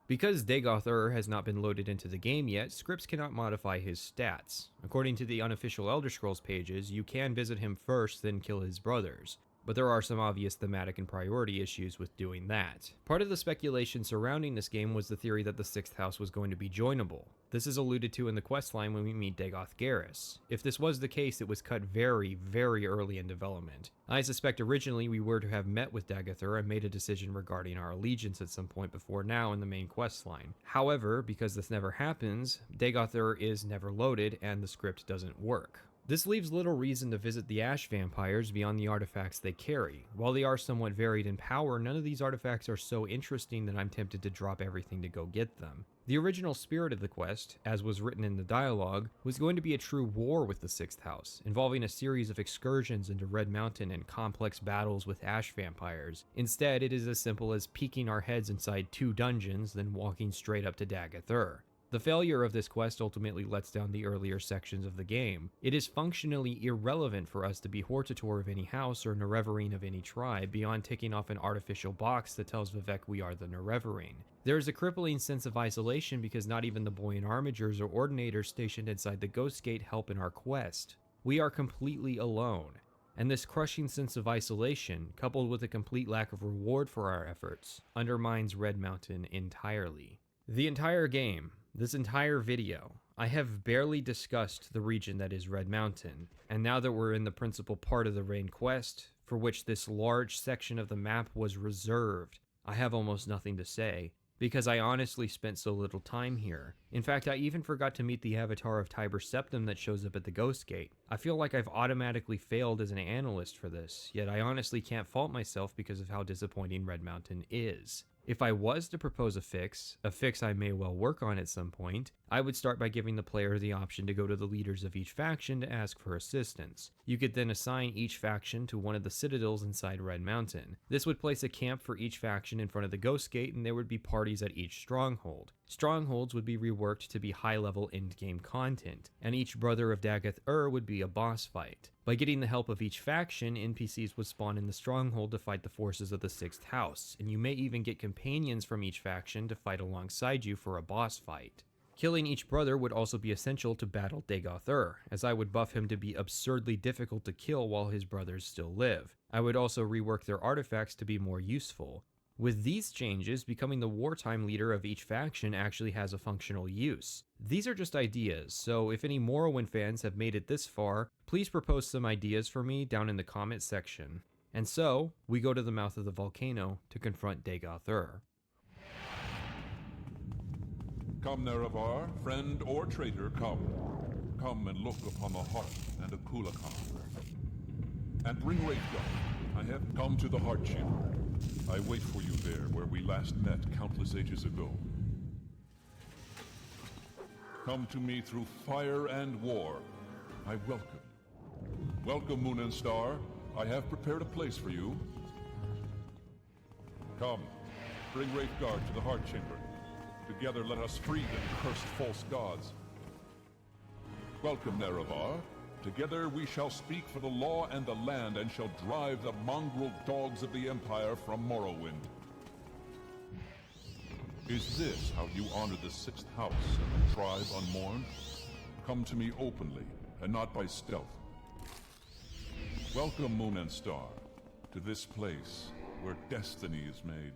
Because Dagath-ur has not been loaded into the game yet, scripts cannot modify his stats. According to the unofficial Elder Scrolls pages, you can visit him first, then kill his brothers. But there are some obvious thematic and priority issues with doing that. Part of the speculation surrounding this game was the theory that the Sixth House was going to be joinable. This is alluded to in the questline when we meet Dagoth Garrus. If this was the case, it was cut very, very early in development. I suspect originally we were to have met with Dagath-ur and made a decision regarding our allegiance at some point before now in the main questline. However, because this never happens, Dagath-ur is never loaded and the script doesn't work. This leaves little reason to visit the Ash Vampires beyond the artifacts they carry. While they are somewhat varied in power, none of these artifacts are so interesting that I'm tempted to drop everything to go get them. The original spirit of the quest, as was written in the dialogue, was going to be a true war with the Sixth House, involving a series of excursions into Red Mountain and complex battles with Ash Vampires. Instead, it is as simple as peeking our heads inside 2 dungeons, then walking straight up to Dagath-ur. The failure of this quest ultimately lets down the earlier sections of the game. It is functionally irrelevant for us to be Hortator of any house or Nerevarine of any tribe beyond ticking off an artificial box that tells Vivek we are the Nerevarine. There is a crippling sense of isolation because not even the Boyan Armigers or Ordinators stationed inside the Ghost Gate help in our quest. We are completely alone. And this crushing sense of isolation, coupled with a complete lack of reward for our efforts, undermines Red Mountain entirely. The entire game, this entire video, I have barely discussed the region that is Red Mountain, and now that we're in the principal part of the main quest, for which this large section of the map was reserved, I have almost nothing to say, because I honestly spent so little time here. In fact, I even forgot to meet the avatar of Tiber Septim that shows up at the Ghost Gate. I feel like I've automatically failed as an analyst for this, yet I honestly can't fault myself because of how disappointing Red Mountain is. If I was to propose a fix I may well work on at some point, I would start by giving the player the option to go to the leaders of each faction to ask for assistance. You could then assign each faction to one of the citadels inside Red Mountain. This would place a camp for each faction in front of the Ghost Gate, and there would be parties at each stronghold. Strongholds would be reworked to be high-level end-game content, and each Brother of Dagoth would be a boss fight. By getting the help of each faction, NPCs would spawn in the stronghold to fight the forces of the 6th house, and you may even get companions from each faction to fight alongside you for a boss fight. Killing each brother would also be essential to battle Dagoth, as I would buff him to be absurdly difficult to kill while his brothers still live. I would also rework their artifacts to be more useful. With these changes, becoming the wartime leader of each faction actually has a functional use. These are just ideas, so if any Morrowind fans have made it this far, please propose some ideas for me down in the comment section. And so, we go to the mouth of the volcano to confront Dagoth.
Come, Nerevar, friend or traitor, come. Come and look upon the hearth and a Kulakan. And bring Wraithguard. I have come to the Heart Chamber. I wait for you there, where we last met countless ages ago. Come to me through fire and war. I welcome you. Welcome, Moon and Star. I have prepared a place for you. Come, bring Wraithguard to the Heart Chamber. Together let us free the cursed false gods. Welcome, Nerevar. Together we shall speak for the law and the land, and shall drive the mongrel dogs of the Empire from Morrowind. Is this how you honor the 6th house and the tribe unmourned? Come to me openly, and not by stealth. Welcome, Moon and Star, to this place where destiny is made.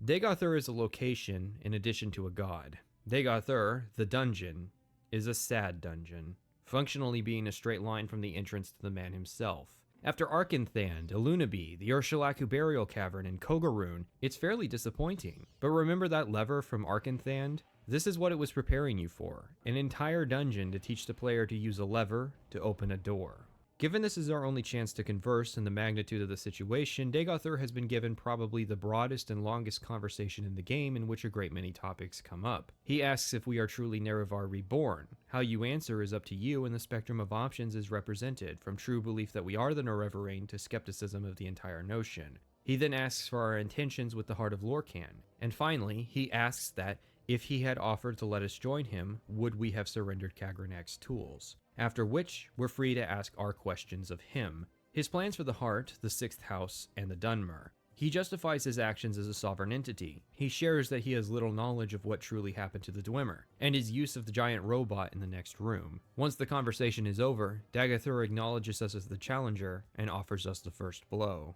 Dagoth is a location in addition to a god. Dagoth, the dungeon, is a sad dungeon, functionally being a straight line from the entrance to the man himself. After Arkanthand, Alunaby, the Urshulaku Burial Cavern, and Kogarun, it's fairly disappointing. But remember that lever from Arkanthand? This is what it was preparing you for, an entire dungeon to teach the player to use a lever to open a door. Given this is our only chance to converse and the magnitude of the situation, Dagoth has been given probably the broadest and longest conversation in the game, in which a great many topics come up. He asks if we are truly Nerevar reborn. How you answer is up to you, and the spectrum of options is represented, from true belief that we are the Nerevarine to skepticism of the entire notion. He then asks for our intentions with the Heart of Lorkhan. And finally, he asks that, if he had offered to let us join him, would we have surrendered Kagranak's tools? After which, we're free to ask our questions of him. His plans for the Heart, the 6th House, and the Dunmer. He justifies his actions as a sovereign entity. He shares that he has little knowledge of what truly happened to the Dwemer, and his use of the giant robot in the next room. Once the conversation is over, Dagoth acknowledges us as the challenger, and offers us the first blow.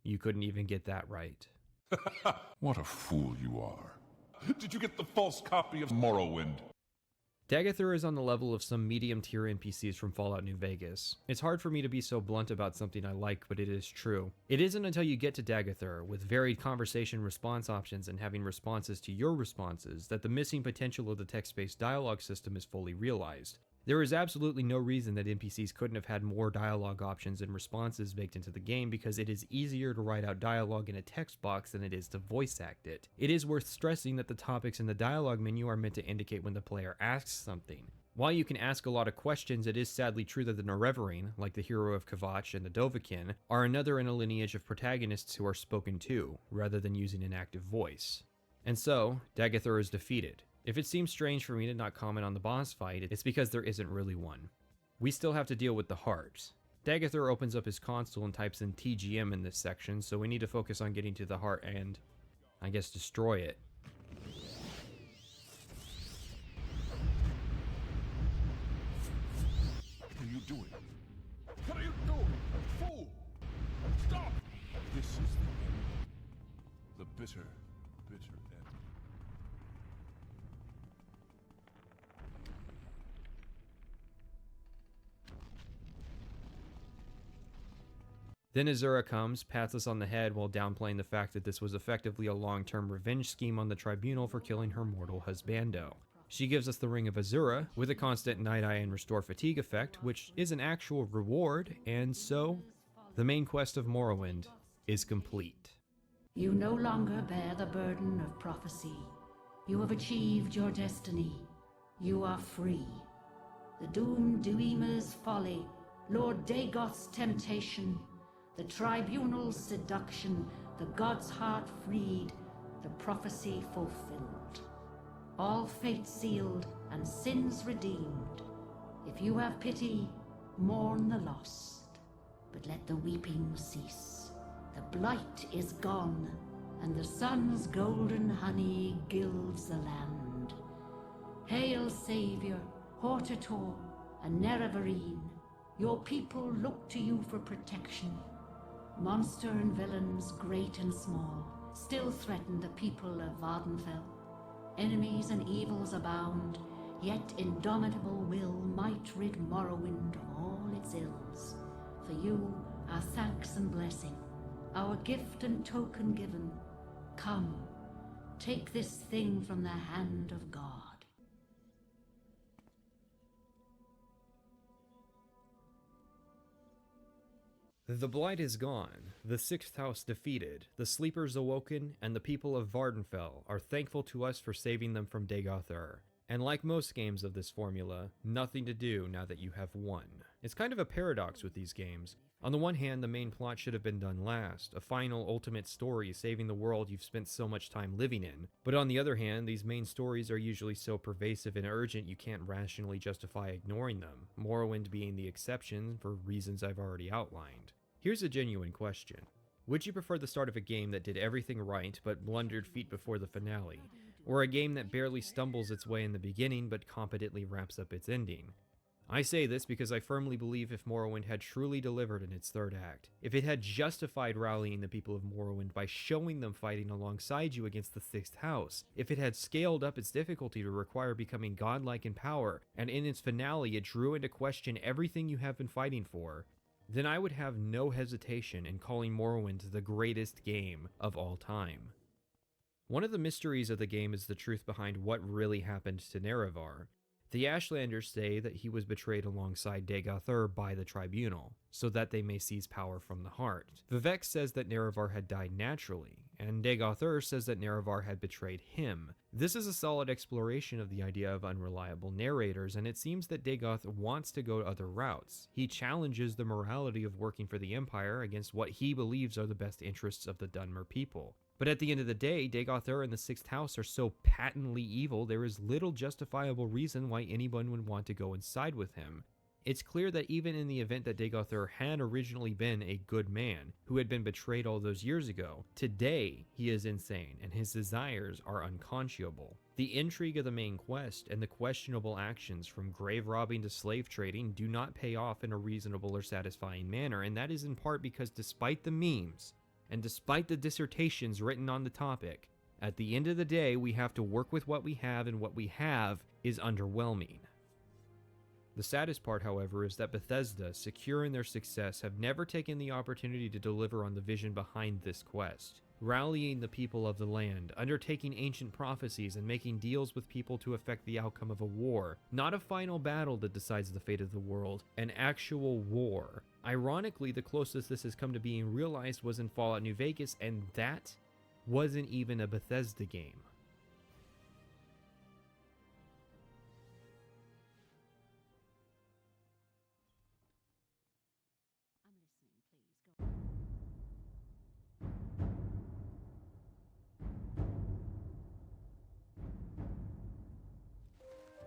You couldn't even get that right.
What a fool you are. Did you get the false copy of Morrowind?
Dagoth is on the level of some medium-tier NPCs from Fallout New Vegas. It's hard for me to be so blunt about something I like, but it is true. It isn't until you get to Dagoth, with varied conversation response options and having responses to your responses, that the missing potential of the text-based dialogue system is fully realized. There is absolutely no reason that NPCs couldn't have had more dialogue options and responses baked into the game, because it is easier to write out dialogue in a text box than it is to voice act it. It is worth stressing that the topics in the dialogue menu are meant to indicate when the player asks something. While you can ask a lot of questions, it is sadly true that the Nerevarine, like the hero of Kvatch and the Dovahkiin, are another in a lineage of protagonists who are spoken to, rather than using an active voice. And so, Dagoth is defeated. If it seems strange for me to not comment on the boss fight, it's because there isn't really one. We still have to deal with the Heart. Dagoth opens up his console and types in TGM in this section, so we need to focus on getting to the Heart and, I guess, destroy it.
What are you doing? What are you doing? Fool! Stop! This is the end. The bitter, bitter end.
Then Azura comes, pats us on the head while downplaying the fact that this was effectively a long-term revenge scheme on the Tribunal for killing her mortal husbando. She gives us the Ring of Azura, with a constant Night Eye and Restore Fatigue effect, which is an actual reward, and so, the main quest of Morrowind is complete.
You no longer bear the burden of prophecy. You have achieved your destiny. You are free. The doomed Duima's folly, Lord Dagoth's temptation, the Tribunal's seduction, the God's heart freed, the prophecy fulfilled. All fate sealed and sins redeemed. If you have pity, mourn the lost, but let the weeping cease. The blight is gone, and the sun's golden honey gilds the land. Hail, Savior, Hortator, and Nerevarine. Your people look to you for protection. Monster and villains, great and small, still threaten the people of Vvardenfell. Enemies and evils abound, yet indomitable will might rid Morrowind of all its ills. For you, our thanks and blessing, our gift and token given. Come, take this thing from the hand of God.
The Blight is gone, the Sixth House defeated, the Sleepers awoken, and the people of Vvardenfell are thankful to us for saving them from Dagoth Ur. And like most games of this formula, nothing to do now that you have won. It's kind of a paradox with these games. On the one hand, the main plot should have been done last, a final ultimate story saving the world you've spent so much time living in. But on the other hand, these main stories are usually so pervasive and urgent you can't rationally justify ignoring them, Morrowind being the exception for reasons I've already outlined. Here's a genuine question. Would you prefer the start of a game that did everything right but blundered feet before the finale, or a game that barely stumbles its way in the beginning but competently wraps up its ending? I say this because I firmly believe if Morrowind had truly delivered in its third act, if it had justified rallying the people of Morrowind by showing them fighting alongside you against the Sixth House, if it had scaled up its difficulty to require becoming godlike in power, and in its finale it drew into question everything you have been fighting for, then I would have no hesitation in calling Morrowind the greatest game of all time. One of the mysteries of the game is the truth behind what really happened to Nerevar. The Ashlanders say that he was betrayed alongside Dagoth Ur by the Tribunal, so that they may seize power from the heart. Vivek says that Nerevar had died naturally, and Dagoth Ur says that Nerevar had betrayed him. This is a solid exploration of the idea of unreliable narrators, and it seems that Dagoth wants to go other routes. He challenges the morality of working for the Empire against what he believes are the best interests of the Dunmer people. But at the end of the day, Dagoth Ur and the Sixth House are so patently evil, there is little justifiable reason why anyone would want to go and side with him. It's clear that even in the event that Dagoth Ur had originally been a good man, who had been betrayed all those years ago, today he is insane and his desires are unconscionable. The intrigue of the main quest and the questionable actions from grave robbing to slave trading do not pay off in a reasonable or satisfying manner, and that is in part because despite the memes, and despite the dissertations written on the topic, at the end of the day we have to work with what we have, and what we have is underwhelming. The saddest part, however, is that Bethesda, secure in their success, have never taken the opportunity to deliver on the vision behind this quest. Rallying the people of the land, undertaking ancient prophecies, and making deals with people to affect the outcome of a war. Not a final battle that decides the fate of the world, an actual war. Ironically, the closest this has come to being realized was in Fallout New Vegas, and that wasn't even a Bethesda game.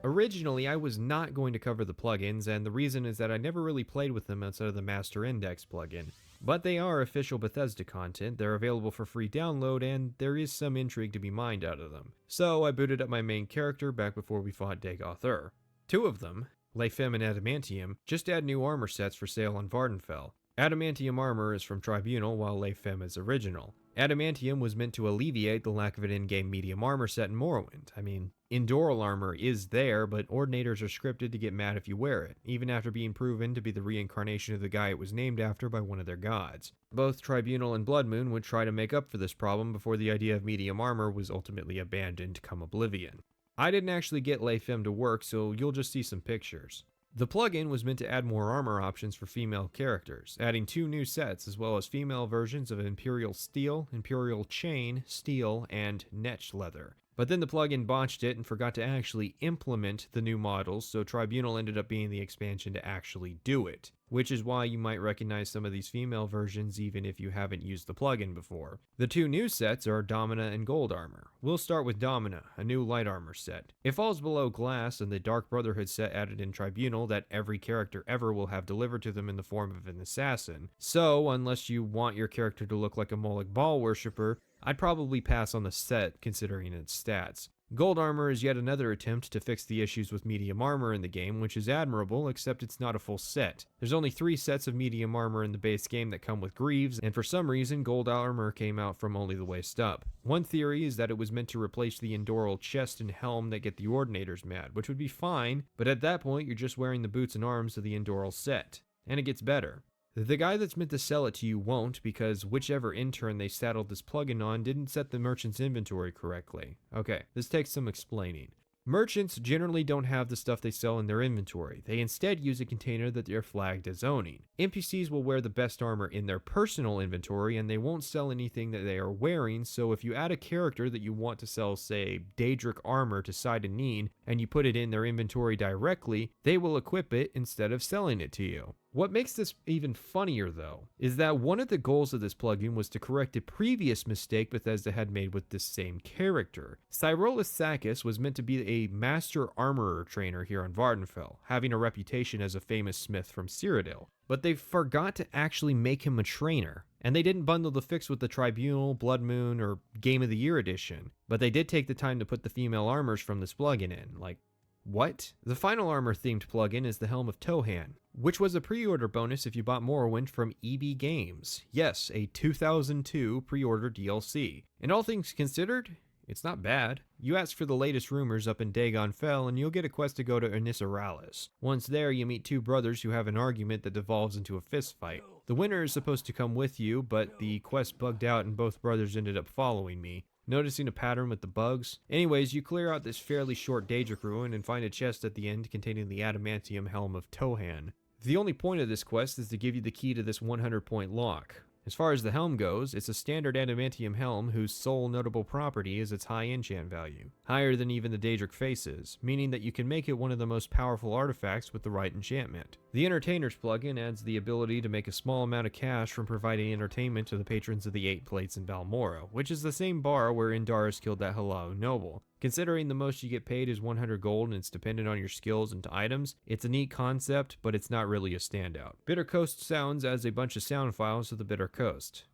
Originally, I was not going to cover the plugins, and the reason is that I never really played with them outside of the Master Index plugin. But they are official Bethesda content, they're available for free download, and there is some intrigue to be mined out of them. So I booted up my main character back before we fought Dagoth Ur. Two of them, Layfem and Adamantium, just add new armor sets for sale on Vvardenfell. Adamantium armor is from Tribunal, while Layfem is original. Adamantium was meant to alleviate the lack of an in-game medium armor set in Morrowind. I mean, Indoral armor is there, but Ordinators are scripted to get mad if you wear it, even after being proven to be the reincarnation of the guy it was named after by one of their gods. Both Tribunal and Bloodmoon would try to make up for this problem before the idea of medium armor was ultimately abandoned come Oblivion. I didn't actually get Layfem to work, so you'll just see some pictures. The plugin was meant to add more armor options for female characters, adding 2 new sets as well as female versions of Imperial Steel, Imperial Chain, Steel, and Netch Leather. But then the plugin botched it and forgot to actually implement the new models, so Tribunal ended up being the expansion to actually do it, which is why you might recognize some of these female versions even if you haven't used the plugin before. The 2 new sets are Domina and Gold Armor. We'll start with Domina, a new light armor set. It falls below Glass and the Dark Brotherhood set added in Tribunal that every character ever will have delivered to them in the form of an assassin. So, unless you want your character to look like a Moloch Ball worshipper, I'd probably pass on the set considering its stats. Gold Armor is yet another attempt to fix the issues with medium armor in the game, which is admirable, except it's not a full set. There's only 3 sets of medium armor in the base game that come with greaves, and for some reason Gold Armor came out from only the waist up. One theory is that it was meant to replace the Endoral chest and helm that get the Ordinators mad, which would be fine, but at that point you're just wearing the boots and arms of the Endoral set. And it gets better. The guy that's meant to sell it to you won't, because whichever intern they saddled this plugin on didn't set the merchant's inventory correctly. Okay, this takes some explaining. Merchants generally don't have the stuff they sell in their inventory. They instead use a container that they're flagged as owning. NPCs will wear the best armor in their personal inventory and they won't sell anything that they are wearing, so if you add a character that you want to sell, say, Daedric armor to Sidenine, and you put it in their inventory directly, they will equip it instead of selling it to you. What makes this even funnier, though, is that one of the goals of this plugin was to correct a previous mistake Bethesda had made with this same character. Cyrolus Sakis was meant to be a master armorer trainer here on Vardenfell, having a reputation as a famous smith from Cyrodiil. But they forgot to actually make him a trainer, and they didn't bundle the fix with the Tribunal, Blood Moon, or Game of the Year edition. But they did take the time to put the female armors from this plugin in, like, what? The final armor themed plugin is the Helm of Tohan, which was a pre-order bonus if you bought Morrowind from EB Games. Yes, a 2002 pre-order DLC. And all things considered, it's not bad. You ask for the latest rumors up in Dagon Fell and you'll get a quest to go to Ernissaralis. Once there, you meet 2 brothers who have an argument that devolves into a fist fight. The winner is supposed to come with you, but the quest bugged out and both brothers ended up following me. Noticing a pattern with the bugs? Anyways, you clear out this fairly short Daedric ruin and find a chest at the end containing the adamantium helm of Tohan. The only point of this quest is to give you the key to this 100-point lock. As far as the helm goes, it's a standard adamantium helm whose sole notable property is its high enchant value, higher than even the Daedric faces, meaning that you can make it one of the most powerful artifacts with the right enchantment. The Entertainers plugin adds the ability to make a small amount of cash from providing entertainment to the patrons of the 8 plates in Balmora, which is the same bar where Indaris killed that Halau noble. Considering the most you get paid is 100 gold and it's dependent on your skills and items, it's a neat concept, but it's not really a standout. Bitter Coast Sounds adds a bunch of sound files to the Bitter Coast.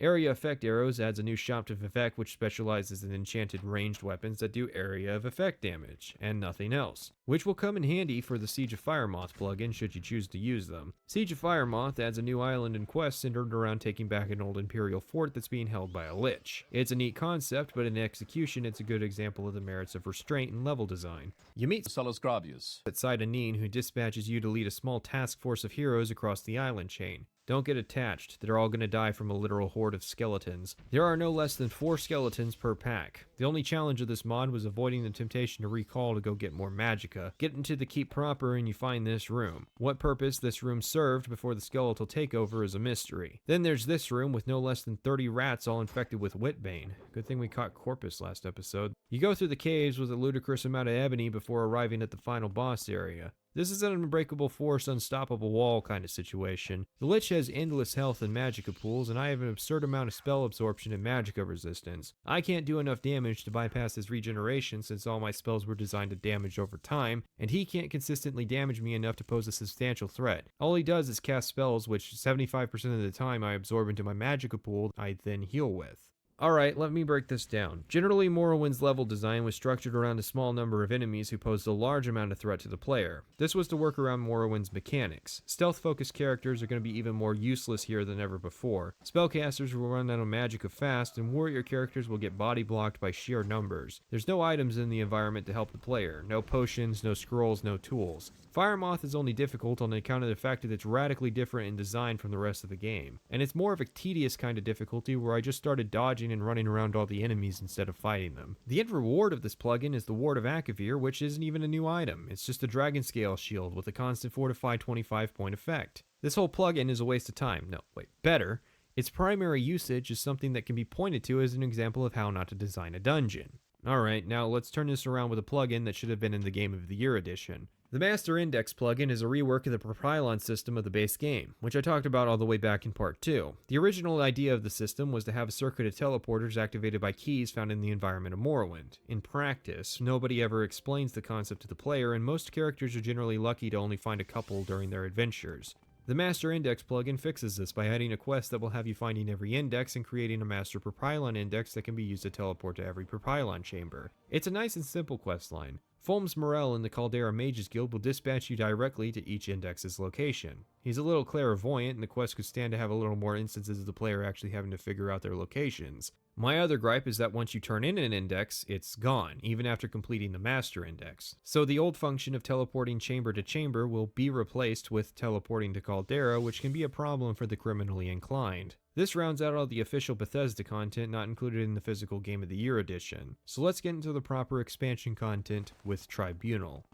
Area Effect Arrows adds a new shoptive effect which specializes in enchanted ranged weapons that do area of effect damage, and nothing else, which will come in handy for the Siege of Firemoth plugin should you choose to use them. Siege of Firemoth adds a new island and quest centered around taking back an old Imperial fort that's being held by a Lich. It's a neat concept, but in execution it's a good example of the merits of restraint and level design. You meet
Solus Gravius
at Sidenine, who dispatches you to lead a small task force of heroes across the island chain. Don't get attached, they're all gonna die from a literal horde of skeletons. There are no less than 4 skeletons per pack. The only challenge of this mod was avoiding the temptation to recall to go get more magicka. Get into the keep proper and you find this room. What purpose this room served before the skeletal takeover is a mystery. Then there's this room with no less than 30 rats all infected with Witbane. Good thing we caught Corpus last episode. You go through the caves with a ludicrous amount of ebony before arriving at the final boss area. This is an unbreakable force, unstoppable wall kind of situation. The Lich has endless health and magicka pools, and I have an absurd amount of spell absorption and magicka resistance. I can't do enough damage to bypass his regeneration since all my spells were designed to damage over time, and he can't consistently damage me enough to pose a substantial threat. All he does is cast spells which 75% of the time I absorb into my magicka pool I then heal with. Alright, let me break this down. Generally, Morrowind's level design was structured around a small number of enemies who posed a large amount of threat to the player. This was to work around Morrowind's mechanics. Stealth-focused characters are going to be even more useless here than ever before. Spellcasters will run out of magicka fast, and warrior characters will get body blocked by sheer numbers. There's no items in the environment to help the player. No potions, no scrolls, no tools. Firemoth is only difficult on account of the fact that it's radically different in design from the rest of the game. And it's more of a tedious kind of difficulty where I just started dodging and running around all the enemies instead of fighting them. The end reward of this plugin is the Ward of Akavir, which isn't even a new item. It's just a dragon scale shield with a constant fortify 25 point effect. This whole plugin is a waste of time. No, wait, better. Its primary usage is something that can be pointed to as an example of how not to design a dungeon. Alright, now let's turn this around with a plugin that should have been in the Game of the Year edition. The Master Index plugin is a rework of the propylon system of the base game, which I talked about all the way back in part 2. The original idea of the system was to have a circuit of teleporters activated by keys found in the environment of Morrowind. In practice, nobody ever explains the concept to the player, and most characters are generally lucky to only find a couple during their adventures. The Master Index plugin fixes this by adding a quest that will have you finding every index and creating a Master Propylon index that can be used to teleport to every Propylon chamber. It's a nice and simple questline. Fulms Morel in the Caldera Mages Guild will dispatch you directly to each index's location. He's a little clairvoyant, and the quest could stand to have a little more instances of the player actually having to figure out their locations. My other gripe is that once you turn in an index, it's gone, even after completing the master index. So the old function of teleporting chamber to chamber will be replaced with teleporting to Caldera, which can be a problem for the criminally inclined. This rounds out all the official Bethesda content not included in the physical Game of the Year edition. So let's get into the proper expansion content with Tribunal.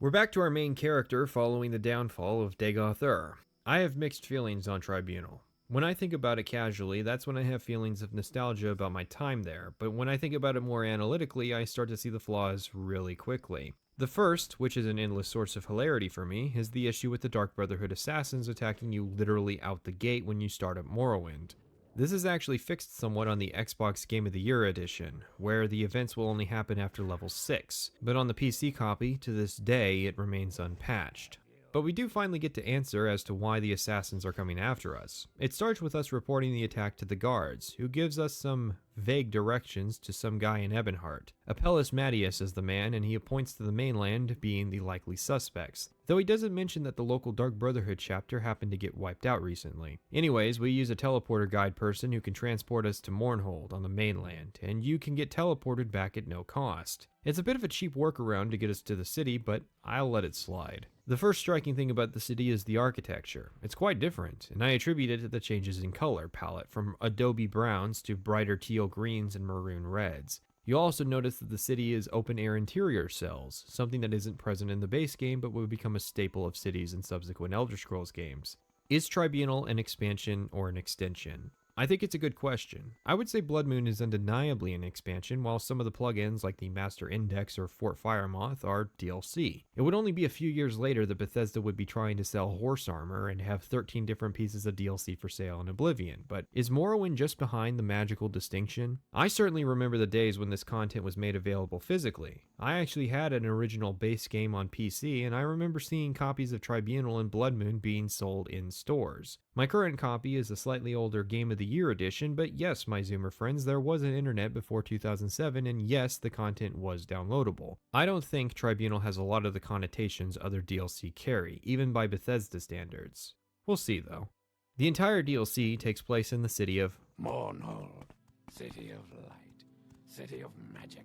We're back to our main character following the downfall of Dagoth Ur. I have mixed feelings on Tribunal. When I think about it casually, that's when I have feelings of nostalgia about my time there, but when I think about it more analytically, I start to see the flaws really quickly. The first, which is an endless source of hilarity for me, is the issue with the Dark Brotherhood assassins attacking you literally out the gate when you start at Morrowind. This is actually fixed somewhat on the Xbox Game of the Year edition, where the events will only happen after level 6, but on the PC copy, to this day, it remains unpatched. But we do finally get to answer as to why the assassins are coming after us. It starts with us reporting the attack to the guards, who gives us some vague directions to some guy in Ebonheart. Apelles Mattius is the man, and he points to the mainland being the likely suspects, though he doesn't mention that the local Dark Brotherhood chapter happened to get wiped out recently. Anyways, we use a teleporter guide person who can transport us to Mournhold on the mainland, and you can get teleported back at no cost. It's a bit of a cheap workaround to get us to the city, but I'll let it slide. The first striking thing about the city is the architecture. It's quite different, and I attribute it to the changes in color palette, from adobe browns to brighter teal greens and maroon reds. You'll also notice that the city is open-air interior cells, something that isn't present in the base game but would become a staple of cities in subsequent Elder Scrolls games. Is Tribunal an expansion or an extension? I think it's a good question. I would say Blood Moon is undeniably an expansion, while some of the plugins like the Master Index or Fort Firemoth are DLC. It would only be a few years later that Bethesda would be trying to sell horse armor and have 13 different pieces of DLC for sale in Oblivion, but is Morrowind just behind the magical distinction? I certainly remember the days when this content was made available physically. I actually had an original base game on PC, and I remember seeing copies of Tribunal and Blood Moon being sold in stores. My current copy is a slightly older Game of the Year edition, but yes, my Zoomer friends, there was an internet before 2007, and yes, the content was downloadable. I don't think Tribunal has a lot of the connotations other DLC carry, even by Bethesda standards. We'll see, though. The entire DLC takes place in the city of
Mournhold, city of light, city of magic.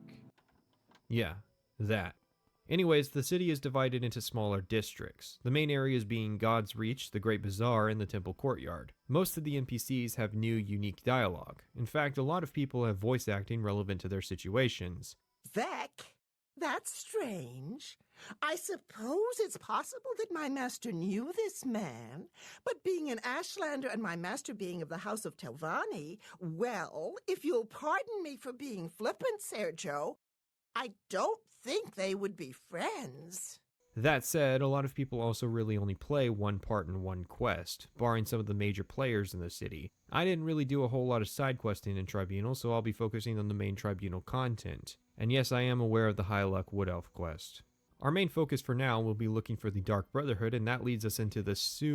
Yeah, that. Anyways, the city is divided into smaller districts, the main areas being God's Reach, the Great Bazaar, and the Temple Courtyard. Most of the NPCs have new, unique dialogue. In fact, a lot of people have voice acting relevant to their situations.
Vec, that's strange. I suppose it's possible that my master knew this man, but being an Ashlander and my master being of the House of Telvanni, well, if you'll pardon me for being flippant, Sergio, I don't think they would be friends.
That said, a lot of people also really only play one part in one quest, barring some of the major players in the city. I didn't really do a whole lot of side questing in Tribunal, so I'll be focusing on the main Tribunal content. And yes, I am aware of the High Luck Wood Elf quest. Our main focus for now will be looking for the Dark Brotherhood, and that leads us into the sewers.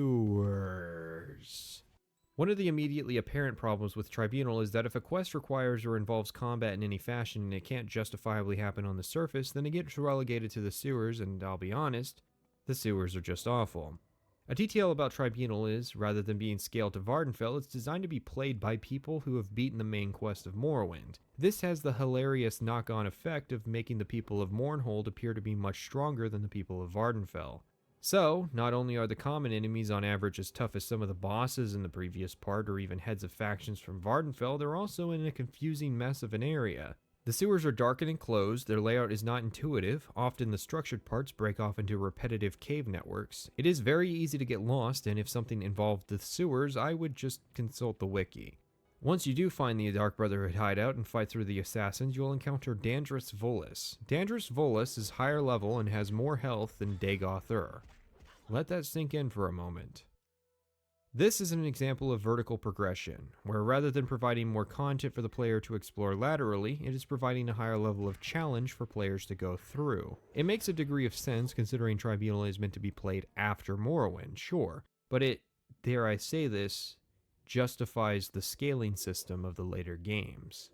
One of the immediately apparent problems with Tribunal is that if a quest requires or involves combat in any fashion and it can't justifiably happen on the surface, then it gets relegated to the sewers, and I'll be honest, the sewers are just awful. A detail about Tribunal is, rather than being scaled to Vardenfell, it's designed to be played by people who have beaten the main quest of Morrowind. This has the hilarious knock-on effect of making the people of Mournhold appear to be much stronger than the people of Vardenfell. So, not only are the common enemies on average as tough as some of the bosses in the previous part or even heads of factions from Vardenfell, they're also in a confusing mess of an area. The sewers are dark and enclosed, their layout is not intuitive, often the structured parts break off into repetitive cave networks. It is very easy to get lost, and if something involved the sewers, I would just consult the wiki. Once you do find the Dark Brotherhood hideout and fight through the assassins, you'll encounter Dandrus Volus. Dandrus Volus is higher level and has more health than Dagoth Ur. Let that sink in for a moment. This is an example of vertical progression, where rather than providing more content for the player to explore laterally, it is providing a higher level of challenge for players to go through. It makes a degree of sense considering Tribunal is meant to be played after Morrowind, sure, but it, dare I say this, justifies the scaling system of the later games.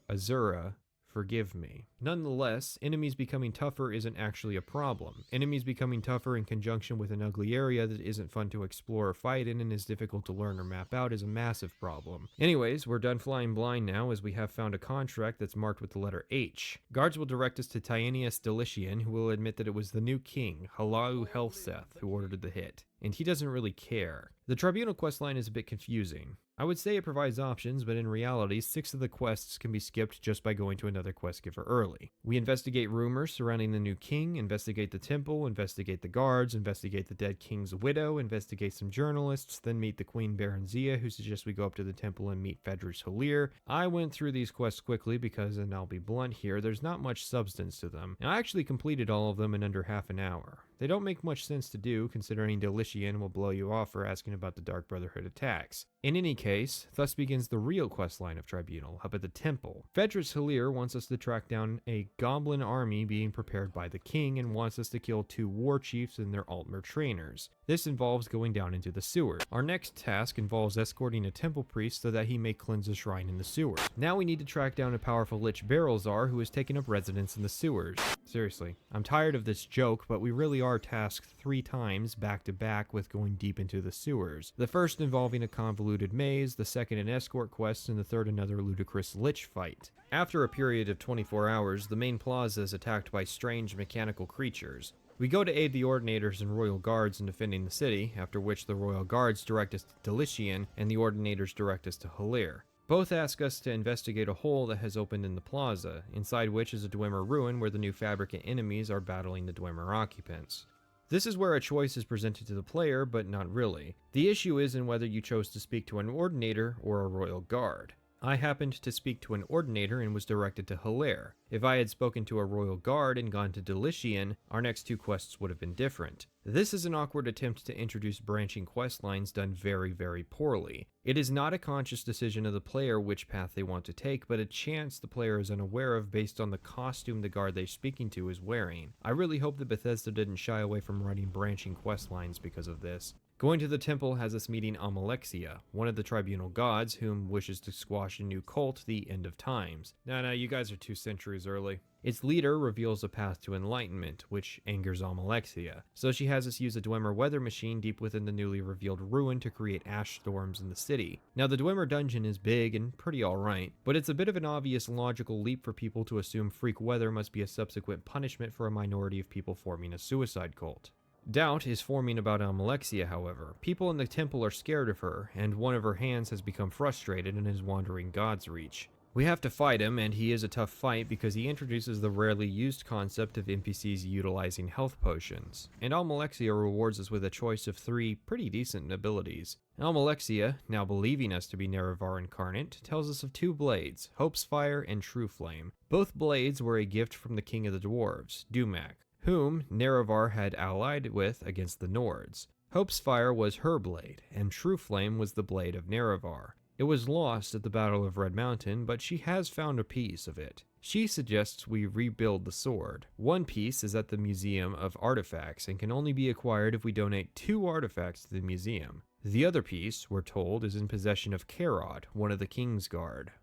Azura, forgive me. Nonetheless, enemies becoming tougher isn't actually a problem. Enemies becoming tougher in conjunction with an ugly area that isn't fun to explore or fight in and is difficult to learn or map out is a massive problem. Anyways, we're done flying blind now as we have found a contract that's marked with the letter H. Guards will direct us to Tyanius Delician, who will admit that it was the new king, Halau Helseth, who ordered the hit. And he doesn't really care. The Tribunal questline is a bit confusing. I would say it provides options, but in reality, 6 of the quests can be skipped just by going to another quest giver early. We investigate rumors surrounding the new king, investigate the temple, investigate the guards, investigate the dead king's widow, investigate some journalists, then meet the Queen Baronzia, who suggests we go up to the temple and meet Fedrus Holir. I went through these quests quickly because, and I'll be blunt here, there's not much substance to them. And I actually completed all of them in under half an hour. They don't make much sense to do, considering Delician will blow you off for asking about the Dark Brotherhood attacks. In any case, thus begins the real questline of Tribunal, up at the temple. Fedrus Holir wants us to track down a goblin army being prepared by the king and wants us to kill 2 war chiefs and their Altmer trainers. This involves going down into the sewer. Our next task involves escorting a temple priest so that he may cleanse a shrine in the sewer. Now we need to track down a powerful Lich Barrelzar who has taken up residence in the sewers. Seriously, I'm tired of this joke, but we really are tasked 3 times back to back with going deep into the sewers. The first involving a convoluted maze, the second an escort quest, and the third another ludicrous lich fight. After a period of 24 hours, the main plaza is attacked by strange mechanical creatures. We go to aid the Ordinators and Royal Guards in defending the city, after which the Royal Guards direct us to Delician and the Ordinators direct us to Holir. Both ask us to investigate a hole that has opened in the plaza, inside which is a Dwemer ruin where the new Fabricant enemies are battling the Dwemer occupants. This is where a choice is presented to the player, but not really. The issue is in whether you chose to speak to an Ordinator or a Royal Guard. I happened to speak to an Ordinator and was directed to Holir. If I had spoken to a Royal Guard and gone to Delician, our next 2 quests would have been different. This is an awkward attempt to introduce branching quest lines done very, very poorly. It is not a conscious decision of the player which path they want to take, but a chance the player is unaware of based on the costume the guard they're speaking to is wearing. I really hope that Bethesda didn't shy away from writing branching quest lines because of this. Going to the temple has us meeting Amalexia, one of the Tribunal gods whom wishes to squash a new cult, the End of Times. No, you guys are 2 centuries early. Its leader reveals a path to enlightenment, which angers Amalexia, so she has us use a Dwemer weather machine deep within the newly revealed ruin to create ash storms in the city. Now the Dwemer dungeon is big and pretty alright, but it's a bit of an obvious logical leap for people to assume freak weather must be a subsequent punishment for a minority of people forming a suicide cult. Doubt is forming about Amalexia, however. People in the temple are scared of her, and one of her hands has become frustrated and is wandering God's reach. We have to fight him, and he is a tough fight because he introduces the rarely used concept of NPCs utilizing health potions. And Amalexia rewards us with a choice of 3 pretty decent abilities. Amalexia, now believing us to be Nerevar incarnate, tells us of 2 blades, Hope's Fire and True Flame. Both blades were a gift from the king of the dwarves, Dumak, whom Nerevar had allied with against the Nords. Hope's Fire was her blade, and True Flame was the blade of Nerevar. It was lost at the Battle of Red Mountain, but she has found a piece of it. She suggests we rebuild the sword. One piece is at the Museum of Artifacts and can only be acquired if we donate 2 artifacts to the museum. The other piece, we're told, is in possession of Karod, one of the King's Guard.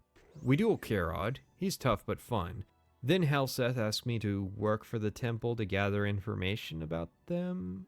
We duel Karod. He's tough but fun. Then Helseth asks me to work for the temple to gather information about them.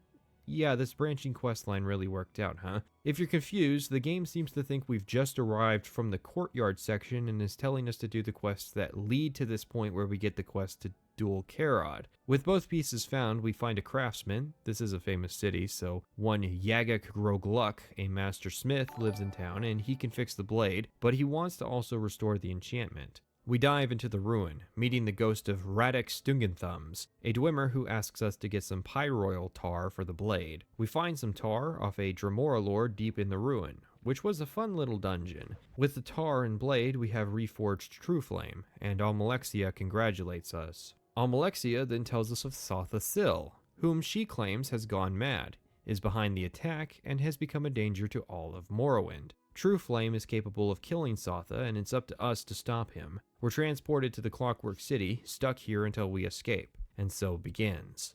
Yeah, this branching questline really worked out, huh? If you're confused, the game seems to think we've just arrived from the courtyard section and is telling us to do the quests that lead to this point where we get the quest to duel Karod. With both pieces found, we find a craftsman. This is a famous city, so one Yagak Grogluk, a master smith, lives in town and he can fix the blade, but he wants to also restore the enchantment. We dive into the ruin, meeting the ghost of Radek Stungenthumbs, a Dwemer who asks us to get some pyroil tar for the blade. We find some tar off a Dremora lord deep in the ruin, which was a fun little dungeon. With the tar and blade, we have reforged True Flame, and Almalexia congratulates us. Almalexia then tells us of Sotha Sil, whom she claims has gone mad, is behind the attack, and has become a danger to all of Morrowind. True Flame is capable of killing Sotha, and it's up to us to stop him. We're transported to the Clockwork City, stuck here until we escape, and so begins.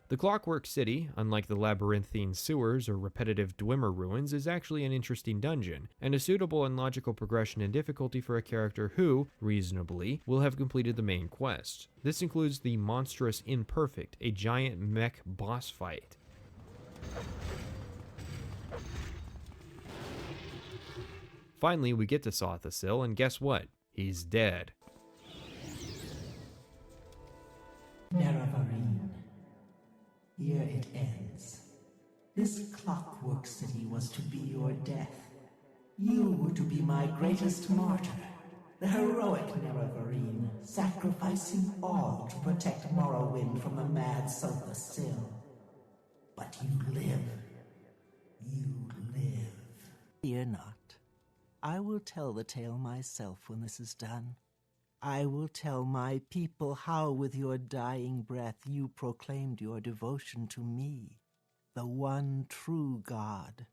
The Clockwork City, unlike the labyrinthine sewers or repetitive Dwemer ruins, is actually an interesting dungeon, and a suitable and logical progression in difficulty for a character who, reasonably, will have completed the main quest. This includes the monstrous Imperfect, a giant mech boss fight. Finally, we get to Sotha Sil, and guess what? He's dead.
Nerevarine. Here it ends. This Clockwork City was to be your death. You were to be my greatest martyr, the heroic Nerevarine, sacrificing all to protect Morrowind from the mad Sotha Sil. But you live. You live. Fear not. I will tell the tale myself when this is done. I will tell my people how with your dying breath you proclaimed your devotion to me, the one true God.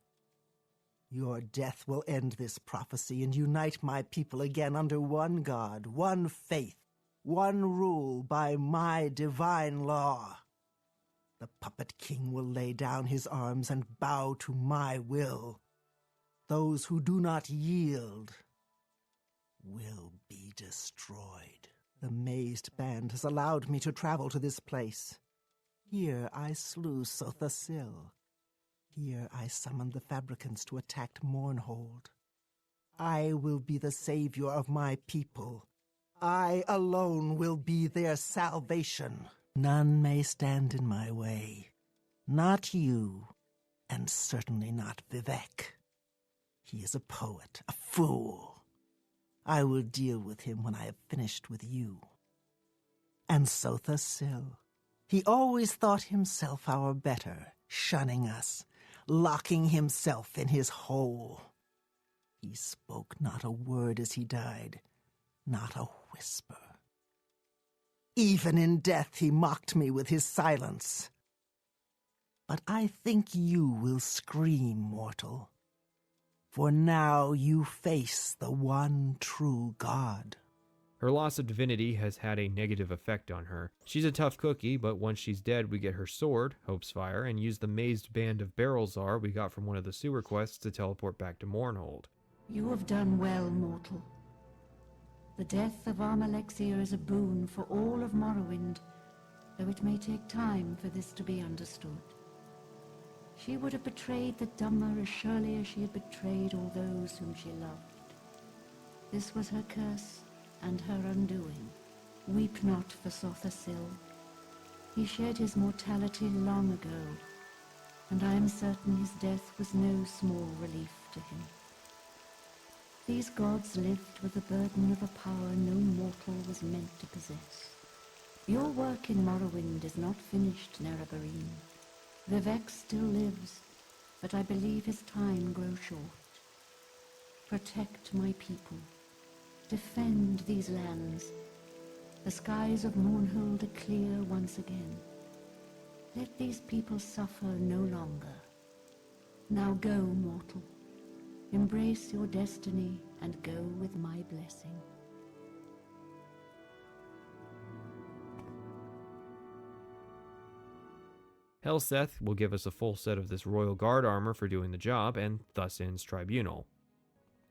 Your death will end this prophecy and unite my people again under one God, one faith, one rule by my divine law. The puppet king will lay down his arms and bow to my will. Those who do not yield will be destroyed. The mazed band has allowed me to travel to this place. Here I slew Sotha Sil. Here I summoned the Fabricants to attack Mournhold. I will be the savior of my people. I alone will be their salvation. None may stand in my way. Not you, and certainly not Vivek. He is a poet, a fool. I will deal with him when I have finished with you. And Sotha Sil. He always thought himself our better, shunning us, locking himself in his hole. He spoke not a word as he died, not a whisper. Even in death he mocked me with his silence. But I think you will scream, mortal. For now you face the one true God.
Her loss of divinity has had a negative effect on her. She's a tough cookie, but once she's dead, we get her sword, Hope's Fire, and use the mazed band of Barrelzar we got from one of the sewer quests to teleport back to Mournhold.
You have done well, mortal. The death of Almalexia is a boon for all of Morrowind, though it may take time for this to be understood. She would have betrayed the Dhamma as surely as she had betrayed all those whom she loved. This was her curse and her undoing. Weep not for Sotha Sil. He shed his mortality long ago, and I am certain his death was no small relief to him. These gods lived with the burden of a power no mortal was meant to possess. Your work in Morrowind is not finished, Nerevarine. Vivek still lives, but I believe his time grows short. Protect my people. Defend these lands. The skies of Mournhold are clear once again. Let these people suffer no longer. Now go, mortal. Embrace your destiny and go with my blessing.
Helseth will give us a full set of this Royal Guard armor for doing the job, and thus ends Tribunal.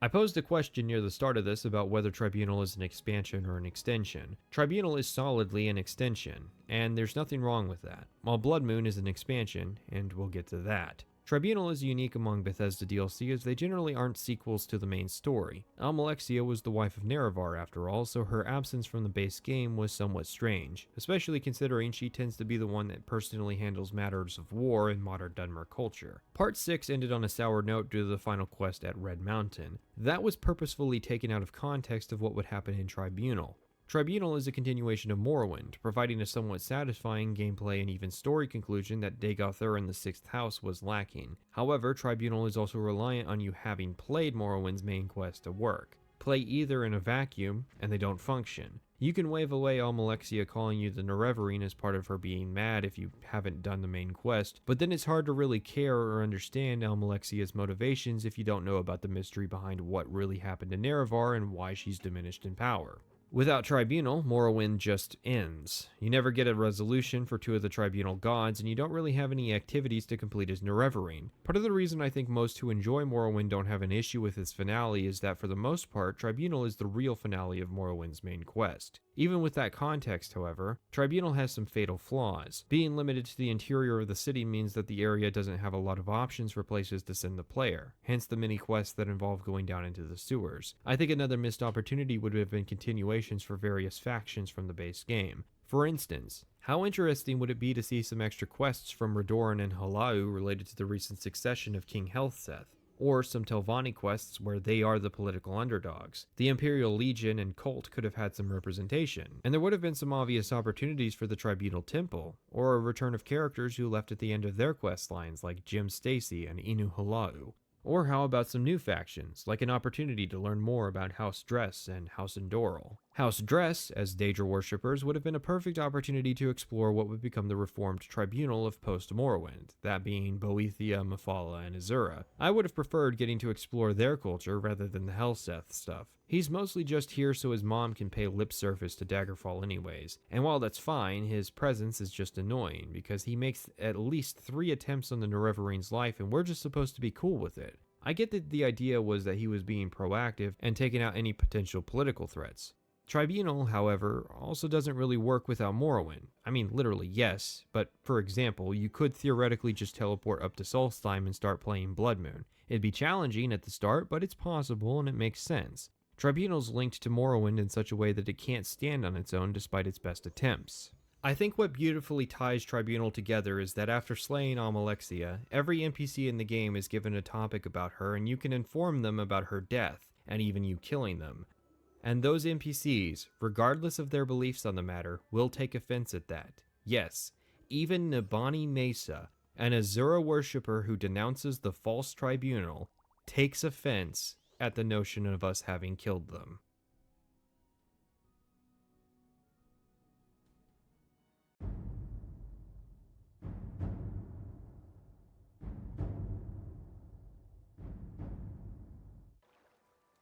I posed a question near the start of this about whether Tribunal is an expansion or an extension. Tribunal is solidly an extension, and there's nothing wrong with that, while Blood Moon is an expansion, and we'll get to that. Tribunal is unique among Bethesda DLC as they generally aren't sequels to the main story. Almalexia was the wife of Nerevar after all, so her absence from the base game was somewhat strange, especially considering she tends to be the one that personally handles matters of war in modern Dunmer culture. Part 6 ended on a sour note due to the final quest at Red Mountain. That was purposefully taken out of context of what would happen in Tribunal. Tribunal is a continuation of Morrowind, providing a somewhat satisfying gameplay and even story conclusion that Dagothur in the 6th house was lacking. However, Tribunal is also reliant on you having played Morrowind's main quest to work. Play either in a vacuum, and they don't function. You can wave away Almalexia calling you the Nerevarine as part of her being mad if you haven't done the main quest, but then it's hard to really care or understand Almalexia's motivations if you don't know about the mystery behind what really happened to Nerevar and why she's diminished in power. Without Tribunal, Morrowind just ends. You never get a resolution for two of the Tribunal gods, and you don't really have any activities to complete as Nerevarine. Part of the reason I think most who enjoy Morrowind don't have an issue with its finale is that for the most part, Tribunal is the real finale of Morrowind's main quest. Even with that context, however, Tribunal has some fatal flaws. Being limited to the interior of the city means that the area doesn't have a lot of options for places to send the player, hence the many quests that involve going down into the sewers. I think another missed opportunity would have been continuations for various factions from the base game. For instance, how interesting would it be to see some extra quests from Redoran and Halau related to the recent succession of King Helseth? Or some Telvanni quests where they are the political underdogs. The Imperial Legion and Cult could have had some representation, and there would have been some obvious opportunities for the Tribunal Temple, or a return of characters who left at the end of their quest lines like Jim Stacy and Inu Halau. Or how about some new factions, like an opportunity to learn more about House Dress and House Endoral. House Dress, as Daedra worshippers, would have been a perfect opportunity to explore what would become the reformed tribunal of post-Morrowind, that being Boethia, Mephala, and Azura. I would have preferred getting to explore their culture rather than the Helseth stuff. He's mostly just here so his mom can pay lip service to Daggerfall anyways, and while that's fine, his presence is just annoying, because he makes at least 3 attempts on the Nerevarine's life and we're just supposed to be cool with it. I get that the idea was that he was being proactive and taking out any potential political threats. Tribunal, however, also doesn't really work without Morrowind. I mean, literally, yes, but for example, you could theoretically just teleport up to Solstheim and start playing Blood Moon. It'd be challenging at the start, but it's possible and it makes sense. Tribunal's linked to Morrowind in such a way that it can't stand on its own despite its best attempts. I think what beautifully ties Tribunal together is that after slaying Almalexia, every NPC in the game is given a topic about her and you can inform them about her death, and even you killing them. And those NPCs, regardless of their beliefs on the matter, will take offense at that. Yes, even Nabani Mesa, an Azura worshipper who denounces the false Tribunal, takes offense at the notion of us having killed them.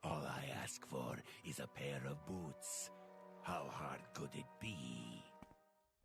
All I ask for is a pair of boots. How hard could it be?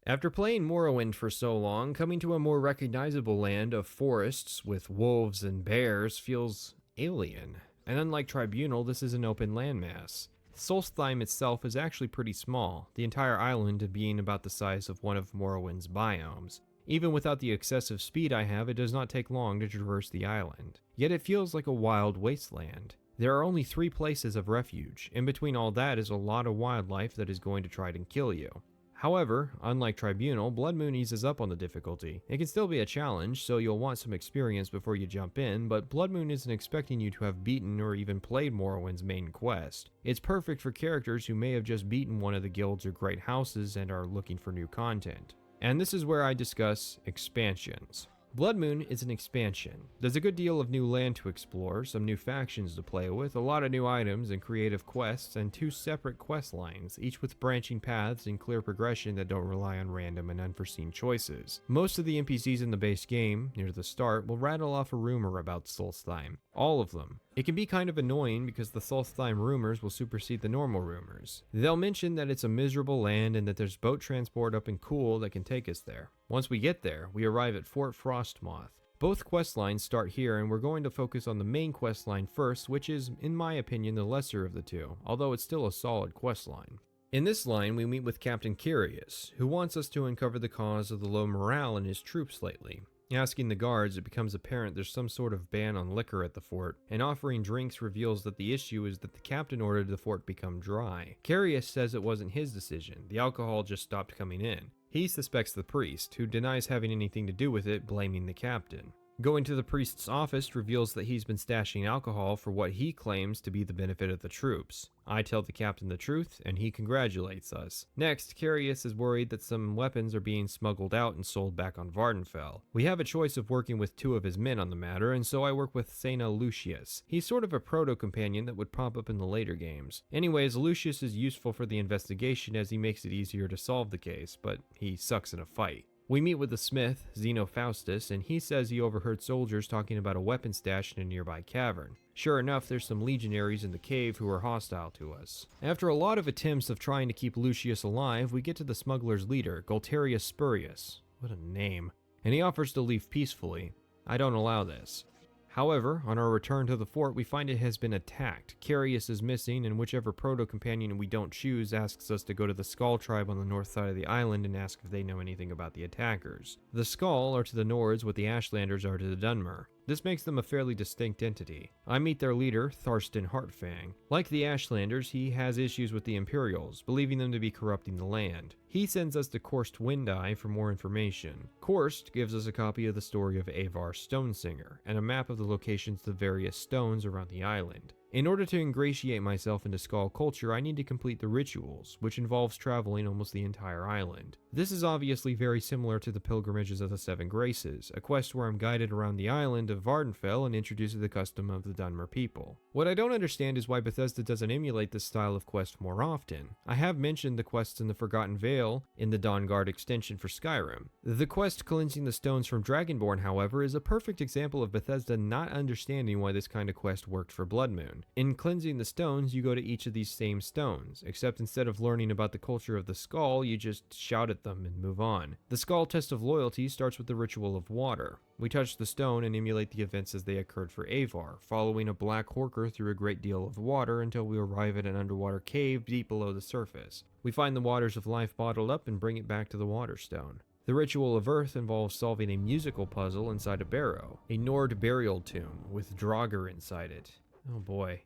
After playing Morrowind for so long, coming to a more recognizable land of forests with wolves and bears feels alien. And unlike Tribunal, this is an open landmass. Solstheim itself is actually pretty small, the entire island being about the size of one of Morrowind's biomes. Even without the excessive speed I have, it does not take long to traverse the island. Yet it feels like a wild wasteland. There are only 3 places of refuge. In between all that is a lot of wildlife that is going to try to kill you. However, unlike Tribunal, Blood Moon eases up on the difficulty. It can still be a challenge, so you'll want some experience before you jump in, but Blood Moon isn't expecting you to have beaten or even played Morrowind's main quest. It's perfect for characters who may have just beaten one of the guilds or great houses and are looking for new content. And this is where I discuss expansions. Blood Moon is an expansion. There's a good deal of new land to explore, some new factions to play with, a lot of new items and creative quests, and 2 separate quest lines, each with branching paths and clear progression that don't rely on random and unforeseen choices. Most of the NPCs in the base game, near the start, will rattle off a rumor about Solstheim. All of them. It can be kind of annoying because the Solstheim rumors will supersede the normal rumors. They'll mention that it's a miserable land and that there's boat transport up in Kuhl that can take us there. Once we get there, we arrive at Fort Frostmoth. Both quest lines start here, and we're going to focus on the main quest line first, which is, in my opinion, the lesser of the two, although it's still a solid quest line. In this line, we meet with Captain Curious, who wants us to uncover the cause of the low morale in his troops lately. Asking the guards, it becomes apparent there's some sort of ban on liquor at the fort, and offering drinks reveals that the issue is that the captain ordered the fort become dry. Curious says it wasn't his decision, the alcohol just stopped coming in. He suspects the priest, who denies having anything to do with it, blaming the captain. Going to the priest's office reveals that he's been stashing alcohol for what he claims to be the benefit of the troops. I tell the captain the truth, and he congratulates us. Next, Curious is worried that some weapons are being smuggled out and sold back on Vardenfell. We have a choice of working with 2 of his men on the matter, and so I work with Sena Lucius. He's sort of a proto-companion that would pop up in the later games. Anyways, Lucius is useful for the investigation as he makes it easier to solve the case, but he sucks in a fight. We meet with the smith, Zeno Faustus, and he says he overheard soldiers talking about a weapon stash in a nearby cavern. Sure enough, there's some legionaries in the cave who are hostile to us. After a lot of attempts of trying to keep Lucius alive, we get to the smuggler's leader, Gualterius Spurius. What a name. And he offers to leave peacefully. I don't allow this. However, on our return to the fort, we find it has been attacked. Curious is missing, and whichever proto-companion we don't choose asks us to go to the Skull tribe on the north side of the island and ask if they know anything about the attackers. The Skull are to the Nords what the Ashlanders are to the Dunmer. This makes them a fairly distinct entity. I meet their leader, Tharstan Heartfang. Like the Ashlanders, he has issues with the Imperials, believing them to be corrupting the land. He sends us to Korst Windeye for more information. Korst gives us a copy of the story of Avar Stonesinger, and a map of the locations of the various stones around the island. In order to ingratiate myself into Skull culture, I need to complete the rituals, which involves traveling almost the entire island. This is obviously very similar to the Pilgrimages of the Seven Graces, a quest where I'm guided around the island of Vardenfell and introduced to the custom of the Dunmer people. What I don't understand is why Bethesda doesn't emulate this style of quest more often. I have mentioned the quests in the Forgotten Vale in the Dawnguard extension for Skyrim. The quest cleansing the stones from Dragonborn, however, is a perfect example of Bethesda not understanding why this kind of quest worked for Blood Moon. In cleansing the stones, you go to each of these same stones, except instead of learning about the culture of the Skull, you just shout at them and move on. The Skull test of loyalty starts with the ritual of water. We touch the stone and emulate the events as they occurred for Avar, following a black horker through a great deal of water until we arrive at an underwater cave deep below the surface. We find the waters of life bottled up and bring it back to the Waterstone. The ritual of earth involves solving a musical puzzle inside a barrow, a Nord burial tomb with Draugr inside it. Oh boy.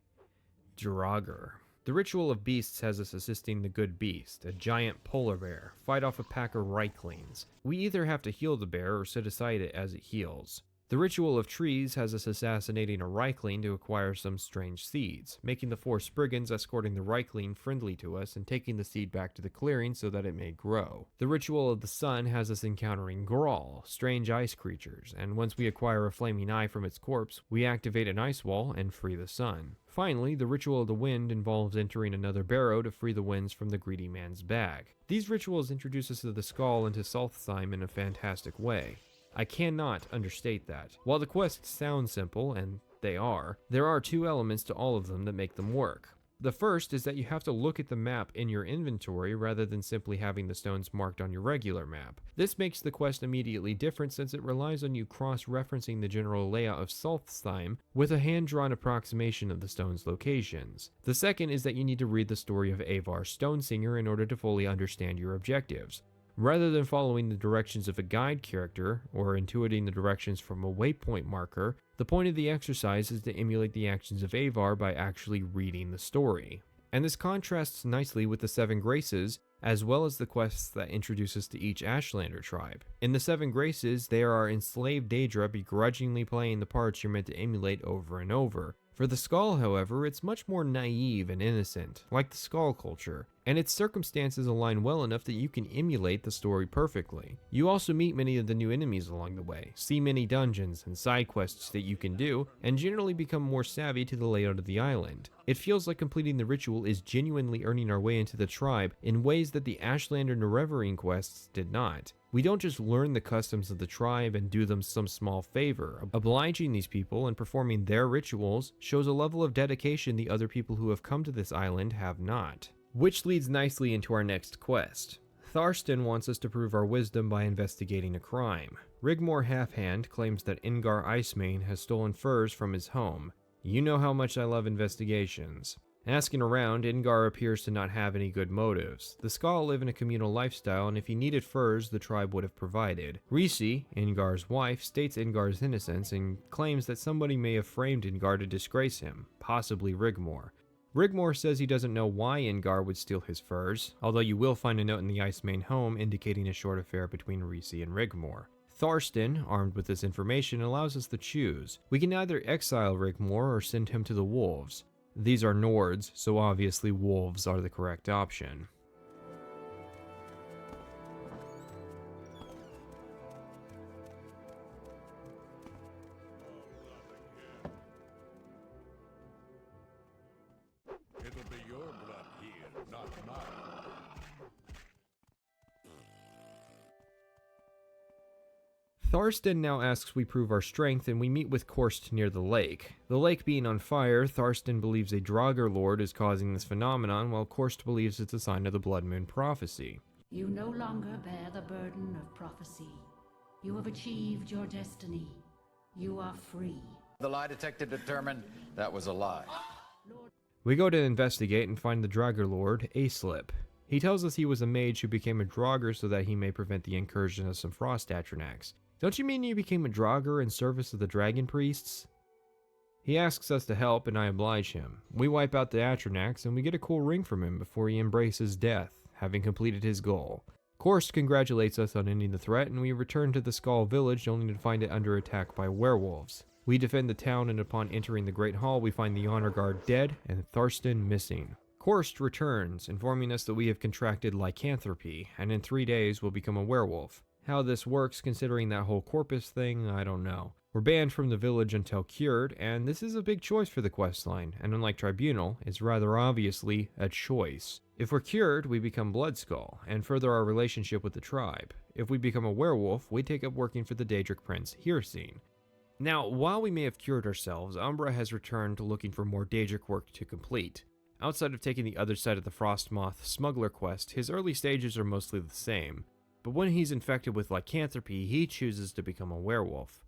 Draugr. The ritual of beasts has us assisting the good beast, a giant polar bear, fight off a pack of Reiklings. We either have to heal the bear or sit aside it as it heals. The ritual of trees has us assassinating a Reikling to acquire some strange seeds, making the 4 Spriggans escorting the Reikling friendly to us and taking the seed back to the clearing so that it may grow. The ritual of the sun has us encountering Grawl, strange ice creatures, and once we acquire a flaming eye from its corpse, we activate an ice wall and free the sun. Finally, the ritual of the wind involves entering another barrow to free the winds from the greedy man's bag. These rituals introduce us to the Skull and to Solstheim in a fantastic way. I cannot understate that. While the quests sound simple, and they are, there are 2 elements to all of them that make them work. The first is that you have to look at the map in your inventory rather than simply having the stones marked on your regular map. This makes the quest immediately different since it relies on you cross-referencing the general layout of Solstheim with a hand-drawn approximation of the stone's locations. The second is that you need to read the story of Avar Stonesinger in order to fully understand your objectives. Rather than following the directions of a guide character, or intuiting the directions from a waypoint marker, the point of the exercise is to emulate the actions of Avar by actually reading the story. And this contrasts nicely with the 7 Graces, as well as the quests that introduce us to each Ashlander tribe. In the 7 Graces, there are enslaved Daedra begrudgingly playing the parts you're meant to emulate over and over, For the Skull, however, it's much more naive and innocent, like the Skull culture, and its circumstances align well enough that you can emulate the story perfectly. You also meet many of the new enemies along the way, see many dungeons and side quests that you can do, and generally become more savvy to the layout of the island. It feels like completing the ritual is genuinely earning our way into the tribe in ways that the Ashlander Nerevarine quests did not. We don't just learn the customs of the tribe and do them some small favor. Obliging these people and performing their rituals shows a level of dedication the other people who have come to this island have not. Which leads nicely into our next quest. Tharstan wants us to prove our wisdom by investigating a crime. Rigmor Halfhand claims that Ingar Icemane has stolen furs from his home. You know how much I love investigations. Asking around, Ingar appears to not have any good motives. The Skal live in a communal lifestyle, and if he needed furs, the tribe would have provided. Risi, Ingar's wife, states Ingar's innocence and claims that somebody may have framed Ingar to disgrace him, possibly Rigmor. Rigmor says he doesn't know why Ingar would steal his furs, although you will find a note in the Icemane home indicating a short affair between Risi and Rigmor. Tharstan, armed with this information, allows us to choose. We can either exile Rigmor or send him to the wolves. These are Nords, so obviously wolves are the correct option.
It'll be your blood here, not mine.
Tharstan now asks we prove our strength, and we meet with Korst near the lake. The lake being on fire, Tharstan believes a Draugr Lord is causing this phenomenon, while Korst believes it's a sign of the Blood Moon prophecy.
You no longer bear the burden of prophecy. You have achieved your destiny. You are free.
The lie detector determined that was a lie.
We go to investigate and find the Draugr Lord, Aslip. He tells us he was a mage who became a Draugr so that he may prevent the incursion of some frost Atronax. Don't you mean you became a Draugr in service of the dragon priests? He asks us to help, and I oblige him. We wipe out the Atronax, and we get a cool ring from him before he embraces death, having completed his goal. Korst congratulates us on ending the threat, and we return to the Skal village only to find it under attack by werewolves. We defend the town, and upon entering the Great Hall, we find the honor guard dead and Tharstan missing. Korst returns, informing us that we have contracted lycanthropy, and in 3 days will become a werewolf. How this works, considering that whole corpus thing, I don't know. We're banned from the village until cured, and this is a big choice for the questline, and unlike Tribunal, it's rather obviously a choice. If we're cured, we become Bloodskull, and further our relationship with the tribe. If we become a werewolf, we take up working for the Daedric Prince Hircine. Now, while we may have cured ourselves, Umbra has returned looking for more Daedric work to complete. Outside of taking the other side of the Frostmoth smuggler quest, his early stages are mostly the same. But when he's infected with lycanthropy, he chooses to become a werewolf.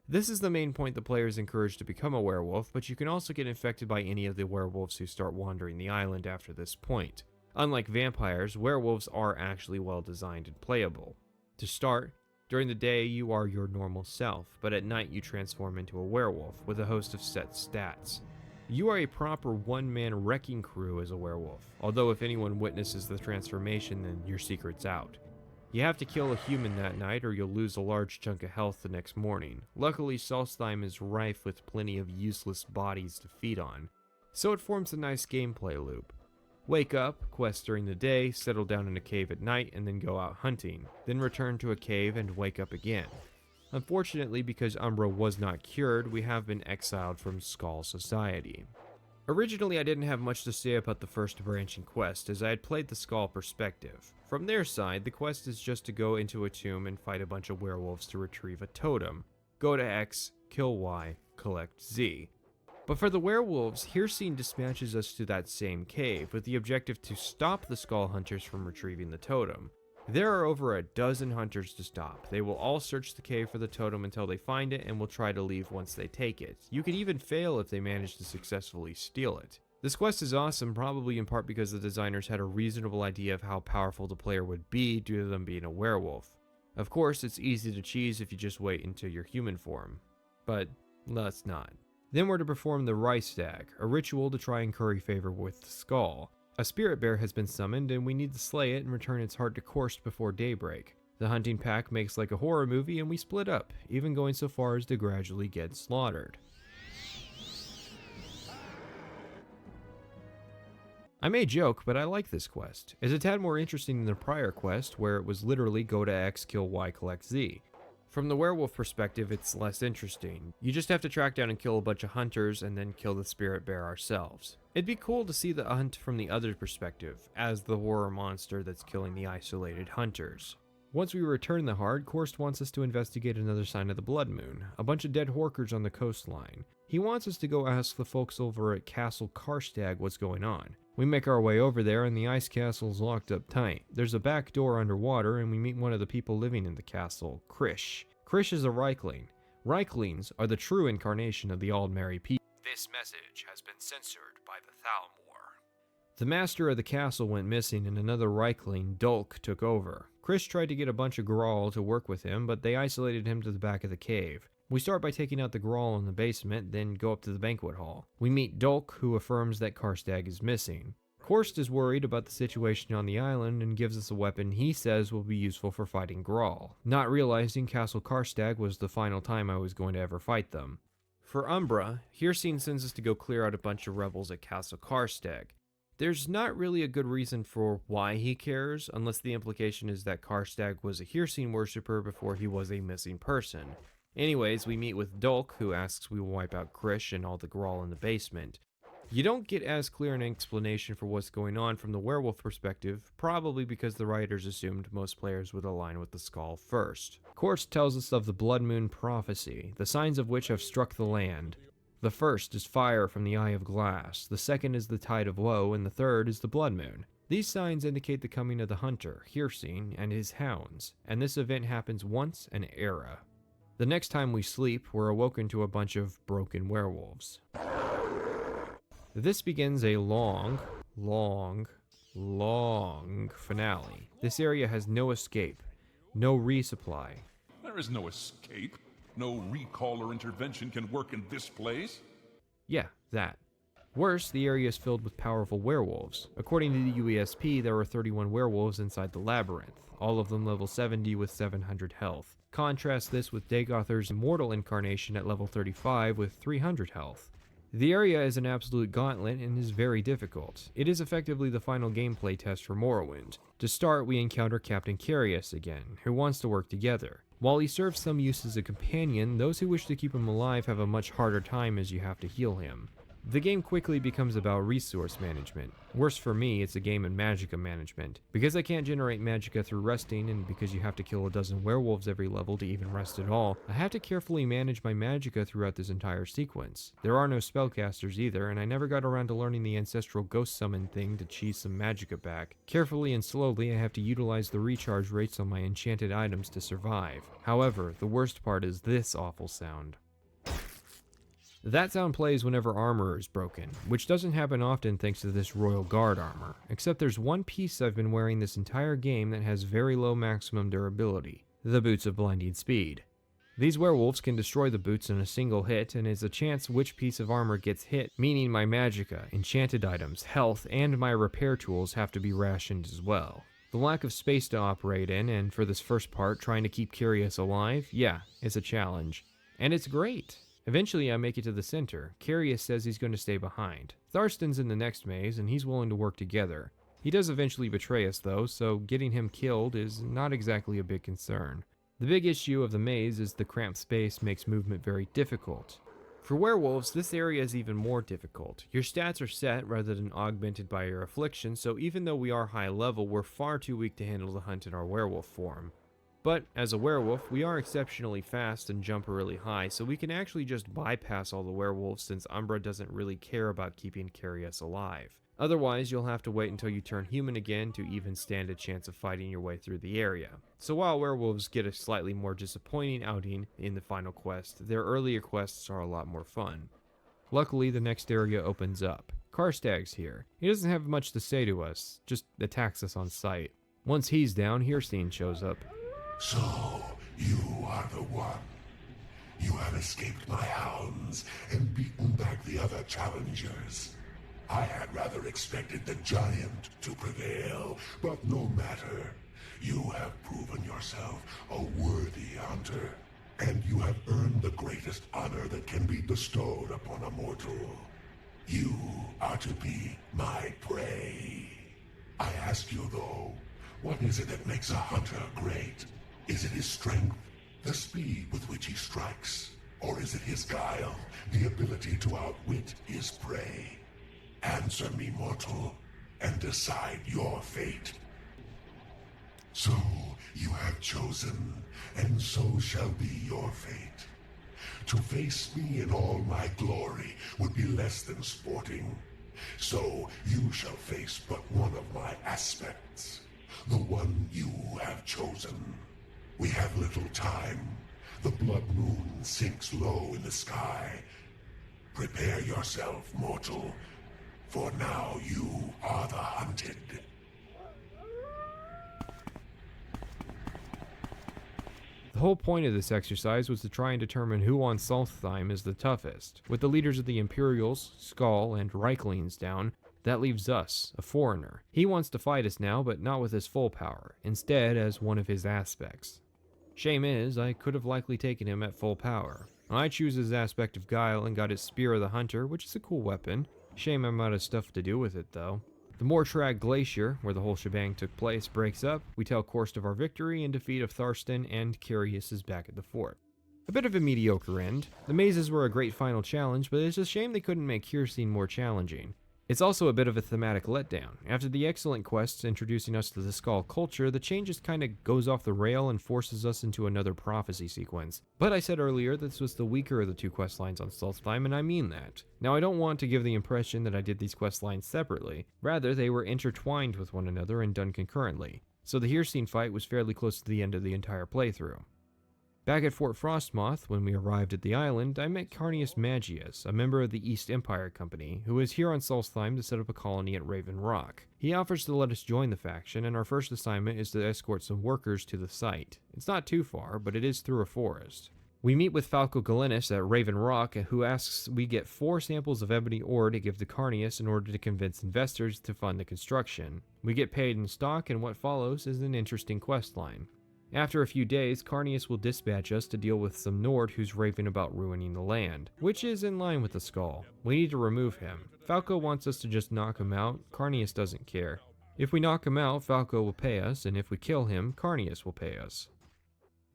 This is the main point the player is encouraged to become a werewolf, but you can also get infected by any of the werewolves who start wandering the island after this point. Unlike vampires, werewolves are actually well designed and playable. To start, during the day you are your normal self, but at night you transform into a werewolf with a host of set stats. You are a proper one-man wrecking crew as a werewolf, although if anyone witnesses the transformation, then your secret's out. You have to kill a human that night or you'll lose a large chunk of health the next morning. Luckily, Solstheim is rife with plenty of useless bodies to feed on, so it forms a nice gameplay loop. Wake up, quest during the day, settle down in a cave at night, and then go out hunting, then return to a cave and wake up again. Unfortunately, because Umbra was not cured, we have been exiled from Skal society. Originally, I didn't have much to say about the first branching quest, as I had played the Skal perspective. From their side, the quest is just to go into a tomb and fight a bunch of werewolves to retrieve a totem. Go to X, kill Y, collect Z. But for the werewolves, Hircine dispatches us to that same cave, with the objective to stop the Skal hunters from retrieving the totem. There are over a dozen hunters to stop. They will all search the cave for the totem until they find it and will try to leave once they take it. You can even fail if they manage to successfully steal it. This quest is awesome, probably in part because the designers had a reasonable idea of how powerful the player would be due to them being a werewolf. Of course, it's easy to cheese if you just wait until your human form. But let's not. Then we're to perform the Rice Stag, a ritual to try and curry favor with the Skal. A spirit bear has been summoned, and we need to slay it and return its heart to Korst before daybreak. The hunting pack makes like a horror movie, and we split up, even going so far as to gradually get slaughtered. I may joke, but I like this quest. It's a tad more interesting than the prior quest, where it was literally go to X, kill Y, collect Z. From the werewolf perspective, it's less interesting. You just have to track down and kill a bunch of hunters and then kill the spirit bear ourselves. It'd be cool to see the hunt from the other perspective, as the horror monster that's killing the isolated hunters. Once we return the Heart, Korst wants us to investigate another sign of the Blood Moon, a bunch of dead Horkers on the coastline. He wants us to go ask the folks over at Castle Karstag what's going on. We make our way over there and the ice castle's locked up tight. There's a back door underwater and we meet one of the people living in the castle, Krish. Krish is a Reichling. Reichlings are the true incarnation of the Aldmeri people. This message has been censored by the Thalmor. The master of the castle went missing and another Reichling, Dulk, took over. Krish tried to get a bunch of Grawl to work with him, but they isolated him to the back of the cave. We start by taking out the Grawl in the basement, then go up to the banquet hall. We meet Dulk, who affirms that Karstag is missing. Korst is worried about the situation on the island and gives us a weapon he says will be useful for fighting Grawl, not realizing Castle Karstag was the final time I was going to ever fight them. For Umbra, Hircine sends us to go clear out a bunch of rebels at Castle Karstag. There's not really a good reason for why he cares, unless the implication is that Karstag was a Hircine worshipper before he was a missing person. Anyways, we meet with Dulk, who asks we will wipe out Krish and all the Grawl in the basement. You don't get as clear an explanation for what's going on from the werewolf perspective, probably because the writers assumed most players would align with the Skull first. Korst tells us of the Blood Moon prophecy, the signs of which have struck the land. The first is fire from the Eye of Glass, the second is the Tide of Woe, and the third is the Blood Moon. These signs indicate the coming of the hunter, Hircine, and his hounds, and this event happens once an era. The next time we sleep, we're awoken to a bunch of broken werewolves. This begins a long finale. This area has no escape, no resupply.
There is no escape. No recall or intervention can work in this place?
Yeah, that. Worse, the area is filled with powerful werewolves. According to the UESP, there are 31 werewolves inside the labyrinth, all of them level 70 with 700 health. Contrast this with Dagothar's immortal incarnation at level 35 with 300 health. The area is an absolute gauntlet and is very difficult. It is effectively the final gameplay test for Morrowind. To start, we encounter Captain Carius again, who wants to work together. While he serves some use as a companion, those who wish to keep him alive have a much harder time as you have to heal him. The game quickly becomes about resource management. Worse for me, it's a game in magicka management. Because I can't generate magicka through resting, and because you have to kill a dozen werewolves every level to even rest at all, I have to carefully manage my magicka throughout this entire sequence. There are no spellcasters either, and I never got around to learning the ancestral ghost summon thing to cheese some magicka back. Carefully and slowly, I have to utilize the recharge rates on my enchanted items to survive. However, the worst part is this awful sound. That sound plays whenever armor is broken, which doesn't happen often thanks to this Royal Guard armor, except there's one piece I've been wearing this entire game that has very low maximum durability, the Boots of Blinding Speed. These werewolves can destroy the boots in a single hit, and it's a chance which piece of armor gets hit, meaning my magicka, enchanted items, health, and my repair tools have to be rationed as well. The lack of space to operate in, and for this first part, trying to keep Carius alive, yeah, it's a challenge. And it's great. Eventually I make it to the center. Carius says he's going to stay behind. Tharstan's in the next maze, and he's willing to work together. He does eventually betray us though, so getting him killed is not exactly a big concern. The big issue of the maze is the cramped space makes movement very difficult. For werewolves, this area is even more difficult. Your stats are set rather than augmented by your affliction, so even though we are high level, we're far too weak to handle the hunt in our werewolf form. But, as a werewolf, we are exceptionally fast and jump really high, so we can actually just bypass all the werewolves since Umbra doesn't really care about keeping Carius alive. Otherwise, you'll have to wait until you turn human again to even stand a chance of fighting your way through the area. So while werewolves get a slightly more disappointing outing in the final quest, their earlier quests are a lot more fun. Luckily, the next area opens up. Karstag's here. He doesn't have much to say to us, just attacks us on sight. Once he's down, Hircine shows up.
So, you are the one. You have escaped my hounds and beaten back the other challengers. I had rather expected the giant to prevail, but no matter. You have proven yourself a worthy hunter, and you have earned the greatest honor that can be bestowed upon a mortal. You are to be my prey. I ask you though, what is it that makes a hunter great? Is it his strength, the speed with which he strikes? Or is it his guile, the ability to outwit his prey? Answer me, mortal, and decide your fate. So you have chosen, and so shall be your fate. To face me in all my glory would be less than sporting. So you shall face but one of my aspects, the one you have chosen. We have little time. The blood moon sinks low in the sky. Prepare yourself, mortal, for now you are the hunted.
The whole point of this exercise was to try and determine who on Solstheim is the toughest. With the leaders of the Imperials, Skull, and Reiklings down, that leaves us, a foreigner. He wants to fight us now, but not with his full power, instead as one of his aspects. Shame is, I could have likely taken him at full power. I choose his aspect of guile and got his Spear of the Hunter, which is a cool weapon. Shame I'm out of stuff to do with it though. The Mortrag Glacier, where the whole shebang took place, breaks up. We tell Korst of our victory and defeat of Tharstan, and Curious is back at the fort. A bit of a mediocre end. The mazes were a great final challenge, but it's a shame they couldn't make Kirstein more challenging. It's also a bit of a thematic letdown. After the excellent quests introducing us to the Skull culture, the change just kinda goes off the rail and forces us into another prophecy sequence. But I said earlier this was the weaker of the two quest lines on Solstheim, and I mean that. Now I don't want to give the impression that I did these quest lines separately, rather they were intertwined with one another and done concurrently. So the Hirstein fight was fairly close to the end of the entire playthrough. Back at Fort Frostmoth, when we arrived at the island, I met Carnius Magius, a member of the East Empire Company, who is here on Solstheim to set up a colony at Raven Rock. He offers to let us join the faction, and our first assignment is to escort some workers to the site. It's not too far, but it is through a forest. We meet with Falco Galenis at Raven Rock, who asks we get 4 samples of ebony ore to give to Carnius in order to convince investors to fund the construction. We get paid in stock, and what follows is an interesting quest line. After a few days, Carnius will dispatch us to deal with some Nord who's raving about ruining the land, which is in line with the Skull. We need to remove him. Falco wants us to just knock him out. Carnius doesn't care. If we knock him out, Falco will pay us, and if we kill him, Carnius will pay us.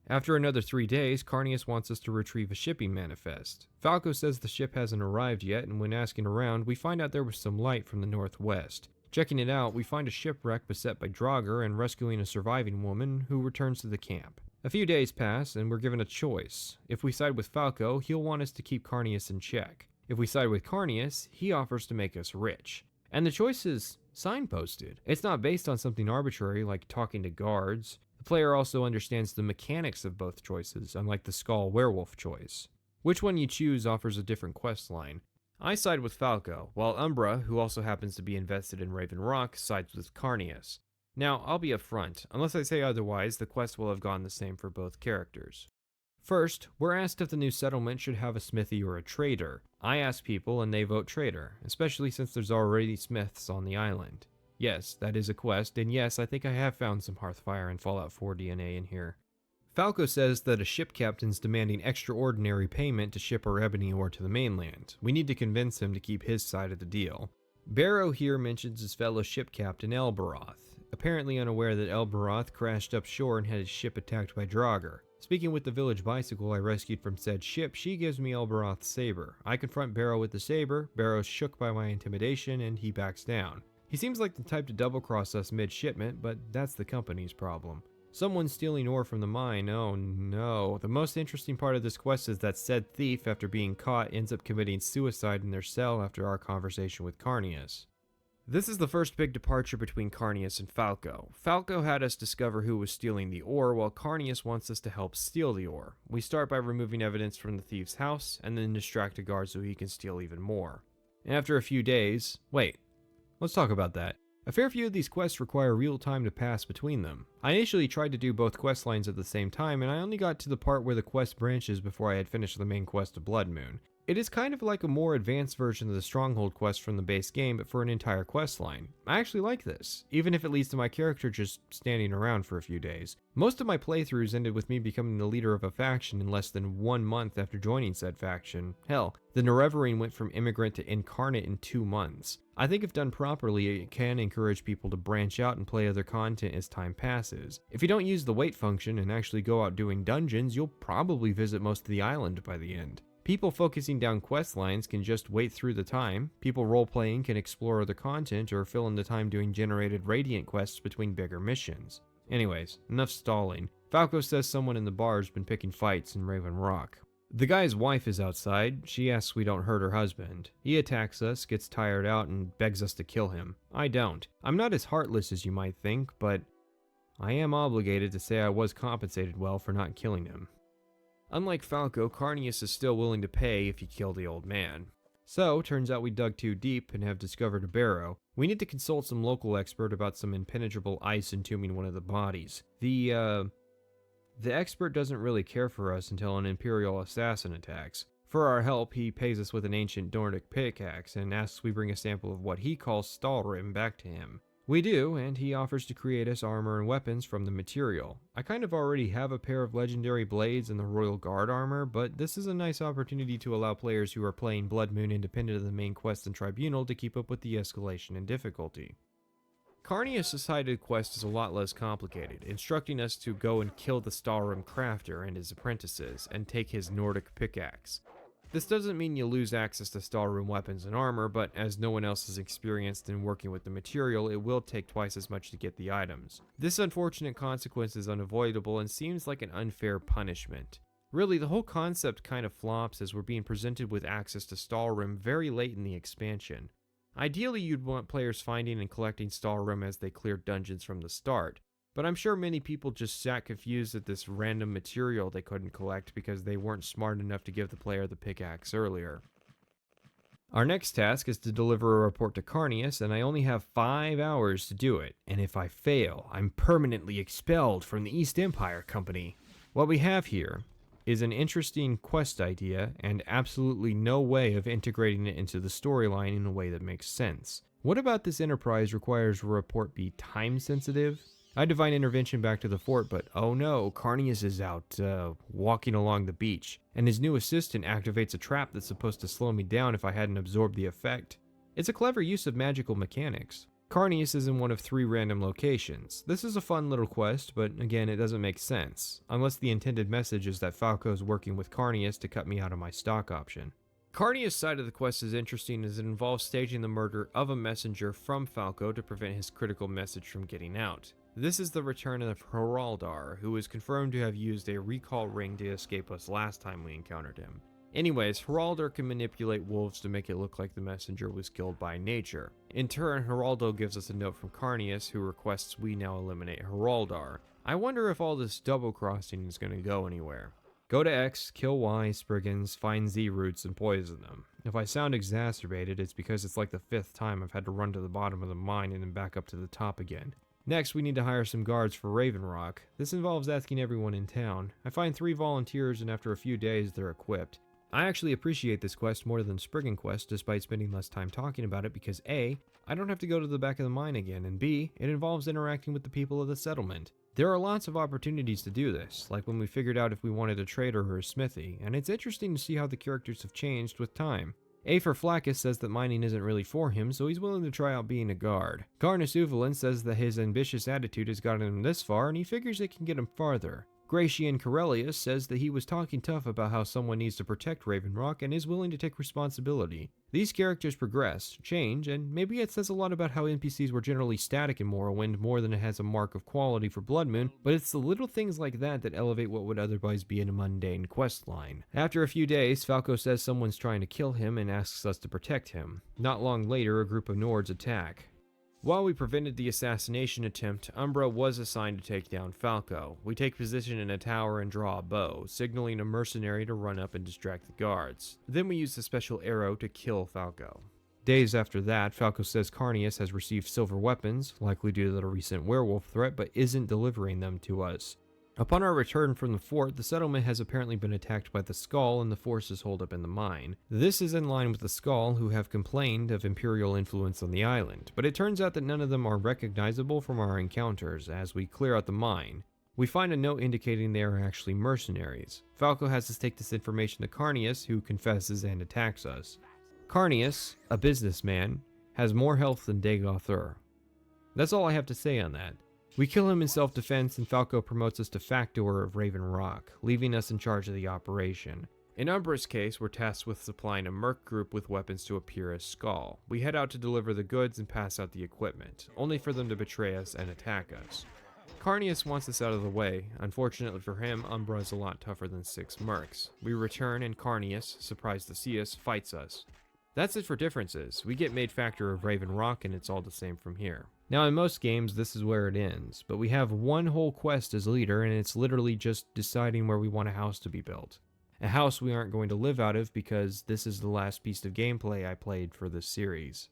After another 3 days, Carnius wants us to retrieve a shipping manifest. Falco says the ship hasn't arrived yet, and when asking around, we find out there was some light from the northwest. Checking it out, we find a shipwreck beset by Draugr and rescuing a surviving woman who returns to the camp. A few days pass, and we're given a choice. If we side with Falco, he'll want us to keep Carnius in check. If we side with Carnius, he offers to make us rich. And the choice is signposted. It's not based on something arbitrary like talking to guards. The player also understands the mechanics of both choices, unlike the Skull Werewolf choice. Which one you choose offers a different quest line. I side with Falco, while Umbra, who also happens to be invested in Raven Rock, sides with Carnius. Now, I'll be upfront. Unless I say otherwise, the quest will have gone the same for both characters. First, we're asked if the new settlement should have a smithy or a trader. I ask people and they vote trader, especially since there's already smiths on the island. Yes, that is a quest, and yes, I think I have found some Hearthfire and Fallout 4 DNA in here. Falco says that a ship captain's demanding extraordinary payment to ship our ebony ore to the mainland. We need to convince him to keep his side of the deal. Barrow here mentions his fellow ship captain Elbaroth, apparently unaware that Elbaroth crashed upshore and had his ship attacked by Draugr. Speaking with the village bicycle I rescued from said ship, she gives me Elbaroth's saber. I confront Barrow with the saber, Barrow's shook by my intimidation, and he backs down. He seems like the type to double-cross us mid-shipment, but that's the company's problem. Someone's stealing ore from the mine, oh no. The most interesting part of this quest is that said thief, after being caught, ends up committing suicide in their cell after our conversation with Carnius. This is the first big departure between Carnius and Falco. Falco had us discover who was stealing the ore, while Carnius wants us to help steal the ore. We start by removing evidence from the thief's house, and then distract a guard so he can steal even more. After a few days... Wait, let's talk about that. A fair few of these quests require real time to pass between them. I initially tried to do both quest lines at the same time, and I only got to the part where the quest branches before I had finished the main quest of Blood Moon. It is kind of like a more advanced version of the Stronghold quest from the base game, but for an entire quest line. I actually like this, even if it leads to my character just standing around for a few days. Most of my playthroughs ended with me becoming the leader of a faction in less than 1 month after joining said faction. Hell, the Nerevarine went from immigrant to incarnate in 2 months. I think if done properly, it can encourage people to branch out and play other content as time passes. If you don't use the wait function and actually go out doing dungeons, you'll probably visit most of the island by the end. People focusing down quest lines can just wait through the time, people role-playing can explore other content or fill in the time doing generated Radiant quests between bigger missions. Anyways, enough stalling. Falco says someone in the bar has been picking fights in Raven Rock. The guy's wife is outside. She asks we don't hurt her husband. He attacks us, gets tired out, and begs us to kill him. I don't. I'm not as heartless as you might think, but I am obligated to say I was compensated well for not killing him. Unlike Falco, Carnius is still willing to pay if you kill the old man. So, turns out we dug too deep and have discovered a barrow. We need to consult some local expert about some impenetrable ice entombing one of the bodies. The expert doesn't really care for us until an Imperial assassin attacks. For our help, he pays us with an ancient Nordic pickaxe and asks we bring a sample of what he calls Stalrim back to him. We do, and he offers to create us armor and weapons from the material. I kind of already have a pair of legendary blades and the Royal Guard armor, but this is a nice opportunity to allow players who are playing Blood Moon independent of the main quest and Tribunal to keep up with the escalation in difficulty. Carnius' decided quest is a lot less complicated, instructing us to go and kill the Stalrim crafter and his apprentices, and take his Nordic pickaxe. This doesn't mean you lose access to Stalrim weapons and armor, but as no one else is experienced in working with the material, it will take twice as much to get the items. This unfortunate consequence is unavoidable and seems like an unfair punishment. Really, the whole concept kind of flops as we're being presented with access to Stalrim very late in the expansion. Ideally, you'd want players finding and collecting Stalrim as they clear dungeons from the start, but I'm sure many people just sat confused at this random material they couldn't collect because they weren't smart enough to give the player the pickaxe earlier. Our next task is to deliver a report to Carnius, and I only have 5 hours to do it, and if I fail, I'm permanently expelled from the East Empire Company. What we have here is an interesting quest idea and absolutely no way of integrating it into the storyline in a way that makes sense. What about this enterprise requires a report be time sensitive? I divine intervention back to the fort, but oh no, Carnius is out walking along the beach, and his new assistant activates a trap that's supposed to slow me down if I hadn't absorbed the effect. It's a clever use of magical mechanics. Carnius is in one of 3 random locations. This is a fun little quest, but again, it doesn't make sense, unless the intended message is that Falco's working with Carnius to cut me out of my stock option. Carnius' side of the quest is interesting as it involves staging the murder of a messenger from Falco to prevent his critical message from getting out. This is the return of Heraldar, who is confirmed to have used a recall ring to escape us last time we encountered him. Anyways, Heraldar can manipulate wolves to make it look like the messenger was killed by nature. In turn, Heraldar gives us a note from Carnius, who requests we now eliminate Heraldar. I wonder if all this double-crossing is going to go anywhere. Go to X, kill Y, Spriggans, find Z roots, and poison them. If I sound exacerbated, it's because it's like the 5th time I've had to run to the bottom of the mine and then back up to the top again. Next, we need to hire some guards for Raven Rock. This involves asking everyone in town. I find 3 volunteers, and after a few days, they're equipped. I actually appreciate this quest more than Spriggan quest, despite spending less time talking about it, because A, I don't have to go to the back of the mine again, and B, it involves interacting with the people of the settlement. There are lots of opportunities to do this, like when we figured out if we wanted a trader or a smithy, and it's interesting to see how the characters have changed with time. A for Flaccus says that mining isn't really for him, so he's willing to try out being a guard. Carnus Uvalin says that his ambitious attitude has gotten him this far, and he figures it can get him farther. Gratian Corellius says that he was talking tough about how someone needs to protect Raven Rock and is willing to take responsibility. These characters progress, change, and maybe it says a lot about how NPCs were generally static in Morrowind more than it has a mark of quality for Blood Moon, but it's the little things like that that elevate what would otherwise be in a mundane quest line. After a few days, Falco says someone's trying to kill him and asks us to protect him. Not long later, a group of Nords attack. While we prevented the assassination attempt, Umbra was assigned to take down Falco. We take position in a tower and draw a bow, signaling a mercenary to run up and distract the guards. Then we use the special arrow to kill Falco. Days after that, Falco says Carnius has received silver weapons, likely due to the recent werewolf threat, but isn't delivering them to us. Upon our return from the fort, the settlement has apparently been attacked by the Skull and the forces holed up in the mine. This is in line with the Skull, who have complained of Imperial influence on the island, but it turns out that none of them are recognizable from our encounters. As we clear out the mine, we find a note indicating they are actually mercenaries. Falco has us take this information to Carnius, who confesses and attacks us. Carnius, a businessman, has more health than Dagothur. That's all I have to say on that. We kill him in self-defense, and Falco promotes us to Factor of Raven Rock, leaving us in charge of the operation. In Umbra's case, we're tasked with supplying a merc group with weapons to appear as Skull. We head out to deliver the goods and pass out the equipment, only for them to betray us and attack us. Carnius wants us out of the way. Unfortunately for him, Umbra is a lot tougher than 6 mercs. We return, and Carnius, surprised to see us, fights us. That's it for differences. We get made Factor of Raven Rock, and it's all the same from here. Now, in most games, this is where it ends, but we have one whole quest as leader, and it's literally just deciding where we want a house to be built. A house we aren't going to live out of, because this is the last piece of gameplay I played for this series.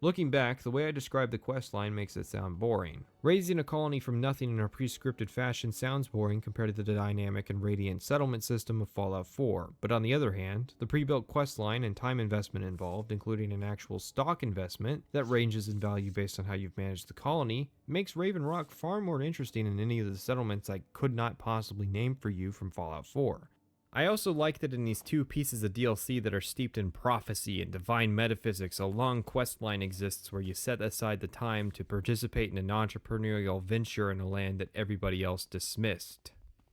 Looking back, the way I describe the questline makes it sound boring. Raising a colony from nothing in a pre-scripted fashion sounds boring compared to the dynamic and radiant settlement system of Fallout 4, but on the other hand, the pre-built questline and time investment involved, including an actual stock investment that ranges in value based on how you've managed the colony, makes Raven Rock far more interesting than any of the settlements I could not possibly name for you from Fallout 4. I also like that in these 2 pieces of DLC that are steeped in prophecy and divine metaphysics, a long quest line exists where you set aside the time to participate in an entrepreneurial venture in a land that everybody else dismissed.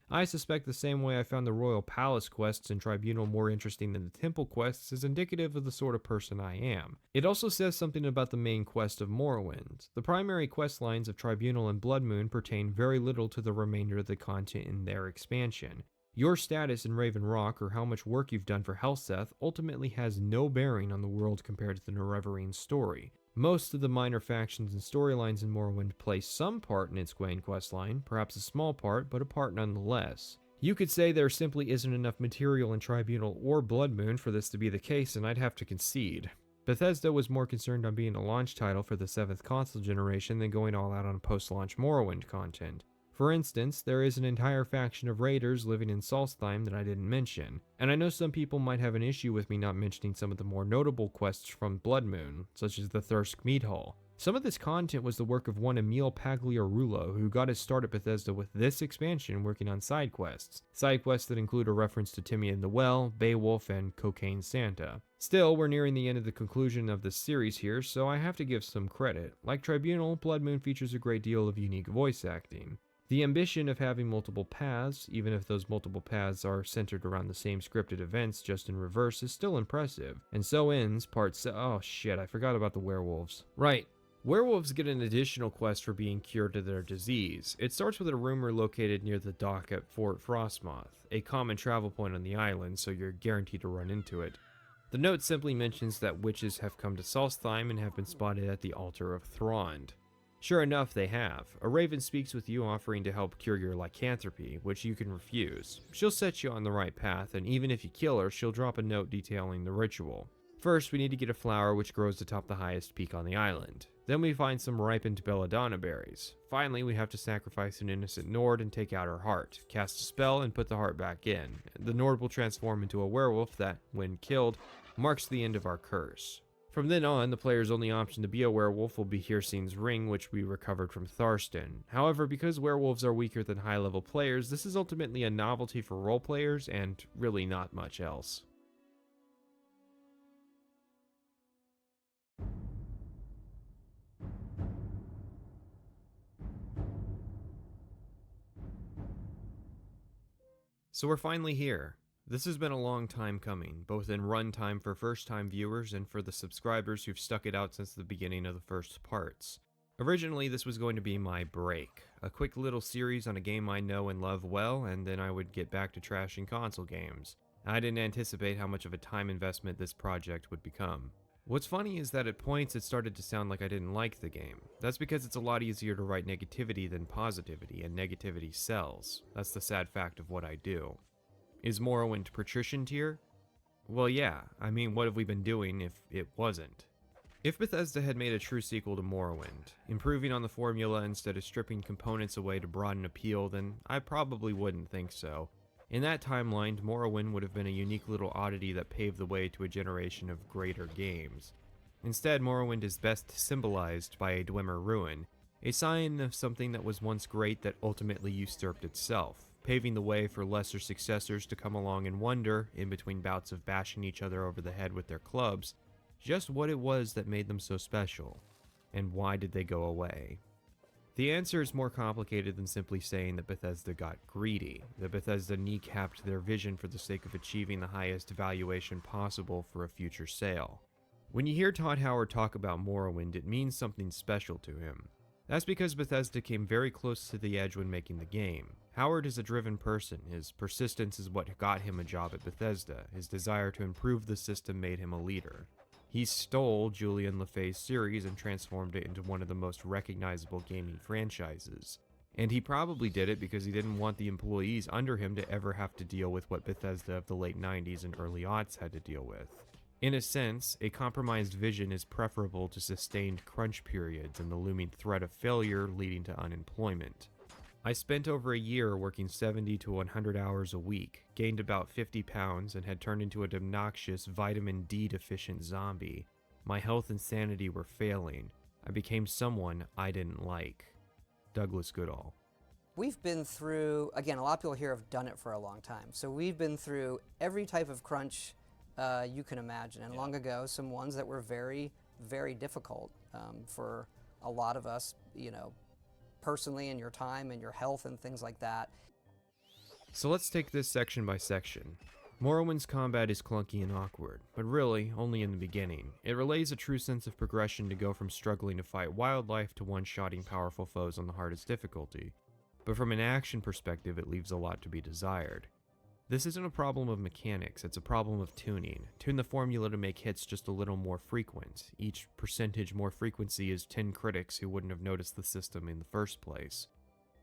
I suspect the same way I found the Royal Palace quests and Tribunal more interesting than the Temple quests is indicative of the sort of person I am. It also says something about the main quest of Morrowind. The primary quest lines of Tribunal and Blood Moon pertain very little to the remainder of the content in their expansion. Your status in Raven Rock, or how much work you've done for Helseth, ultimately has no bearing on the world compared to the Nerevarine story. Most of the minor factions and storylines in Morrowind play some part in its main questline, perhaps a small part, but a part nonetheless. You could say there simply isn't enough material in Tribunal or Blood Moon for this to be the case, and I'd have to concede. Bethesda was more concerned on being a launch title for the 7th console generation than going all out on post-launch Morrowind content. For instance, there is an entire faction of raiders living in Solstheim that I didn't mention, and I know some people might have an issue with me not mentioning some of the more notable quests from Blood Moon, such as the Thirsk Mead Hall. Some of this content was the work of one Emil Pagliarulo, who got his start at Bethesda with this expansion working on side quests that include a reference to Timmy and the Well, Beowulf, and Cocaine Santa. Still, we're nearing the end of the conclusion of this series here, so I have to give some credit. Like Tribunal, Blood Moon features a great deal of unique voice acting. The ambition of having multiple paths, even if those multiple paths are centered around the same scripted events just in reverse, is still impressive. And so ends part oh shit, I forgot about the werewolves. Right. Werewolves get an additional quest for being cured of their disease. It starts with a rumor located near the dock at Fort Frostmoth, a common travel point on the island, so you're guaranteed to run into it. The note simply mentions that witches have come to Solstheim and have been spotted at the altar of Thrond. Sure enough, they have. A raven speaks with you offering to help cure your lycanthropy, which you can refuse. She'll set you on the right path, and even if you kill her, she'll drop a note detailing the ritual. First, we need to get a flower which grows atop the highest peak on the island. Then we find some ripened belladonna berries. Finally, we have to sacrifice an innocent Nord and take out her heart, cast a spell, and put the heart back in. The Nord will transform into a werewolf that, when killed, marks the end of our curse. From then on, the player's only option to be a werewolf will be Hircine's ring, which we recovered from Tharstan. However, because werewolves are weaker than high-level players, this is ultimately a novelty for role players and really not much else. So we're finally here. This has been a long time coming, both in runtime for first-time viewers and for the subscribers who've stuck it out since the beginning of the first parts. Originally, this was going to be my break, a quick little series on a game I know and love well, and then I would get back to trashing console games. I didn't anticipate how much of a time investment this project would become. What's funny is that at points it started to sound like I didn't like the game. That's because it's a lot easier to write negativity than positivity, and negativity sells. That's the sad fact of what I do. Is Morrowind patrician tier? Well, yeah. I mean, what have we been doing if it wasn't? If Bethesda had made a true sequel to Morrowind, improving on the formula instead of stripping components away to broaden appeal, then I probably wouldn't think so. In that timeline, Morrowind would have been a unique little oddity that paved the way to a generation of greater games. Instead, Morrowind is best symbolized by a Dwemer ruin, a sign of something that was once great that ultimately usurped itself, paving the way for lesser successors to come along and wonder, in between bouts of bashing each other over the head with their clubs, just what it was that made them so special, and why did they go away? The answer is more complicated than simply saying that Bethesda got greedy, that Bethesda kneecapped their vision for the sake of achieving the highest valuation possible for a future sale. When you hear Todd Howard talk about Morrowind, it means something special to him. That's because Bethesda came very close to the edge when making the game. Howard is a driven person, his persistence is what got him a job at Bethesda, his desire to improve the system made him a leader. He stole Julian LeFay's series and transformed it into one of the most recognizable gaming franchises. And he probably did it because he didn't want the employees under him to ever have to deal with what Bethesda of the late 90s and early aughts had to deal with. In a sense, a compromised vision is preferable to sustained crunch periods and the looming threat of failure leading to unemployment. I spent over a year working 70 to 100 hours a week, gained about 50 pounds, and had turned into an obnoxious vitamin D deficient zombie. My health and sanity were failing. I became someone I didn't like. Douglas Goodall.
We've been through, again, a lot of people here have done it for a long time, so we've been through every type of crunch you can imagine, and long ago, some ones that were very, very difficult for a lot of us, you know, personally, and your time and your health and things like that.
So let's take this section by section. Morrowind's combat is clunky and awkward, but really, only in the beginning. It relays a true sense of progression to go from struggling to fight wildlife to one-shotting powerful foes on the hardest difficulty. But from an action perspective, it leaves a lot to be desired. This isn't a problem of mechanics, it's a problem of tuning. Tune the formula to make hits just a little more frequent. Each percentage more frequency is 10 critics who wouldn't have noticed the system in the first place.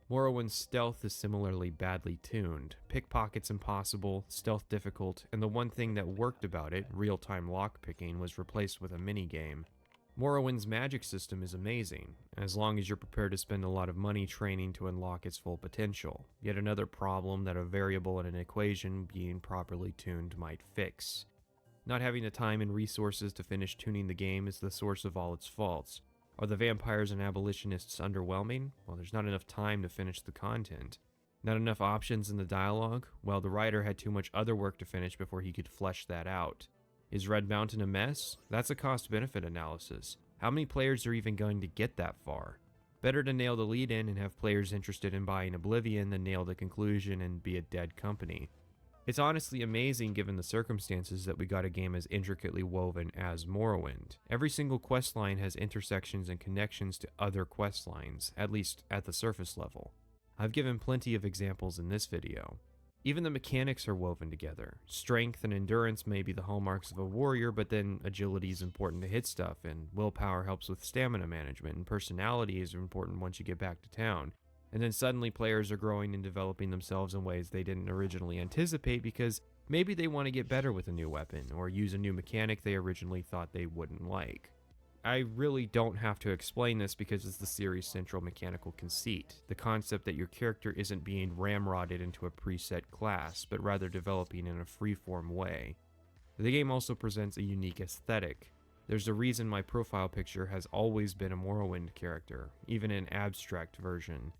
Morrowind's stealth is similarly badly tuned. Pickpocket's impossible, stealth difficult, and the one thing that worked about it, real-time lockpicking, was replaced with a minigame. Morrowind's magic system is amazing, as long as you're prepared to spend a lot of money training to unlock its full potential. Yet another problem that a variable in an equation being properly tuned might fix. Not having the time and resources to finish tuning the game is the source of all its faults. Are the vampires and abolitionists underwhelming? Well, there's not enough time to finish the content. Not enough options in the dialogue? Well, the writer had too much other work to finish before he could flesh that out. Is Red Mountain a mess? That's a cost-benefit analysis. How many players are even going to get that far? Better to nail the lead-in and have players interested in buying Oblivion than nail the conclusion and be a dead company. It's honestly amazing given the circumstances that we got a game as intricately woven as Morrowind. Every single questline has intersections and connections to other questlines, at least at the surface level. I've given plenty of examples in this video. Even the mechanics are woven together. Strength and endurance may be the hallmarks of a warrior, but then agility is important to hit stuff, and willpower helps with stamina management, and personality is important once you get back to town. And then suddenly players are growing and developing themselves in ways they didn't originally anticipate because maybe they want to get better with a new weapon, or use a new mechanic they originally thought they wouldn't like. I really don't have to explain this because it's the series' central mechanical conceit, the concept that your character isn't being ramrodded into a preset class, but rather developing in a freeform way. The game also presents a unique aesthetic. There's a reason my profile picture has always been a Morrowind character, even in abstract version.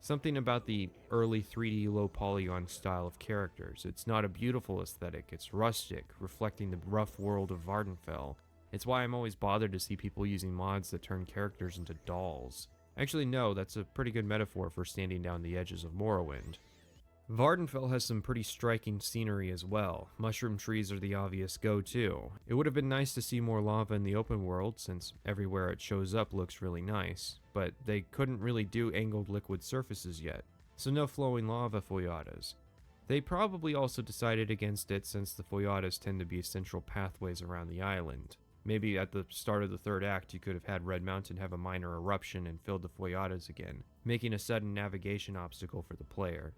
Something about the early 3D low polygon style of characters. It's not a beautiful aesthetic, it's rustic, reflecting the rough world of Vardenfell. It's why I'm always bothered to see people using mods that turn characters into dolls. Actually, no, that's a pretty good metaphor for standing down the edges of Morrowind. Vardenfell has some pretty striking scenery as well. Mushroom trees are the obvious go-to. It would have been nice to see more lava in the open world, since everywhere it shows up looks really nice, but they couldn't really do angled liquid surfaces yet, so no flowing lava foyadas. They probably also decided against it since the foyadas tend to be central pathways around the island. Maybe at the start of the third act you could have had Red Mountain have a minor eruption and filled the foyadas again, making a sudden navigation obstacle for the player.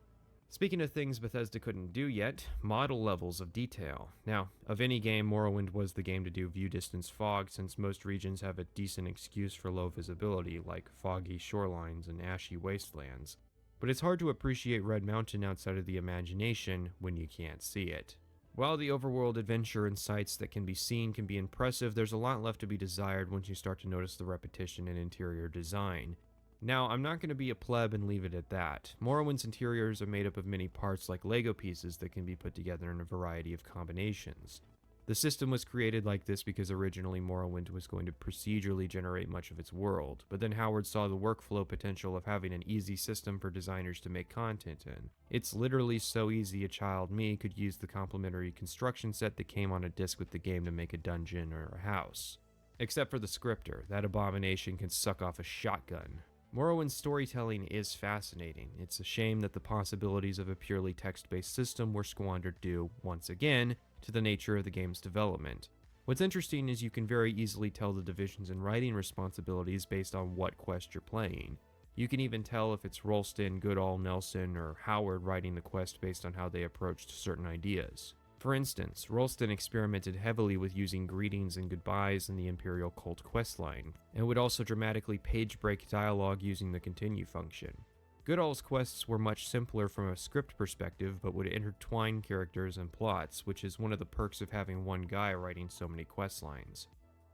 Speaking of things Bethesda couldn't do yet, model levels of detail. Now, of any game, Morrowind was the game to do view distance fog, since most regions have a decent excuse for low visibility, like foggy shorelines and ashy wastelands. But it's hard to appreciate Red Mountain outside of the imagination when you can't see it. While the overworld adventure and sights that can be seen can be impressive, there's a lot left to be desired once you start to notice the repetition in interior design. Now, I'm not going to be a pleb and leave it at that. Morrowind's interiors are made up of many parts like Lego pieces that can be put together in a variety of combinations. The system was created like this because originally Morrowind was going to procedurally generate much of its world, but then Howard saw the workflow potential of having an easy system for designers to make content in. It's literally so easy a child me could use the complimentary construction set that came on a disc with the game to make a dungeon or a house. Except for the scripter, that abomination can suck off a shotgun. Morrowind's storytelling is fascinating. It's a shame that the possibilities of a purely text-based system were squandered due, once again, to the nature of the game's development. What's interesting is you can very easily tell the divisions in writing responsibilities based on what quest you're playing. You can even tell if it's Rolston, Goodall, Nelson, or Howard writing the quest based on how they approached certain ideas. For instance, Rolston experimented heavily with using greetings and goodbyes in the Imperial Cult questline, and would also dramatically page-break dialogue using the continue function. Goodall's quests were much simpler from a script perspective, but would intertwine characters and plots, which is one of the perks of having one guy writing so many questlines.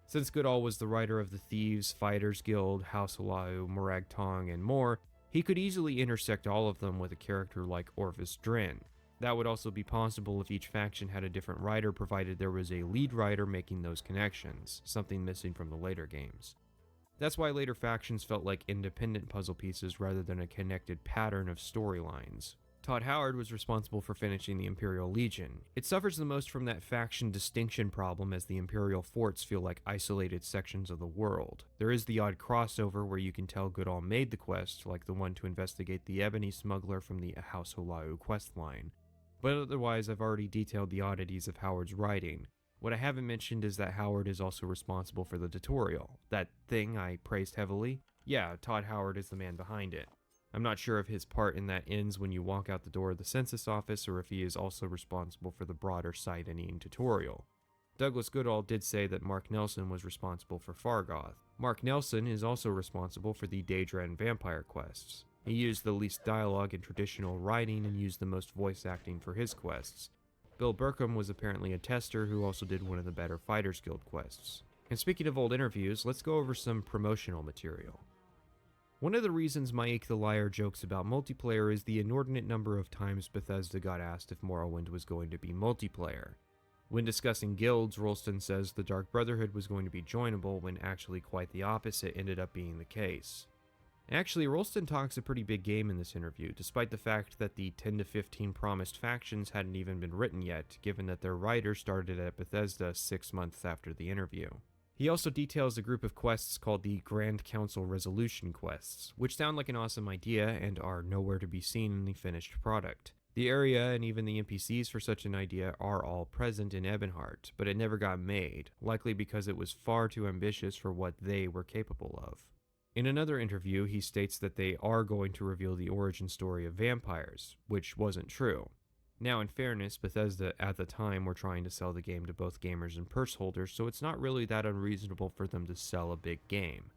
Since Goodall was the writer of the Thieves, Fighters Guild, House Olahu, Morag Tong, and more, he could easily intersect all of them with a character like Orvis Dren. That would also be possible if each faction had a different writer, provided there was a lead writer making those connections, something missing from the later games. That's why later factions felt like independent puzzle pieces rather than a connected pattern of storylines. Todd Howard was responsible for finishing the Imperial Legion. It suffers the most from that faction distinction problem, as the Imperial forts feel like isolated sections of the world. There is the odd crossover where you can tell Goodall made the quest, like the one to investigate the Ebony Smuggler from the House Olahu questline. But otherwise, I've already detailed the oddities of Howard's writing. What I haven't mentioned is that Howard is also responsible for the tutorial. That thing I praised heavily? Yeah, Todd Howard is the man behind it. I'm not sure if his part in that ends when you walk out the door of the census office, or if he is also responsible for the broader sight-unseen tutorial. Douglas Goodall did say that Mark Nelson was responsible for Fargoth. Mark Nelson is also responsible for the Daedra and Vampire quests. He used the least dialogue in traditional writing and used the most voice acting for his quests. Bill Burkham was apparently a tester who also did one of the better Fighters Guild quests. And speaking of old interviews, let's go over some promotional material. One of the reasons Mike the Liar jokes about multiplayer is the inordinate number of times Bethesda got asked if Morrowind was going to be multiplayer. When discussing guilds, Rolston says the Dark Brotherhood was going to be joinable, when actually quite the opposite ended up being the case. Actually, Rolston talks a pretty big game in this interview, despite the fact that the 10 to 15 promised factions hadn't even been written yet, given that their writer started at Bethesda 6 months after the interview. He also details a group of quests called the Grand Council Resolution Quests, which sound like an awesome idea and are nowhere to be seen in the finished product. The area and even the NPCs for such an idea are all present in Ebonheart, but it never got made, likely because it was far too ambitious for what they were capable of. In another interview, he states that they are going to reveal the origin story of vampires, which wasn't true. Now, in fairness, Bethesda at the time were trying to sell the game to both gamers and purse holders, so it's not really that unreasonable for them to sell a big game.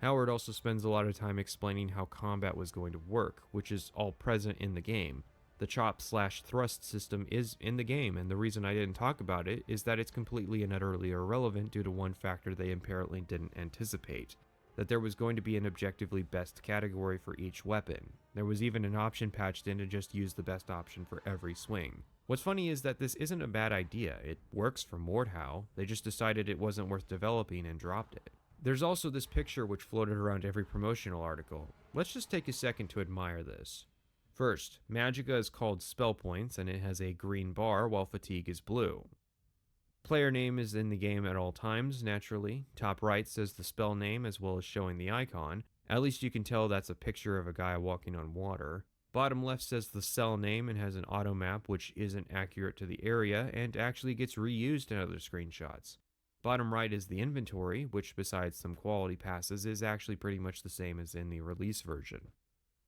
Howard also spends a lot of time explaining how combat was going to work, which is all present in the game. The chop/thrust system is in the game, and the reason I didn't talk about it is that it's completely and utterly irrelevant due to one factor they apparently didn't anticipate: that there was going to be an objectively best category for each weapon. There was even an option patched in to just use the best option for every swing. What's funny is that this isn't a bad idea. It works for Mordhau. They just decided it wasn't worth developing and dropped it. There's also this picture which floated around every promotional article. Let's just take a second to admire this. First, Magicka is called spell points, and it has a green bar while fatigue is blue. Player name is in the game at all times, naturally. Top right says the spell name as well as showing the icon. At least you can tell that's a picture of a guy walking on water. Bottom left says the cell name and has an auto map which isn't accurate to the area and actually gets reused in other screenshots. Bottom right is the inventory, which besides some quality passes is actually pretty much the same as in the release version.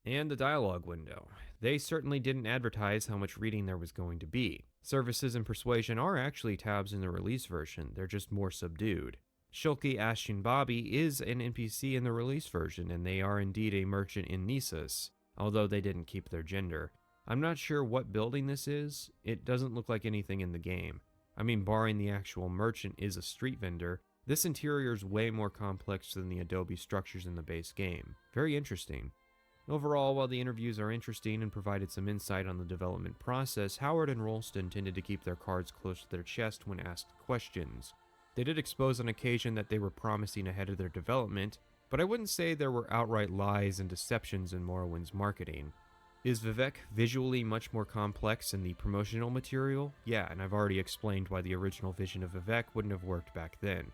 And the dialogue window. They certainly didn't advertise how much reading there was going to be. Services and persuasion are actually tabs in the release version, they're just more subdued. Shulky Ashin Bobby is an NPC in the release version, and they are indeed a merchant in Nisus, although they didn't keep their gender. I'm not sure what building this is, it doesn't look like anything in the game. I mean, barring the actual merchant is a street vendor, this interior is way more complex than the Adobe structures in the base game. Very interesting. Overall, while the interviews are interesting and provided some insight on the development process, Howard and Rolston tended to keep their cards close to their chest when asked questions. They did expose on occasion that they were promising ahead of their development, but I wouldn't say there were outright lies and deceptions in Morrowind's marketing. Is Vivec visually much more complex in the promotional material? Yeah, and I've already explained why the original vision of Vivec wouldn't have worked back then.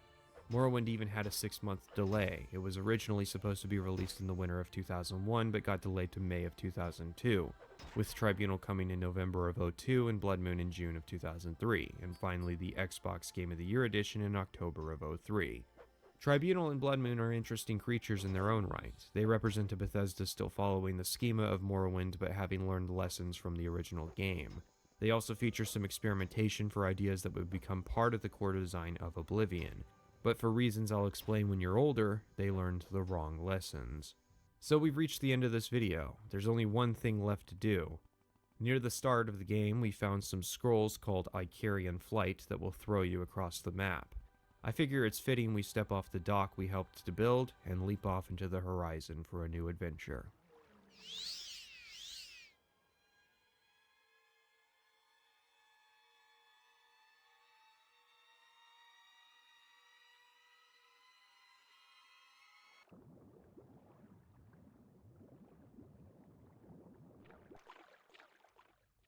Morrowind even had a 6-month delay. It was originally supposed to be released in the winter of 2001, but got delayed to May of 2002, with Tribunal coming in November of 2002 and Blood Moon in June of 2003, and finally the Xbox Game of the Year edition in October of 2003. Tribunal and Blood Moon are interesting creatures in their own right. They represent a Bethesda still following the schema of Morrowind but having learned lessons from the original game. They also feature some experimentation for ideas that would become part of the core design of Oblivion, but for reasons I'll explain when you're older, they learned the wrong lessons. So we've reached the end of this video. There's only one thing left to do. Near the start of the game, we found some scrolls called Icarian Flight that will throw you across the map. I figure it's fitting we step off the dock we helped to build and leap off into the horizon for a new adventure.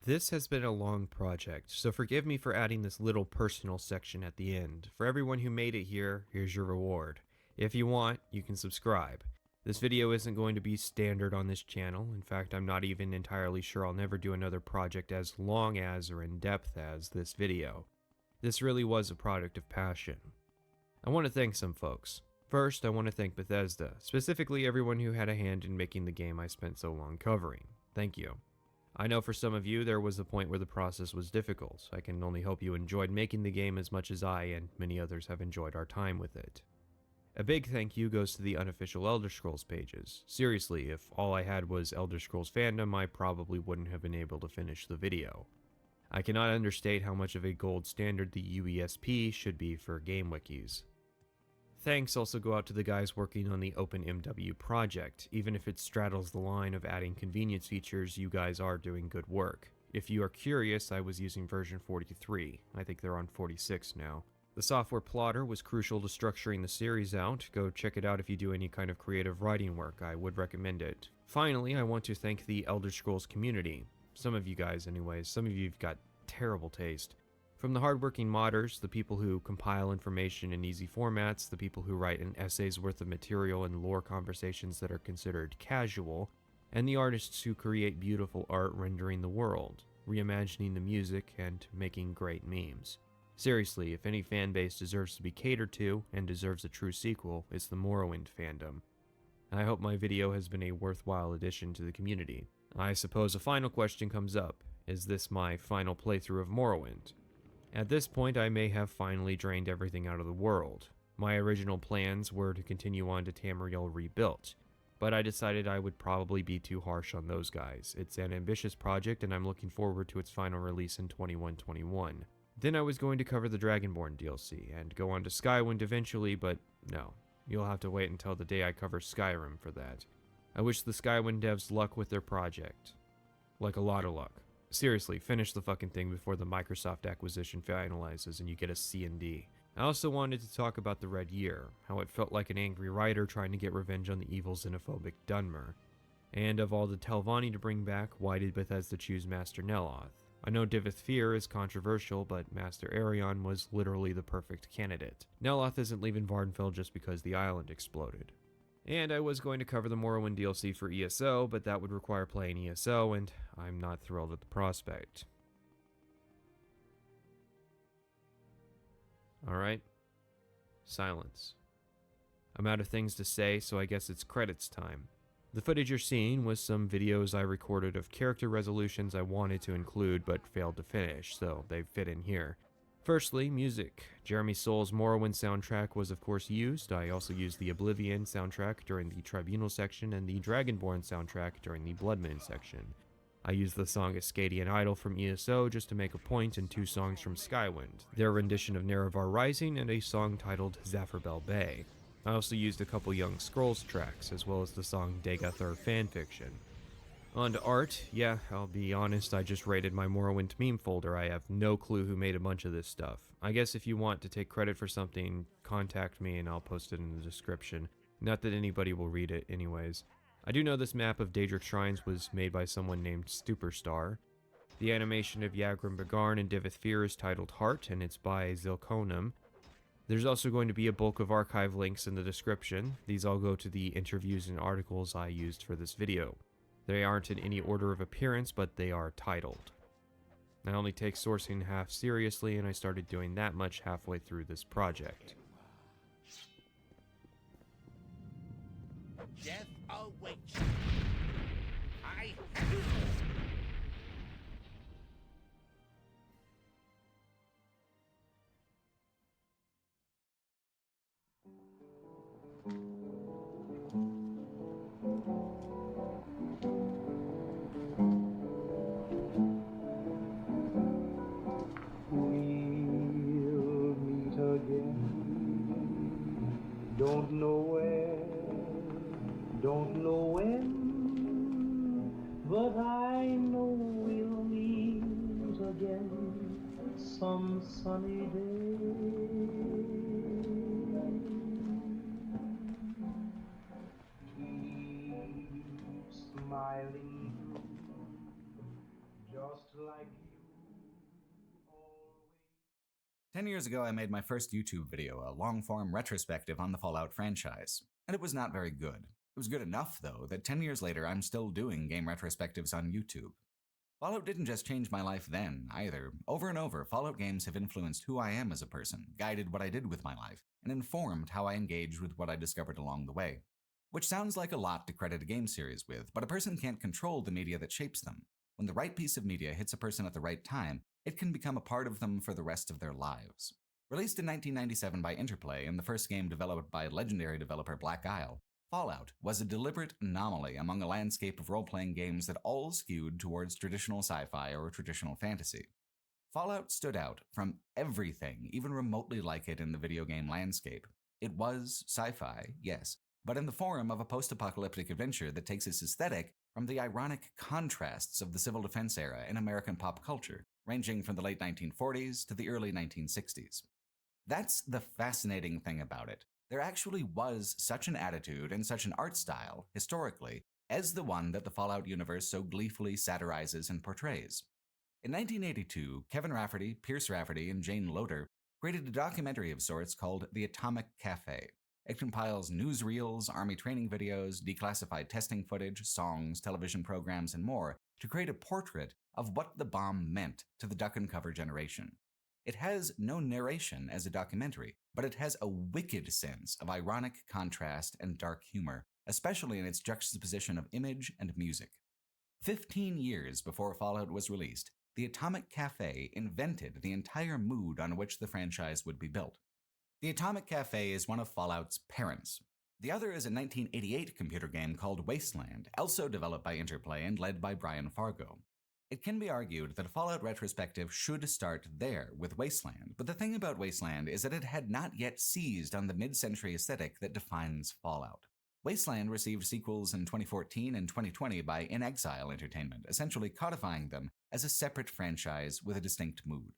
This has been a long project, so forgive me for adding this little personal section at the end. For everyone who made it here, here's your reward. If you want, you can subscribe. This video isn't going to be standard on this channel. In fact, I'm not even entirely sure I'll never do another project as long as or in depth as this video. This really was a product of passion. I want to thank some folks. First, I want to thank Bethesda, specifically everyone who had a hand in making the game I spent so long covering. Thank you. I know for some of you there was a point where the process was difficult. I can only hope you enjoyed making the game as much as I and many others have enjoyed our time with it. A big thank you goes to the unofficial Elder Scrolls pages. Seriously, if all I had was Elder Scrolls fandom, I probably wouldn't have been able to finish the video. I cannot understate how much of a gold standard the UESP should be for game wikis. Thanks also go out to the guys working on the OpenMW project. Even if it straddles the line of adding convenience features, you guys are doing good work. If you are curious, I was using version 43. I think they're on 46 now. The software plotter was crucial to structuring the series out. Go check it out if you do any kind of creative writing work. I would recommend it. Finally, I want to thank the Elder Scrolls community. Some of you guys anyways. Some of you've got terrible taste. From the hardworking modders, the people who compile information in easy formats, the people who write an essay's worth of material and lore conversations that are considered casual, and the artists who create beautiful art rendering the world, reimagining the music, and making great memes. Seriously, if any fanbase deserves to be catered to, and deserves a true sequel, it's the Morrowind fandom. I hope my video has been a worthwhile addition to the community. I suppose a final question comes up. Is this my final playthrough of Morrowind? At this point, I may have finally drained everything out of the world. My original plans were to continue on to Tamriel Rebuilt, but I decided I would probably be too harsh on those guys. It's an ambitious project, and I'm looking forward to its final release in 2121. Then I was going to cover the Dragonborn DLC, and go on to Skywind eventually, but no. You'll have to wait until the day I cover Skyrim for that. I wish the Skywind devs luck with their project. Like a lot of luck. Seriously, finish the fucking thing before the Microsoft acquisition finalizes and you get a C&D. I also wanted to talk about the Red Year, how it felt like an angry writer trying to get revenge on the evil xenophobic Dunmer. And of all the Telvanni to bring back, why did Bethesda choose Master Neloth? I know Divith Fear is controversial, but Master Arion was literally the perfect candidate. Neloth isn't leaving Vardenfell just because the island exploded. And I was going to cover the Morrowind DLC for ESO, but that would require playing ESO, and I'm not thrilled at the prospect. Alright. Silence. I'm out of things to say, so I guess it's credits time. The footage you're seeing was some videos I recorded of character resolutions I wanted to include but failed to finish, so they fit in here. Firstly, music. Jeremy Soul's Morrowind soundtrack was of course used. I also used the Oblivion soundtrack during the Tribunal section and the Dragonborn soundtrack during the Bloodmoon section. I used the song Ascadian Idol from ESO just to make a point, and 2 songs from Skywind, their rendition of Nerevar Rising, and a song titled Zapharbel Bay. I also used a couple Young Scrolls tracks, as well as the song Dagathur fanfiction. On to art, yeah, I'll be honest, I just raided my Morrowind meme folder. I have no clue who made a bunch of this stuff. I guess if you want to take credit for something, contact me and I'll post it in the description. Not that anybody will read it anyways. I do know this map of Daedric Shrines was made by someone named Stuperstar. The animation of Yagrim Bagarn and Divith Fear is titled Heart, and it's by Zilkonum. There's also going to be a bulk of archive links in the description. These all go to the interviews and articles I used for this video. They aren't in any order of appearance, but they are titled. I only take sourcing half seriously, and I started doing that much halfway through this project.
Death awaits. I
10 years ago, I made my first YouTube video, a long-form retrospective on the Fallout franchise, and it was not very good. It was good enough, though, that 10 years later I'm still doing game retrospectives on YouTube. Fallout didn't just change my life then, either. Over and over, Fallout games have influenced who I am as a person, guided what I did with my life, and informed how I engaged with what I discovered along the way. Which sounds like a lot to credit a game series with, but a person can't control the media that shapes them. When the right piece of media hits a person at the right time, it can become a part of them for the rest of their lives. Released in 1997 by Interplay and the first game developed by legendary developer Black Isle, Fallout was a deliberate anomaly among a landscape of role-playing games that all skewed towards traditional sci-fi or traditional fantasy. Fallout stood out from everything even remotely like it in the video game landscape. It was sci-fi, yes, but in the form of a post-apocalyptic adventure that takes its aesthetic from the ironic contrasts of the civil defense era in American pop culture, ranging from the late 1940s to the early 1960s. That's the fascinating thing about it. There actually was such an attitude and such an art style, historically, as the one that the Fallout universe so gleefully satirizes and portrays. In 1982, Kevin Rafferty, Pierce Rafferty, and Jane Loder created a documentary of sorts called The Atomic Cafe. It compiles newsreels, army training videos, declassified testing footage, songs, television programs, and more to create a portrait of what the bomb meant to the duck and cover generation. It has no narration as a documentary, but it has a wicked sense of ironic contrast and dark humor, especially in its juxtaposition of image and music. 15 years before Fallout was released, the Atomic Cafe invented the entire mood on which the franchise would be built. The Atomic Cafe is one of Fallout's parents. The other is a 1988 computer game called Wasteland, also developed by Interplay and led by Brian Fargo. It can be argued that a Fallout retrospective should start there with Wasteland, but the thing about Wasteland is that it had not yet seized on the mid-century aesthetic that defines Fallout. Wasteland received sequels in 2014 and 2020 by In Exile Entertainment, essentially codifying them as a separate franchise with a distinct mood.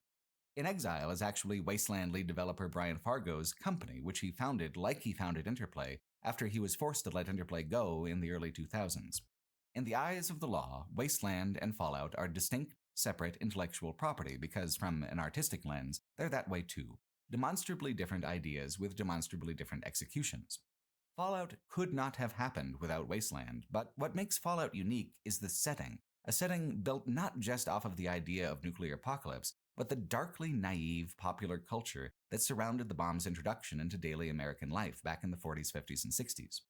In Exile is actually Wasteland lead developer Brian Fargo's company, which he founded like he founded Interplay after he was forced to let Interplay go in the early 2000s. In the eyes of the law, Wasteland and Fallout are distinct, separate intellectual property because, from an artistic lens, they're that way too. Demonstrably different ideas with demonstrably different executions. Fallout could not have happened without Wasteland, but what makes Fallout unique is the setting, a setting built not just off of the idea of nuclear apocalypse, but the darkly naive popular culture that surrounded the bomb's introduction into daily American life back in the 40s, 50s, and 60s.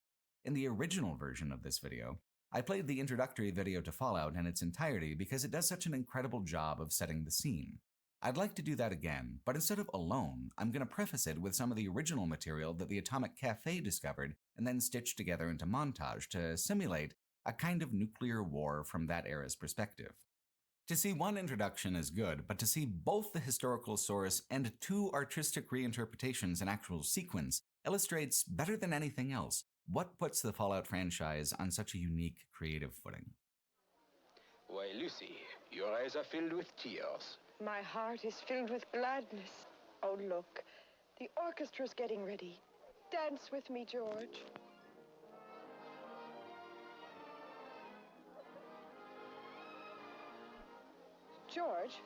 In the original version of this video, I played the introductory video to Fallout in its entirety because it does such an incredible job of setting the scene. I'd like to do that again, but instead of alone, I'm going to preface it with some of the original material that the Atomic Cafe discovered and then stitched together into montage to simulate a kind of nuclear war from that era's perspective. To see one introduction is good, but to see both the historical source and two artistic reinterpretations in actual sequence illustrates better than anything else what puts the Fallout franchise on such a unique creative footing.
Why, Lucy, your eyes are filled with tears.
My heart is filled with gladness. Oh, look, the orchestra's getting ready. Dance with me, George. George,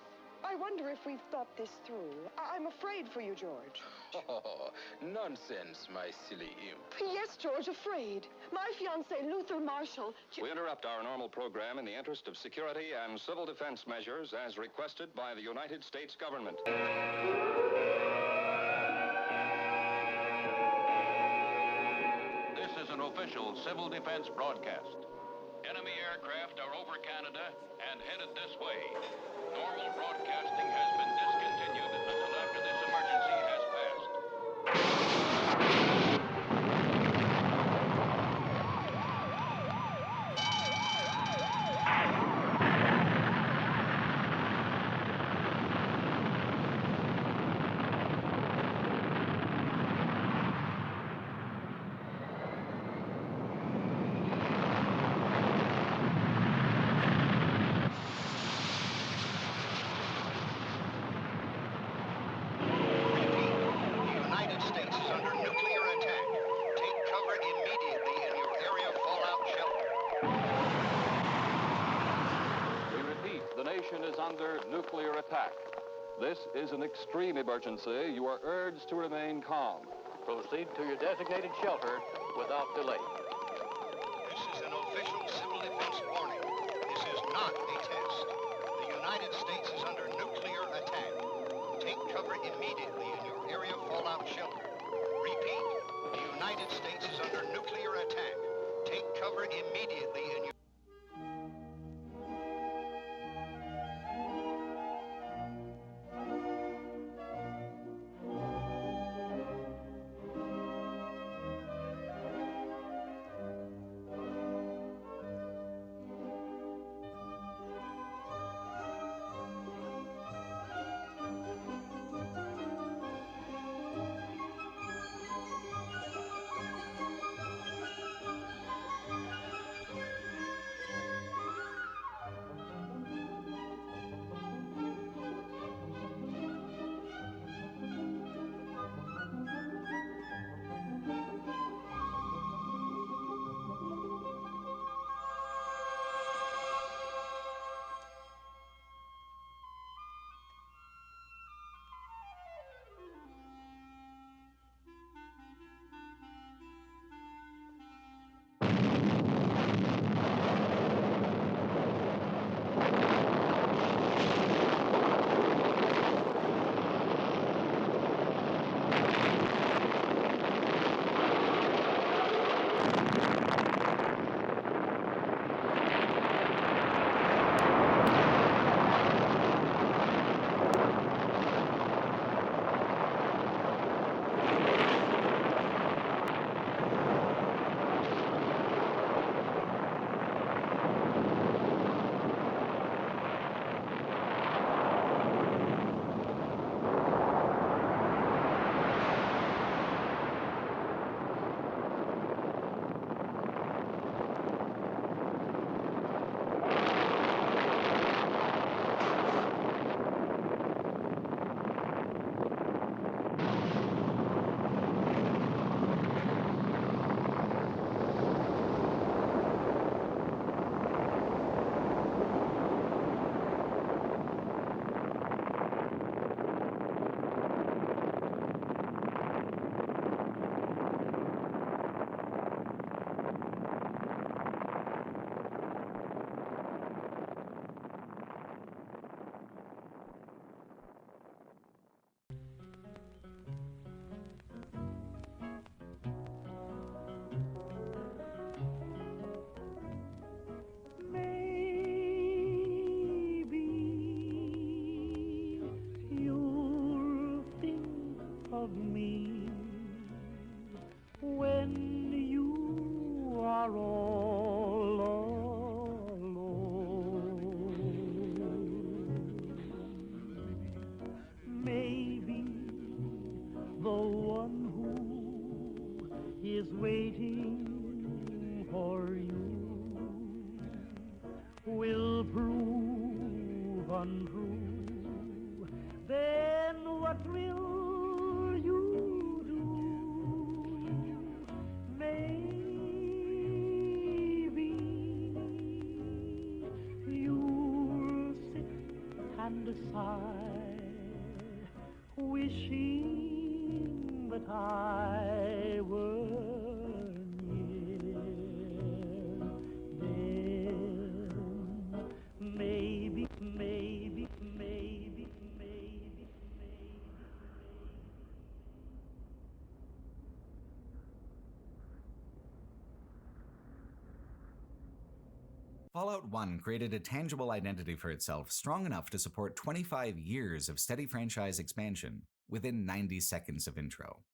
I wonder if we've thought this through. I'm afraid for you, George.
Oh, nonsense, my silly imp.
Yes, George, afraid. My fiancé, Luther Marshall...
We interrupt our normal program in the interest of security and civil defense measures as requested by the United States government.
This is an official civil defense broadcast. Enemy aircraft are over Canada and headed this way. Normal broadcasting has been discontinued until after this emergency has passed.
Under nuclear attack. This is an extreme emergency. You are urged to remain calm. Proceed to your designated shelter without delay.
This is an official civil defense warning. This is not a test. The United States is under nuclear attack. Take cover immediately in your area fallout shelter. Repeat, the United States is under nuclear attack. Take cover immediately in your...
when you are all alone. Maybe the one who is waiting for you will prove untrue. Then what will you do? Maybe you'll sit and sigh, wishing that I were near. Then maybe, maybe, maybe, maybe.
Fallout 1 created a tangible identity for itself strong enough to support 25 years of steady franchise expansion within 90 seconds of intro.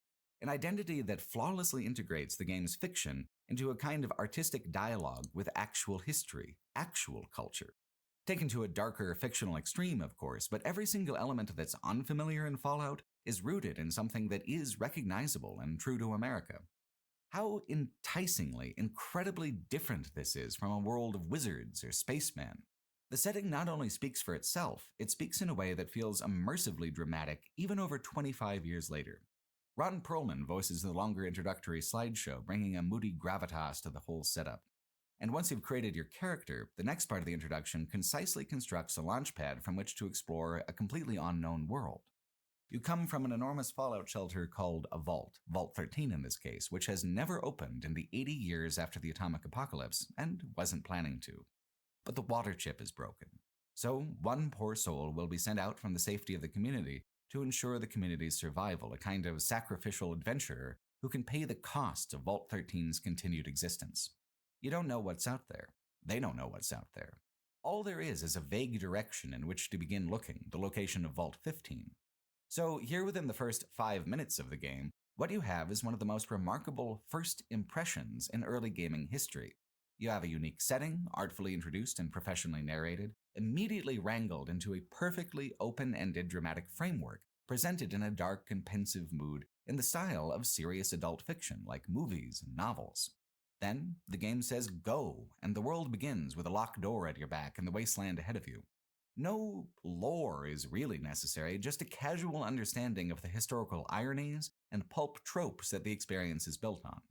An identity that flawlessly integrates the game's fiction into a kind of artistic dialogue with actual history, actual culture. Taken to a darker fictional extreme, of course, but every single element that's unfamiliar in Fallout is rooted in something that is recognizable and true to America. How enticingly, incredibly different this is from a world of wizards or spacemen. The setting not only speaks for itself, it speaks in a way that feels immersively dramatic even over 25 years later. Ron Perlman voices the longer introductory slideshow, bringing a moody gravitas to the whole setup. And once you've created your character, the next part of the introduction concisely constructs a launchpad from which to explore a completely unknown world. You come from an enormous fallout shelter called a vault, Vault 13 in this case, which has never opened in the 80 years after the atomic apocalypse, and wasn't planning to. But the water chip is broken. So one poor soul will be sent out from the safety of the community to ensure the community's survival, a kind of sacrificial adventurer who can pay the cost of Vault 13's continued existence. You don't know what's out there. They don't know what's out there. All there is a vague direction in which to begin looking, the location of Vault 15. So here within the first 5 minutes of the game, what you have is one of the most remarkable first impressions in early gaming history. You have a unique setting, artfully introduced and professionally narrated, immediately wrangled into a perfectly open-ended dramatic framework, presented in a dark and pensive mood in the style of serious adult fiction like movies and novels. Then, the game says go, and the world begins with a locked door at your back and the wasteland ahead of you. No lore is really necessary, just a casual understanding of the historical ironies and pulp tropes that the experience is built on.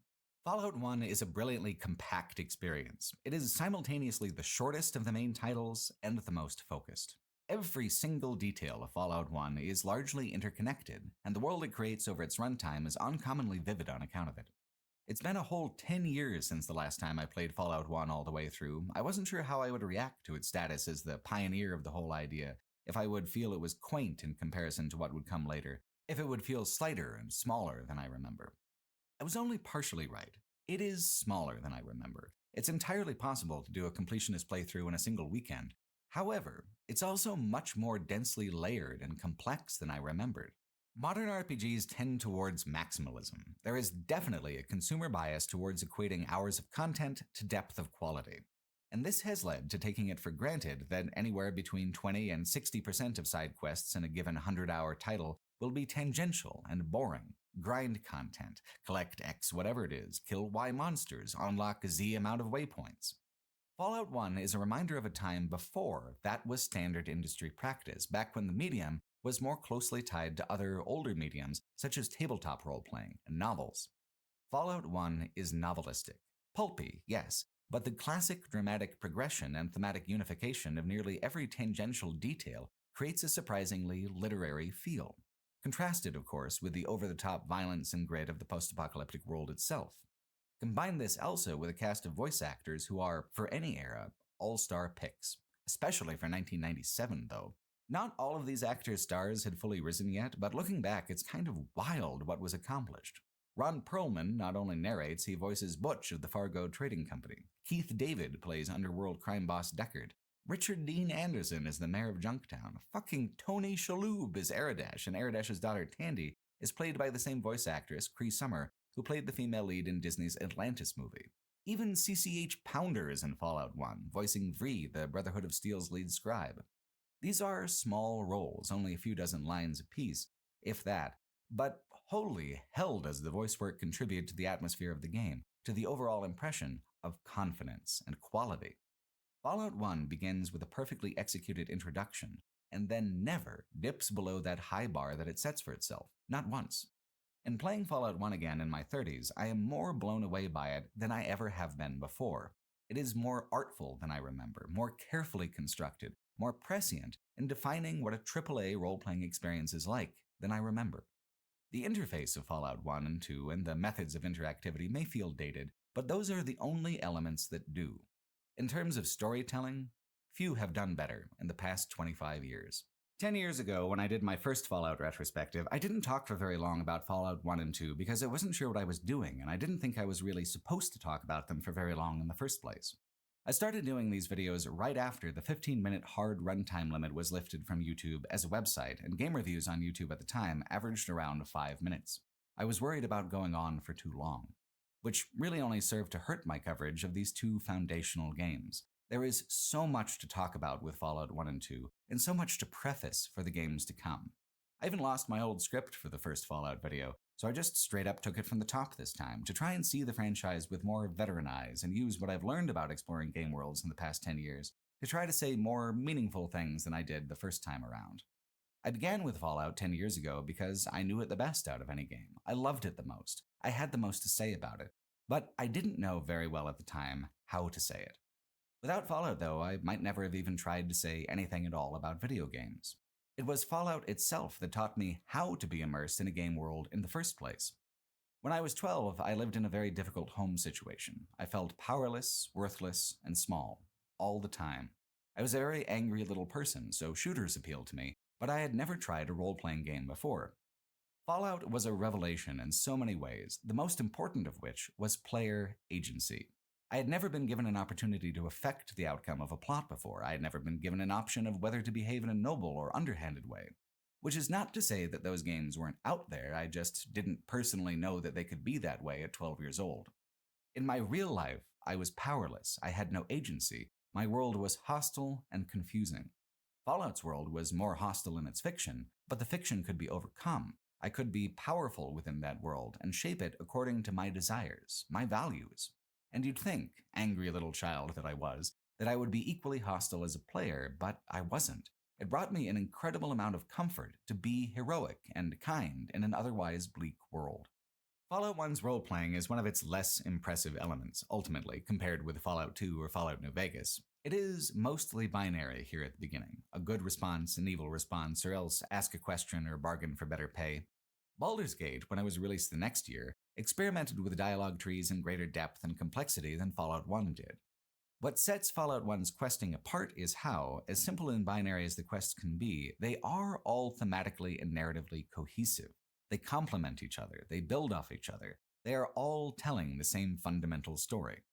Fallout 1 is a brilliantly compact experience. It is simultaneously the shortest of the main titles and the most focused. Every single detail of Fallout 1 is largely interconnected, and the world it creates over its runtime is uncommonly vivid on account of it. It's been a whole 10 years since the last time I played Fallout 1 all the way through. I wasn't sure how I would react to its status as the pioneer of the whole idea, if I would feel it was quaint in comparison to what would come later, if it would feel slighter and smaller than I remember. I was only partially right. It is smaller than I remember. It's entirely possible to do a completionist playthrough in a single weekend. However, it's also much more densely layered and complex than I remembered. Modern RPGs tend towards maximalism. There is definitely a consumer bias towards equating hours of content to depth of quality. And this has led to taking it for granted that anywhere between 20 and 60% of side quests in a given 100-hour title will be tangential and boring. Grind content, collect X whatever it is, kill Y monsters, unlock Z amount of waypoints. Fallout 1 is a reminder of a time before that was standard industry practice, back when the medium was more closely tied to other older mediums such as tabletop role-playing and novels. Fallout 1 is novelistic. Pulpy, yes, but the classic dramatic progression and thematic unification of nearly every tangential detail creates a surprisingly literary feel. Contrasted, of course, with the over-the-top violence and grit of the post-apocalyptic world itself. Combine this also with a cast of voice actors who are, for any era, all-star picks. Especially for 1997, though. Not all of these actors' stars had fully risen yet, but looking back, it's kind of wild what was accomplished. Ron Perlman not only narrates, he voices Butch of the Fargo Trading Company. Keith David plays underworld crime boss Deckard. Richard Dean Anderson is the mayor of Junktown. Fucking Tony Shalhoub is Aradesh, and Aradesh's daughter Tandy is played by the same voice actress, Cree Summer, who played the female lead in Disney's Atlantis movie. Even CCH Pounder is in Fallout 1, voicing Vree, the Brotherhood of Steel's lead scribe. These are small roles, only a few dozen lines apiece, if that, but holy hell does the voice work contribute to the atmosphere of the game, to the overall impression of confidence and quality. Fallout 1 begins with a perfectly executed introduction, and then never dips below that high bar that it sets for itself, not once. In playing Fallout 1 again in my 30s, I am more blown away by it than I ever have been before. It is more artful than I remember, more carefully constructed, more prescient in defining what a AAA role-playing experience is like than I remember. The interface of Fallout 1 and 2 and the methods of interactivity may feel dated, but those are the only elements that do. In terms of storytelling, few have done better in the past 25 years. 10 years ago, when I did my first Fallout retrospective, I didn't talk for very long about Fallout 1 and 2 because I wasn't sure what I was doing, and I didn't think I was really supposed to talk about them for very long in the first place. I started doing these videos right after the 15-minute hard runtime limit was lifted from YouTube as a website, and game reviews on YouTube at the time averaged around 5 minutes. I was worried about going on for too long, which really only served to hurt my coverage of these two foundational games. There is so much to talk about with Fallout 1 and 2, and so much to preface for the games to come. I even lost my old script for the first Fallout video, so I just straight up took it from the top this time, to try and see the franchise with more veteran eyes and use what I've learned about exploring game worlds in the past 10 years to try to say more meaningful things than I did the first time around. I began with Fallout 10 years ago because I knew it the best out of any game. I loved it the most. I had the most to say about it, but I didn't know very well at the time how to say it. Without Fallout, though, I might never have even tried to say anything at all about video games. It was Fallout itself that taught me how to be immersed in a game world in the first place. When I was 12, I lived in a very difficult home situation. I felt powerless, worthless, and small, all the time. I was a very angry little person, so shooters appealed to me, but I had never tried a role-playing game before. Fallout was a revelation in so many ways, the most important of which was player agency. I had never been given an opportunity to affect the outcome of a plot before. I had never been given an option of whether to behave in a noble or underhanded way. Which is not to say that those games weren't out there, I just didn't personally know that they could be that way at 12 years old. In my real life, I was powerless. I had no agency. My world was hostile and confusing. Fallout's world was more hostile in its fiction, but the fiction could be overcome. I could be powerful within that world and shape it according to my desires, my values. And you'd think, angry little child that I was, that I would be equally hostile as a player, but I wasn't. It brought me an incredible amount of comfort to be heroic and kind in an otherwise bleak world. Fallout 1's role-playing is one of its less impressive elements, ultimately, compared with Fallout 2 or Fallout New Vegas. It is mostly binary here at the beginning, a good response, an evil response, or else ask a question or bargain for better pay. Baldur's Gate, when it was released the next year, experimented with dialogue trees in greater depth and complexity than Fallout 1 did. What sets Fallout 1's questing apart is how, as simple and binary as the quests can be, they are all thematically and narratively cohesive. They complement each other, they build off each other, they are all telling the same fundamental story.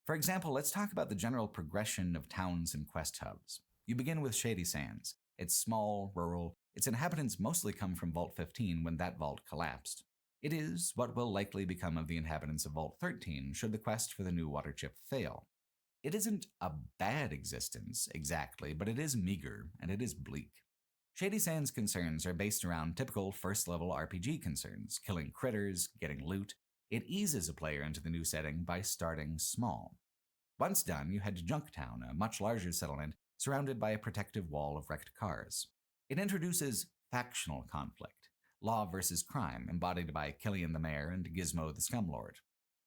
For example, let's talk about the general progression of towns and quest hubs. You begin with Shady Sands. It's small, rural, its inhabitants mostly come from Vault 15 when that vault collapsed. It is what will likely become of the inhabitants of Vault 13 should the quest for the new water chip fail. It isn't a bad existence, exactly, but it is meager, and it is bleak. Shady Sands concerns are based around typical first-level RPG concerns, killing critters, getting loot. It eases a player into the new setting by starting small. Once done, you head to Junktown, a much larger settlement surrounded by a protective wall of wrecked cars. It introduces factional conflict, law versus crime, embodied by Killian the Mayor and Gizmo the Scumlord.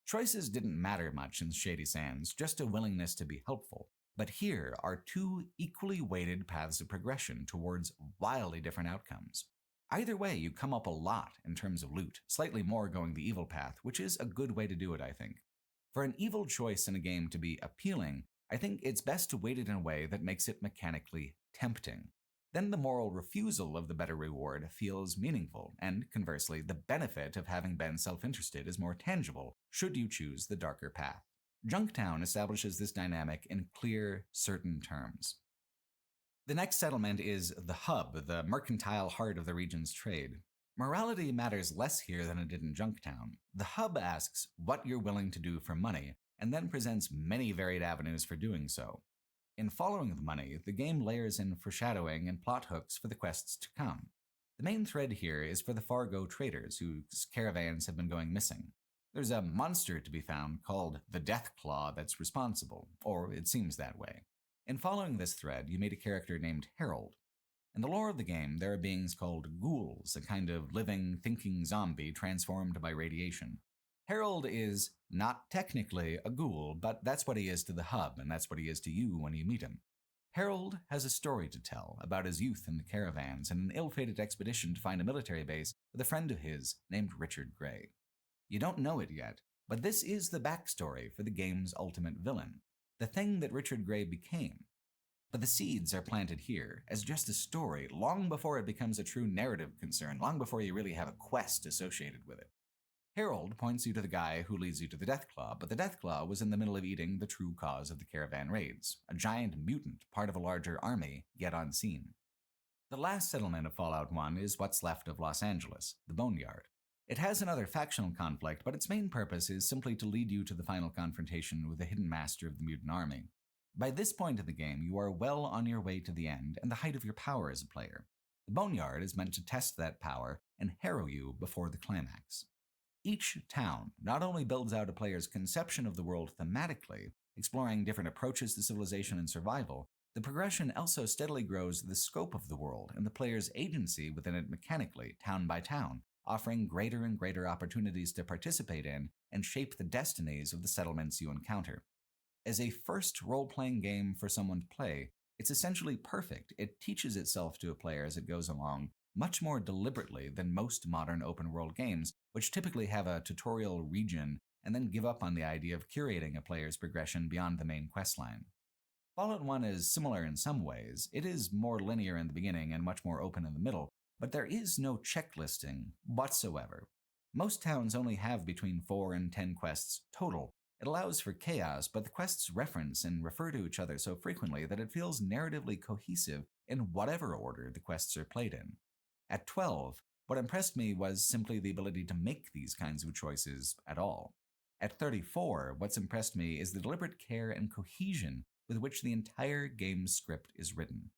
Choices didn't matter much in Shady Sands, just a willingness to be helpful. But here are two equally weighted paths of progression towards wildly different outcomes. Either way, you come up a lot in terms of loot, slightly more going the evil path, which is a good way to do it, I think. For an evil choice in a game to be appealing, I think it's best to weight it in a way that makes it mechanically tempting. Then the moral refusal of the better reward feels meaningful, and conversely, the benefit of having been self-interested is more tangible should you choose the darker path. Junktown establishes this dynamic in clear, certain terms. The next settlement is the hub, the mercantile heart of the region's trade. Morality matters less here than it did in Junktown. The hub asks what you're willing to do for money, and then presents many varied avenues for doing so. In following the money, the game layers in foreshadowing and plot hooks for the quests to come. The main thread here is for the Fargo traders, whose caravans have been going missing. There's a monster to be found called the Death Claw that's responsible, or it seems that way. In following this thread, you meet a character named Harold. In the lore of the game, there are beings called ghouls, a kind of living, thinking zombie transformed by radiation. Harold is not technically a ghoul, but that's what he is to the hub, and that's what he is to you when you meet him. Harold has a story to tell about his youth in the caravans and an ill-fated expedition to find a military base with a friend of his named Richard Gray. You don't know it yet, but this is the backstory for the game's ultimate villain, the thing that Richard Gray became. But the seeds are planted here as just a story long before it becomes a true narrative concern, long before you really have a quest associated with it. Harold points you to the guy who leads you to the Deathclaw, but the Deathclaw was in the middle of eating the true cause of the caravan raids, a giant mutant, part of a larger army, yet unseen. The last settlement of Fallout 1 is what's left of Los Angeles, the Boneyard. It has another factional conflict, but its main purpose is simply to lead you to the final confrontation with the hidden master of the mutant army. By this point in the game, you are well on your way to the end and the height of your power as a player. The Boneyard is meant to test that power and harrow you before the climax. Each town not only builds out a player's conception of the world thematically, exploring different approaches to civilization and survival, the progression also steadily grows the scope of the world and the player's agency within it mechanically, town by town, offering greater and greater opportunities to participate in and shape the destinies of the settlements you encounter. As a first role-playing game for someone to play, it's essentially perfect. It teaches itself to a player as it goes along, much more deliberately than most modern open-world games, which typically have a tutorial region and then give up on the idea of curating a player's progression beyond the main questline. Fallout 1 is similar in some ways. It is more linear in the beginning and much more open in the middle, but there is no checklisting whatsoever. Most towns only have between 4 and 10 quests total. It allows for chaos, but the quests reference and refer to each other so frequently that it feels narratively cohesive in whatever order the quests are played in. At 12, what impressed me was simply the ability to make these kinds of choices at all. At 34, what's impressed me is the deliberate care and cohesion with which the entire game's script is written.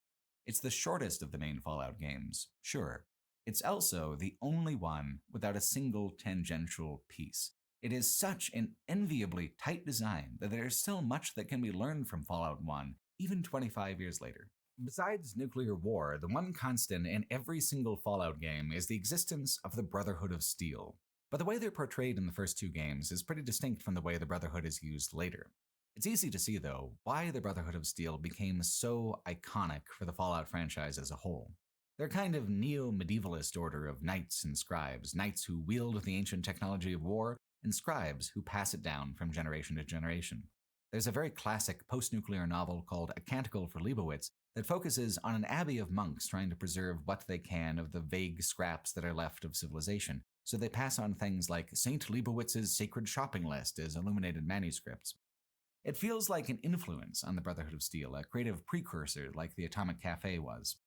It's the shortest of the main Fallout games, sure. It's also the only one without a single tangential piece. It is such an enviably tight design that there is still much that can be learned from Fallout 1, even 25 years later. Besides nuclear war, the one constant in every single Fallout game is the existence of the Brotherhood of Steel. But the way they're portrayed in the first two games is pretty distinct from the way the Brotherhood is used later. It's easy to see, though, why the Brotherhood of Steel became so iconic for the Fallout franchise as a whole. They're a kind of neo-medievalist order of knights and scribes, knights who wield the ancient technology of war, and scribes who pass it down from generation to generation. There's a very classic post-nuclear novel called A Canticle for Leibowitz that focuses on an abbey of monks trying to preserve what they can of the vague scraps that are left of civilization, so they pass on things like St. Leibowitz's sacred shopping list as illuminated manuscripts. It feels like an influence on the Brotherhood of Steel, a creative precursor like the Atomic Cafe was.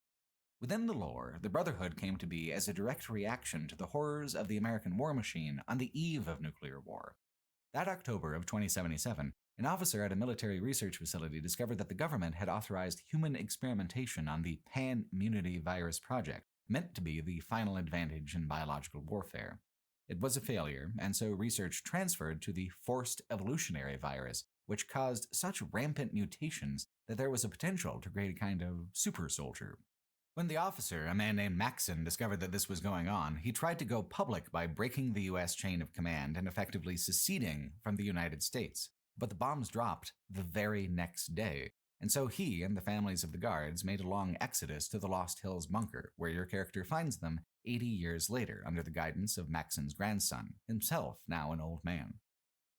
Within the lore, the Brotherhood came to be as a direct reaction to the horrors of the American war machine on the eve of nuclear war. That October of 2077, an officer at a military research facility discovered that the government had authorized human experimentation on the Pan-Immunity Virus Project, meant to be the final advantage in biological warfare. It was a failure, and so research transferred to the Forced Evolutionary Virus, which caused such rampant mutations that there was a potential to create a kind of super soldier. When the officer, a man named Maxon, discovered that this was going on, he tried to go public by breaking the US chain of command and effectively seceding from the United States. But the bombs dropped the very next day, and so he and the families of the guards made a long exodus to the Lost Hills bunker, where your character finds them 80 years later under the guidance of Maxon's grandson, himself now an old man.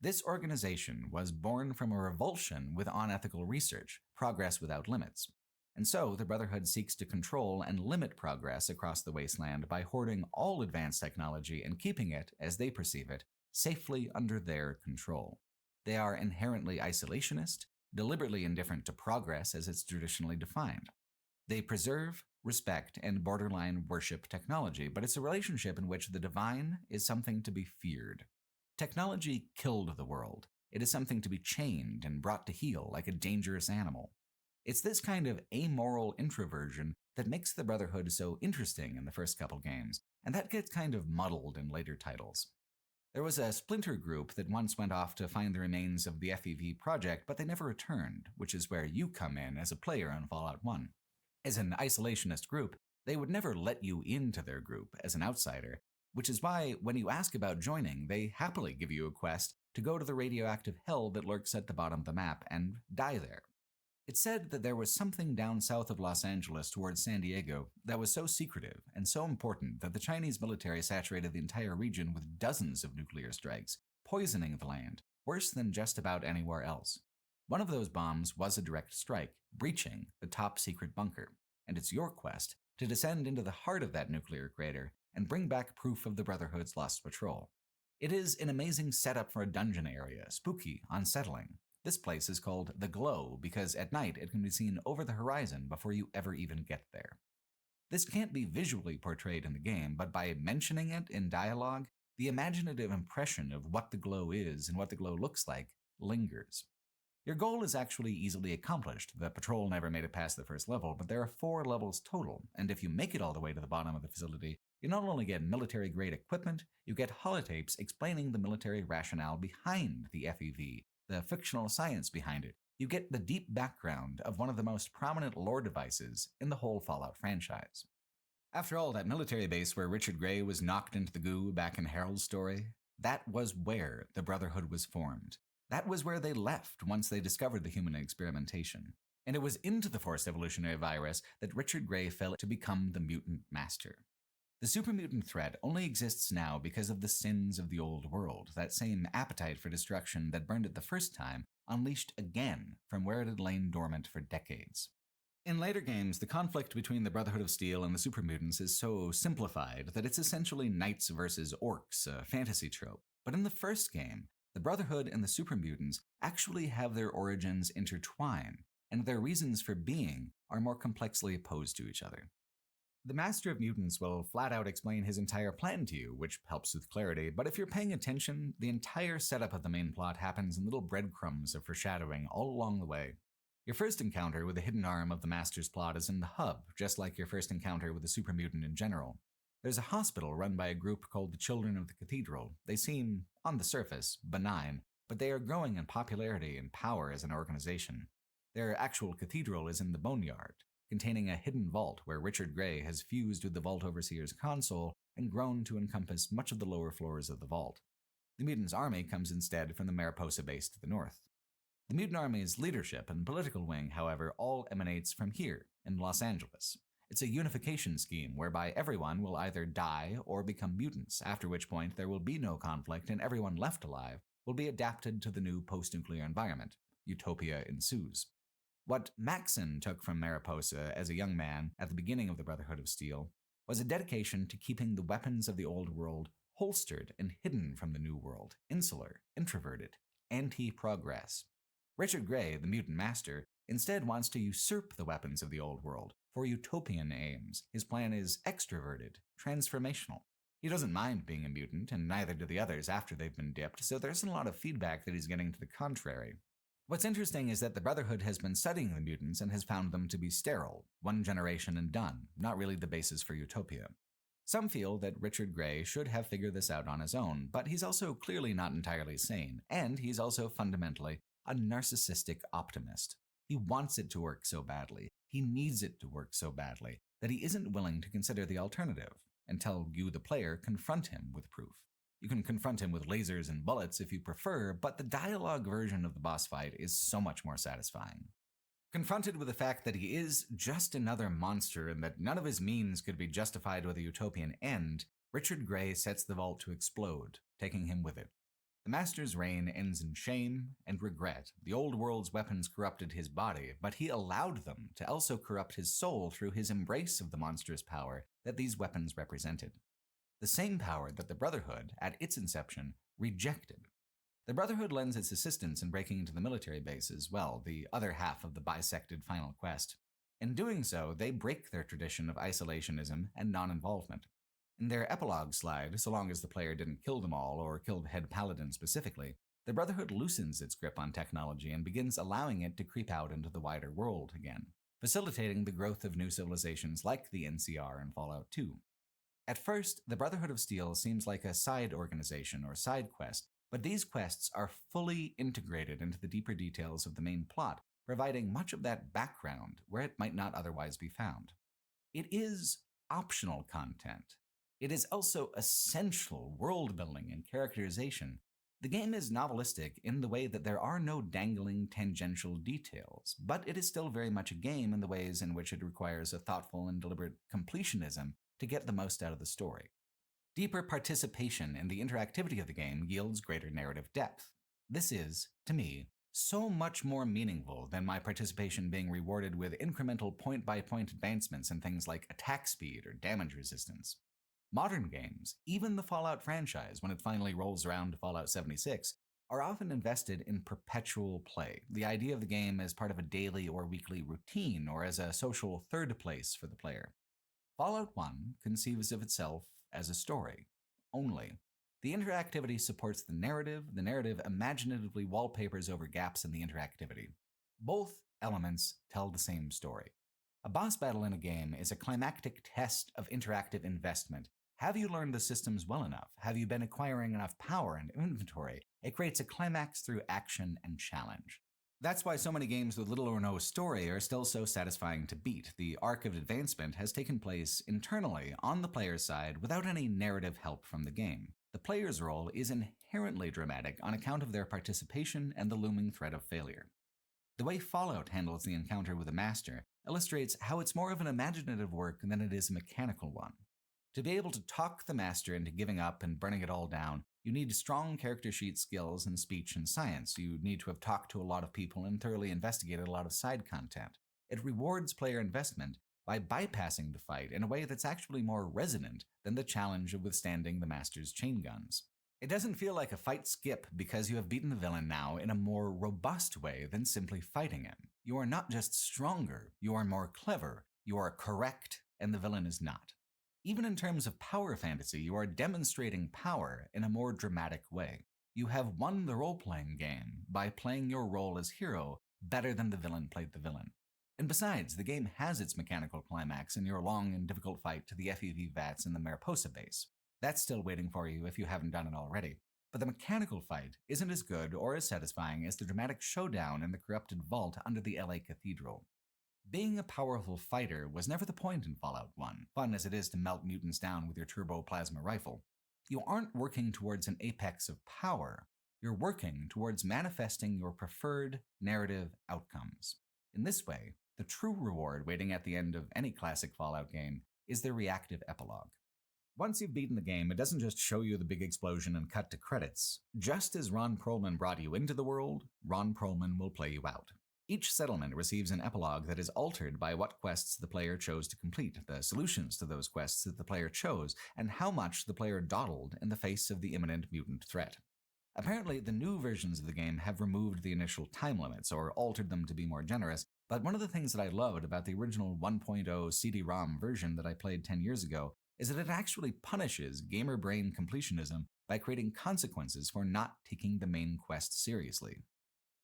This organization was born from a revulsion with unethical research, progress without limits. And so the Brotherhood seeks to control and limit progress across the wasteland by hoarding all advanced technology and keeping it, as they perceive it, safely under their control. They are inherently isolationist, deliberately indifferent to progress as it's traditionally defined. They preserve, respect, and borderline worship technology, but it's a relationship in which the divine is something to be feared. Technology killed the world. It is something to be chained and brought to heel like a dangerous animal. It's this kind of amoral introversion that makes the Brotherhood so interesting in the first couple games, and that gets kind of muddled in later titles. There was a splinter group that once went off to find the remains of the FEV project, but they never returned, which is where you come in as a player in Fallout 1. As an isolationist group, they would never let you into their group as an outsider, which is why when you ask about joining, they happily give you a quest to go to the radioactive hell that lurks at the bottom of the map and die there. It's said that there was something down south of Los Angeles towards San Diego that was so secretive and so important that the Chinese military saturated the entire region with dozens of nuclear strikes, poisoning the land, worse than just about anywhere else. One of those bombs was a direct strike, breaching the top-secret bunker, and it's your quest to descend into the heart of that nuclear crater and bring back proof of the Brotherhood's lost patrol. It is an amazing setup for a dungeon area, spooky, unsettling. This place is called The Glow because at night it can be seen over the horizon before you ever even get there. This can't be visually portrayed in the game, but by mentioning it in dialogue, the imaginative impression of what the glow is and what the glow looks like lingers. Your goal is actually easily accomplished. The patrol never made it past the first level, but there are 4 levels total, and if you make it all the way to the bottom of the facility, you not only get military-grade equipment, you get holotapes explaining the military rationale behind the FEV, the fictional science behind it. You get the deep background of one of the most prominent lore devices in the whole Fallout franchise. After all, that military base where Richard Gray was knocked into the goo back in Harold's story, that was where the Brotherhood was formed. That was where they left once they discovered the human experimentation. And it was into the forced evolutionary virus that Richard Gray fell to become the mutant master. The super-mutant threat only exists now because of the sins of the old world, that same appetite for destruction that burned it the first time, unleashed again from where it had lain dormant for decades. In later games, the conflict between the Brotherhood of Steel and the super-mutants is so simplified that it's essentially knights versus orcs, a fantasy trope. But in the first game, the Brotherhood and the super-mutants actually have their origins intertwined, and their reasons for being are more complexly opposed to each other. The Master of Mutants will flat out explain his entire plan to you, which helps with clarity, but if you're paying attention, the entire setup of the main plot happens in little breadcrumbs of foreshadowing all along the way. Your first encounter with the hidden arm of the Master's plot is in the hub, just like your first encounter with the super mutant in general. There's a hospital run by a group called the Children of the Cathedral. They seem, on the surface, benign, but they are growing in popularity and power as an organization. Their actual cathedral is in the Boneyard, containing a hidden vault where Richard Gray has fused with the Vault Overseer's console and grown to encompass much of the lower floors of the vault. The mutants' army comes instead from the Mariposa base to the north. The mutant army's leadership and political wing, however, all emanates from here, in Los Angeles. It's a unification scheme whereby everyone will either die or become mutants, after which point there will be no conflict and everyone left alive will be adapted to the new post-nuclear environment. Utopia ensues. What Maxon took from Mariposa as a young man at the beginning of the Brotherhood of Steel was a dedication to keeping the weapons of the old world holstered and hidden from the new world, insular, introverted, anti-progress. Richard Gray, the mutant master, instead wants to usurp the weapons of the old world for utopian aims. His plan is extroverted, transformational. He doesn't mind being a mutant, and neither do the others after they've been dipped, so there isn't a lot of feedback that he's getting to the contrary. What's interesting is that the Brotherhood has been studying the mutants and has found them to be sterile, one generation and done, not really the basis for utopia. Some feel that Richard Gray should have figured this out on his own, but he's also clearly not entirely sane, and he's also fundamentally a narcissistic optimist. He wants it to work so badly, he needs it to work so badly, that he isn't willing to consider the alternative, until you, the player, confront him with proof. You can confront him with lasers and bullets if you prefer, but the dialogue version of the boss fight is so much more satisfying. Confronted with the fact that he is just another monster and that none of his means could be justified with a utopian end, Richard Gray sets the vault to explode, taking him with it. The Master's reign ends in shame and regret. The old world's weapons corrupted his body, but he allowed them to also corrupt his soul through his embrace of the monstrous power that these weapons represented. The same power that the Brotherhood, at its inception, rejected. The Brotherhood lends its assistance in breaking into the military base as well, the other half of the bisected final quest. In doing so, they break their tradition of isolationism and non-involvement. In their epilogue slide, so long as the player didn't kill them all or kill the head paladin specifically, the Brotherhood loosens its grip on technology and begins allowing it to creep out into the wider world again, facilitating the growth of new civilizations like the NCR in Fallout 2. At first, the Brotherhood of Steel seems like a side organization or side quest, but these quests are fully integrated into the deeper details of the main plot, providing much of that background where it might not otherwise be found. It is optional content. It is also essential world building and characterization. The game is novelistic in the way that there are no dangling tangential details, but it is still very much a game in the ways in which it requires a thoughtful and deliberate completionism to get the most out of the story. Deeper participation in the interactivity of the game yields greater narrative depth. This is, to me, so much more meaningful than my participation being rewarded with incremental point-by-point advancements in things like attack speed or damage resistance. Modern games, even the Fallout franchise when it finally rolls around to Fallout 76, are often invested in perpetual play, the idea of the game as part of a daily or weekly routine or as a social third place for the player. Fallout 1 conceives of itself as a story, only. The interactivity supports the narrative imaginatively wallpapers over gaps in the interactivity. Both elements tell the same story. A boss battle in a game is a climactic test of interactive investment. Have you learned the systems well enough? Have you been acquiring enough power and inventory? It creates a climax through action and challenge. That's why so many games with little or no story are still so satisfying to beat. The arc of advancement has taken place internally on the player's side without any narrative help from the game. The player's role is inherently dramatic on account of their participation and the looming threat of failure. The way Fallout handles the encounter with the Master illustrates how it's more of an imaginative work than it is a mechanical one. To be able to talk the Master into giving up and burning it all down, you need strong character sheet skills in speech and science. You need to have talked to a lot of people and thoroughly investigated a lot of side content. It rewards player investment by bypassing the fight in a way that's actually more resonant than the challenge of withstanding the Master's chain guns. It doesn't feel like a fight skip because you have beaten the villain now in a more robust way than simply fighting him. You are not just stronger, you are more clever, you are correct, and the villain is not. Even in terms of power fantasy, you are demonstrating power in a more dramatic way. You have won the role-playing game by playing your role as hero better than the villain played the villain. And besides, the game has its mechanical climax in your long and difficult fight to the FEV vats in the Mariposa base. That's still waiting for you if you haven't done it already. But the mechanical fight isn't as good or as satisfying as the dramatic showdown in the corrupted vault under the LA Cathedral. Being a powerful fighter was never the point in Fallout 1, fun as it is to melt mutants down with your turbo plasma rifle. You aren't working towards an apex of power, you're working towards manifesting your preferred narrative outcomes. In this way, the true reward waiting at the end of any classic Fallout game is the reactive epilogue. Once you've beaten the game, it doesn't just show you the big explosion and cut to credits. Just as Ron Perlman brought you into the world, Ron Perlman will play you out. Each settlement receives an epilogue that is altered by what quests the player chose to complete, the solutions to those quests that the player chose, and how much the player dawdled in the face of the imminent mutant threat. Apparently, the new versions of the game have removed the initial time limits, or altered them to be more generous, but one of the things that I loved about the original 1.0 CD-ROM version that I played 10 years ago is that it actually punishes gamer brain completionism by creating consequences for not taking the main quest seriously.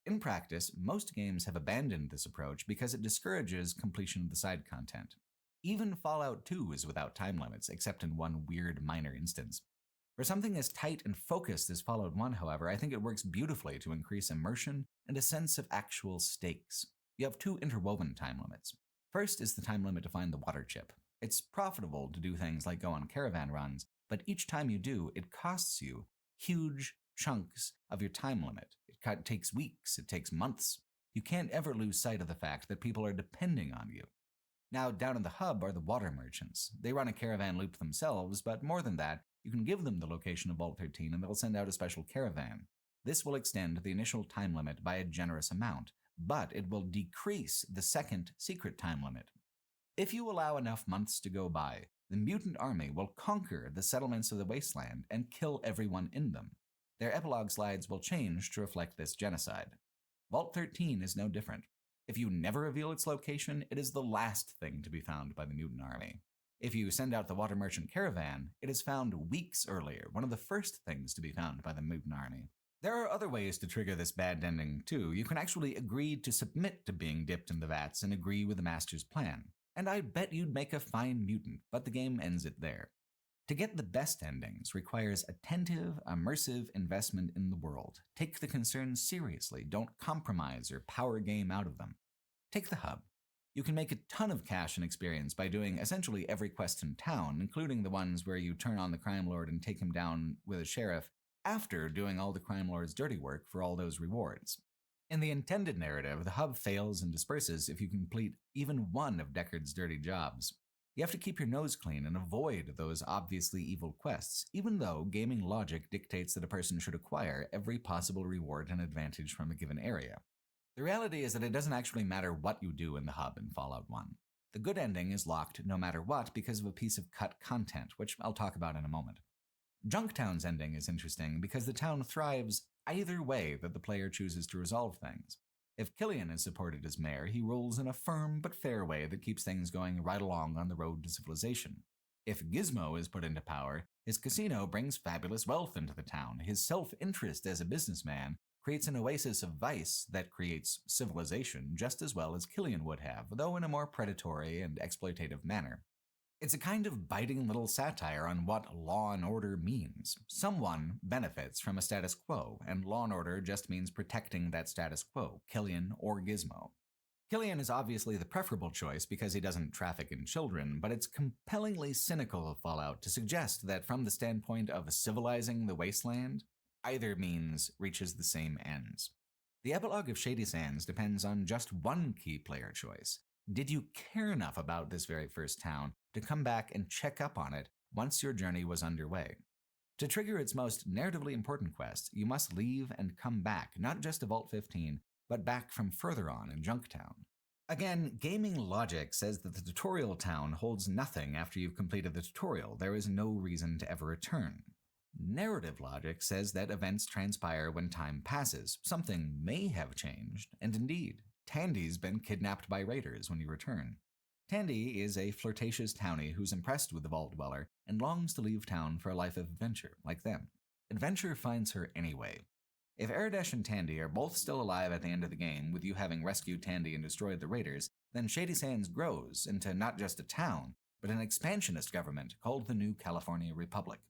In practice, most games have abandoned this approach because it discourages completion of the side content. Even Fallout 2 is without time limits, except in one weird minor instance. For something as tight and focused as Fallout 1, however, I think it works beautifully to increase immersion and a sense of actual stakes. You have two interwoven time limits. First is the time limit to find the water chip. It's profitable to do things like go on caravan runs, but each time you do, it costs you huge chunks of your time limit. It takes weeks, it takes months. You can't ever lose sight of the fact that people are depending on you. Now, down in the hub are the water merchants. They run a caravan loop themselves, but more than that, you can give them the location of Vault 13 and they'll send out a special caravan. This will extend the initial time limit by a generous amount, but it will decrease the second secret time limit. If you allow enough months to go by, the mutant army will conquer the settlements of the wasteland and kill everyone in them. Their epilogue slides will change to reflect this genocide. Vault 13 is no different. If you never reveal its location, it is the last thing to be found by the mutant army. If you send out the water merchant caravan, it is found weeks earlier, one of the first things to be found by the mutant army. There are other ways to trigger this bad ending, too. You can actually agree to submit to being dipped in the vats and agree with the master's plan. And I bet you'd make a fine mutant, but the game ends it there. To get the best endings requires attentive, immersive investment in the world. Take the concerns seriously, don't compromise or power game out of them. Take the hub. You can make a ton of cash and experience by doing essentially every quest in town, including the ones where you turn on the crime lord and take him down with a sheriff after doing all the crime lord's dirty work for all those rewards. In the intended narrative, the hub fails and disperses if you complete even one of Deckard's dirty jobs. You have to keep your nose clean and avoid those obviously evil quests, even though gaming logic dictates that a person should acquire every possible reward and advantage from a given area. The reality is that it doesn't actually matter what you do in the hub in Fallout 1. The good ending is locked no matter what because of a piece of cut content, which I'll talk about in a moment. Junktown's ending is interesting because the town thrives either way that the player chooses to resolve things. If Killian is supported as mayor, he rules in a firm but fair way that keeps things going right along on the road to civilization. If Gizmo is put into power, his casino brings fabulous wealth into the town. His self-interest as a businessman creates an oasis of vice that creates civilization just as well as Killian would have, though in a more predatory and exploitative manner. It's a kind of biting little satire on what law and order means. Someone benefits from a status quo, and law and order just means protecting that status quo, Killian or Gizmo. Killian is obviously the preferable choice because he doesn't traffic in children, but it's compellingly cynical of Fallout to suggest that from the standpoint of civilizing the wasteland, either means reaches the same ends. The epilogue of Shady Sands depends on just one key player choice. Did you care enough about this very first town to come back and check up on it once your journey was underway? To trigger its most narratively important quest, you must leave and come back, not just to Vault 15, but back from further on in Junktown. Again, gaming logic says that the tutorial town holds nothing after you've completed the tutorial. There is no reason to ever return. Narrative logic says that events transpire when time passes. Something may have changed, and indeed, Tandy's been kidnapped by raiders when you return. Tandy is a flirtatious townie who's impressed with the Vault Dweller and longs to leave town for a life of adventure, like them. Adventure finds her anyway. If Aradesh and Tandy are both still alive at the end of the game, with you having rescued Tandy and destroyed the raiders, then Shady Sands grows into not just a town, but an expansionist government called the New California Republic.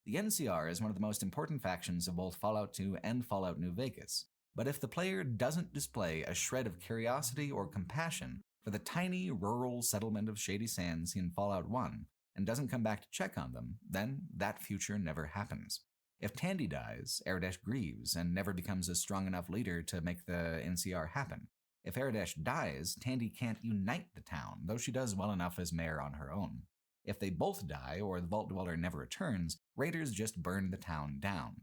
The NCR is one of the most important factions of both Fallout 2 and Fallout New Vegas. But if the player doesn't display a shred of curiosity or compassion for the tiny rural settlement of Shady Sands in Fallout 1 and doesn't come back to check on them, then that future never happens. If Tandy dies, Aradesh grieves and never becomes a strong enough leader to make the NCR happen. If Aradesh dies, Tandy can't unite the town, though she does well enough as mayor on her own. If they both die or the Vault Dweller never returns, raiders just burn the town down.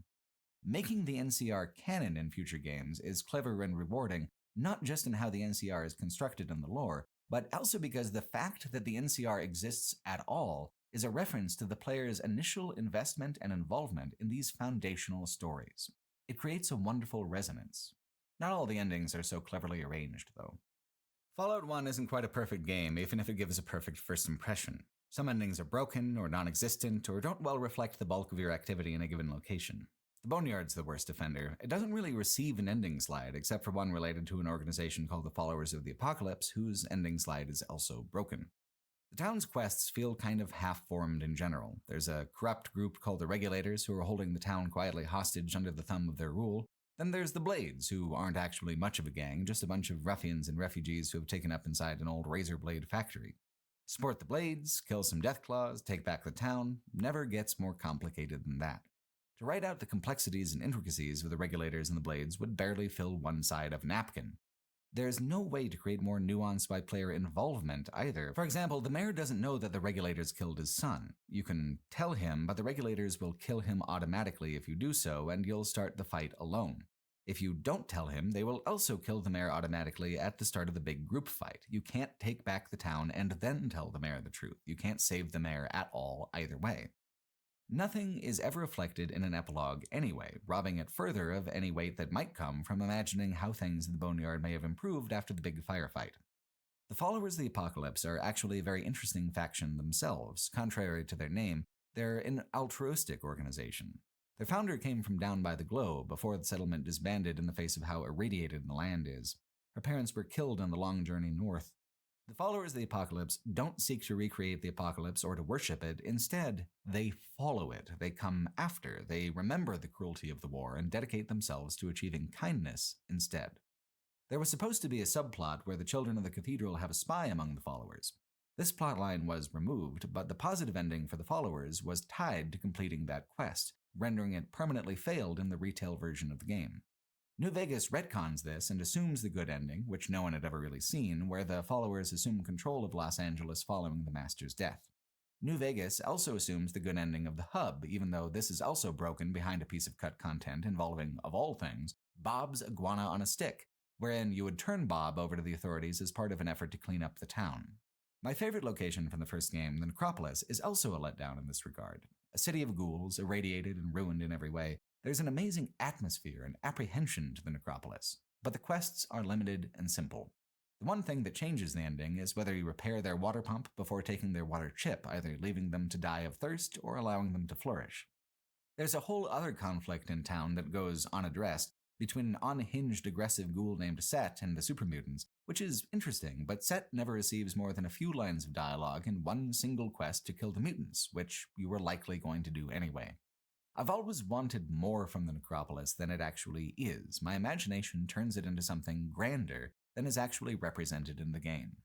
Making the NCR canon in future games is clever and rewarding, not just in how the NCR is constructed in the lore, but also because the fact that the NCR exists at all is a reference to the player's initial investment and involvement in these foundational stories. It creates a wonderful resonance. Not all the endings are so cleverly arranged, though. Fallout 1 isn't quite a perfect game, even if it gives a perfect first impression. Some endings are broken or non-existent or don't well reflect the bulk of your activity in a given location. The Boneyard's the worst offender. It doesn't really receive an ending slide, except for one related to an organization called the Followers of the Apocalypse, whose ending slide is also broken. The town's quests feel kind of half-formed in general. There's a corrupt group called the Regulators who are holding the town quietly hostage under the thumb of their rule. Then there's the Blades, who aren't actually much of a gang, just a bunch of ruffians and refugees who have taken up inside an old razor blade factory. Support the Blades, kill some Deathclaws, take back the town, never gets more complicated than that. To write out the complexities and intricacies of the Regulators and the Blades would barely fill one side of a napkin. There's no way to create more nuance by player involvement either. For example, the mayor doesn't know that the Regulators killed his son. You can tell him, but the Regulators will kill him automatically if you do so, and you'll start the fight alone. If you don't tell him, they will also kill the mayor automatically at the start of the big group fight. You can't take back the town and then tell the mayor the truth. You can't save the mayor at all either way. Nothing is ever reflected in an epilogue anyway, robbing it further of any weight that might come from imagining how things in the Boneyard may have improved after the big firefight. The Followers of the Apocalypse are actually a very interesting faction themselves. Contrary to their name, they're an altruistic organization. Their founder came from down by the globe before the settlement disbanded in the face of how irradiated the land is. Her parents were killed on the long journey north. The Followers of the Apocalypse don't seek to recreate the apocalypse or to worship it. Instead, they follow it. They come after. They remember the cruelty of the war and dedicate themselves to achieving kindness instead. There was supposed to be a subplot where the children of the cathedral have a spy among the followers. This plotline was removed, but the positive ending for the followers was tied to completing that quest, rendering it permanently failed in the retail version of the game. New Vegas retcons this and assumes the good ending, which no one had ever really seen, where the followers assume control of Los Angeles following the Master's death. New Vegas also assumes the good ending of the hub, even though this is also broken behind a piece of cut content involving, of all things, Bob's iguana on a stick, wherein you would turn Bob over to the authorities as part of an effort to clean up the town. My favorite location from the first game, the Necropolis, is also a letdown in this regard. A city of ghouls, irradiated and ruined in every way, there's an amazing atmosphere and apprehension to the Necropolis, but the quests are limited and simple. The one thing that changes the ending is whether you repair their water pump before taking their water chip, either leaving them to die of thirst or allowing them to flourish. There's a whole other conflict in town that goes unaddressed between an unhinged aggressive ghoul named Set and the supermutants, which is interesting, but Set never receives more than a few lines of dialogue in one single quest to kill the mutants, which you were likely going to do anyway. I've always wanted more from the Necropolis than it actually is. My imagination turns it into something grander than is actually represented in the game.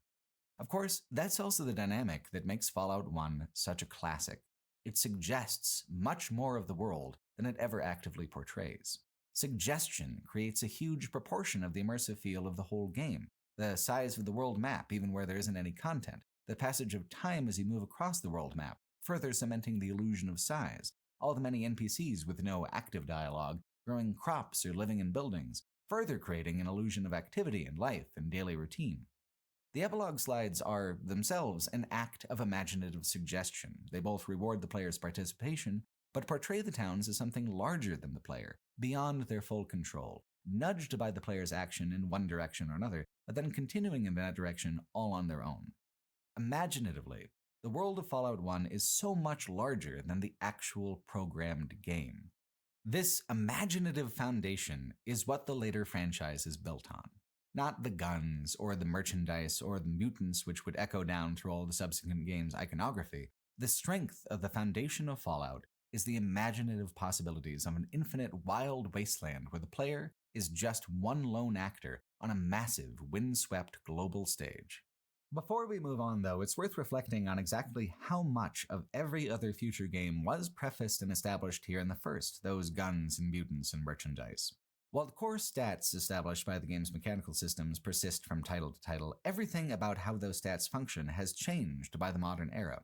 Of course, that's also the dynamic that makes Fallout 1 such a classic. It suggests much more of the world than it ever actively portrays. Suggestion creates a huge proportion of the immersive feel of the whole game. The size of the world map, even where there isn't any content. The passage of time as you move across the world map, further cementing the illusion of size. All the many NPCs with no active dialogue, growing crops or living in buildings, further creating an illusion of activity and life and daily routine. The epilogue slides are, themselves, an act of imaginative suggestion. They both reward the player's participation, but portray the towns as something larger than the player, beyond their full control, nudged by the player's action in one direction or another, but then continuing in that direction all on their own. Imaginatively, the world of Fallout 1 is so much larger than the actual programmed game. This imaginative foundation is what the later franchise is built on. Not the guns, or the merchandise, or the mutants which would echo down through all the subsequent games' iconography. The strength of the foundation of Fallout is the imaginative possibilities of an infinite wild wasteland where the player is just one lone actor on a massive, windswept global stage. Before we move on, though, it's worth reflecting on exactly how much of every other future game was prefaced and established here in the first, those guns and mutants and merchandise. While the core stats established by the game's mechanical systems persist from title to title, everything about how those stats function has changed by the modern era.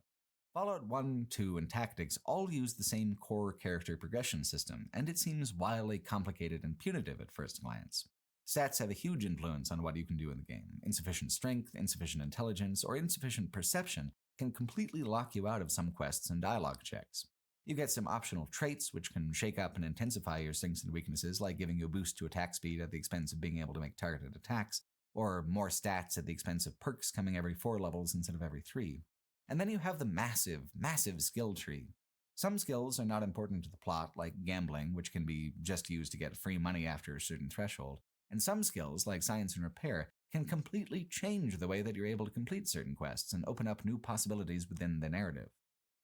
Fallout 1, 2, and Tactics all use the same core character progression system, and it seems wildly complicated and punitive at first glance. Stats have a huge influence on what you can do in the game. Insufficient strength, insufficient intelligence, or insufficient perception can completely lock you out of some quests and dialogue checks. You get some optional traits which can shake up and intensify your strengths and weaknesses, like giving you a boost to attack speed at the expense of being able to make targeted attacks, or more stats at the expense of perks coming every 4 levels instead of every 3. And then you have the massive, massive skill tree. Some skills are not important to the plot, like gambling, which can be just used to get free money after a certain threshold. And some skills, like science and repair, can completely change the way that you're able to complete certain quests and open up new possibilities within the narrative.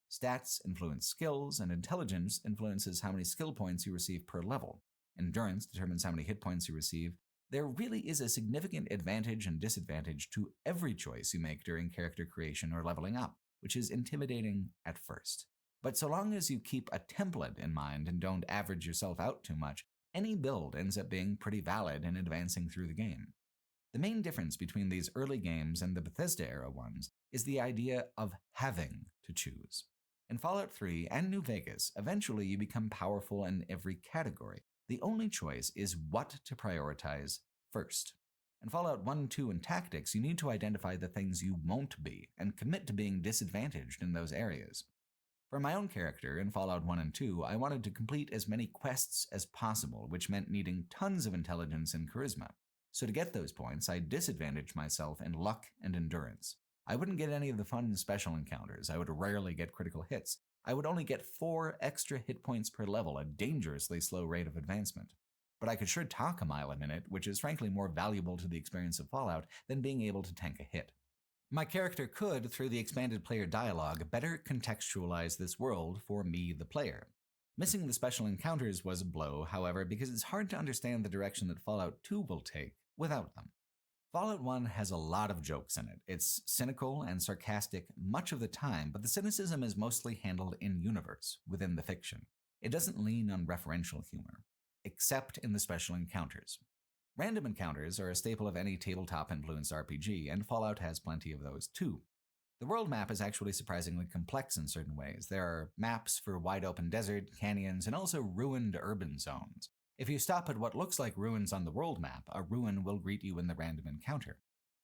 Stats influence skills, and intelligence influences how many skill points you receive per level. Endurance determines how many hit points you receive. There really is a significant advantage and disadvantage to every choice you make during character creation or leveling up, which is intimidating at first. But so long as you keep a template in mind and don't average yourself out too much, any build ends up being pretty valid in advancing through the game. The main difference between these early games and the Bethesda-era ones is the idea of having to choose. In Fallout 3 and New Vegas, eventually you become powerful in every category. The only choice is what to prioritize first. In Fallout 1, 2, and Tactics, you need to identify the things you won't be and commit to being disadvantaged in those areas. For my own character in Fallout 1 and 2, I wanted to complete as many quests as possible, which meant needing tons of intelligence and charisma. So to get those points, I disadvantaged myself in luck and endurance. I wouldn't get any of the fun special encounters, I would rarely get critical hits. I would only get 4 extra hit points per level, a dangerously slow rate of advancement. But I could sure talk a mile a minute, which is frankly more valuable to the experience of Fallout than being able to tank a hit. My character could, through the expanded player dialogue, better contextualize this world for me, the player. Missing the special encounters was a blow, however, because it's hard to understand the direction that Fallout 2 will take without them. Fallout 1 has a lot of jokes in it. It's cynical and sarcastic much of the time, but the cynicism is mostly handled in-universe, within the fiction. It doesn't lean on referential humor, except in the special encounters. Random encounters are a staple of any tabletop-influenced RPG, and Fallout has plenty of those too. The world map is actually surprisingly complex in certain ways. There are maps for wide-open desert, canyons, and also ruined urban zones. If you stop at what looks like ruins on the world map, a ruin will greet you in the random encounter.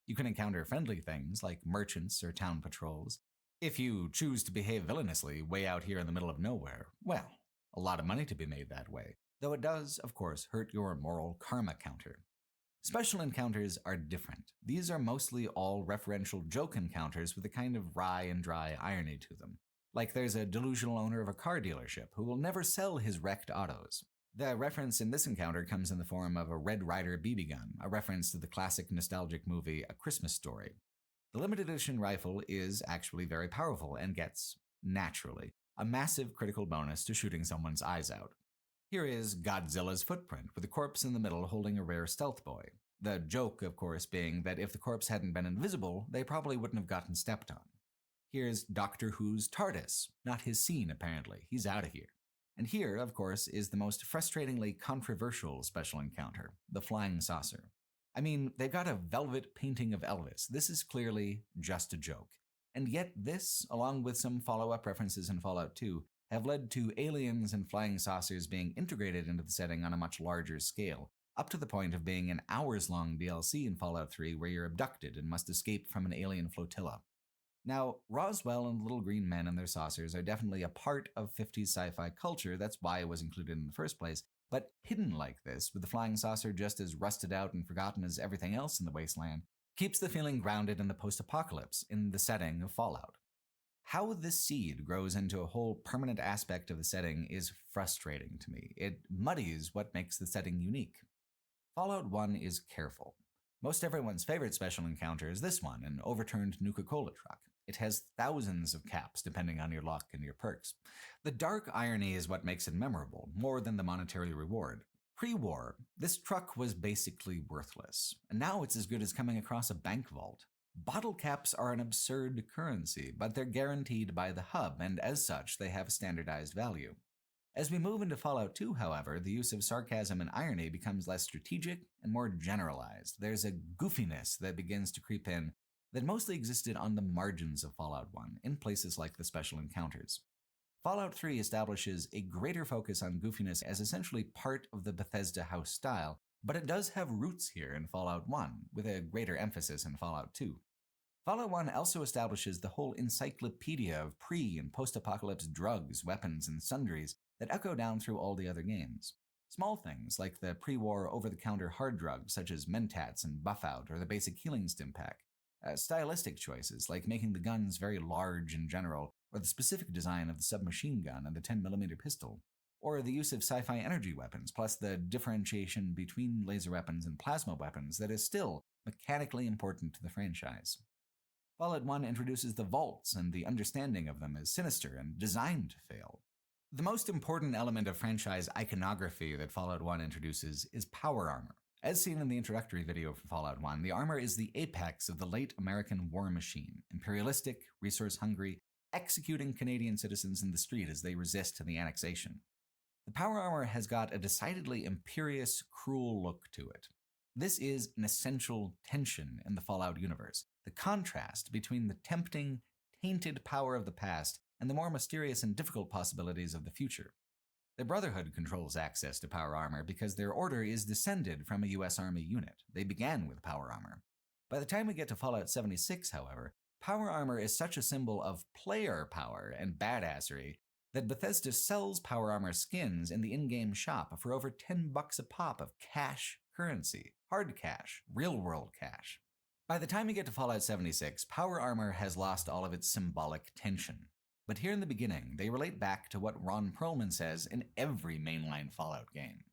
You can encounter friendly things like merchants or town patrols. If you choose to behave villainously way out here in the middle of nowhere, well, a lot of money to be made that way. Though it does, of course, hurt your moral karma counter. Special encounters are different. These are mostly all referential joke encounters with a kind of wry and dry irony to them. Like there's a delusional owner of a car dealership who will never sell his wrecked autos. The reference in this encounter comes in the form of a Red Ryder BB gun, a reference to the classic nostalgic movie A Christmas Story. The limited edition rifle is actually very powerful and gets, naturally, a massive critical bonus to shooting someone's eyes out. Here is Godzilla's footprint, with a corpse in the middle holding a rare stealth boy. The joke, of course, being that if the corpse hadn't been invisible, they probably wouldn't have gotten stepped on. Here's Doctor Who's TARDIS. Not his scene, apparently. He's out of here. And here, of course, is the most frustratingly controversial special encounter, the flying saucer. I mean, they've got a velvet painting of Elvis. This is clearly just a joke. And yet this, along with some follow-up references in Fallout 2, have led to aliens and flying saucers being integrated into the setting on a much larger scale, up to the point of being an hours-long DLC in Fallout 3 where you're abducted and must escape from an alien flotilla. Now, Roswell and little green men and their saucers are definitely a part of 50s sci-fi culture, that's why it was included in the first place, but hidden like this, with the flying saucer just as rusted out and forgotten as everything else in the wasteland, keeps the feeling grounded in the post-apocalypse, in the setting of Fallout. How this seed grows into a whole permanent aspect of the setting is frustrating to me. It muddies what makes the setting unique. Fallout 1 is careful. Most everyone's favorite special encounter is this one, an overturned Nuka-Cola truck. It has thousands of caps depending on your luck and your perks. The dark irony is what makes it memorable, more than the monetary reward. Pre-war, this truck was basically worthless, and now it's as good as coming across a bank vault. Bottle caps are an absurd currency, but they're guaranteed by the hub, and as such, they have a standardized value. As we move into Fallout 2, however, the use of sarcasm and irony becomes less strategic and more generalized. There's a goofiness that begins to creep in that mostly existed on the margins of Fallout 1, in places like the special encounters. Fallout 3 establishes a greater focus on goofiness as essentially part of the Bethesda house style, but it does have roots here in Fallout 1, with a greater emphasis in Fallout 2. Fallout 1 also establishes the whole encyclopedia of pre- and post-apocalypse drugs, weapons, and sundries that echo down through all the other games. Small things like the pre-war over-the-counter hard drugs such as Mentats and Buffout or the basic healing stim pack. Stylistic choices like making the guns very large in general, or the specific design of the submachine gun and the 10mm pistol, or the use of sci-fi energy weapons, plus the differentiation between laser weapons and plasma weapons that is still mechanically important to the franchise. Fallout 1 introduces the vaults, and the understanding of them is sinister and designed to fail. The most important element of franchise iconography that Fallout 1 introduces is power armor. As seen in the introductory video for Fallout 1, the armor is the apex of the late American war machine, imperialistic, resource-hungry, executing Canadian citizens in the street as they resist the annexation. The power armor has got a decidedly imperious, cruel look to it. This is an essential tension in the Fallout universe, the contrast between the tempting, tainted power of the past and the more mysterious and difficult possibilities of the future. The Brotherhood controls access to power armor because their order is descended from a US Army unit. They began with power armor. By the time we get to Fallout 76, however, Power armor is such a symbol of player power and badassery that Bethesda sells power armor skins in the in-game shop for over $10 a pop of cash currency. Hard cash, real-world cash. By the time you get to Fallout 76, power armor has lost all of its symbolic tension. But here in the beginning, they relate back to what Ron Perlman says in every mainline Fallout game.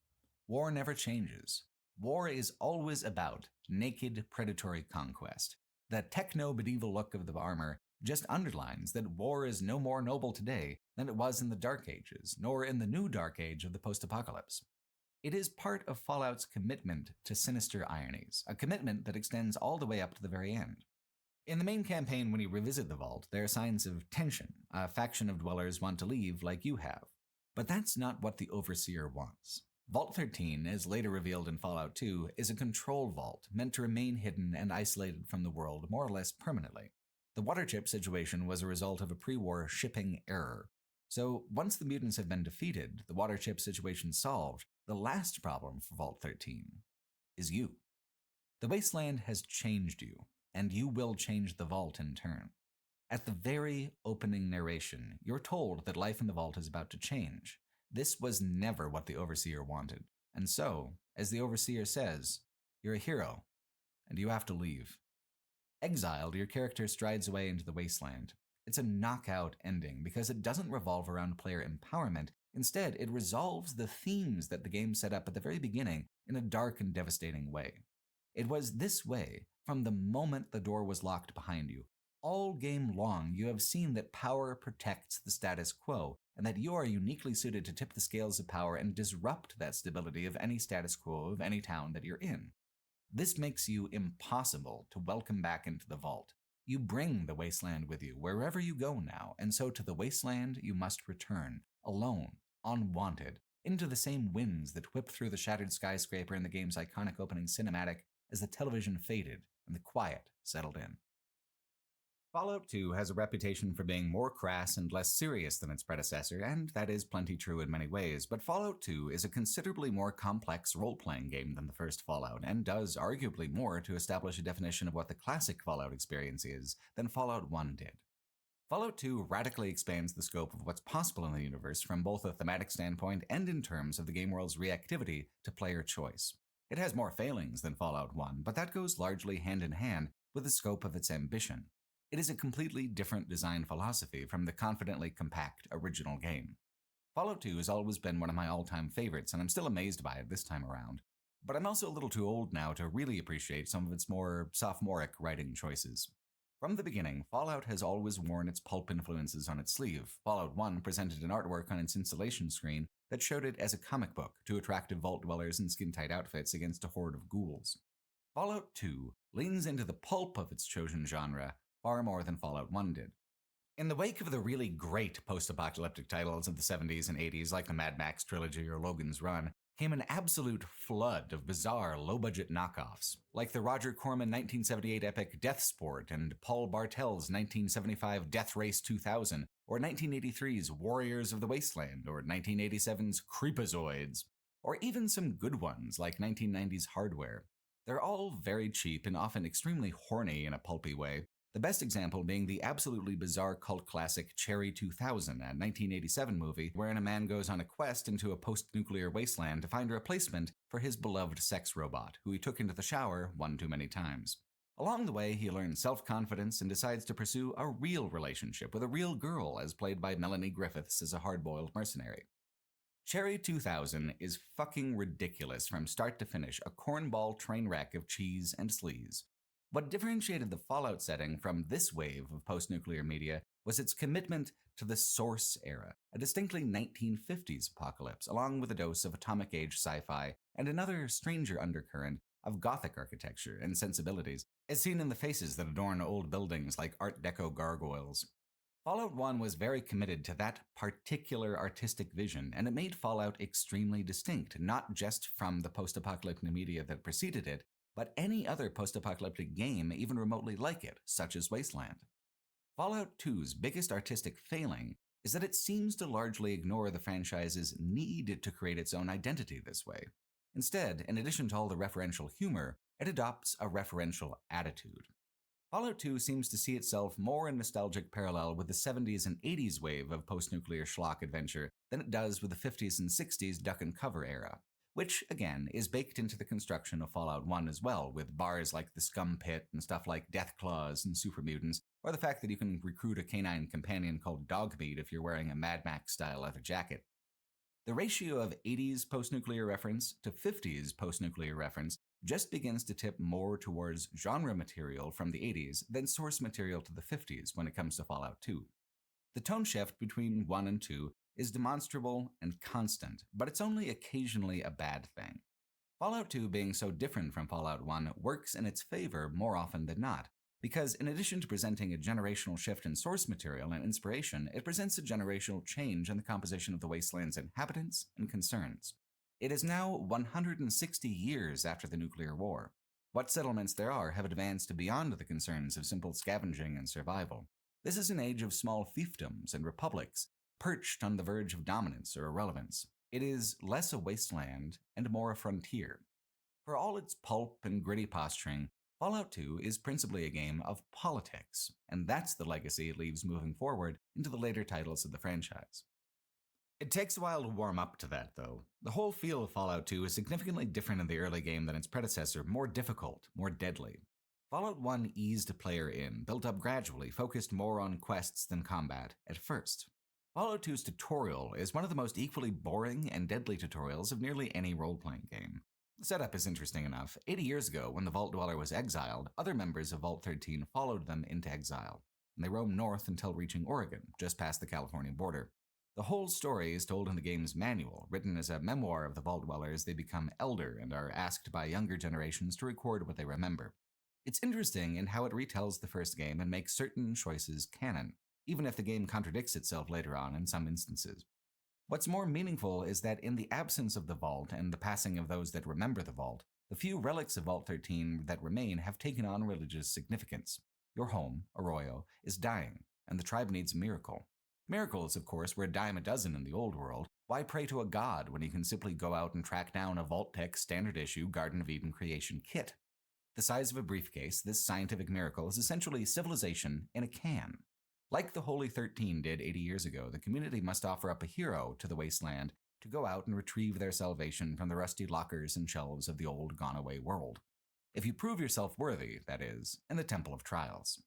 War never changes. War is always about naked predatory conquest. The techno-medieval look of the armor just underlines that war is no more noble today than it was in the Dark Ages, nor in the new Dark Age of the post-apocalypse. It is part of Fallout's commitment to sinister ironies, a commitment that extends all the way up to the very end. In the main campaign, when you revisit the Vault, there are signs of tension. A faction of dwellers want to leave like you have. But that's not what the Overseer wants. Vault 13, as later revealed in Fallout 2, is a control vault meant to remain hidden and isolated from the world more or less permanently. The water chip situation was a result of a pre-war shipping error. So once the mutants have been defeated, the water chip situation solved, the last problem for Vault 13 is you. The Wasteland has changed you, and you will change the Vault in turn. At the very opening narration, you're told that life in the Vault is about to change. This was never what the Overseer wanted, and so, as the Overseer says, you're a hero, and you have to leave. Exiled, your character strides away into the Wasteland. It's a knockout ending because it doesn't revolve around player empowerment. Instead, it resolves the themes that the game set up at the very beginning in a dark and devastating way. It was this way from the moment the door was locked behind you. All game long, you have seen that power protects the status quo, and that you are uniquely suited to tip the scales of power and disrupt that stability of any status quo of any town that you're in. This makes you impossible to welcome back into the Vault. You bring the Wasteland with you wherever you go now, and so to the Wasteland you must return, alone, unwanted, into the same winds that whip through the shattered skyscraper in the game's iconic opening cinematic as the television faded and the quiet settled in. Fallout 2 has a reputation for being more crass and less serious than its predecessor, and that is plenty true in many ways, but Fallout 2 is a considerably more complex role-playing game than the first Fallout, and does arguably more to establish a definition of what the classic Fallout experience is than Fallout 1 did. Fallout 2 radically expands the scope of what's possible in the universe from both a thematic standpoint and in terms of the game world's reactivity to player choice. It has more failings than Fallout 1, but that goes largely hand in hand with the scope of its ambition. It is a completely different design philosophy from the confidently compact original game. Fallout 2 has always been one of my all-time favorites, and I'm still amazed by it this time around. But I'm also a little too old now to really appreciate some of its more sophomoric writing choices. From the beginning, Fallout has always worn its pulp influences on its sleeve. Fallout 1 presented an artwork on its installation screen that showed it as a comic book to attractive vault dwellers in skin-tight outfits against a horde of ghouls. Fallout 2 leans into the pulp of its chosen genre far more than Fallout 1 did. In the wake of the really great post-apocalyptic titles of the 70s and 80s like the Mad Max trilogy or Logan's Run, came an absolute flood of bizarre, low-budget knockoffs, like the Roger Corman 1978 epic Death Sport and Paul Bartel's 1975 Death Race 2000, or 1983's Warriors of the Wasteland, or 1987's Creepazoids, or even some good ones like 1990's Hardware. They're all very cheap and often extremely horny in a pulpy way, the best example being the absolutely bizarre cult classic Cherry 2000, a 1987 movie wherein a man goes on a quest into a post-nuclear wasteland to find a replacement for his beloved sex robot, who he took into the shower one too many times. Along the way, he learns self-confidence and decides to pursue a real relationship with a real girl, as played by Melanie Griffiths as a hard-boiled mercenary. Cherry 2000 is fucking ridiculous from start to finish, a cornball train wreck of cheese and sleaze. What differentiated the Fallout setting from this wave of post-nuclear media was its commitment to the Source era, a distinctly 1950s apocalypse, along with a dose of atomic age sci-fi and another stranger undercurrent of Gothic architecture and sensibilities, as seen in the faces that adorn old buildings like Art Deco gargoyles. Fallout 1 was very committed to that particular artistic vision, and it made Fallout extremely distinct, not just from the post-apocalyptic media that preceded it, but any other post-apocalyptic game even remotely like it, such as Wasteland. Fallout 2's biggest artistic failing is that it seems to largely ignore the franchise's need to create its own identity this way. Instead, in addition to all the referential humor, it adopts a referential attitude. Fallout 2 seems to see itself more in nostalgic parallel with the 70s and 80s wave of post-nuclear schlock adventure than it does with the 50s and 60s duck and cover era, which, again, is baked into the construction of Fallout 1 as well, with bars like the Scum Pit and stuff like Death Claws and Super Mutants, or the fact that you can recruit a canine companion called Dogmeat if you're wearing a Mad Max-style leather jacket. The ratio of 80s post-nuclear reference to 50s post-nuclear reference just begins to tip more towards genre material from the 80s than source material to the 50s when it comes to Fallout 2. The tone shift between 1 and 2 is demonstrable and constant, but it's only occasionally a bad thing. Fallout 2 being so different from Fallout 1 works in its favor more often than not, because in addition to presenting a generational shift in source material and inspiration, it presents a generational change in the composition of the Wasteland's inhabitants and concerns. It is now 160 years after the nuclear war. What settlements there are have advanced beyond the concerns of simple scavenging and survival. This is an age of small fiefdoms and republics, perched on the verge of dominance or irrelevance. It is less a wasteland and more a frontier. For all its pulp and gritty posturing, Fallout 2 is principally a game of politics, and that's the legacy it leaves moving forward into the later titles of the franchise. It takes a while to warm up to that, though. The whole feel of Fallout 2 is significantly different in the early game than its predecessor, more difficult, more deadly. Fallout 1 eased a player in, built up gradually, focused more on quests than combat at first. Fallout 2's tutorial is one of the most equally boring and deadly tutorials of nearly any role-playing game. The setup is interesting enough. 80 years ago, when the Vault Dweller was exiled, other members of Vault 13 followed them into exile, and they roamed north until reaching Oregon, just past the California border. The whole story is told in the game's manual, written as a memoir of the Vault Dweller as they become elder and are asked by younger generations to record what they remember. It's interesting in how it retells the first game and makes certain choices canon, even if the game contradicts itself later on in some instances. What's more meaningful is that in the absence of the Vault and the passing of those that remember the Vault, the few relics of Vault 13 that remain have taken on religious significance. Your home, Arroyo, is dying, and the tribe needs a miracle. Miracles, of course, were a dime a dozen in the old world. Why pray to a god when you can simply go out and track down a Vault-Tec standard issue Garden of Eden creation kit? The size of a briefcase, this scientific miracle is essentially civilization in a can. Like the Holy 13 did 80 years ago, the community must offer up a hero to the wasteland to go out and retrieve their salvation from the rusty lockers and shelves of the old gone-away world. If you prove yourself worthy, that is, in the Temple of Trials.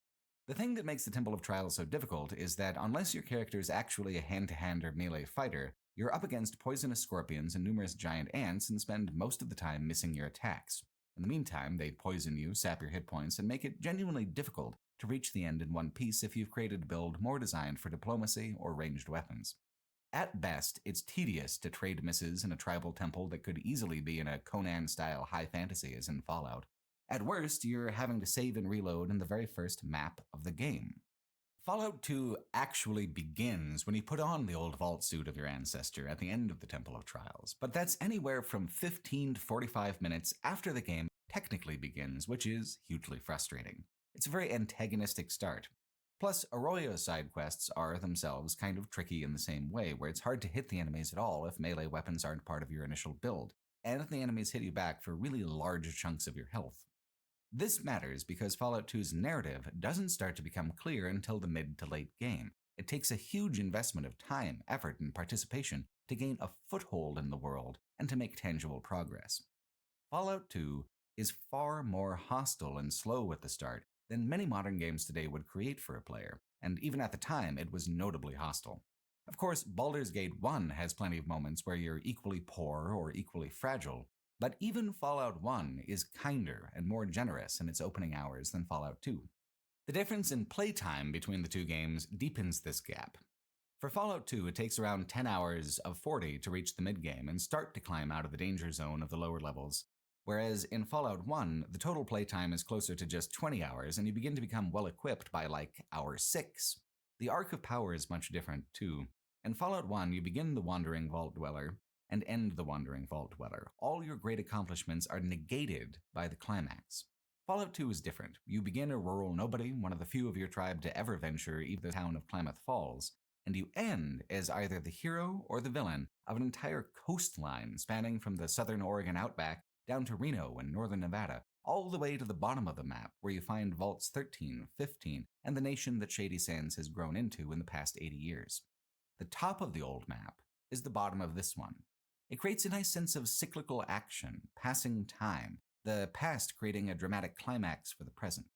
The thing that makes the Temple of Trials so difficult is that unless your character is actually a hand-to-hand or melee fighter, you're up against poisonous scorpions and numerous giant ants and spend most of the time missing your attacks. In the meantime, they poison you, sap your hit points, and make it genuinely difficult to reach the end in one piece if you've created a build more designed for diplomacy or ranged weapons. At best, it's tedious to trade misses in a tribal temple that could easily be in a Conan-style high fantasy as in Fallout. At worst, you're having to save and reload in the very first map of the game. Fallout 2 actually begins when you put on the old vault suit of your ancestor at the end of the Temple of Trials, but that's anywhere from 15 to 45 minutes after the game technically begins, which is hugely frustrating. It's a very antagonistic start. Plus, Arroyo's side quests are themselves kind of tricky in the same way, where it's hard to hit the enemies at all if melee weapons aren't part of your initial build, and if the enemies hit you back for really large chunks of your health. This matters because Fallout 2's narrative doesn't start to become clear until the mid to late game. It takes a huge investment of time, effort, and participation to gain a foothold in the world and to make tangible progress. Fallout 2 is far more hostile and slow at the start than many modern games today would create for a player, and even at the time it was notably hostile. Of course, Baldur's Gate 1 has plenty of moments where you're equally poor or equally fragile, but even Fallout 1 is kinder and more generous in its opening hours than Fallout 2. The difference in playtime between the two games deepens this gap. For Fallout 2, it takes around 10 hours of 40 to reach the mid-game and start to climb out of the danger zone of the lower levels, whereas in Fallout 1, the total playtime is closer to just 20 hours and you begin to become well-equipped by like hour 6. The arc of power is much different too. In Fallout 1, you begin the Wandering Vault Dweller and end the Wandering Vault Dweller. All your great accomplishments are negated by the climax. Fallout 2 is different. You begin a rural nobody, one of the few of your tribe to ever venture even the town of Klamath Falls, and you end as either the hero or the villain of an entire coastline spanning from the southern Oregon outback down to Reno and northern Nevada, all the way to the bottom of the map where you find Vaults 13, 15, and the nation that Shady Sands has grown into in the past 80 years. The top of the old map is the bottom of this one. It creates a nice sense of cyclical action, passing time, the past creating a dramatic climax for the present.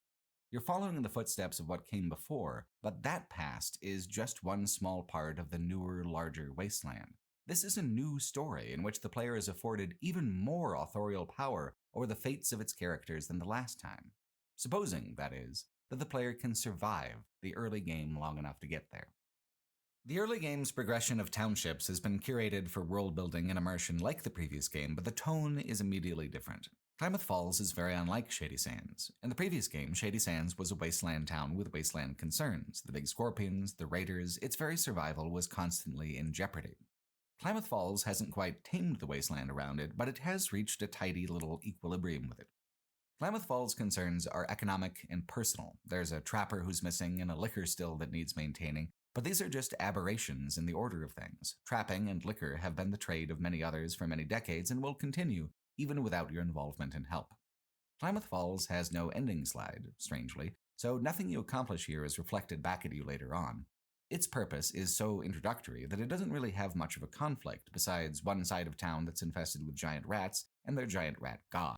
You're following in the footsteps of what came before, but that past is just one small part of the newer, larger wasteland. This is a new story in which the player is afforded even more authorial power over the fates of its characters than the last time. Supposing, that is, that the player can survive the early game long enough to get there. The early game's progression of townships has been curated for world building and immersion like the previous game, but the tone is immediately different. Klamath Falls is very unlike Shady Sands. In the previous game, Shady Sands was a wasteland town with wasteland concerns. The big scorpions, the raiders, its very survival was constantly in jeopardy. Klamath Falls hasn't quite tamed the wasteland around it, but it has reached a tidy little equilibrium with it. Klamath Falls' concerns are economic and personal. There's a trapper who's missing and a liquor still that needs maintaining, but these are just aberrations in the order of things. Trapping and liquor have been the trade of many others for many decades and will continue, even without your involvement and help. Klamath Falls has no ending slide, strangely, so nothing you accomplish here is reflected back at you later on. Its purpose is so introductory that it doesn't really have much of a conflict besides one side of town that's infested with giant rats and their giant rat god.